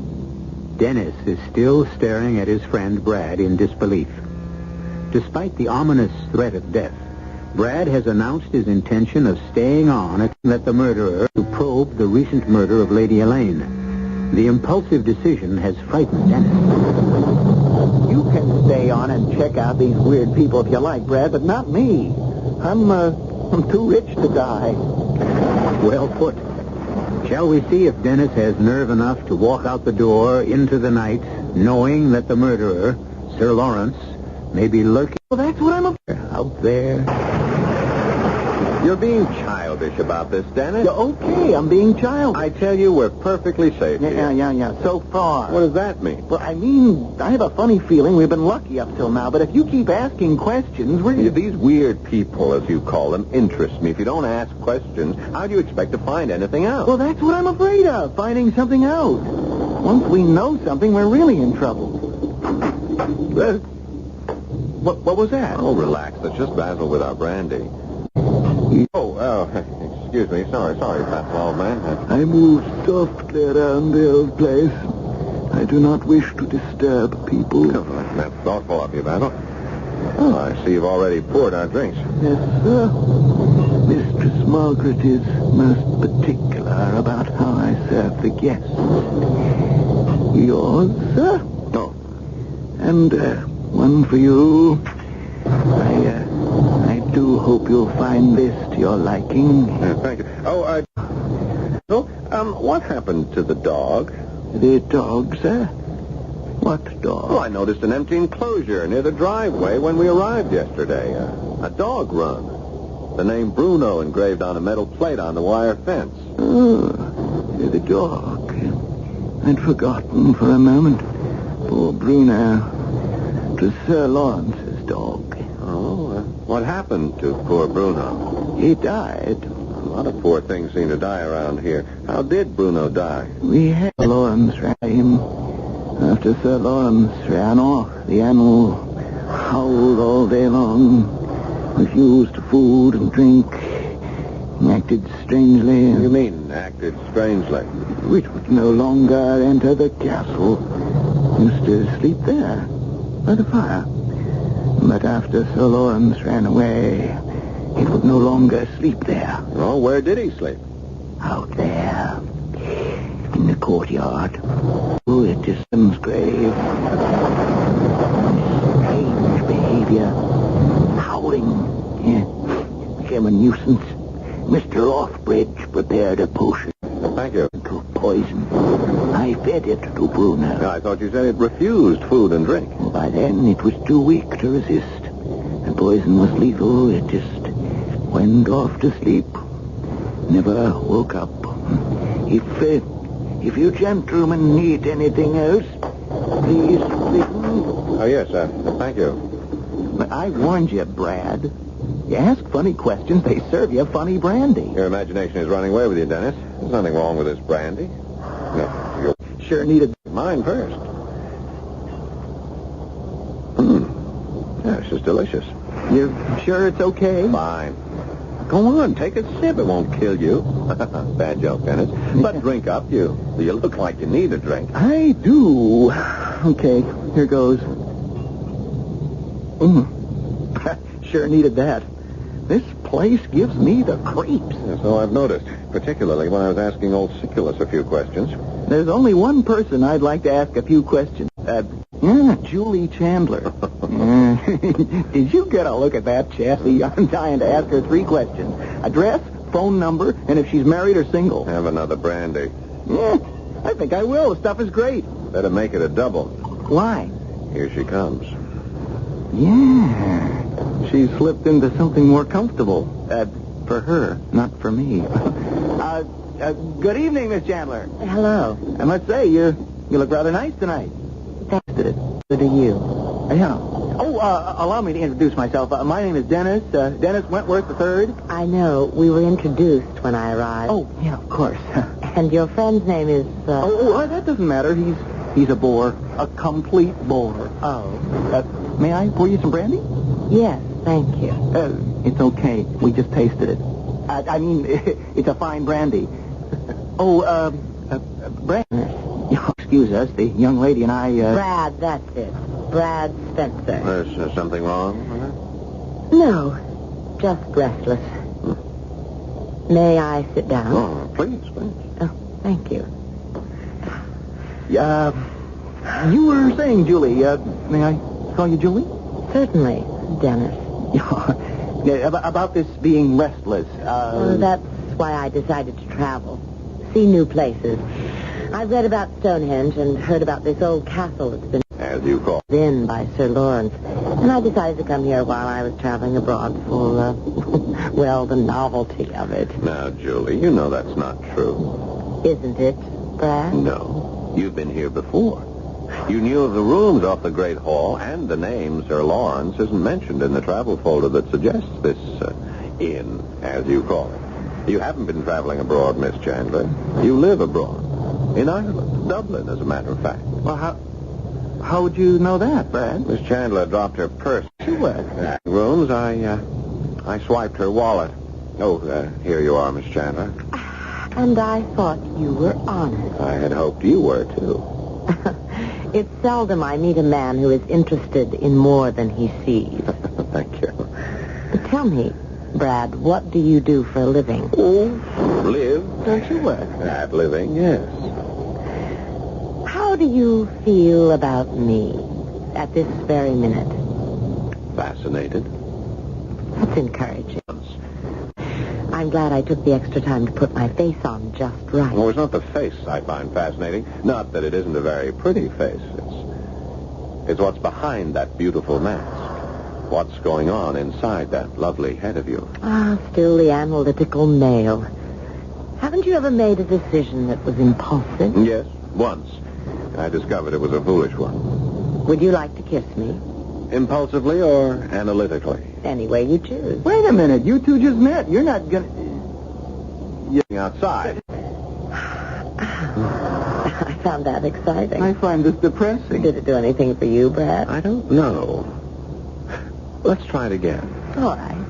Dennis is still staring at his friend Brad in disbelief. Despite the ominous threat of death, Brad has announced his intention of staying on at the murderer to probe the recent murder of Lady Elaine. The impulsive decision has frightened Dennis. You can stay on and check out these weird people if you like, Brad, but not me. I'm too rich to die. Well put. Shall we see if Dennis has nerve enough to walk out the door into the night, knowing that the murderer, Sir Lawrence, may be lurking... Well, that's what I'm out there. You're being childish about this, Dennis. Okay, I'm being childish. I tell you, we're perfectly safe here. Yeah, so far. What does that mean? Well, I mean, I have a funny feeling we've been lucky up till now, but if you keep asking questions, These weird people, as you call them, interest me. If you don't ask questions, how do you expect to find anything out? Well, that's what I'm afraid of, finding something out. Once we know something, we're really in trouble. What was that? Oh, relax. That's just Basil with our brandy. Excuse me. Sorry, Basil, old man. I moved softly around the old place. I do not wish to disturb people. That's thoughtful of you, Basil. Oh, I see you've already poured our drinks. Yes, sir. Mistress Margaret is most particular about how I serve the guests. Yours, sir? Oh. And one for you. I do hope you'll find this to your liking. Thank you. What happened to the dog? The dog, sir? What dog? Well, I noticed an empty enclosure near the driveway when we arrived yesterday. A dog run. The name Bruno engraved on a metal plate on the wire fence. Oh, the dog. I'd forgotten for a moment. Poor Bruno. It was Sir Lawrence's dog. Oh, what happened to poor Bruno? He died. A lot of poor things seem to die around here. How did Bruno die? We had Lawrence ran him. After Sir Lawrence ran off, the animal howled all day long, refused food and drink, acted strangely. You mean acted strangely? Which would no longer enter the castle. Used to sleep there, by the fire. But after Sir Lawrence ran away, it would no longer sleep there. Oh, where did he sleep? Out there, in the courtyard. Oh, it is Sim's grave. Strange behavior. Howling. Yeah. Became a nuisance. Mr. Offbridge prepared a potion. Thank you. To poison. I fed it to Bruno. I thought you said it refused food and drink. By then, it was too weak to resist. The poison was lethal. It just went off to sleep. Never woke up. If you gentlemen need anything else, please. Oh, yes, thank you. But I warned you, Brad. You ask funny questions, they serve you funny brandy. Your imagination is running away with you, Dennis. There's nothing wrong with this brandy. No, you sure needed mine first. Yeah, this is delicious. You're sure it's okay? Fine. Go on, take a sip. It won't kill you. Bad joke, Dennis. But drink up. You look like you need a drink. I do. Okay, here goes. Sure needed that. This place gives me the creeps. Yeah, so I've noticed, particularly when I was asking old Siculus a few questions. There's only one person I'd like to ask a few questions. Julie Chandler. Did you get a look at that chassis? I'm dying to ask her 3 questions. Address, phone number, and if she's married or single. Have another brandy. Yeah, I think I will. The stuff is great. Better make it a double. Why? Here she comes. Yeah. She slipped into something more comfortable. For her, not for me. Good evening, Miss Chandler. Hello. I must say, you look rather nice tonight. Thanks. Good to you. Yeah. Oh, allow me to introduce myself. My name is Dennis, Dennis Wentworth III. I know. We were introduced when I arrived. Oh, yeah, of course. And your friend's name is... that doesn't matter. He's a bore. A complete bore. Oh. May I pour you some brandy? Yes, thank you. It's okay. We just tasted it. I mean, it's a fine brandy. Brandy. Excuse us, the young lady and I... Brad, that's it. Brad Spencer. There's something wrong with her? No, just restless. May I sit down? Oh, please. Oh, thank you. You were saying, Julie, may I call you Julie? Certainly, Dennis. About this being restless. That's why I decided to travel. See new places. I've read about Stonehenge and heard about this old castle that's been... As you call it. ...in by Sir Lawrence. And I decided to come here while I was traveling abroad for, the novelty of it. Now, Julie, you know that's not true. Isn't it, Brad? No. You've been here before. You knew of the rooms off the Great Hall, and the name Sir Lawrence isn't mentioned in the travel folder that suggests this inn, as you call it. You haven't been traveling abroad, Miss Chandler. You live abroad. In Ireland. Dublin, as a matter of fact. Well, how would you know that, Brad? Miss Chandler dropped her purse. She was. Rooms, I swiped her wallet. Oh, here you are, Miss Chandler. And I thought you were honest. I had hoped you were, too. It's seldom I meet a man who is interested in more than he sees. Thank you. But tell me, Brad, what do you do for a living? Oh, live. Don't you work? At living, yes. How do you feel about me at this very minute? Fascinated. That's encouraging. I'm glad I took the extra time to put my face on just right. Well, it's not the face I find fascinating. Not that it isn't a very pretty face. It's what's behind that beautiful mask. What's going on inside that lovely head of yours. Still the analytical male. Haven't you ever made a decision that was impulsive? Yes, once. I discovered it was a foolish one. Would you like to kiss me? Impulsively or analytically? Any way you choose. Wait a minute. You two just met. You're not gonna... You're outside. I found that exciting. I find this depressing. Did it do anything for you, Brad? I don't know. Let's try it again. All right.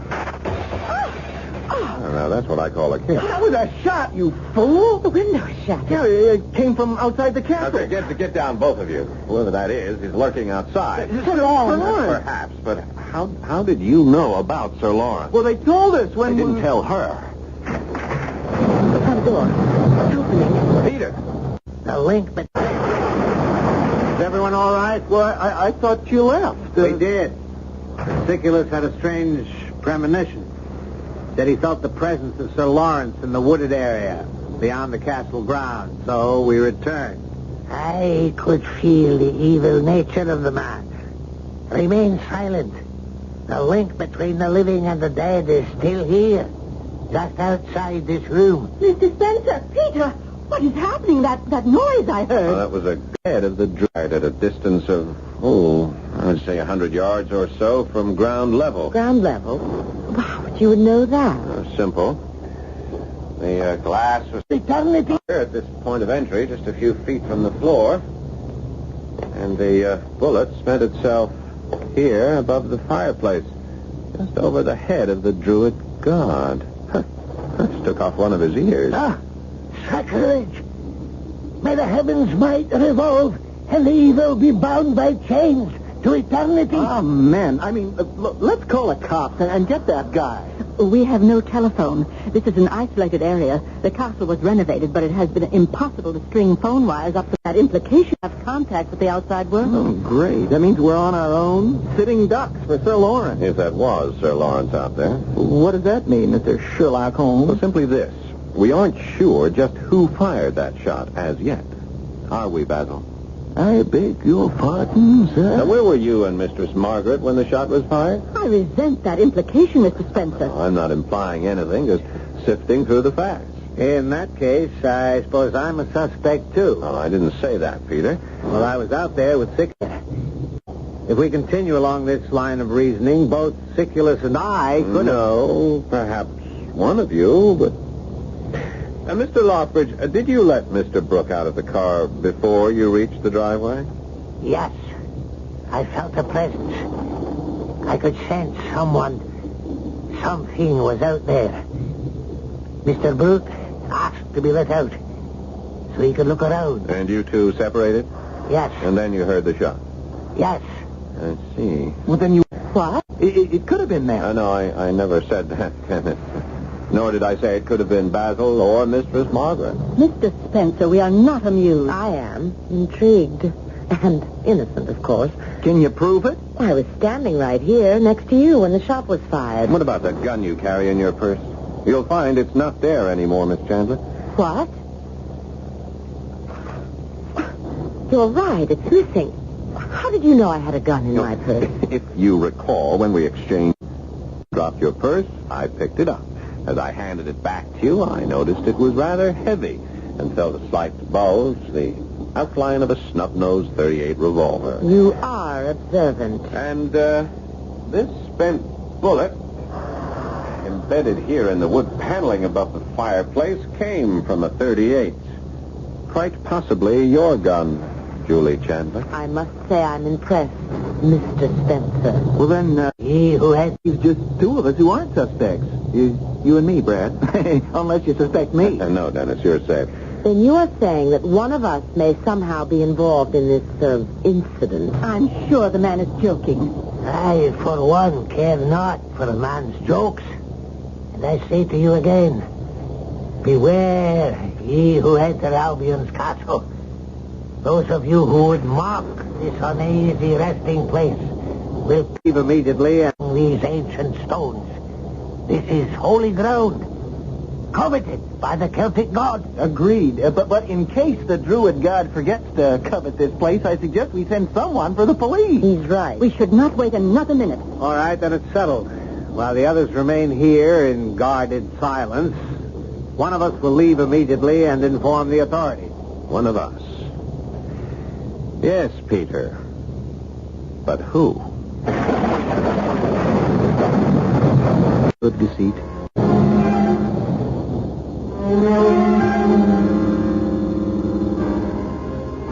Now, that's what I call a kiss. That was a shot, you fool. The window is shattered. Yeah, it came from outside the castle. Okay, get down, both of you. Whoever that is lurking outside. Sir Lawrence. Perhaps, but how did you know about Sir Lawrence? Well, they told us when... They didn't tell her. The front door. It's opening. Peter. The link, but... Is everyone all right? Well, I thought you left. We did. Siculus had a strange premonition. Said he felt the presence of Sir Lawrence in the wooded area beyond the castle grounds, so we returned. I could feel the evil nature of the man. Remain silent. The link between the living and the dead is still here, just outside this room. Mr. Spencer, Peter, what is happening? That noise I heard. Well, that was a head of the druid at a distance of, I would say 100 yards or so from ground level. Ground level? Wow, but you would know that. Simple. The glass was eternity here at this point of entry, just a few feet from the floor. And the bullet spent itself here above the fireplace, just over the head of the druid god. Just took off one of his ears. Sacrilege! May the heavens might revolve and the evil be bound by chains to eternity. Oh, man. I mean, let's call the cops and get that guy. We have no telephone. This is an isolated area. The castle was renovated, but it has been impossible to string phone wires up to that implication of contact with the outside world. Oh, great. That means we're on our own, sitting ducks for Sir Lawrence. If that was Sir Lawrence out there. What does that mean, Mr. Sherlock Holmes? Well, simply this. We aren't sure just who fired that shot as yet. Are we, Basil? I beg your pardon, sir. Now, where were you and Mistress Margaret when the shot was fired? I resent that implication, Mr. Spencer. I'm not implying anything, just sifting through the facts. In that case, I suppose I'm a suspect, too. Well, I didn't say that, Peter. Well, I was out there with Siculus. If we continue along this line of reasoning, both Siculus and I could... No, perhaps one of you, but... Mr. Lockbridge, did you let Mr. Brooke out of the car before you reached the driveway? Yes. I felt a presence. I could sense something was out there. Mr. Brooke asked to be let out so he could look around. And you two separated? Yes. And then you heard the shot? Yes. I see. Well, then you... What? It could have been them. No, I never said that, Kenneth. Nor did I say it could have been Basil or Mistress Margaret. Mr. Spencer, we are not amused. I am. Intrigued. And innocent, of course. Can you prove it? I was standing right here next to you when the shot was fired. What about the gun you carry in your purse? You'll find it's not there anymore, Miss Chandler. What? You're right. It's missing. How did you know I had a gun in my purse? If you recall, when we exchanged, dropped your purse, I picked it up. As I handed it back to you, I noticed it was rather heavy and felt a slight bulge, the outline of a snub-nosed .38 revolver. You are observant. And, this spent bullet, embedded here in the wood paneling above the fireplace, came from a .38. Quite possibly your gun, Julie Chandler. I must say I'm impressed, Mr. Spencer. Well, then, He who had... it's just two of us who aren't suspects. You and me, Brad. Unless you suspect me. No, Dennis, you're safe. Then you are saying that one of us may somehow be involved in this, incident. I'm sure the man is joking. I, for one, care not for a man's jokes. And I say to you again, beware, ye who enter Albion's castle. Those of you who would mock this uneasy resting place will leave immediately and these ancient stones. This is holy ground, coveted by the Celtic gods. Agreed. But in case the Druid god forgets to covet this place, I suggest we send someone for the police. He's right. We should not wait another minute. All right, then it's settled. While the others remain here in guarded silence, one of us will leave immediately and inform the authorities. One of us. Yes, Peter. But who? Good deceit.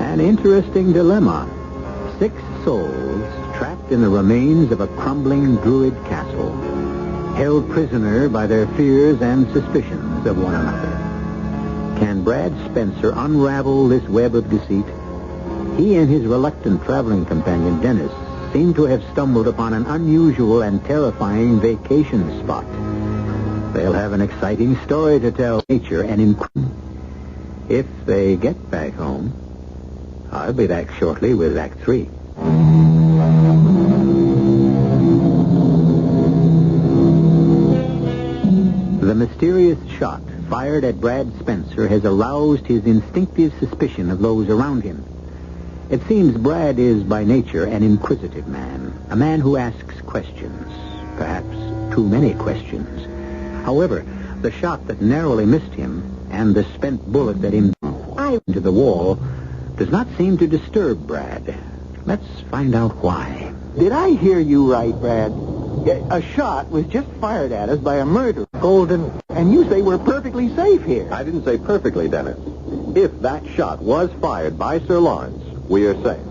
An interesting dilemma. 6 souls trapped in the remains of a crumbling Druid castle, held prisoner by their fears and suspicions of one another. Can Brad Spencer unravel this web of deceit? He and his reluctant traveling companion, Dennis, seem to have stumbled upon an unusual and terrifying vacation spot. They'll have an exciting story to tell nature and if they get back home. I'll be back shortly with Act 3. The mysterious shot fired at Brad Spencer has aroused his instinctive suspicion of those around him. It seems Brad is by nature an inquisitive man, a man who asks questions, perhaps too many questions. However, the shot that narrowly missed him and the spent bullet that into the wall does not seem to disturb Brad. Let's find out why. Did I hear you right, Brad? A shot was just fired at us by a murderer, Golden, and you say we're perfectly safe here. I didn't say perfectly, Dennis. If that shot was fired by Sir Lawrence, we are safe.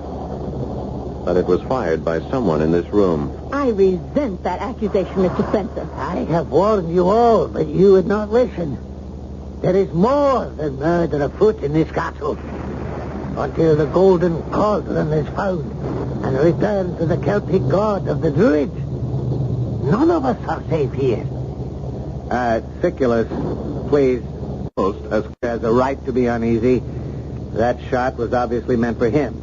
But it was fired by someone in this room. I resent that accusation, Mr. Spencer. I have warned you all, but you would not listen. There is more than murder afoot in this castle. Until the golden cauldron is found and returned to the Celtic god of the Druids, none of us are safe here. Siculus, please. Most has a right to be uneasy. That shot was obviously meant for him.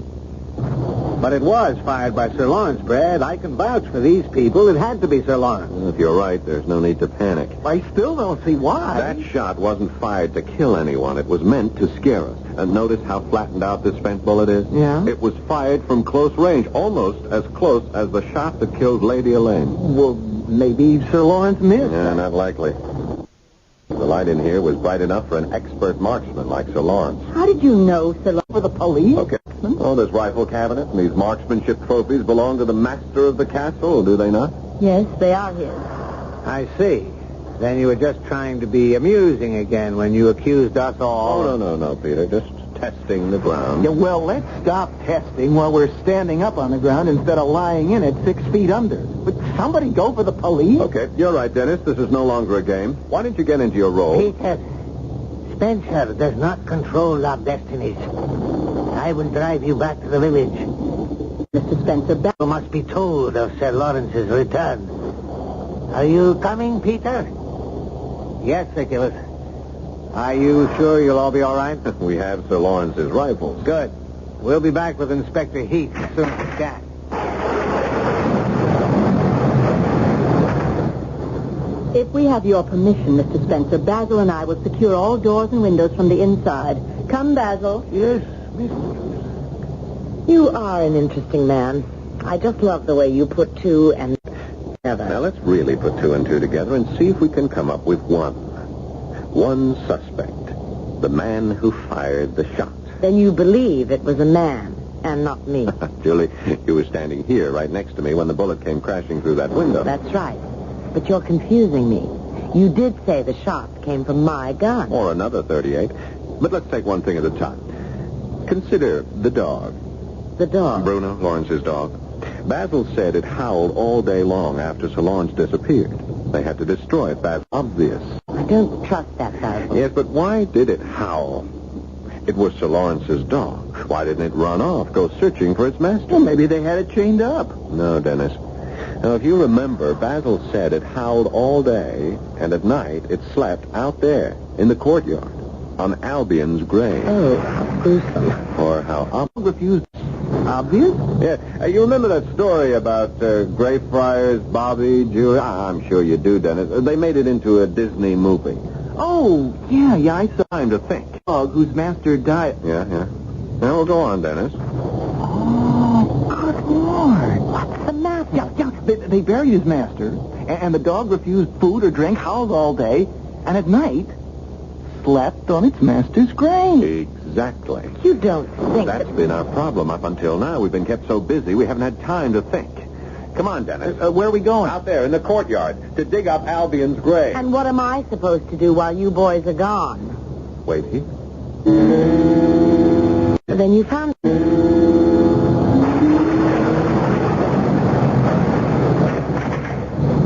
But it was fired by Sir Lawrence, Brad. I can vouch for these people. It had to be Sir Lawrence. If you're right, there's no need to panic. I still don't see why. That shot wasn't fired to kill anyone. It was meant to scare us. And notice how flattened out this spent bullet is? Yeah? It was fired from close range, almost as close as the shot that killed Lady Elaine. Well, maybe Sir Lawrence missed. Yeah, not likely. The light in here was bright enough for an expert marksman like Sir Lawrence. How did you know Sir Lawrence? For the police? Okay. Oh, this rifle cabinet and these marksmanship trophies belong to the master of the castle, do they not? Yes, they are his. I see. Then you were just trying to be amusing again when you accused us all. Oh, no, Peter. Just testing the ground. Yeah, well, let's stop testing while we're standing up on the ground instead of lying in it 6 feet under. But somebody go for the police. Okay, you're right, Dennis. This is no longer a game. Why don't you get into your role? Peter, Spencer does not control our destinies. I will drive you back to the village. Mr. Spencer, You must be told of Sir Lawrence's return. Are you coming, Peter? Yes, Siculus. Are you sure you'll all be all right? We have Sir Lawrence's rifles. Good. We'll be back with Inspector Heath as soon as we can. if we have your permission, Mr. Spencer, Basil and I will secure all doors and windows from the inside. Come, Basil. Yes, Miss. You are an interesting man. I just love the way you put two and together. Now, let's really put two and two together and see if we can come up with one. One suspect. The man who fired the shot. Then you believe it was a man and not me. Julie, you were standing here right next to me when the bullet came crashing through that window. That's right. But you're confusing me. You did say the shot came from my gun. Or another 38. But let's take one thing at a time. Consider the dog. The dog? Bruno, Lawrence's dog. Basil said it howled all day long after Sir Lawrence disappeared. They had to destroy it. That's obvious. I don't trust that, Basil. Yes, but why did it howl? It was Sir Lawrence's dog. Why didn't it run off, go searching for its master? Well, maybe they had it chained up. No, Dennis. Now, if you remember, Basil said it howled all day, and at night it slept out there, in the courtyard, on Albion's grave. Oh, how gruesome. Or how refused. Obvious? Yeah. You remember that story about Greyfriars, Bobby, Julie? I'm sure you do, Dennis. They made it into a Disney movie. Oh, yeah, I saw time to think. Dog whose master died. Yeah. Now, we'll go on, Dennis. Oh, good Lord. What's the matter? Yeah, they buried his master, and the dog refused food or drink, howled all day, and at night slept on its master's grave. Exactly. You don't think That's been our problem up until now. We've been kept so busy we haven't had time to think. Come on, Dennis. Where are we going? Out there in the courtyard to dig up Albion's grave. And what am I supposed to do while you boys are gone? Wait here. Then you found...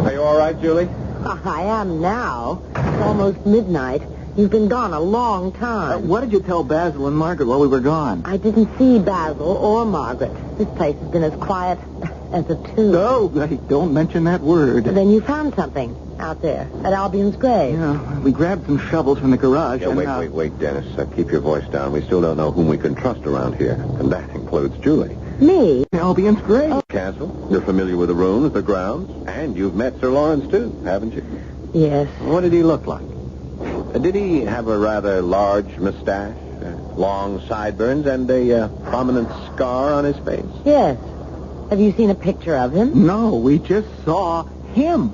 Are you all right, Julie? I am now. It's almost midnight. You've been gone a long time. What did you tell Basil and Margaret while we were gone? I didn't see Basil or Margaret. This place has been as quiet as a tomb. No, don't mention that word. Then you found something out there at Albion's grave. Yeah, we grabbed some shovels from the garage. Yeah, and, wait, Dennis. Keep your voice down. We still don't know whom we can trust around here, and that includes Julie. Me? Albion's grave. Castle. You're familiar with the rooms, the grounds, and you've met Sir Lawrence, too, haven't you? Yes. What did he look like? Did he have a rather large mustache, long sideburns, and a prominent scar on his face? Yes. Have you seen a picture of him? No, we just saw him.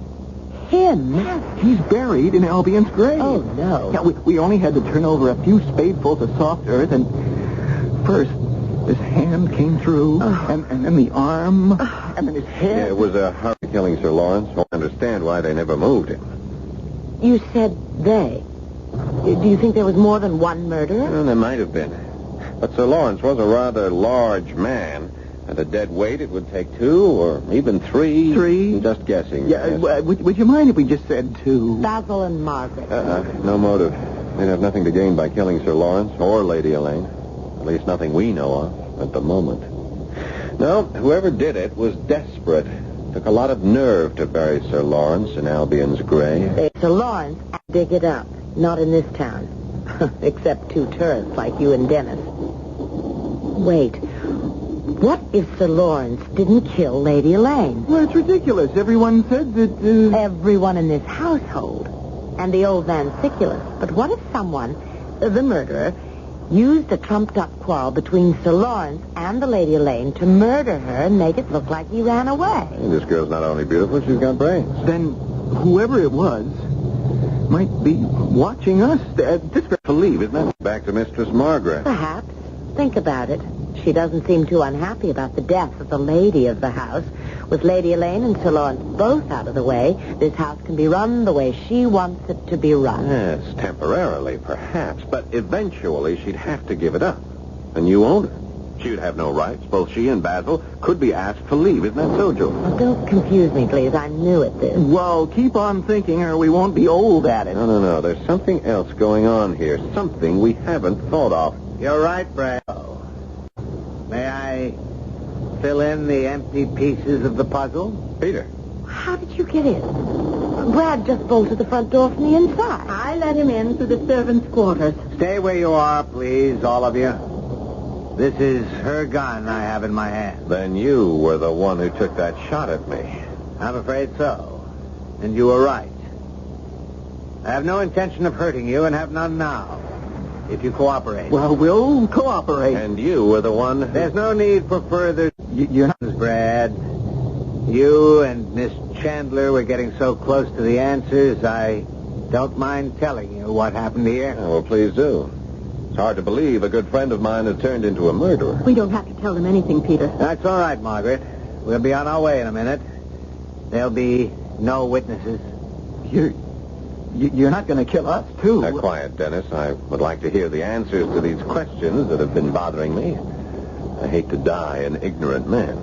Him? He's buried in Albion's grave. Oh, no. Yeah, we only had to turn over a few spadefuls of soft earth, and first his hand came through, and then the arm, and then his head. Yeah, it was a hurry killing Sir Lawrence. I understand why they never moved him. You said they. Do you think there was more than one murderer? Well, there might have been. But Sir Lawrence was a rather large man. At a dead weight, it would take 2 or even 3. 3? I'm just guessing. Yeah, would you mind if we just said 2? Basil and Margaret. No motive. They'd have nothing to gain by killing Sir Lawrence or Lady Elaine. At least nothing we know of at the moment. No, whoever did it was desperate. Took a lot of nerve to bury Sir Lawrence in Albion's grave. Sir Lawrence, dig it up. Not in this town. Except 2 tourists like you and Dennis. Wait. What if Sir Lawrence didn't kill Lady Elaine? Well, it's ridiculous. Everyone said that... Everyone in this household. And the old man Siculus. But what if someone, the murderer, used a trumped-up quarrel between Sir Lawrence and the Lady Elaine to murder her and make it look like he ran away? This girl's not only beautiful, she's got brains. Then whoever it was might be watching us. Just believe, isn't that? Back to Mistress Margaret. Perhaps. Think about it. She doesn't seem too unhappy about the death of the lady of the house. With Lady Elaine and Sir Lawrence both out of the way, this house can be run the way she wants it to be run. Yes, temporarily, perhaps, but eventually she'd have to give it up. And you own her. She'd have no rights. Both she and Basil could be asked to leave. Isn't that so, Julie? Well, don't confuse me, please. I'm new at this. Well, keep on thinking or we won't be old at it. No. There's something else going on here. Something we haven't thought of. You're right, Brad. May I fill in the empty pieces of the puzzle? Peter. How did you get in? Brad just bolted the front door from the inside. I let him in through the servants' quarters. Stay where you are, please, all of you. This is her gun I have in my hand. Then you were the one who took that shot at me. I'm afraid so. And you were right. I have no intention of hurting you and have none now. If you cooperate. Well, we'll cooperate. And you were the one who... There's no need for further... You're not, Brad. You and Miss Chandler were getting so close to the answers, I don't mind telling you what happened here. Oh, well, please do. It's hard to believe a good friend of mine has turned into a murderer. We don't have to tell them anything, Peter. That's all right, Margaret. We'll be on our way in a minute. There'll be no witnesses. You're not going to kill us, too. Quiet, Dennis. I would like to hear the answers to these questions that have been bothering me. I hate to die an ignorant man.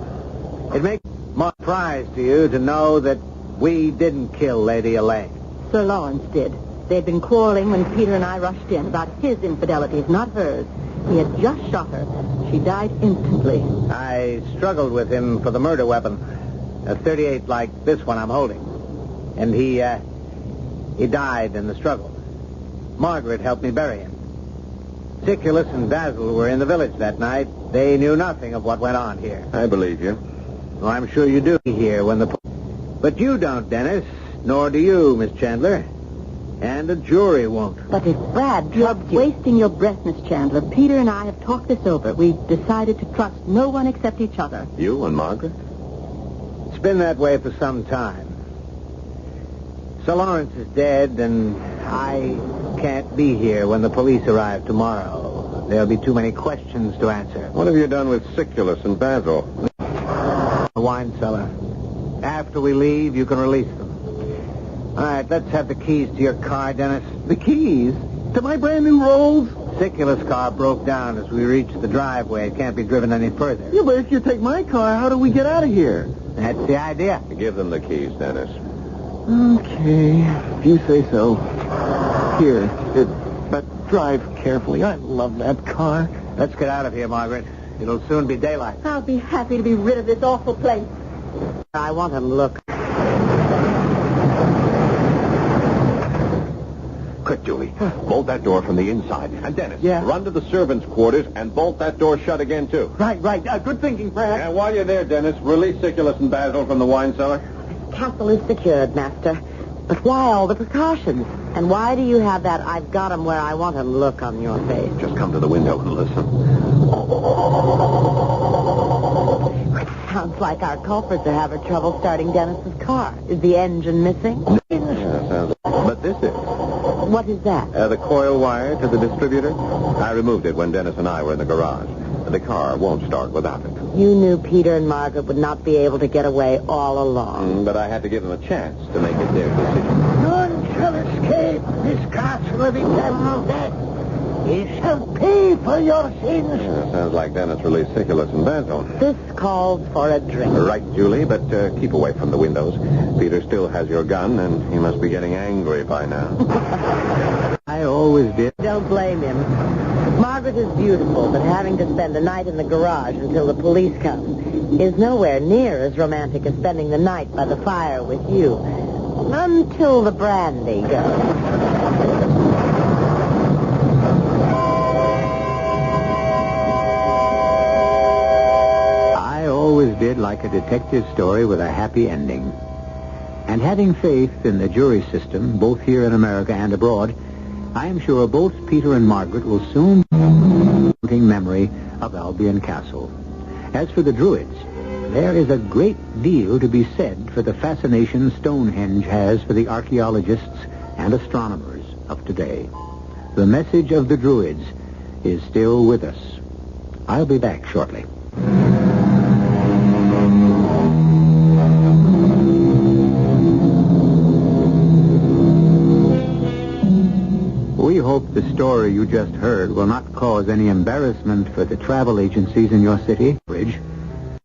It makes more surprise to you to know that we didn't kill Lady Elaine. Sir Lawrence did. They'd been quarreling when Peter and I rushed in about his infidelities, not hers. He had just shot her. She died instantly. I struggled with him for the murder weapon, a .38 like this one I'm holding. And he died in the struggle. Margaret helped me bury him. Siculus and Basil were in the village that night. They knew nothing of what went on here. I believe you. Well, I'm sure you do here when the... But you don't, Dennis. Nor do you, Miss Chandler. And a jury won't. But if Brad drugged you... You're wasting your breath, Miss Chandler. Peter and I have talked this over. We've decided to trust no one except each other. You and Margaret? It's been that way for some time. Sir Lawrence is dead, and I can't be here when the police arrive tomorrow. There'll be too many questions to answer. What have you done with Siculus and Basil? The wine cellar. After we leave, you can release them. All right, let's have the keys to your car, Dennis. The keys? To my brand new Rolls? Siculus' car broke down as we reached the driveway. It can't be driven any further. Yeah, but if you take my car, how do we get out of here? That's the idea. Give them the keys, Dennis. Okay, if you say so. Here, but drive carefully. I love that car. Let's get out of here, Margaret. It'll soon be daylight. I'll be happy to be rid of this awful place. I want him to look. Quick, Julie. Bolt that door from the inside. And Dennis, Yeah? Run to the servants' quarters and bolt that door shut again, too. Right. Good thinking, Brad. And while you're there, Dennis, release Siculus and Basil from the wine cellar. Castle is secured, Master. But why all the precautions? And why do you have that I've got him where I want him look on your face? Just come to the window and listen. It sounds like our culprits are having trouble starting Dennis's car. Is the engine missing? Yeah, sounds... But this is. What is that? The coil wire to the distributor. I removed it when Dennis and I were in the garage. The car won't start without it. You knew Peter and Margaret would not be able to get away all along. But I had to give them a chance to make it their decision. None shall escape this castle of eternal death. Ye shall pay for your sins. Yeah, sounds like Dennis released Siculus and Basil. This calls for a drink. Right, Julie, but keep away from the windows. Peter still has your gun, and he must be getting angry by now. I always did. Don't blame him. Margaret is beautiful, but having to spend the night in the garage until the police come is nowhere near as romantic as spending the night by the fire with you. Until the brandy goes. I always did like a detective story with a happy ending. And having faith in the jury system, both here in America and abroad, I am sure both Peter and Margaret will soon be memory of Albion Castle. As for the Druids, there is a great deal to be said for the fascination Stonehenge has for the archaeologists and astronomers of today. The message of the Druids is still with us. I'll be back shortly. We hope the story you just heard will not cause any embarrassment for the travel agencies in your city.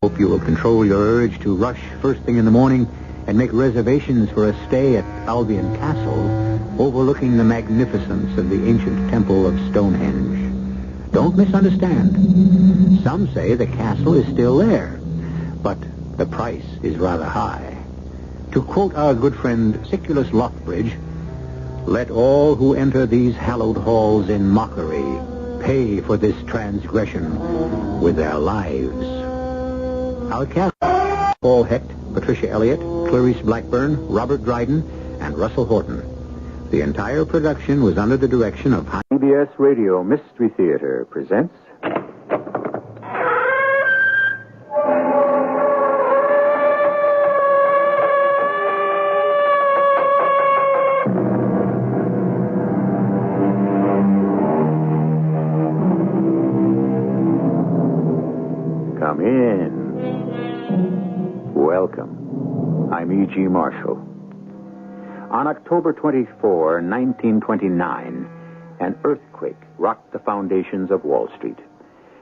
Hope you will control your urge to rush first thing in the morning and make reservations for a stay at Albion Castle, overlooking the magnificence of the ancient temple of Stonehenge. Don't misunderstand. Some say the castle is still there, but the price is rather high. To quote our good friend Siculus Lothbridge, "Let all who enter these hallowed halls in mockery pay for this transgression with their lives." Our cast: Paul Hecht, Patricia Elliott, Clarice Blackburn, Robert Dryden, and Russell Horton. The entire production was under the direction of CBS Radio Mystery Theater presents... Come in. Welcome. I'm E.G. Marshall. On October 24, 1929, an earthquake rocked the foundations of Wall Street.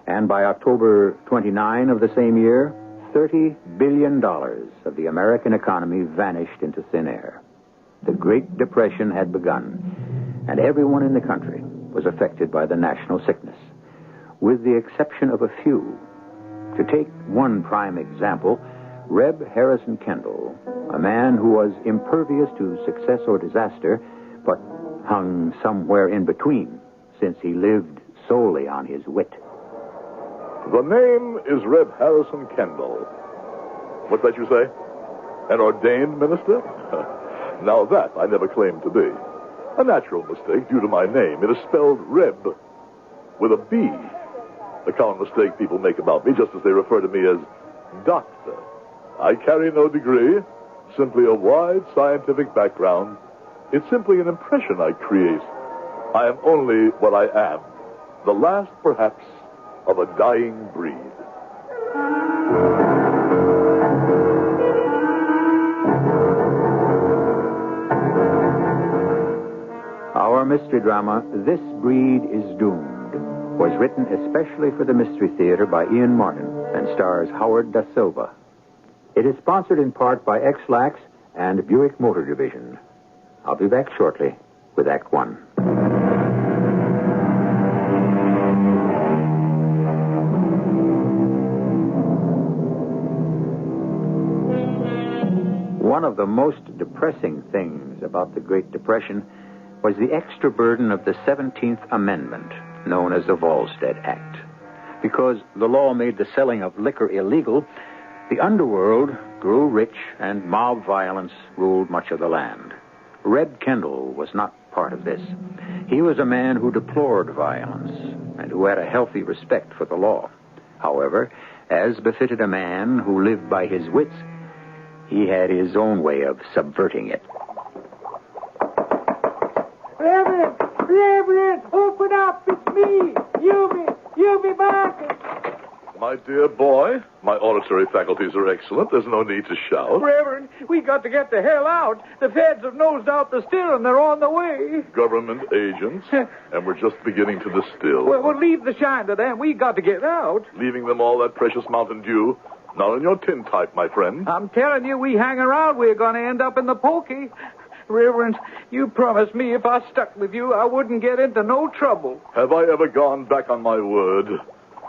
And by October 29 of the same year, $30 billion of the American economy vanished into thin air. The Great Depression had begun, and everyone in the country was affected by the national sickness, with the exception of a few. To take one prime example, Reb Harrison Kendall, a man who was impervious to success or disaster, but hung somewhere in between, since he lived solely on his wit. The name is Reb Harrison Kendall. What's that you say? An ordained minister? Now that I never claimed to be. A natural mistake due to my name. It is spelled Reb with a B. The common mistake people make about me, just as they refer to me as doctor. I carry no degree, simply a wide scientific background. It's simply an impression I create. I am only what I am, the last, perhaps, of a dying breed. Our mystery drama, This Breed is Doomed, was written especially for the Mystery Theater by Ian Martin and stars Howard Da Silva. It is sponsored in part by X-Lax and Buick Motor Division. I'll be back shortly with Act One. One of the most depressing things about the Great Depression was the extra burden of the 17th Amendment, known as the Volstead Act. Because the law made the selling of liquor illegal, the underworld grew rich and mob violence ruled much of the land. Reb Kendall was not part of this. He was a man who deplored violence and who had a healthy respect for the law. However, as befitted a man who lived by his wits, he had his own way of subverting it. Reverend, open up, it's me, Yubi Marcus. My dear boy, my auditory faculties are excellent. There's no need to shout. Reverend, we got to get the hell out. The feds have nosed out the still and they're on the way. Government agents, and we're just beginning to distill. Well, leave the shine to them. We got to get out. Leaving them all that precious Mountain Dew. Not in your tin type, my friend. I'm telling you, we hang around, we're going to end up in the pokey. Reverend, you promised me if I stuck with you, I wouldn't get into no trouble. Have I ever gone back on my word?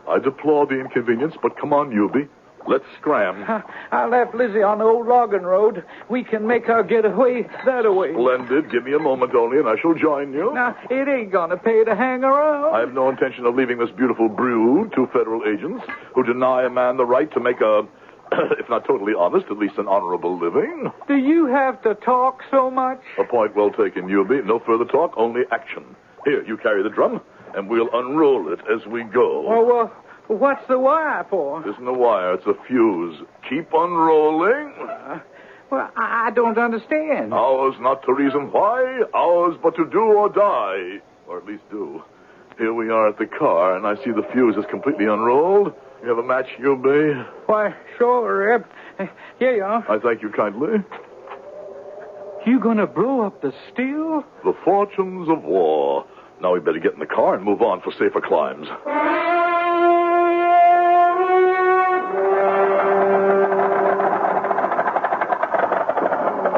I deplore the inconvenience, but come on, Yubi. Let's scram. I left Lizzie on the old logging road. We can make her get away that way. Splendid. Give me a moment only, and I shall join you. Now, it ain't going to pay to hang around. I have no intention of leaving this beautiful brood to federal agents who deny a man the right to make a, if not totally honest, at least an honorable living. Do you have to talk so much? A point well taken, Yubi. No further talk, only action. Here, you carry the drum, and we'll unroll it as we go. Well, what's the wire for? It isn't a wire, it's a fuse. Keep unrolling. Well, I I don't understand. Ours not to reason why, ours but to do or die. Or at least do. Here we are at the car, and I see the fuse is completely unrolled. You have a match, UB? Why, sure, Reb. Here you are. I thank you kindly. You gonna blow up the steel? The fortunes of war. Now we better get in the car and move on for safer climes.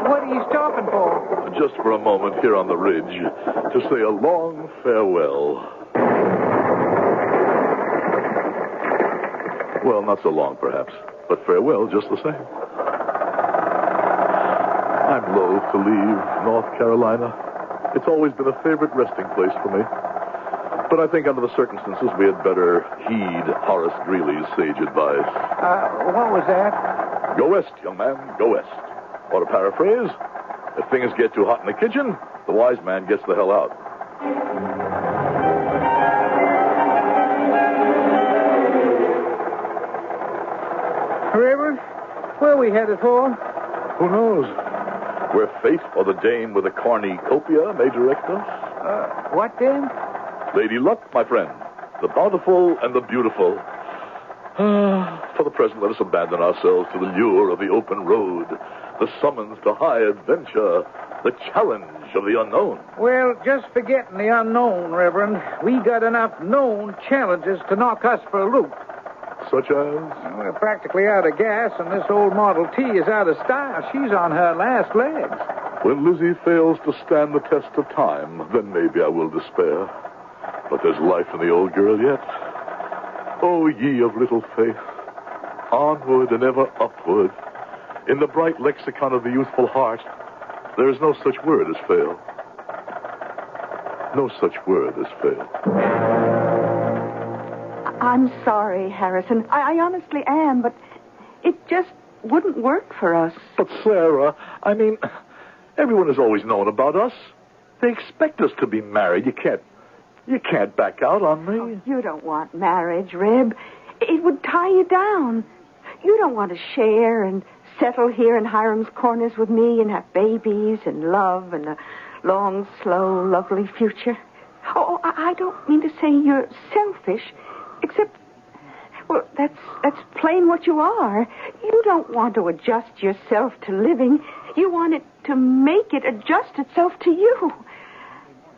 What are you stopping for? Just for a moment here on the ridge to say a long farewell. Well, not so long, perhaps, but farewell just the same. I'm loath to leave North Carolina. It's always been a favorite resting place for me. But I think under the circumstances, we had better heed Horace Greeley's sage advice. What was that? Go west, young man, go west. Or to paraphrase, if things get too hot in the kitchen, the wise man gets the hell out. Reverend, where are we headed for? Who knows? Where fate or the dame with a cornucopia may direct us. What then? Lady Luck, my friend. The bountiful and the beautiful. For the present, let us abandon ourselves to the lure of the open road, the summons to high adventure, the challenge of the unknown. Well, just forgetting the unknown, Reverend. We got enough known challenges to knock us for a loop. Such as? We're practically out of gas, and this old Model T is out of style. She's on her last legs. When Lizzie fails to stand the test of time, then maybe I will despair. But there's life in the old girl yet. Oh, ye of little faith, onward and ever upward. In the bright lexicon of the youthful heart, there is no such word as fail. No such word as fail. I'm sorry, Harrison. I honestly am, but it just wouldn't work for us. But, Sarah, I mean, everyone has always known about us. They expect us to be married. You can't back out on me. Oh, you don't want marriage, Reb. It would tie you down. You don't want to share and settle here in Hiram's Corners with me and have babies and love and a long, slow, lovely future. Oh, I don't mean to say you're selfish, except, well, that's plain what you are. You don't want to adjust yourself to living. You want it to make it adjust itself to you.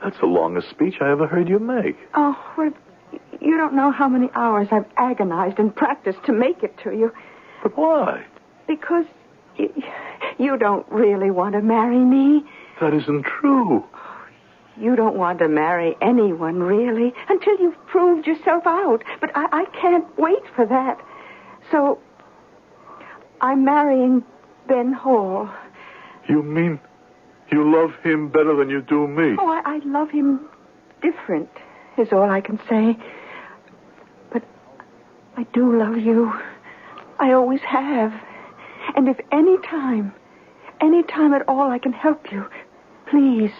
That's the longest speech I ever heard you make. Oh, well, you don't know how many hours I've agonized and practiced to make it to you. But why? Because you don't really want to marry me. That isn't true. You don't want to marry anyone, really, until you've proved yourself out. But I can't wait for that. So, I'm marrying Ben Hall. You mean you love him better than you do me? Oh, I love him different, is all I can say. But I do love you. I always have. And if any time at all I can help you, please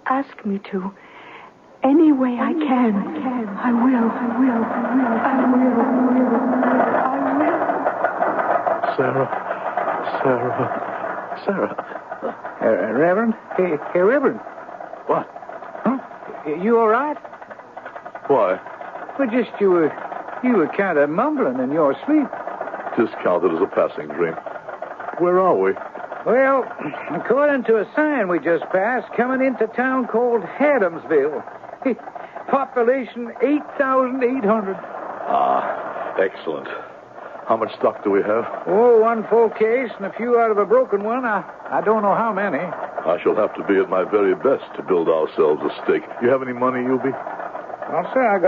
ask me to. Any way I can. I will. Sarah. Reverend? Hey, Reverend. What? Huh? You all right? Why? Well, just you were kind of mumbling in your sleep. Discounted as a passing dream. Where are we? Well, according to a sign we just passed, coming into a town called Adamsville. Population 8,800. Ah, excellent. How much stock do we have? Oh, one full case and a few out of a broken one. I don't know how many. I shall have to be at my very best to build ourselves a stake. You have any money, Yubi? Well, sir, I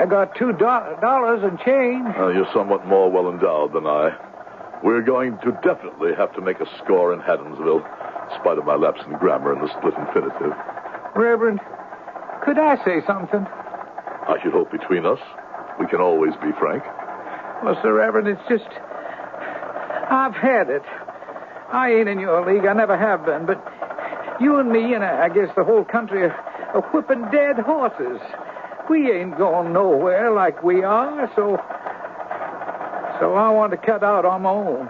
got $2 and change. You're somewhat more well endowed than I. We're going to definitely have to make a score in Haddamsville, in spite of my lapse in grammar and the split infinitive. Reverend, could I say something? I should hope between us we can always be frank. Well, Sir Reverend, it's just... I've had it. I ain't in your league. I never have been. But you and me, and I guess the whole country, are whipping dead horses. We ain't going nowhere like we are, so I want to cut out on my own.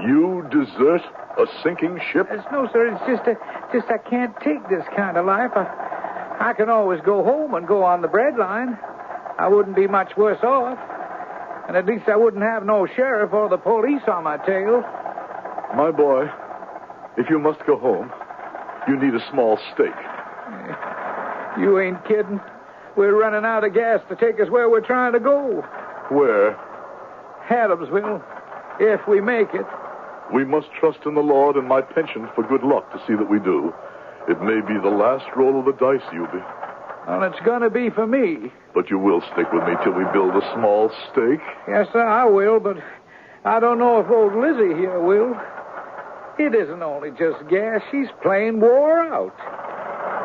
You desert a sinking ship? No, sir. It's just I can't take this kind of life. I can always go home and go on the bread line. I wouldn't be much worse off. And at least I wouldn't have no sheriff or the police on my tail. My boy, if you must go home, you need a small stake. You ain't kidding. We're running out of gas to take us where we're trying to go. Where? Adamsville, if we make it. We must trust in the Lord and my pension for good luck to see that we do. It may be the last roll of the dice, Eubie. Well, it's going to be for me. But you will stick with me till we build a small stake? Yes, sir, I will, but I don't know if old Lizzie here will. It isn't only just gas. She's plain wore out.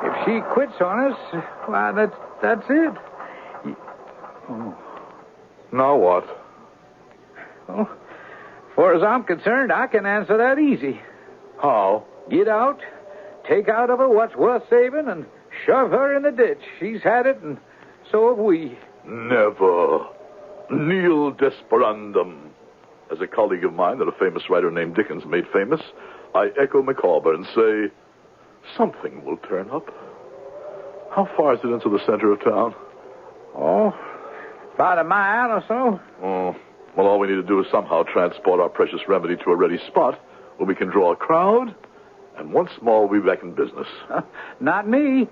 If she quits on us, why, that's it. Oh. Now what? Well, as far as I'm concerned, I can answer that easy. How? Get out, take out of her what's worth saving, and shove her in the ditch. She's had it, and so have we. Never. Nil desperandum. As a colleague of mine that a famous writer named Dickens made famous, I echo Micawber and say, something will turn up. How far is it into the center of town? Oh, about a mile or so. Oh, well, all we need to do is somehow transport our precious remedy to a ready spot where we can draw a crowd, and once more we'll be back in business. Not me.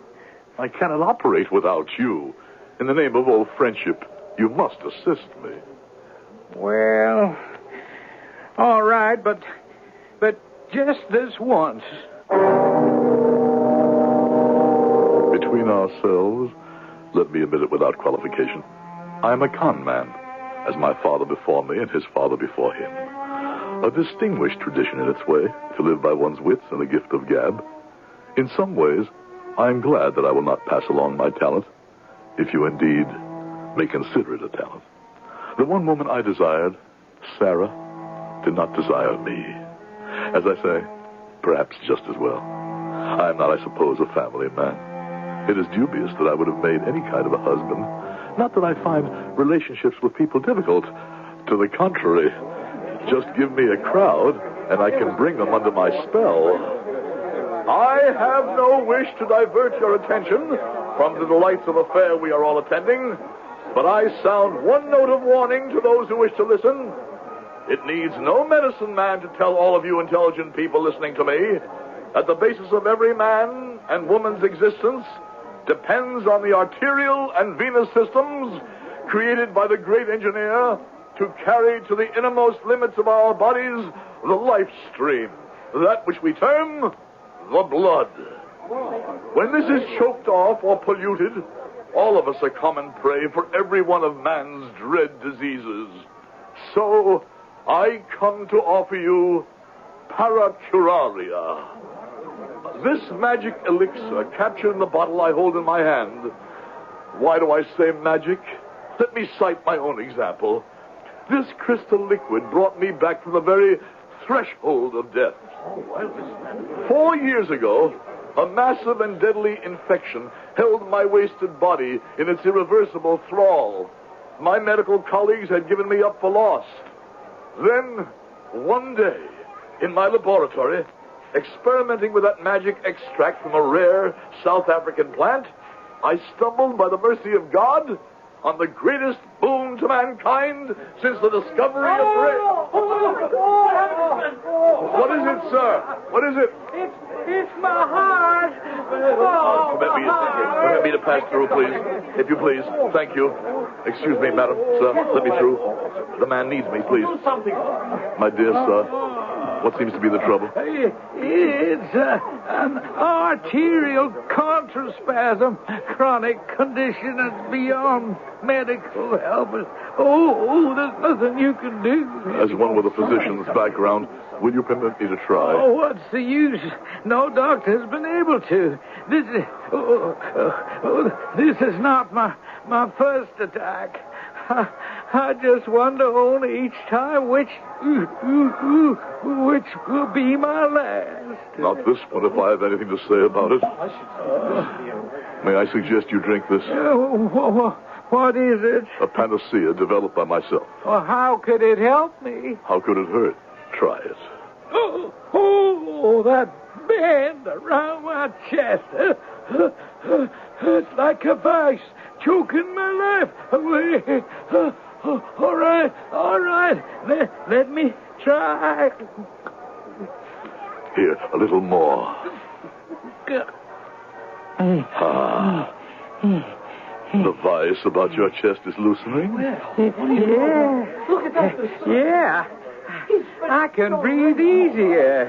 I cannot operate without you. In the name of old friendship, you must assist me. Well, all right, but just this once. Between ourselves, let me admit it without qualification, I am a con man, as my father before me and his father before him. A distinguished tradition in its way, to live by one's wits and the gift of gab. In some ways, I am glad that I will not pass along my talent, if you indeed may consider it a talent. The one woman I desired, Sarah, did not desire me. As I say, perhaps just as well. I am not, I suppose, a family man. It is dubious that I would have made any kind of a husband. Not that I find relationships with people difficult. To the contrary, just give me a crowd, and I can bring them under my spell. I have no wish to divert your attention from the delights of a fair we are all attending, but I sound one note of warning to those who wish to listen. It needs no medicine man to tell all of you intelligent people listening to me that the basis of every man and woman's existence depends on the arterial and venous systems created by the great engineer to carry to the innermost limits of our bodies the life stream, that which we term the blood. When this is choked off or polluted, all of us are common prey for every one of man's dread diseases. So I come to offer you paracuraria. This magic elixir captured in the bottle I hold in my hand. Why do I say magic? Let me cite my own example. This crystal liquid brought me back from the very threshold of death. 4 years ago, a massive and deadly infection held my wasted body in its irreversible thrall. My medical colleagues had given me up for lost. Then, one day, in my laboratory, experimenting with that magic extract from a rare South African plant, I stumbled, by the mercy of God, on the greatest boon to mankind since the discovery of bread. What is it, sir? What is it? It's my heart. Permit me to pass through, please. If you please. Thank you. Excuse me, madam. Sir, let me through. The man needs me, please. My dear sir, what seems to be the trouble? It's an arterial contraspasm, chronic condition that's beyond medical help. Oh, there's nothing you can do. As one with a physician's background, will you permit me to try? Oh, what's the use? No doctor has been able to. This is not my first attack. I just wonder only each time which will be my last. Not this one, if I have anything to say about it. May I suggest you drink this? What is it? A panacea developed by myself. Well, how could it help me? How could it hurt? Try it. Oh, that band around my chest. It's like a vice choking my life away. All right. Let me try. Here, a little more. The vice about your chest is loosening? Look at that. Yeah. I can breathe easier.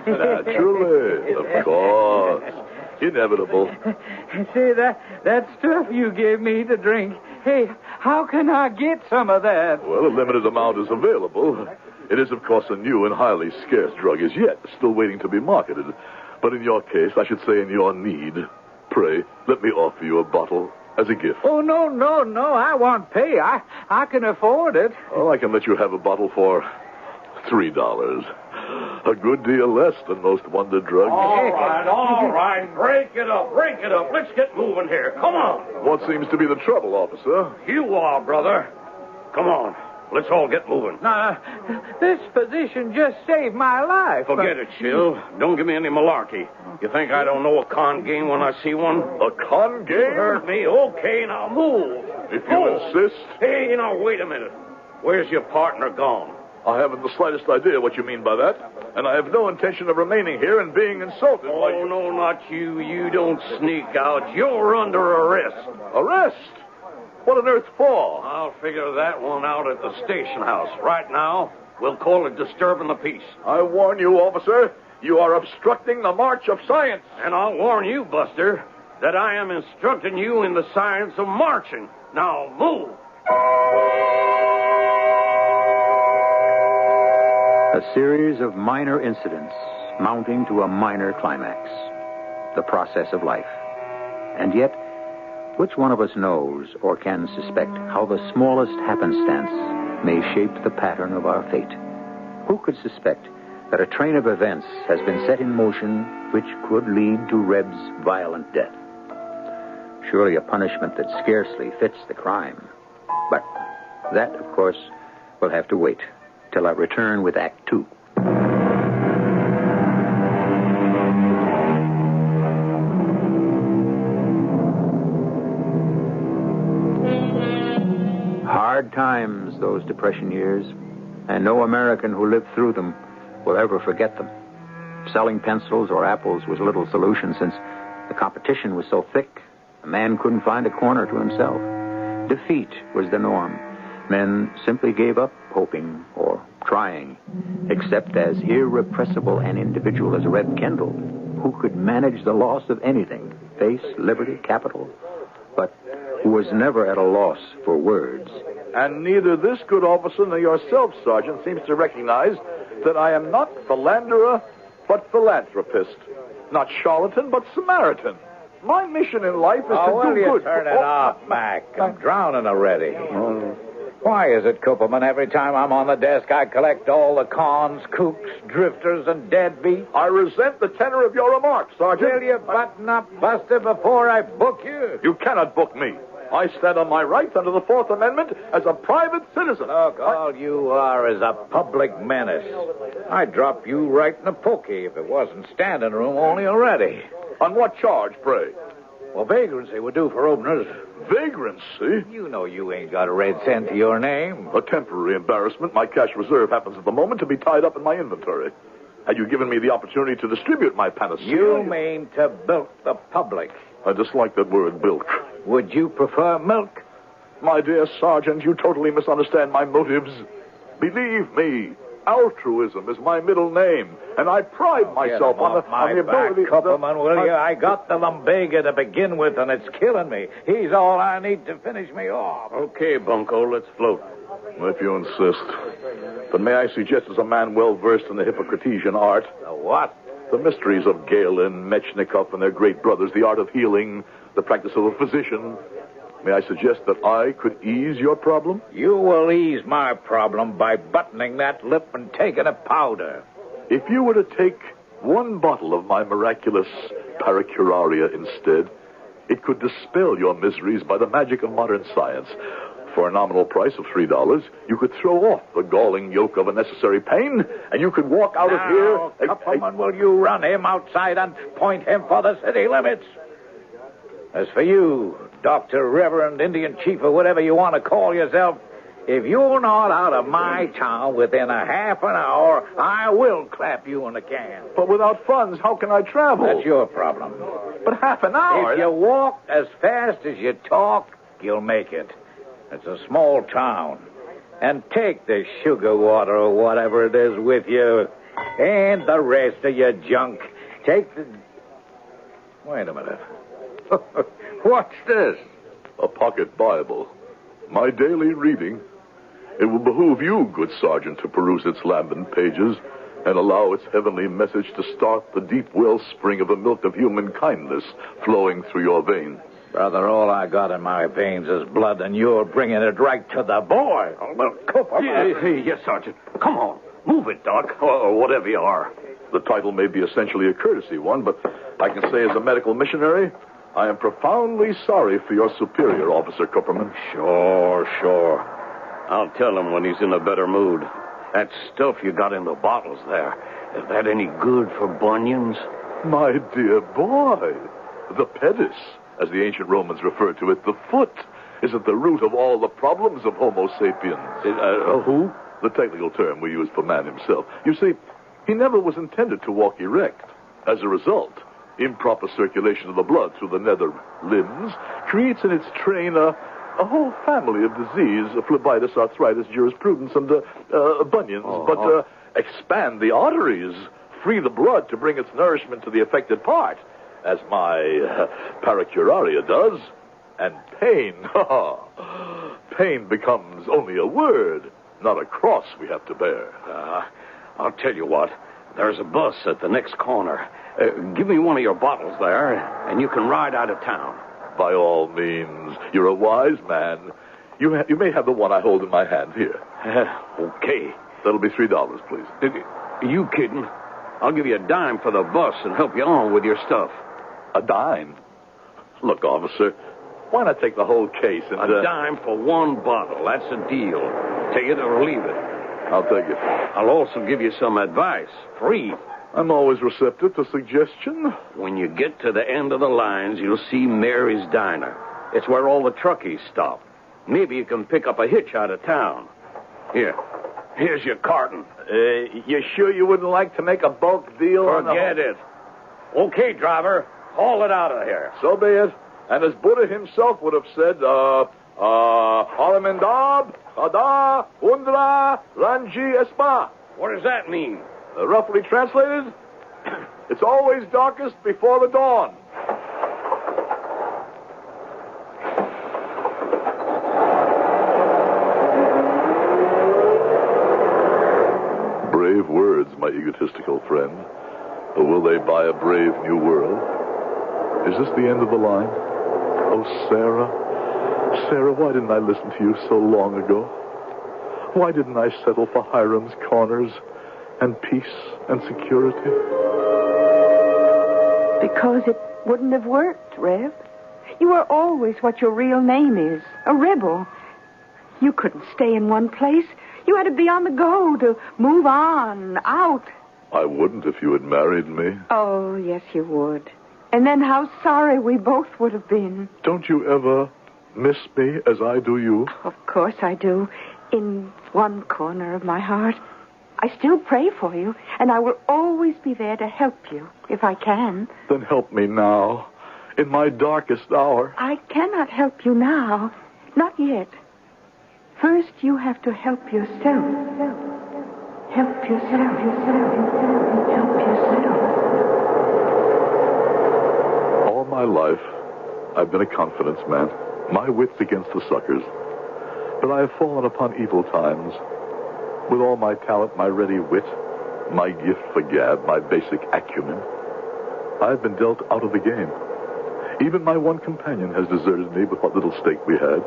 Naturally, of course. Inevitable. Say, that stuff you gave me to drink. Hey, how can I get some of that? Well, a limited amount is available. It is, of course, a new and highly scarce drug as yet, still waiting to be marketed. But in your case, I should say in your need, pray, let me offer you a bottle as a gift. Oh, no. I want pay. I can afford it. Oh, I can let you have a bottle for $3. A good deal less than most wonder drugs. All right. Break it up. Let's get moving here. Come on. What seems to be the trouble, officer? You are, brother. Come on. Let's all get moving. Now, this physician just saved my life. Forget it, Chill. Don't give me any malarkey. You think I don't know a con game when I see one? A con game? You heard me. Okay, now move. If you insist. Hey, now, wait a minute. Where's your partner gone? I haven't the slightest idea what you mean by that, and I have no intention of remaining here and being insulted by you. Oh, no, not you. You don't sneak out. You're under arrest. Arrest? What on earth for? I'll figure that one out at the station house. Right now, we'll call it disturbing the peace. I warn you, officer, you are obstructing the march of science. And I'll warn you, Buster, that I am instructing you in the science of marching. Now, move. A series of minor incidents mounting to a minor climax. The process of life. And yet, which one of us knows or can suspect how the smallest happenstance may shape the pattern of our fate? Who could suspect that a train of events has been set in motion which could lead to Reb's violent death? Surely a punishment that scarcely fits the crime. But that, of course, will have to wait till I return with Act 2. Hard times, those Depression years, and no American who lived through them will ever forget them. Selling pencils or apples was little solution since the competition was so thick, a man couldn't find a corner to himself. Defeat was the norm. Men simply gave up hoping or trying, except as irrepressible an individual as Reb Kendall, who could manage the loss of anything, face, liberty, capital, but who was never at a loss for words. And neither this good officer nor yourself, Sergeant, seems to recognize that I am not philanderer, but philanthropist. Not charlatan, but Samaritan. My mission in life is to do good. Turn it off, Mac. I'm drowning already. Why is it, Cooperman, every time I'm on the desk, I collect all the cons, kooks, drifters, and deadbeats? I resent the tenor of your remarks, Sergeant. Will you button up, Buster, before I book you? You cannot book me. I stand on my rights under the Fourth Amendment as a private citizen. Look, all you are is a public menace. I'd drop you right in the pokey if it wasn't standing room only already. On what charge, pray? Well, vagrancy would do for openers. Vagrancy? You know you ain't got a red cent to your name. A temporary embarrassment. My cash reserve happens at the moment to be tied up in my inventory. Had you given me the opportunity to distribute my panacea... You mean to bilk the public. I dislike that word, bilk. Would you prefer milk? My dear Sergeant, you totally misunderstand my motives. Believe me, altruism is my middle name, and I pride myself on the ability... Cooperman, will you? I got the lumbago to begin with, and it's killing me. He's all I need to finish me off. Okay, Bunko, let's float. If you insist. But may I suggest, as a man well-versed in the Hippocratesian art... The what? The mysteries of Galen, Mechnikov, and their great brothers, the art of healing, the practice of a physician... May I suggest that I could ease your problem? You will ease my problem by buttoning that lip and taking a powder. If you were to take one bottle of my miraculous paracuraria instead, it could dispel your miseries by the magic of modern science. For a nominal price of $3, you could throw off the galling yoke of unnecessary pain, and you could walk out of here... Couple, will you run him outside and point him for the city limits? As for you, Dr. Reverend Indian Chief, or whatever you want to call yourself, if you're not out of my town within a half an hour, I will clap you in the can. But without funds, how can I travel? That's your problem. But half an hour... If you walk as fast as you talk, you'll make it. It's a small town. And take the sugar water or whatever it is with you. And the rest of your junk. Take the... Wait a minute. What's this? A pocket Bible. My daily reading. It will behoove you, good sergeant, to peruse its lambent pages and allow its heavenly message to start the deep wellspring of the milk of human kindness flowing through your veins. Brother, all I got in my veins is blood, and you're bringing it right to the boil. Well, Yes, Sergeant. Come on. Move it, Doc, or whatever you are. The title may be essentially a courtesy one, but I can say as a medical missionary, I am profoundly sorry for your superior, Officer Kupperman. Sure. I'll tell him when he's in a better mood. That stuff you got in the bottles there, is that any good for bunions? My dear boy, the pedis, as the ancient Romans referred to it, the foot, is at the root of all the problems of Homo sapiens. Who? The technical term we use for man himself. You see, he never was intended to walk erect. As a result, improper circulation of the blood through the nether limbs creates in its train a whole family of disease, phlebitis, arthritis, jurisprudence, and bunions. But expand the arteries, free the blood to bring its nourishment to the affected part, as my paracuraria does, and pain, pain becomes only a word, not a cross we have to bear. I'll tell you what. There's a bus at the next corner. Give me one of your bottles there, and you can ride out of town. By all means. You're a wise man. You may have the one I hold in my hand here. Okay. That'll be $3, please. You kidding? I'll give you a dime for the bus and help you on with your stuff. A dime? Look, officer, why not take the whole case and... A dime for one bottle. That's a deal. Take it or leave it. I'll take it. I'll also give you some advice. Free. I'm always receptive to suggestion. When you get to the end of the lines, you'll see Mary's Diner. It's where all the truckies stop. Maybe you can pick up a hitch out of town. Here's your carton. You sure you wouldn't like to make a bulk deal? Forget it. Okay, driver. Haul it out of here. So be it. And as Buddha himself would have said, Alamendab, Hada, Undra, Ranji Espa. What does that mean? Roughly translated, it's always darkest before the dawn. Brave words, my egotistical friend. But will they buy a brave new world? Is this the end of the line? Oh, Sarah, why didn't I listen to you so long ago? Why didn't I settle for Hiram's Corners and peace and security? Because it wouldn't have worked, Rev. You are always what your real name is, a rebel. You couldn't stay in one place. You had to be on the go, to move on, out. I wouldn't if you had married me. Oh, yes, you would. And then how sorry we both would have been. Don't you ever miss me as I do you? Of course I do. In one corner of my heart. I still pray for you, and I will always be there to help you, if I can. Then help me now, in my darkest hour. I cannot help you now. Not yet. First, you have to help yourself. Help yourself. Help yourself. All my life, I've been a confidence man, my wits against the suckers. But I have fallen upon evil times. With all my talent, my ready wit, my gift for gab, my basic acumen, I've been dealt out of the game. Even my one companion has deserted me with what little stake we had.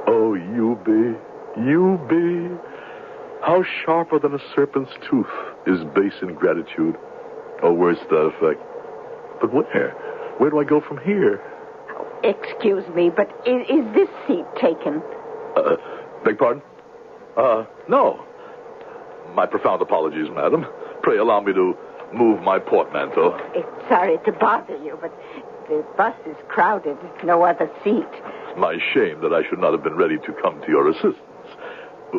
Oh, you be, how sharper than a serpent's tooth is base ingratitude. Oh, words to that effect. But where do I go from here? Excuse me, but is this seat taken? Beg pardon? No. My profound apologies, madam. Pray allow me to move my portmanteau. Sorry to bother you, but the bus is crowded. No other seat. It's my shame that I should not have been ready to come to your assistance.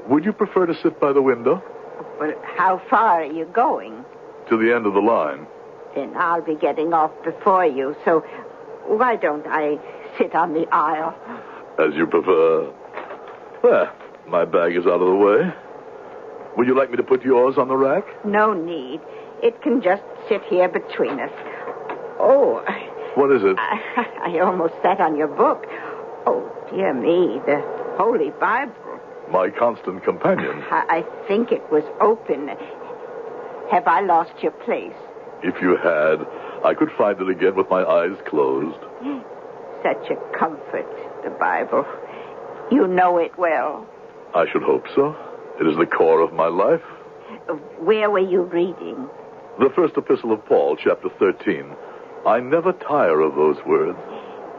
Would you prefer to sit by the window? Well, how far are you going? To the end of the line. Then I'll be getting off before you, so why don't I sit on the aisle? As you prefer. There, my bag is out of the way. Would you like me to put yours on the rack? No need. It can just sit here between us. Oh. What is it? I almost sat on your book. Oh, dear me, the Holy Bible. My constant companion. I think it was open. Have I lost your place? If you had, I could find it again with my eyes closed. Such a comfort, the Bible. You know it well. I should hope so. It is the core of my life. Where were you reading? The first epistle of Paul, chapter 13. I never tire of those words.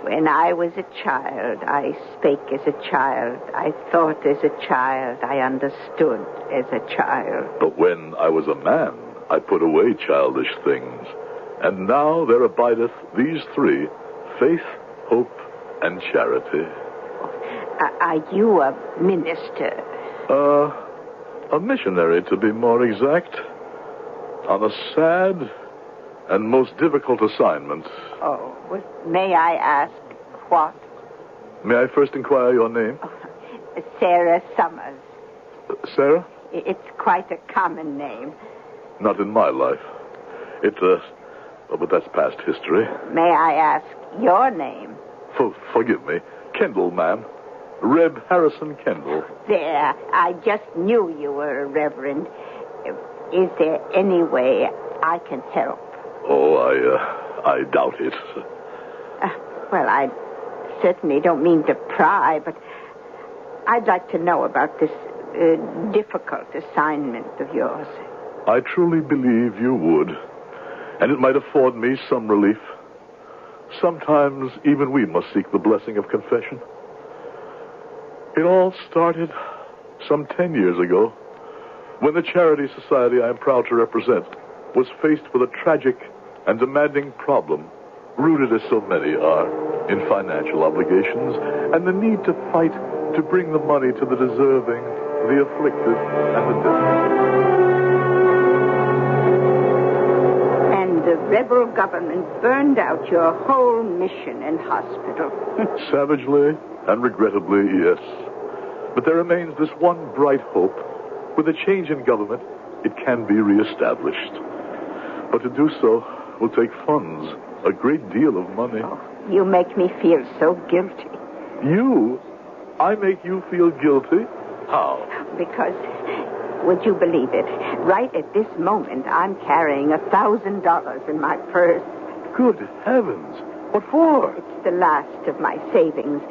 When I was a child, I spake as a child. I thought as a child. I understood as a child. But when I was a man, I put away childish things. And now there abideth these three, faith, hope, and charity. Are you a minister? A missionary, to be more exact. On a sad and most difficult assignment. Oh, well, may I ask what? May I first inquire your name? Sarah Summers. Sarah? It's quite a common name. Not in my life. But that's past history. May I ask your name? Forgive me. Kendall, ma'am. Reb Harrison Kendall. There. I just knew you were a reverend. Is there any way I can help? Oh, I doubt it. Well, I certainly don't mean to pry, but I'd like to know about this difficult assignment of yours. I truly believe you would, and it might afford me some relief. Sometimes even we must seek the blessing of confession. It all started some 10 years ago, when the charity society I am proud to represent was faced with a tragic and demanding problem, rooted as so many are in financial obligations and the need to fight to bring the money to the deserving, the afflicted, and the desperate. And the rebel government burned out your whole mission and hospital. Savagely and regrettably, yes. But there remains this one bright hope. With a change in government, it can be reestablished. But to do so will take funds, a great deal of money. Oh, you make me feel so guilty. You? I make you feel guilty? How? Because, would you believe it, right at this moment, I'm carrying $1,000 in my purse. Good heavens. What for? It's the last of my savings.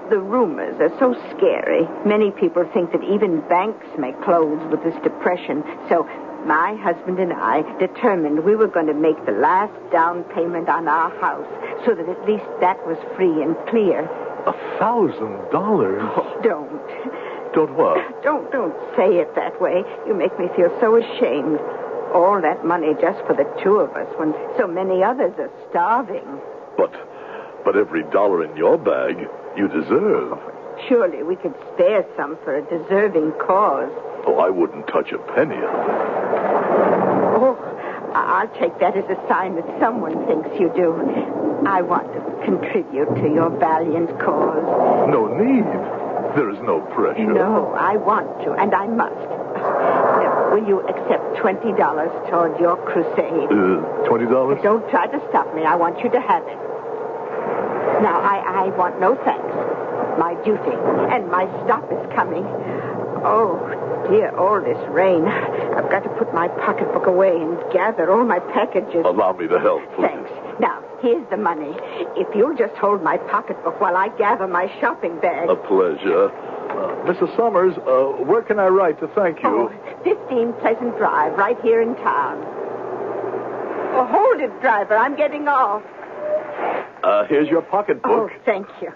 The rumors are so scary. Many people think that even banks may close with this depression. So my husband and I determined we were going to make the last down payment on our house so that at least that was free and clear. $1,000? Oh, don't. Don't what? Don't say it that way. You make me feel so ashamed. All that money just for the two of us when so many others are starving. But every dollar in your bag you deserve. Surely we could spare some for a deserving cause. Oh, I wouldn't touch a penny of it. Oh, I'll take that as a sign that someone thinks you do. I want to contribute to your valiant cause. No need. There is no pressure. No, I want to, and I must. Now, will you accept $20 toward your crusade? $20? Don't try to stop me. I want you to have it. Now, I want no thanks. My duty, and my stop is coming. Oh, dear, all this rain. I've got to put my pocketbook away and gather all my packages. Allow me to help, please. Thanks. Now, here's the money. If you'll just hold my pocketbook while I gather my shopping bag. A pleasure. Mrs. Summers, where can I write to thank you? 15 Pleasant Drive, right here in town. Oh, hold it, driver. I'm getting off. Here's your pocketbook. Oh, thank you.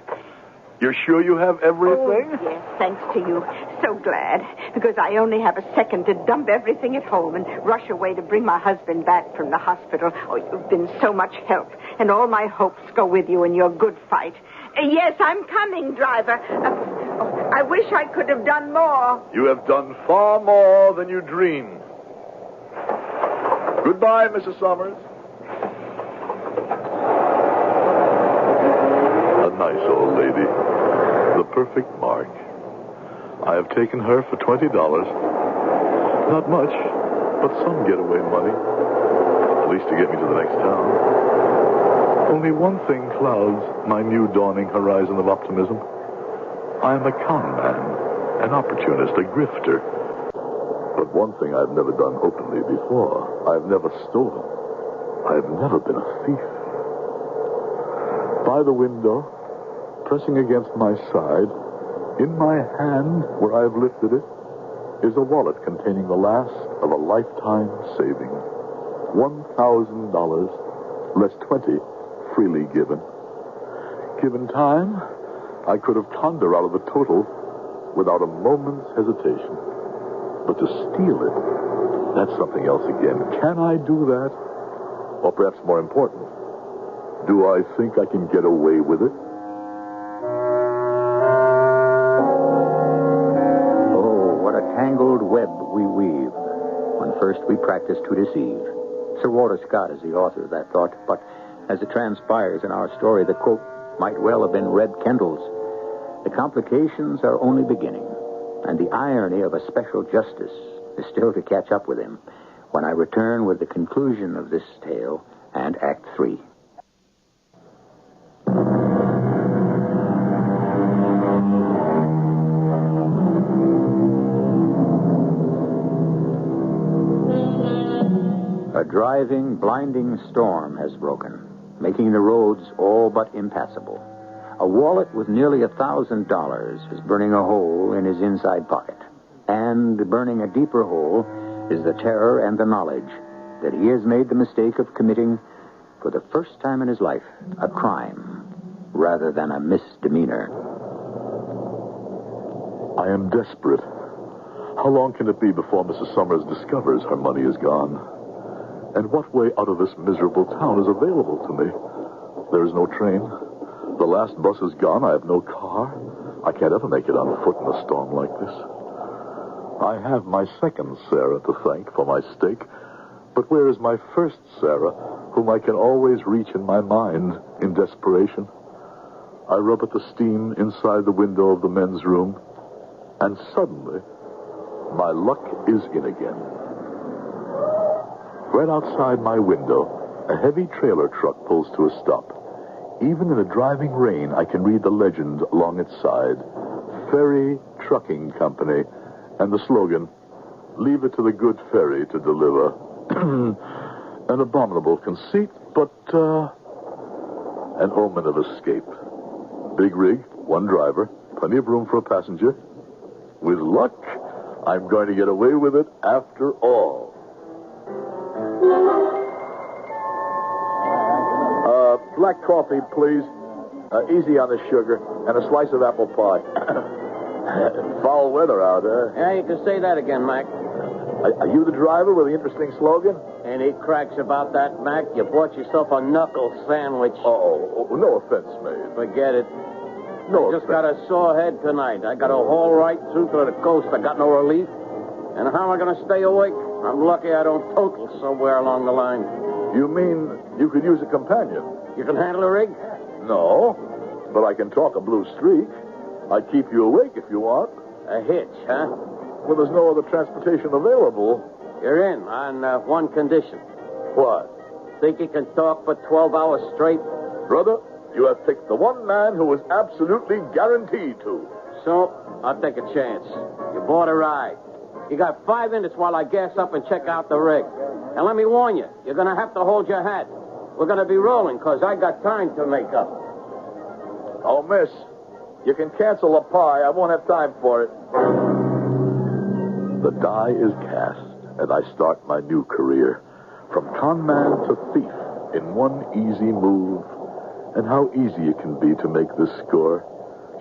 You're sure you have everything? Oh, yes, thanks to you. So glad. Because I only have a second to dump everything at home and rush away to bring my husband back from the hospital. Oh, you've been so much help. And all my hopes go with you in your good fight. Yes, I'm coming, driver. I wish I could have done more. You have done far more than you dreamed. Goodbye, Mrs. Summers. A nice old lady. The perfect mark. I have taken her for $20. Not much, but some getaway money. At least to get me to the next town. Only one thing clouds my new dawning horizon of optimism. I am a con man, an opportunist, a grifter. But one thing I've never done openly before. I've never stolen. I've never been a thief. By the window, pressing against my side, in my hand, where I have lifted it, is a wallet containing the last of a lifetime saving. $1,000, less 20, freely given. Given time, I could have conned her out of the total without a moment's hesitation. But to steal it, that's something else again. Can I do that? Or perhaps more important, do I think I can get away with it? Oh, what a tangled web we weave when first we practice to deceive. Sir Walter Scott is the author of that thought, but as it transpires in our story, the quote might well have been Reb Kendall's. The complications are only beginning, and the irony of a special justice is still to catch up with him when I return with the conclusion of this tale and Act 3. A driving, blinding storm has broken, making the roads all but impassable. A wallet with nearly $1,000 is burning a hole in his inside pocket. And burning a deeper hole is the terror and the knowledge that he has made the mistake of committing, for the first time in his life, a crime rather than a misdemeanor. I am desperate. How long can it be before Mrs. Summers discovers her money is gone? And what way out of this miserable town is available to me? There is no train. The last bus is gone. I have no car. I can't ever make it on foot in a storm like this. I have my second Sarah to thank for my stake. But where is my first Sarah, whom I can always reach in my mind in desperation? I rub at the steam inside the window of the men's room, and suddenly, my luck is in again. Right outside my window, a heavy trailer truck pulls to a stop. Even in a driving rain, I can read the legend along its side. Ferry Trucking Company, and the slogan, "Leave it to the good ferry to deliver." An abominable conceit, but an omen of escape. Big rig, one driver, plenty of room for a passenger. With luck, I'm going to get away with it after all. Black coffee, please. Easy on the sugar. And a slice of apple pie. Foul weather out, huh? Yeah, you can say that again, Mac. Are you the driver with the interesting slogan? Any cracks about that, Mac? You bought yourself a knuckle sandwich. Oh, no offense, mate. Forget it. No I just got a sore head tonight. I got to haul right through to the coast. I got no relief. And how am I going to stay awake? I'm lucky I don't total somewhere along the line. You mean you could use a companion? You can handle a rig? No, but I can talk a blue streak. I'd keep you awake if you want. A hitch, huh? Well, there's no other transportation available. You're in on one condition. What? Think you can talk for 12 hours straight? Brother, you have picked the one man who is absolutely guaranteed to. So, I'll take a chance. You bought a ride. You got 5 minutes while I gas up and check out the rig. And let me warn you, you're going to have to hold your hat. We're going to be rolling, because I got time to make up. Oh, miss, you can cancel a pie. I won't have time for it. The die is cast, and I start my new career. From con man to thief in one easy move. And how easy it can be to make this score.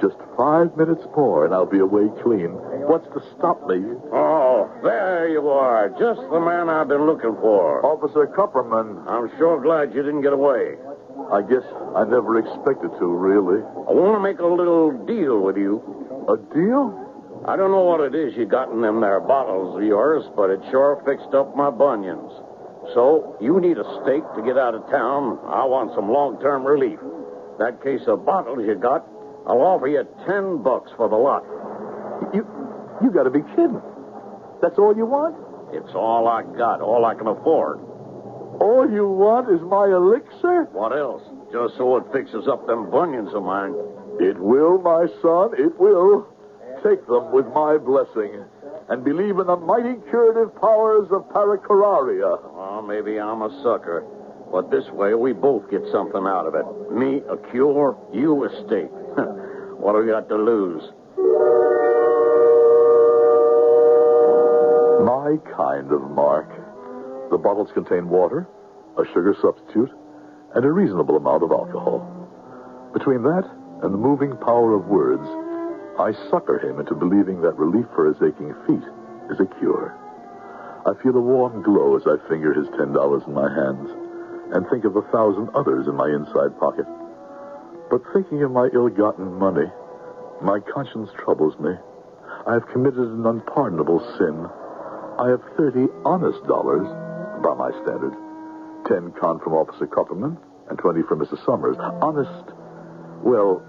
Just 5 minutes more, and I'll be away clean. What's to stop me? Oh, there you are. Just the man I've been looking for. Officer Kupperman. I'm sure glad you didn't get away. I guess I never expected to, really. I want to make a little deal with you. A deal? I don't know what it is you got in them there bottles of yours, but it sure fixed up my bunions. So, you need a stake to get out of town. I want some long-term relief. That case of bottles you got, I'll offer you $10 for the lot. You got to be kidding. That's all you want? It's all I got, all I can afford. All you want is my elixir? What else? Just so it fixes up them bunions of mine. It will, my son, it will. Take them with my blessing and believe in the mighty curative powers of paracuraria. Well, maybe I'm a sucker. But this way, we both get something out of it. Me, a cure, you, a stake. What have we got to lose? My kind of mark. The bottles contain water, a sugar substitute, and a reasonable amount of alcohol. Between that and the moving power of words, I sucker him into believing that relief for his aching feet is a cure. I feel a warm glow as I finger his $10 in my hands and think of 1,000 others in my inside pocket. But thinking of my ill-gotten money, my conscience troubles me. I have committed an unpardonable sin. I have 30 honest dollars, by my standard. 10 con from Officer Kupperman and 20 from Mrs. Summers. Honest, well,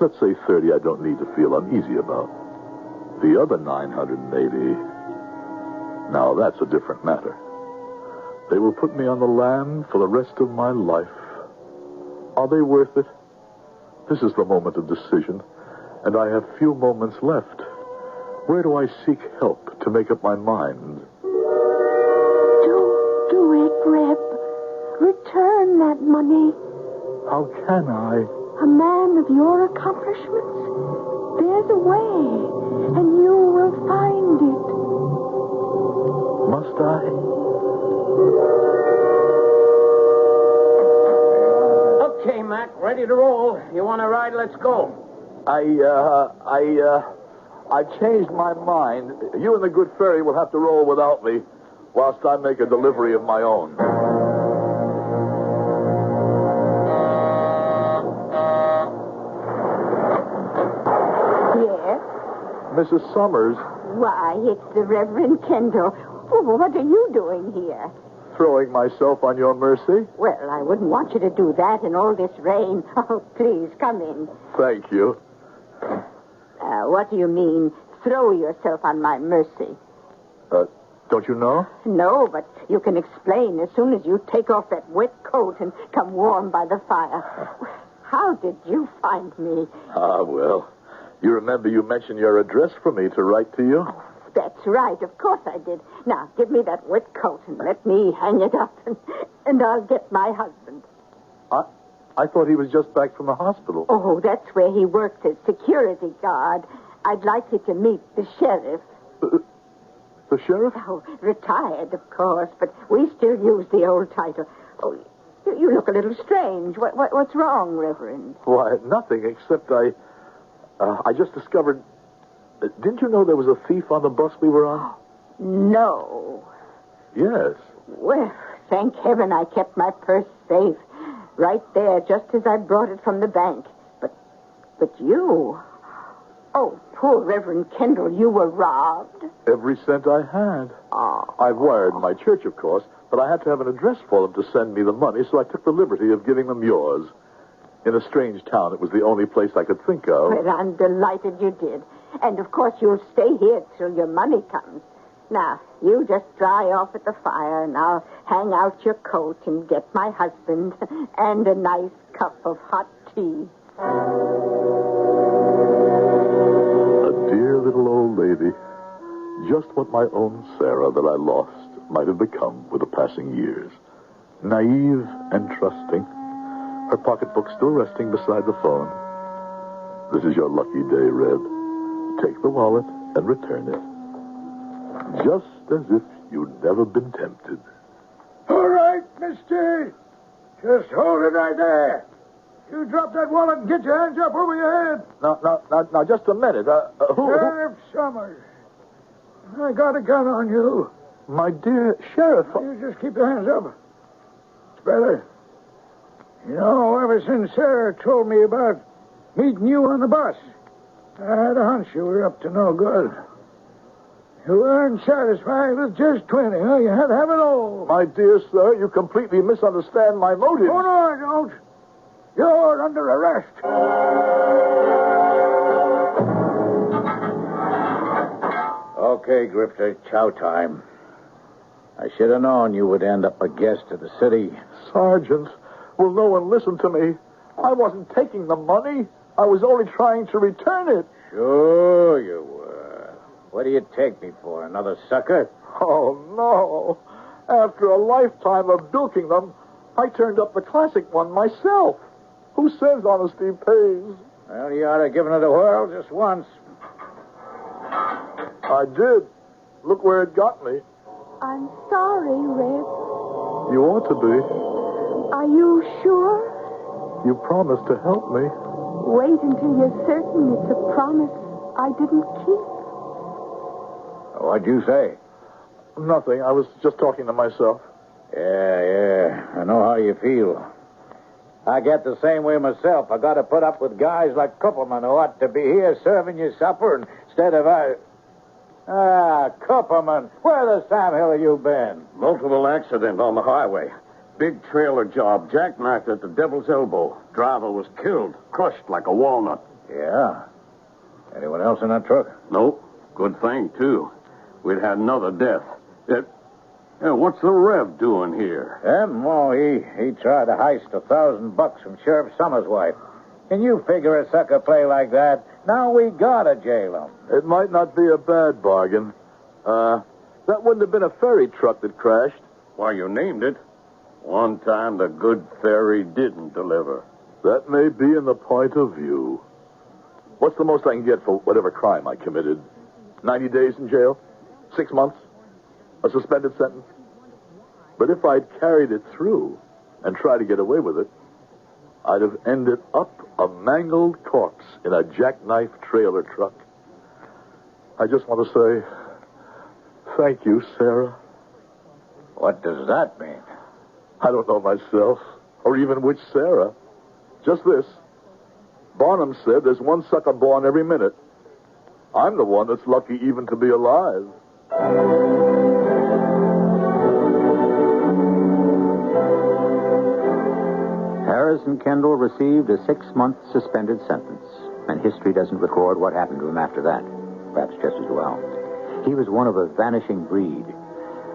let's say 30 I don't need to feel uneasy about. The other 980, now that's a different matter. They will put me on the lam for the rest of my life. Are they worth it? This is the moment of decision, and I have few moments left. Where do I seek help to make up my mind? Do it, Reb. Return that money. How can I? A man of your accomplishments? There's a way, and you will find it. Must I? Okay, Mac, ready to roll. You want to ride? Let's go. I changed my mind. You and the good fairy will have to roll without me whilst I make a delivery of my own. Yes? Mrs. Summers. Why, it's the Reverend Kendall. Oh, what are you doing here? Throwing myself on your mercy? Well, I wouldn't want you to do that in all this rain. Oh, please, come in. Thank you. What do you mean, throw yourself on my mercy? Don't you know? No, but you can explain as soon as you take off that wet coat and come warm by the fire. How did you find me? Well, you remember you mentioned your address for me to write to you? Oh, that's right. Of course I did. Now, give me that wet coat and let me hang it up, and I'll get my husband. I thought he was just back from the hospital. Oh, that's where he works as security guard. I'd like you to meet the sheriff. The sheriff? Oh, retired, of course, but we still use the old title. Oh, you look a little strange. What's wrong, Reverend? Why, nothing, except I just discovered... didn't you know there was a thief on the bus we were on? No. Yes. Well, thank heaven I kept my purse safe. Right there, just as I brought it from the bank. But you... Oh, poor Reverend Kendall, you were robbed. Every cent I had. Oh. I've wired my church, of course, but I had to have an address for them to send me the money, so I took the liberty of giving them yours. In a strange town, it was the only place I could think of. Well, I'm delighted you did. And, of course, you'll stay here till your money comes. Now, you just dry off at the fire, and I'll hang out your coat and get my husband and a nice cup of hot tea. A dear little old lady. Just what my own Sarah that I lost might have become with the passing years. Naive and trusting. Her pocketbook still resting beside the phone. This is your lucky day, Reb. Take the wallet and return it. Just as if you'd never been tempted. All right, mister. Just hold it right there. You drop that wallet and get your hands up over your head. Now, just a minute. Who? Sheriff Summers. I got a gun on you. My dear Sheriff. You just keep your hands up. It's better. You know, ever since Sarah told me about meeting you on the bus, I had a hunch you were up to no good. You weren't satisfied with just 20, huh? You had to have it all. My dear sir, you completely misunderstand my motives. Oh, no, I don't. You're under arrest. Okay, Grifter, chow time. I should have known you would end up a guest of the city. Sergeant, will no one listen to me? I wasn't taking the money. I was only trying to return it. Sure you were. What do you take me for, another sucker? Oh, no. After a lifetime of bilking them, I turned up the classic one myself. Who says honesty pays? Well, you ought to have given it a whirl just once. I did. Look where it got me. I'm sorry, Rip. You ought to be. Are you sure? You promised to help me. Wait until you're certain it's a promise I didn't keep. What'd you say? Nothing. I was just talking to myself. Yeah. I know how you feel. I get the same way myself. I got to put up with guys like Kupperman who ought to be here serving you supper instead of I... Kupperman, where the Sam Hill have you been? Multiple accident on the highway. Big trailer job, jackknifed at the Devil's Elbow. Driver was killed, crushed like a walnut. Yeah? Anyone else in that truck? Nope. Good thing, too. We'd had another death. What's the Rev doing here? Well, he tried to heist $1,000 from Sheriff Summers' wife. Can you figure a sucker play like that? Now we gotta jail him. It might not be a bad bargain. That wouldn't have been a ferry truck that crashed. Why, you named it. One time the good ferry didn't deliver. That may be in the point of view. What's the most I can get for whatever crime I committed? 90 days in jail? 6 months? A suspended sentence? But if I'd carried it through and tried to get away with it, I'd have ended up a mangled corpse in a jackknife trailer truck. I just want to say, thank you, Sarah. What does that mean? I don't know myself, or even which Sarah. Just this. Barnum said there's one sucker born every minute. I'm the one that's lucky even to be alive. Harrison Kendall received a 6-month suspended sentence, and history doesn't record what happened to him after that. Perhaps just as well. He was one of a vanishing breed,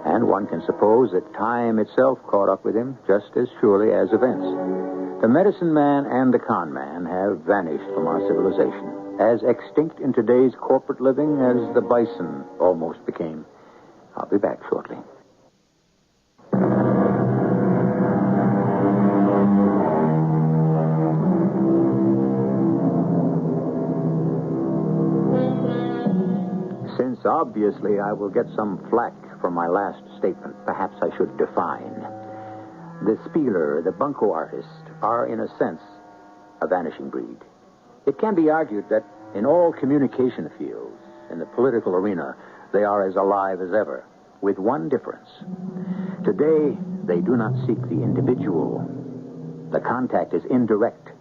and one can suppose that time itself caught up with him just as surely as events. The medicine man and the con man have vanished from our civilization, as extinct in today's corporate living as the bison almost became. I'll be back shortly. Since obviously I will get some flack from my last statement, perhaps I should define. The spieler, the bunco artist, are in a sense a vanishing breed. It can be argued that in all communication fields, in the political arena, they are as alive as ever, with one difference. Today, they do not seek the individual. The contact is indirect.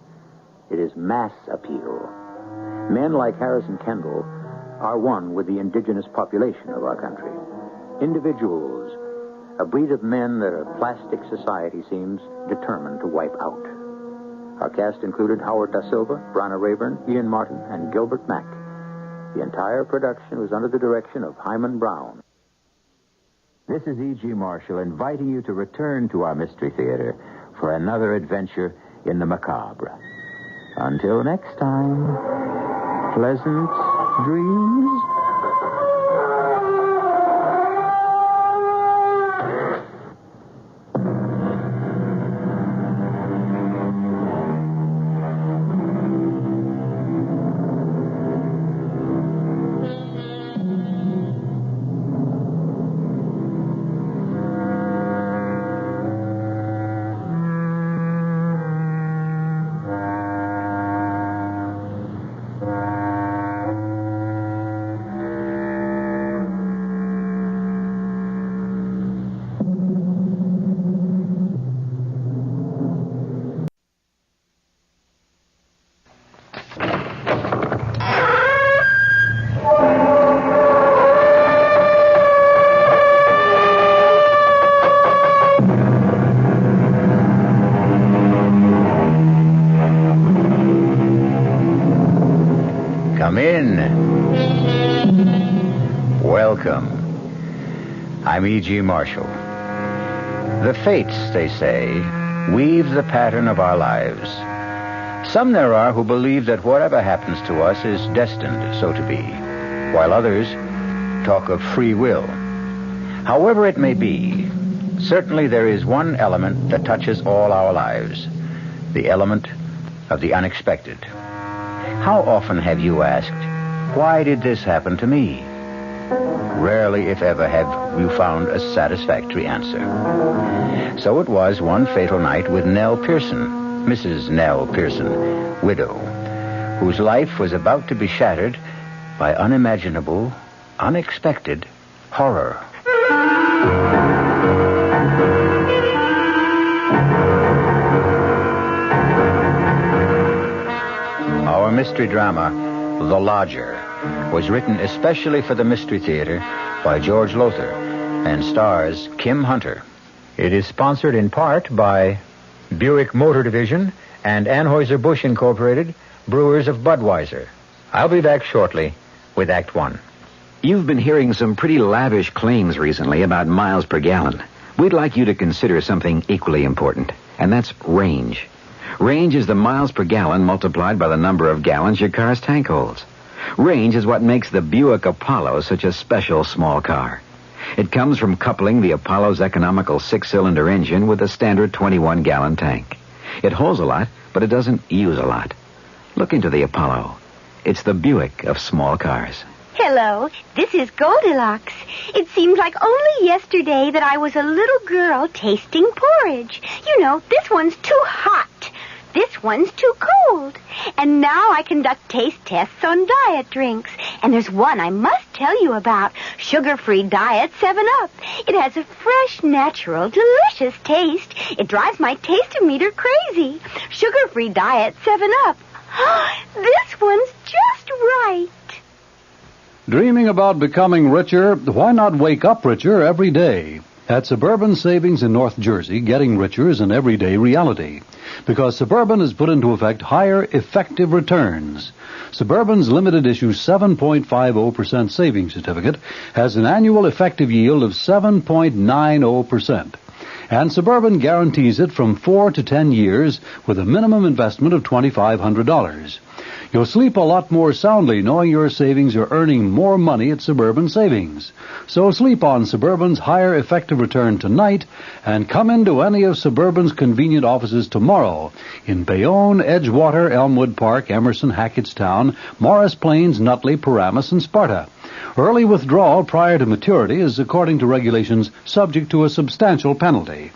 It is mass appeal. Men like Harrison Kendall are one with the indigenous population of our country. Individuals, a breed of men that a plastic society seems determined to wipe out. Our cast included Howard Da Silva, Bronner Rayburn, Ian Martin, and Gilbert Mack. The entire production was under the direction of Hyman Brown. This is E.G. Marshall inviting you to return to our Mystery Theater for another adventure in the macabre. Until next time, pleasant dreams. Come in. Welcome. I'm E.G. Marshall. The fates, they say, weave the pattern of our lives. Some there are who believe that whatever happens to us is destined so to be, while others talk of free will. However it may be, certainly there is one element that touches all our lives, the element of the unexpected. How often have you asked, why did this happen to me? Rarely, if ever, have you found a satisfactory answer. So it was one fatal night with Nell Pearson, Mrs. Nell Pearson, widow, whose life was about to be shattered by unimaginable, unexpected horror. Our mystery drama, The Lodger, was written especially for the Mystery Theater by George Lothar and stars Kim Hunter. It is sponsored in part by Buick Motor Division and Anheuser-Busch Incorporated, brewers of Budweiser. I'll be back shortly with Act One. You've been hearing some pretty lavish claims recently about miles per gallon. We'd like you to consider something equally important, and that's range. Range is the miles per gallon multiplied by the number of gallons your car's tank holds. Range is what makes the Buick Apollo such a special small car. It comes from coupling the Apollo's economical 6-cylinder engine with a standard 21-gallon tank. It holds a lot, but it doesn't use a lot. Look into the Apollo. It's the Buick of small cars. Hello, this is Goldilocks. It seems like only yesterday that I was a little girl tasting porridge. You know, this one's too hot. This one's too cold. And now I conduct taste tests on diet drinks. And there's one I must tell you about. Sugar-free Diet 7-Up. It has a fresh, natural, delicious taste. It drives my taste-o-meter crazy. Sugar-free Diet 7-Up. This one's just right. Dreaming about becoming richer? Why not wake up richer every day? At Suburban Savings in North Jersey, getting richer is an everyday reality, because Suburban has put into effect higher effective returns. Suburban's limited issue 7.50% savings certificate has an annual effective yield of 7.90%. And Suburban guarantees it from 4 to 10 years with a minimum investment of $2,500. You'll sleep a lot more soundly knowing your savings are earning more money at Suburban Savings. So sleep on Suburban's higher effective return tonight and come into any of Suburban's convenient offices tomorrow in Bayonne, Edgewater, Elmwood Park, Emerson, Hackettstown, Morris Plains, Nutley, Paramus, and Sparta. Early withdrawal prior to maturity is, according to regulations, subject to a substantial penalty.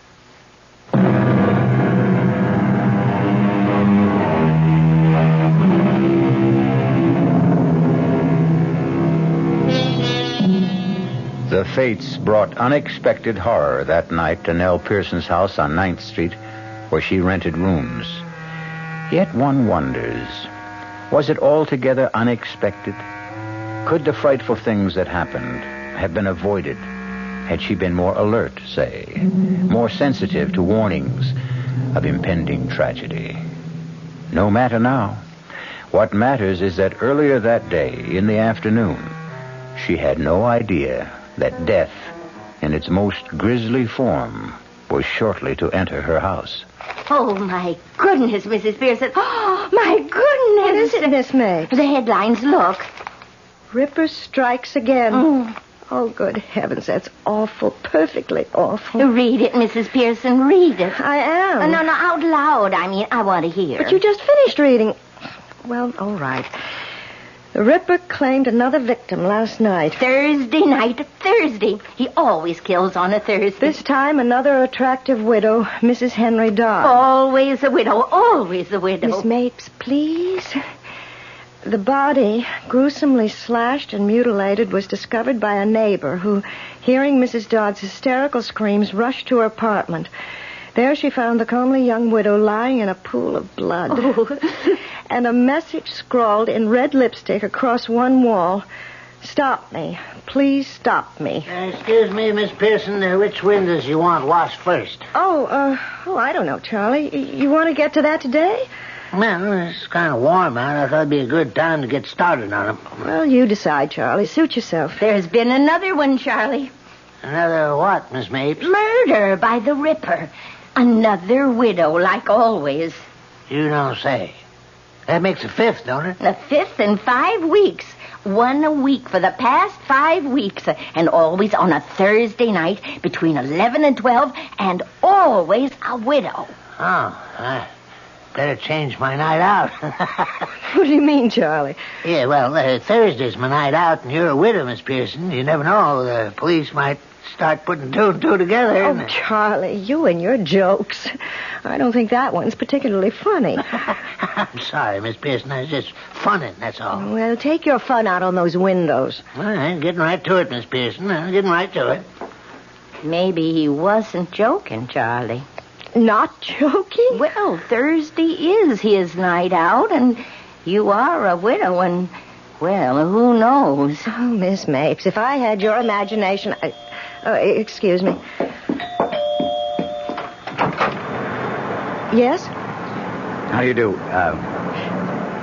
The fates brought unexpected horror that night to Nell Pearson's house on 9th Street, where she rented rooms. Yet one wonders, was it altogether unexpected? Could the frightful things that happened have been avoided had she been more alert, say, more sensitive to warnings of impending tragedy? No matter now. What matters is that earlier that day, in the afternoon, she had no idea that death, in its most grisly form, was shortly to enter her house. Oh, my goodness, Mrs. Pearson. Oh, my goodness. What is it, Miss May? The headlines, look. Ripper strikes again. Oh, good heavens, that's awful, perfectly awful. Read it, Mrs. Pearson, read it. I am. No, out loud. I mean, I want to hear. But you just finished reading. Well, all right. The Ripper claimed another victim last night. Thursday night. He always kills on a Thursday. This time, another attractive widow, Mrs. Henry Dodd. Always a widow, always a widow. Miss Mapes, please. The body, gruesomely slashed and mutilated, was discovered by a neighbor who, hearing Mrs. Dodd's hysterical screams, rushed to her apartment. There she found the comely young widow lying in a pool of blood. And a message scrawled in red lipstick across one wall. Stop me. Please stop me. Excuse me, Miss Pearson. Which windows you want washed first? I don't know, Charlie. You want to get to that today? Well, it's kind of warm out. I thought it'd be a good time to get started on them. Well, you decide, Charlie. Suit yourself. There's been another one, Charlie. Another what, Miss Mapes? Murder by the Ripper. Another widow, like always. You don't say. That makes the 5th, don't it? The 5th in 5 weeks. One a week for the past 5 weeks. And always on a Thursday night between 11 and 12. And always a widow. Oh, I better change my night out. What do you mean, Charlie? Yeah, well, Thursday's my night out, and you're a widow, Miss Pearson. You never know. The police might start putting 2 and 2 together. Oh, Charlie, you and your jokes. I don't think that one's particularly funny. I'm sorry, Miss Pearson. I was just funning, that's all. Well, take your fun out on those windows. All right, getting right to it, Miss Pearson. I'm getting right to it. Maybe he wasn't joking, Charlie. Not joking? Well, Thursday is his night out, and you are a widow, and, well, who knows? Oh, Miss Mapes, if I had your imagination... excuse me. Yes? How do you do?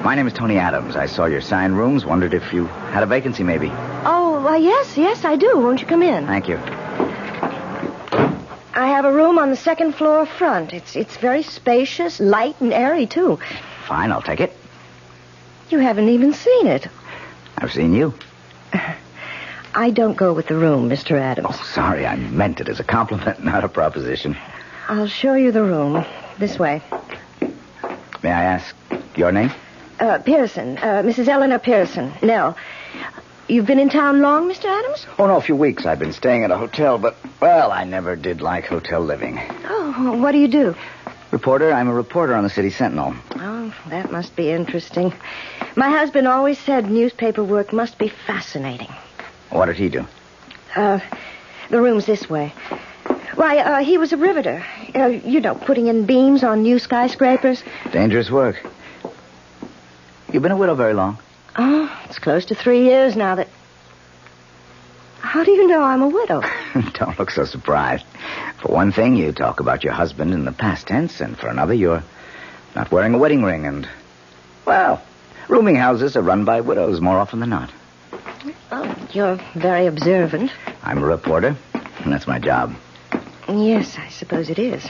My name is Tony Adams. I saw your sign rooms, wondered if you had a vacancy, maybe. Oh, yes, I do. Won't you come in? Thank you. I have a room on the 2nd floor front. It's very spacious, light, and airy, too. Fine, I'll take it. You haven't even seen it. I've seen you. I don't go with the room, Mr. Adams. Oh, sorry, I meant it as a compliment, not a proposition. I'll show you the room. This way. May I ask your name? Pearson. Mrs. Eleanor Pearson. Nell. You've been in town long, Mr. Adams? Oh, no, a few weeks. I've been staying at a hotel, but, well, I never did like hotel living. Oh, what do you do? Reporter. I'm a reporter on the City Sentinel. Oh, that must be interesting. My husband always said newspaper work must be fascinating. What did he do? The room's this way. Why, he was a riveter. Putting in beams on new skyscrapers. Dangerous work. You been a widow very long? Oh, it's close to 3 years now that... How do you know I'm a widow? Don't look so surprised. For one thing, you talk about your husband in the past tense, and for another, you're not wearing a wedding ring, and, well, rooming houses are run by widows more often than not. Oh, you're very observant. I'm a reporter, and that's my job. Yes, I suppose it is.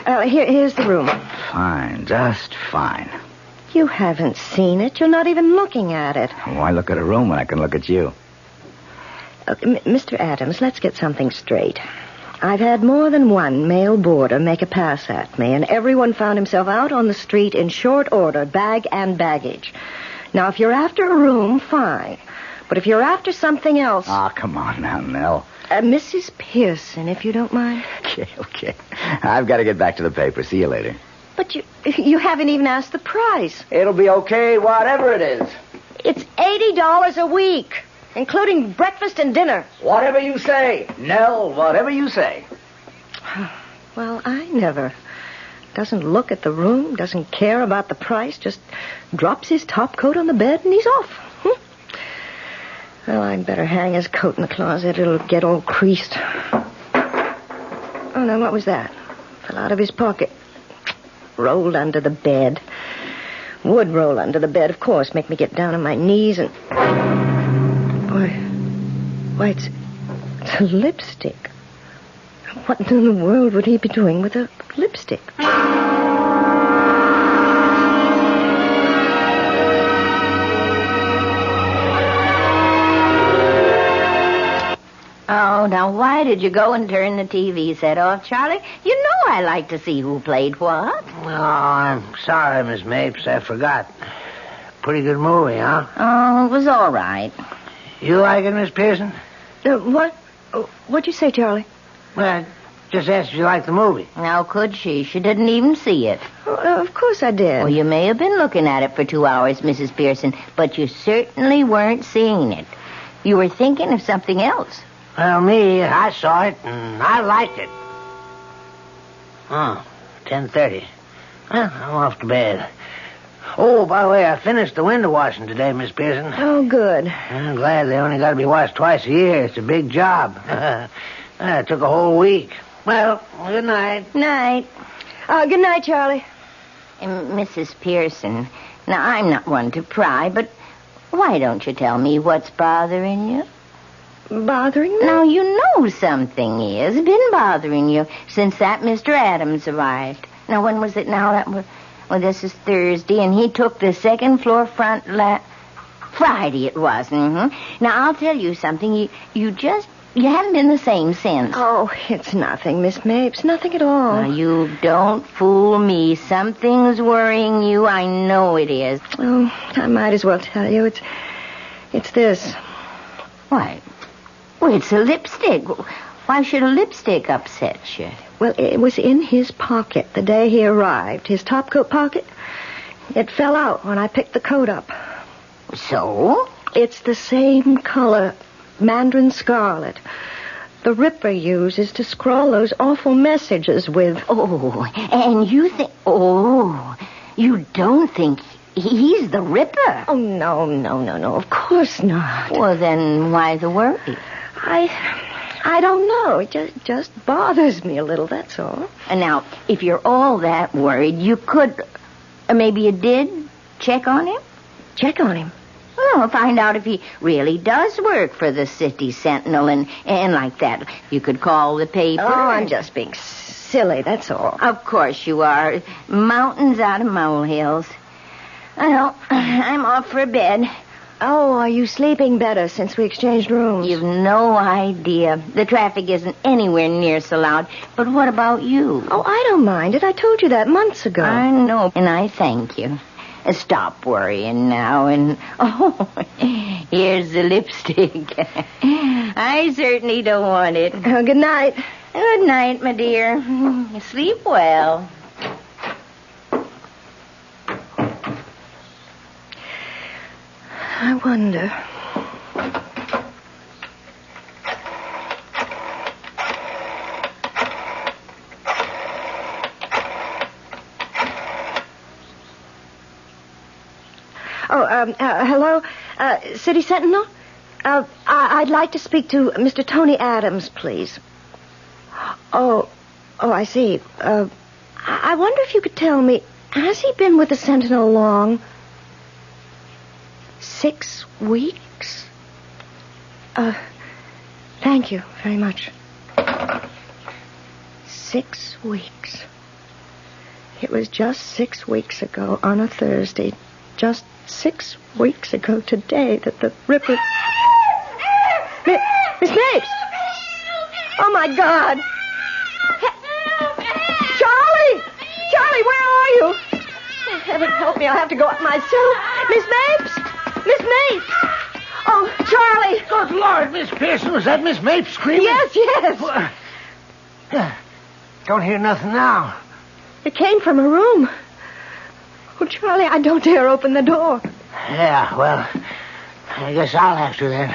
Here's the room. Fine, just fine. You haven't seen it. You're not even looking at it. Why look at a room when I can look at you? Mr. Adams, let's get something straight. I've had more than one male boarder make a pass at me, and everyone found himself out on the street in short order, bag and baggage. Now, if you're after a room, fine. But if you're after something else... Ah, come on now, Nell. Mrs. Pearson, if you don't mind. Okay. I've got to get back to the paper. See you later. But you haven't even asked the price. It'll be okay, whatever it is. It's $80 a week, including breakfast and dinner. Whatever you say, Nell, whatever you say. Well, I never. Doesn't look at the room, doesn't care about the price, just drops his top coat on the bed and he's off. Well, I'd better hang his coat in the closet. It'll get all creased. Oh, no, what was that? Fell out of his pocket. Rolled under the bed. Would roll under the bed, of course. Make me get down on my knees and... Why, it's a lipstick. What in the world would he be doing with a lipstick? Oh, now why did you go and turn the TV set off, Charlie? You know I like to see who played what. Oh, I'm sorry, Miss Mapes. I forgot. Pretty good movie, huh? Oh, it was all right. You like it, Miss Pearson? What? What'd you say, Charlie? Well, I just asked if you liked the movie. How could she? She didn't even see it. Of course I did. Well, you may have been looking at it for 2 hours, Mrs. Pearson, but you certainly weren't seeing it. You were thinking of something else. Well, I saw it, and I liked it. Oh, 10:30. Well, I'm off to bed. Oh, by the way, I finished the window washing today, Miss Pearson. Oh, good. I'm glad they only got to be washed twice a year. It's a big job. It took a whole week. Well, good night. Night. Good night, Charlie. Mrs. Pearson, now I'm not one to pry, but why don't you tell me what's bothering you? Bothering me? Now, you know something is been bothering you since that Mr. Adams arrived. Now, when was it now? This is Thursday, and he took the second floor front Friday it was. Mm-hmm. Now, I'll tell you something. You haven't been the same since. Oh, it's nothing, Miss Mapes. Nothing at all. Now, you don't fool me. Something's worrying you. I know it is. Oh, I might as well tell you. It's this. Why? Well, it's a lipstick. Why should a lipstick upset you? Well, it was in his pocket the day he arrived. His topcoat pocket. It fell out when I picked the coat up. So? It's the same color. Mandarin scarlet. The Ripper uses to scrawl those awful messages with. Oh, and you think... Oh, you don't think he's the Ripper? Oh, no. Of course not. Well, then why the worry? I don't know. It just bothers me a little, that's all. And now, if you're all that worried, you could... maybe you did check on him? Check on him? Well, find out if he really does work for the City Sentinel and like that. You could call the paper. Oh, I'm just being silly, that's all. Of course you are. Mountains out of molehills. Well, I'm off for bed. Oh, are you sleeping better since we exchanged rooms? You've no idea. The traffic isn't anywhere near so loud. But what about you? Oh, I don't mind it. I told you that months ago. I know, and I thank you. Stop worrying now, and... Oh, here's the lipstick. I certainly don't want it. Oh, good night. Good night, my dear. Sleep well. I wonder... Hello? City Sentinel? I'd like to speak to Mr. Tony Adams, please. Oh, I see. I wonder if you could tell me, has he been with the Sentinel long? 6 weeks? Thank you very much. 6 weeks. It was just 6 weeks ago on a Thursday. Just 6 weeks ago today that the Ripper... Miss Mapes! Oh, my God! Charlie! Charlie, where are you? Oh, heaven help me, I'll have to go up myself. Miss Mapes! Miss Mapes! Oh, Charlie! Good Lord, Miss Pearson, was that Miss Mapes screaming? Yes. Well, don't hear nothing now. It came from her room. Oh, Charlie, I don't dare open the door. Yeah, well, I guess I'll have to then.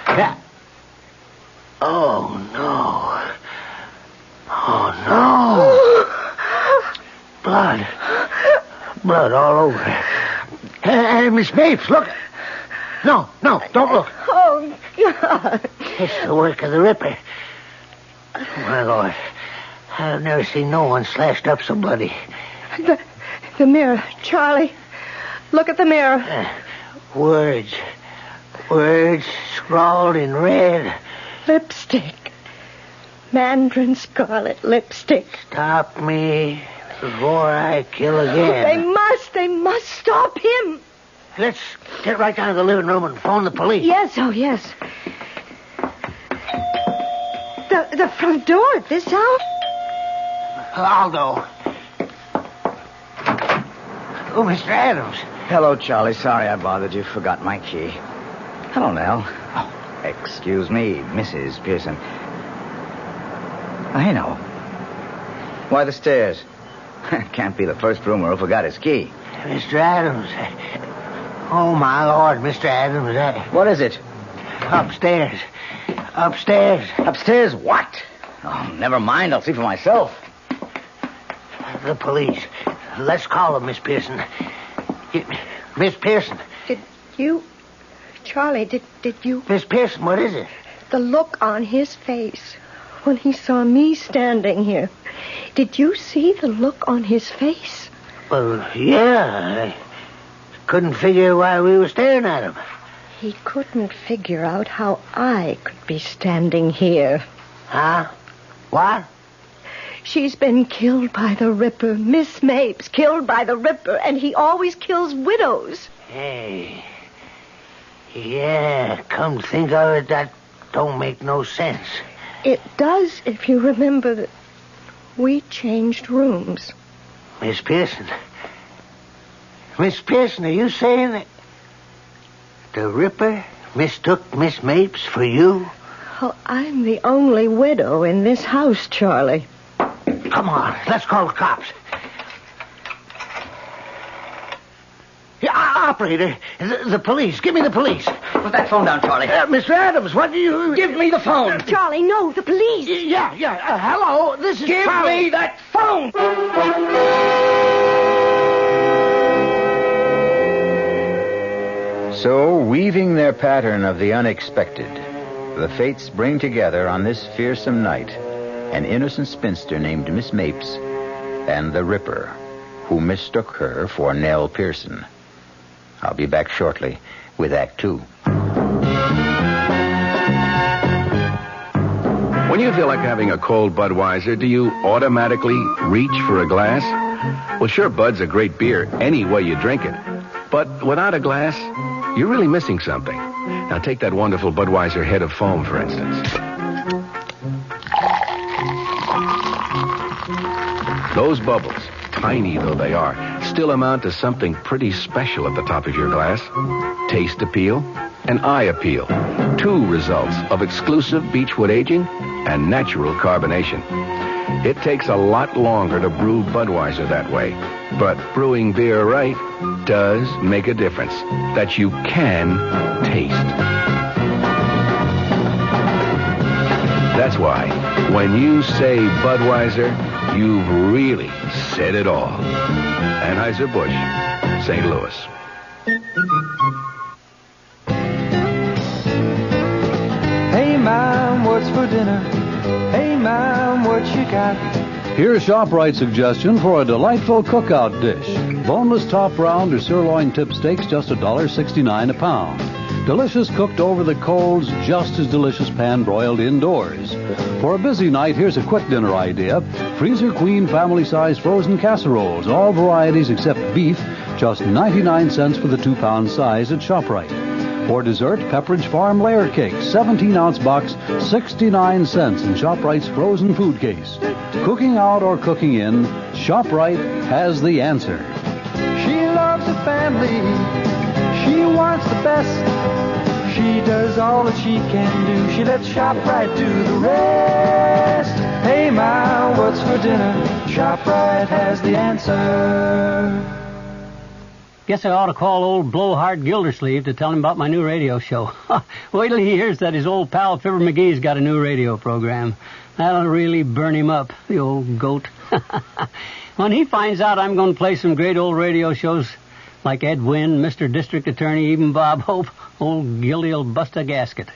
Yeah. Oh, no. Blood. Blood all over. Hey, Miss Mapes, look. No, don't look. Oh, God. It's the work of the Ripper. My Lord, I've never seen no one slashed up so bloody. The mirror, Charlie. Look at the mirror. Words scrawled in red. Lipstick. Mandarin scarlet lipstick. Stop me before I kill again. They must stop him. Let's get right down to the living room and phone the police. Yes. The front door at this hour? I'll go. Oh, Mr. Adams. Hello, Charlie. Sorry I bothered you. Forgot my key. Hello, Nell. Oh, excuse me, Mrs. Pearson. I know. Why the stairs? Can't be the first roomer who forgot his key. Mr. Adams. Oh, my Lord, Mr. Adams. What is it? Upstairs. Upstairs what? Oh, never mind. I'll see for myself. The police. Let's call them, Miss Pearson. Miss Pearson. Did you... Charlie, did you... Miss Pearson, what is it? The look on his face when he saw me standing here. Did you see the look on his face? Well, yeah. I couldn't figure why we were staring at him. He couldn't figure out how I could be standing here. Huh? What? She's been killed by the Ripper. Miss Mapes killed by the Ripper, and he always kills widows. Hey. Yeah, come to think of it, that don't make no sense. It does if you remember that we changed rooms. Miss Pearson. Miss Pearson, are you saying that the Ripper mistook Miss Mapes for you? Oh, I'm the only widow in this house, Charlie. Come on, let's call the cops. Yeah, operator, the police. Give me the police. Put that phone down, Charlie. Mr. Adams, what do you... Give me the phone. Charlie, no, the police. Yeah. Hello, this is Give Charlie. me that phone. So, weaving their pattern of the unexpected, the fates bring together on this fearsome night an innocent spinster named Miss Mapes and the Ripper, who mistook her for Nell Pearson. I'll be back shortly with Act 2. When you feel like having a cold Budweiser, do you automatically reach for a glass? Well, sure, Bud's a great beer any way you drink it. But without a glass, you're really missing something. Now, take that wonderful Budweiser head of foam, for instance. Those bubbles, tiny though they are, still amount to something pretty special at the top of your glass. Taste appeal and eye appeal. Two results of exclusive beechwood aging and natural carbonation. It takes a lot longer to brew Budweiser that way, but brewing beer right does make a difference that you can taste. That's why, when you say Budweiser, you've really said it all. Anheuser-Busch, St. Louis. Hey, Mom, what's for dinner? Hey, Mom, what you got? Here's ShopRite's suggestion for a delightful cookout dish. Boneless top round or sirloin tip steaks, just $1.69 a pound. Delicious cooked over the coals, just as delicious pan-broiled indoors. For a busy night, here's a quick dinner idea. Freezer Queen family-size frozen casseroles, all varieties except beef, just 99 cents for the 2-pound size at ShopRite. For dessert, Pepperidge Farm layer cake, 17-ounce box, 69 cents in ShopRite's frozen food case. Cooking out or cooking in, ShopRite has the answer. She loves the family. She wants the best. She does all that she can do. She lets ShopRite do the rest. Hey, Ma, what's for dinner? ShopRite has the answer. Guess I ought to call old Blowhard Gildersleeve to tell him about my new radio show. Wait till he hears that his old pal Fibber McGee's got a new radio program. That'll really burn him up, the old goat. When he finds out I'm going to play some great old radio shows like Ed Wynn, Mr. District Attorney, even Bob Hope, old Gildy'll bust a gasket.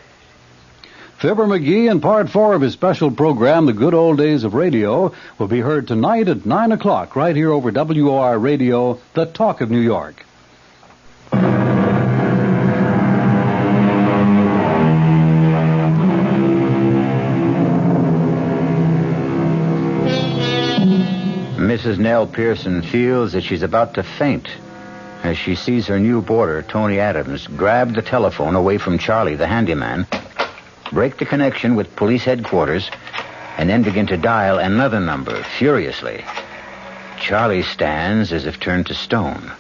Fibber McGee in Part 4 of his special program, The Good Old Days of Radio, will be heard tonight at 9 o'clock right here over WOR Radio, The Talk of New York. Mrs. Nell Pearson feels that she's about to faint as she sees her new boarder, Tony Adams, grab the telephone away from Charlie, the handyman, break the connection with police headquarters, and then begin to dial another number furiously. Charlie stands as if turned to stone.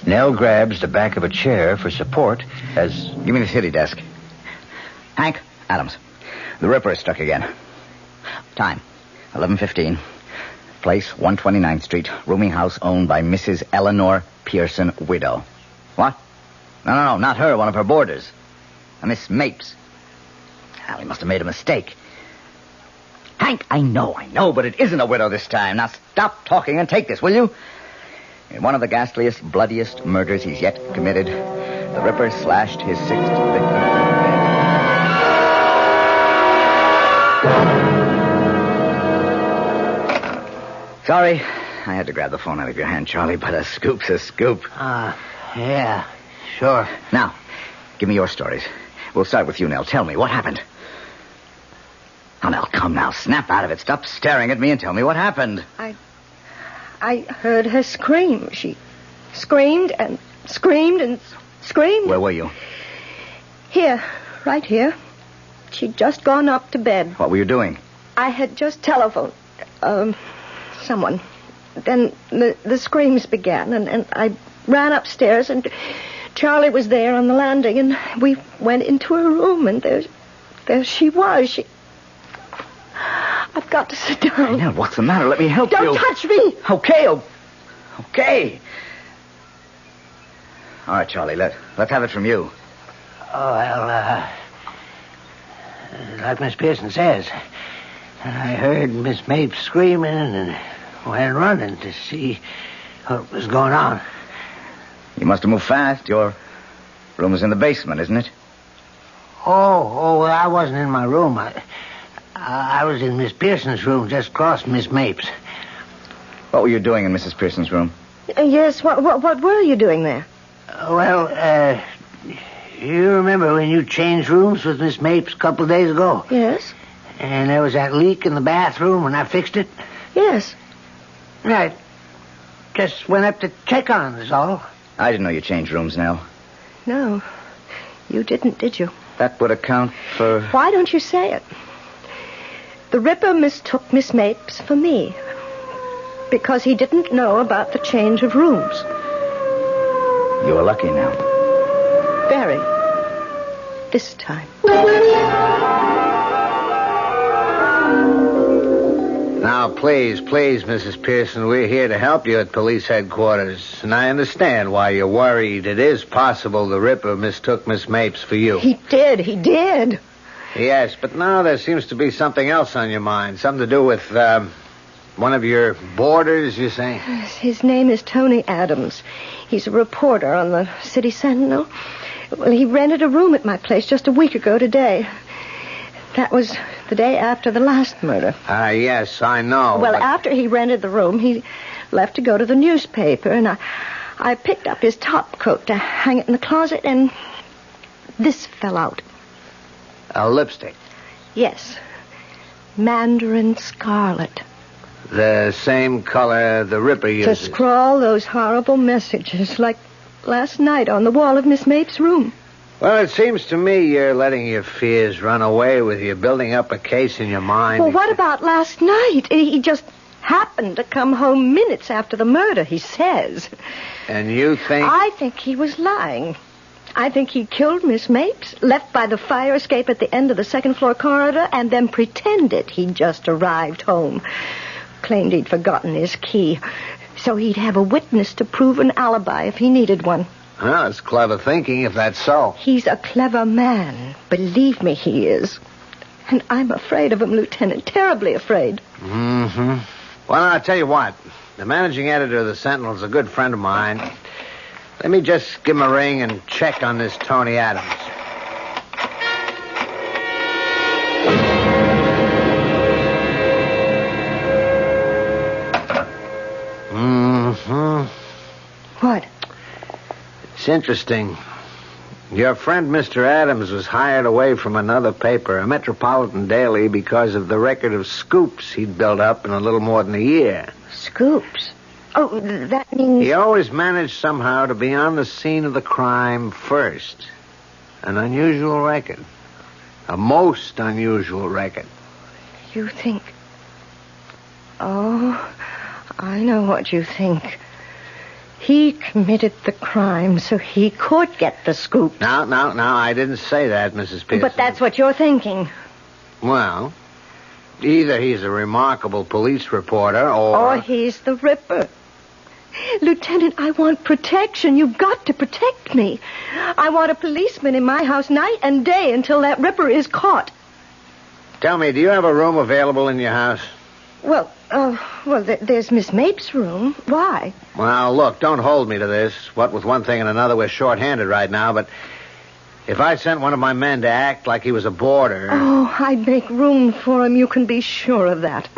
Nell grabs the back of a chair for support as... Give me the city desk. Hank, Adams. The Ripper is struck again. Time, 11:15. Place, 129th Street. Rooming house owned by Mrs. Eleanor Pearson, widow. What? No, not her. One of her boarders. A Miss Mapes. Well, he must have made a mistake. Hank, I know, but it isn't a widow this time. Now stop talking and take this, will you? In one of the ghastliest, bloodiest murders he's yet committed, the Ripper slashed his sixth victim. Sorry, I had to grab the phone out of your hand, Charlie, but a scoop's a scoop. Yeah, sure. Now, give me your stories. We'll start with you, Nell. Tell me, what happened? Oh, Nell, come now. Snap out of it. Stop staring at me and tell me what happened. I heard her scream. She screamed and screamed and screamed. Where were you? Here, right here. She'd just gone up to bed. What were you doing? I had just telephoned someone. Then the screams began, and I ran upstairs, and Charlie was there on the landing, and we went into her room, and there she was. I've got to sit down. Nell, what's the matter? Let me help you. Don't touch me. Okay. All right, Charlie, let's have it from you. Oh, well, like Miss Pearson says, I heard Miss Mapes screaming and went running to see what was going on. You must have moved fast. Your room is in the basement, isn't it? Oh, well, I wasn't in my room. I was in Miss Pearson's room, just across Miss Mapes. What were you doing in Mrs. Pearson's room? Yes, what were you doing there? Well, you remember when you changed rooms with Miss Mapes a couple of days ago? Yes. And there was that leak in the bathroom when I fixed it? Yes. Right. Just went up to check on it, is all. I didn't know you changed rooms, Nell. No, you didn't, did you? That would account for... Why don't you say it? The Ripper mistook Miss Mapes for me because he didn't know about the change of rooms. You were lucky, Nell. Very. This time. Now, please, Mrs. Pearson, we're here to help you at police headquarters. And I understand why you're worried. It is possible the Ripper mistook Miss Mapes for you. He did. Yes, but now there seems to be something else on your mind. Something to do with, one of your boarders, you say? His name is Tony Adams. He's a reporter on the City Sentinel. Well, he rented a room at my place just a week ago today. That was the day after the last murder. Yes, I know. Well, after he rented the room, he left to go to the newspaper, and I picked up his top coat to hang it in the closet, and this fell out. A lipstick? Yes. Mandarin scarlet. The same color the Ripper uses. To scrawl those horrible messages like last night on the wall of Miss Mapes' room. Well, it seems to me you're letting your fears run away with you, building up a case in your mind. Well, what about last night? He just happened to come home minutes after the murder, he says. And you think... I think he was lying. I think he killed Miss Mapes, left by the fire escape at the end of the second-floor corridor, and then pretended he'd just arrived home. Claimed he'd forgotten his key, so he'd have a witness to prove an alibi if he needed one. Well, it's clever thinking, if that's so. He's a clever man. Believe me, he is. And I'm afraid of him, Lieutenant. Terribly afraid. Mm-hmm. Well, I'll tell you what. The managing editor of the Sentinel's a good friend of mine. Let me just give him a ring and check on this Tony Adams. Mm-hmm. What? It's interesting. Your friend, Mr. Adams, was hired away from another paper, a metropolitan daily, because of the record of scoops he'd built up in a little more than a year. Scoops? Oh, that means... He always managed somehow to be on the scene of the crime first. An unusual record. A most unusual record. You think... Oh, I know what you think. He committed the crime so he could get the scoop. No, I didn't say that, Mrs. Pearson. But that's what you're thinking. Well, either he's a remarkable police reporter or he's the Ripper. Lieutenant, I want protection. You've got to protect me. I want a policeman in my house night and day until that Ripper is caught. Tell me, do you have a room available in your house? Well, there's Miss Mapes' room. Why? Well, look, don't hold me to this. What with one thing and another, we're short-handed right now, but if I sent one of my men to act like he was a boarder... Oh, I'd make room for him. You can be sure of that.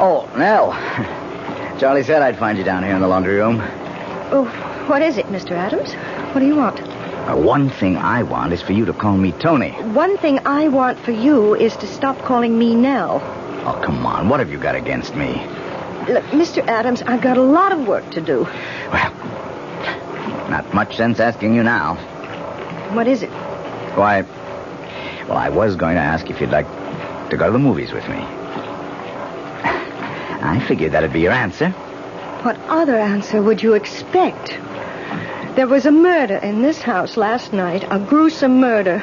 Oh, Nell. Charlie said I'd find you down here in the laundry room. Oh, what is it, Mr. Adams? What do you want? One thing I want is for you to call me Tony. One thing I want for you is to stop calling me Nell. Oh, come on. What have you got against me? Look, Mr. Adams, I've got a lot of work to do. Well, not much sense asking you now. What is it? Why, well, I was going to ask if you'd like to go to the movies with me. I figured that'd be your answer. What other answer would you expect? There was a murder in this house last night, a gruesome murder.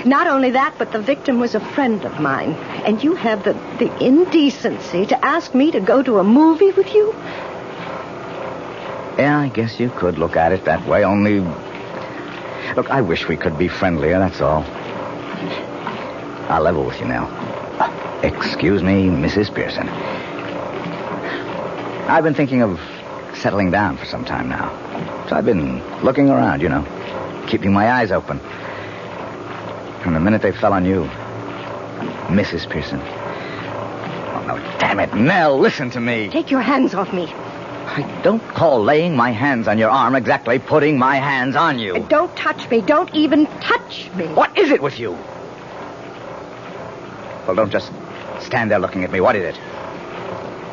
Not only that, but the victim was a friend of mine. And you have the indecency to ask me to go to a movie with you? Yeah, I guess you could look at it that way, only... Look, I wish we could be friendlier, that's all. I'll level with you now. Excuse me, Mrs. Pearson. I've been thinking of settling down for some time now. So I've been looking around, keeping my eyes open. And the minute they fell on you, Mrs. Pearson. Oh, no, damn it, Nell, listen to me. Take your hands off me. I don't call laying my hands on your arm exactly putting my hands on you. Don't touch me. Don't even touch me. What is it with you? Well, don't just stand there looking at me. What is it?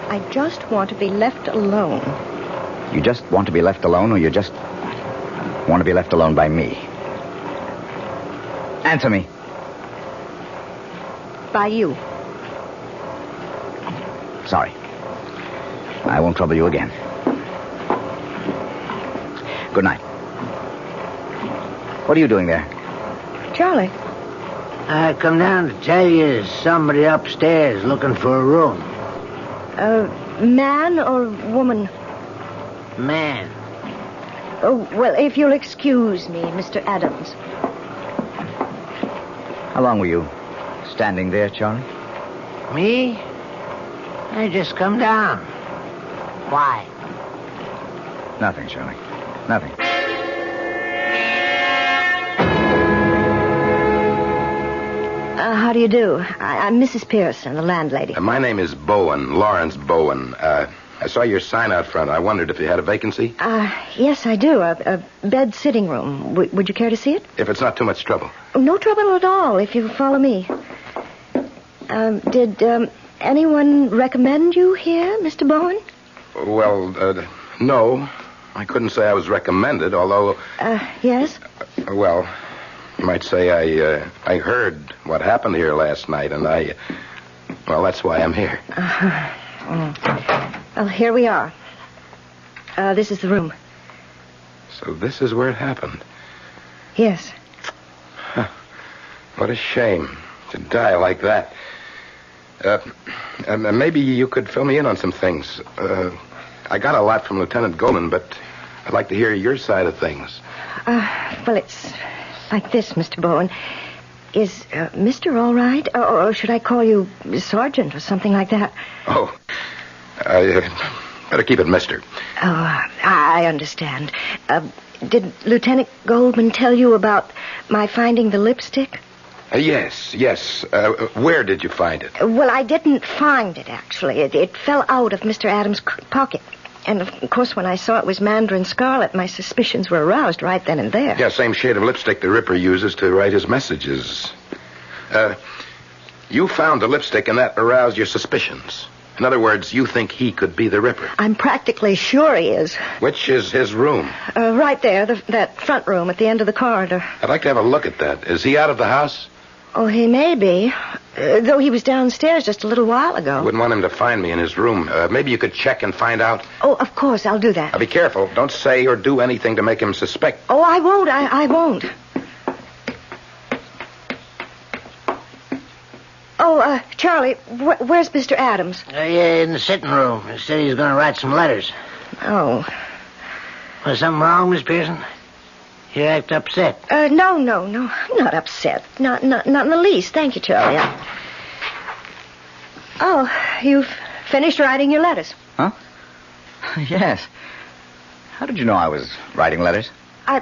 I just want to be left alone. You just want to be left alone, or you just want to be left alone by me? Answer me. By you. Sorry. I won't trouble you again. Good night. What are you doing there? Charlie. I come down to tell you there's somebody upstairs looking for a room. Man or woman? Man. Oh, well, if you'll excuse me, Mr. Adams. How long were you standing there, Charlie? Me? I just come down. Why? Nothing, Charlie. Nothing. How do you do? I'm Mrs. Pearson, the landlady. My name is Bowen, Lawrence Bowen. I saw your sign out front. I wondered if you had a vacancy. Yes, I do. A bed sitting room. Would you care to see it? If it's not too much trouble. No trouble at all, if you follow me. Did anyone recommend you here, Mr. Bowen? Well, no. I couldn't say I was recommended, although... Yes? Well, you might say I heard what happened here last night, and well, that's why I'm here. Well, here we are. This is the room. So this is where it happened? Yes. Huh. What a shame to die like that. Maybe you could fill me in on some things. I got a lot from Lieutenant Golan, but I'd like to hear your side of things. Well, it's like this, Mr. Bowen. Is Mr. all right? Or should I call you Sergeant or something like that? Oh, better keep it Mister. Oh, I understand. Did Lieutenant Goldman tell you about my finding the lipstick? Yes. Where did you find it? Well, I didn't find it, actually. It fell out of Mr. Adams' pocket. And, of course, when I saw it was Mandarin Scarlet, my suspicions were aroused right then and there. Yeah, same shade of lipstick the Ripper uses to write his messages. You found the lipstick and that aroused your suspicions. In other words, you think he could be the Ripper. I'm practically sure he is. Which is his room? Right there, that front room at the end of the corridor. I'd like to have a look at that. Is he out of the house? Oh, he may be. Though he was downstairs just a little while ago. I wouldn't want him to find me in his room. Maybe you could check and find out. Oh, of course, I'll do that. Now, be careful. Don't say or do anything to make him suspect. Oh, I won't. I won't. Oh, Charlie, where's Mr. Adams? In the sitting room. He said he was going to write some letters. Oh. Was something wrong, Miss Pearson? You act upset. No. I'm not upset. Not in the least. Thank you, Charlie. Oh, you've finished writing your letters. Huh? Yes. How did you know I was writing letters? I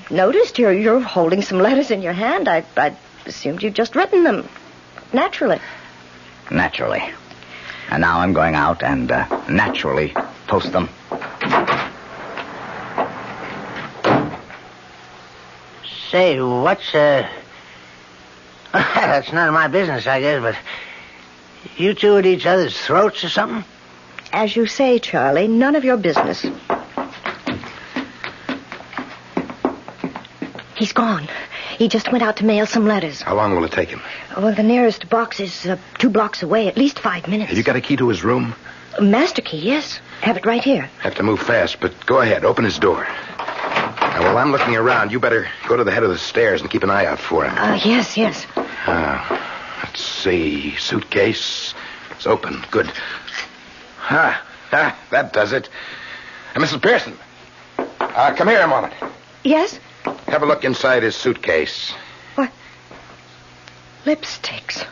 noticed you're holding some letters in your hand. I assumed you'd just written them. Naturally. Naturally. And now I'm going out and naturally post them. Say, what's, that's none of my business, I guess, but you two at each other's throats or something? As you say, Charlie, none of your business. He's gone. He just went out to mail some letters. How long will it take him? Well, the nearest box is 2 blocks away, at least 5 minutes. Have you got a key to his room? Master key, yes. Have it right here. Have to move fast, but go ahead. Open his door. Now, while I'm looking around, you better go to the head of the stairs and keep an eye out for him. Yes. Let's see. Suitcase. It's open. Good. That does it. Mrs. Pearson. Come here a moment. Yes? Have a look inside his suitcase. What? Lipsticks.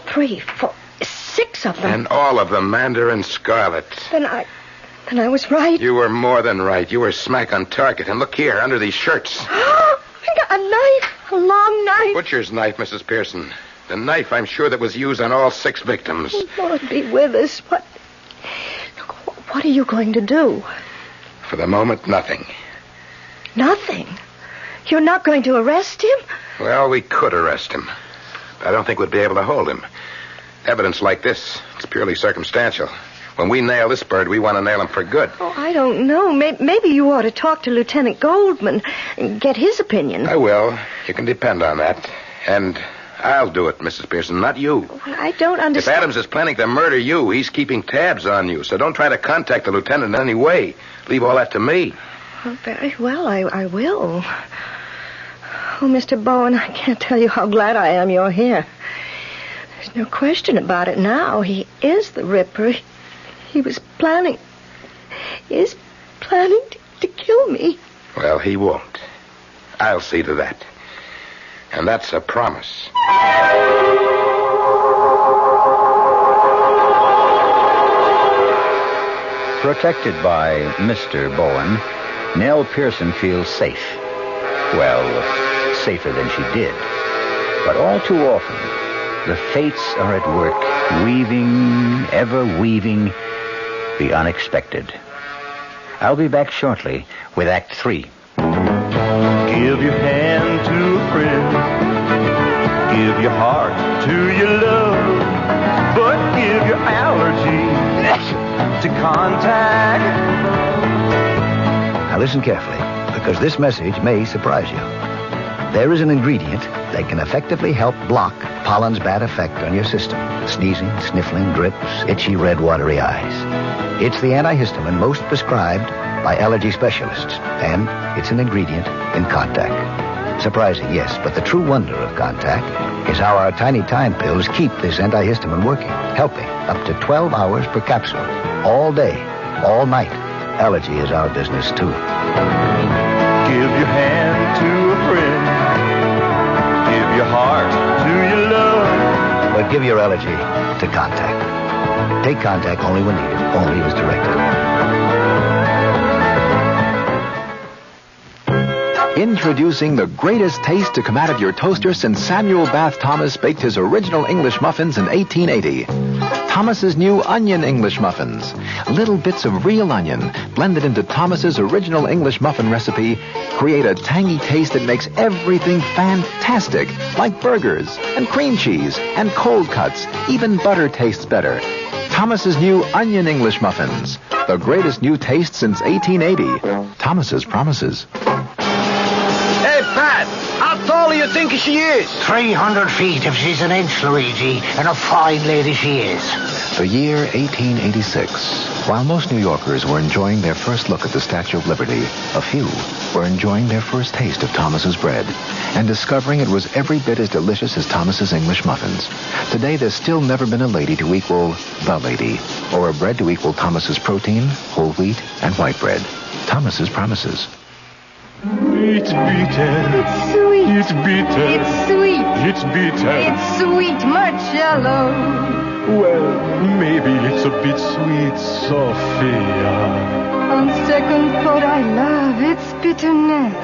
3, 4, 6 of them. And all of them mandarin scarlet. Then I was right. You were more than right. You were smack on target. And look here, under these shirts. I got a knife. A long knife. Butcher's knife, Mrs. Pearson. The knife, I'm sure, that was used on all 6 victims. Oh, Lord be with us. What are you going to do? For the moment, nothing. Nothing? You're not going to arrest him? Well, we could arrest him. But I don't think we'd be able to hold him. Evidence like this, it's purely circumstantial. When we nail this bird, we want to nail him for good. Oh, I don't know. Maybe you ought to talk to Lieutenant Goldman and get his opinion. I will. You can depend on that. And I'll do it, Mrs. Pearson, not you. Well, I don't understand. If Adams is planning to murder you, he's keeping tabs on you. So don't try to contact the lieutenant in any way. Leave all that to me. Oh, very well, I will. Oh, Mr. Bowen, I can't tell you how glad I am you're here. There's no question about it now. He is the Ripper. He was planning... is planning to kill me. Well, he won't. I'll see to that. And that's a promise. Protected by Mr. Bowen, Nell Pearson feels safe. Well, safer than she did. But all too often, the fates are at work, weaving, ever weaving, the unexpected. I'll be back shortly with Act 3. Give your hand to a friend. Give your heart to your love. But give your allergy to contact. Now listen carefully, because this message may surprise you. There is an ingredient that can effectively help block pollen's bad effect on your system. Sneezing, sniffling, drips, itchy, red, watery eyes. It's the antihistamine most prescribed by allergy specialists, and it's an ingredient in Contact. Surprising, yes, but the true wonder of Contact is how our tiny time pills keep this antihistamine working, helping up to 12 hours per capsule, all day, all night. Allergy is our business, too. Give your hand to a friend. Give your heart to your love. But give your allergy to Contact. Take Contact only when needed, only as directed. Introducing the greatest taste to come out of your toaster since Samuel Bath Thomas baked his original English muffins in 1880. Thomas's new onion English muffins. Little bits of real onion blended into Thomas's original English muffin recipe create a tangy taste that makes everything fantastic, like burgers and cream cheese and cold cuts. Even butter tastes better. Thomas's new onion English muffins. The greatest new taste since 1880. Thomas's promises. Hey, Pat, how tall do you think she is? 300 feet if she's an inch, Luigi, and a fine lady she is. The year 1886. While most New Yorkers were enjoying their first look at the Statue of Liberty, a few were enjoying their first taste of Thomas's bread and discovering it was every bit as delicious as Thomas's English muffins. Today, there's still never been a lady to equal the lady, or a bread to equal Thomas's protein, whole wheat, and white bread. Thomas's promises. It's bitter. It's sweet. It's bitter. It's sweet. It's bitter. It's sweet, Marcello. Well, maybe it's a bit sweet, Sophia. On second thought, I love its bitterness.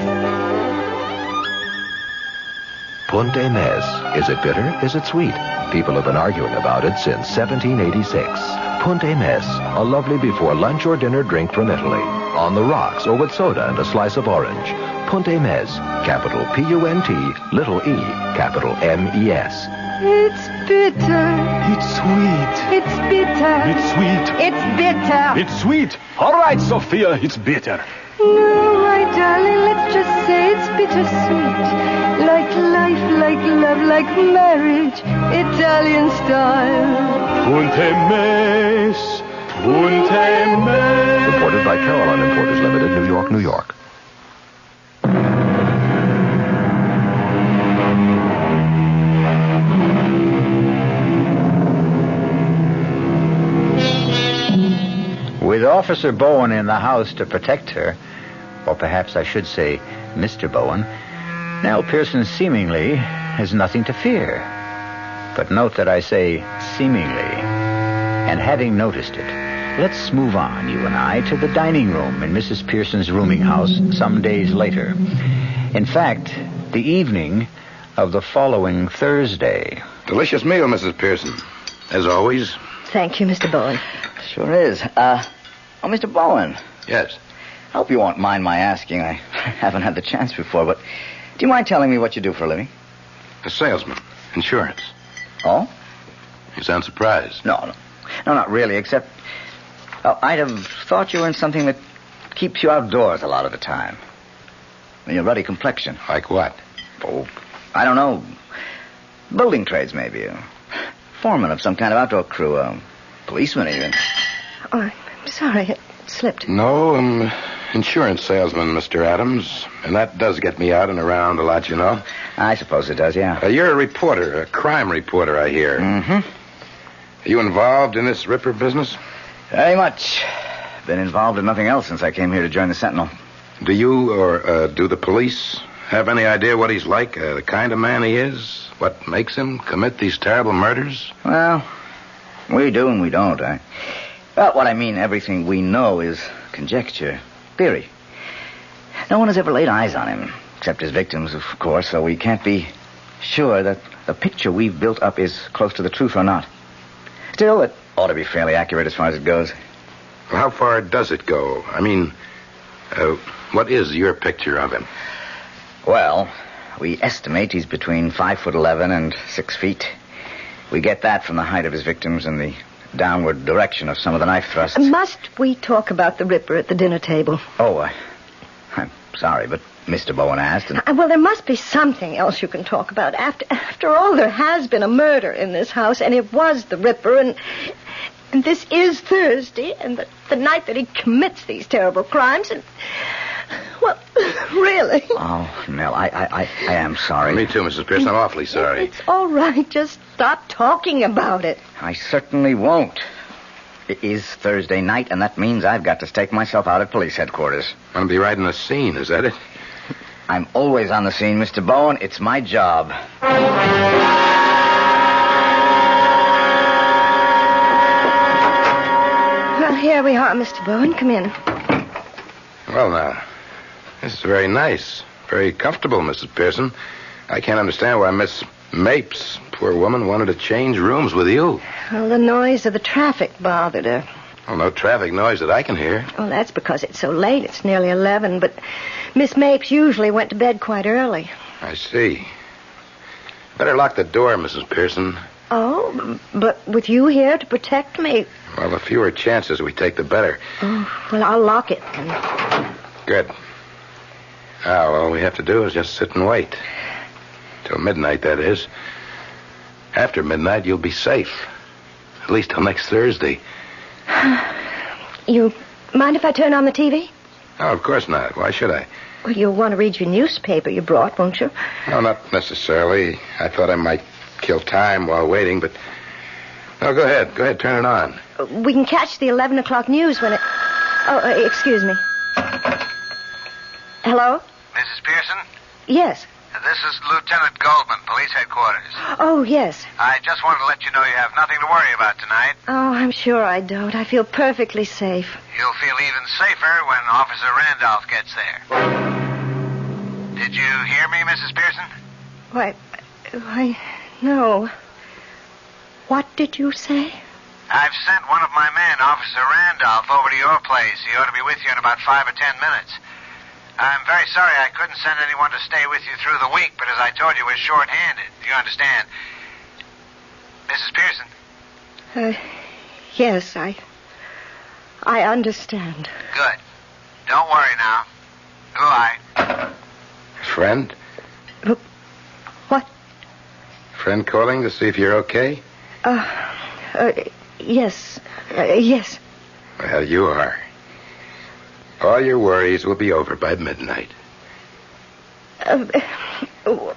Punte Mez. Is it bitter? Is it sweet? People have been arguing about it since 1786. Punte Mez, a lovely before lunch or dinner drink from Italy. On the rocks or with soda and a slice of orange. Punte Mez, capital P-U-N-T, little e, capital M-E-S. It's bitter. It's sweet. It's bitter. It's sweet. It's bitter. It's sweet. All right, Sophia, it's bitter. No, my darling, let's just say it's bittersweet. Like life, like love, like marriage, Italian style. Punte Mez. Punte Mez. Reported by Caroline Importers Limited, New York, New York. With Officer Bowen in the house to protect her, or perhaps I should say Mr. Bowen, Nell Pearson seemingly has nothing to fear. But note that I say seemingly. And having noticed it, let's move on, you and I, to the dining room in Mrs. Pearson's rooming house some days later. In fact, the evening of the following Thursday. Delicious meal, Mrs. Pearson. As always. Thank you, Mr. Bowen. Sure is. Oh, Mr. Bowen. Yes. I hope you won't mind my asking. I haven't had the chance before, but do you mind telling me what you do for a living? A salesman. Insurance. Oh? You sound surprised. No, not really, except I'd have thought you were in something that keeps you outdoors a lot of the time. Your ruddy complexion. Like what? Oh, I don't know. Building trades, maybe. A foreman of some kind of outdoor crew. A policeman, even. Oh, I'm sorry, it slipped. No, I'm insurance salesman, Mr. Adams. And that does get me out and around a lot, you know. I suppose it does, yeah. You're a reporter, a crime reporter, I hear. Mm-hmm. Are you involved in this Ripper business? Very much. Been involved in nothing else since I came here to join the Sentinel. Do you or do the police have any idea what he's like, the kind of man he is? What makes him commit these terrible murders? Well, we do and we don't. Well, what I mean, everything we know is conjecture, theory. No one has ever laid eyes on him, except his victims, of course, so we can't be sure that the picture we've built up is close to the truth or not. Still, it ought to be fairly accurate as far as it goes. Well, how far does it go? I mean, what is your picture of him? Well, we estimate he's between 5'11" and 6 feet. We get that from the height of his victims and the downward direction of some of the knife thrusts. Must we talk about the Ripper at the dinner table? Oh, I'm sorry, but Mr. Bowen asked. And... well, there must be something else you can talk about. After all, there has been a murder in this house, and it was the Ripper, and this is Thursday, and the night that he commits these terrible crimes, and... well, really? Oh, Nell, I am sorry. Me too, Mrs. Pearson. I'm awfully sorry. It's all right. Just stop talking about it. I certainly won't. It is Thursday night, and that means I've got to stake myself out at police headquarters. Want to be right in the scene, is that it? I'm always on the scene, Mr. Bowen. It's my job. Well, here we are, Mr. Bowen. Come in. Well, now, this is very nice. Very comfortable, Mrs. Pearson. I can't understand why Miss Mapes, poor woman, wanted to change rooms with you. Well, the noise of the traffic bothered her. Well, no traffic noise that I can hear. Well, that's because it's so late. It's nearly 11, but Miss Mapes usually went to bed quite early. I see. Better lock the door, Mrs. Pearson. Oh, but with you here to protect me... Well, the fewer chances we take, the better. Oh, well, I'll lock it. Good. Now, all we have to do is just sit and wait. Till midnight, that is. After midnight, you'll be safe. At least till next Thursday. You mind if I turn on the TV? Oh, of course not. Why should I? Well, you'll want to read your newspaper you brought, won't you? No, not necessarily. I thought I might kill time while waiting, but... No, go ahead. Go ahead, turn it on. We can catch the 11 o'clock news when it... Oh, excuse me. Hello? Mrs. Pearson? Yes. This is Lieutenant Goldman, police headquarters. Oh, yes. I just wanted to let you know you have nothing to worry about tonight. Oh, I'm sure I don't. I feel perfectly safe. You'll feel even safer when Officer Randolph gets there. Did you hear me, Mrs. Pearson? Why, Why, no. What did you say? I've sent one of my men, Officer Randolph, over to your place. He ought to be with you in about 5 or 10 minutes. I'm very sorry I couldn't send anyone to stay with you through the week, but as I told you, we're short-handed. You understand? Mrs. Pearson? Yes, I understand. Good. Don't worry now. Goodbye. Friend? What? Friend calling to see if you're okay? Yes. Yes. Well, you are. All your worries will be over by midnight.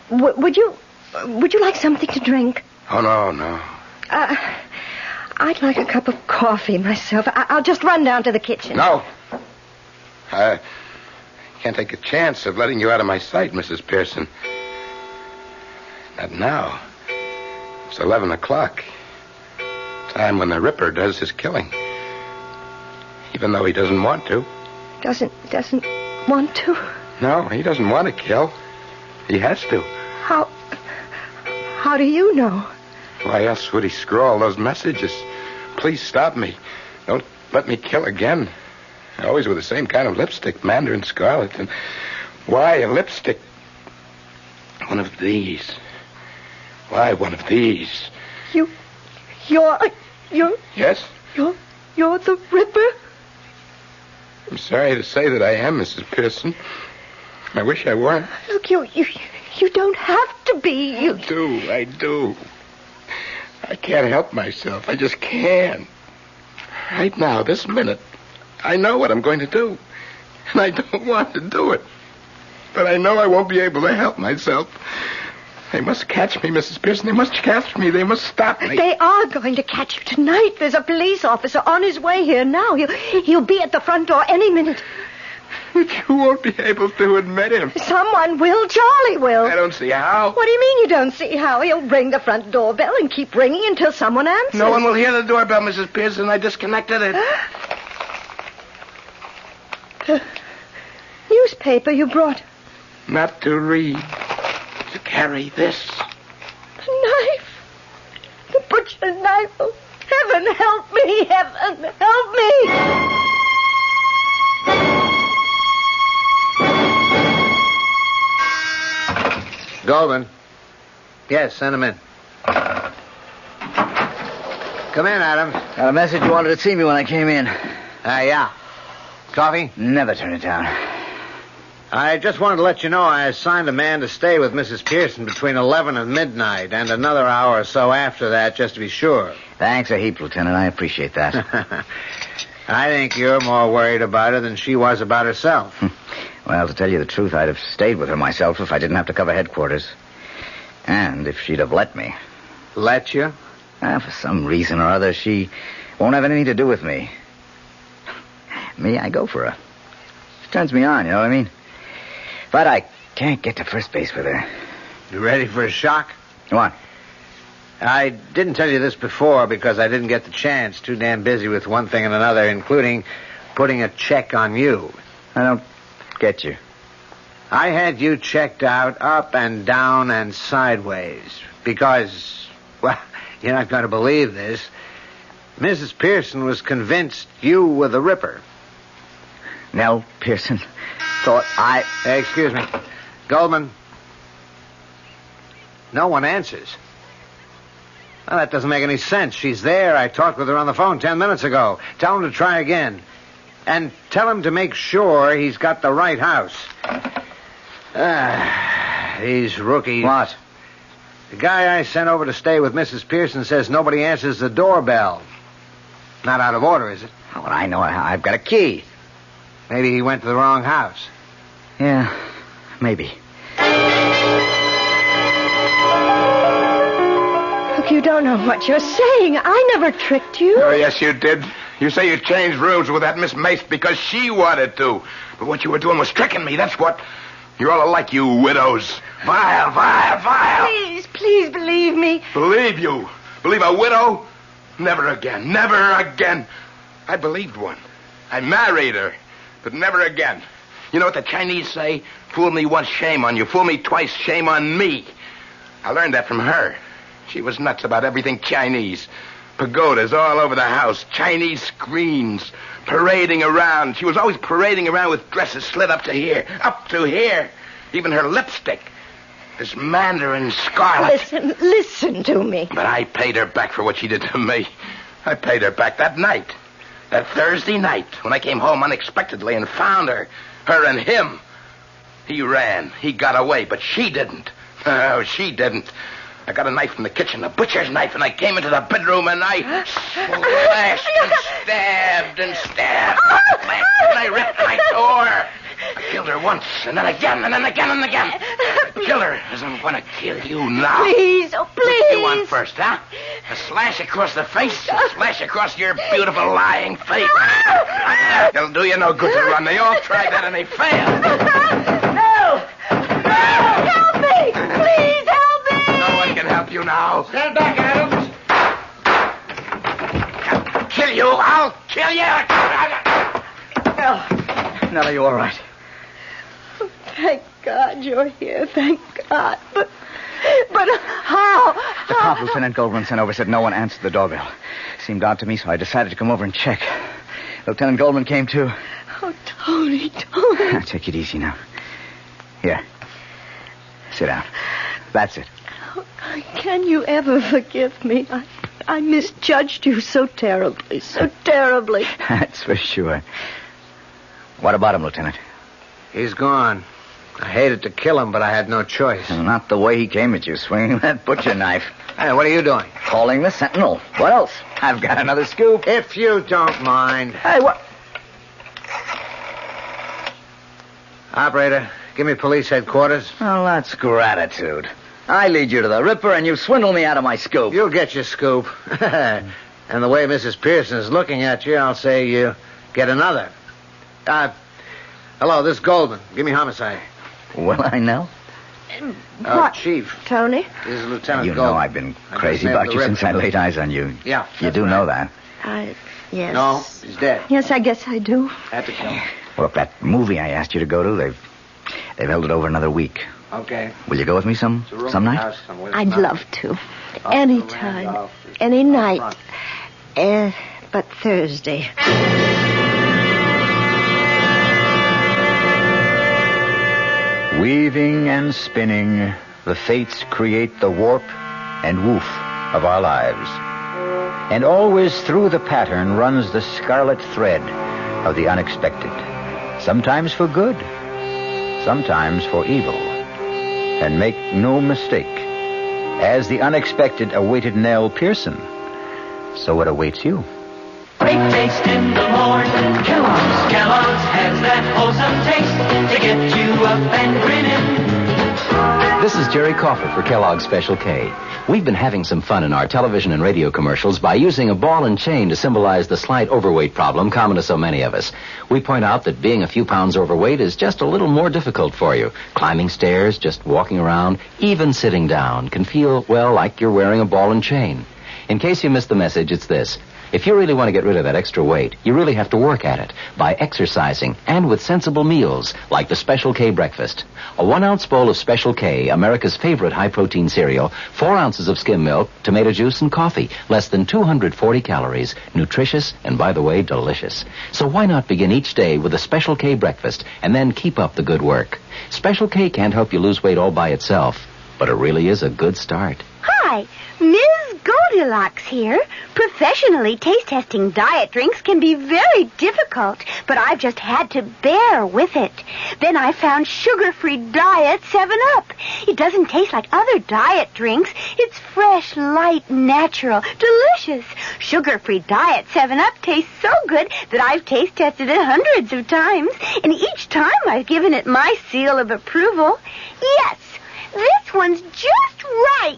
Would you like something to drink? Oh, no. I'd like a cup of coffee myself. I'll just run down to the kitchen. No. I can't take a chance of letting you out of my sight, Mrs. Pearson. Not now. It's 11 o'clock. Time when the Ripper does his killing. Even though he doesn't want to. Doesn't want to? No, he doesn't want to kill. He has to. How do you know? Why else would he scrawl those messages? Please stop me. Don't let me kill again. Always with the same kind of lipstick, Mandarin Scarlet. And why a lipstick? One of these. Why one of these? You're... Yes? You're the Ripper? I'm sorry to say that I am, Mrs. Pearson. I wish I weren't. Look, you don't have to be. I do. I can't help myself. I just can't. Right now, this minute, I know what I'm going to do. And I don't want to do it. But I know I won't be able to help myself. They must catch me, Mrs. Pearson. They must catch me. They must stop me. They are going to catch you tonight. There's a police officer on his way here now. He'll be at the front door any minute. But you won't be able to admit him. Someone will. Charlie will. I don't see how. What do you mean you don't see how? He'll ring the front doorbell and keep ringing until someone answers. No one will hear the doorbell, Mrs. Pearson. I disconnected it. The newspaper you brought. Not to read. To carry this. The knife. The butcher knife. Oh, heaven help me. Heaven help me. Goldman. Yes, send him in. Come in, Adams. Got a message you wanted to see me when I came in. Yeah. Coffee? Never turn it down. I just wanted to let you know I assigned a man to stay with Mrs. Pearson between 11 and midnight, and another hour or so after that, just to be sure. Thanks a heap, Lieutenant. I appreciate that. I think you're more worried about her than she was about herself. Well, to tell you the truth, I'd have stayed with her myself if I didn't have to cover headquarters. And if she'd have let me. Let you? For some reason or other, she won't have anything to do with me. Me, I go for her. She turns me on, you know what I mean? But I can't get to first base with her. You ready for a shock? What? I didn't tell you this before because I didn't get the chance. Too damn busy with one thing and another, including putting a check on you. I don't get you. I had you checked out up and down and sideways because, well, you're not going to believe this. Mrs. Pearson was convinced you were the Ripper. Nell Pearson thought I... Excuse me. Goldman. No one answers. Well, that doesn't make any sense. She's there. I talked with her on the phone 10 minutes ago. Tell him to try again. And tell him to make sure he's got the right house. These rookies. What? The guy I sent over to stay with Mrs. Pearson says nobody answers the doorbell. Not out of order, is it? Oh, well, I know. I've got a key. Maybe he went to the wrong house. Yeah, maybe. Look, you don't know what you're saying. I never tricked you. Oh, yes, you did. You say you changed rooms with that Miss Mace because she wanted to. But what you were doing was tricking me, that's what. You're all alike, you widows. Vile, vile, vile. Please believe me. Believe you? Believe a widow? Never again, never again. I believed one. I married her, but never again. You know what the Chinese say? Fool me once, shame on you. Fool me twice, shame on me. I learned that from her. She was nuts about everything Chinese. Pagodas all over the house, Chinese screens, parading around. She was always parading around with dresses slit up to here. Even her lipstick. This mandarin scarlet. Listen to me. But I paid her back for what she did to me. I paid her back that night. That Thursday night, when I came home unexpectedly and found her and him. He ran. He got away, but she didn't. Oh, she didn't. I got a knife from the kitchen, a butcher's knife, and I came into the bedroom and I slashed and stabbed and stabbed. And I ripped and I tore. I killed her once, and then again, and then again, and again. Kill her as I'm going to kill you now. Please, oh, please. What do you want first, huh? A slash across the face, a slash across your beautiful lying face. It'll do you no good to run. They all tried that and they failed. No! Help me! Please help me! No one can help you now. Stand back, Adams. I'll kill you. I'll kill you. Nell, are you all right? Thank God you're here. Thank God. But how? The cop Lieutenant Goldman sent over said no one answered the doorbell. Seemed odd to me, so I decided to come over and check. Lieutenant Goldman came too. Oh, Tony. Now, take it easy now. Here. Sit down. That's it. Oh, can you ever forgive me? I misjudged you so terribly. That's for sure. What about him, Lieutenant? He's gone. I hated to kill him, but I had no choice. Not the way he came at you, swinging that butcher knife. Hey, what are you doing? Calling the Sentinel. What else? I've got another scoop. If you don't mind. Hey, what? Operator, give me police headquarters. Well, that's gratitude. I lead you to the Ripper, and you swindle me out of my scoop. You'll get your scoop. And the way Mrs. Pearson is looking at you, I'll say you get another. Hello, this is Goldman. Give me homicide. Will I know? What? Chief. Tony? This is Lieutenant You Goldman. know I've been crazy about you since I laid eyes on you. Yeah. You do know that. Yes. No, he's dead. Yes, I guess I do. Had to kill him. Well, look, that movie I asked you to go to, they've held it over another week. Okay. Will you go with me some night? I'd love to. Anytime. Any night. But Thursday. Weaving and spinning, the fates create the warp and woof of our lives. And always through the pattern runs the scarlet thread of the unexpected. Sometimes for good, sometimes for evil. And make no mistake, as the unexpected awaited Nell Pearson, so it awaits you. Great taste in the morning. Kellogg's has that wholesome taste to get you up and grinning. This is Jerry Crawford for Kellogg's Special K. We've been having some fun in our television and radio commercials by using a ball and chain to symbolize the slight overweight problem common to so many of us. We point out that being a few pounds overweight is just a little more difficult for you. Climbing stairs, just walking around, even sitting down can feel, well, like you're wearing a ball and chain. In case you missed the message, it's this. If you really want to get rid of that extra weight, you really have to work at it by exercising and with sensible meals like the Special K breakfast. A 1-ounce bowl of Special K, America's favorite high-protein cereal, 4 ounces of skim milk, tomato juice, and coffee. Less than 240 calories. Nutritious and, by the way, delicious. So why not begin each day with a Special K breakfast and then keep up the good work? Special K can't help you lose weight all by itself, but it really is a good start. Hi, Ms. Goldilocks here. Professionally taste-testing diet drinks can be very difficult, but I've just had to bear with it. Then I found sugar-free Diet 7-Up. It doesn't taste like other diet drinks. It's fresh, light, natural, delicious. Sugar-free Diet 7-Up tastes so good that I've taste-tested it hundreds of times, and each time I've given it my seal of approval. Yes, this one's just right.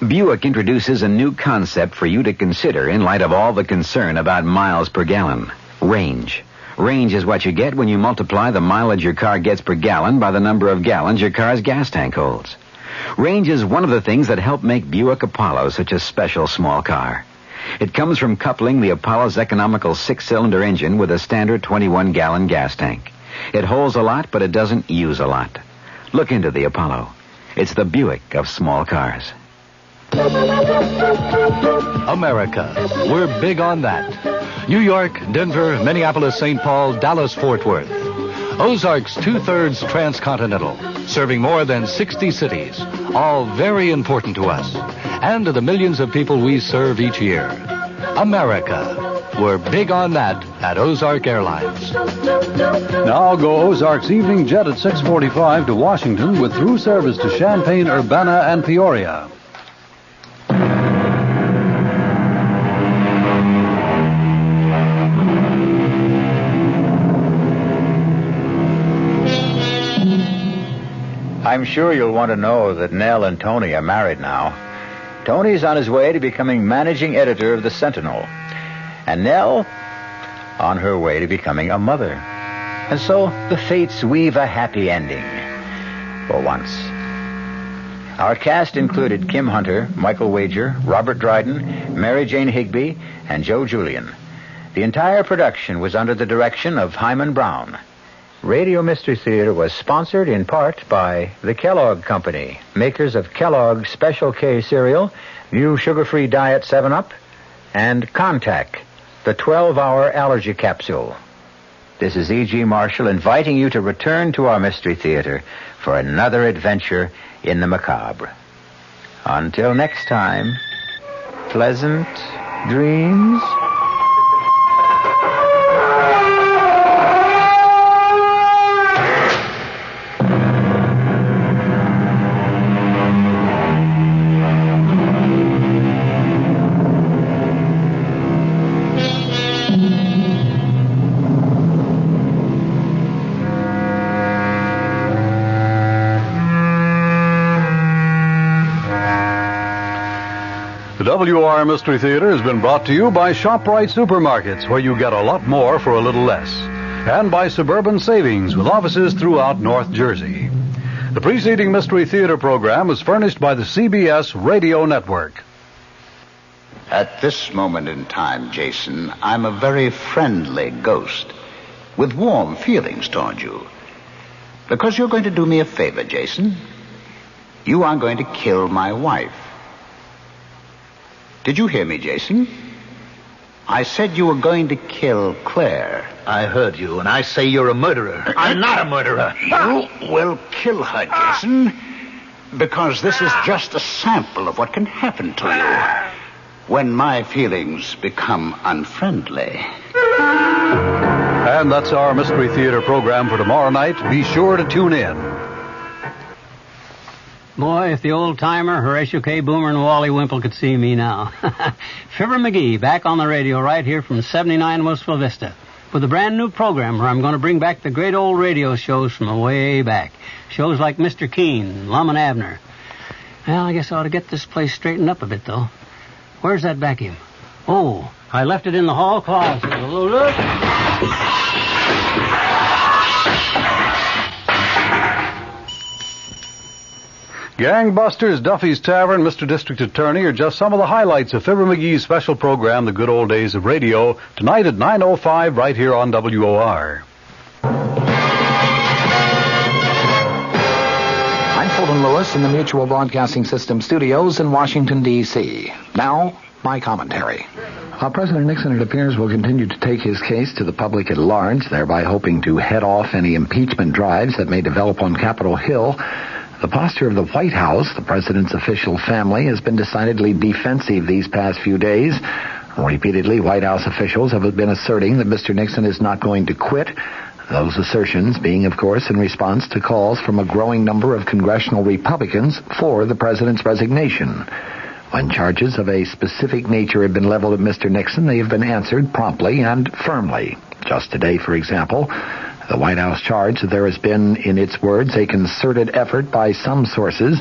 Buick introduces a new concept for you to consider in light of all the concern about miles per gallon. Range. Range is what you get when you multiply the mileage your car gets per gallon by the number of gallons your car's gas tank holds. Range is one of the things that help make Buick Apollo such a special small car. It comes from coupling the Apollo's economical 6-cylinder engine with a standard 21-gallon gas tank. It holds a lot, but it doesn't use a lot. Look into the Apollo. It's the Buick of small cars. America. We're big on that. New York, Denver, Minneapolis, St. Paul, Dallas, Fort Worth. Ozarks 2/3 transcontinental, serving more than 60 cities, all very important to us, and to the millions of people we serve each year. America. We're big on that at Ozark Airlines. Now go Ozark's evening jet at 6:45 to Washington with through service to Champaign, Urbana, and Peoria. I'm sure you'll want to know that Nell and Tony are married now. Tony's on his way to becoming managing editor of the Sentinel. And Nell on her way to becoming a mother. And so the fates weave a happy ending. For once. Our cast included Kim Hunter, Michael Wager, Robert Dryden, Mary Jane Higby, and Joe Julian. The entire production was under the direction of Hyman Brown. Radio Mystery Theater was sponsored in part by the Kellogg Company, makers of Kellogg's Special K cereal, new sugar-free diet 7-Up, and Contact, the 12-hour allergy capsule. This is E.G. Marshall inviting you to return to our Mystery Theater for another adventure in the macabre. Until next time, pleasant dreams. WR Mystery Theater has been brought to you by ShopRite Supermarkets, where you get a lot more for a little less, and by Suburban Savings, with offices throughout North Jersey. The preceding Mystery Theater program was furnished by the CBS Radio Network. At this moment in time, Jason, I'm a very friendly ghost with warm feelings toward you. Because you're going to do me a favor, Jason. You are going to kill my wife. Did you hear me, Jason? I said you were going to kill Claire. I heard you, and I say you're a murderer. I'm not a murderer. You will kill her, Jason, because this is just a sample of what can happen to you when my feelings become unfriendly. And that's our Mystery Theater program for tomorrow night. Be sure to tune in. Boy, if the old-timer, Horatio K. Boomer, and Wally Wimple could see me now. Fibber McGee, back on the radio right here from 79 Wistful Vista, with a brand-new program where I'm going to bring back the great old radio shows from way back. Shows like Mr. Keene, Lum and Abner. Well, I guess I ought to get this place straightened up a bit, though. Where's that vacuum? Oh, I left it in the hall closet. Look. Gangbusters, Duffy's Tavern, Mr. District Attorney are just some of the highlights of Fibber McGee's special program, The Good Old Days of Radio, tonight at 9:05 right here on WOR. I'm Fulton Lewis in the Mutual Broadcasting System studios in Washington, D.C. Now, my commentary. President Nixon, it appears, will continue to take his case to the public at large, thereby hoping to head off any impeachment drives that may develop on Capitol Hill. The posture of the White House, the president's official family, has been decidedly defensive these past few days. Repeatedly, White House officials have been asserting that Mr. Nixon is not going to quit. Those assertions being, of course, in response to calls from a growing number of congressional Republicans for the president's resignation. When charges of a specific nature have been leveled at Mr. Nixon, they have been answered promptly and firmly. Just today, for example, the White House charged that there has been, in its words, a concerted effort by some sources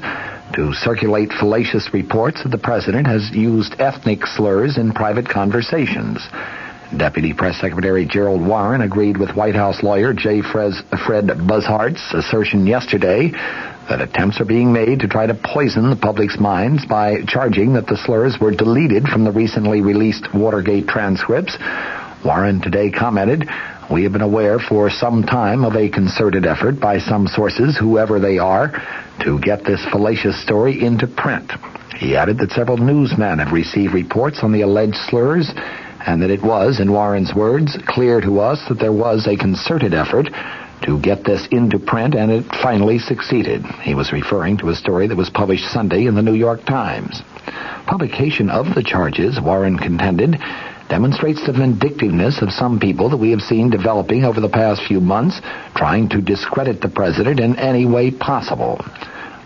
to circulate fallacious reports that the president has used ethnic slurs in private conversations. Deputy Press Secretary Gerald Warren agreed with White House lawyer J. Fred Buzhardt's assertion yesterday that attempts are being made to try to poison the public's minds by charging that the slurs were deleted from the recently released Watergate transcripts. Warren today commented, We have been aware for some time of a concerted effort by some sources, whoever they are, to get this fallacious story into print. He added that several newsmen have received reports on the alleged slurs, and that it was, in Warren's words, clear to us that there was a concerted effort to get this into print, and it finally succeeded. He was referring to a story that was published Sunday in the New York Times. Publication of the charges, Warren contended, demonstrates the vindictiveness of some people that we have seen developing over the past few months, trying to discredit the president in any way possible.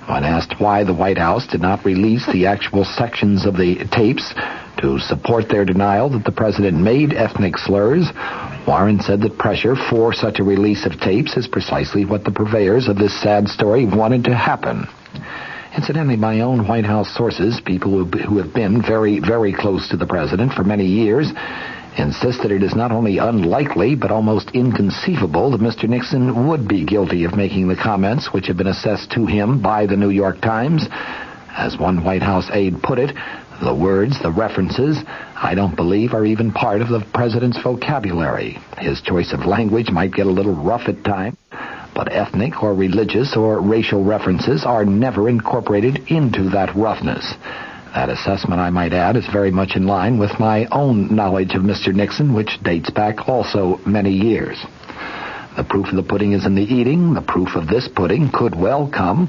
When asked why the White House did not release the actual sections of the tapes to support their denial that the president made ethnic slurs, Warren said that pressure for such a release of tapes is precisely what the purveyors of this sad story wanted to happen. Incidentally, my own White House sources, people who have been very, very close to the president for many years, insist that it is not only unlikely but almost inconceivable that Mr. Nixon would be guilty of making the comments which have been assessed to him by the New York Times. As one White House aide put it, the words, the references, I don't believe are even part of the president's vocabulary. His choice of language might get a little rough at times, but ethnic or religious or racial references are never incorporated into that roughness. That assessment, I might add, is very much in line with my own knowledge of Mr. Nixon, which dates back also many years. The proof of the pudding is in the eating. The proof of this pudding could well come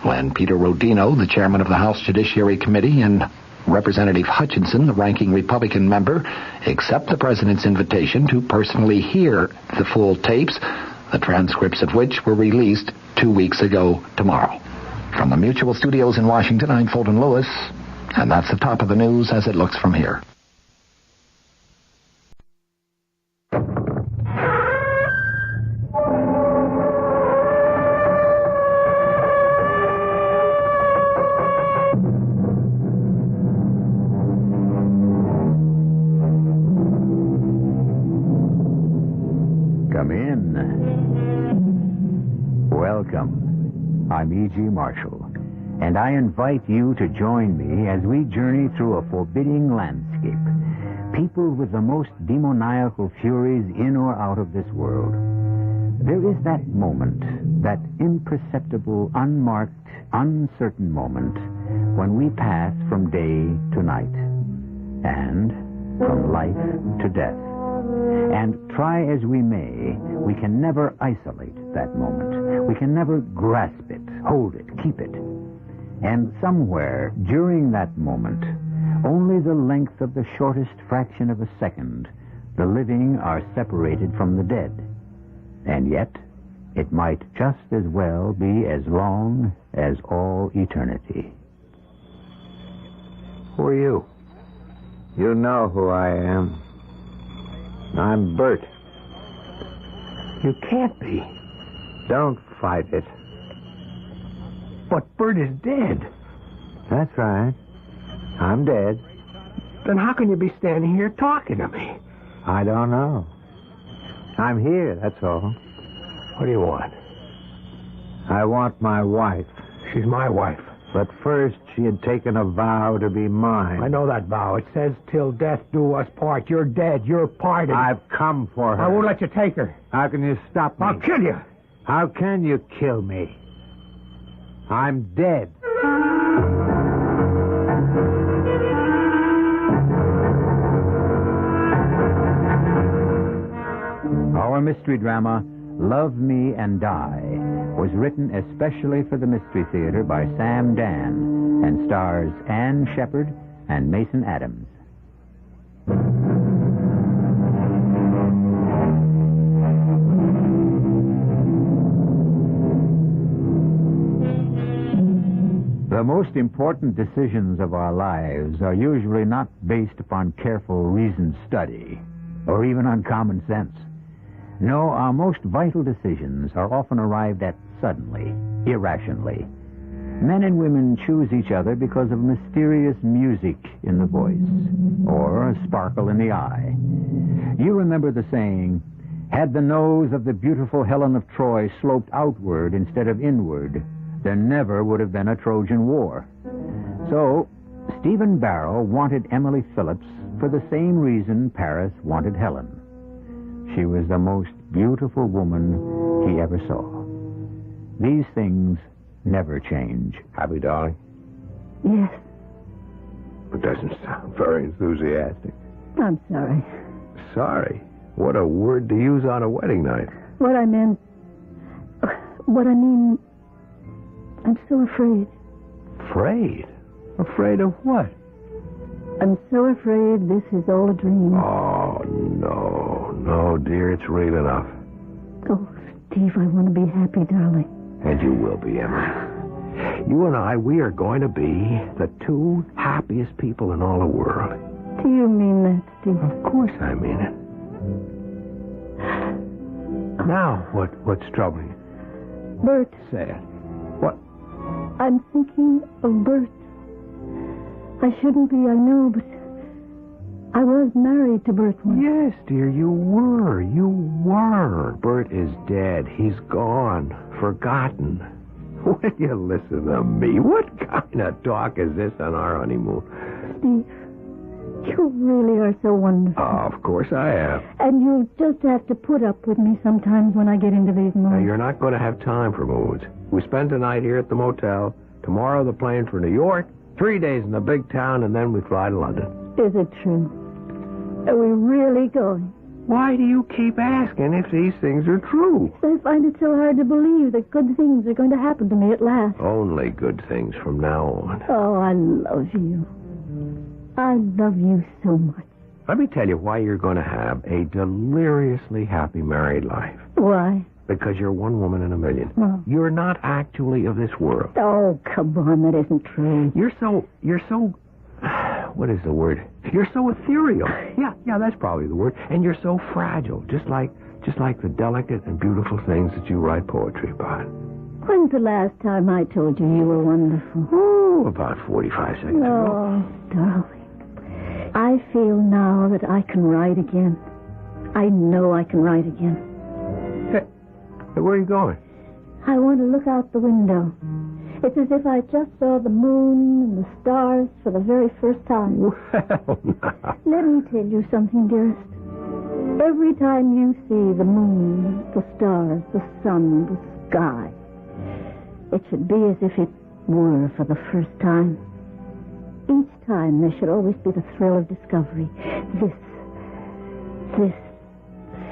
when Peter Rodino, the chairman of the House Judiciary Committee, and Representative Hutchinson, the ranking Republican member, accept the president's invitation to personally hear the full tapes, the transcripts of which were released 2 weeks ago tomorrow. From the Mutual Studios in Washington, I'm Fulton Lewis, and that's the top of the news as it looks from here. Come in. Welcome. I'm E.G. Marshall, and I invite you to join me as we journey through a forbidding landscape, peopled with the most demoniacal furies in or out of this world. There is that moment, that imperceptible, unmarked, uncertain moment, when we pass from day to night, and from life to death. And try as we may, we can never isolate that moment. We can never grasp it, hold it, keep it. And somewhere during that moment, only the length of the shortest fraction of a second, the living are separated from the dead. And yet, it might just as well be as long as all eternity. Who are you? You know who I am. I'm Bert. You can't be. Don't fight it. But Bert is dead. That's right. I'm dead. Then how can you be standing here talking to me? I don't know. I'm here, that's all. What do you want? I want my wife. She's my wife. But first, she had taken a vow to be mine. I know that vow. It says, till death do us part. You're dead. You're parted. I've come for her. I won't let you take her. How can you stop me? I'll kill you. How can you kill me? I'm dead. Our mystery drama, Love Me and Die, was written especially for the Mystery Theater by Sam Dan and stars Ann Shepard and Mason Adams. The most important decisions of our lives are usually not based upon careful reasoned study or even on common sense. No, our most vital decisions are often arrived at suddenly, irrationally. Men and women choose each other because of mysterious music in the voice or a sparkle in the eye. You remember the saying, had the nose of the beautiful Helen of Troy sloped outward instead of inward, there never would have been a Trojan War. So, Stephen Barrow wanted Emily Phillips for the same reason Paris wanted Helen. she was the most beautiful woman he ever saw. These things never change. Happy, darling? Yes. It doesn't sound very enthusiastic. I'm sorry. Sorry? What a word to use on a wedding night. What I mean, I'm so afraid. Afraid? Afraid of what? I'm so afraid this is all a dream. Oh, no. No, dear, it's real enough. Oh, Steve, I want to be happy, darling. And you will be, Emily. You and I, we are going to be the two happiest people in all the world. Do you mean that, Steve? Of course I mean it. Now, what's troubling you? Bert. Say it. What? I'm thinking of Bert. I shouldn't be, I know, but I was married to Bert once. Yes, dear, you were. You were. Bert is dead. He's gone. Forgotten. Will you listen to me? What kind of talk is this on our honeymoon? Steve, you really are so wonderful. Oh, of course I am. And you just have to put up with me sometimes when I get into these moods. Now, you're not going to have time for moods. We spend the night here at the motel. Tomorrow the plane for New York. 3 days in the big town, and then we fly to London. Is it true? Are we really going? Why do you keep asking if these things are true? I find it so hard to believe that good things are going to happen to me at last. Only good things from now on. Oh, I love you. I love you so much. Let me tell you why you're going to have a deliriously happy married life. Why? Because you're one woman in a million. Oh. You're not actually of this world. Oh, come on, that isn't true. You're so, what is the word? You're so ethereal. Yeah, that's probably the word. And you're so fragile, just like the delicate and beautiful things that you write poetry about. When's the last time I told you you were wonderful? Oh, about 45 seconds ago. Oh, darling. I feel now that I can write again. I know I can write again. Hey, where are you going? I want to look out the window. It's as if I just saw the moon and the stars for the very first time. Well, now. Let me tell you something, dearest. Every time you see the moon, the stars, the sun, the sky, it should be as if it were for the first time. Each time there should always be the thrill of discovery. This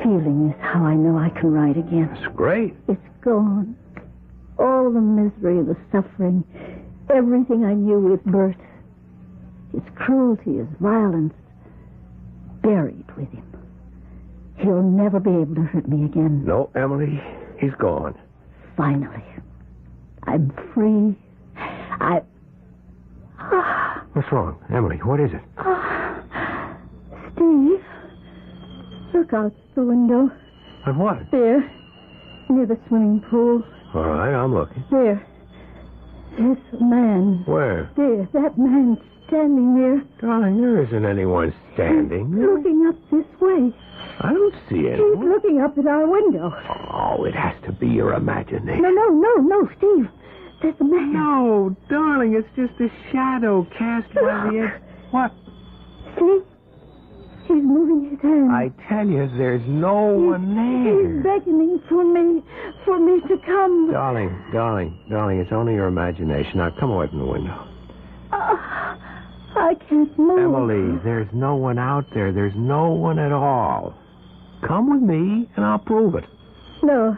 feeling is how I know I can write again. That's great. It's gone. All the misery, the suffering, everything I knew with Bert. His cruelty, his violence, buried with him. He'll never be able to hurt me again. No, Emily, he's gone. Finally. I'm free. What's wrong? Emily, what is it? Steve, look out the window. At what? There, near the swimming pool. All right, I'm looking. There. There's a man. Where? There, that man standing there. Darling, there isn't anyone standing. He's looking up this way. I don't see anyone. He's looking up at our window. Oh, it has to be your imagination. No, Steve. There's a man. No, darling, it's just a shadow cast by the edge. What? See? He's moving his hand. I tell you, there's no one there. He's beckoning for me to come. Darling, it's only your imagination. Now, come away from the window. I can't move. Emily, there's no one out there. There's no one at all. Come with me, and I'll prove it. No.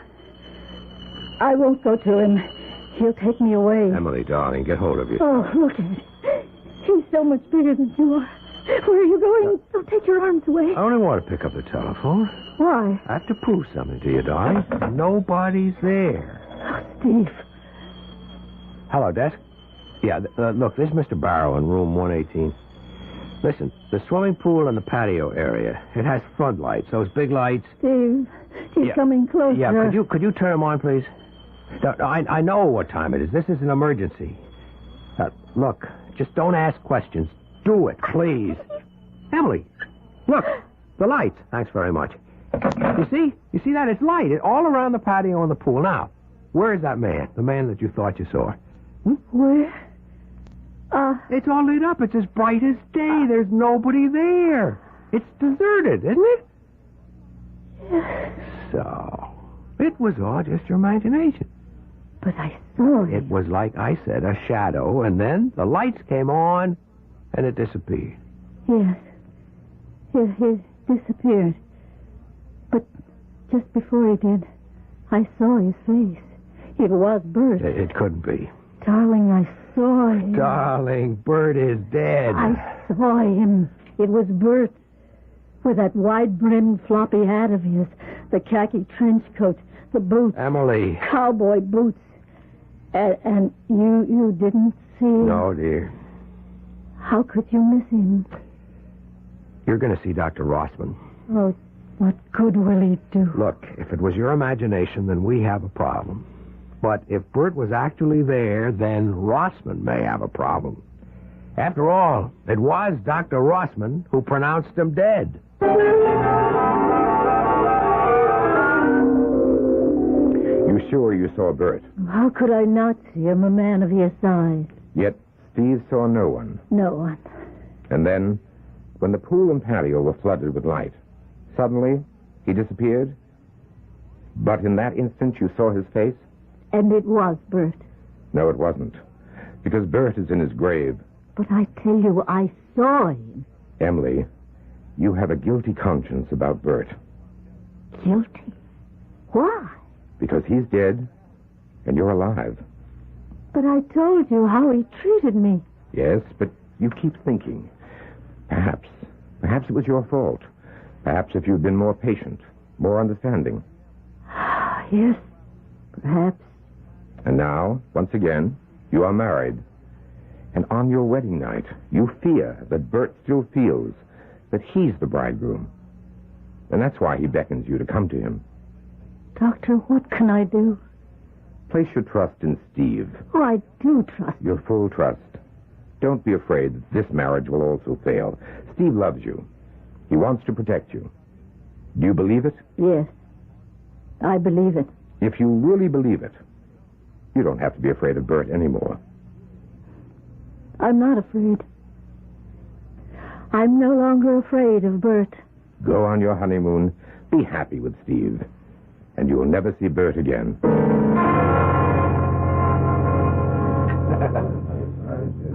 I won't go to him. He'll take me away. Emily, darling, get hold of yourself. Oh, look at him. He's so much bigger than you are. Where are you going? Don't take your arms away. I only want to pick up the telephone. Why? I have to prove something to you, darling. Nobody's there. Oh, Steve. Hello, desk. Yeah, look, this is Mr. Barrow in room 118. Listen, the swimming pool and the patio area, it has floodlights, those big lights. Steve, he's coming closer. Yeah, could you turn them on, please? No, I know what time it is. This is an emergency. Look, just don't ask questions. Do it, please. Emily, look, the lights. Thanks very much. You see that? It's light all around the patio and the pool. Now, where is that man? The man that you thought you saw? Where? It's all lit up. It's as bright as day. There's nobody there. It's deserted, isn't it? So, it was all just your imagination. But I saw it. It was like I said, a shadow, and then the lights came on, and it disappeared. Yes. He disappeared. But just before he did, I saw his face. It was Bert. It couldn't be. Darling, I saw him. Darling, Bert is dead. I saw him. It was Bert. With that wide-brimmed floppy hat of his, the khaki trench coat, the boots. Emily. Cowboy boots. And you didn't see... No, dear. How could you miss him? You're going to see Dr. Rossman. Oh, what good will he do? Look, if it was your imagination, then we have a problem. But if Bert was actually there, then Rossman may have a problem. After all, it was Dr. Rossman who pronounced him dead. You sure you saw Bert? How could I not see him, a man of his size? Yet Steve saw no one. No one. And then, when the pool and patio were flooded with light, suddenly he disappeared? But in that instant you saw his face? And it was Bert. No, it wasn't. Because Bert is in his grave. But I tell you, I saw him. Emily, you have a guilty conscience about Bert. Guilty? Why? Because he's dead, and you're alive. But I told you how he treated me. Yes, but you keep thinking. Perhaps it was your fault. Perhaps if you'd been more patient, more understanding. Yes, perhaps. And now, once again, you are married. And on your wedding night, you fear that Bert still feels that he's the bridegroom. And that's why he beckons you to come to him. Doctor, what can I do? Place your trust in Steve. Oh, I do trust. Your full trust. Don't be afraid that this marriage will also fail. Steve loves you. He wants to protect you. Do you believe it? Yes, I believe it. If you really believe it, you don't have to be afraid of Bert anymore. I'm not afraid. I'm no longer afraid of Bert. Go on your honeymoon. Be happy with Steve. And you'll never see Bert again.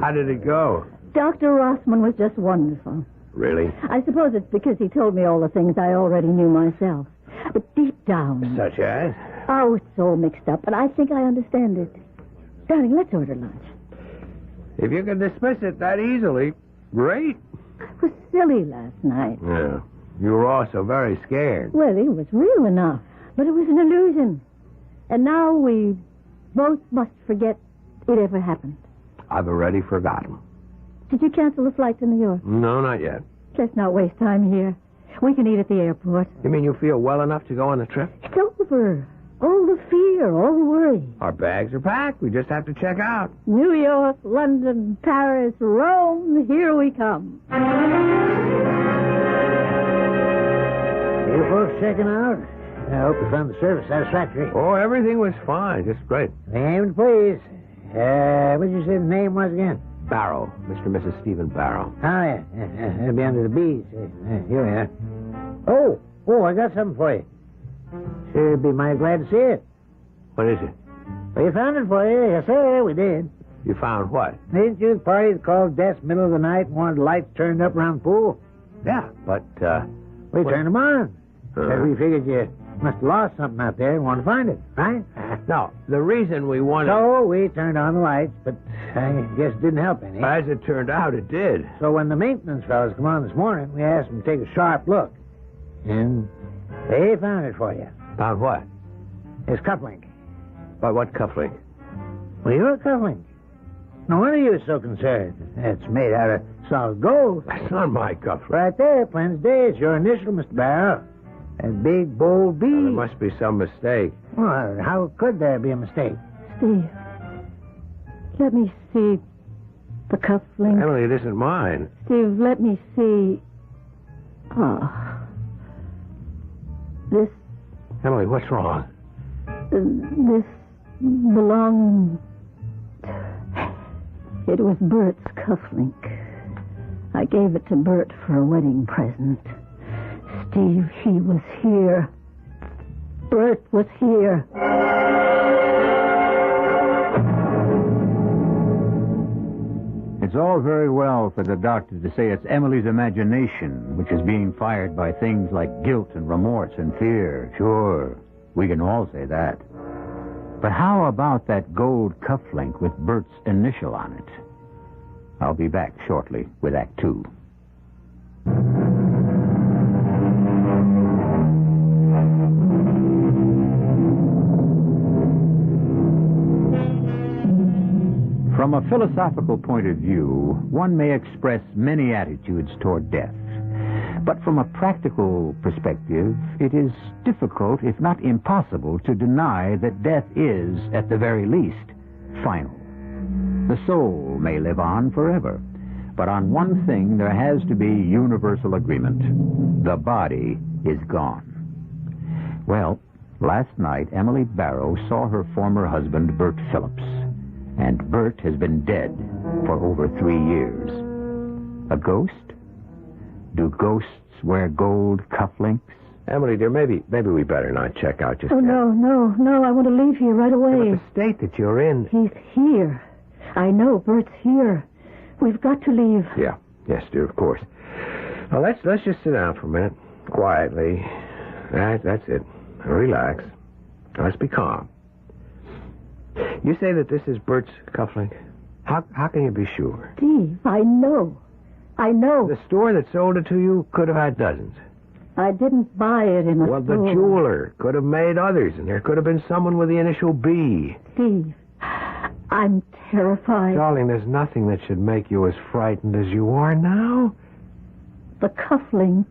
How did it go? Dr. Rossman was just wonderful. Really? I suppose it's because he told me all the things I already knew myself. But deep down... Such as? Oh, it's all mixed up, but I think I understand it. Darling, let's order lunch. If you can dismiss it that easily, great. I was silly last night. Yeah. You were also very scared. Well, it was real enough, but it was an illusion. And now we both must forget it ever happened. I've already forgotten. Did you cancel the flight to New York? No, not yet. Let's not waste time here. We can eat at the airport. You mean you feel well enough to go on the trip? It's over. All the fear, all the worry. Our bags are packed. We just have to check out. New York, London, Paris, Rome, here we come. You folks checking out? I hope you found the service satisfactory. Oh, everything was fine. Just great. Name, please. What did you say the name was again? Barrow. Mr. and Mrs. Stephen Barrow. Oh, yeah. It'll be under the B's. Here we are. Oh, I got something for you. Sure, be mighty glad to see it. What is it? We found it for you. Yes, sir, we did. You found what? Didn't you the party that called death middle of the night and wanted lights turned up around the pool? Yeah, but, we turned them on. Uh-huh. So we figured you must have lost something out there and wanted to find it, right? No, the reason we wanted... So we turned on the lights, but I guess it didn't help any. As it turned out, it did. So when the maintenance fellas come on this morning, we asked them to take a sharp look. And they found it for you. Found what? It's cufflink. By what cufflink? Well, your cufflink. No wonder you were so concerned. It's made out of solid gold. That's not my cufflink. Right there, plain as day. It's your initial, Mr. Barrow. That big, bold B. Well, there must be some mistake. Well, how could there be a mistake? Steve, let me see the cufflink. Emily, it isn't mine. Steve, let me see... Oh. This... Emily, what's wrong? This belonged... It was Bert's cufflink. I gave it to Bert for a wedding present. Steve, he was here. Bert was here. It's all very well for the doctor to say it's Emily's imagination which is being fired by things like guilt and remorse and fear. Sure, we can all say that. But how about that gold cufflink with Bert's initial on it? I'll be back shortly with Act 2. From a philosophical point of view, one may express many attitudes toward death. But from a practical perspective, it is difficult, if not impossible, to deny that death is, at the very least, final. The soul may live on forever, but on one thing there has to be universal agreement. The body is gone. Well, last night, Emily Barrow saw her former husband, Bert Phillips. And Bert has been dead for over 3 years. A ghost? Do ghosts wear gold cufflinks? Emily, dear, maybe we better not check out just Oh, yet. no. I want to leave here right away. But the state that you're in... He's here. I know Bert's here. We've got to leave. Yeah. Yes, dear, of course. Now, let's just sit down for a minute. Quietly. That's it. Relax. Now, let's be calm. You say that this is Bert's cufflink? How can you be sure? Steve, I know. The store that sold it to you could have had dozens. I didn't buy it in a Well, store. the jeweler could have made others, and there could have been someone with the initial B. Steve, I'm terrified. Darling, there's nothing that should make you as frightened as you are now. The cufflink.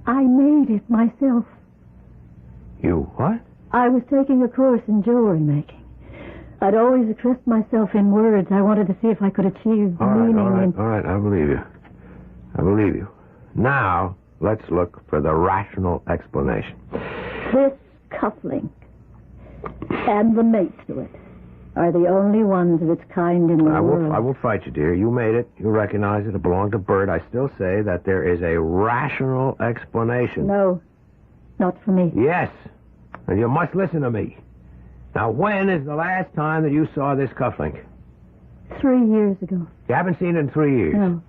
I made it myself. You what? I was taking a course in jewelry making. I'd always expressed myself in words. I wanted to see if I could achieve meaning. All right, I believe you. Now, let's look for the rational explanation. This cufflink and the mates to it are the only ones of its kind in the world. I won't fight you, dear. You made it. You recognize it. It belonged to Bert. I still say that there is a rational explanation. No, not for me. Yes. And you must listen to me. Now, when is the last time that you saw this cufflink? 3 years ago. You haven't seen it in 3 years. No.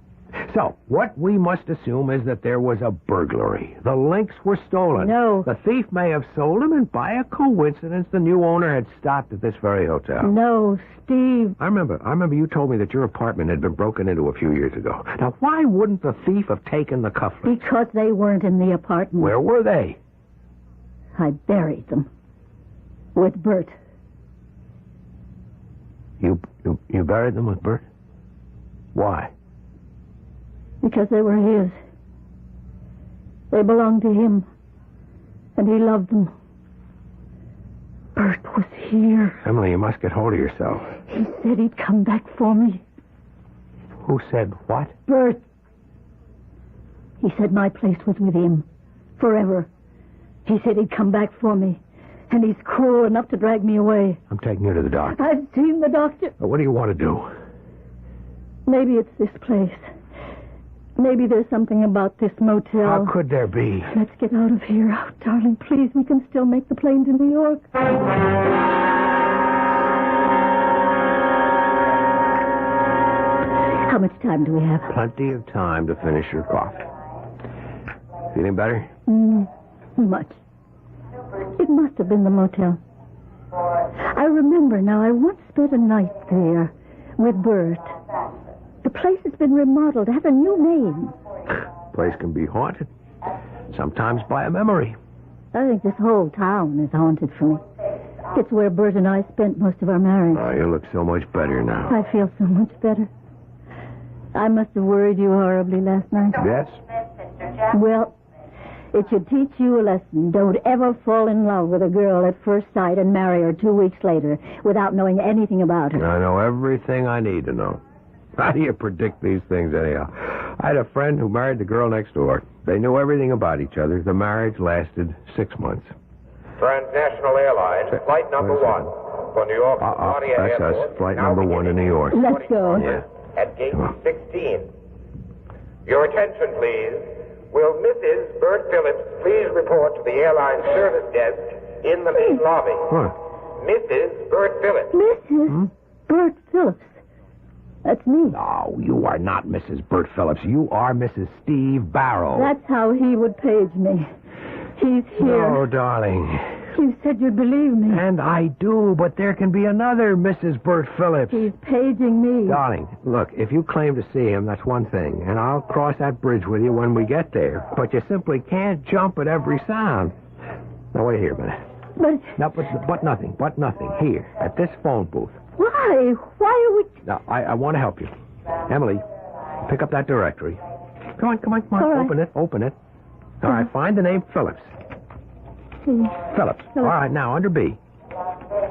So, what we must assume is that there was a burglary. The links were stolen. No. The thief may have sold them, and by a coincidence, the new owner had stopped at this very hotel. No, Steve. I remember you told me that your apartment had been broken into a few years ago. Now, why wouldn't the thief have taken the cufflinks? Because they weren't in the apartment. Where were they? I buried them. With Bert. You buried them with Bert? Why? Because they were his. They belonged to him. And he loved them. Bert was here. Emily, you must get hold of yourself. He said he'd come back for me. Who said what? Bert. He said my place was with him. Forever. He said he'd come back for me. And he's cruel enough to drag me away. I'm taking you to the doctor. I've seen the doctor. What do you want to do? Maybe it's this place. Maybe there's something about this motel. How could there be? Let's get out of here. Oh, darling, please. We can still make the plane to New York. How much time do we have? Plenty of time to finish your coffee. Feeling better? Much. It must have been the motel. I remember now, I once spent a night there with Bert. The place has been remodeled, has a new name. Place can be haunted. Sometimes by a memory. I think this whole town is haunted for me. It's where Bert and I spent most of our marriage. Oh, you look so much better now. I feel so much better. I must have worried you horribly last night. Yes? Well, it should teach you a lesson. Don't ever fall in love with a girl at first sight and marry her 2 weeks later without knowing anything about her. I know everything I need to know. How do you predict these things anyhow? I had a friend who married the girl next door. They knew everything about each other. The marriage lasted 6 months. Transnational Airlines, flight number 1 for New York. That's us. Flight number 1 to New York. Let's go. Yeah. At gate 16. Your attention, please. Will Mrs. Bert Phillips please report to the airline service desk in the main lobby? What? Mrs. Bert Phillips. Mrs. Bert Phillips. That's me. No, you are not Mrs. Bert Phillips. You are Mrs. Steve Barrow. That's how he would page me. He's here. No, darling. You said you'd believe me. And I do, but there can be another Mrs. Bert Phillips. He's paging me. Darling, look, if you claim to see him, that's one thing, and I'll cross that bridge with you when we get there. But you simply can't jump at every sound. Now, wait here a minute. But... No, but nothing. Here, at this phone booth. Why? Why are we... Now, I want to help you. Emily, pick up that directory. Come on. All right. Open it. All right, find the name Phillips. Phillips. All right, now, under B.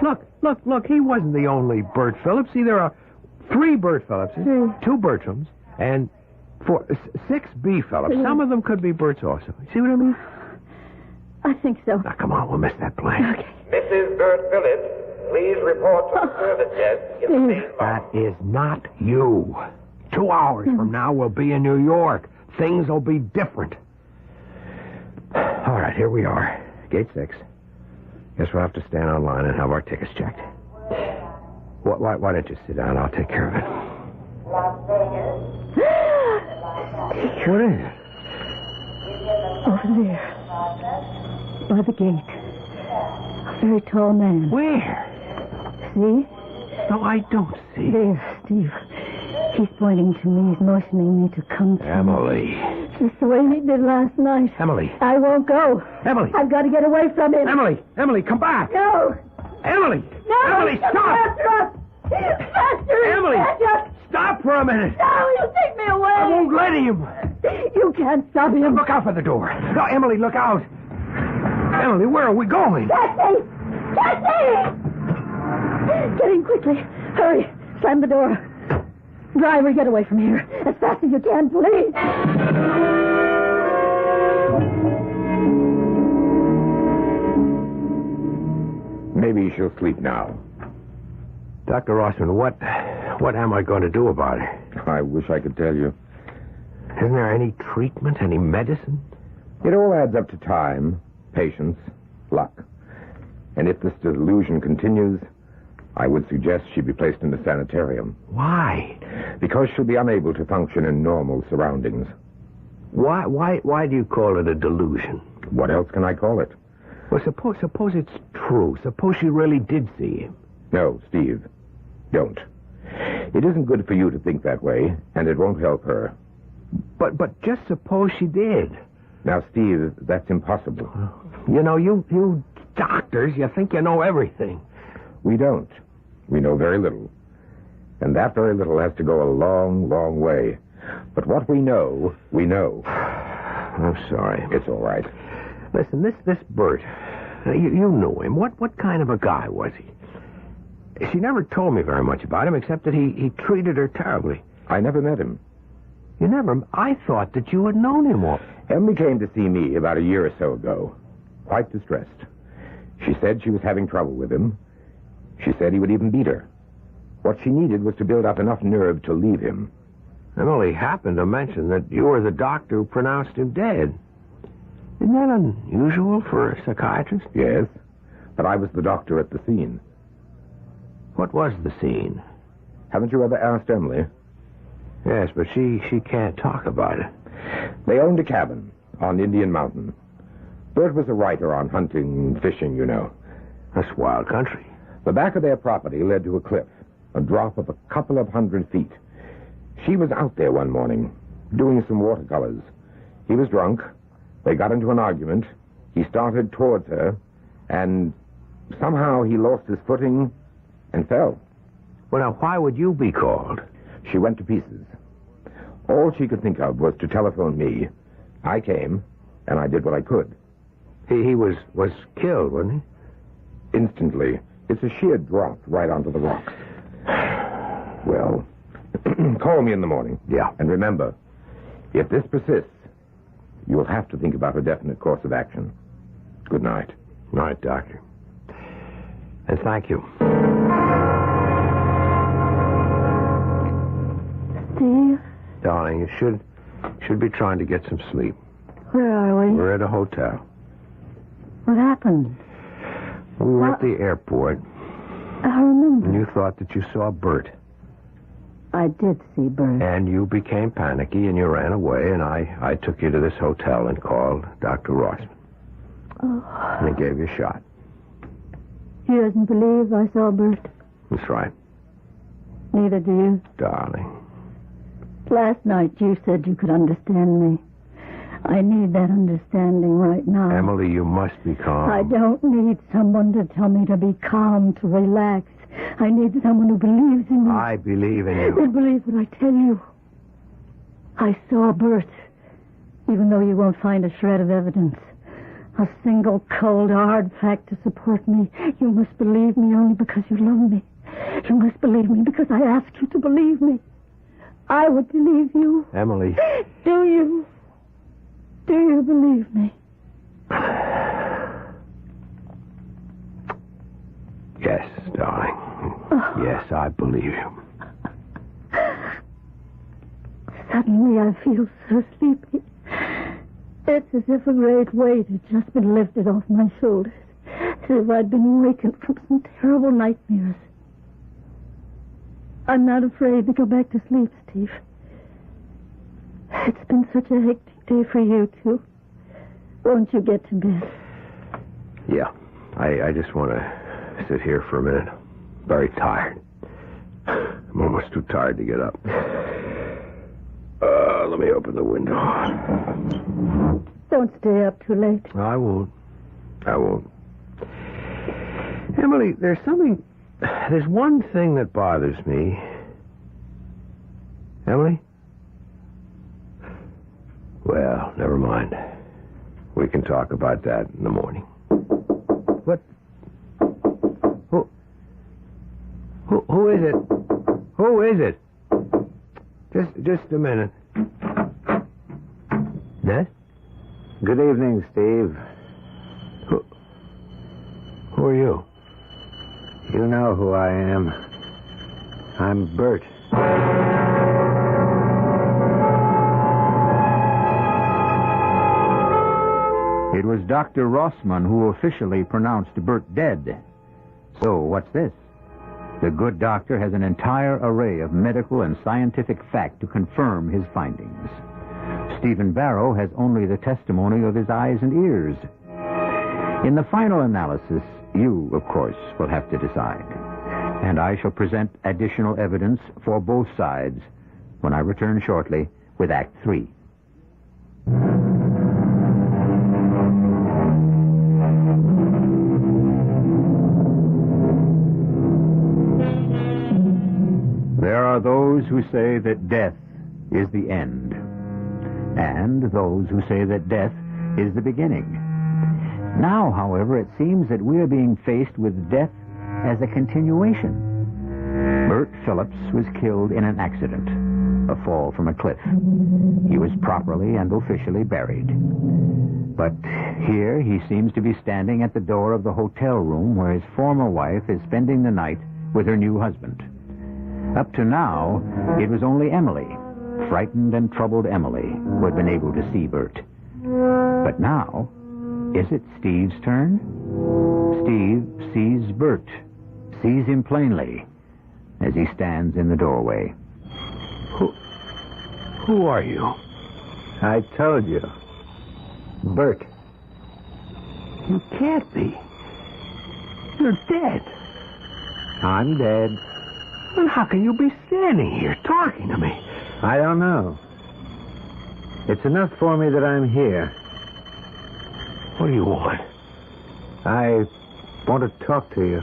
Look, he wasn't the only Bert Phillips. See, there are 3 Bert Phillipses, 2 Bertrams, and 6 B Phillips. Some of them could be Berts also. See what I mean? I think so. Now, come on, we'll miss that plane. Okay. Mrs. Bert Phillips, please report to the service desk in the main lobby. That is not you. 2 hours from now, we'll be in New York. Things will be different. All right, here we are. Gate 6. Guess we'll have to stand online and have our tickets checked. Why don't you sit down? I'll take care of it. What is it? Over there. By the gate. A very tall man. Where? See? No, I don't see. There, Steve. He's pointing to me. He's motioning me to come to Emily. him. Just the way he did last night. Emily. I won't go. Emily. I've got to get away from him. Emily, come back. No. Emily. No. Emily, stop. Faster up. Faster. Emily. Faster. Stop for a minute. No, he'll take me away. I won't let him. You can't stop him. Look out for the door. No, Emily, look out. Emily, where are we going? Taxi! Taxi! Get in quickly. Hurry. Slam the door. Driver, get away from here. As fast as you can, please. Maybe she'll sleep now. Dr. Rossman, what am I going to do about it? I wish I could tell you. Isn't there any treatment, any medicine? It all adds up to time, patience, luck. And if this delusion continues, I would suggest she be placed in a sanitarium. Why? Because she'll be unable to function in normal surroundings. Why do you call it a delusion? What else can I call it? Well, suppose it's true. Suppose she really did see him. No, Steve, don't. It isn't good for you to think that way, and it won't help her. But just suppose she did. Now, Steve, that's impossible. You know, you doctors, you think you know everything. We don't. We know very little. And that very little has to go a long, long way. But what we know, we know. I'm sorry. It's all right. Listen, this Bert, you knew him. What kind of a guy was he? She never told me very much about him, except that he treated her terribly. I never met him. You never? I thought that you had known him all. Emily came to see me about a year or so ago, quite distressed. She said she was having trouble with him. She said he would even beat her. What she needed was to build up enough nerve to leave him. Emily happened to mention that you were the doctor who pronounced him dead. Isn't that unusual for a psychiatrist? Yes, but I was the doctor at the scene. What was the scene? Haven't you ever asked Emily? Yes, but she can't talk about it. They owned a cabin on Indian Mountain. Bert was a writer on hunting and fishing, you know. That's wild country. The back of their property led to a cliff, a drop of a couple of 100 feet. She was out there one morning, doing some watercolors. He was drunk. They got into an argument. He started towards her, and somehow he lost his footing and fell. Well, now, why would you be called? She went to pieces. All she could think of was to telephone me. I came, and I did what I could. He was killed, wasn't he? Instantly. It's a sheer drop right onto the rocks. Well, call me in the morning. Yeah. And remember, if this persists, you will have to think about a definite course of action. Good night. Night, Doctor. And thank you. Steve? Darling, you should be trying to get some sleep. Where are we? We're at a hotel. What happened? We were at the airport. I remember. And you thought that you saw Bert. I did see Bert. And you became panicky and you ran away, and I took you to this hotel and called Dr. Rossman. Oh. And he gave you a shot. He doesn't believe I saw Bert. That's right. Neither do you. Darling. Last night you said you could understand me. I need that understanding right now. Emily, you must be calm. I don't need someone to tell me to be calm, to relax. I need someone who believes in me. I believe in you. And believe what I tell you. I saw Bert, even though you won't find a shred of evidence. A single cold, hard fact to support me. You must believe me only because you love me. You must believe me because I asked you to believe me. I would believe you. Emily. Do you? Do you believe me? Yes, darling. Oh. Yes, I believe you. Suddenly I feel so sleepy. It's as if a great weight had just been lifted off my shoulders. As if I'd been awakened from some terrible nightmares. I'm not afraid to go back to sleep, Steve. It's been such a hectic day for you, too. Won't you get to bed? Yeah. I just want to sit here for a minute. Very tired. I'm almost too tired to get up. Let me open the window. Don't stay up too late. I won't. Emily, there's one thing that bothers me. Emily? Well, never mind. We can talk about that in the morning. What? Who is it? Who is it? Just a minute. Yes? Good evening, Steve. Who are you? You know who I am. I'm Bert. It was Dr. Rossman who officially pronounced Bert dead. So, what's this? The good doctor has an entire array of medical and scientific fact to confirm his findings. Stephen Barrow has only the testimony of his eyes and ears. In the final analysis, you, of course, will have to decide. And I shall present additional evidence for both sides when I return shortly with Act 3. There are those who say that death is the end, and those who say that death is the beginning. Now, however, it seems that we are being faced with death as a continuation. Bert Phillips was killed in an accident, a fall from a cliff. He was properly and officially buried. But here he seems to be standing at the door of the hotel room where his former wife is spending the night with her new husband. Up to now, it was only Emily, frightened and troubled Emily, who had been able to see Bert. But now, is it Steve's turn? Steve sees Bert, sees him plainly, as he stands in the doorway. Who are you? I told you. Bert. You can't be. You're dead. I'm dead. Then how can you be standing here talking to me? I don't know. It's enough for me that I'm here. What do you want? I want to talk to you.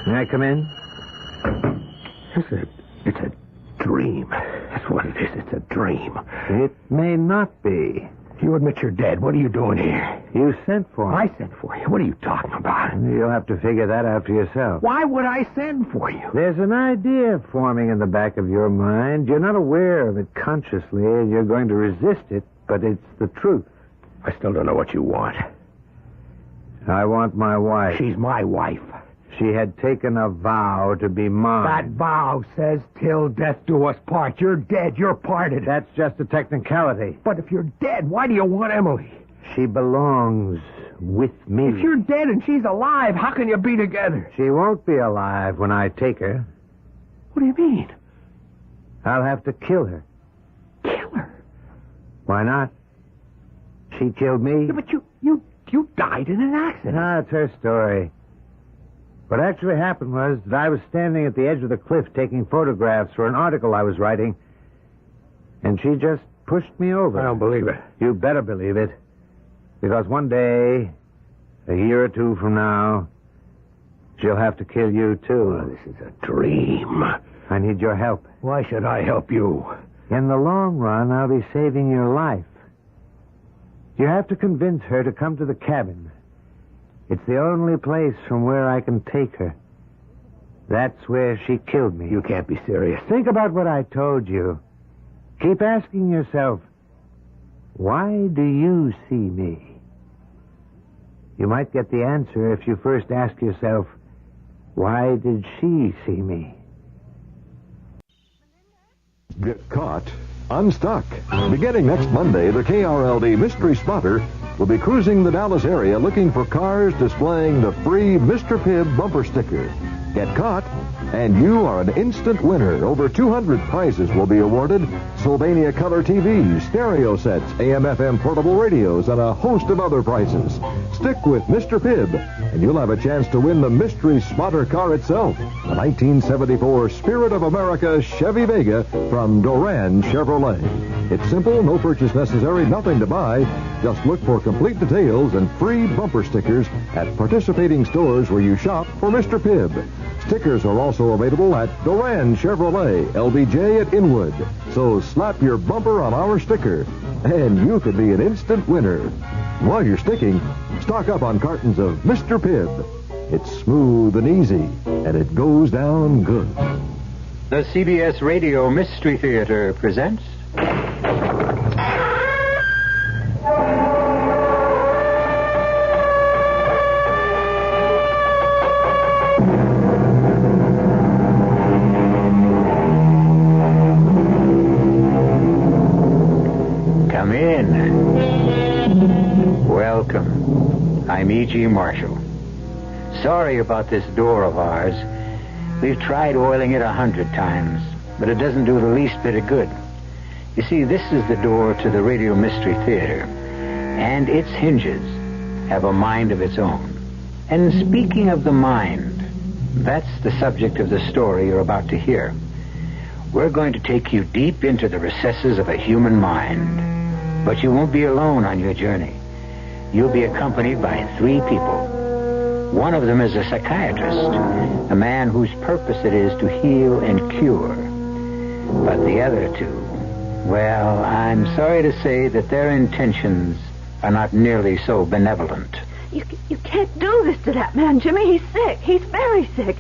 May I come in? It's a dream. That's what it is. It's a dream. It may not be. You admit you're dead. What are you doing here? You sent for me. I sent for you. What are you talking about? You'll have to figure that out for yourself. Why would I send for you? There's an idea forming in the back of your mind. You're not aware of it consciously, and you're going to resist it, but it's the truth. I still don't know what you want. I want my wife. She's my wife. She had taken a vow to be mine. That vow says till death do us part. You're dead. You're parted. That's just a technicality. But if you're dead, why do you want Emily? She belongs with me. If you're dead and she's alive, how can you be together? She won't be alive when I take her. What do you mean? I'll have to kill her. Kill her? Why not? She killed me. Yeah, but you died in an accident. That's her story. What actually happened was that I was standing at the edge of the cliff taking photographs for an article I was writing, and she just pushed me over. I don't believe it. You better believe it. Because one day, a year or two from now, she'll have to kill you, too. Oh, this is a dream. I need your help. Why should I help you? In the long run, I'll be saving your life. You have to convince her to come to the cabin. It's the only place from where I can take her. That's where she killed me. You can't be serious. Think about what I told you. Keep asking yourself, why do you see me? You might get the answer if you first ask yourself, why did she see me? Get caught, unstuck. Beginning next Monday, the KRLD Mystery Spotter will be cruising the Dallas area looking for cars displaying the free Mr. Pibb bumper sticker. Get caught, and you are an instant winner. Over 200 prizes will be awarded. Sylvania color TVs, stereo sets, AM/FM portable radios, and a host of other prizes. Stick with Mr. Pibb, and you'll have a chance to win the Mystery Spotter car itself, the 1974 Spirit of America Chevy Vega from Doran Chevrolet. It's simple, no purchase necessary, nothing to buy. Just look for complete details and free bumper stickers at participating stores where you shop for Mr. Pibb. Stickers are also available at Doran Chevrolet, LBJ at Inwood. So slap your bumper on our sticker, and you could be an instant winner. While you're sticking, stock up on cartons of Mr. Pibb. It's smooth and easy, and it goes down good. The CBS Radio Mystery Theater presents... Come in. Welcome. I'm E.G. Marshall. Sorry about this door of ours. We've tried oiling it 100 times, but it doesn't do the least bit of good. You see, this is the door to the Radio Mystery Theater, and its hinges have a mind of its own. And speaking of the mind, that's the subject of the story you're about to hear. We're going to take you deep into the recesses of a human mind. But you won't be alone on your journey. You'll be accompanied by 3 people. One of them is a psychiatrist, a man whose purpose it is to heal and cure. But the other 2, well, I'm sorry to say that their intentions are not nearly so benevolent. You can't do this to that man, Jimmy. He's sick. He's very sick.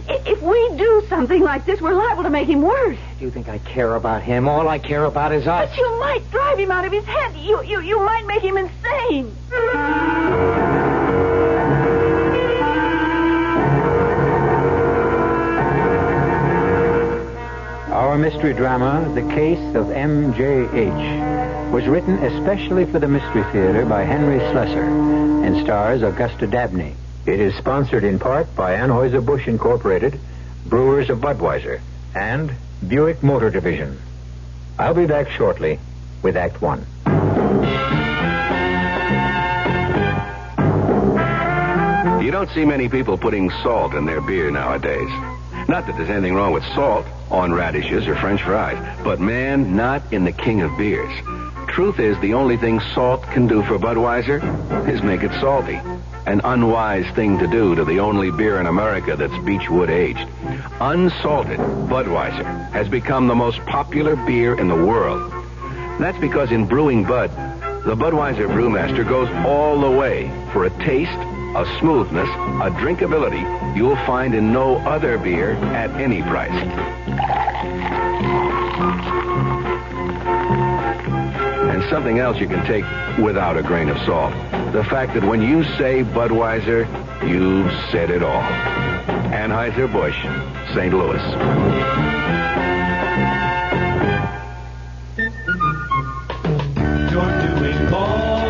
If we do something like this, we're liable to make him worse. Do you think I care about him? All I care about is us. But you might drive him out of his head. You might make him insane. Our mystery drama, The Case of Mjh, was written especially for the Mystery Theater by Henry Slessor and stars Augusta Dabney. It is sponsored in part by Anheuser-Busch Incorporated, Brewers of Budweiser, and Buick Motor Division. I'll be back shortly with Act 1. You don't see many people putting salt in their beer nowadays. Not that there's anything wrong with salt on radishes or French fries, but man, not in the king of beers. Truth is, the only thing salt can do for Budweiser is make it salty. An unwise thing to do to the only beer in America that's Beechwood aged. Unsalted Budweiser has become the most popular beer in the world. That's because in brewing Bud, the Budweiser brewmaster goes all the way for a taste, a smoothness, a drinkability you'll find in no other beer at any price. And something else you can take without a grain of salt. The fact that when you say Budweiser, you've said it all. Anheuser-Busch, St. Louis. You're doing more.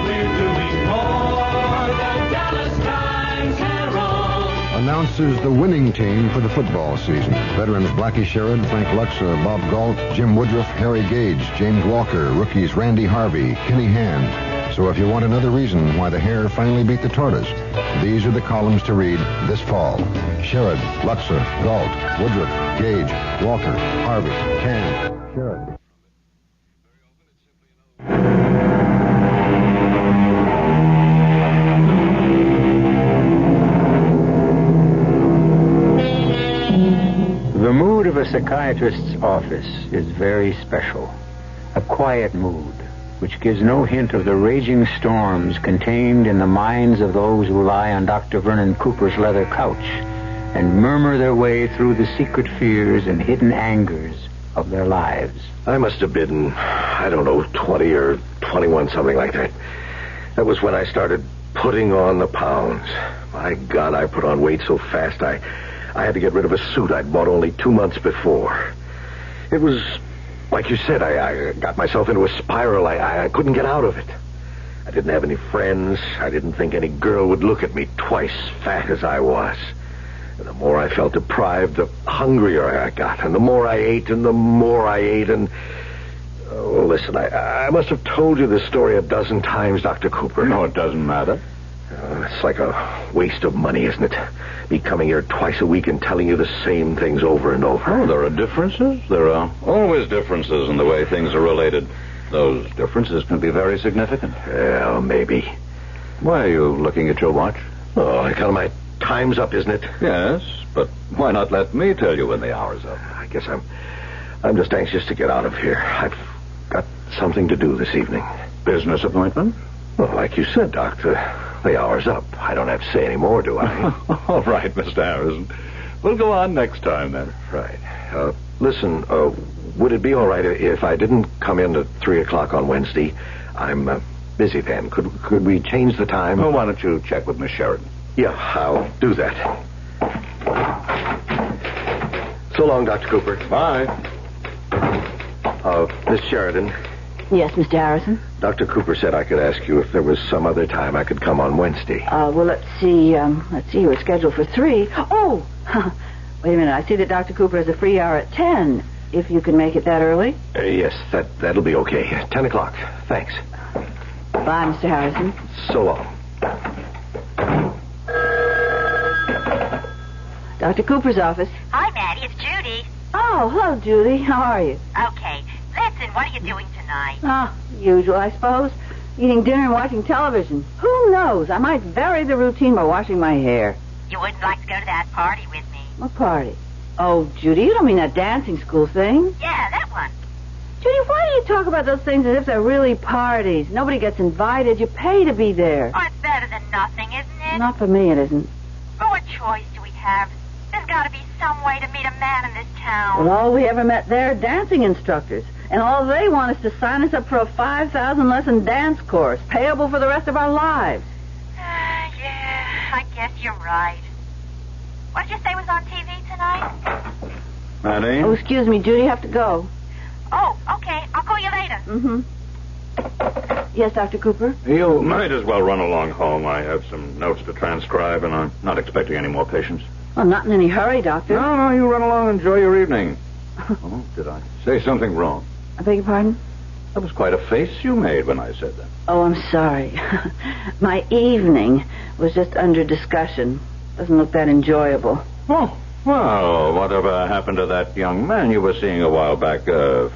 We're doing more. The Dallas Times Herald announces the winning team for the football season. Veterans Blackie Sherrod, Frank Luxor, Bob Galt, Jim Woodruff, Harry Gage, James Walker, rookies Randy Harvey, Kenny Hand. So if you want another reason why the hare finally beat the tortoise, these are the columns to read this fall. Sherrod, Luxor, Galt, Woodruff, Gage, Walker, Harvey, Hand, Sherrod. The mood of a psychiatrist's office is very special. A quiet mood, which gives no hint of the raging storms contained in the minds of those who lie on Dr. Vernon Cooper's leather couch and murmur their way through the secret fears and hidden angers of their lives. I must have been, 20 or 21, something like that. That was when I started putting on the pounds. My God, I put on weight so fast I had to get rid of a suit I'd bought only 2 months before. It was, like you said, I got myself into a spiral. I couldn't get out of it. I didn't have any friends. I didn't think any girl would look at me twice fat as I was. And the more I felt deprived, the hungrier I got. And the more I ate, and the more I ate, and... Oh, listen, I must have told you this story a dozen times, Dr. Cooper. No, it doesn't matter. It's like a waste of money, isn't it? Me coming here twice a week and telling you the same things over and over. Oh, there are differences. There are always differences in the way things are related. Those differences can be very significant. Well, maybe. Why are you looking at your watch? Oh, I count my time's up, isn't it? Yes, but why not let me tell you when the hour's up? I guess I'm just anxious to get out of here. I've got something to do this evening. Business appointment? Well, like you said, Doctor, the hour's up. I don't have to say any more, do I? All right, Mr. Harrison. We'll go on next time, then. Right. Listen, would it be all right if I didn't come in at 3 o'clock on Wednesday? I'm busy then. Could we change the time? Well, why don't you check with Miss Sheridan? Yeah, I'll do that. So long, Dr. Cooper. Bye. Miss Sheridan. Yes, Mr. Harrison? Dr. Cooper said I could ask you if there was some other time I could come on Wednesday. Well, let's see. You were scheduled for 3. Oh! Wait a minute. I see that Dr. Cooper has a free hour at 10. If you can make it that early? Yes, that'll be okay. 10 o'clock. Thanks. Bye, Mr. Harrison. So long. Dr. Cooper's office. Hi, Maddie. It's Judy. Oh, hello, Judy. How are you? Okay. Listen, what are you doing tonight? Usual, I suppose. Eating dinner and watching television. Who knows? I might vary the routine by washing my hair. You wouldn't like to go to that party with me? What party? Oh, Judy, you don't mean that dancing school thing? Yeah, that one. Judy, why do you talk about those things as if they're really parties? Nobody gets invited. You pay to be there. Oh, it's better than nothing, isn't it? Not for me, it isn't. Well, what choice do we have? There's got to be some way to meet a man in this town. Well, all we ever met there are dancing instructors. And all they want is to sign us up for a 5,000-lesson dance course, payable for the rest of our lives. Yeah, I guess you're right. What did you say was on TV tonight? Maddie? Oh, excuse me, Judy, you have to go. Oh, okay. I'll call you later. Mm-hmm. Yes, Dr. Cooper? You might as well run along home. I have some notes to transcribe, and I'm not expecting any more patients. I'm not in any hurry, Doctor. No, you run along and enjoy your evening. Oh, did I say something wrong? I beg your pardon? That was quite a face you made when I said that. Oh, I'm sorry. My evening was just under discussion. Doesn't look that enjoyable. Oh, well, whatever happened to that young man you were seeing a while back?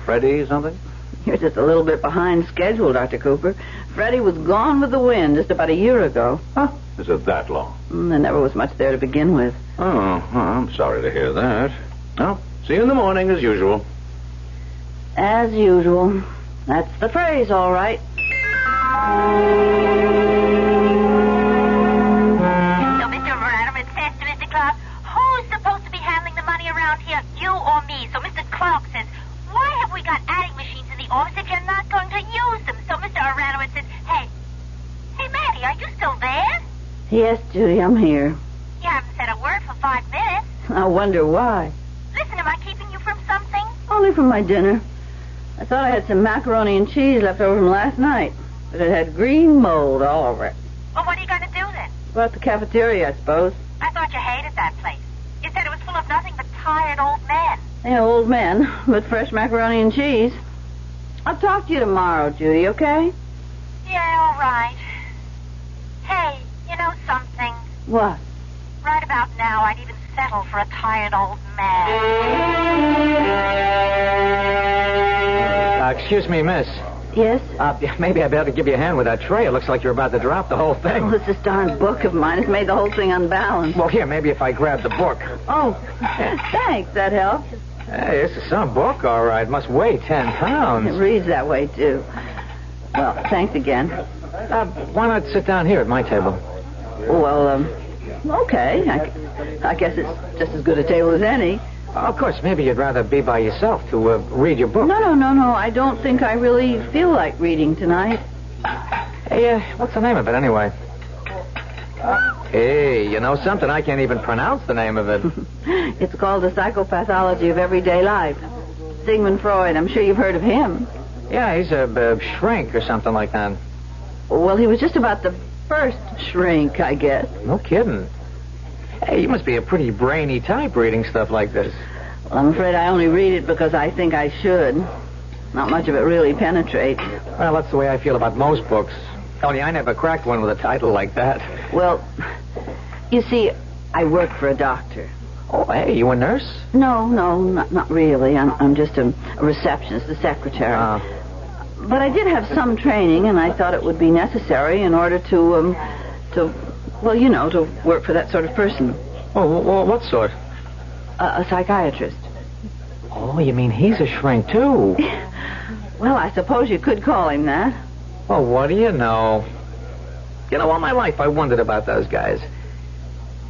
Freddie something? You're just a little bit behind schedule, Dr. Cooper. Freddie was gone with the wind just about a year ago. Huh? Is it that long? There never was much there to begin with. Oh, well, I'm sorry to hear that. Well, see you in the morning as usual. As usual. That's the phrase, all right. So, Mr. Radaman says to Mr. Clark, who's supposed to be handling the money around here, you or me? So Mr. Clark says, why have we got adding machines in the office if you're not going to use them? So Mr. Radaman says, hey, Maddie, are you still there? Yes, Judy, I'm here. You haven't said said a word for 5 minutes. I wonder why. Listen, am I keeping you from something? Only from my dinner. I thought I had some macaroni and cheese left over from last night, but it had green mold all over it. Well, what are you going to do then? Go out the cafeteria, I suppose. I thought you hated that place. You said it was full of nothing but tired old men. Yeah, old men, but fresh macaroni and cheese. I'll talk to you tomorrow, Judy, okay? Yeah, all right. Hey, you know something? What? Right about now, I'd even settle for a tired old man. Excuse me, miss. Yes? Maybe I better give you a hand with that tray. It looks like you're about to drop the whole thing. Oh, this darn book of mine has made the whole thing unbalanced. Well, here, maybe if I grab the book. Oh, thanks. That helps. Hey, this is some book, all right. Must weigh 10 pounds. It reads that way, too. Well, thanks again. Why not sit down here at my table? Well, okay. I guess it's just as good a table as any. Of course, maybe you'd rather be by yourself to read your book. No. I don't think I really feel like reading tonight. Hey, what's the name of it, anyway? Hey, you know something? I can't even pronounce the name of it. It's called The Psychopathology of Everyday Life. Sigmund Freud. I'm sure you've heard of him. Yeah, he's a shrink or something like that. Well, he was just about the first shrink, I guess. No kidding. Hey, you must be a pretty brainy type reading stuff like this. Well, I'm afraid I only read it because I think I should. Not much of it really penetrates. Well, that's the way I feel about most books. Only I never cracked one with a title like that. Well, you see, I work for a doctor. Oh, hey, you a nurse? No, not really. I'm just a receptionist, a secretary. But I did have some training, and I thought it would be necessary in order to work for that sort of person. Oh, what sort? A psychiatrist. Oh, you mean he's a shrink, too? Well, I suppose you could call him that. Well, what do you know? You know, all my life I wondered about those guys.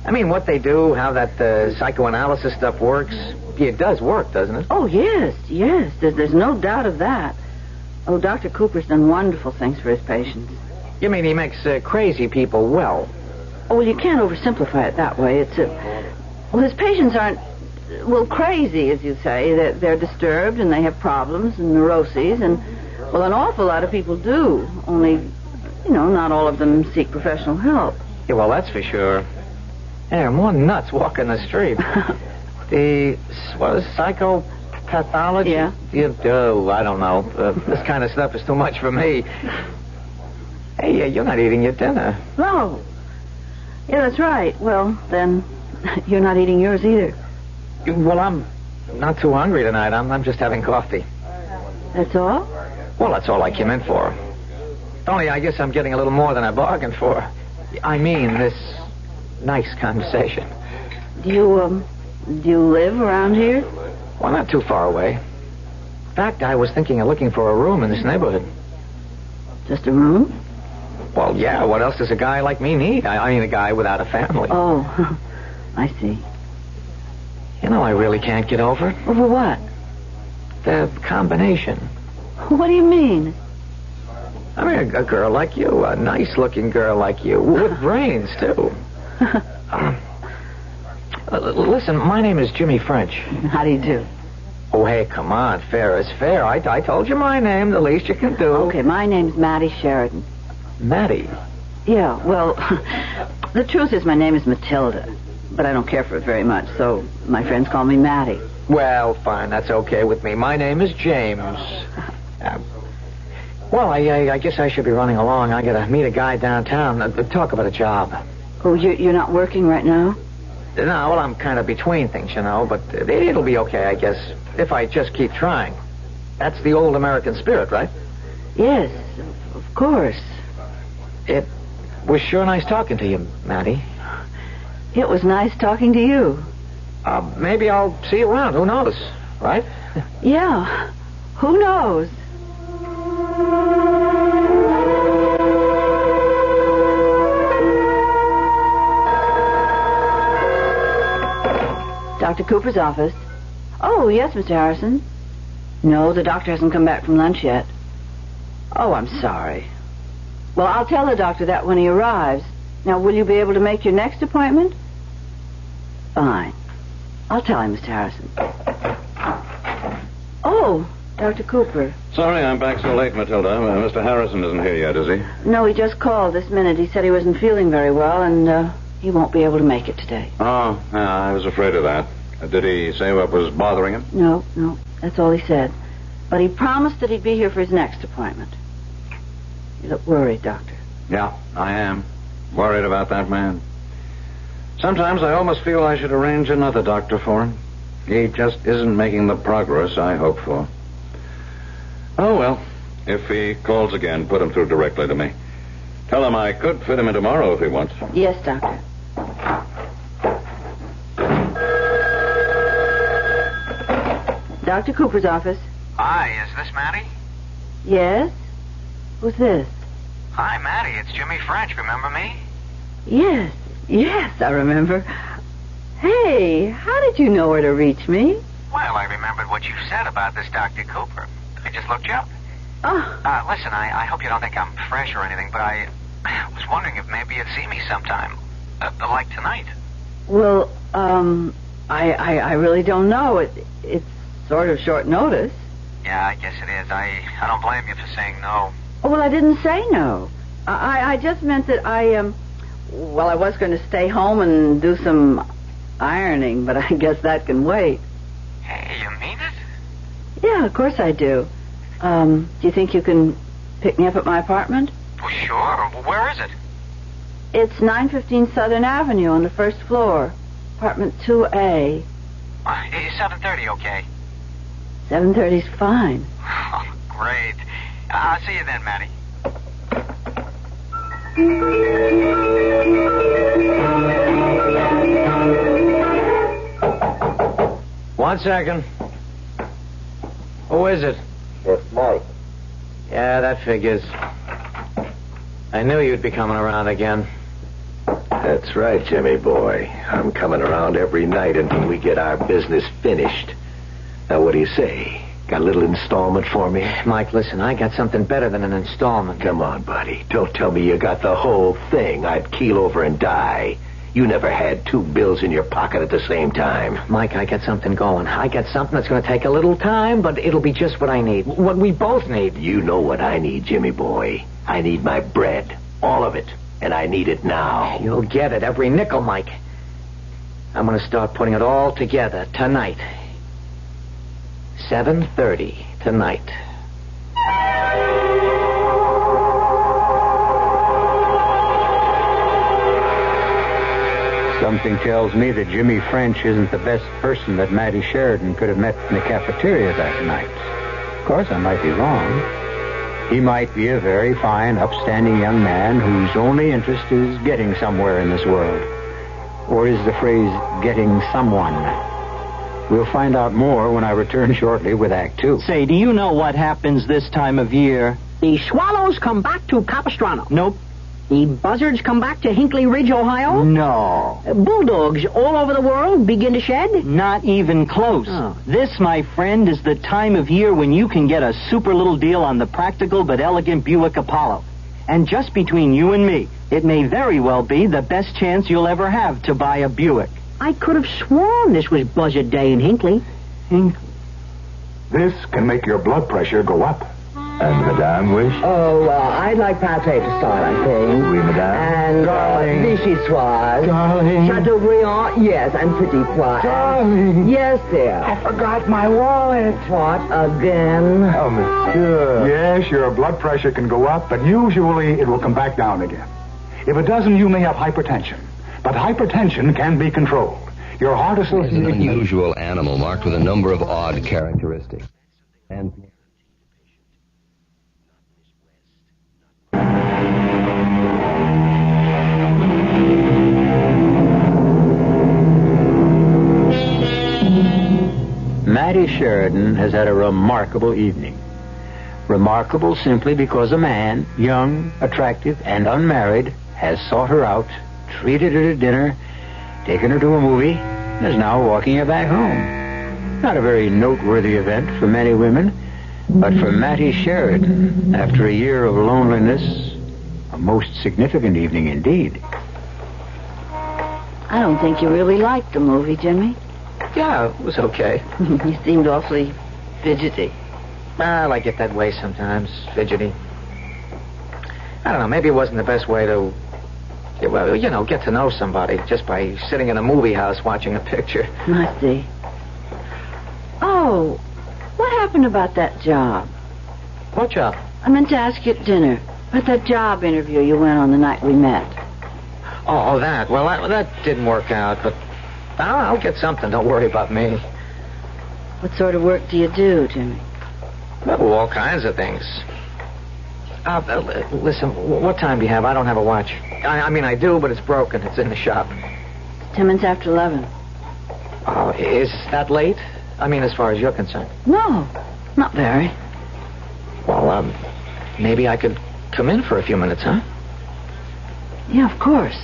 I mean, what they do, how that psychoanalysis stuff works. It does work, doesn't it? Oh, yes. There's no doubt of that. Oh, Dr. Cooper's done wonderful things for his patients. You mean he makes crazy people well? Oh, well, you can't oversimplify it that way. His patients aren't, crazy, as you say. They're disturbed, and they have problems and neuroses, and, an awful lot of people do. Only, not all of them seek professional help. Yeah, well, that's for sure. They're more nuts walking the street. Psychopathology? Yeah. I don't know. This kind of stuff is too much for me. Hey, you're not eating your dinner. No. Yeah, that's right. Well, then, you're not eating yours either. Well, I'm not too hungry tonight. I'm just having coffee. That's all? Well, that's all I came in for. Only I guess I'm getting a little more than I bargained for. I mean, this nice conversation. Do you live around here? Well, not too far away. In fact, I was thinking of looking for a room in this neighborhood. Just a room? Well, yeah, what else does a guy like me need? I mean, a guy without a family. Oh, I see. You know, I really can't get over it. Over what? The combination. What do you mean? I mean, a girl like you, a nice-looking girl like you, with brains, too. Listen, my name is Jimmy French. How do you do? Oh, hey, come on. Fair is fair. I told you my name, the least you can do. Okay, my name's Mattie Sheridan. Mattie? Yeah, well, the truth is my name is Matilda, but I don't care for it very much, so my friends call me Mattie. Well, fine, that's okay with me. My name is James. I guess I should be running along. I gotta meet a guy downtown, talk about a job. Oh, you're not working right now? No, well, I'm kind of between things, but it'll be okay, I guess, if I just keep trying. That's the old American spirit, right? Yes, of course. It was sure nice talking to you, Mattie. It was nice talking to you. Maybe I'll see you around. Who knows, right? Yeah, who knows? Dr. Cooper's office. Oh, yes, Mr. Harrison. No, the doctor hasn't come back from lunch yet. Oh, I'm sorry. Well, I'll tell the doctor that when he arrives. Now, will you be able to make your next appointment? Fine. I'll tell him, Mr. Harrison. Oh, Dr. Cooper. Sorry I'm back so late, Matilda. Mr. Harrison isn't here yet, is he? No, he just called this minute. He said he wasn't feeling very well, and he won't be able to make it today. Oh, yeah, I was afraid of that. Did he say what was bothering him? No, that's all he said. But he promised that he'd be here for his next appointment. You look worried, Doctor. Yeah, I am. Worried about that man. Sometimes I almost feel I should arrange another doctor for him. He just isn't making the progress I hoped for. Oh, well, if he calls again, put him through directly to me. Tell him I could fit him in tomorrow if he wants. Yes, Doctor. Dr. Cooper's office. Hi, is this Matty? Yes? Who's this? Hi, Matty, it's Jimmy French. Remember me? Yes, I remember. Hey, how did you know where to reach me? Well, I remembered what you said about this Dr. Cooper. I just looked you up. Oh. Listen, I hope you don't think I'm fresh or anything, but I was wondering if maybe you'd see me sometime. Like tonight. Well, I really don't know. It's sort of short notice. Yeah, I guess it is. I don't blame you for saying no. Oh, well, I didn't say no. I just meant that I was going to stay home and do some ironing, but I guess that can wait. Hey, you mean it? Yeah, of course I do. Do you think you can pick me up at my apartment? Well, sure. Well, where is it? It's 915 Southern Avenue on the first floor. Apartment 2A. Is 7:30 okay? 7:30's fine. Oh, great. I'll see you then, Matty. 1 second. Who is it? It's Mike. Yeah, that figures. I knew you'd be coming around again. That's right, Jimmy boy. I'm coming around every night until we get our business finished. Now, what do you say? Got a little installment for me? Mike, listen, I got something better than an installment. Come on, buddy. Don't tell me you got the whole thing. I'd keel over and die. You never had 2 bills in your pocket at the same time. Mike, I got something going. I got something that's going to take a little time, but it'll be just what I need. What we both need. You know what I need, Jimmy boy. I need my bread. All of it. And I need it now. You'll get it. Every nickel, Mike. I'm going to start putting it all together tonight. 7:30 tonight. Something tells me that Jimmy French isn't the best person that Matty Sheridan could have met in the cafeteria that night. Of course, I might be wrong. He might be a very fine, upstanding young man whose only interest is getting somewhere in this world. Or is the phrase, getting someone? We'll find out more when I return shortly with Act 2. Say, do you know what happens this time of year? The swallows come back to Capistrano. Nope. The buzzards come back to Hinkley Ridge, Ohio? No. Bulldogs all over the world begin to shed? Not even close. Oh. This, my friend, is the time of year when you can get a super little deal on the practical but elegant Buick Apollo. And just between you and me, it may very well be the best chance you'll ever have to buy a Buick. I could have sworn this was Buzzard Day in Hinkley. This can make your blood pressure go up. And Madame wish? Oh, I'd like pate to start, I think. Oui, Madame. And Darling. vichyssoise. Darling. Chateaubriand, yes, and petit pois. Darling. Yes, dear. I forgot my wallet. What, again? Oh, monsieur. Yes, your blood pressure can go up, but usually it will come back down again. If it doesn't, you may have hypertension. But hypertension can be controlled. Your heart association... is an unusual animal marked with a number of odd characteristics. And... Matty Sheridan has had a remarkable evening. Remarkable simply because a man, young, attractive, and unmarried, has sought her out, treated her to dinner, taken her to a movie, and is now walking her back home. Not a very noteworthy event for many women, but for Matty Sheridan, after a year of loneliness, a most significant evening indeed. I don't think you really liked the movie, Jimmy. Yeah, it was okay. You seemed awfully fidgety. Well, I get that way sometimes, fidgety. I don't know, maybe it wasn't the best way to, well, you know, get to know somebody just by sitting in a movie house watching a picture. I see. Oh, what happened about that job? What job? I meant to ask you at dinner. About that job interview you went on the night we met. Oh, that. Well, that didn't work out, but I'll get something. Don't worry about me. What sort of work do you do, Jimmy? Well, all kinds of things. Listen, what time do you have? I don't have a watch. I mean, I do, but it's broken. It's in the shop. 10 minutes after 11. Oh, is that late? I mean, as far as you're concerned. No, not very. Well, maybe I could come in for a few minutes, huh? Yeah, of course.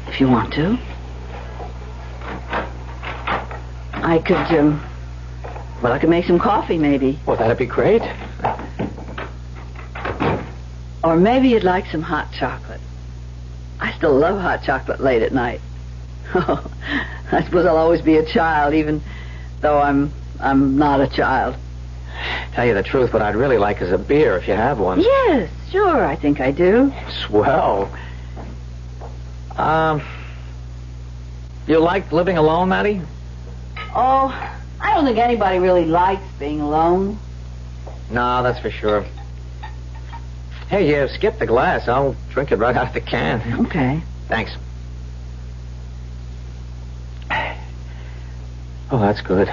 If you want to. I could make some coffee, maybe. Well, that'd be great. Or maybe you'd like some hot chocolate. I still love hot chocolate late at night. Oh, I suppose I'll always be a child, even though I'm not a child. Tell you the truth, what I'd really like is a beer, if you have one. Yes, sure, I think I do. Swell. You like living alone, Matty? Oh, I don't think anybody really likes being alone. No, that's for sure. Hey, you skipped the glass. I'll drink it right out of the can. Okay. Thanks. Oh, that's good.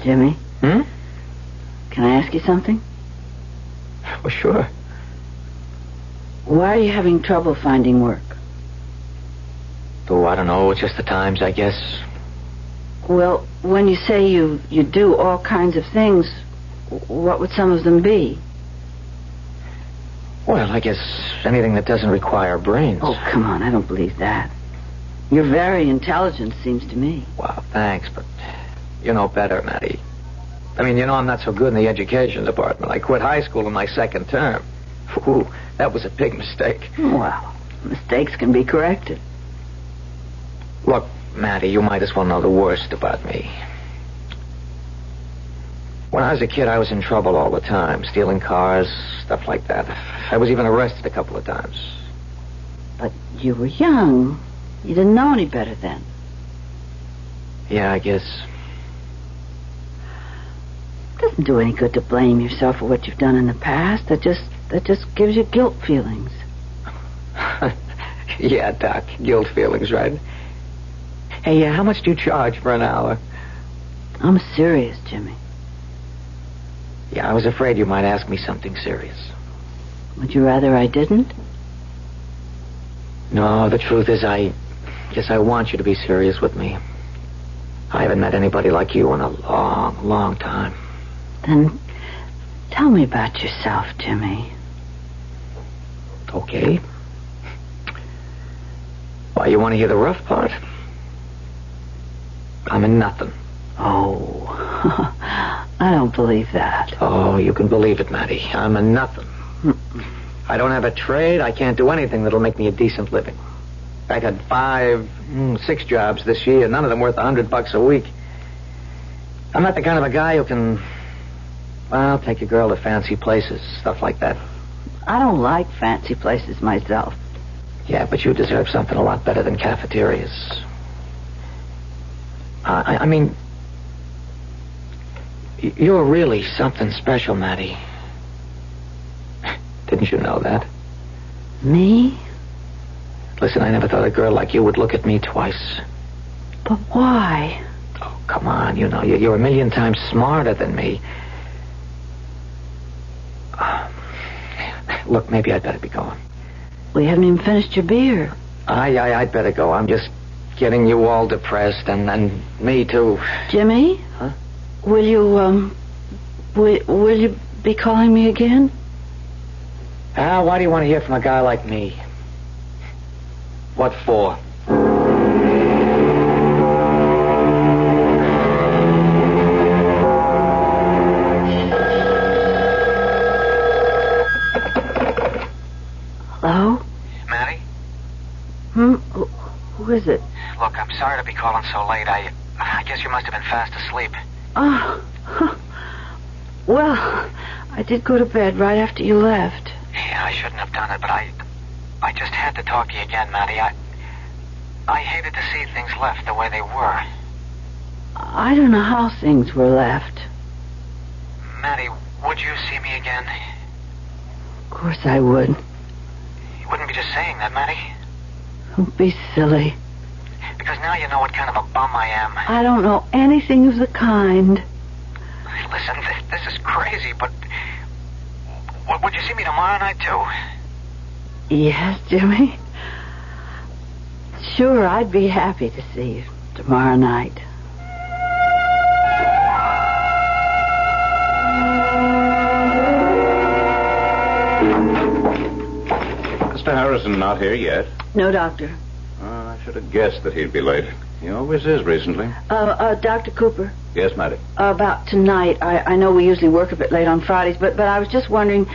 Jimmy? Hmm? Can I ask you something? Well, sure. Why are you having trouble finding work? Oh, I don't know. It's just the times, I guess. Well, when you say you do all kinds of things, what would some of them be? Well, I guess anything that doesn't require brains. Oh, come on. I don't believe that. You're very intelligent, seems to me. Well, thanks, but you know better, Matty. I mean, you know I'm not so good in the education department. I quit high school in my second term. Ooh, that was a big mistake. Well, mistakes can be corrected. Look, Matty, you might as well know the worst about me. When I was a kid, I was in trouble all the time. Stealing cars, stuff like that. I was even arrested a couple of times. But you were young. You didn't know any better then. Yeah, I guess. It doesn't do any good to blame yourself for what you've done in the past. That just gives you guilt feelings. Yeah, Doc. Guilt feelings, right? Hey, how much do you charge for an hour? I'm serious, Jimmy. Yeah, I was afraid you might ask me something serious. Would you rather I didn't? No, the truth is I want you to be serious with me. I haven't met anybody like you in a long, long time. Then tell me about yourself, Jimmy. Okay. Why, you want to hear the rough part? I'm in nothing. Oh, I don't believe that. Oh, you can believe it, Matty. I'm a nothing. I don't have a trade. I can't do anything that'll make me a decent living. I've had 6 jobs this year, none of them worth $100 a week. I'm not the kind of a guy who can, well, take a girl to fancy places, stuff like that. I don't like fancy places myself. Yeah, but you deserve something a lot better than cafeterias. I mean, you're really something special, Matty. Didn't you know that? Me? Listen, I never thought a girl like you would look at me twice. But why? Oh, come on, you know, you're a million times smarter than me. Look, maybe I'd better be going. We haven't even finished your beer. I'd better go. I'm just getting you all depressed, and me too. Jimmy? Huh? Will you be calling me again? Why do you want to hear from a guy like me? What for? Hello? Matty? Who is it? Look, I'm sorry to be calling so late. I guess you must have been fast asleep. Oh, well, I did go to bed right after you left. Yeah, I shouldn't have done it, but I just had to talk to you again, Matty. I hated to see things left the way they were. I don't know how things were left. Matty, would you see me again? Of course I would. You wouldn't be just saying that, Matty. Don't be silly. Because now you know what kind of a bum I am. I don't know anything of the kind. Listen, this is crazy, but would you see me tomorrow night, too? Yes, Jimmy. Sure, I'd be happy to see you tomorrow night. Mr. Harrison not here yet? No, Doctor. I should have guessed that he'd be late. He always is recently. Dr. Cooper. Yes, Matty. About tonight. I know we usually work a bit late on Fridays, but I was just wondering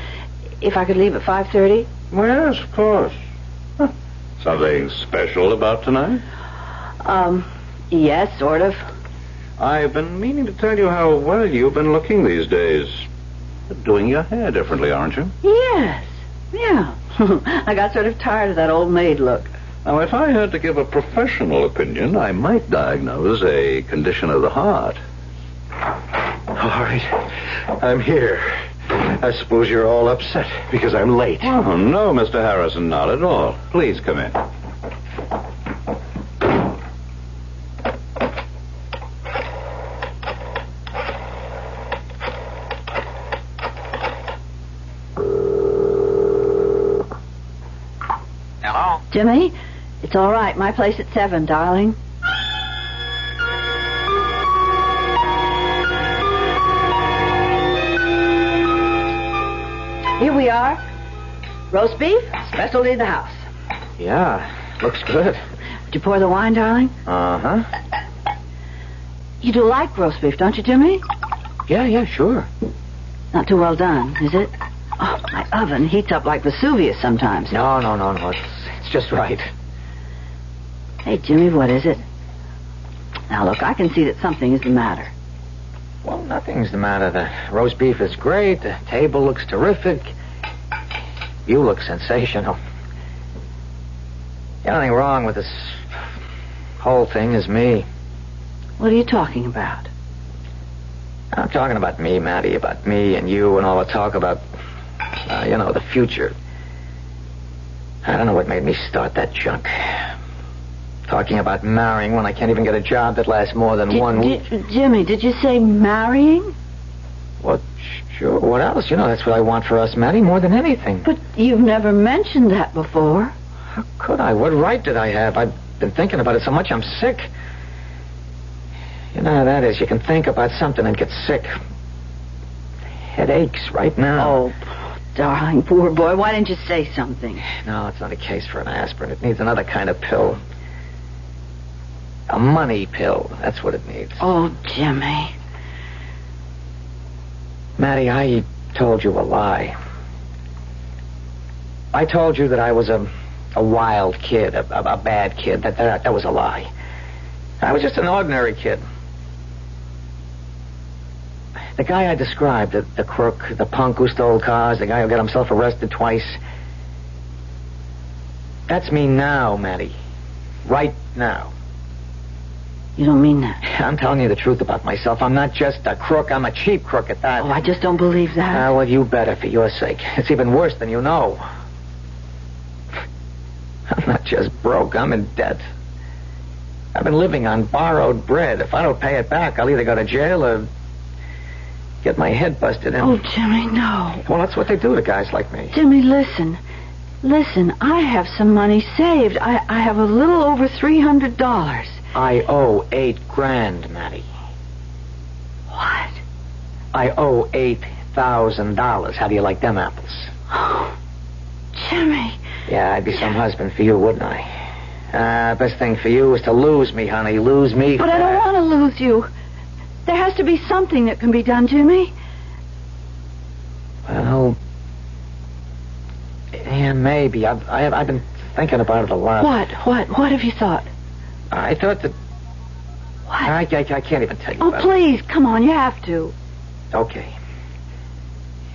if I could leave at 5:30. Well, yes, of course. Huh. Something special about tonight? Yes, sort of. I've been meaning to tell you how well you've been looking these days. Doing your hair differently, aren't you? Yes. Yeah. I got sort of tired of that old maid look. Now, if I had to give a professional opinion, I might diagnose a condition of the heart. All right. I'm here. I suppose you're all upset because I'm late. Oh, no, Mr. Harrison, not at all. Please come in. Hello? Jimmy, it's all right. My place at 7, darling. Here we are. Roast beef, specialty of the house. Yeah, looks good. Did you pour the wine, darling? Uh-huh. You do like roast beef, don't you, Jimmy? Yeah, sure. Not too well done, is it? Oh, my oven heats up like Vesuvius sometimes. No. It's just right. Hey, Jimmy, what is it? Now, look, I can see that something is the matter. Well, nothing's the matter. The roast beef is great. The table looks terrific. You look sensational. The only thing wrong with this whole thing is me. What are you talking about? I'm talking about me, Matty, about me and you and all the talk about, the future. I don't know what made me start that junk. Talking about marrying when I can't even get a job that lasts more than 1 week. Jimmy, did you say marrying? What? Sure. What else? That's what I want for us, Matty, more than anything. But you've never mentioned that before. How could I? What right did I have? I've been thinking about it so much I'm sick. You know how that is. You can think about something and get sick. Head aches right now. Oh, darling, poor boy. Why didn't you say something? No, it's not a case for an aspirin. It needs another kind of pill. A money pill. That's what it needs. Oh, Jimmy. Matty, I told you a lie. I told you that I was a wild kid, a bad kid. That was a lie. I was just an ordinary kid. The guy I described, the crook, the punk who stole cars, the guy who got himself arrested twice. That's me now, Matty. Right now. You don't mean that. I'm telling you the truth about myself. I'm not just a crook. I'm a cheap crook at that. Oh, I just don't believe that. Well, you better, for your sake. It's even worse than you know. I'm not just broke. I'm in debt. I've been living on borrowed bread. If I don't pay it back, I'll either go to jail or get my head busted in. Oh, Jimmy, no. Well, that's what they do to guys like me. Jimmy, listen. Listen, I have some money saved. I have a little over $300. I owe $8,000, Matty. What? I owe $8,000. How do you like them apples? Oh, Jimmy. Yeah, I'd be some husband for you, wouldn't I? Best thing for you is to lose me, honey. Lose me. But I don't want to lose you. There has to be something that can be done, Jimmy. Well, yeah, maybe. I've been thinking about it a lot. What have you thought? I thought that... What? I can't even tell you Oh, about please, come on, you have to. it. Okay.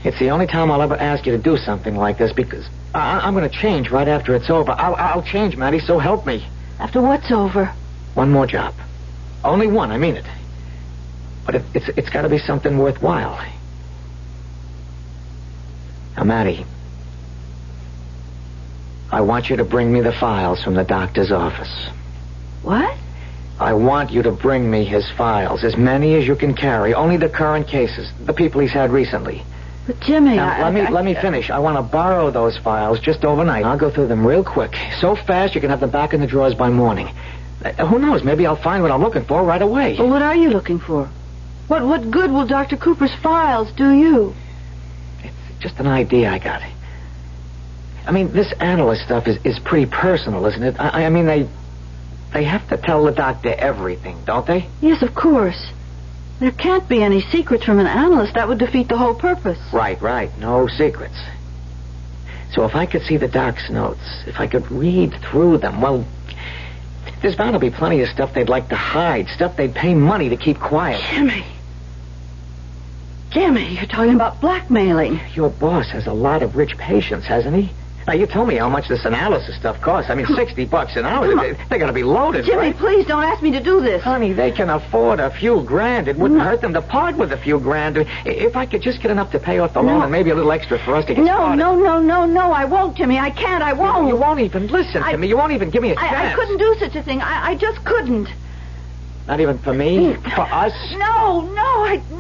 It's the only time I'll ever ask you to do something like this because I'm going to change right after it's over. I'll change, Maddie, so help me. After what's over? One more job. Only one, I mean it. But it's got to be something worthwhile. Now, Maddie, I want you to bring me the files from the doctor's office. What? I want you to bring me his files, as many as you can carry, only the current cases, the people he's had recently. But, Jimmy, Now, let me finish. I want to borrow those files just overnight. I'll go through them real quick, so fast you can have them back in the drawers by morning. Who knows? Maybe I'll find what I'm looking for right away. Well, what are you looking for? What good will Dr. Cooper's files do you? It's just an idea I got. I mean, this analyst stuff is pretty personal, isn't it? I mean, they have to tell the doctor everything, don't they? Yes, of course. There can't be any secrets from an analyst. That would defeat the whole purpose. Right. No secrets. So if I could see the doc's notes, if I could read through them, well, there's bound to be plenty of stuff they'd like to hide, stuff they'd pay money to keep quiet. Jimmy, you're talking about blackmailing. Your boss has a lot of rich patients, hasn't he? Now, you told me how much this analysis stuff costs. I mean, $60 an hour. They're going to be loaded, Jimmy, right? please don't ask me to do this. Honey, they can afford a few grand. It wouldn't hurt them to part with a few grand. If I could just get enough to pay off the loan and maybe a little extra for us to get started. No, I won't, Jimmy. I can't, I won't. You won't even listen to me. You won't even give me a chance. I couldn't do such a thing. I just couldn't. Not even for me? For us? No.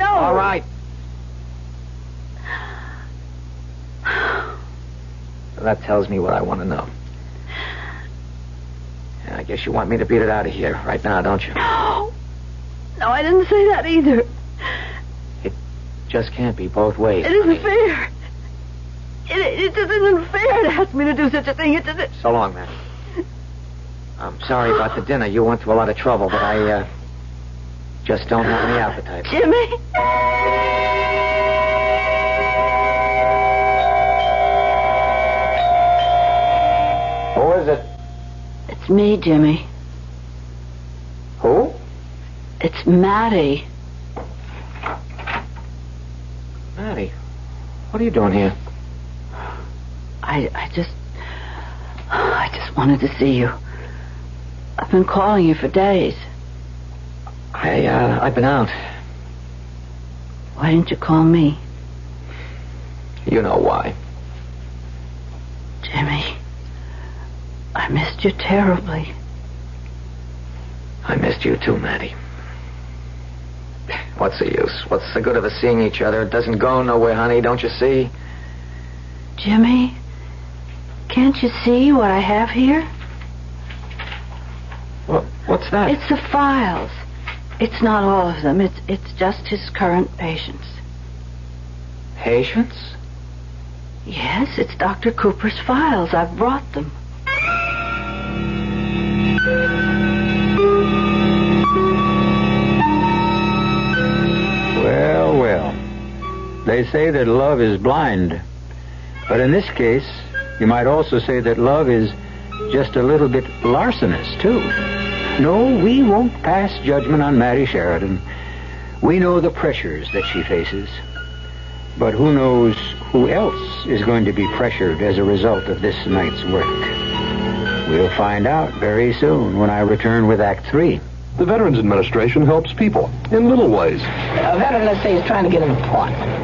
All right. That tells me what I want to know. And I guess you want me to beat it out of here right now, don't you? No, I didn't say that either. It just can't be both ways. It isn't fair. It just isn't fair to ask me to do such a thing. It just... So long, man. I'm sorry about the dinner. You went to a lot of trouble, but I just don't have any appetite. Jimmy? Who is it? It's me, Jimmy. Who? It's Maddie. Maddie, what are you doing here? I just wanted to see you. I've been calling you for days. I've been out. Why didn't you call me? You know why. Jimmy, I missed you terribly. I missed you too, Maddie. What's the use? What's the good of us seeing each other? It doesn't go nowhere, honey, don't you see? Jimmy, can't you see what I have here? What's that? It's the files. It's not all of them. It's just his current patients. Patients? Yes, it's Dr. Cooper's files. I've brought them. Well. They say that love is blind. But in this case, you might also say that love is just a little bit larcenous, too. No, we won't pass judgment on Maddie Sheridan. We know the pressures that she faces. But who knows who else is going to be pressured as a result of this night's work? We'll find out very soon when I return with Act 3. The Veterans Administration helps people in little ways. A veteran, let's say, is trying to get an apartment.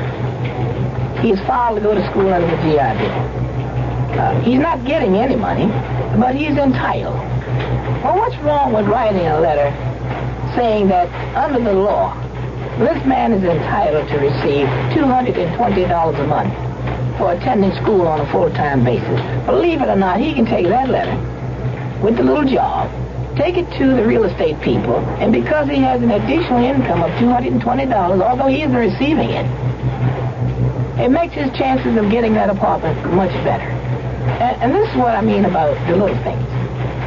He's filed to go to school under the GI Bill. He's not getting any money, but he's entitled. Well, what's wrong with writing a letter saying that under the law, this man is entitled to receive $220 a month for attending school on a full-time basis? Believe it or not, he can take that letter with the little job, take it to the real estate people, and because he has an additional income of $220, although he isn't receiving it, it makes his chances of getting that apartment much better. And this is what I mean about the little things.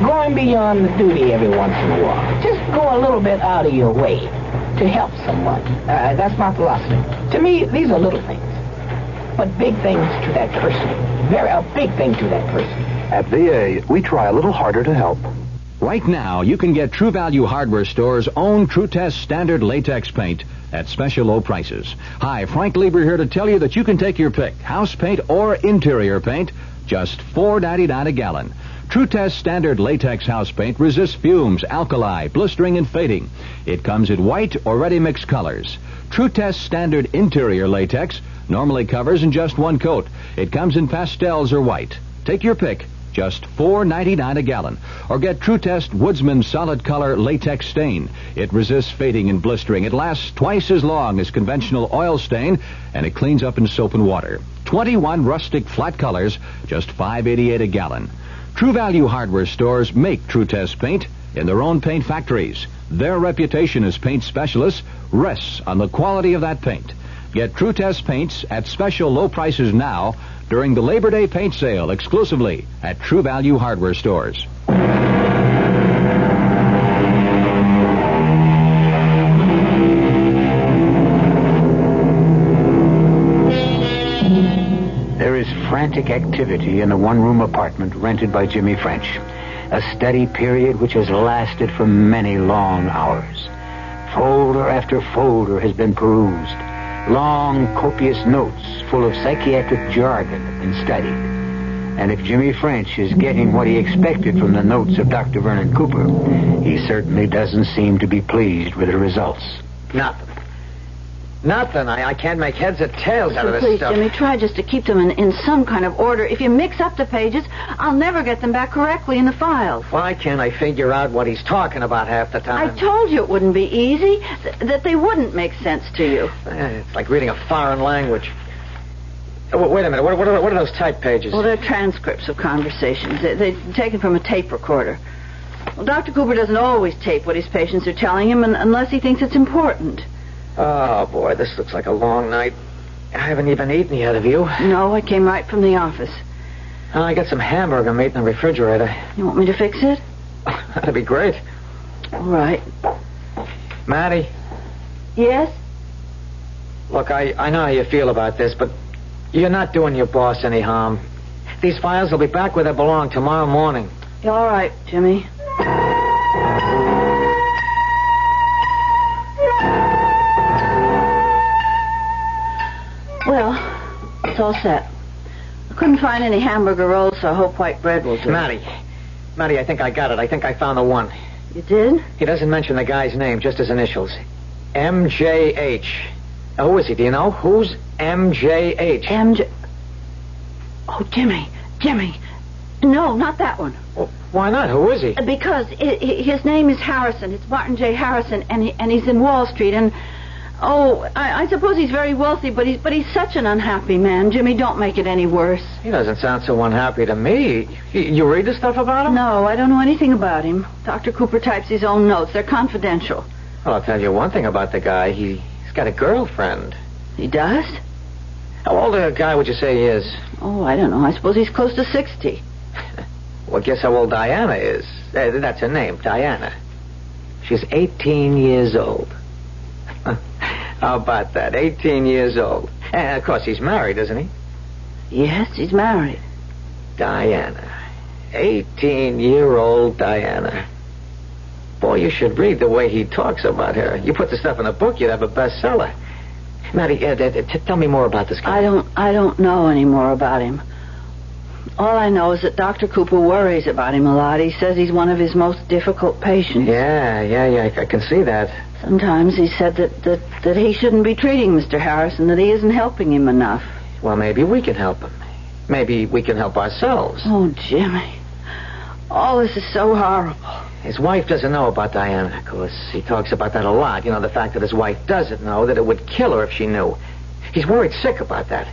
Going beyond the duty every once in a while. Just go a little bit out of your way to help someone. That's my philosophy. To me, these are little things, but big things to that person. A big thing to that person. At VA, we try a little harder to help. Right now, you can get True Value Hardware Store's own True Test Standard Latex Paint at special low prices. Hi, Frank Lieber here to tell you that you can take your pick, house paint or interior paint, just $4.99 a gallon. True Test Standard Latex House Paint resists fumes, alkali, blistering, and fading. It comes in white or ready-mix colors. True Test Standard Interior Latex normally covers in just one coat. It comes in pastels or white. Take your pick. Just $4.99 a gallon. Or get True Test Woodsman Solid Color Latex Stain. It resists fading and blistering. It lasts twice as long as conventional oil stain, and it cleans up in soap and water. 21 rustic flat colors, just $5.88 a gallon. True Value Hardware Stores make True Test paint in their own paint factories. Their reputation as paint specialists rests on the quality of that paint. Get True Test paints at special low prices now during the Labor Day paint sale exclusively at True Value Hardware Stores. There is frantic activity in the one-room apartment rented by Jimmy French. A steady period which has lasted for many long hours. Folder after folder has been perused. Long, copious notes full of psychiatric jargon have been studied. And if Jimmy French is getting what he expected from the notes of Dr. Vernon Cooper, he certainly doesn't seem to be pleased with the results. Nothing. I can't make heads or tails out of this Please, stuff. Jimmy, try just to keep them in some kind of order. If you mix up the pages, I'll never get them back correctly in the files. Why can't I figure out what he's talking about half the time? I told you it wouldn't be easy, that they wouldn't make sense to you. It's like reading a foreign language. Wait a minute. What are those type pages? Well, they're transcripts of conversations. They're taken from a tape recorder. Well, Dr. Cooper doesn't always tape what his patients are telling him unless he thinks it's important. Oh, boy, this looks like a long night. I haven't even eaten yet, have you? No, I came right from the office. I got some hamburger meat in the refrigerator. You want me to fix it? That'd be great. All right. Maddie? Yes? Look, I know how you feel about this, but you're not doing your boss any harm. These files will be back where they belong tomorrow morning. All right, Jimmy. Well, it's all set. I couldn't find any hamburger rolls, so I hope white bread will do. Maddie, I think I got it. I think I found the one. You did? He doesn't mention the guy's name, just his initials. MJH. Who is he? Do you know? Who's MJH? MJ... Oh, Jimmy. No, not that one. Well, why not? Who is he? Because his name is Harrison. It's Martin J. Harrison, and he's in Wall Street, and... Oh, I suppose he's very wealthy, but he's such an unhappy man. Jimmy, don't make it any worse. He doesn't sound so unhappy to me. You read the stuff about him? No, I don't know anything about him. Dr. Cooper types his own notes. They're confidential. Well, I'll tell you one thing about the guy. He's got a girlfriend. He does? How old a guy would you say he is? Oh, I don't know. I suppose he's close to 60. Well, guess how old Diana is. That's her name, Diana. She's 18 years old. How about that? 18 years old. And, of course, he's married, isn't he? Yes, he's married. Diana. 18-year-old Diana. Boy, you should read the way he talks about her. You put the stuff in a book, you'd have a bestseller. Maddie, tell me more about this guy. I don't know any more about him. All I know is that Dr. Cooper worries about him a lot. He says he's one of his most difficult patients. Yeah, I can see that. Sometimes he said that he shouldn't be treating Mr. Harrison, that he isn't helping him enough. Well, maybe we can help him. Maybe we can help ourselves. Oh, Jimmy. All this is so horrible. His wife doesn't know about Diana, of course. He talks about that a lot. You know, the fact that his wife doesn't know, that it would kill her if she knew. He's worried sick about that.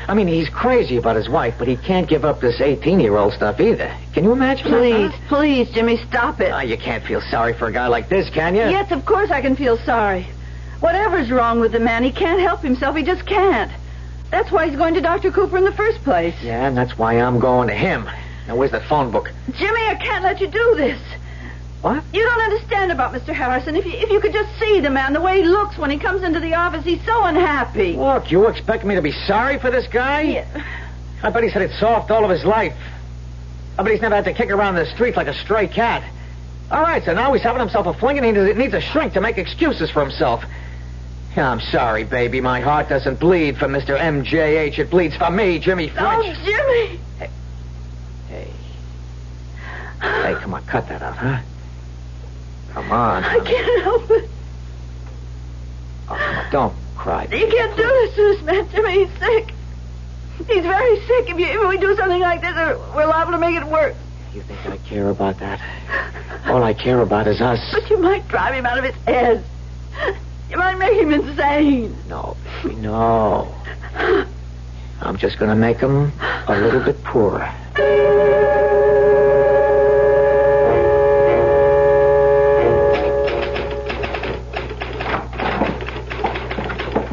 I mean, he's crazy about his wife, but he can't give up this 18-year-old stuff either. Can you imagine that? Please, Jimmy, stop it. You can't feel sorry for a guy like this, can you? Yes, of course I can feel sorry. Whatever's wrong with the man, he can't help himself. He just can't. That's why he's going to Dr. Cooper in the first place. Yeah, and that's why I'm going to him. Now, where's that phone book? Jimmy, I can't let you do this. What? You don't understand about Mr. Harrison. If you could just see the man, the way he looks when he comes into the office, he's so unhappy. Look, you expect me to be sorry for this guy? Yeah. I bet he's had it soft all of his life. I bet he's never had to kick around the street like a stray cat. All right, so now he's having himself a fling and he needs a shrink to make excuses for himself. Yeah, I'm sorry, baby. My heart doesn't bleed for Mr. MJH. It bleeds for me, Jimmy French. Oh, Jimmy! Hey, come on, cut that out, huh? Come on. I can't help it. Oh, come on, don't cry. You can't do this to this man, Jimmy. He's sick. He's very sick. If we do something like this, we're liable to make it worse. You think I care about that? All I care about is us. But you might drive him out of his head. You might make him insane. No, baby, no. I'm just going to make him a little bit poorer.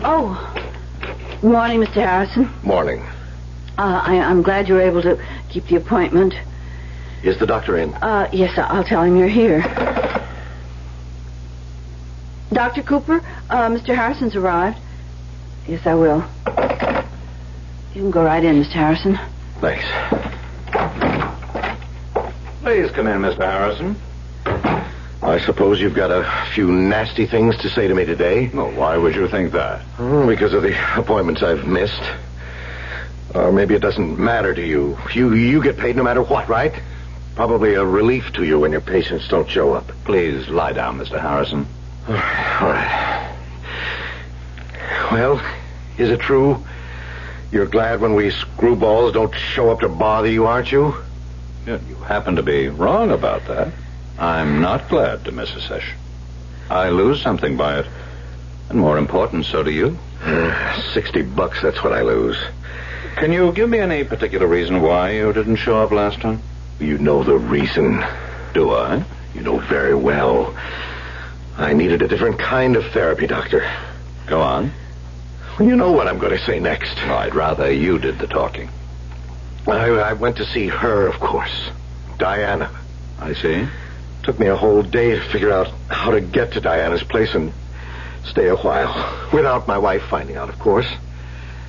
Oh. Morning, Mr. Harrison. Morning. I'm glad you were able to keep the appointment. Is the doctor in? Yes, I'll tell him you're here. Dr. Cooper, Mr. Harrison's arrived. Yes, I will. You can go right in, Mr. Harrison. Thanks. Please come in, Mr. Harrison. I suppose you've got a few nasty things to say to me today? Well, why would you think that? Because of the appointments I've missed. Or maybe it doesn't matter to you. You get paid no matter what, right? Probably a relief to you when your patients don't show up. Please lie down, Mr. Harrison. All right. Well, is it true? You're glad when we screwballs don't show up to bother you, aren't you? Yeah, you happen to be wrong about that. I'm not glad to miss a session. I lose something by it. And more important, so do you. $60, that's what I lose. Can you give me any particular reason why you didn't show up last time? You know the reason. Do I? You know very well. I needed a different kind of therapy, Doctor. Go on. Well, you know what I'm going to say next. Well, I'd rather you did the talking. I went to see her, of course. Diana. I see. Took me a whole day to figure out how to get to Diana's place and stay a while. Without my wife finding out, of course.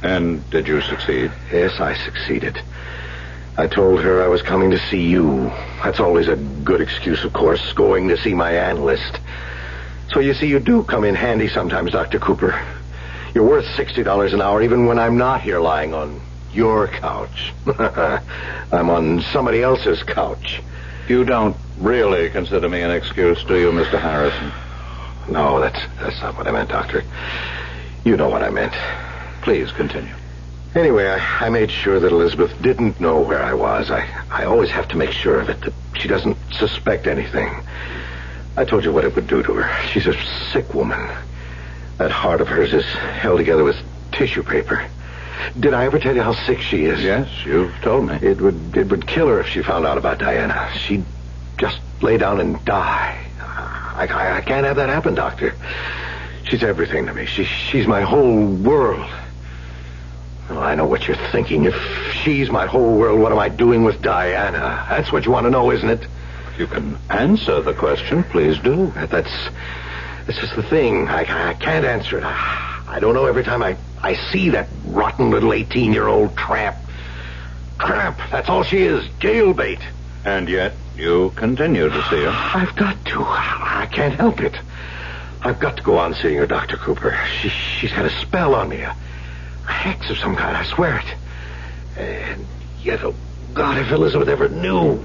And did you succeed? Yes, I succeeded. I told her I was coming to see you. That's always a good excuse, of course, going to see my analyst. So you see, you do come in handy sometimes, Dr. Cooper. You're worth $60 an hour even when I'm not here lying on your couch. I'm on somebody else's couch. You don't really consider me an excuse, do you, Mr. Harrison? No, that's not what I meant, Doctor. You know what I meant. Please continue. Anyway, I made sure that Elizabeth didn't know where I was. I always have to make sure of it, that she doesn't suspect anything. I told you what it would do to her. She's a sick woman. That heart of hers is held together with tissue paper. Did I ever tell you how sick she is? Yes, you've told me. It would kill her if she found out about Diana. She'd just lay down and die. I can't have that happen, Doctor. She's everything to me. She's my whole world. Well, I know what you're thinking. If she's my whole world, what am I doing with Diana? That's what you want to know, isn't it? If you can answer the question, please do. That's just the thing. I can't answer it. I don't know every time I see that rotten little 18-year-old tramp. Tramp, that's all she is. Jailbait. And yet you continue to see her. I've got to. I can't help it. I've got to go on seeing her, Dr. Cooper. She's had a spell on me. A hex of some kind, I swear it. And yet, oh God, if Elizabeth ever knew,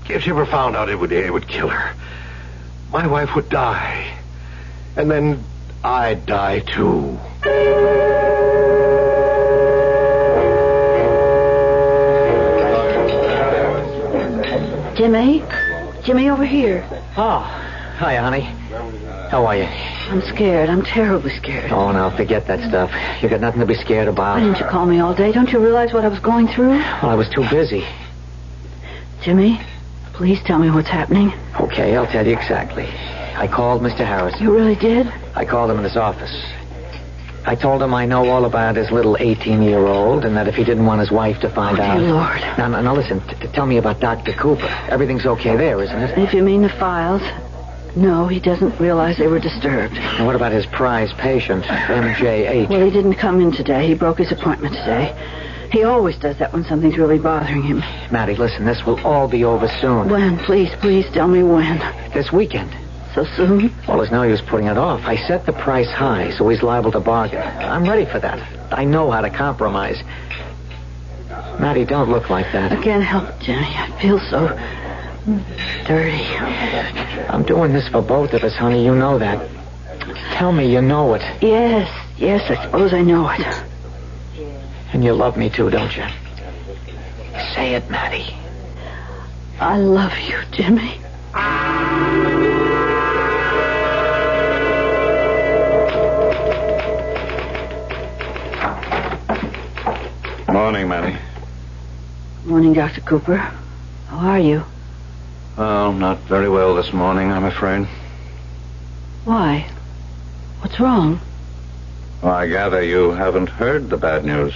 if she ever found out, it would kill her. My wife would die. And then I'd die too. Jimmy, over here. Oh, hi, honey. How are you? I'm scared. I'm terribly scared. Oh, now, forget that stuff. You got nothing to be scared about. Why didn't you call me all day? Don't you realize what I was going through? Well, I was too busy. Jimmy, please tell me what's happening. Okay, I'll tell you exactly. I called Mr. Harrison. You really did? I called him in his office. I told him I know all about his little 18-year-old and that if he didn't want his wife to find out... Oh, dear Lord. Now listen, tell me about Dr. Cooper. Everything's okay there, isn't it? If you mean the files... No, he doesn't realize they were disturbed. Now, what about his prize patient, MJH? Well, he didn't come in today. He broke his appointment today. He always does that when something's really bothering him. Maddie, listen, this will all be over soon. When? Please tell me when. This weekend. So soon? Well, there's no use putting it off. I set the price high, so he's liable to bargain. I'm ready for that. I know how to compromise. Maddie, don't look like that. I can't help it, Jimmy. I feel so dirty. I'm doing this for both of us, honey. You know that. Tell me you know it. Yes, I suppose I know it. And you love me too, don't you? Say it, Maddie. I love you, Jimmy. Morning, Maddie. Morning, Dr. Cooper. How are you? Oh, not very well this morning, I'm afraid. Why? What's wrong? Well, I gather you haven't heard the bad news.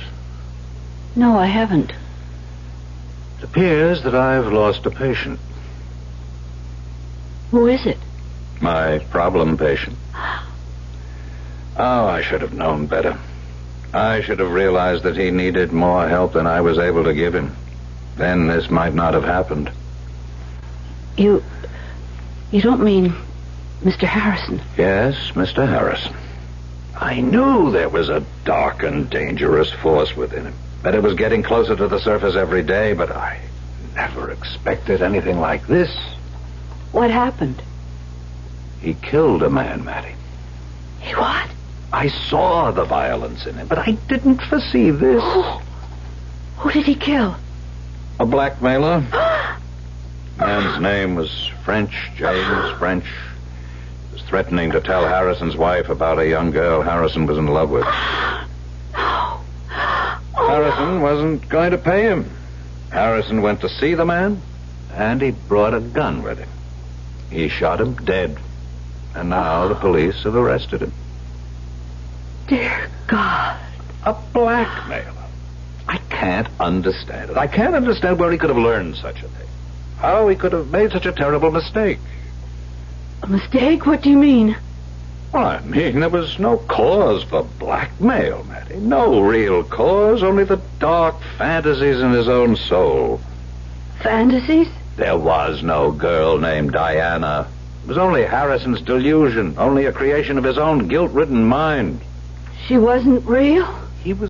No, I haven't. It appears that I've lost a patient. Who is it? My problem patient. Oh, I should have known better. I should have realized that he needed more help than I was able to give him. Then this might not have happened. You don't mean Mr. Harrison? Yes, Mr. Harrison. I knew there was a dark and dangerous force within him, that it was getting closer to the surface every day, but I never expected anything like this. What happened? He killed a man, Maddie. He what? I saw the violence in him, but I didn't foresee this. Who did he kill? A blackmailer. Man's name was French, James French. He was threatening to tell Harrison's wife about a young girl Harrison was in love with. Harrison wasn't going to pay him. Harrison went to see the man, and he brought a gun with him. He shot him dead, and now the police have arrested him. Dear God. A blackmailer. I can't understand it. I can't understand where he could have learned such a thing. How he could have made such a terrible mistake. A mistake? What do you mean? Well, I mean, there was no cause for blackmail, Maddie. No real cause, only the dark fantasies in his own soul. Fantasies? There was no girl named Diana. It was only Harrison's delusion, only a creation of his own guilt-ridden mind. She wasn't real? He was